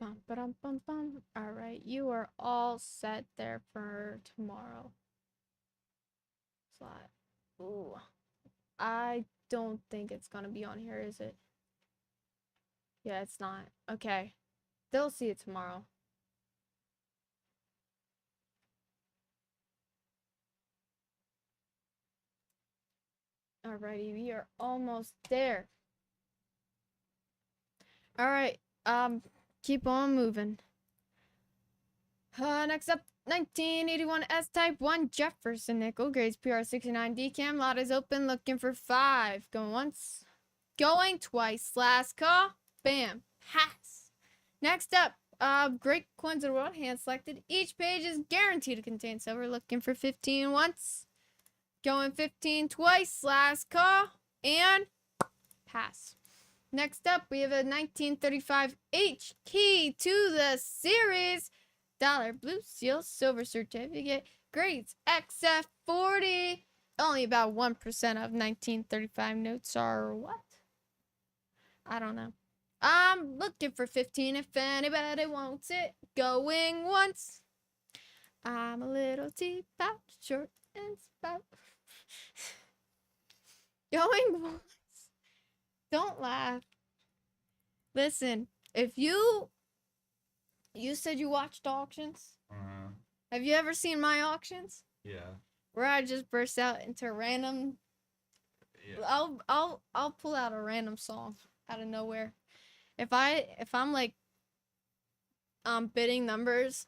Bum, ba-dum, bum, bum. All right, you are all set there for tomorrow. Slot. Ooh, I don't think it's gonna be on here, is it? Yeah, it's not. Okay, they'll see it tomorrow. Alrighty, we are almost there. All right, keep on moving. Next up, 1981 S-Type 1 Jefferson nickel, grades PR 69 decam. Lot is open, looking for 5. Going once, going twice. Last call, bam, pass. Next up, great coins of the world, hand selected. Each page is guaranteed to contain silver. Looking for 15 once, going 15 twice. Last call, and pass. Next up, we have a 1935 H key to the series. Dollar blue seal silver certificate. Grades XF40. Only about 1% of 1935 notes are what? I don't know. I'm looking for 15 if anybody wants it. Going once. I'm a little teapot, short and spout. Going once. Don't laugh. Listen, if you said you watched auctions. Have you ever seen my auctions? Yeah. Where I just burst out into random. Yeah. I'll pull out a random song out of nowhere. If I'm like bidding numbers,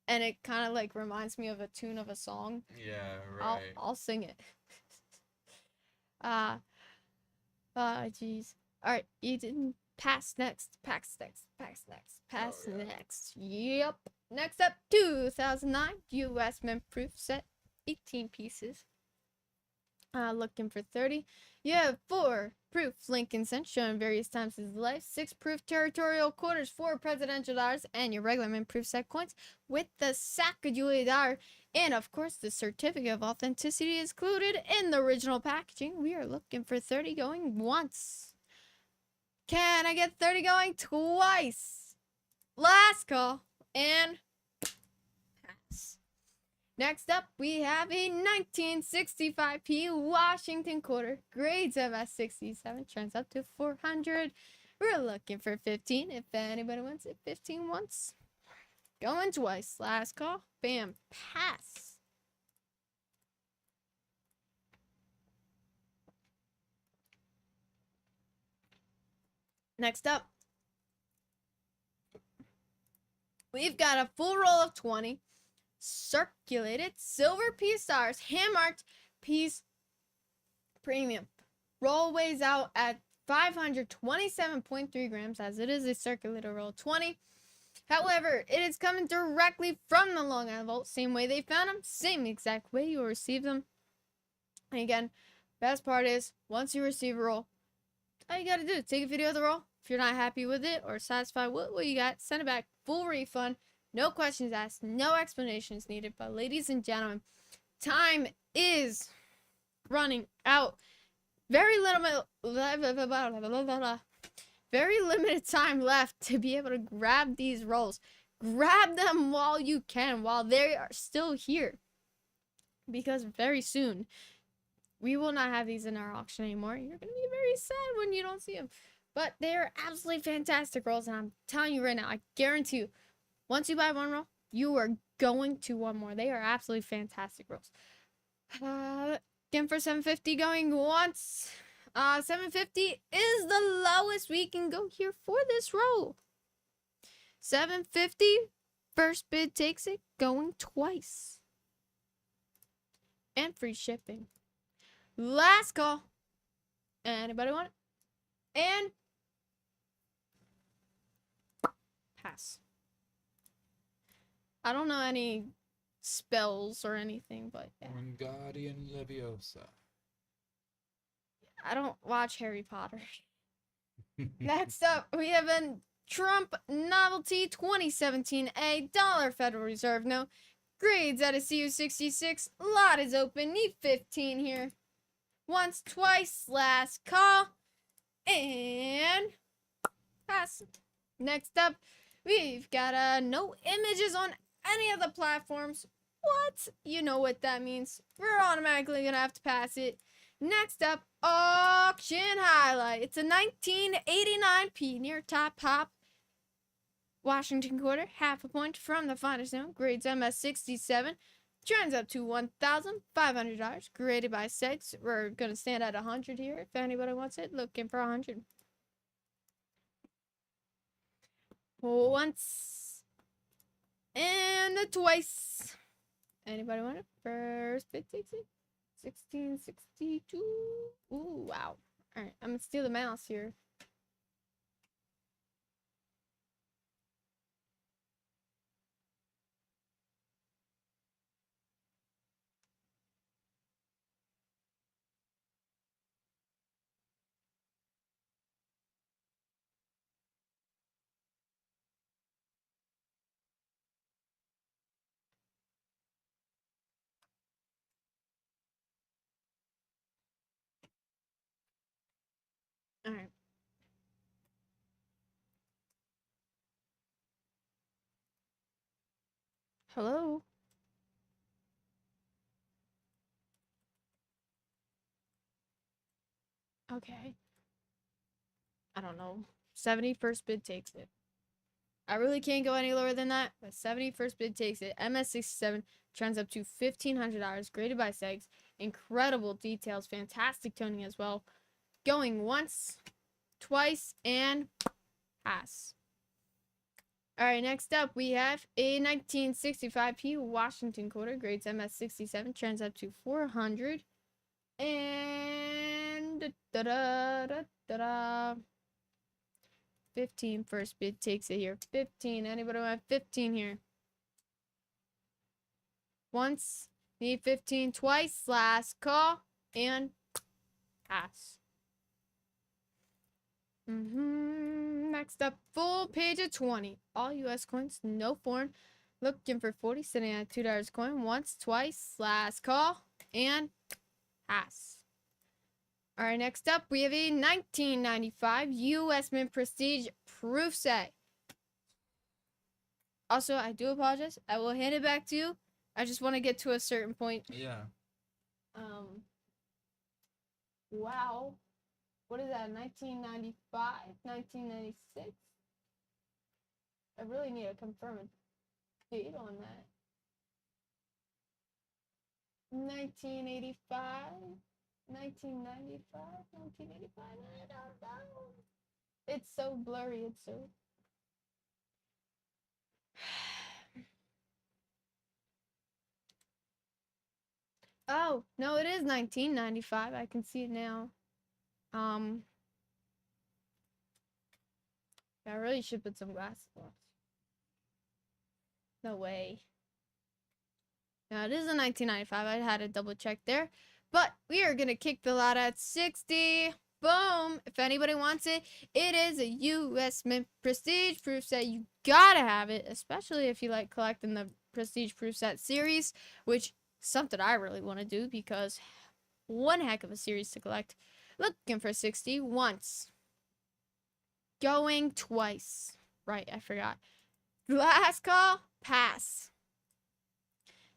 and it kind of like reminds me of a tune of a song. Yeah, right. I'll sing it. Jeez. All right, you didn't pass next. Pass next. Pass yeah. next. Yep. Next up, 2009 U.S. Mint Proof set, 18 pieces. Looking for 30. You have 4 proof Lincoln cents shown various times of his life, 6 proof territorial quarters, 4 presidential dollars, and your regular mint proof set coins with the Sacagawea dollar. And of course, the certificate of authenticity is included in the original packaging. We are looking for 30 going once. Can I get 30 going twice? Last call and pass. Next up, we have a 1965p Washington quarter, grades MS67, turns up to 400. We're looking for 15. If anybody wants it, 15 once. Going twice. Last call. Bam. Pass. Next up, we've got a full roll of 20. Circulated silver piece stars, hand-marked piece premium. Roll weighs out at 527.3 grams as it is a circulated roll 20. However, it is coming directly from the Long Island Vault. Same way they found them, same exact way you will receive them. And again, best part is once you receive a roll, all you gotta do is take a video of the roll. If you're not happy with it or satisfied with what you got, send it back, full refund. No questions asked, no explanations needed. But ladies and gentlemen, time is running out. Very limited time left to be able to grab these rolls. Grab them while you can, while they are still here. Because very soon, we will not have these in our auction anymore. You're going to be very sad when you don't see them. But they are absolutely fantastic rolls. And I'm telling you right now, I guarantee you, once you buy one roll, you are going to want more. They are absolutely fantastic rolls. Again for 750 going once. 750 is the lowest we can go here for this roll. 750, first bid takes it, going twice. And free shipping. Last call. Anybody want it? And pass. I don't know any spells or anything, but yeah. Wingardium Leviosa. I don't watch Harry Potter. Next up, we have a Trump Novelty 2017A Dollar Federal Reserve note. Grades at a CU66. Lot is open. Need 15 here. Once, twice. Last call. And pass. Next up, we've got no images on any of the platforms. What? You know what that means. We're automatically going to have to pass it. Next up, auction highlight. It's a 1989p near top hop Washington quarter, half a point from the finest zone, grades MS67, turns up to $1,500, graded by Segs. We're going to stand at 100 here if anybody wants it, looking for 100. Once and twice. Anybody want it? First bid takes it. 1662. Ooh, wow. Alright, I'm gonna steal the mouse here. Alright. Hello? Okay. I don't know. 70 first bid takes it. I really can't go any lower than that, but 70 first bid takes it. MS67 turns up to $1,500, graded by Segs. Incredible details, fantastic toning as well. Going once, twice, and pass. Alright, next up we have a 1965p Washington quarter, grades MS67, turns up to 400. And 15 first bid takes it here. 15. Anybody want 15 here? Once. Need 15 twice. Last call. and pass. Next up, full page of 20. All U.S. coins, no foreign. Looking for 40, sitting at $2 coin. Once, twice, last call, and pass. All right, next up, we have a 1995 U.S. Mint Prestige proof set. Also, I do apologize. I will hand it back to you. I just want to get to a certain point. Yeah. Wow. What is that, 1995, 1996? I really need to confirm a date on that. 1985, 1995, 1985, I don't know. It's so blurry, it's so... Oh, no, it is 1995. I can see it now. I really should put some glasses on. No way. Now, it is a 1995. I had to double check there. But we are going to kick the lot at 60. Boom. If anybody wants it, it is a U.S. Mint Prestige proof set. You gotta have it, especially if you like collecting the Prestige proof set series, which is something I really want to do because one heck of a series to collect. Looking for 60 once. Going twice. Right, I forgot. Last call, pass.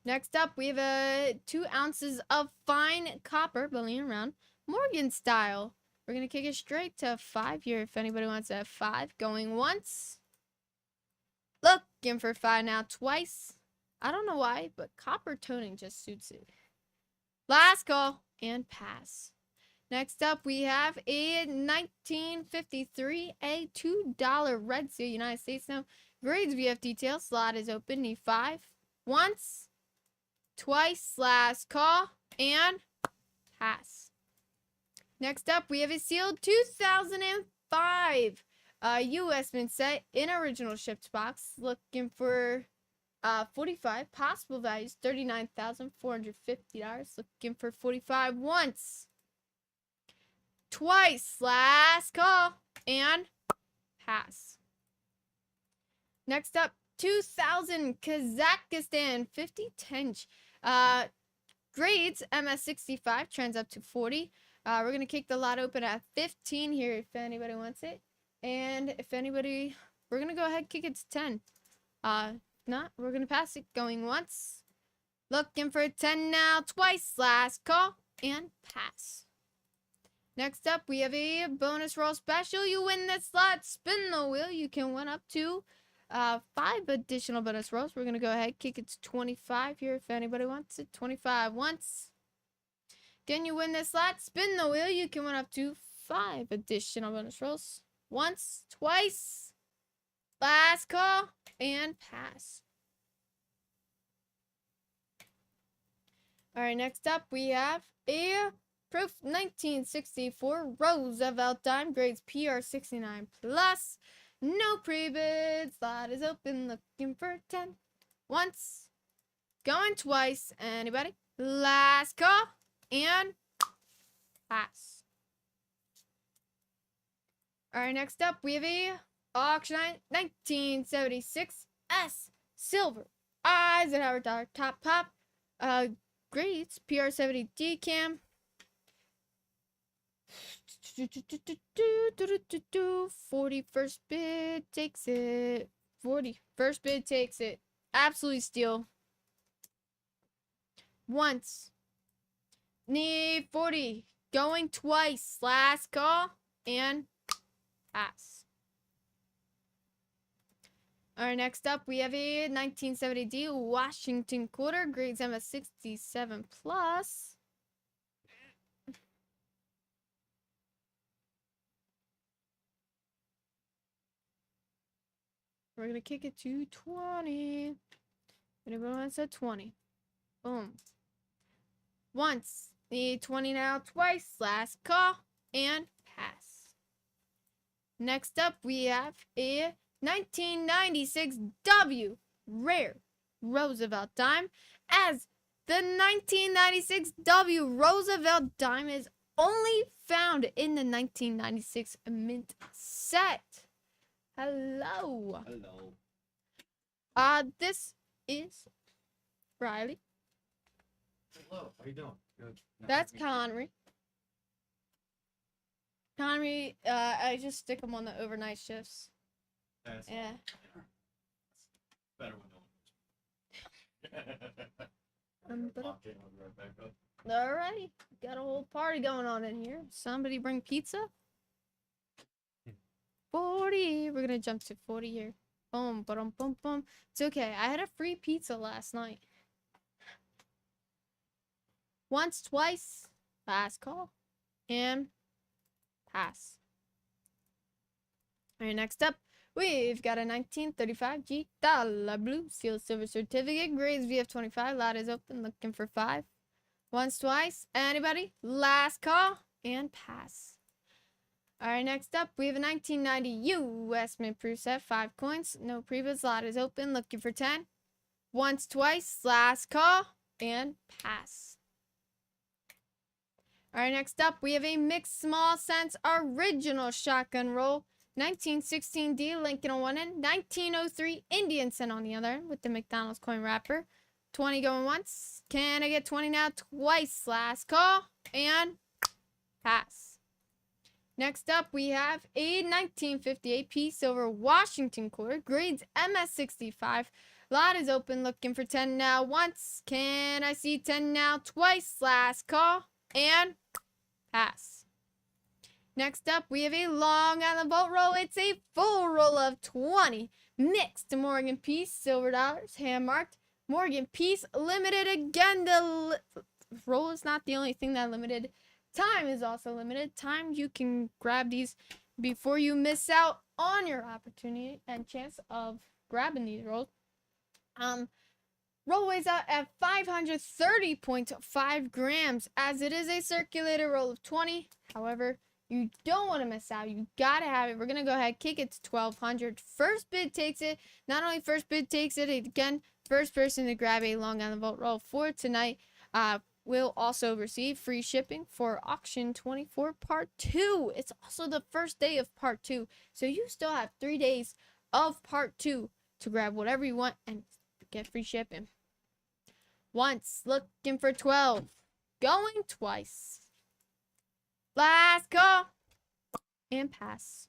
Next up, we have 2 ounces of fine copper, bullion round, Morgan style. We're going to kick it straight to 5 here if anybody wants to have 5. Going once. Looking for 5 now, twice. I don't know why, but copper toning just suits it. Last call, and pass. Next up, we have a 1953, a $2 red seal, United States. Now, grades VF detail, slot is open, need 5. Once, twice, last call, and pass. Next up, we have a sealed 2005 U.S. Mint set in original shipped box. Looking for 45, possible values $39,450. Looking for 45 once. Twice, last call, and pass. Next up, 2000 Kazakhstan 50 tench. Grades MS65, trends up to 40. We're going to kick the lot open at 15 here if anybody wants it. And if anybody, we're going to go ahead and kick it to 10. Not, we're going to pass it. Going once. Looking for 10 now, twice, last call, and pass. Next up, we have a bonus roll special. You win this slot. Spin the wheel. You can win up to 5 additional bonus rolls. We're going to go ahead, kick it to 25 here if anybody wants it. 25 once. Can you win this slot? Spin the wheel. You can win up to 5 additional bonus rolls. Once, twice, last call, and pass. All right, next up, we have a Proof 1964 Roosevelt Dime, grades PR 69 plus. No pre-bid. Slot is open. Looking for 10. Once. Going twice. Anybody? Last call. And pass. Alright, next up we have a auction 1976 S Silver Eisenhower Dollar Top Pop. Grades PR 70 DCAM. 40 first bid takes it. 40 first bid takes it. Absolutely steal. Once. Need 40. Going twice. Last call. And pass. Alright, next up we have a 1970D Washington quarter. Grades MS 67 plus. We're going to kick it to 20. Anybody wants a 20? Boom. Once. Need 20 now. Twice. Last call. And pass. Next up, we have a 1996 W Rare Roosevelt Dime as the 1996 W Roosevelt Diamond is only found in the 1996 mint set. Hello. Hello. This is Riley. Hello. How you doing? Good. Nice That's to meet you. Connery. Connery, I just stick him on the overnight shifts. That's Yeah. better when no one knows. But- Lock in, I'll be right back up. Alrighty, got a whole party going on in here. Somebody bring pizza. 40. We're gonna jump to 40 here. Boom, boom, boom, boom. It's okay. I had a free pizza last night. Once, twice. Last call. And pass. Alright, next up, we've got a 1935 G Dollar Blue Seal Silver Certificate. Grades VF25. Lot is open. Looking for 5. Once, twice. Anybody? Last call. And pass. Alright, next up, we have a 1990 US Mint Proof Set. 5 coins. No previous. Lot is open. Looking for 10. Once, twice. Last call. And pass. Alright, next up, we have a mixed small sense original shotgun roll. 1916 D Lincoln on one end. 1903 Indian cent on the other end with the McDonald's coin wrapper. 20 going once. Can I get 20 now? Twice. Last call. And pass. Next up, we have a 1958 P Silver Washington quarter. Grades MS65. Lot is open. Looking for 10 now. Once. Can I see 10 now? Twice. Last call. And pass. Next up, we have a Long Island Vault roll. It's a full roll of 20. Mixed Morgan Peace Silver Dollars. Hand marked. Morgan Peace limited again. The roll is not the only thing that limited. Time is also limited. Time you can grab these before you miss out on your opportunity and chance of grabbing these rolls. Roll weighs out at 530.5 grams as it is a circulator roll of 20. However, you don't want to miss out. You gotta have it. We're gonna go ahead, kick it to 1200. First bid takes it. Not only first bid takes it, again, first person to grab a Long Island Vault roll for tonight will also receive free shipping for auction 24 part 2. It's also the first day of part 2, so you still have 3 days of part 2 to grab whatever you want and get free shipping. Once, looking for 12, going twice. Last call and pass.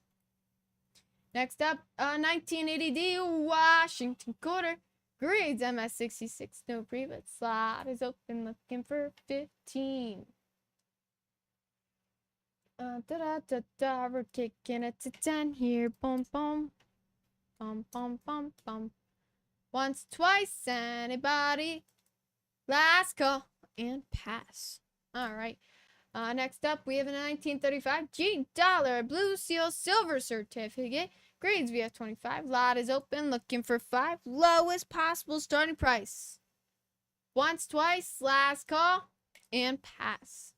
Next up, 1980 D Washington quarter. Grades MS66. No pre-bid. Slot is open. Looking for 15. We're kicking it to 10 here. Boom, boom. Bum, bum, bum, bum. Once, twice. Anybody? Last call and pass. All right. Next up, we have a 1935 G Dollar Blue Seal Silver Certificate. Grades VF25. Lot is open. Looking for 5. Lowest possible starting price. Once, twice. Last call. And pass.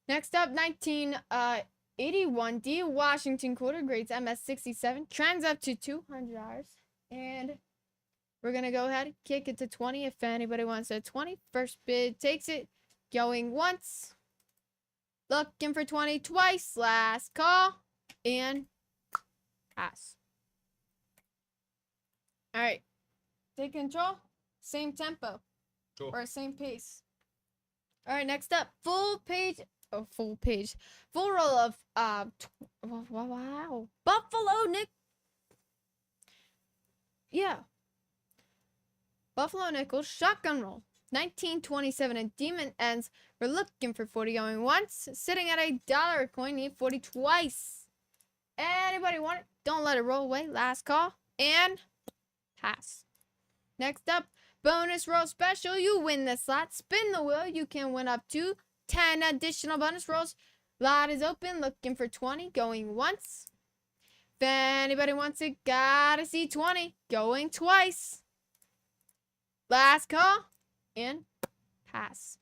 Next up, 1981 D Washington quarter. Grades MS67. Trends up to $200. And we're going to go ahead and kick it to 20 if anybody wants a 20. First bid takes it. Going once. Looking for 20 twice. Last call. And pass. Alright. Take control. Same tempo. Cool. Or same pace. Alright, next up. Full page. Oh, full page. Full roll of wow. Buffalo Nick. Yeah. Buffalo Nickel Shotgun Roll. 1927 and Demon Ends. We're looking for 40 going once. Sitting at $1 a coin. Need 40 twice. Anybody want it? Don't let it roll away. Last call. And pass. Next up, bonus roll special. You win the slot. Spin the wheel. You can win up to 10 additional bonus rolls. Lot is open. Looking for 20. Going once. If anybody wants it, gotta see 20. Going twice. Last call. And pass.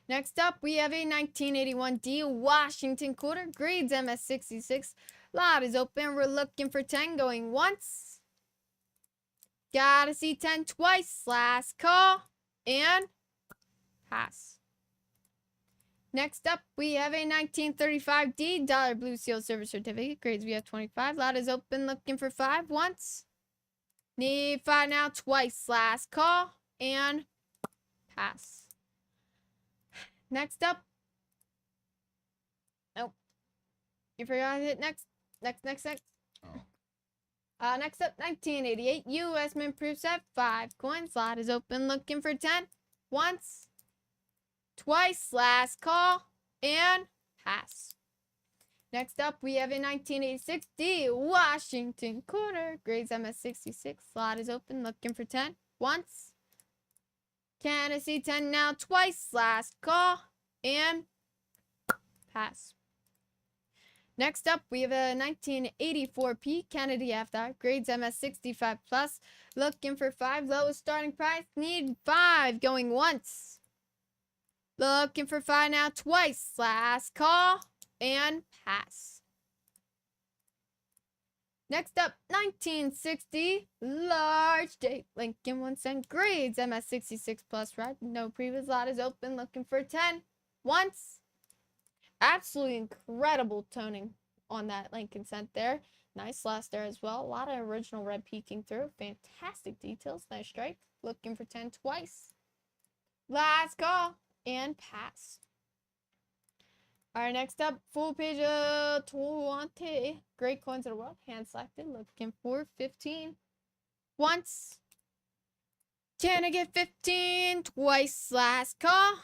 Next up, we have a 1981 D Washington quarter. Grades MS66. Lot is open. We're looking for 10. Going once. Gotta see 10 twice. Last call. And pass. Next up, we have a 1935 D dollar Blue Seal Silver Certificate. Grades we have 25. Lot is open, looking for 5 once. Need 5 now twice. Last call. And pass. Next up. Nope. You forgot to hit next. Next. Oh. Next up, 1988 U.S. Mint Proof Set. 5 coins. Lot is open, looking for 10. Once. Twice. Last call. And pass. Next up, we have a 1986 D Washington Quarter. Grades MS66. Slot is open, looking for 10. Once. Can I see 10 now? Twice. Last call. And pass. Next up, we have a 1984 P Kennedy Half-Hour. Grades MS65 plus. Looking for 5. Lowest starting price. Need 5. Going once. Looking for 5 now. Twice. Last call. And pass. Next up, 1960 large date Lincoln 1 cent. Grades MS66 plus. Red. No previous. Lot is open. Looking for 10. Once. Absolutely incredible toning on that Lincoln cent there. Nice last there as well. A lot of original red peeking through. Fantastic details. Nice stripe. Looking for 10 twice. Last call. And pass. Alright, next up, full page of 20. Great coins of the world. Hand selected. Looking for 15. Once. Can I get 15? Twice. Last call.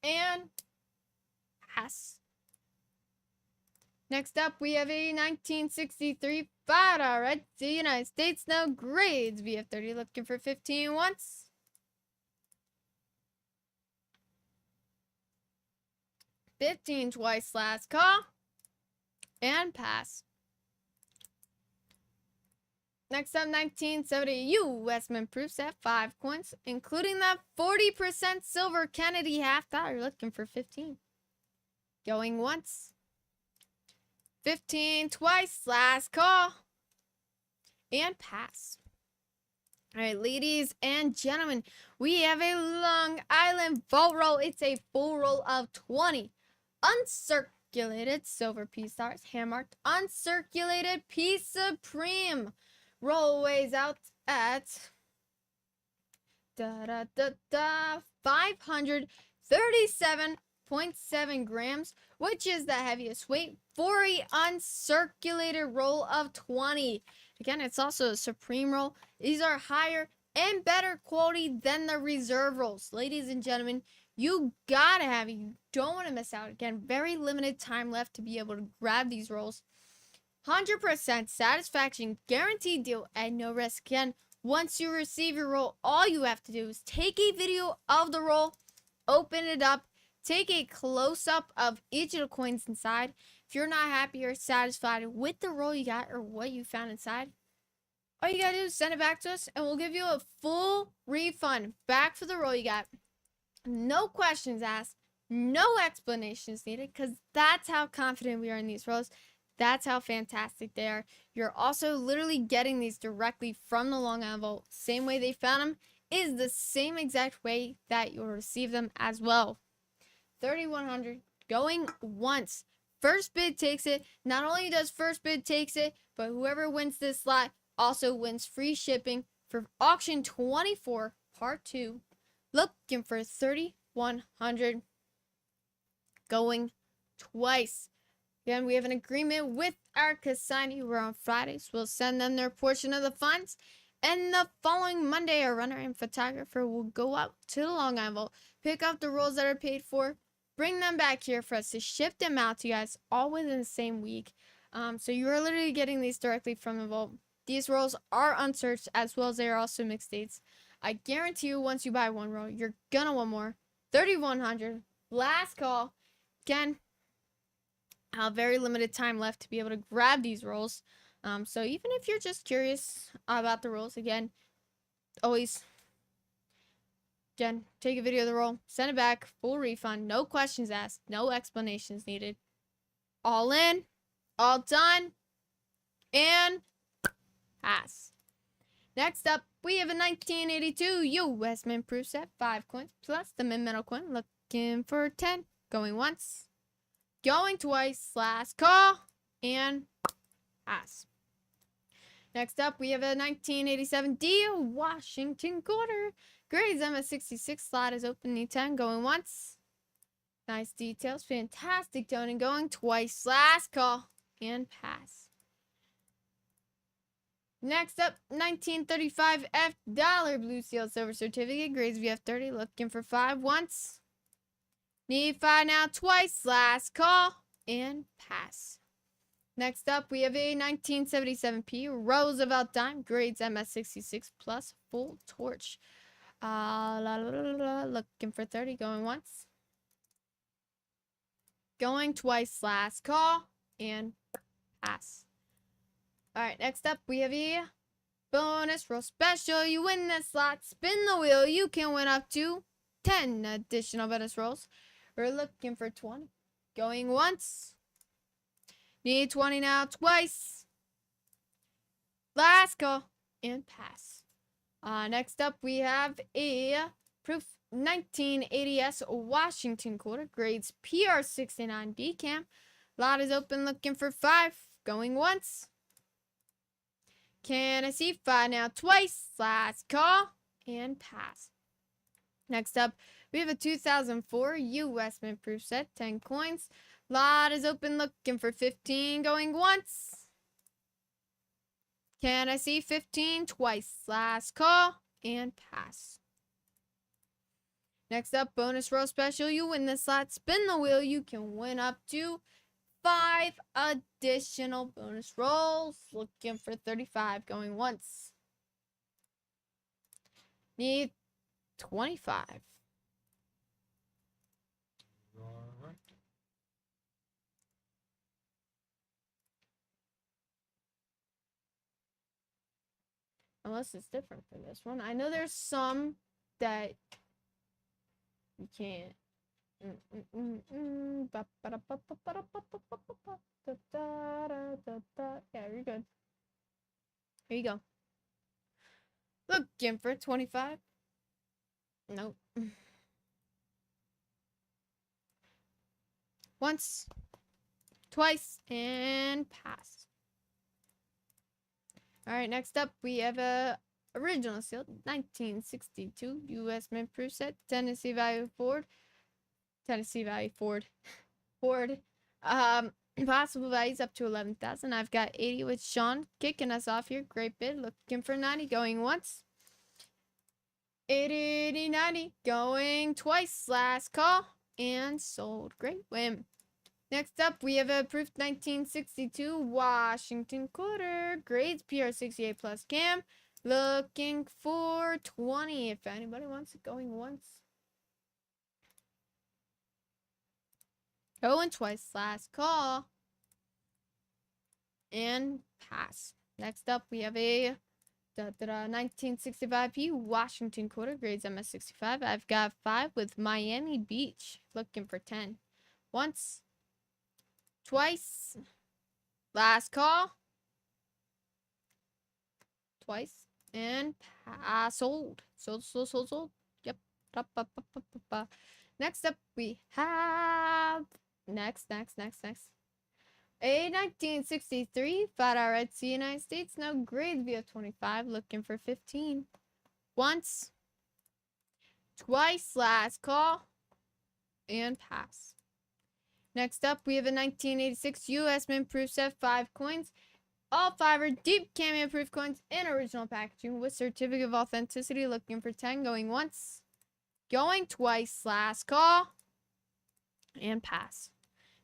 And pass. Next up, we have a 1963 $5 Red Sea United States. No grades. We have 30. Looking for 15 once. 15 twice. Last call. And pass. Next up, 1970 U.S. Mint Proof Set. 5 coins, including that 40% silver Kennedy $half. Looking for 15. Going once. 15 twice. Last call. And pass. All right, ladies and gentlemen, we have a Long Island vault roll. It's a full roll of 20 uncirculated silver P stars, hand marked uncirculated P Supreme. Roll weighs out at 537.7 grams, which is the heaviest weight for a uncirculated roll of 20. Again, it's also a Supreme roll. These are higher and better quality than the reserve rolls. Ladies and gentlemen, you gotta have it. You don't want to miss out. Again, very limited time left to be able to grab these rolls. 100% satisfaction, guaranteed deal, and no risk. Again, once you receive your roll, all you have to do is take a video of the roll, open it up, take a close-up of each of the coins inside. If you're not happy or satisfied with the roll you got or what you found inside, all you gotta do is send it back to us, and we'll give you a full refund back for the roll you got. No questions asked, no explanations needed, because that's how confident we are in these rolls. That's how fantastic they are. You're also literally getting these directly from the Long Island Vault. Same way they found them is the same exact way that you'll receive them as well. 3,100 going once. First bid takes it. Not only does first bid takes it, but whoever wins this slot also wins free shipping for auction 24 part 2. Looking for 3,100 going twice. Again, we have an agreement with our consignee where on Fridays we'll send them their portion of the funds, and the following Monday our runner and photographer will go out to the Long Island Vault, pick up the rolls that are paid for, bring them back here for us to ship them out to you guys all within the same week. So you are literally getting these directly from the vault. These rolls are unsearched, as well as they are also mixed dates. I guarantee you, once you buy one roll, you're gonna want more. 3,100. Last call. Again, very limited time left to be able to grab these rolls. So even if you're just curious about the rolls, again, always, again, take a video of the roll, send it back, full refund, no questions asked, no explanations needed. All in, all done, and pass. Next up, we have a 1982 U.S. Mint Proof Set, 5 coins plus the Mint Metal coin. Looking for 10. Going once. Going twice. Last call. And pass. Next up, we have a 1987 D Washington quarter. Grades MS66. Slot is open. Need 10. Going once. Nice details. Fantastic toning. Going twice. Last call. And pass. Next up, 1935 F dollar blue seal silver certificate. Grades VF30. Looking for 5 once. Need 5 now. Twice. Last call. And pass. Next up, we have a 1977P Roosevelt dime. Grades MS66 plus full torch. Looking for 30. Going once. Going twice. Last call. And pass. Alright, next up, we have a bonus roll special. You win this slot. Spin the wheel. You can win up to 10 additional bonus rolls. We're looking for 20. Going once. Need 20 now. Twice. Last call. And pass. Next up, we have a Proof 1980S Washington quarter. Grades PR69 decam. Lot is open. Looking for 5. Going once. Can I see 5 now? Twice. Last call. And pass. Next up, we have a 2004 U.S. Mint Proof Set. 10 coins. Lot is open. Looking for 15. Going once. Can I see 15? Twice. Last call. And pass. Next up, bonus roll special. You win this slot. Spin the wheel. You can win up to 5 additional bonus rolls. Looking for 35. Going once. Need 25. Alright. Unless it's different for this one. I know there's some that you can't. Yeah, you're good. Here you go. Looking for 25. Nope. Once, twice, and pass. Alright, next up we have a original sealed 1962 U.S. Mint Proof Set, Tennessee Valley Ford. Ford. Possible values up to 11,000. I've got 80 with Sean kicking us off here. Great bid. Looking for 90. Going once. 80, 90. Going twice. Last call. And sold. Great win. Next up, we have a Proof 1962 Washington quarter. Grades PR68 plus cam. Looking for 20. If anybody wants it, going once. Going twice. Last call. And pass. Next up, we have a 1965P Washington quarter. Grades MS65. I've got 5 with Miami Beach. Looking for 10. Once. Twice. Last call. Twice. And sold. Sold. Yep. Next up, we have next. A 1963 5-hour Red Sea United States. Now grades via 25. Looking for 15. Once. Twice. Last call. And pass. Next up, we have a 1986 U.S. Mint Proof Set. 5 coins. All 5 are deep cameo proof coins in original packaging with certificate of authenticity. Looking for 10. Going once. Going twice. Last call. And pass.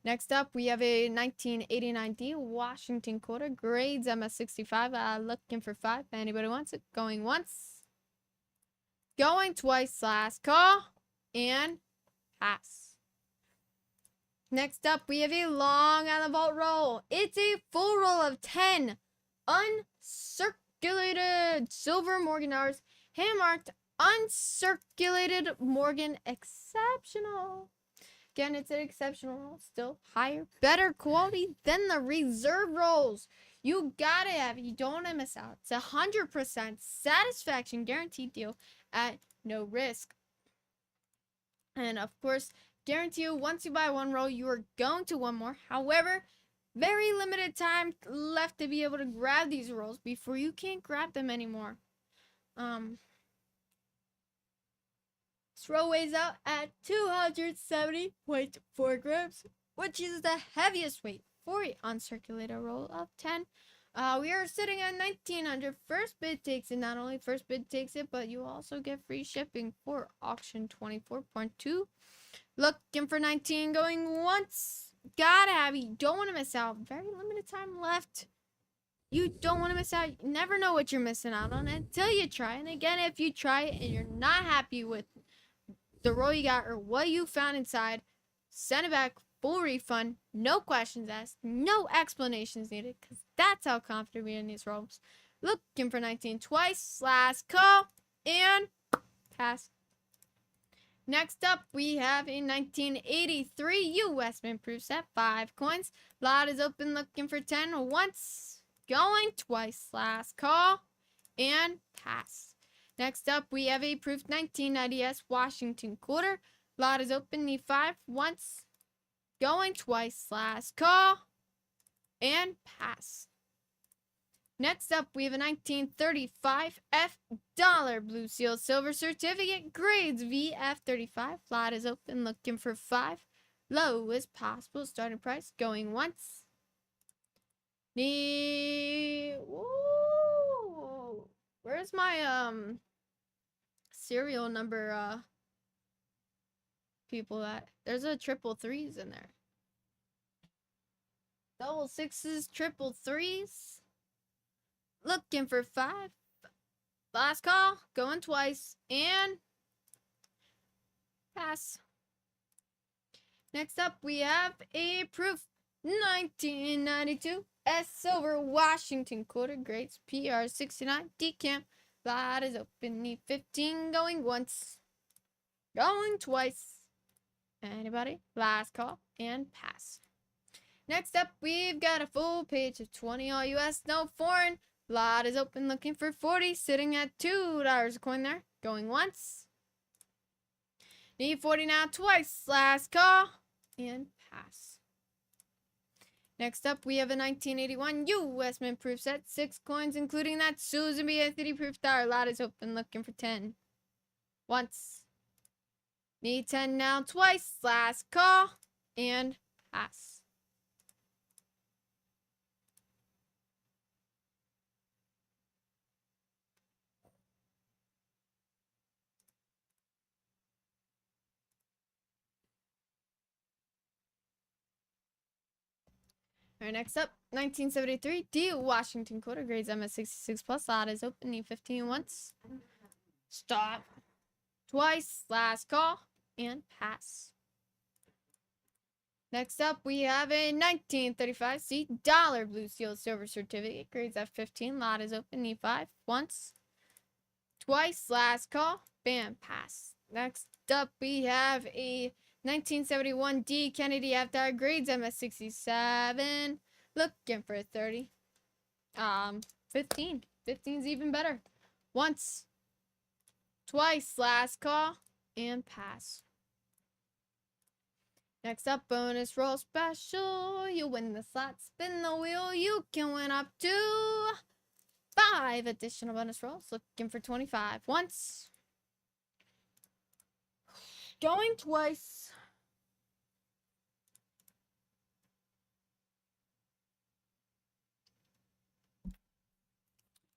Next up, we have a 1989D Washington quarter. Grades MS65. Looking for 5. Anybody wants it? Going once. Going twice. Last call. And pass. Next up, we have a Long Island Vault roll. It's a full roll of 10 uncirculated silver Morgan hours, hand-marked uncirculated Morgan exceptional. Again, it's an exceptional roll, still higher, better quality than the reserve rolls. You gotta have it. You don't want to miss out. It's 100% satisfaction guaranteed deal at no risk. And of course, guarantee you once you buy one roll, you are going to want more. However, very limited time left to be able to grab these rolls before you can't grab them anymore. This roll weighs out at 270.4 grams, which is the heaviest weight for a uncirculated roll of 10. We are sitting at 1900. First bid takes it. Not only first bid takes it, but you also get free shipping for auction 24.2. Looking for 19, going once. Gotta have it. You don't want to miss out. Very limited time left. You don't want to miss out. You never know what you're missing out on until you try. And again, if you try it and you're not happy with the roll you got or what you found inside, send it back. Full refund, no questions asked, no explanations needed, because that's how confident we are in these rolls. Looking for 19 twice, last call, and pass. Next up, we have a 1983 US Mint Proof set, 5 coins. Lot is open, looking for 10 once, going twice, last call, and pass. Next up, we have a Proof 1990S Washington quarter. Lot is open, need 5 once, going twice, last call, and pass. Next up, we have a 1935 F dollar Blue Seal Silver Certificate, grades VF35. Lot is open, looking for 5. Low as possible, starting price, going once. Woo! Where's my, serial number, people at? There's a 333s in there. Double sixes, 333s. Looking for 5. Last call, going twice, and pass. Next up, we have a Proof 1992 S Silver Washington quarter, grades PR69 decamp. Lot is open, need 15, going once, going twice. Anybody? Last call and pass. Next up, we've got a full page of 20 all US, no foreign. Lot is open, looking for 40, sitting at $2 a coin there, going once. Need 40 now, twice. Last call and pass. Next up, we have a 1981 US Mint Proof set, 6 coins, including that Susan B. Anthony Proof dollar. Lot is open, looking for 10. Once. Need 10 now, twice. Last call and pass. All right, next up, 1973 D Washington quarter, grades MS66 plus. Lot is open, need 15 once. Stop. Twice. Last call and pass. Next up, we have a 1935 C dollar Blue Seal Silver Certificate, grades F15. Lot is open, need 5 once. Twice. Last call. Bam. Pass. Next up, we have a 1971 D Kennedy F-Dollar, grades MS67. Looking for 30. 15. 15's even better. Once. Twice. Last call and pass. Next up, bonus roll special. You win the slot, spin the wheel. You can win up to 5 additional bonus rolls. Looking for 25. Once. Going twice.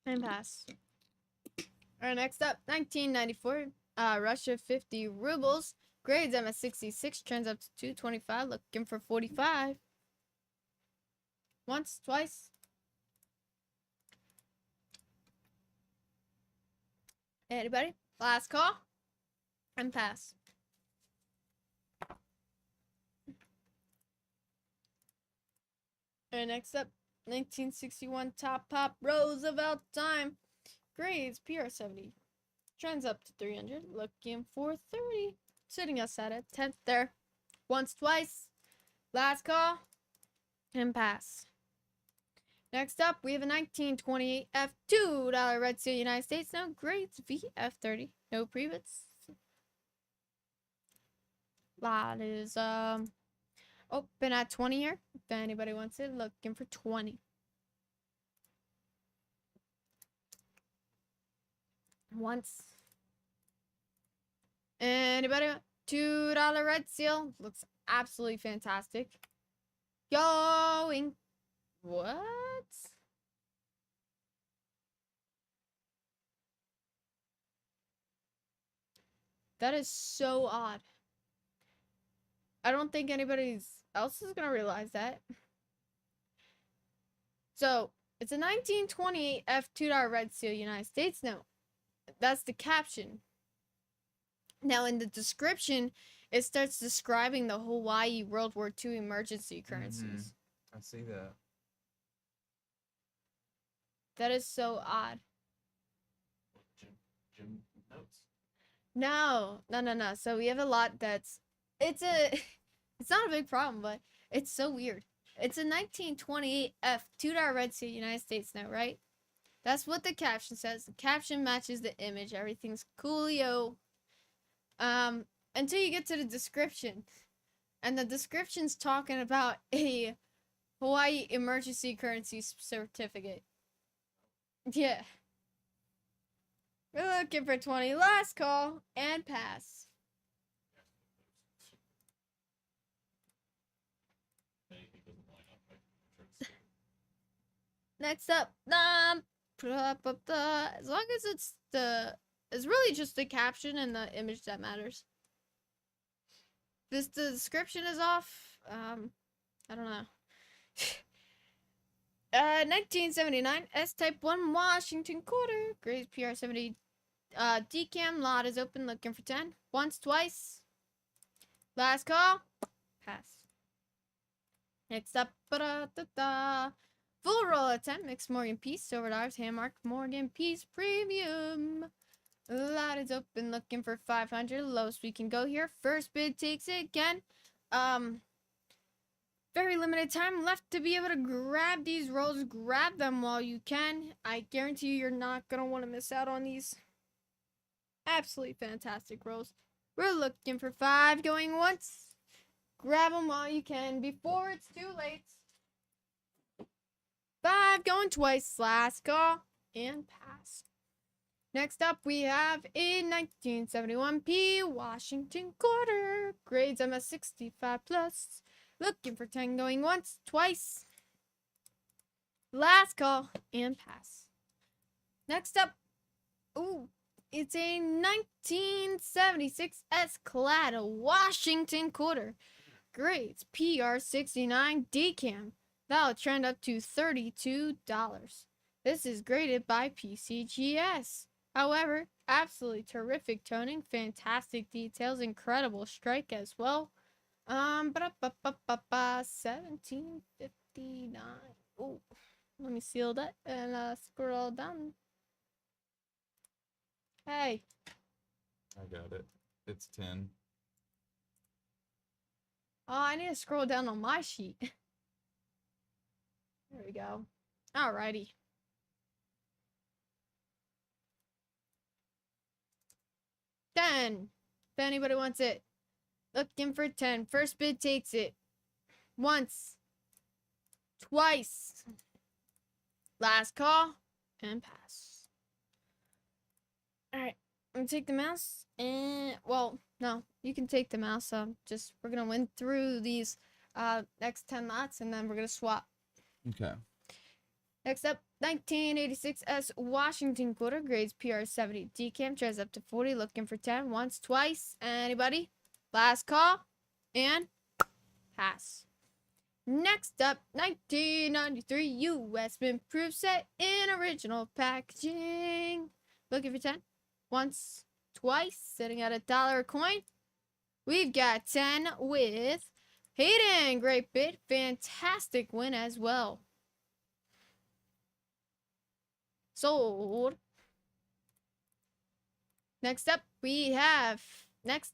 And pass. Alright, next up, 1994 Russia 50 rubles. Grades MS66, turns up to 225, looking for 45. Once, twice. Anybody? Last call. And pass. Alright, next up, 1961 Top Pop Roosevelt time. Grades PR70. Trends up to 300. Looking for 30. Sitting us at a 10th there. Once, twice. Last call. And pass. Next up, we have a 1928 F2 Red Seal United States. No grades VF30. No previews. Lot is open at 20 here. If anybody wants it, looking for 20. Once. Anybody want $2 Red Seal? Looks absolutely fantastic. Going. What? That is so odd. I don't think anybody else is gonna realize that. So it's a 1928 F2 Red Seal United States note. That's the caption. Now in the description, it starts describing the Hawaii World War II emergency currencies. I see that. That is so odd. Jim notes. No. So we have a lot that's it's not a big problem, but it's so weird. It's a 1928 F2 Red Seal United States note, right? That's what the caption says. The caption matches the image. Everything's coolio. Until you get to the description. And the description's talking about a Hawaii emergency currency certificate. Yeah. We're looking for 20. Last call and pass. Anything doesn't line up, I'm sure it's Next up, as long as it's really just the caption and the image that matters. If the description is off, I don't know. 1979 S-Type 1 Washington quarter. Grades PR70. Decam lot is open, looking for 10. Once, twice. Last call. Pass. Next up, full roll at 10. Mixed Morgan Peace, Silver Dollars, hand marked Morgan Peace Premium. Lot is open, looking for 500. Lowest we can go here. First bid takes it again. Very limited time left to be able to grab these rolls. Grab them while you can. I guarantee you're not going to want to miss out on these. Absolutely fantastic rolls. We're looking for 5 going once. Grab them while you can before it's too late. 5 going twice. Last call and pass. Next up, we have a 1971 P Washington quarter. Grades MS65 plus. Looking for 10 going once, twice. Last call and pass. Next up, it's a 1976 S-Clad Washington quarter. Grades PR69 Decam. That'll trend up to $32. This is graded by PCGS. However, absolutely terrific toning, fantastic details, incredible strike as well. 1759. Oh, let me seal that and scroll down. Hey. I got it. It's 10. Oh, I need to scroll down on my sheet. There we go. Alrighty. Then, if anybody wants it, looking for 10. First bid takes it. Once. Twice. Last call. And pass. Alright. I'm gonna take the mouse. And, well, no. You can take the mouse. We're gonna win through these next 10 lots. And then we're gonna swap. Okay. Next up, 1986 S Washington quarter. Grades PR70. Decam. Trends up to 40. Looking for 10. Once. Twice. Anybody? Last call and pass. Next up, 1993 U.S. Mint Proof set in original packaging. Looking for 10. Once, twice, sitting at $1 a coin. We've got 10 with Hayden. Great bid. Fantastic win as well. Sold. Next up, we have next.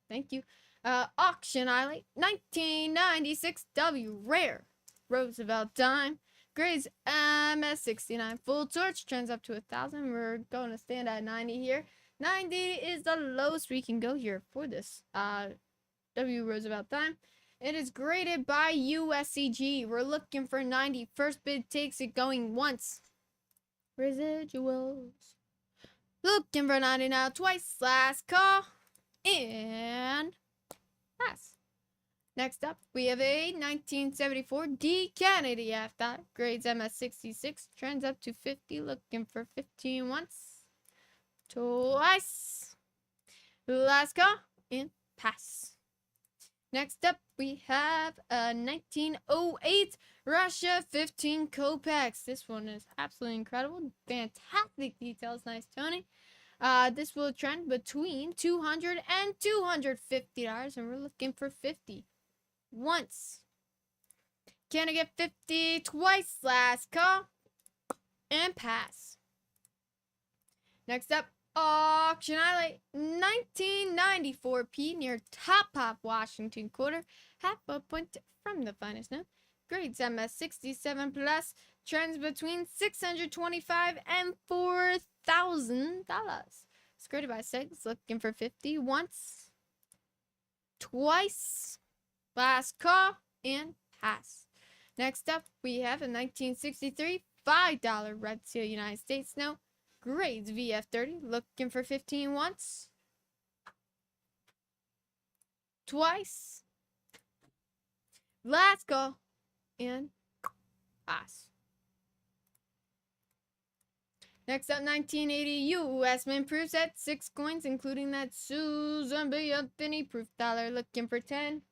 Thank you. Auction Island 1996 W Rare Roosevelt Dime. Grades MS69 full torch trends up to 1,000. We're going to stand at 90 here. 90 is the lowest we can go here for this W Roosevelt Dime. It is graded by USCG. We're looking for 90. First bid takes it going once. Residuals. Looking for 90 now. Twice. Last call. And pass. Next up, we have a 1974 D Kennedy F. Grades MS66. Trends up to 50. Looking for 15 once. Twice. Last call. And pass. Next up, we have a 1908 Russia 15 Kopecks. This one is absolutely incredible. Fantastic details. Nice, Tony. This will trend between $200 and $250, and we're looking for 50 once. Can I get 50 twice? Last call and pass. Next up, Auction Island 1994 P near Top Pop, Washington Quarter. Half a point from the finest note. Grades MS 67 plus. Trends between $625 and $4,000. It's graded by Segs. Looking for 50 once. Twice. Last call and pass. Next up, we have a 1963 $5 Red Seal United States note. Grades VF30. Looking for 15 once. Twice. Last call and pass. Next up, 1980 U.S. Mint proof set. 6 coins, including that Susan B. Anthony proof dollar. Looking for 10.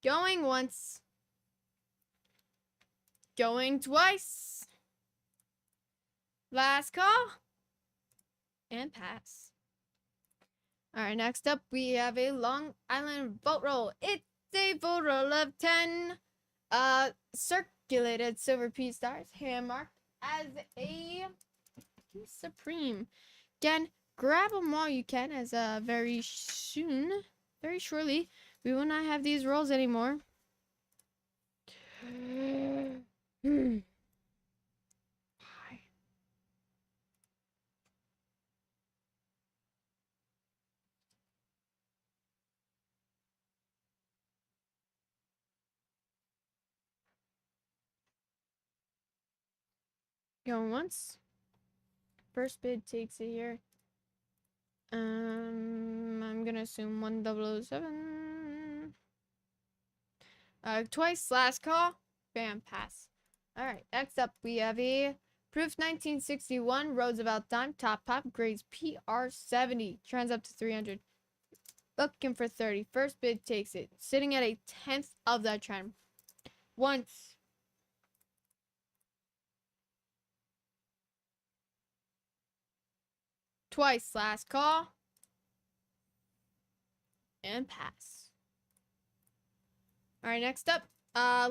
Going once. Going twice. Last call. And pass. Alright, next up we have a Long Island vote roll. It's a vote roll of 10 circulated silver P stars, hand marked as a Supreme. Again, grab them while you can, as very shortly, we will not have these rolls anymore. Going once. First bid takes it here. I'm gonna assume 1007. Twice. Last call. Bam. Pass. All right. Next up, we have a Proof 1961 Roosevelt Dime Top Pop. Grades PR70. Trends up to 300. Looking for 30. First bid takes it. Sitting at a 10th of that trend. Once. Twice. Last call. And pass. All right, next up,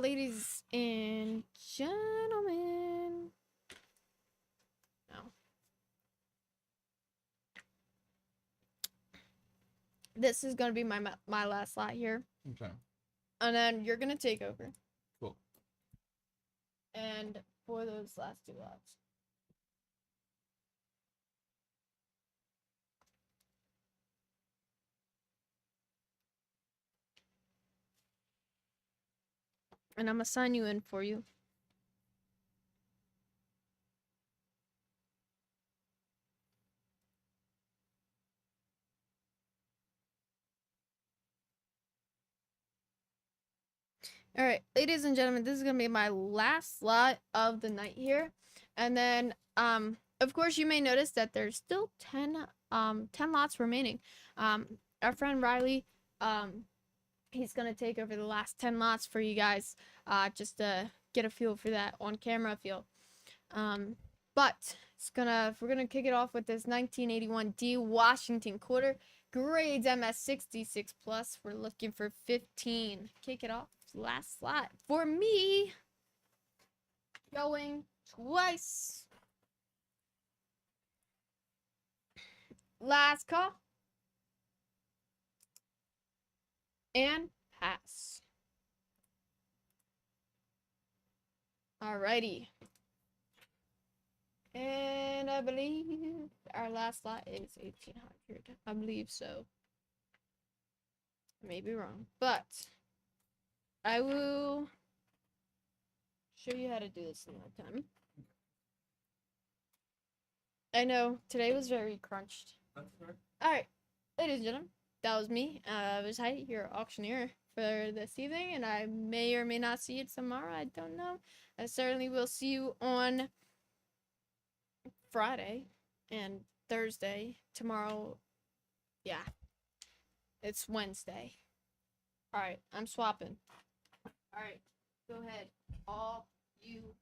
ladies and gentlemen. No. This is gonna be my last slot here, Okay. and then you're gonna take over. Cool. And for those last 2 lots. And I'm gonna sign you in for you. All right, ladies and gentlemen, this is gonna be my last slot of the night here, and then of course you may notice that there's still 10 lots remaining. Our friend Riley, he's gonna take over the last 10 lots for you guys, just to get a feel for that on camera feel. But we're gonna kick it off with this 1981 D Washington Quarter. Grades MS 66 plus. We're looking for 15. Kick it off. Last slot for me. Going twice. Last call. And pass. Alrighty. And I believe our last lot is 1800. I believe so. I may be wrong, but I will show you how to do this another time. I know today was very crunched. Alright, ladies and gentlemen, that was me. I was Heidi, your auctioneer for this evening, and I may or may not see you tomorrow. I don't know. I certainly will see you on Friday and Thursday. Tomorrow, yeah, it's Wednesday. Alright, I'm swapping. Alright, go ahead. All you.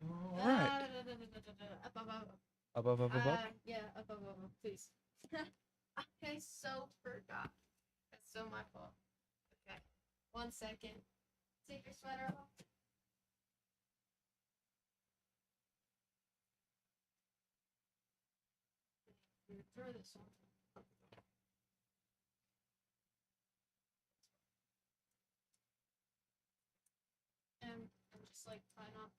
All right. Up, up, up. Up. Yeah, up, please. I so forgot. That's so my fault. Okay, 1 second. Take your sweater off. Throw this on. And I'm just like trying not.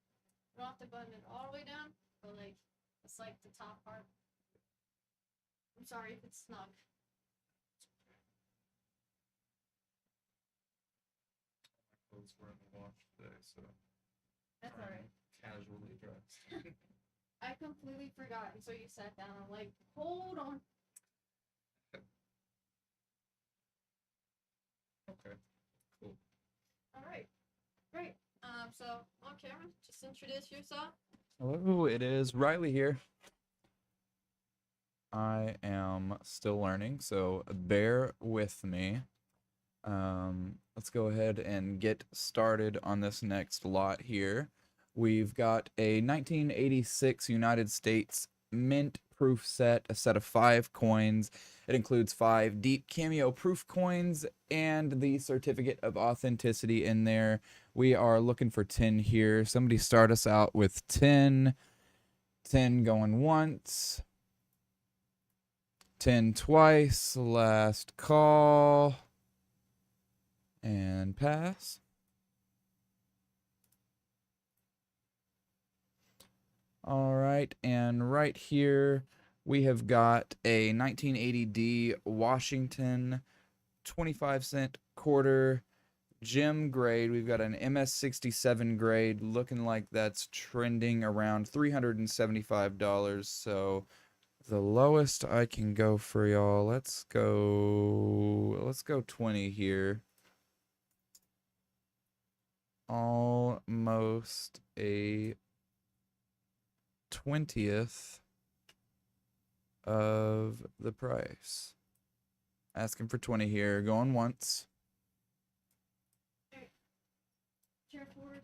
You don't have to button it all the way down, but like it's like the top part. I'm sorry if it's snug. Clothes were in the wash today, so That's trying alright. casually dressed. I completely forgot until you sat down. I'm like, hold on. Okay. Cool. Alright. Great. So on camera, just introduce yourself. Hello, it is Riley here. I am still learning, so bear with me. Let's go ahead and get started on this next lot here. We've got a 1986 United States mint proof set, a set of 5 coins. It includes 5 deep cameo proof coins and the certificate of authenticity in there. We are looking for 10 here. Somebody start us out with 10. 10 going once. 10 twice. Last call. And pass. All right, and right here we have got a 1980D Washington 25-cent quarter gem grade. We've got an MS67 grade, looking like that's trending around $375. So the lowest I can go for y'all, let's go 20 here. Almost a 20th of the price. Asking for 20 here, going once. Chair forward.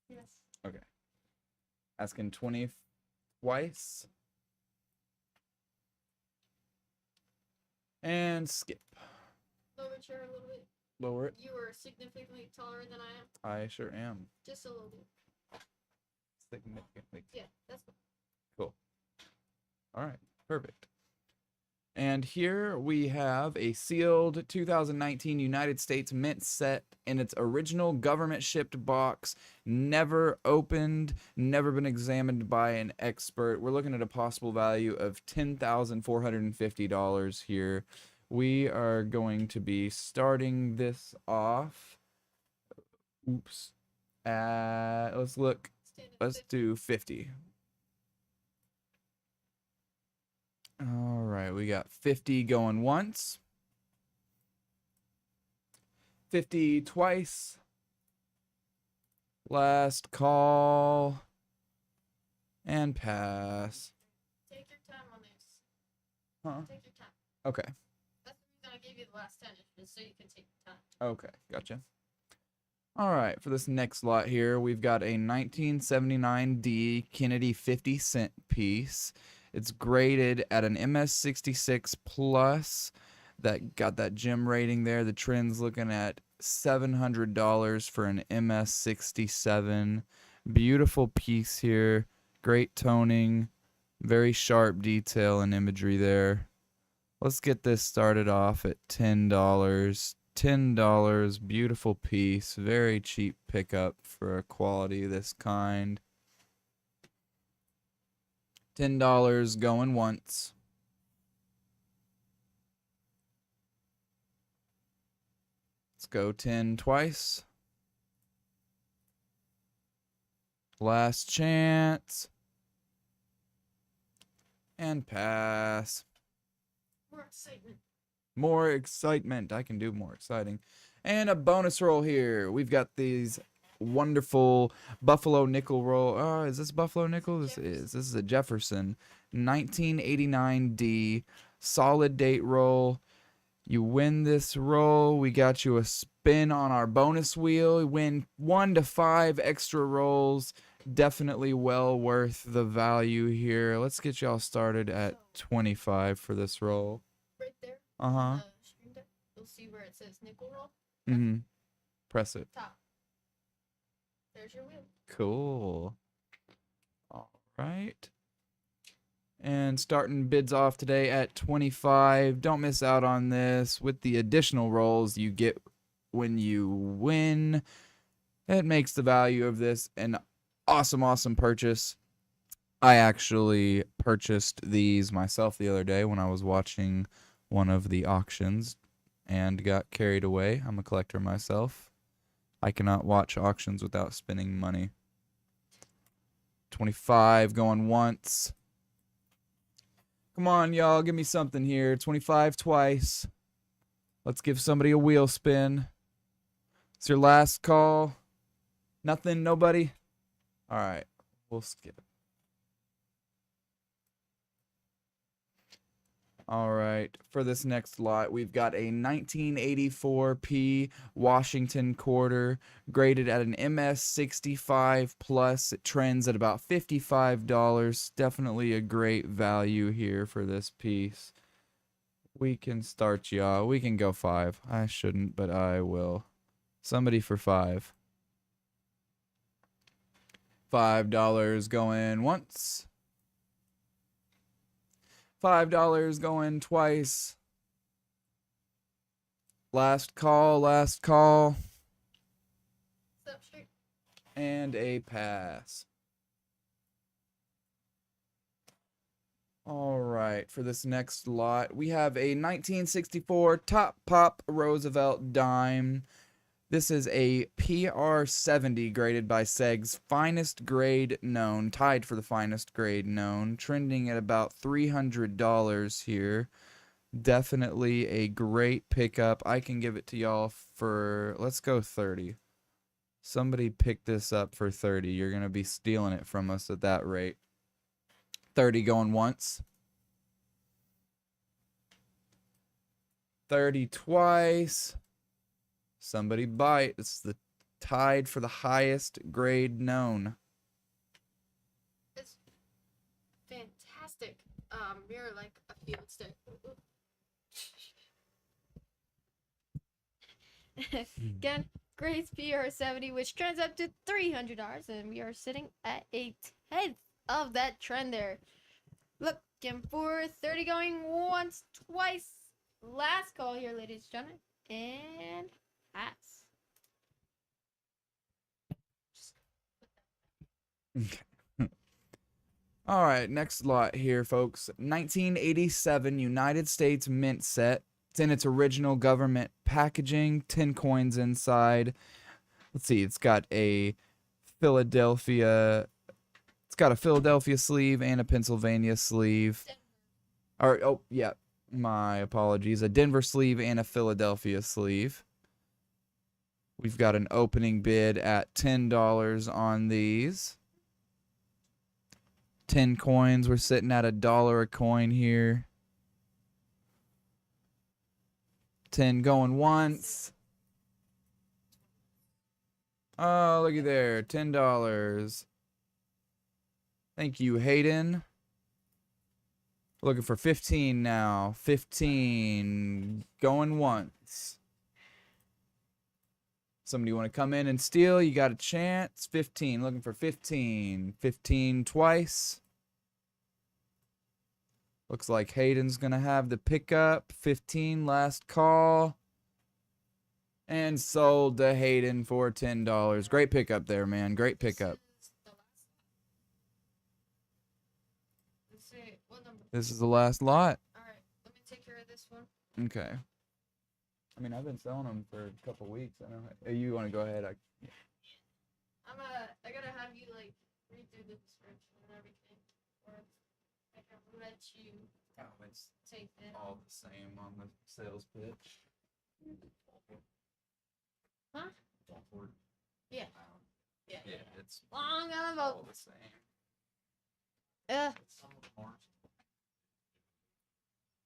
Yes. Okay. Asking 20 twice. And skip. Lower chair a little bit. Lower it. You are significantly taller than I am. I sure am. Just a little bit. Significantly. Yeah, that's fine. Cool. All right, perfect. And here we have a sealed 2019 United States Mint set in its original government shipped box, never opened, never been examined by an expert. We're looking at a possible value of $10,450 here. We are going to be starting this off. Oops. Let's look. Stand at Let's 50. do 50. All right, we got 50 going once. 50 twice. Last call. And pass. Take your time on this. Huh? Take your time. Okay. That's the reason I gave you the last 10, is so you can take your time. Okay, gotcha. All right, for this next lot here, we've got a 1979D Kennedy 50-cent piece. It's graded at an MS66 plus. That got that gem rating there. The trend's looking at $700 for an MS67. Beautiful piece here. Great toning. Very sharp detail and imagery there. Let's get this started off at $10. $10, beautiful piece, very cheap pickup for a quality of this kind. $10 going once. Let's go 10 twice. Last chance. And pass. More excitement. More excitement. I can do more exciting. And a bonus roll here. We've got these wonderful Buffalo nickel roll. Oh, is this Buffalo nickel? This is a Jefferson 1989D solid date roll. You win this roll. We got you a spin on our bonus wheel. You win 1 to 5 extra rolls. Definitely well worth the value here. Let's get y'all started at 25 for this roll. Right there. Uh-huh. Screen there, you'll see where it says nickel roll. Mm-hmm. Press it. Top. There's your wheel. Cool. All right. And starting bids off today at 25. Don't miss out on this. With the additional rolls you get when you win, it makes the value of this an awesome purchase. I actually purchased these myself the other day when I was watching one of the auctions and got carried away. I'm a collector myself. I cannot watch auctions without spending money. 25 going once. Come on, y'all. Give me something here. 25 twice. Let's give somebody a wheel spin. It's your last call. Nothing? Nobody? All right. We'll skip. All right, for this next lot, we've got a 1984P Washington quarter graded at an MS 65 plus. It trends at about $55. Definitely a great value here for this piece. We can start y'all. We can go 5. I shouldn't, but I will. Somebody for 5. $5 going once. $5 going twice. Last call, last call. Step straight. And a pass. All right, for this next lot, we have a 1964 Top Pop Roosevelt dime. This is a PR70 graded by Seg's finest grade known, tied for the finest grade known, trending at about $300 here. Definitely a great pickup. I can give it to y'all for, let's go 30. Somebody pick this up for 30. You're going to be stealing it from us at that rate. 30 going once. 30 twice. Somebody bite. It's the tied for the highest grade known. It's fantastic. Mirror like a field stick. Again, grades PR70, which trends up to $300, and we are sitting at a 10th of that trend there. Looking for 30 going once, twice. Last call here, ladies and gentlemen. And pass. All right, next lot here, folks. 1987 United States Mint set. It's in its original government packaging. 10 coins inside. Let's see. It's got a Philadelphia. It's got a Philadelphia sleeve and a Pennsylvania sleeve. Or oh yeah, my apologies. A Denver sleeve and a Philadelphia sleeve. We've got an opening bid at $10 on these. 10 coins. We're sitting at $1 a coin here. 10 going once. Oh, looky there. $10. Thank you, Hayden. Looking for 15 now. 15 going once. Somebody want to come in and steal? You got a chance. 15. Looking for 15. 15 twice. Looks like Hayden's going to have the pickup. 15 last call. And sold to Hayden for $10. Great pickup there, man. Great pickup. Let's see, what number? This is the last lot. Alright, let me take care of this one. Okay. I mean, I've been selling them for a couple weeks. I know. You want to go ahead? I gotta have you like redo the description and everything. Or I can let you Oh, it's take it. all the same on the sales pitch. Huh? Dalford. Yeah. Yeah. Yeah, it's Long on all the the same. vote. Some of them aren't.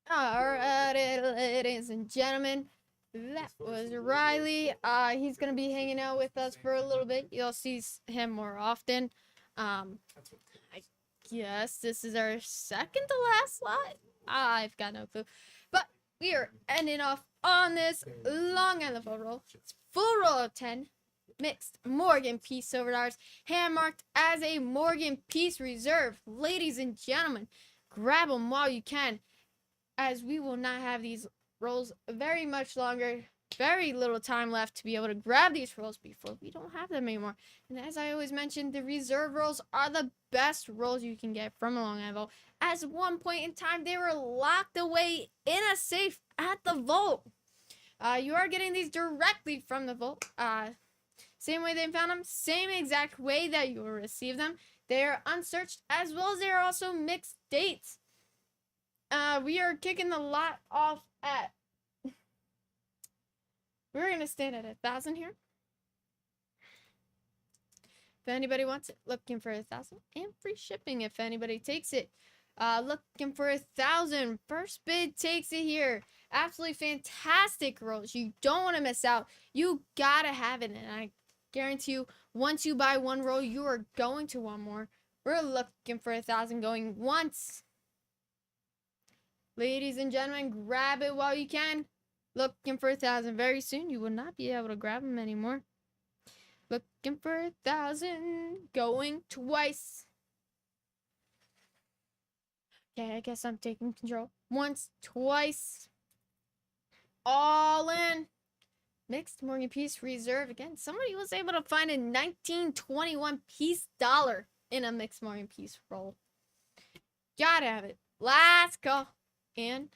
Alrighty, ladies and gentlemen. That was Riley. He's gonna be hanging out with us for a little bit. You'll see him more often. I guess this is our second to last lot. I've got no clue. But we are ending off on this long on the full roll. It's full roll of 10. Mixed Morgan Peace Silver Dollars. Hand marked as a Morgan Peace Reserve. Ladies and gentlemen, grab them while you can, as we will not have these rolls very much longer. Very little time left to be able to grab these rolls before we don't have them anymore. And as I always mention, the reserve rolls are the best rolls you can get from a Long Island Vault. At one point in time, they were locked away in a safe at the vault. You are getting these directly from the vault. Same way they found them, same exact way that you will receive them. They are unsearched, as well as they are also mixed dates. We are kicking the lot off at, we're going to stand at 1,000 here. If anybody wants it, looking for 1,000 and free shipping if anybody takes it. Looking for 1,000. First bid takes it here. Absolutely fantastic rolls. You don't want to miss out. You gotta have it, and I guarantee you, once you buy one roll, you are going to want more. We're looking for 1,000 going once. Ladies and gentlemen, grab it while you can. Looking for 1,000. Very soon, you will not be able to grab them anymore. Looking for 1,000. Going twice. Okay, I guess I'm taking control. Once, twice. All in. Mixed Morgan Peace Reserve. Again, somebody was able to find a 1921 piece dollar in a Mixed Morgan Peace roll. Gotta have it. Last call. And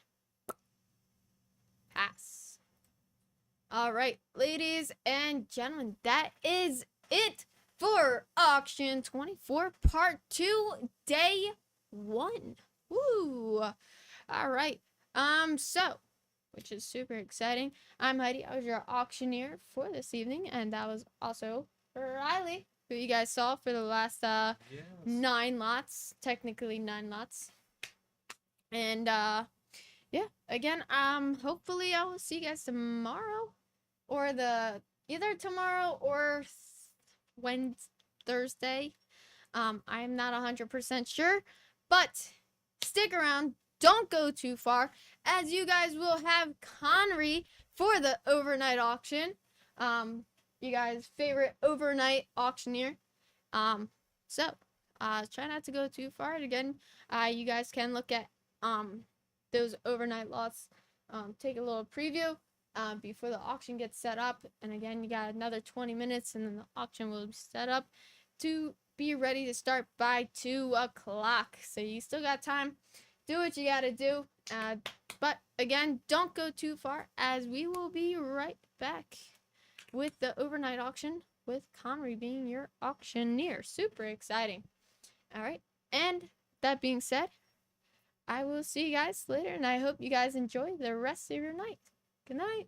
pass. All right, ladies and gentlemen, that is it for Auction 24 Part 2, Day 1. Woo! All right. Which is super exciting. I'm Heidi. I was your auctioneer for this evening, and that was also Riley, who you guys saw for the last 9 lots, technically 9 lots. And yeah, again, hopefully I will see you guys tomorrow, or either tomorrow or Thursday. I'm not 100% sure, but stick around. Don't go too far, as you guys will have Conry for the overnight auction. You guys' favorite overnight auctioneer. So try not to go too far. Again, you guys can look at those overnight lots. Take a little preview before the auction gets set up. And again, you got another 20 minutes, and then the auction will be set up to be ready to start by 2 o'clock. So you still got time. Do what you gotta do. But again, don't go too far, as we will be right back with the overnight auction with Conry being your auctioneer. Super exciting. All right. And that being said, I will see you guys later, and I hope you guys enjoy the rest of your night. Good night.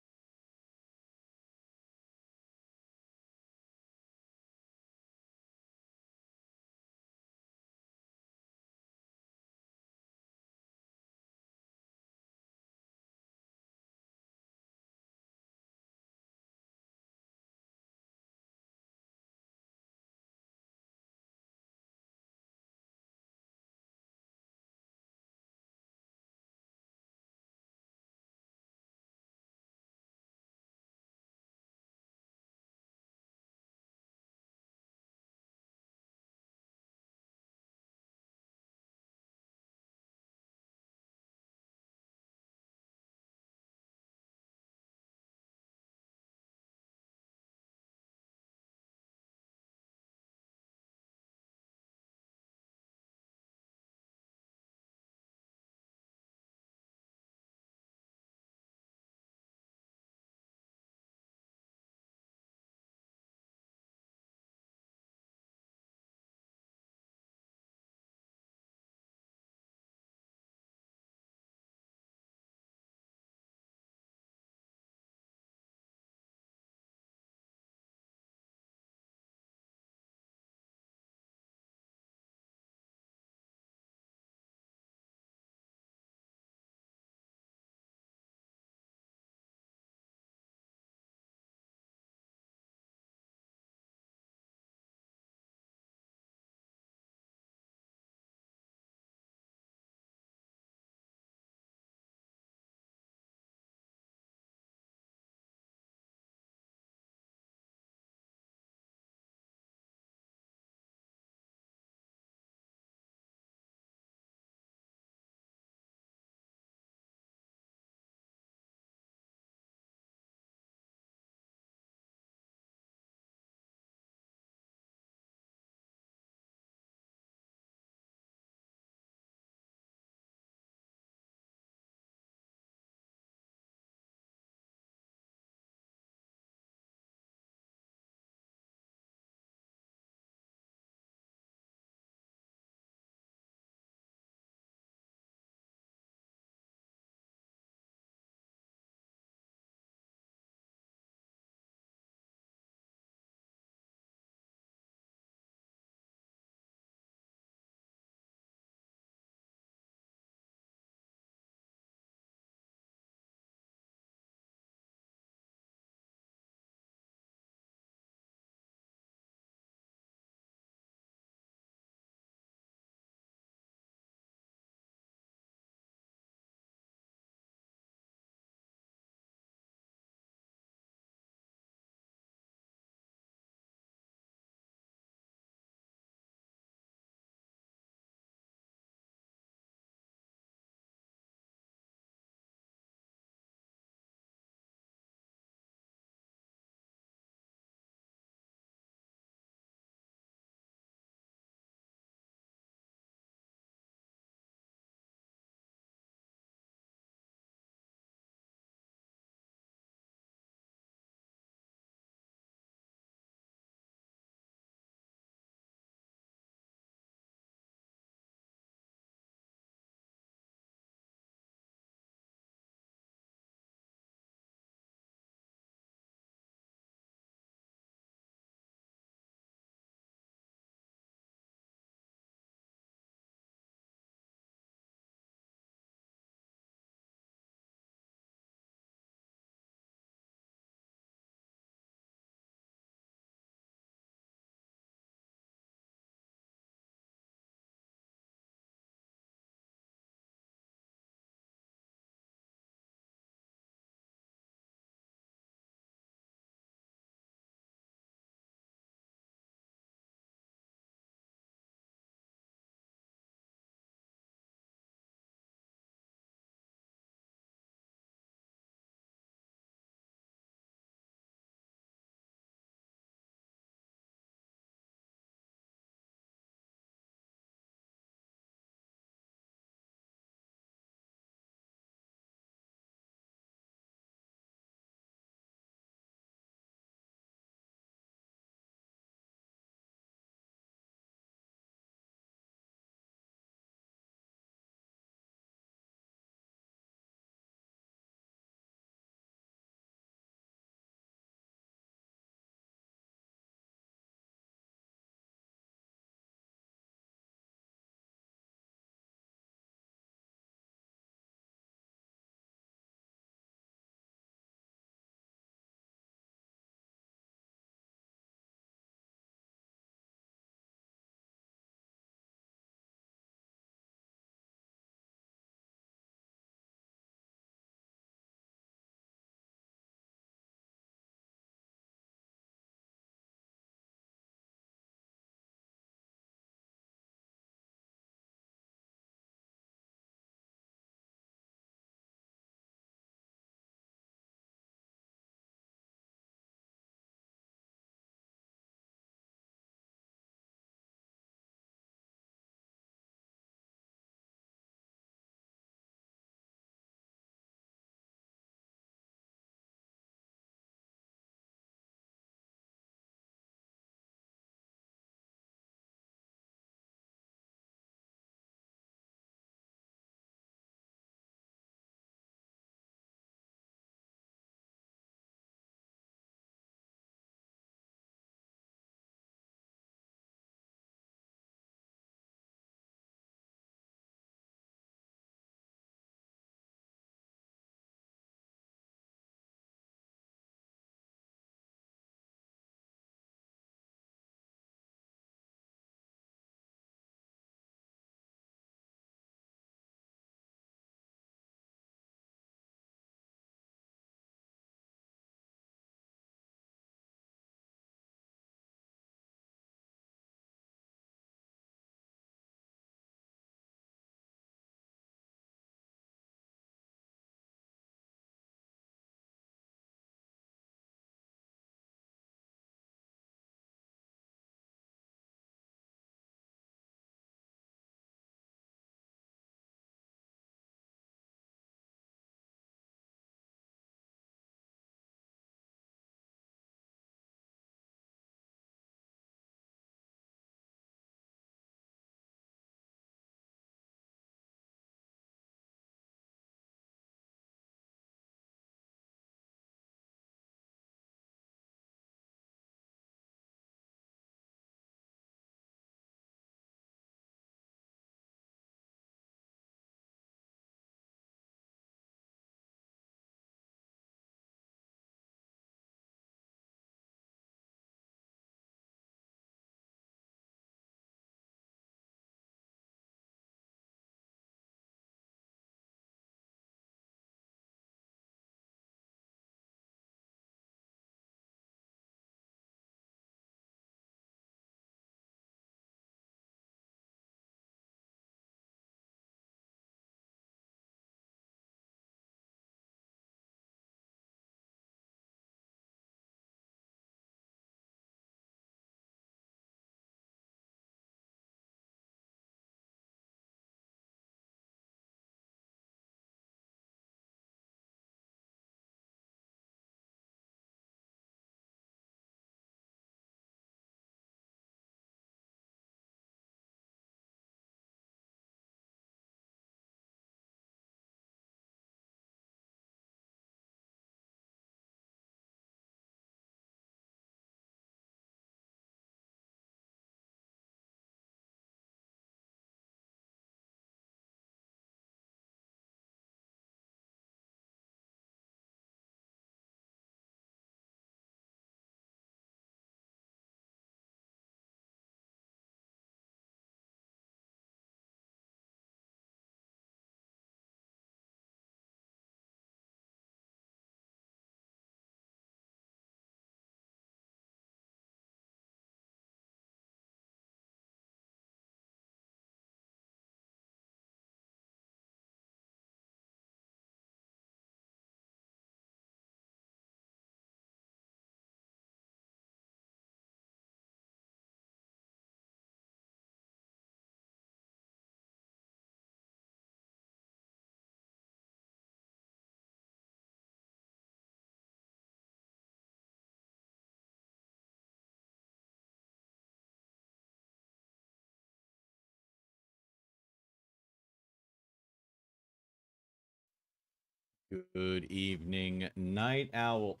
Good evening, Night Owl.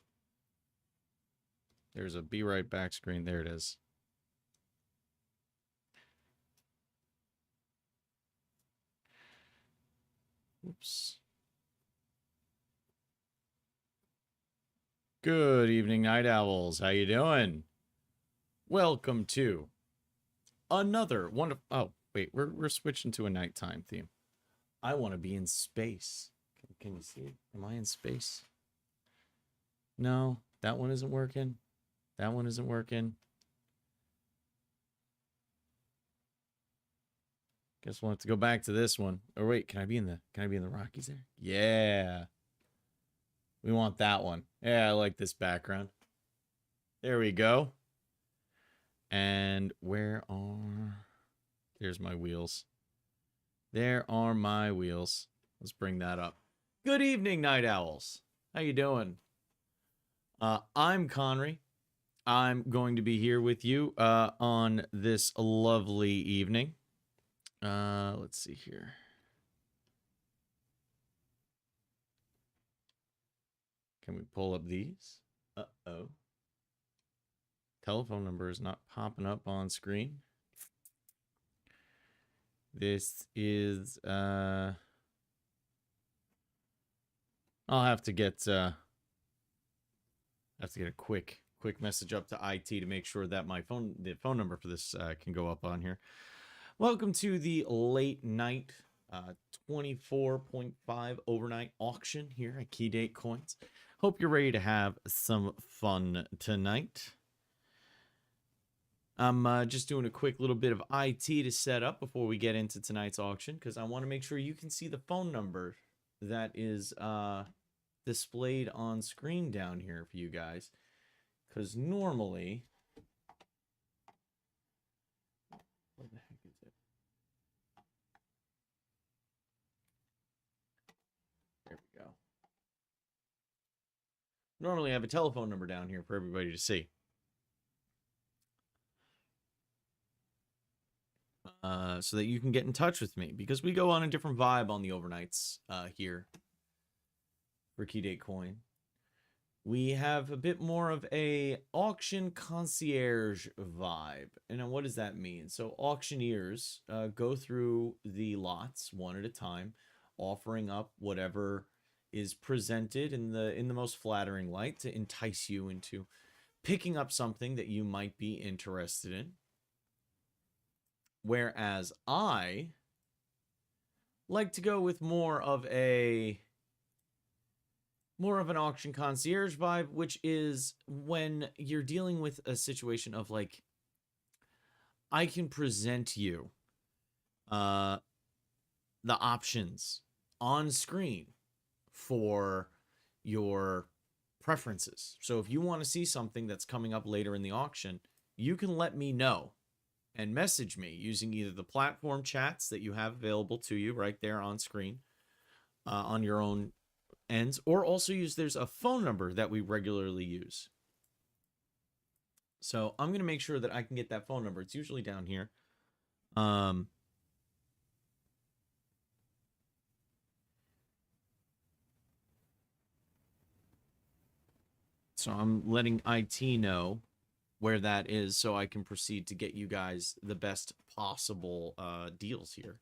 There's a be right back screen. There it is. Oops. Good evening, Night Owls. How you doing? Welcome to another one of... Oh, wait. We're switching to a nighttime theme. I want to be in space. Can you see it? Am I in space? No, that one isn't working. That one isn't working. Guess we'll have to go back to this one. Or wait, can I be in the Rockies there? Yeah. We want that one. Yeah, I like this background. There we go. And where are... There's my wheels. There are my wheels. Let's bring that up. Good evening, Night Owls. How you doing? I'm Conry. I'm going to be here with you on this lovely evening. Let's see here. Can we pull up these? Uh-oh. Telephone number is not popping up on screen. This is I'll have to get a quick message up to IT to make sure that the phone number for this can go up on here. Welcome to the late night 24.5 overnight auction here at Key Date Coins. Hope you're ready to have some fun tonight. I'm just doing a quick little bit of IT to set up before we get into tonight's auction, because I want to make sure you can see the phone number that is displayed on screen down here for you guys. Because normally... Where the heck is it? There we go. Normally I have a telephone number down here for everybody to see. So that you can get in touch with me, because we go on a different vibe on the overnights here for Key Date Coin. We have a bit more of a auction concierge vibe. And what does that mean? So auctioneers go through the lots one at a time, offering up whatever is presented in the most flattering light to entice you into picking up something that you might be interested in. Whereas I like to go with more of an auction concierge vibe, which is when you're dealing with a situation of like, I can present you the options on screen for your preferences. So if you want to see something that's coming up later in the auction, you can let me know and message me using either the platform chats that you have available to you right there on screen on your own ends, or also there's a phone number that we regularly use. So I'm going to make sure that I can get that phone number. It's usually down here. So I'm letting IT know where that is so I can proceed to get you guys the best possible deals here.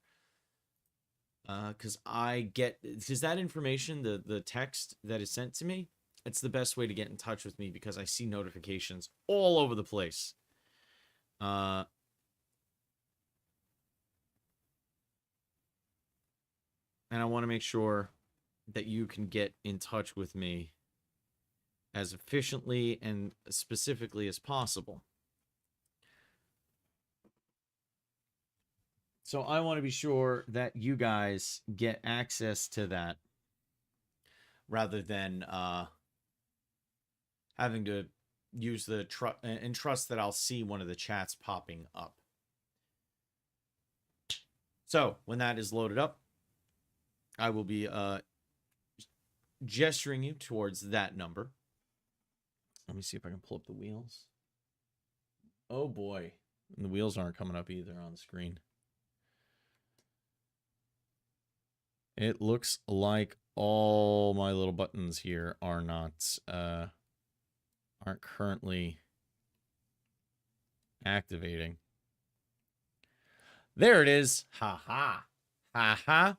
Because that information, the text that is sent to me, it's the best way to get in touch with me, because I see notifications all over the place. And I want to make sure that you can get in touch with me as efficiently and specifically as possible. So I want to be sure that you guys get access to that rather than having to use the trust that I'll see one of the chats popping up. So when that is loaded up, I will be gesturing you towards that number. Let me see if I can pull up the wheels. Oh boy. And the wheels aren't coming up either on the screen. It looks like all my little buttons here are not aren't currently activating. There it is. Ha ha. Ha ha.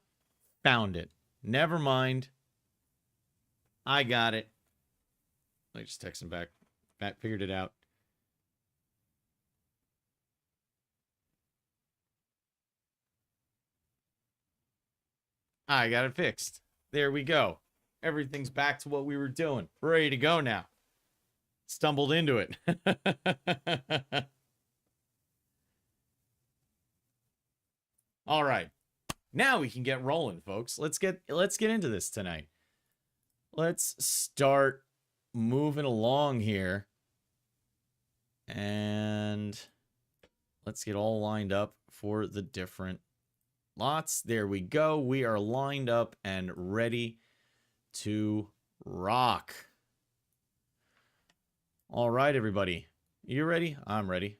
Found it. Never mind. I got it. I just text him back. Matt figured it out. I got it fixed. There we go. Everything's back to what we were doing. We're ready to go now. Stumbled into it. All right. Now we can get rolling, folks. Let's get into this tonight. Let's start moving along here. And let's get all lined up for the different lots. There we go. We are lined up and ready to rock. All right, everybody. You ready? I'm ready.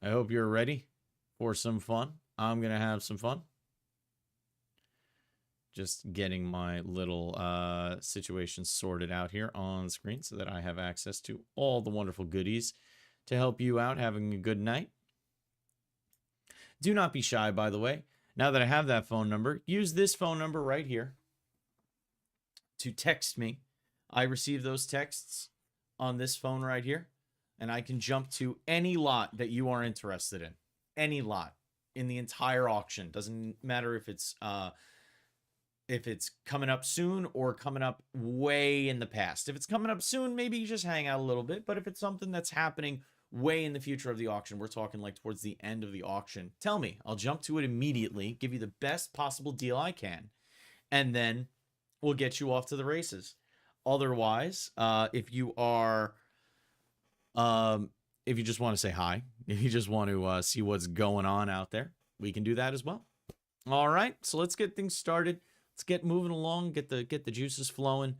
I hope you're ready for some fun. I'm going to have some fun. Just getting my little situation sorted out here on screen so that I have access to all the wonderful goodies to help you out having a good night. Do not be shy, by the way. Now that I have that phone number, use this phone number right here to text me. I receive those texts on this phone right here, and I can jump to any lot that you are interested in. Any lot in the entire auction. Doesn't matter if it's coming up soon or coming up way in the past. If it's coming up soon, maybe you just hang out a little bit. But if it's something that's happening way in the future of the auction, we're talking like towards the end of the auction, tell me. I'll jump to it immediately, give you the best possible deal I can, and then we'll get you off to the races. Otherwise, if you are, if you just want to say hi, if you just want to see what's going on out there, we can do that as well. All right, so let's get things started. Let's get moving along, get the juices flowing.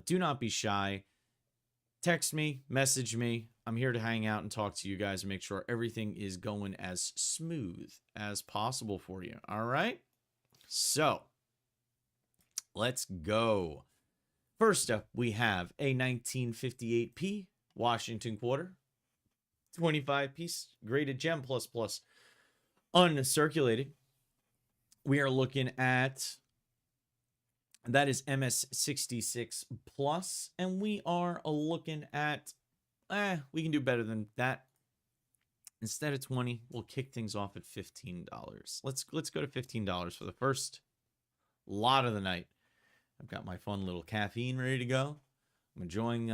Do not be shy. Text me, message me. I'm here to hang out and talk to you guys and make sure everything is going as smooth as possible for you. All right? So, let's go. First up, we have a 1958P Washington quarter. 25-piece graded gem plus uncirculated. We are looking at, that is MS66 plus, and we are looking at, we can do better than that. Instead of 20, we'll kick things off at $15. Let's go to $15 for the first lot of the night. I've got my fun little caffeine ready to go. I'm enjoying,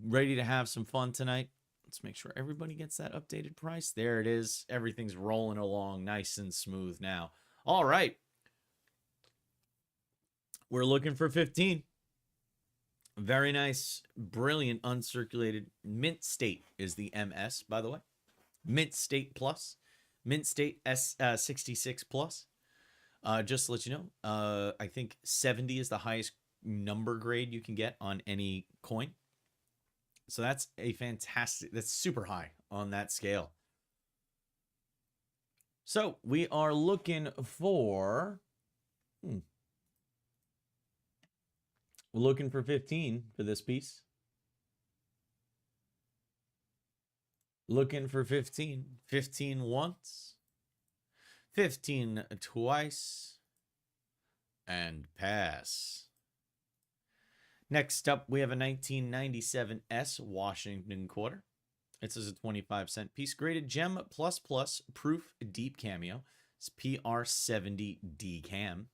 ready to have some fun tonight. Let's make sure everybody gets that updated price. There it is. Everything's rolling along nice and smooth now. All right. We're looking for 15. Very nice, brilliant, uncirculated. Mint State is the MS, by the way. Mint State Plus. Mint State S66 Plus. Just to let you know, I think 70 is the highest number grade you can get on any coin. So that's a fantastic, that's super high on that scale. So we are looking for, we're looking for 15 for this piece. Looking for 15. 15 once. 15 twice. And pass. Next up, we have a 1997 S Washington quarter. It says a 25-cent piece. Graded gem plus proof deep cameo. It's PR70 D cam.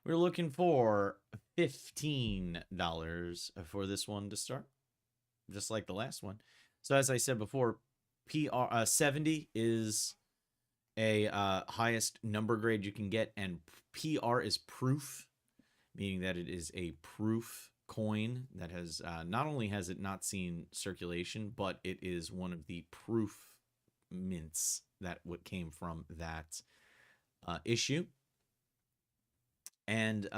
We're looking for $15 for this one to start, just like the last one. So as I said before, PR70 is a highest number grade you can get, and PR is proof, meaning that it is a proof coin that has not only has it not seen circulation, but it is one of the proof mints that what came from that issue. And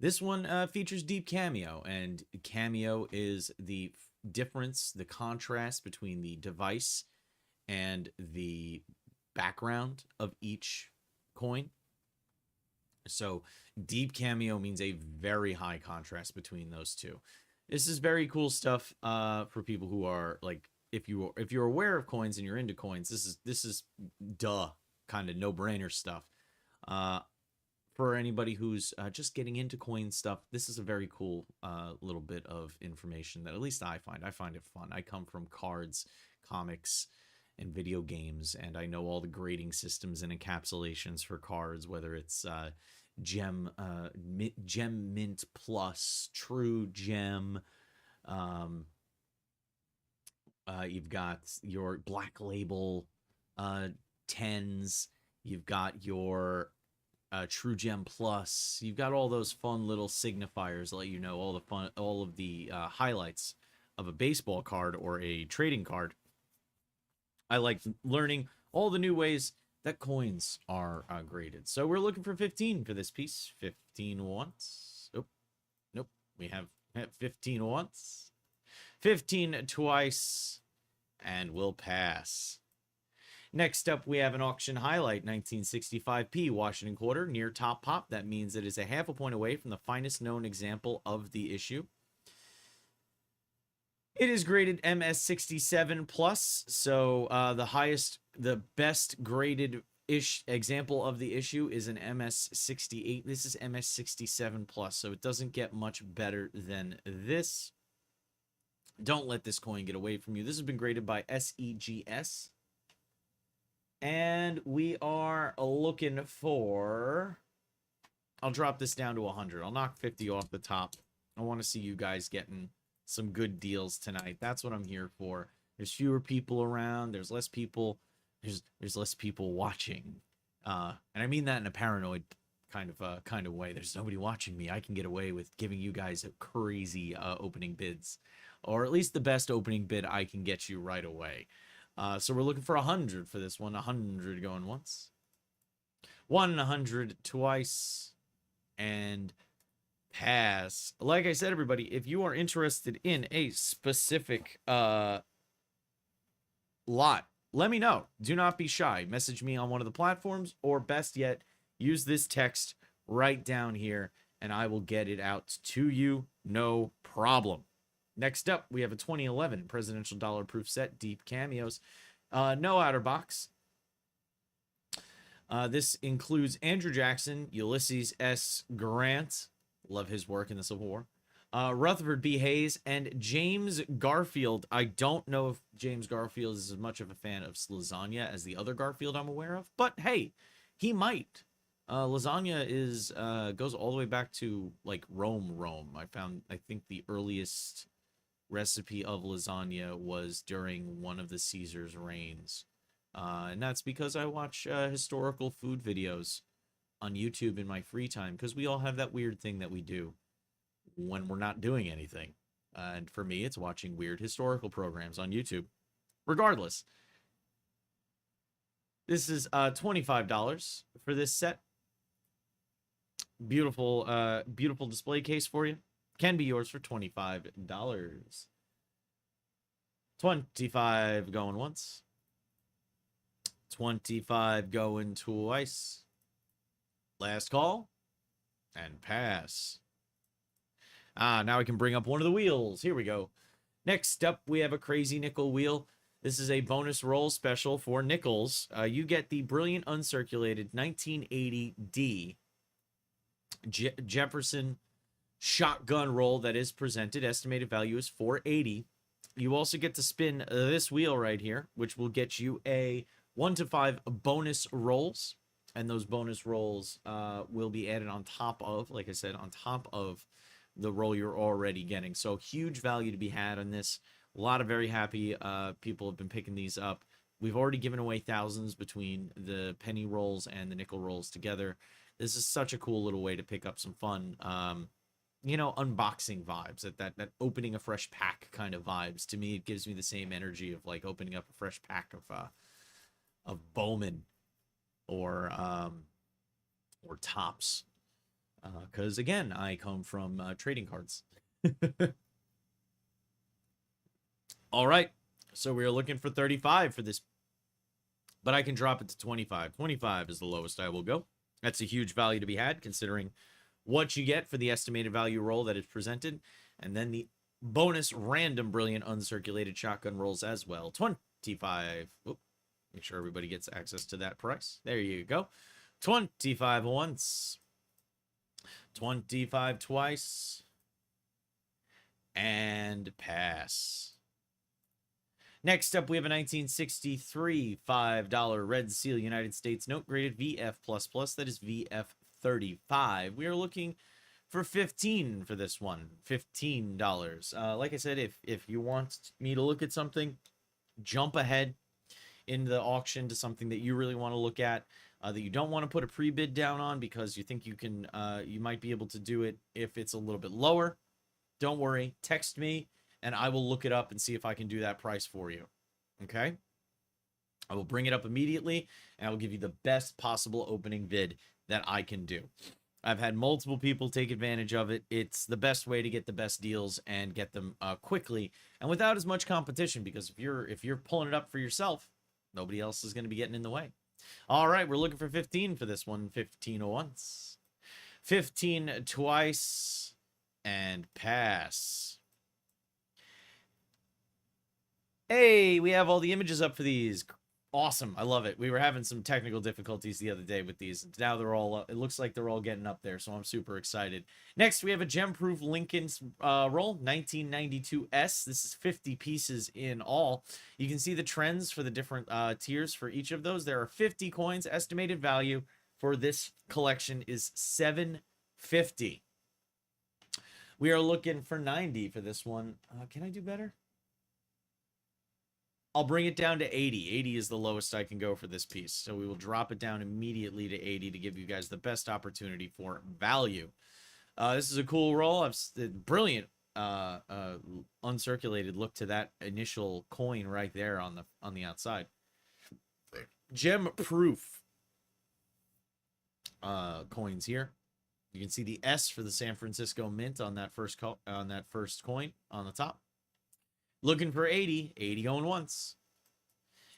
this one features deep cameo, and cameo is the difference, the contrast between the device and the background of each coin. So deep cameo means a very high contrast between those two. This is very cool stuff for people who are like, if you're aware of coins and you're into coins, this is duh, kind of no-brainer stuff. For anybody who's just getting into coin stuff, this is a very cool little bit of information that at least I find it fun. I come from cards, comics, and video games, and I know all the grading systems and encapsulations for cards, whether it's gem mint plus, true gem. You've got your black label 10s. You've got your True Gem Plus. You've got all those fun little signifiers that let you know all of the highlights of a baseball card or a trading card. I like learning all the new ways that coins are graded. So we're looking for 15 for this piece. 15 once. Oh, nope. We have 15 once. 15 twice. And we'll pass. Next up, we have an auction highlight, 1965p Washington Quarter, near top pop. That means it is a half a point away from the finest known example of the issue. It is graded MS67 plus, so the best graded example of the issue is an MS68. This is MS67 plus, so it doesn't get much better than this. Don't let this coin get away from you. This has been graded by SEGS. And we are looking for... I'll drop this down to 100. I'll knock 50 off the top. I want to see you guys getting some good deals tonight. That's what I'm here for. There's fewer people around. There's less people. There's less people watching. And I mean that in a paranoid kind of way. There's nobody watching me. I can get away with giving you guys crazy opening bids. Or at least the best opening bid I can get you right away. So we're looking for 100 for this one. 100 going once. 100 twice. And pass. Like I said, everybody, if you are interested in a specific lot, let me know. Do not be shy. Message me on one of the platforms, or best yet, use this text right down here, and I will get it out to you. No problem. Next up, we have a 2011 Presidential Dollar Proof Set, Deep Cameos. No outer box. This includes Andrew Jackson, Ulysses S. Grant. Love his work in the Civil War. Rutherford B. Hayes, and James Garfield. I don't know if James Garfield is as much of a fan of lasagna as the other Garfield I'm aware of, but hey, he might. Lasagna is goes all the way back to like Rome. I think the earliest recipe of lasagna was during one of the Caesar's reigns. And that's because I watch historical food videos on YouTube in my free time, because we all have that weird thing that we do when we're not doing anything. And for me, it's watching weird historical programs on YouTube. Regardless, this is $25 for this set. Beautiful, beautiful display case for you. Can be yours for $25. 25 going once. 25 going twice. Last call. And pass. Now we can bring up one of the wheels. Here we go. Next up, we have a crazy nickel wheel. This is a bonus roll special for nickels. You get the brilliant uncirculated 1980D Jefferson shotgun roll that is presented. Estimated value is $480. You also get to spin this wheel right here, which will get you a 1 to 5 bonus rolls. And those bonus rolls will be added on top of, like I said, on top of the roll you're already getting. So huge value to be had on this. A lot of very happy people have been picking these up. We've already given away thousands between the penny rolls and the nickel rolls together. This is such a cool little way to pick up some fun, unboxing vibes, that opening a fresh pack kind of vibes. To me, it gives me the same energy of like opening up a fresh pack of Bowman or Tops. Because again, I come from trading cards. All right, so we're looking for 35 for this but I can drop it to 25. 25 is the lowest I will go. That's a huge value to be had considering what you get for the estimated value roll that is presented, and then the bonus random brilliant uncirculated shotgun rolls as well. 25. Oop, make sure everybody gets access to that price. There you go. 25 once. 25 twice. And pass. Next up, we have a 1963 $5 Red Seal United States note graded VF++. That is VF35. We are looking for 15 for this one. $15. Like I said, if you want me to look at something, jump ahead in the auction to something that you really want to look at, that you don't want to put a pre-bid down on because you think you can, you might be able to do it if it's a little bit lower. Don't worry, text me and I will look it up and see if I can do that price for you. Okay? I will bring it up immediately and I will give you the best possible opening bid that I can do. I've had multiple people take advantage of it. It's the best way to get the best deals and get them quickly and without as much competition, because if you're pulling it up for yourself, nobody else is going to be getting in the way. All right, we're looking for 15 for this one. 15 once. 15 twice. And pass. Hey, we have all the images up for these. Awesome. I love it. We were having some technical difficulties the other day with these. Now they're all, it looks like they're all getting up there, so I'm super excited. Next, we have a gem-proof Lincoln's roll, 1992S. This is 50 pieces in all. You can see the trends for the different tiers for each of those. There are 50 coins. Estimated value for this collection is $750. We are looking for 90 for this one. Can I do better? I'll bring it down to 80. 80 is the lowest I can go for this piece. So we will drop it down immediately to 80 to give you guys the best opportunity for value. This is a cool roll. Brilliant uncirculated look to that initial coin right there on the outside. Gem proof coins here. You can see the S for the San Francisco Mint on that first coin on the top. Looking for 80. 80 going once.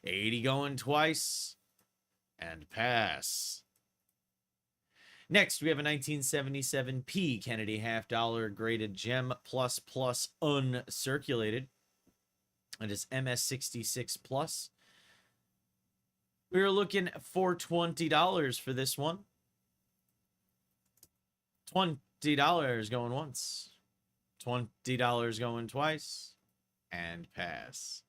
80 going twice. And pass. Next, we have a 1977 P Kennedy $half graded gem plus uncirculated. It is MS66 plus. We are looking for $20 for this one. $20 going once. $20 going twice. And pass.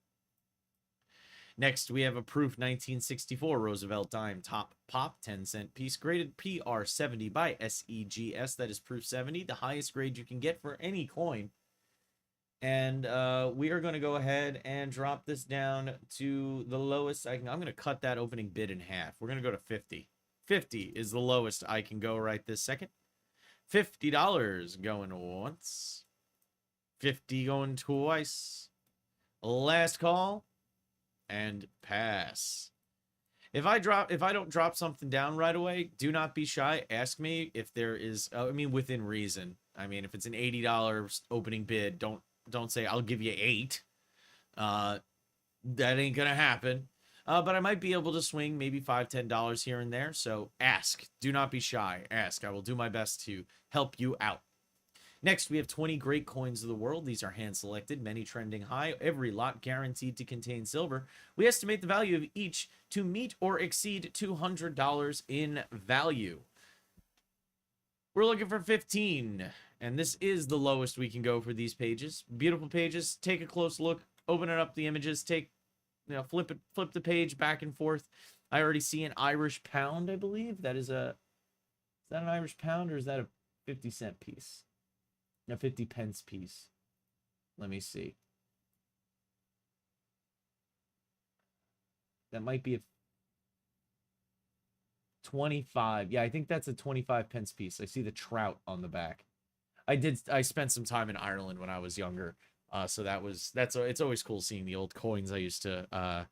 Next, we have a proof 1964 Roosevelt dime top pop 10-cent piece graded PR70 by SEGS. That is proof 70, the highest grade you can get for any coin. And we are going to go ahead and drop this down to the lowest I can. I'm going to cut that opening bid in half. We're going to go to 50. 50 is the lowest I can go right this second. $50 going once. 50 going twice. Last call. And pass. If I don't drop something down right away, do not be shy. Ask me if there is, I mean, within reason. I mean, if it's an $80 opening bid, don't say I'll give you 8. That ain't gonna happen. But I might be able to swing maybe $5, $10 here and there. So ask. Do not be shy. Ask. I will do my best to help you out. Next, we have 20 great coins of the world. These are hand-selected, many trending high, every lot guaranteed to contain silver. We estimate the value of each to meet or exceed $200 in value. We're looking for 15, and this is the lowest we can go for these pages. Beautiful pages. Take a close look. Open it up, the images. Flip the page back and forth. I already see an Irish pound, I believe. Is that an Irish pound, or is that a 50-cent piece? A 50 pence piece. Let me see. That might be a 25. Yeah, I think that's a 25 pence piece. I see the trout on the back. I spent some time in Ireland when I was younger. So it's always cool seeing the old coins I used to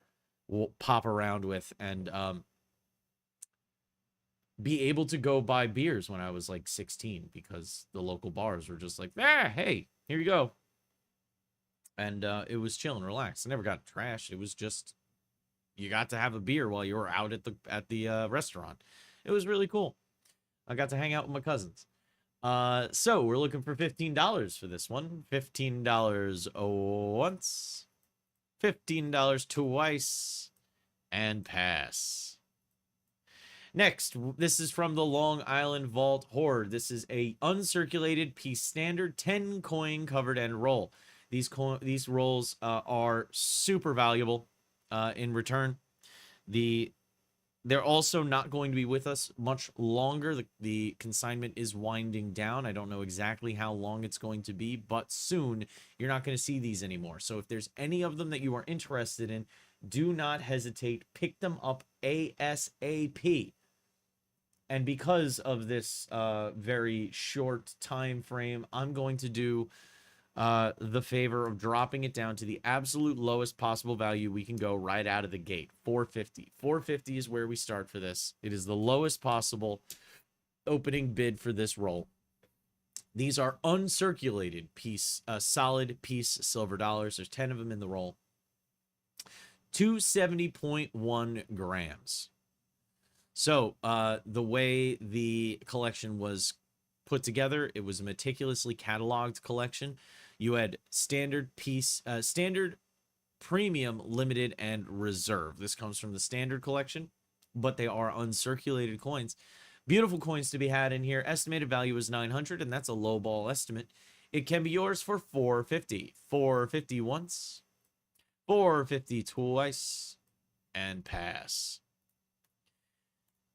pop around with and be able to go buy beers when I was like 16 because the local bars were just like, hey, here you go. And it was chill and relaxed. I never got trashed. It was just, you got to have a beer while you were out at the restaurant. It was really cool. I got to hang out with my cousins. So we're looking for $15 for this one. $15 once, $15 twice, and pass. Next, this is from the Long Island Vault Horde. This is a uncirculated piece standard 10 coin covered end roll. These rolls are super valuable in return. They're also not going to be with us much longer. The consignment is winding down. I don't know exactly how long it's going to be, but soon you're not going to see these anymore. So if there's any of them that you are interested in, do not hesitate. Pick them up ASAP. And because of this very short time frame, I'm going to do the favor of dropping it down to the absolute lowest possible value we can go right out of the gate. $450. $450 is where we start for this. It is the lowest possible opening bid for this roll. These are uncirculated solid piece silver dollars. There's 10 of them in the roll. 270.1 grams. So the way the collection was put together, it was a meticulously cataloged collection. You had standard premium, limited, and reserve. This comes from the standard collection, but they are uncirculated coins. Beautiful coins to be had in here. Estimated value is 900, and that's a low ball estimate. It can be yours for 450. 450 once, 450 twice, and pass.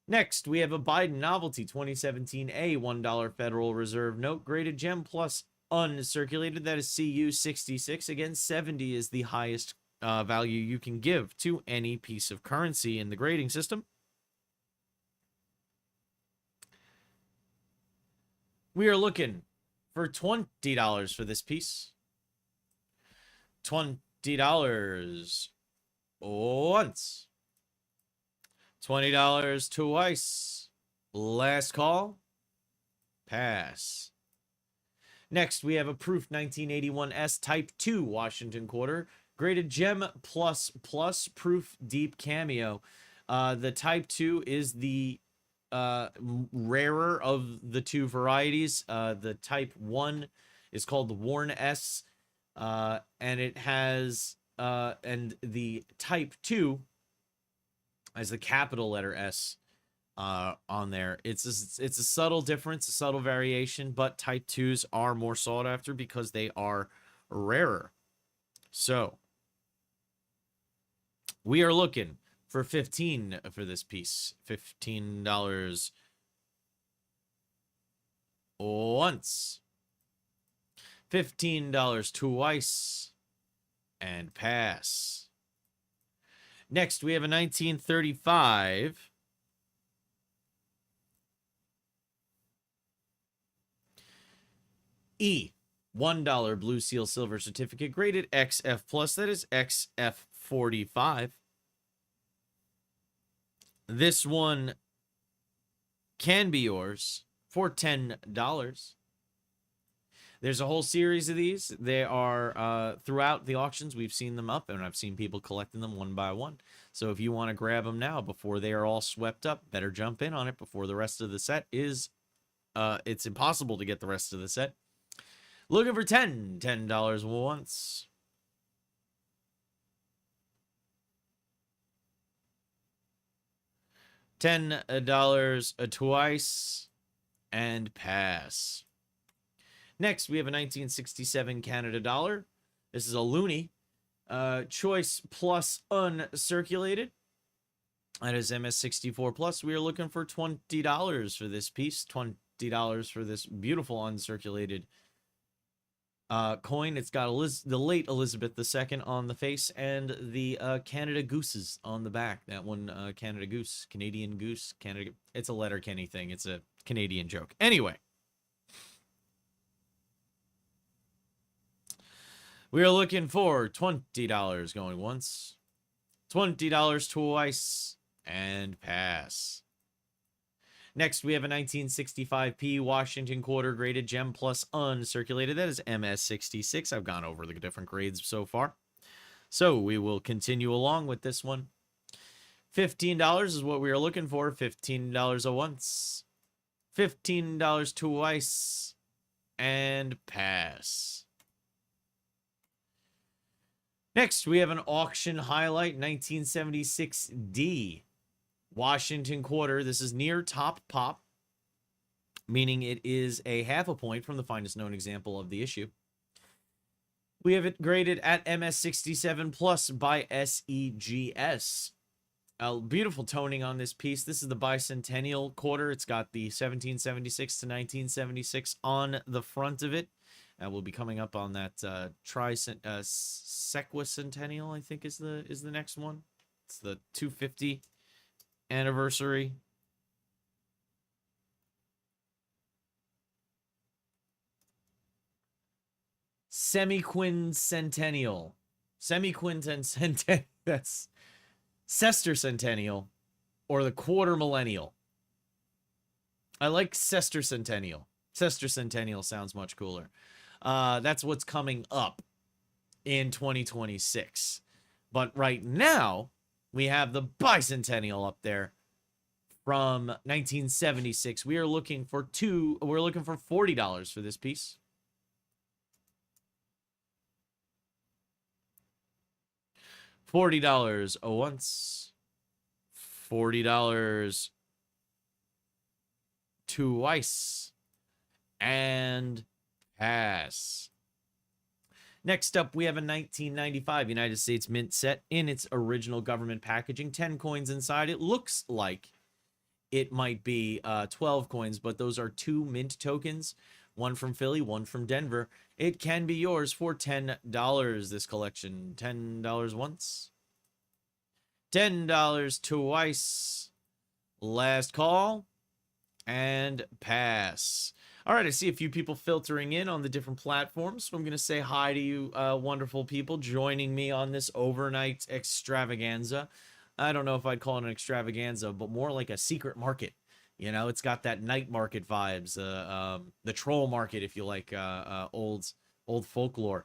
Next, we have a Biden Novelty 2017A $1 Federal Reserve note, graded gem plus uncirculated. That is CU66. Again, 70 is the highest value you can give to any piece of currency in the grading system. We are looking for $20 for this piece. $20 once. $20 twice. Last call. Pass. Next, we have a Proof 1981S Type 2 Washington quarter. Graded Gem Plus Plus Proof Deep Cameo. The Type 2 is the rarer of the two varieties. The Type 1 is called the Worn S. And it has... and the Type 2 as the capital letter S on there. It's a subtle difference, a subtle variation, but Type 2s are more sought after because they are rarer. So we are looking for $15 for this piece. $15 once. $15 twice. And pass. Next, we have a 1935 E $1 Blue Seal Silver Certificate, graded XF Plus. That is XF45. This one can be yours for $10. There's a whole series of these. They are throughout the auctions. We've seen them up, and I've seen people collecting them one by one. So if you want to grab them now before they are all swept up, better jump in on it before the rest of the set is... it's impossible to get the rest of the set. Looking for $10 once. $10 twice. And pass. Next, we have a 1967 Canada dollar. This is a loonie. Choice plus uncirculated. That is MS64 plus. We are looking for $20 for this piece. $20 for this beautiful uncirculated coin. It's got the late Elizabeth II on the face and the Canada Gooses on the back. That one, Canada Goose, Canadian Goose, Canada. It's a Letterkenny thing. It's a Canadian joke. Anyway. We are looking for $20 going once, $20 twice, and pass. Next, we have a 1965p Washington quarter graded gem plus uncirculated. That is MS66. I've gone over the different grades so far. So we will continue along with this one. $15 is what we are looking for. $15 a once. $15 twice. And pass. Next, we have an auction highlight, 1976D. Washington quarter. This is near top pop, meaning it is a half a point from the finest known example of the issue. We have it graded at MS67 plus by SEGS. A beautiful toning on this piece. This is the bicentennial quarter. It's got the 1776 to 1976 on the front of it. We'll be coming up on that sequicentennial, I think is the next one. It's the 250 anniversary. Semiquincentennial. Semiquincentennial. That's sesquicentennial or the quarter millennial. I like sesquicentennial. Sesquicentennial sounds much cooler. That's what's coming up in 2026. But right now, we have the bicentennial up there from 1976. We're looking for $40 for this piece. $40 a once. $40 twice. And pass. Next up, we have a 1995 United States Mint set in its original government packaging. 10 coins inside. It looks like it might be 12 coins, but those are 2 mint tokens. One from Philly, one from Denver. It can be yours for $10, this collection. $10 once. $10 twice. Last call. And pass. All right, I see a few people filtering in on the different platforms. So I'm going to say hi to you wonderful people joining me on this overnight extravaganza. I don't know if I'd call it an extravaganza, but more like a secret market. You know, it's got that night market vibes, the troll market, if you like, old folklore.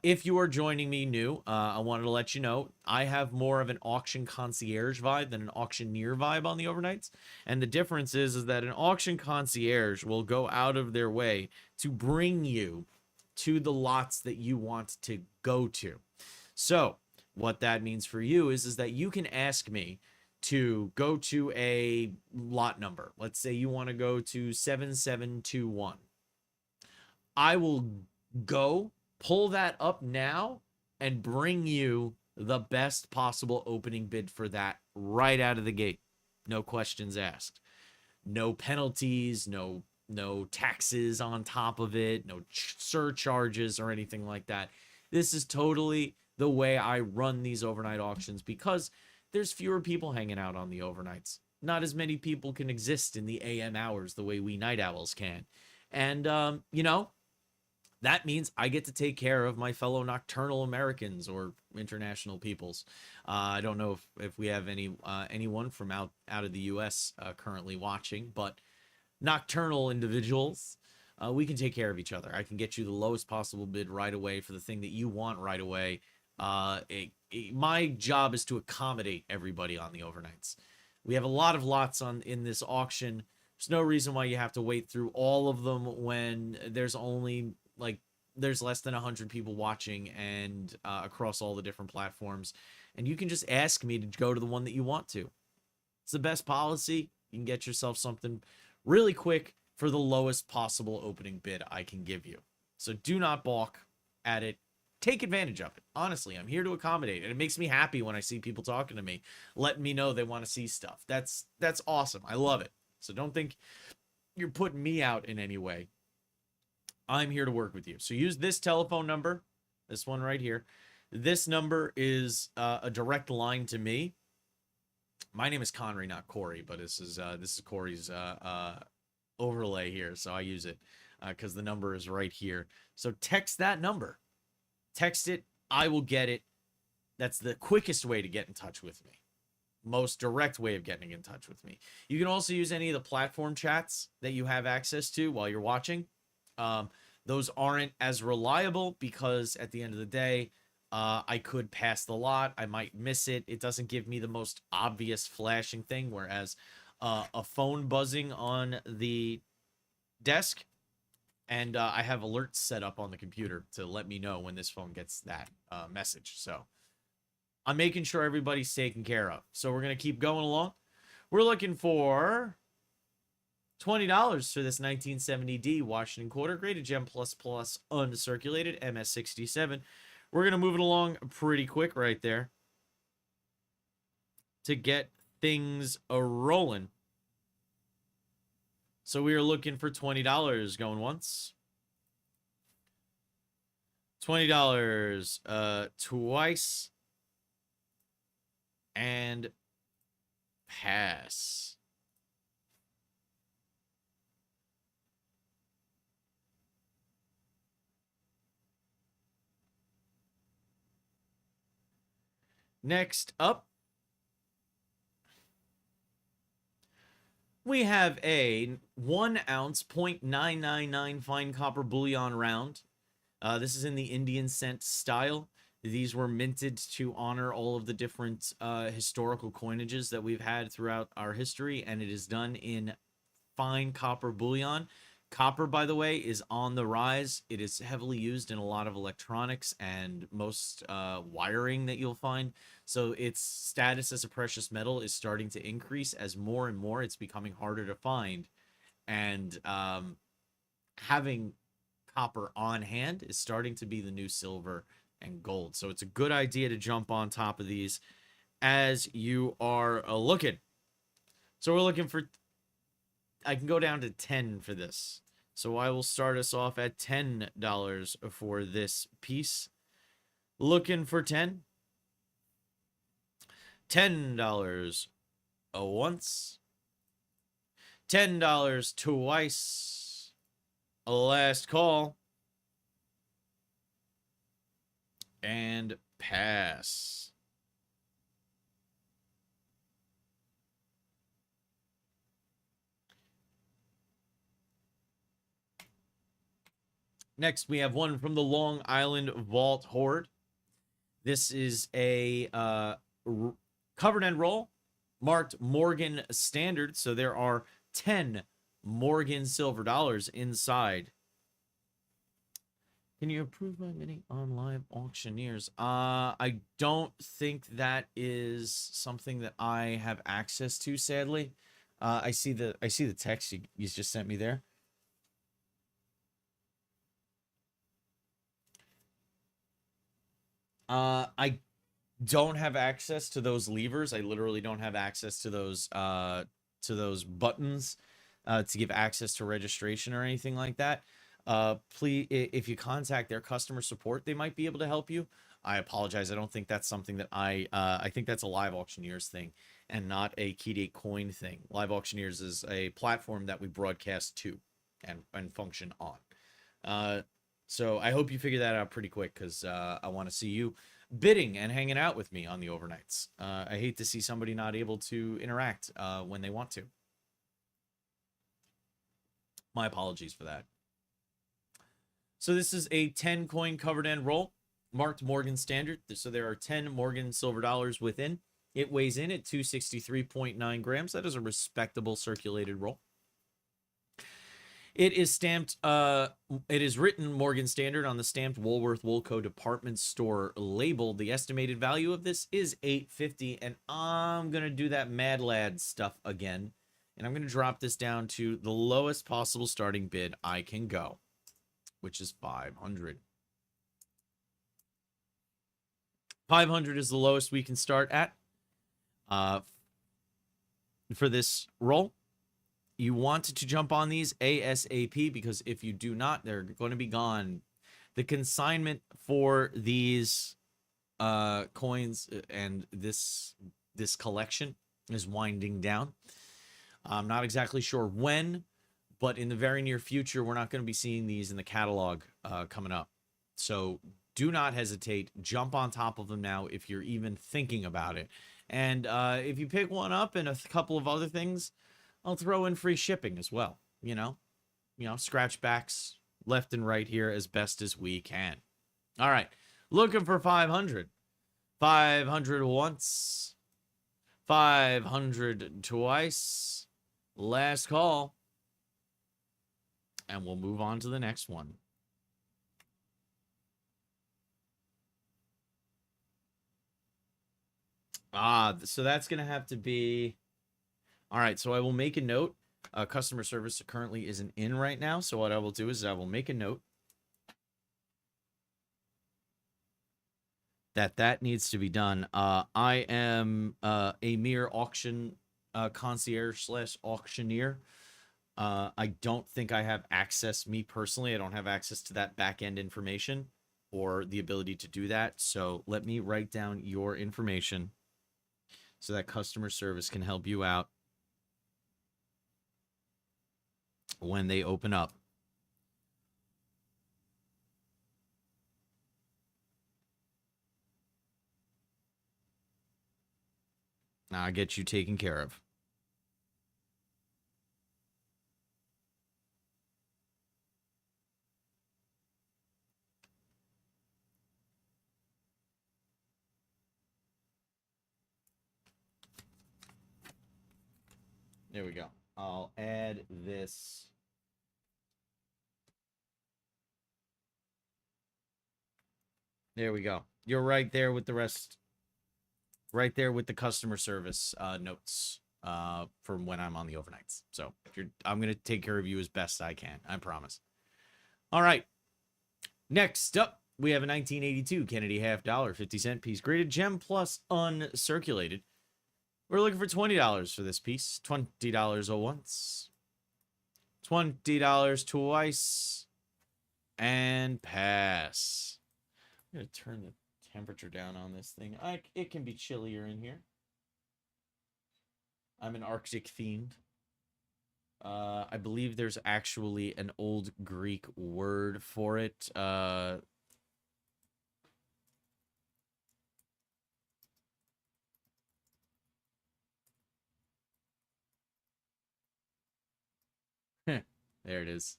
If you are joining me new, I wanted to let you know I have more of an auction concierge vibe than an auctioneer vibe on the overnights. And the difference is that an auction concierge will go out of their way to bring you to the lots that you want to go to. So what that means for you is that you can ask me to go to a lot number. Let's say you want to go to 7721. I will go pull that up now and bring you the best possible opening bid for that right out of the gate. No questions asked. No penalties, no taxes on top of it, no surcharges or anything like that. This is totally the way I run these overnight auctions because there's fewer people hanging out on the overnights. Not as many people can exist in the AM hours the way we night owls can. And, you know, that means I get to take care of my fellow nocturnal Americans or international peoples. I don't know if we have anyone from out of the U.S. Currently watching, but nocturnal individuals, we can take care of each other. I can get you the lowest possible bid right away for the thing that you want right away. My job is to accommodate everybody on the overnights. We have a lot of lots in this auction. There's no reason why you have to wait through all of them when there's only there's less than 100 people watching and across all the different platforms. And you can just ask me to go to the one that you want to. It's the best policy. You can get yourself something really quick for the lowest possible opening bid I can give you. So do not balk at it. Take advantage of it. Honestly, I'm here to accommodate. And it makes me happy when I see people talking to me, letting me know they want to see stuff. That's awesome. I love it. So don't think you're putting me out in any way. I'm here to work with you. So use this telephone number, this one right here. This number is a direct line to me. My name is Connery, not Corey, but this is Corey's overlay here, so I use it because the number is right here. So text that number. Text it. I will get it. That's the quickest way to get in touch with me. Most direct way of getting in touch with me. You can also use any of the platform chats that you have access to while you're watching. Those aren't as reliable because at the end of the day, I could pass the lot. I might miss it. It doesn't give me the most obvious flashing thing, whereas a phone buzzing on the desk, and I have alerts set up on the computer to let me know when this phone gets that message. So I'm making sure everybody's taken care of. So we're going to keep going along. We're looking for $20 for this 1970D Washington Quarter, graded Gem++, uncirculated, MS67. We're going to move it along pretty quick right there to get things rolling. So we are looking for $20 going once. $20 twice. And pass. Next up, we have a 1 ounce .999 fine copper bullion round. This is in the Indian cent style. These were minted to honor all of the different historical coinages that we've had throughout our history, and it is done in fine copper bullion. Copper, by the way, is on the rise. It is heavily used in a lot of electronics and most wiring that you'll find. So its status as a precious metal is starting to increase as more and more it's becoming harder to find. And having copper on hand is starting to be the new silver and gold. So it's a good idea to jump on top of these as you are looking. So we're looking for, I can go down to 10 for this. So I will start us off at $10 for this piece. Looking for 10. $10 once. $10 twice. Last call. And pass. Next, we have one from the Long Island Vault Hoard. This is a covered end roll marked Morgan Standard. So there are 10 Morgan silver dollars inside. Can you approve my bidding on Live Auctioneers? I don't think that is something that I have access to, sadly. I see the text you just sent me there. I don't have access to those levers. I literally don't have access to those buttons to give access to registration or anything like that. Please, if you contact their customer support, they might be able to help you. I apologize. I don't think that's something that I think that's a Live Auctioneers thing and not a Keydate Coin thing. Live Auctioneers is a platform that we broadcast to and function on. So I hope you figure that out pretty quick, because I want to see you bidding and hanging out with me on the overnights. I hate to see somebody not able to interact when they want to. My apologies for that. So this is a 10 coin covered end roll marked Morgan Standard. So there are 10 Morgan silver dollars within. It weighs in at 263.9 grams. That is a respectable circulated roll. It is stamped, it is written Morgan Standard on the stamped Woolworth Woolco department store label. The estimated value of this is $8.50, and I'm going to do that Mad Lad stuff again. And I'm going to drop this down to the lowest possible starting bid I can go, which is 500. 500 is the lowest we can start at for this roll. You want to jump on these ASAP, because if you do not, they're going to be gone. The consignment for these coins and this collection is winding down. I'm not exactly sure when, but in the very near future, we're not going to be seeing these in the catalog coming up. So do not hesitate. Jump on top of them now if you're even thinking about it. And if you pick one up and a couple of other things, I'll throw in free shipping as well. You know, scratchbacks left and right here as best as we can. All right, Looking for 500. 500 once. 500 twice. Last call. And we'll move on to the next one. So that's going to have to be... All right, so I will make a note. Customer service currently isn't in right now, so what I will do is I will make a note that needs to be done. I am a mere auction concierge / auctioneer. I don't think I have access, me personally, I don't have access to that back end information or the ability to do that. So let me write down your information so that customer service can help you out when they open up. Now I'll get you taken care of. There we go. I'll add this. There we go. You're right there with the rest. Right there with the customer service notes from when I'm on the overnights. So I'm going to take care of you as best I can. I promise. All right. Next up, we have a 1982 Kennedy half dollar, 50-cent piece, graded gem plus uncirculated. We're looking for $20 for this piece. $20 once. $20 twice. And pass. I'm going to turn the temperature down on this thing. It can be chillier in here. I'm an Arctic themed. I believe there's actually an old Greek word for it. There it is.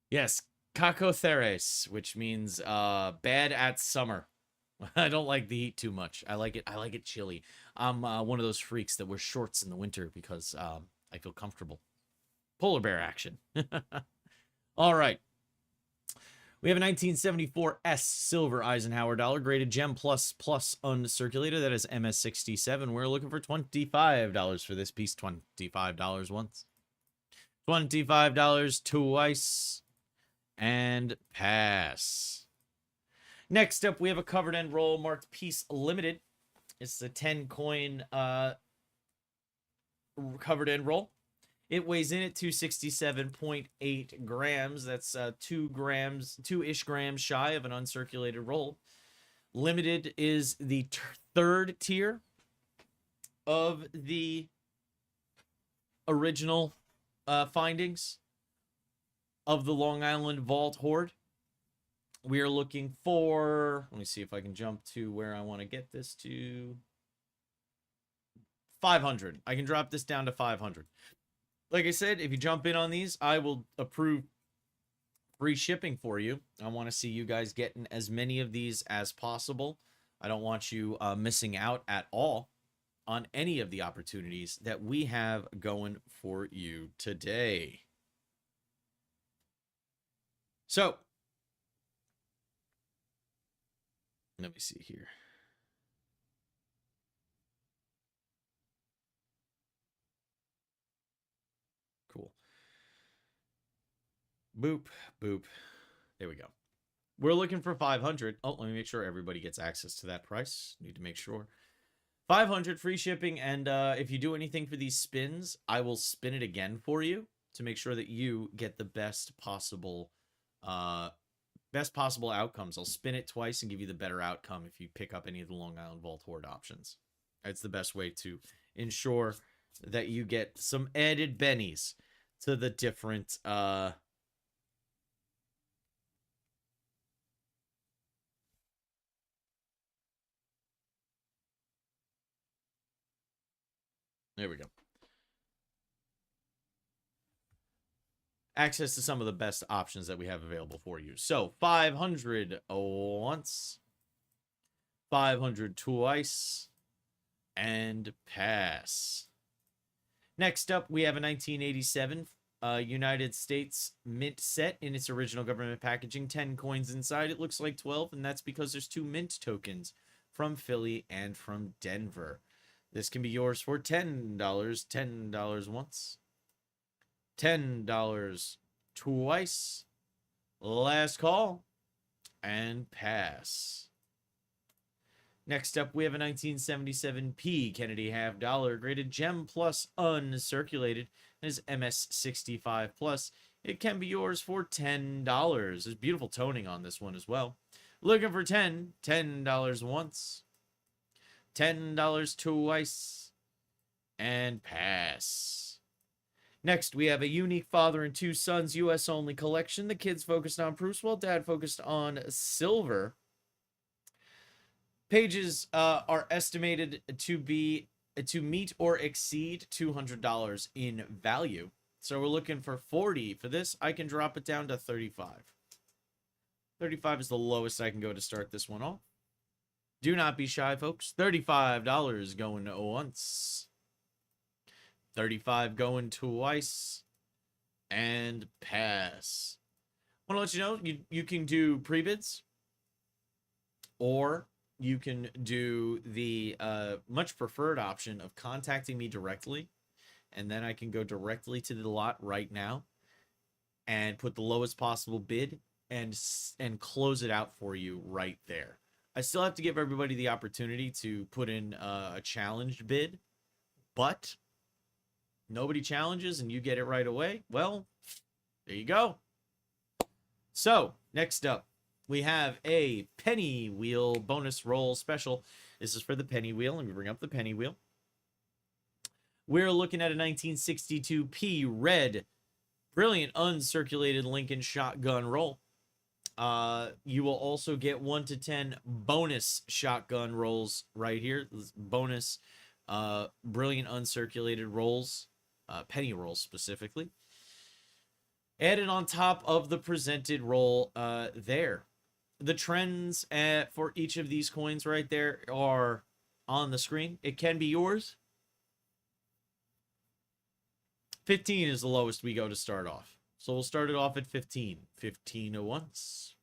Yes, Kakotheres, which means bad at summer. I don't like the heat too much. I like it chilly. I'm one of those freaks that wears shorts in the winter because I feel comfortable. Polar bear action. All right. We have a 1974 S silver Eisenhower dollar, graded gem plus uncirculated. That is MS67. We're looking for $25 for this piece. $25 once. $25 twice. And pass. Next up, we have a covered end roll marked piece limited. It's a 10 coin covered end roll. It weighs in at 267.8 grams. That's 2-ish grams shy of an uncirculated roll. Limited is the third tier of the original findings of the Long Island Vault Hoard. We are looking for, let me see if I can jump to where I want to get this to. 500. I can drop this down to 500. Like I said, if you jump in on these, I will approve free shipping for you. I want to see you guys getting as many of these as possible. I don't want you missing out at all on any of the opportunities that we have going for you today. So, let me see here. Cool. Boop, boop. There we go. We're looking for 500. Oh, let me make sure everybody gets access to that price. Need to make sure. 500 free shipping, and if you do anything for these spins, I will spin it again for you to make sure that you get the best possible outcomes. I'll spin it twice and give you the better outcome if you pick up any of the Long Island Vault Hoard options. It's the best way to ensure that you get some added bennies to the different there we go. access to some of the best options that we have available for you. So 500 once, 500 twice, and pass. Next up, we have a 1987 United States mint set in its original government packaging. 10 coins inside. It looks like 12, and that's because there's 2 mint tokens from Philly and from Denver. This can be yours for $10. $10 once. $10 twice. Last call. And pass. Next up, we have a 1977 P Kennedy half dollar graded gem plus uncirculated. It is MS65 plus. It can be yours for $10. There's beautiful toning on this one as well. Looking for $10 once, $10 twice, and pass. Next, we have a unique father and 2 sons US only collection. The kids focused on proofs while dad focused on silver. Pages are estimated to meet or exceed $200 in value. So we're looking for 40 for this. I can drop it down to 35. 35 is the lowest I can go to start this one off. Do not be shy, folks. $35 going once. 35 going twice. And pass. I want to let you know, you can do pre-bids. Or you can do the much preferred option of contacting me directly. And then I can go directly to the lot right now. And put the lowest possible bid. And close it out for you right there. I still have to give everybody the opportunity to put in a challenged bid, but nobody challenges and you get it right away. Well, there you go. So next up, we have a penny wheel bonus roll special. This is for the penny wheel. Let me bring up the penny wheel. We're looking at a 1962 P red, brilliant uncirculated Lincoln shotgun roll. You will also get 1 to 10 bonus shotgun rolls right here. Bonus, brilliant uncirculated rolls, penny rolls specifically. Added on top of the presented roll there. The trends for each of these coins right there are on the screen. It can be yours. 15 is the lowest we go to start off. So we'll start it off at 15. 15 once.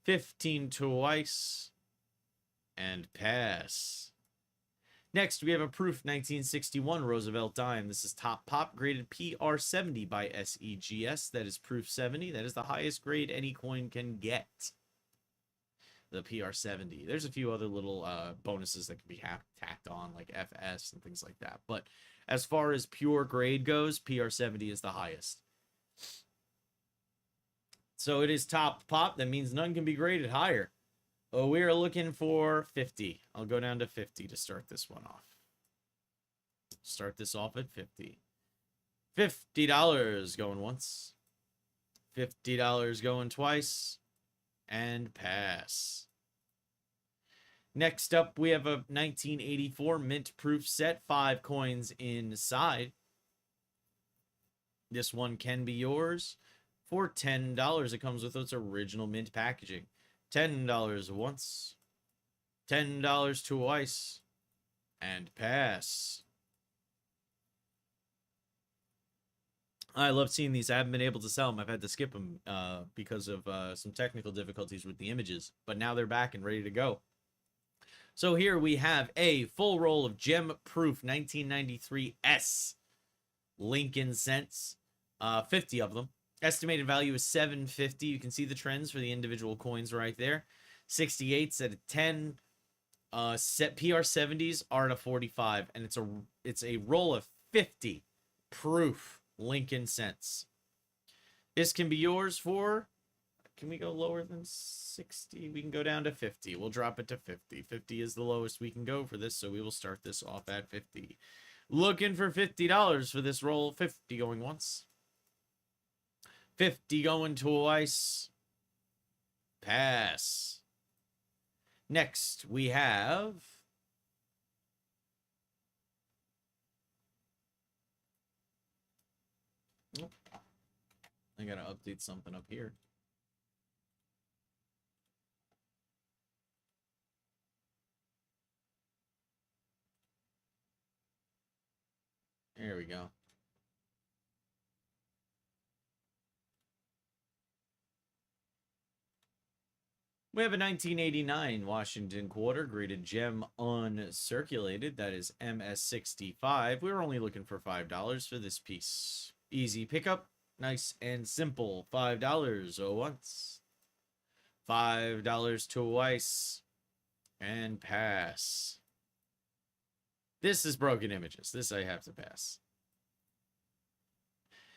15 twice. And pass. Next, we have a proof 1961 Roosevelt dime. This is top pop graded PR70 by SEGS. That is proof 70. That is the highest grade any coin can get. The PR70. There's a few other little bonuses that can be tacked on, like FS and things like that. But as far as pure grade goes, PR70 is the highest. So it is top pop. That means none can be graded higher. Oh, we are looking for 50. I'll go down to 50 to start this one off. Start this off at 50. $50 going once. $50 going twice. And pass. Next up, we have a 1984 mint proof set. 5 coins inside. This one can be yours for $10. It comes with its original mint packaging. $10 once. $10 twice. And pass. I love seeing these. I haven't been able to sell them. I've had to skip them because of some technical difficulties with the images. But now they're back and ready to go. So here we have a full roll of Gem Proof 1993 S Lincoln cents. 50 of them. Estimated value is $7.50. You can see the trends for the individual coins right there. 68s at a 10. Set PR70s are at a 45, and it's a roll of 50 proof Lincoln cents. This can be yours for. Can we go lower than 60? We can go down to 50. We'll drop it to 50. 50 is the lowest we can go for this, so we will start this off at 50. Looking for $50 for this roll. 50 going once. 50 going twice. Pass. Next, we have I gotta update something up here. There we go. We have a 1989 Washington quarter graded gem uncirculated. That is MS65. We were only looking for $5 for this piece. Easy pickup. Nice and simple. $5 once. $5 twice. And pass. This is broken images. This I have to pass.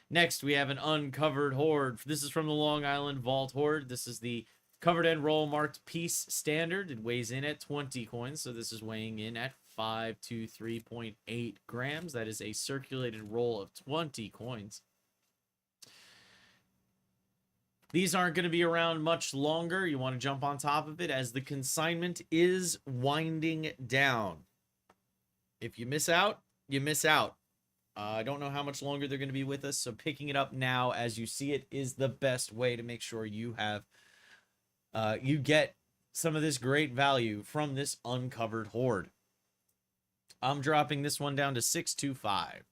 Next, we have an uncovered hoard. This is from the Long Island Vault Hoard. This is the covered and roll marked piece standard. It weighs in at 20 coins, so this is weighing in at 523.8 grams. That is a circulated roll of 20 coins. These aren't going to be around much longer. You want to jump on top of it as the consignment is winding down. If you miss out, you miss out. I don't know how much longer they're going to be with us, so picking it up now as you see it is the best way to make sure you have you get some of this great value from this uncovered hoard. I'm dropping this one down to $625.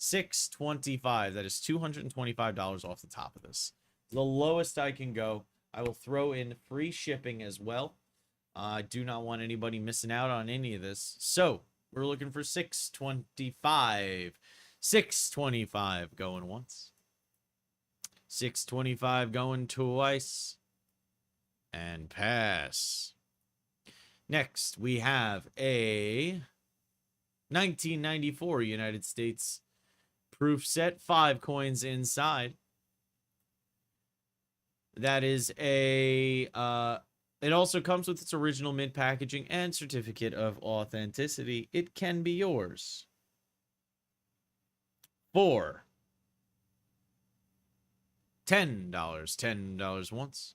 $625. That is $225 off the top of this. The lowest I can go. I will throw in free shipping as well. I do not want anybody missing out on any of this. So we're looking for $625. $625 going once. $625 going twice. And pass. Next, we have a 1994 United States proof set. 5 coins inside. That is a... it also comes with its original mint packaging and certificate of authenticity. It can be yours for $10. $10 once.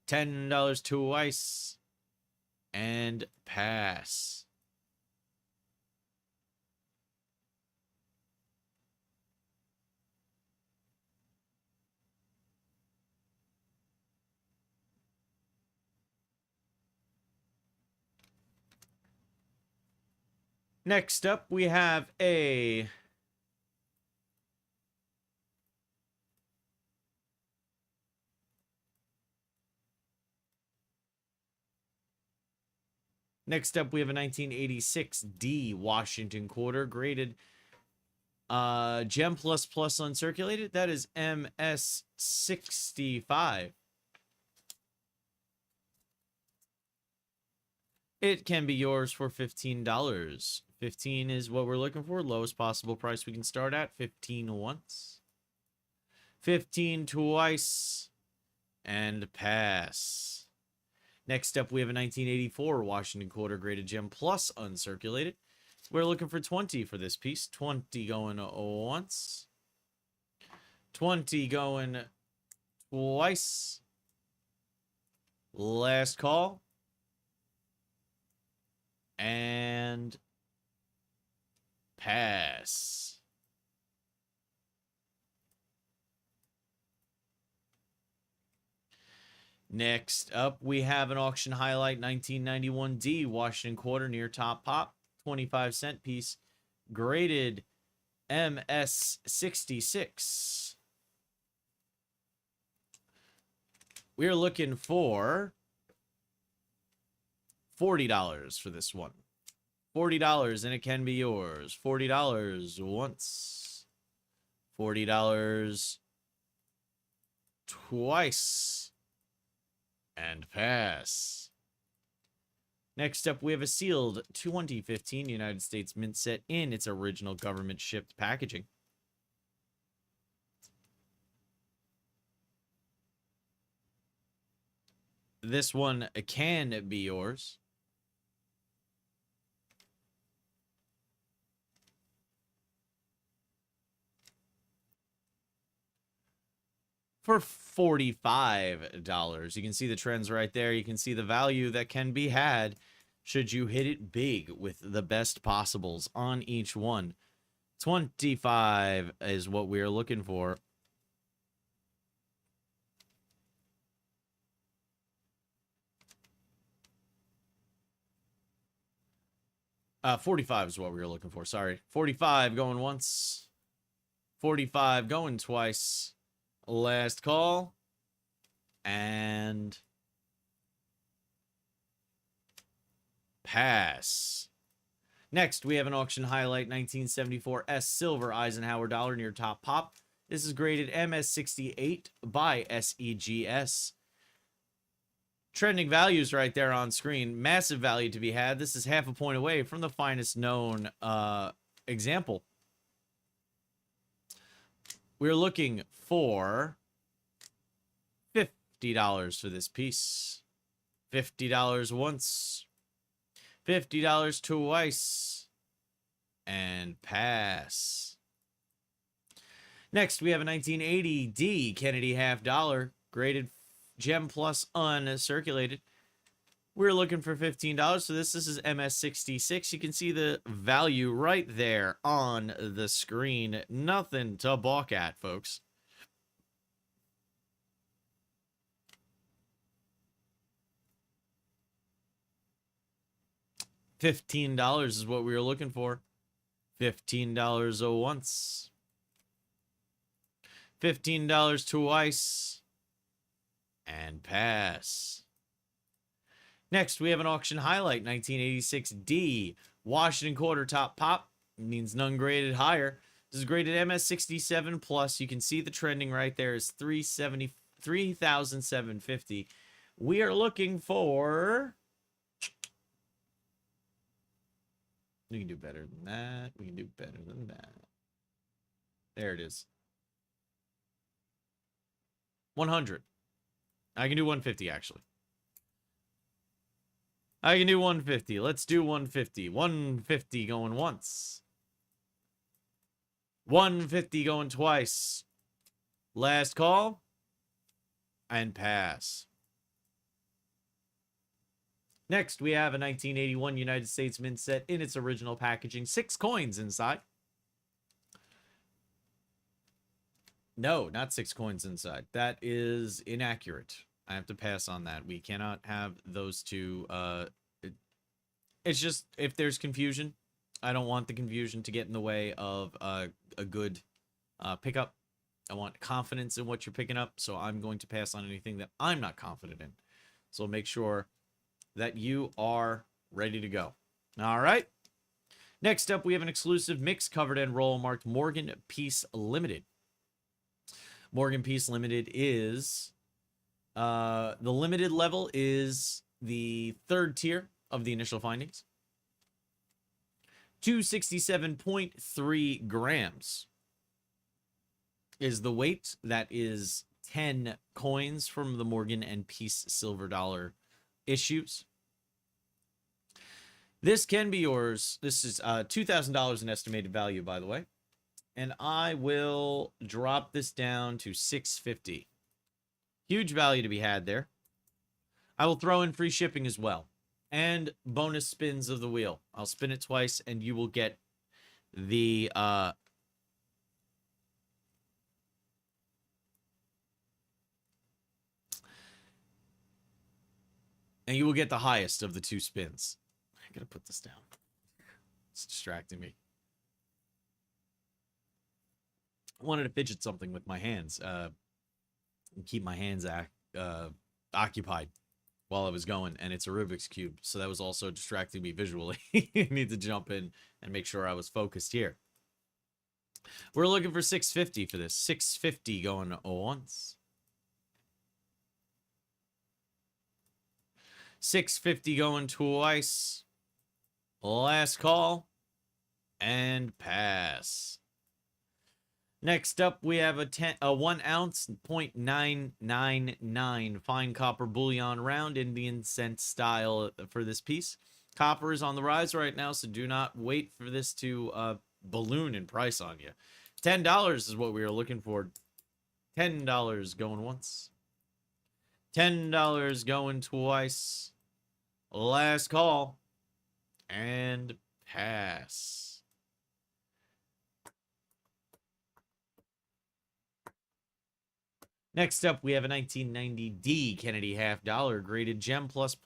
$10 twice. And pass. Next up, we have a Next up, we have a 1986 D Washington quarter graded Gem Plus Plus uncirculated. That is MS65. It can be yours for $15. 15 is what we're looking for. Lowest possible price we can start at. 15 once. 15 twice. And pass. Next up, we have a 1984 Washington quarter graded Gem Plus uncirculated. We're looking for 20 for this piece. 20 going once. 20 going twice. Last call. And pass. Next up, we have an auction highlight 1991 D Washington quarter near top pop, 25-cent piece, graded MS66. We're looking for $40 for this one. $40 and it can be yours. $40 once. $40 twice. And pass. Next up, we have a sealed 2015 United States Mint set in its original government shipped packaging. This one can be yours. For $45. You can see the trends right there. You can see the value that can be had should you hit it big with the best possibles on each one. 25 is what we're looking for. 45 is what we were looking for. Sorry. 45 going once. 45 going twice. Last call. And pass. Next, we have an auction highlight 1974 S Silver Eisenhower dollar near top pop. This is graded MS68 by SEGS. Trending values right there on screen. Massive value to be had. This is half a point away from the finest known example. We're looking for $50 for this piece. $50 once. $50 twice. And pass. Next, we have a 1980 D Kennedy half dollar, graded Gem Plus uncirculated. We're looking for $15 for this. This is MS66. You can see the value right there on the screen. Nothing to balk at, folks. $15 is what we were looking for. $15 once. $15 twice. And pass. Next, we have an auction highlight, 1986D. Washington quarter top pop. Means none graded higher. This is graded MS67 plus. You can see the trending right there is 3,750. We are looking for... We can do better than that. We can do better than that. There it is. 100. I can do 150, actually. I can do 150. Let's do 150. 150 going once. 150 going twice. Last call. And pass. Next, we have a 1981 United States Mint set in its original packaging. 6 coins inside. No, not 6 coins inside. That is inaccurate. I have to pass on that. We cannot have those two. It's just, if there's confusion, I don't want the confusion to get in the way of a good pickup. I want confidence in what you're picking up, so I'm going to pass on anything that I'm not confident in. So make sure that you are ready to go. All right. Next up, we have an exclusive mix covered and roll marked Morgan Peace Limited. Morgan Peace Limited is the limited level is the 3rd tier of the initial findings. 267.3 grams is the weight. That is 10 coins from the Morgan and Peace silver dollar issues. This can be yours. This is $2,000 in estimated value, by the way. And I will drop this down to $650. Huge value to be had there. I will throw in free shipping as well. And bonus spins of the wheel. I'll spin it twice and you will get the and you will get the highest of the 2 spins. I gotta put this down. It's distracting me. I wanted to fidget something with my hands. And keep my hands occupied while I was going, and it's a Rubik's Cube, so that was also distracting me visually. I need to jump in and make sure I was focused here. We're looking for 650 for this. 650 going once. 650 going twice. Last call. And pass. Next up, we have a 1 ounce, 0.999 fine copper bullion round, Indian cent style for this piece. Copper is on the rise right now, so do not wait for this to balloon in price on you. $10 is what we are looking for. $10 going once. $10 going twice. Last call. And pass. Next up, we have a 1990D Kennedy half dollar graded Gem Plus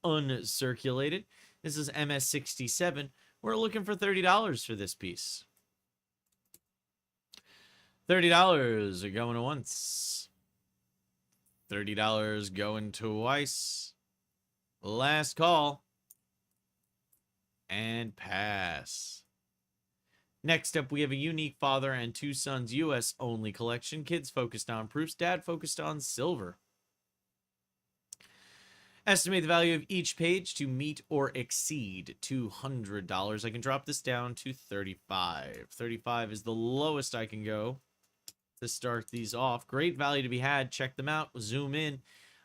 uncirculated. This is MS67. We're looking for $30 for this piece. $30 are going once. $30 going twice. Last call. And pass. Next up, we have a unique father and two sons US only collection. Kids focused on proofs, dad focused on silver. Estimate the value of each page to meet or exceed $200. I can drop this down to 35. 35 is the lowest I can go to start these off. Great value to be had. Check them out. Zoom in.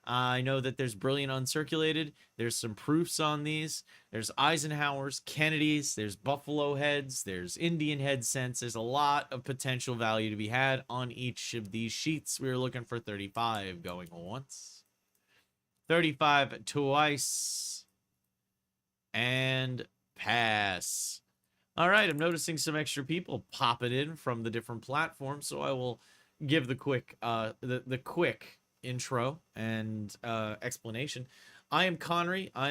I know that there's Brilliant Uncirculated. There's some proofs on these. There's Eisenhower's, Kennedy's. There's Buffalo Heads. There's Indian Head Cents. There's a lot of potential value to be had on each of these sheets. We were looking for 35 going once. 35 twice. And pass. All right, I'm noticing some extra people popping in from the different platforms, so I will give the quick the quick intro and explanation. I am Connery.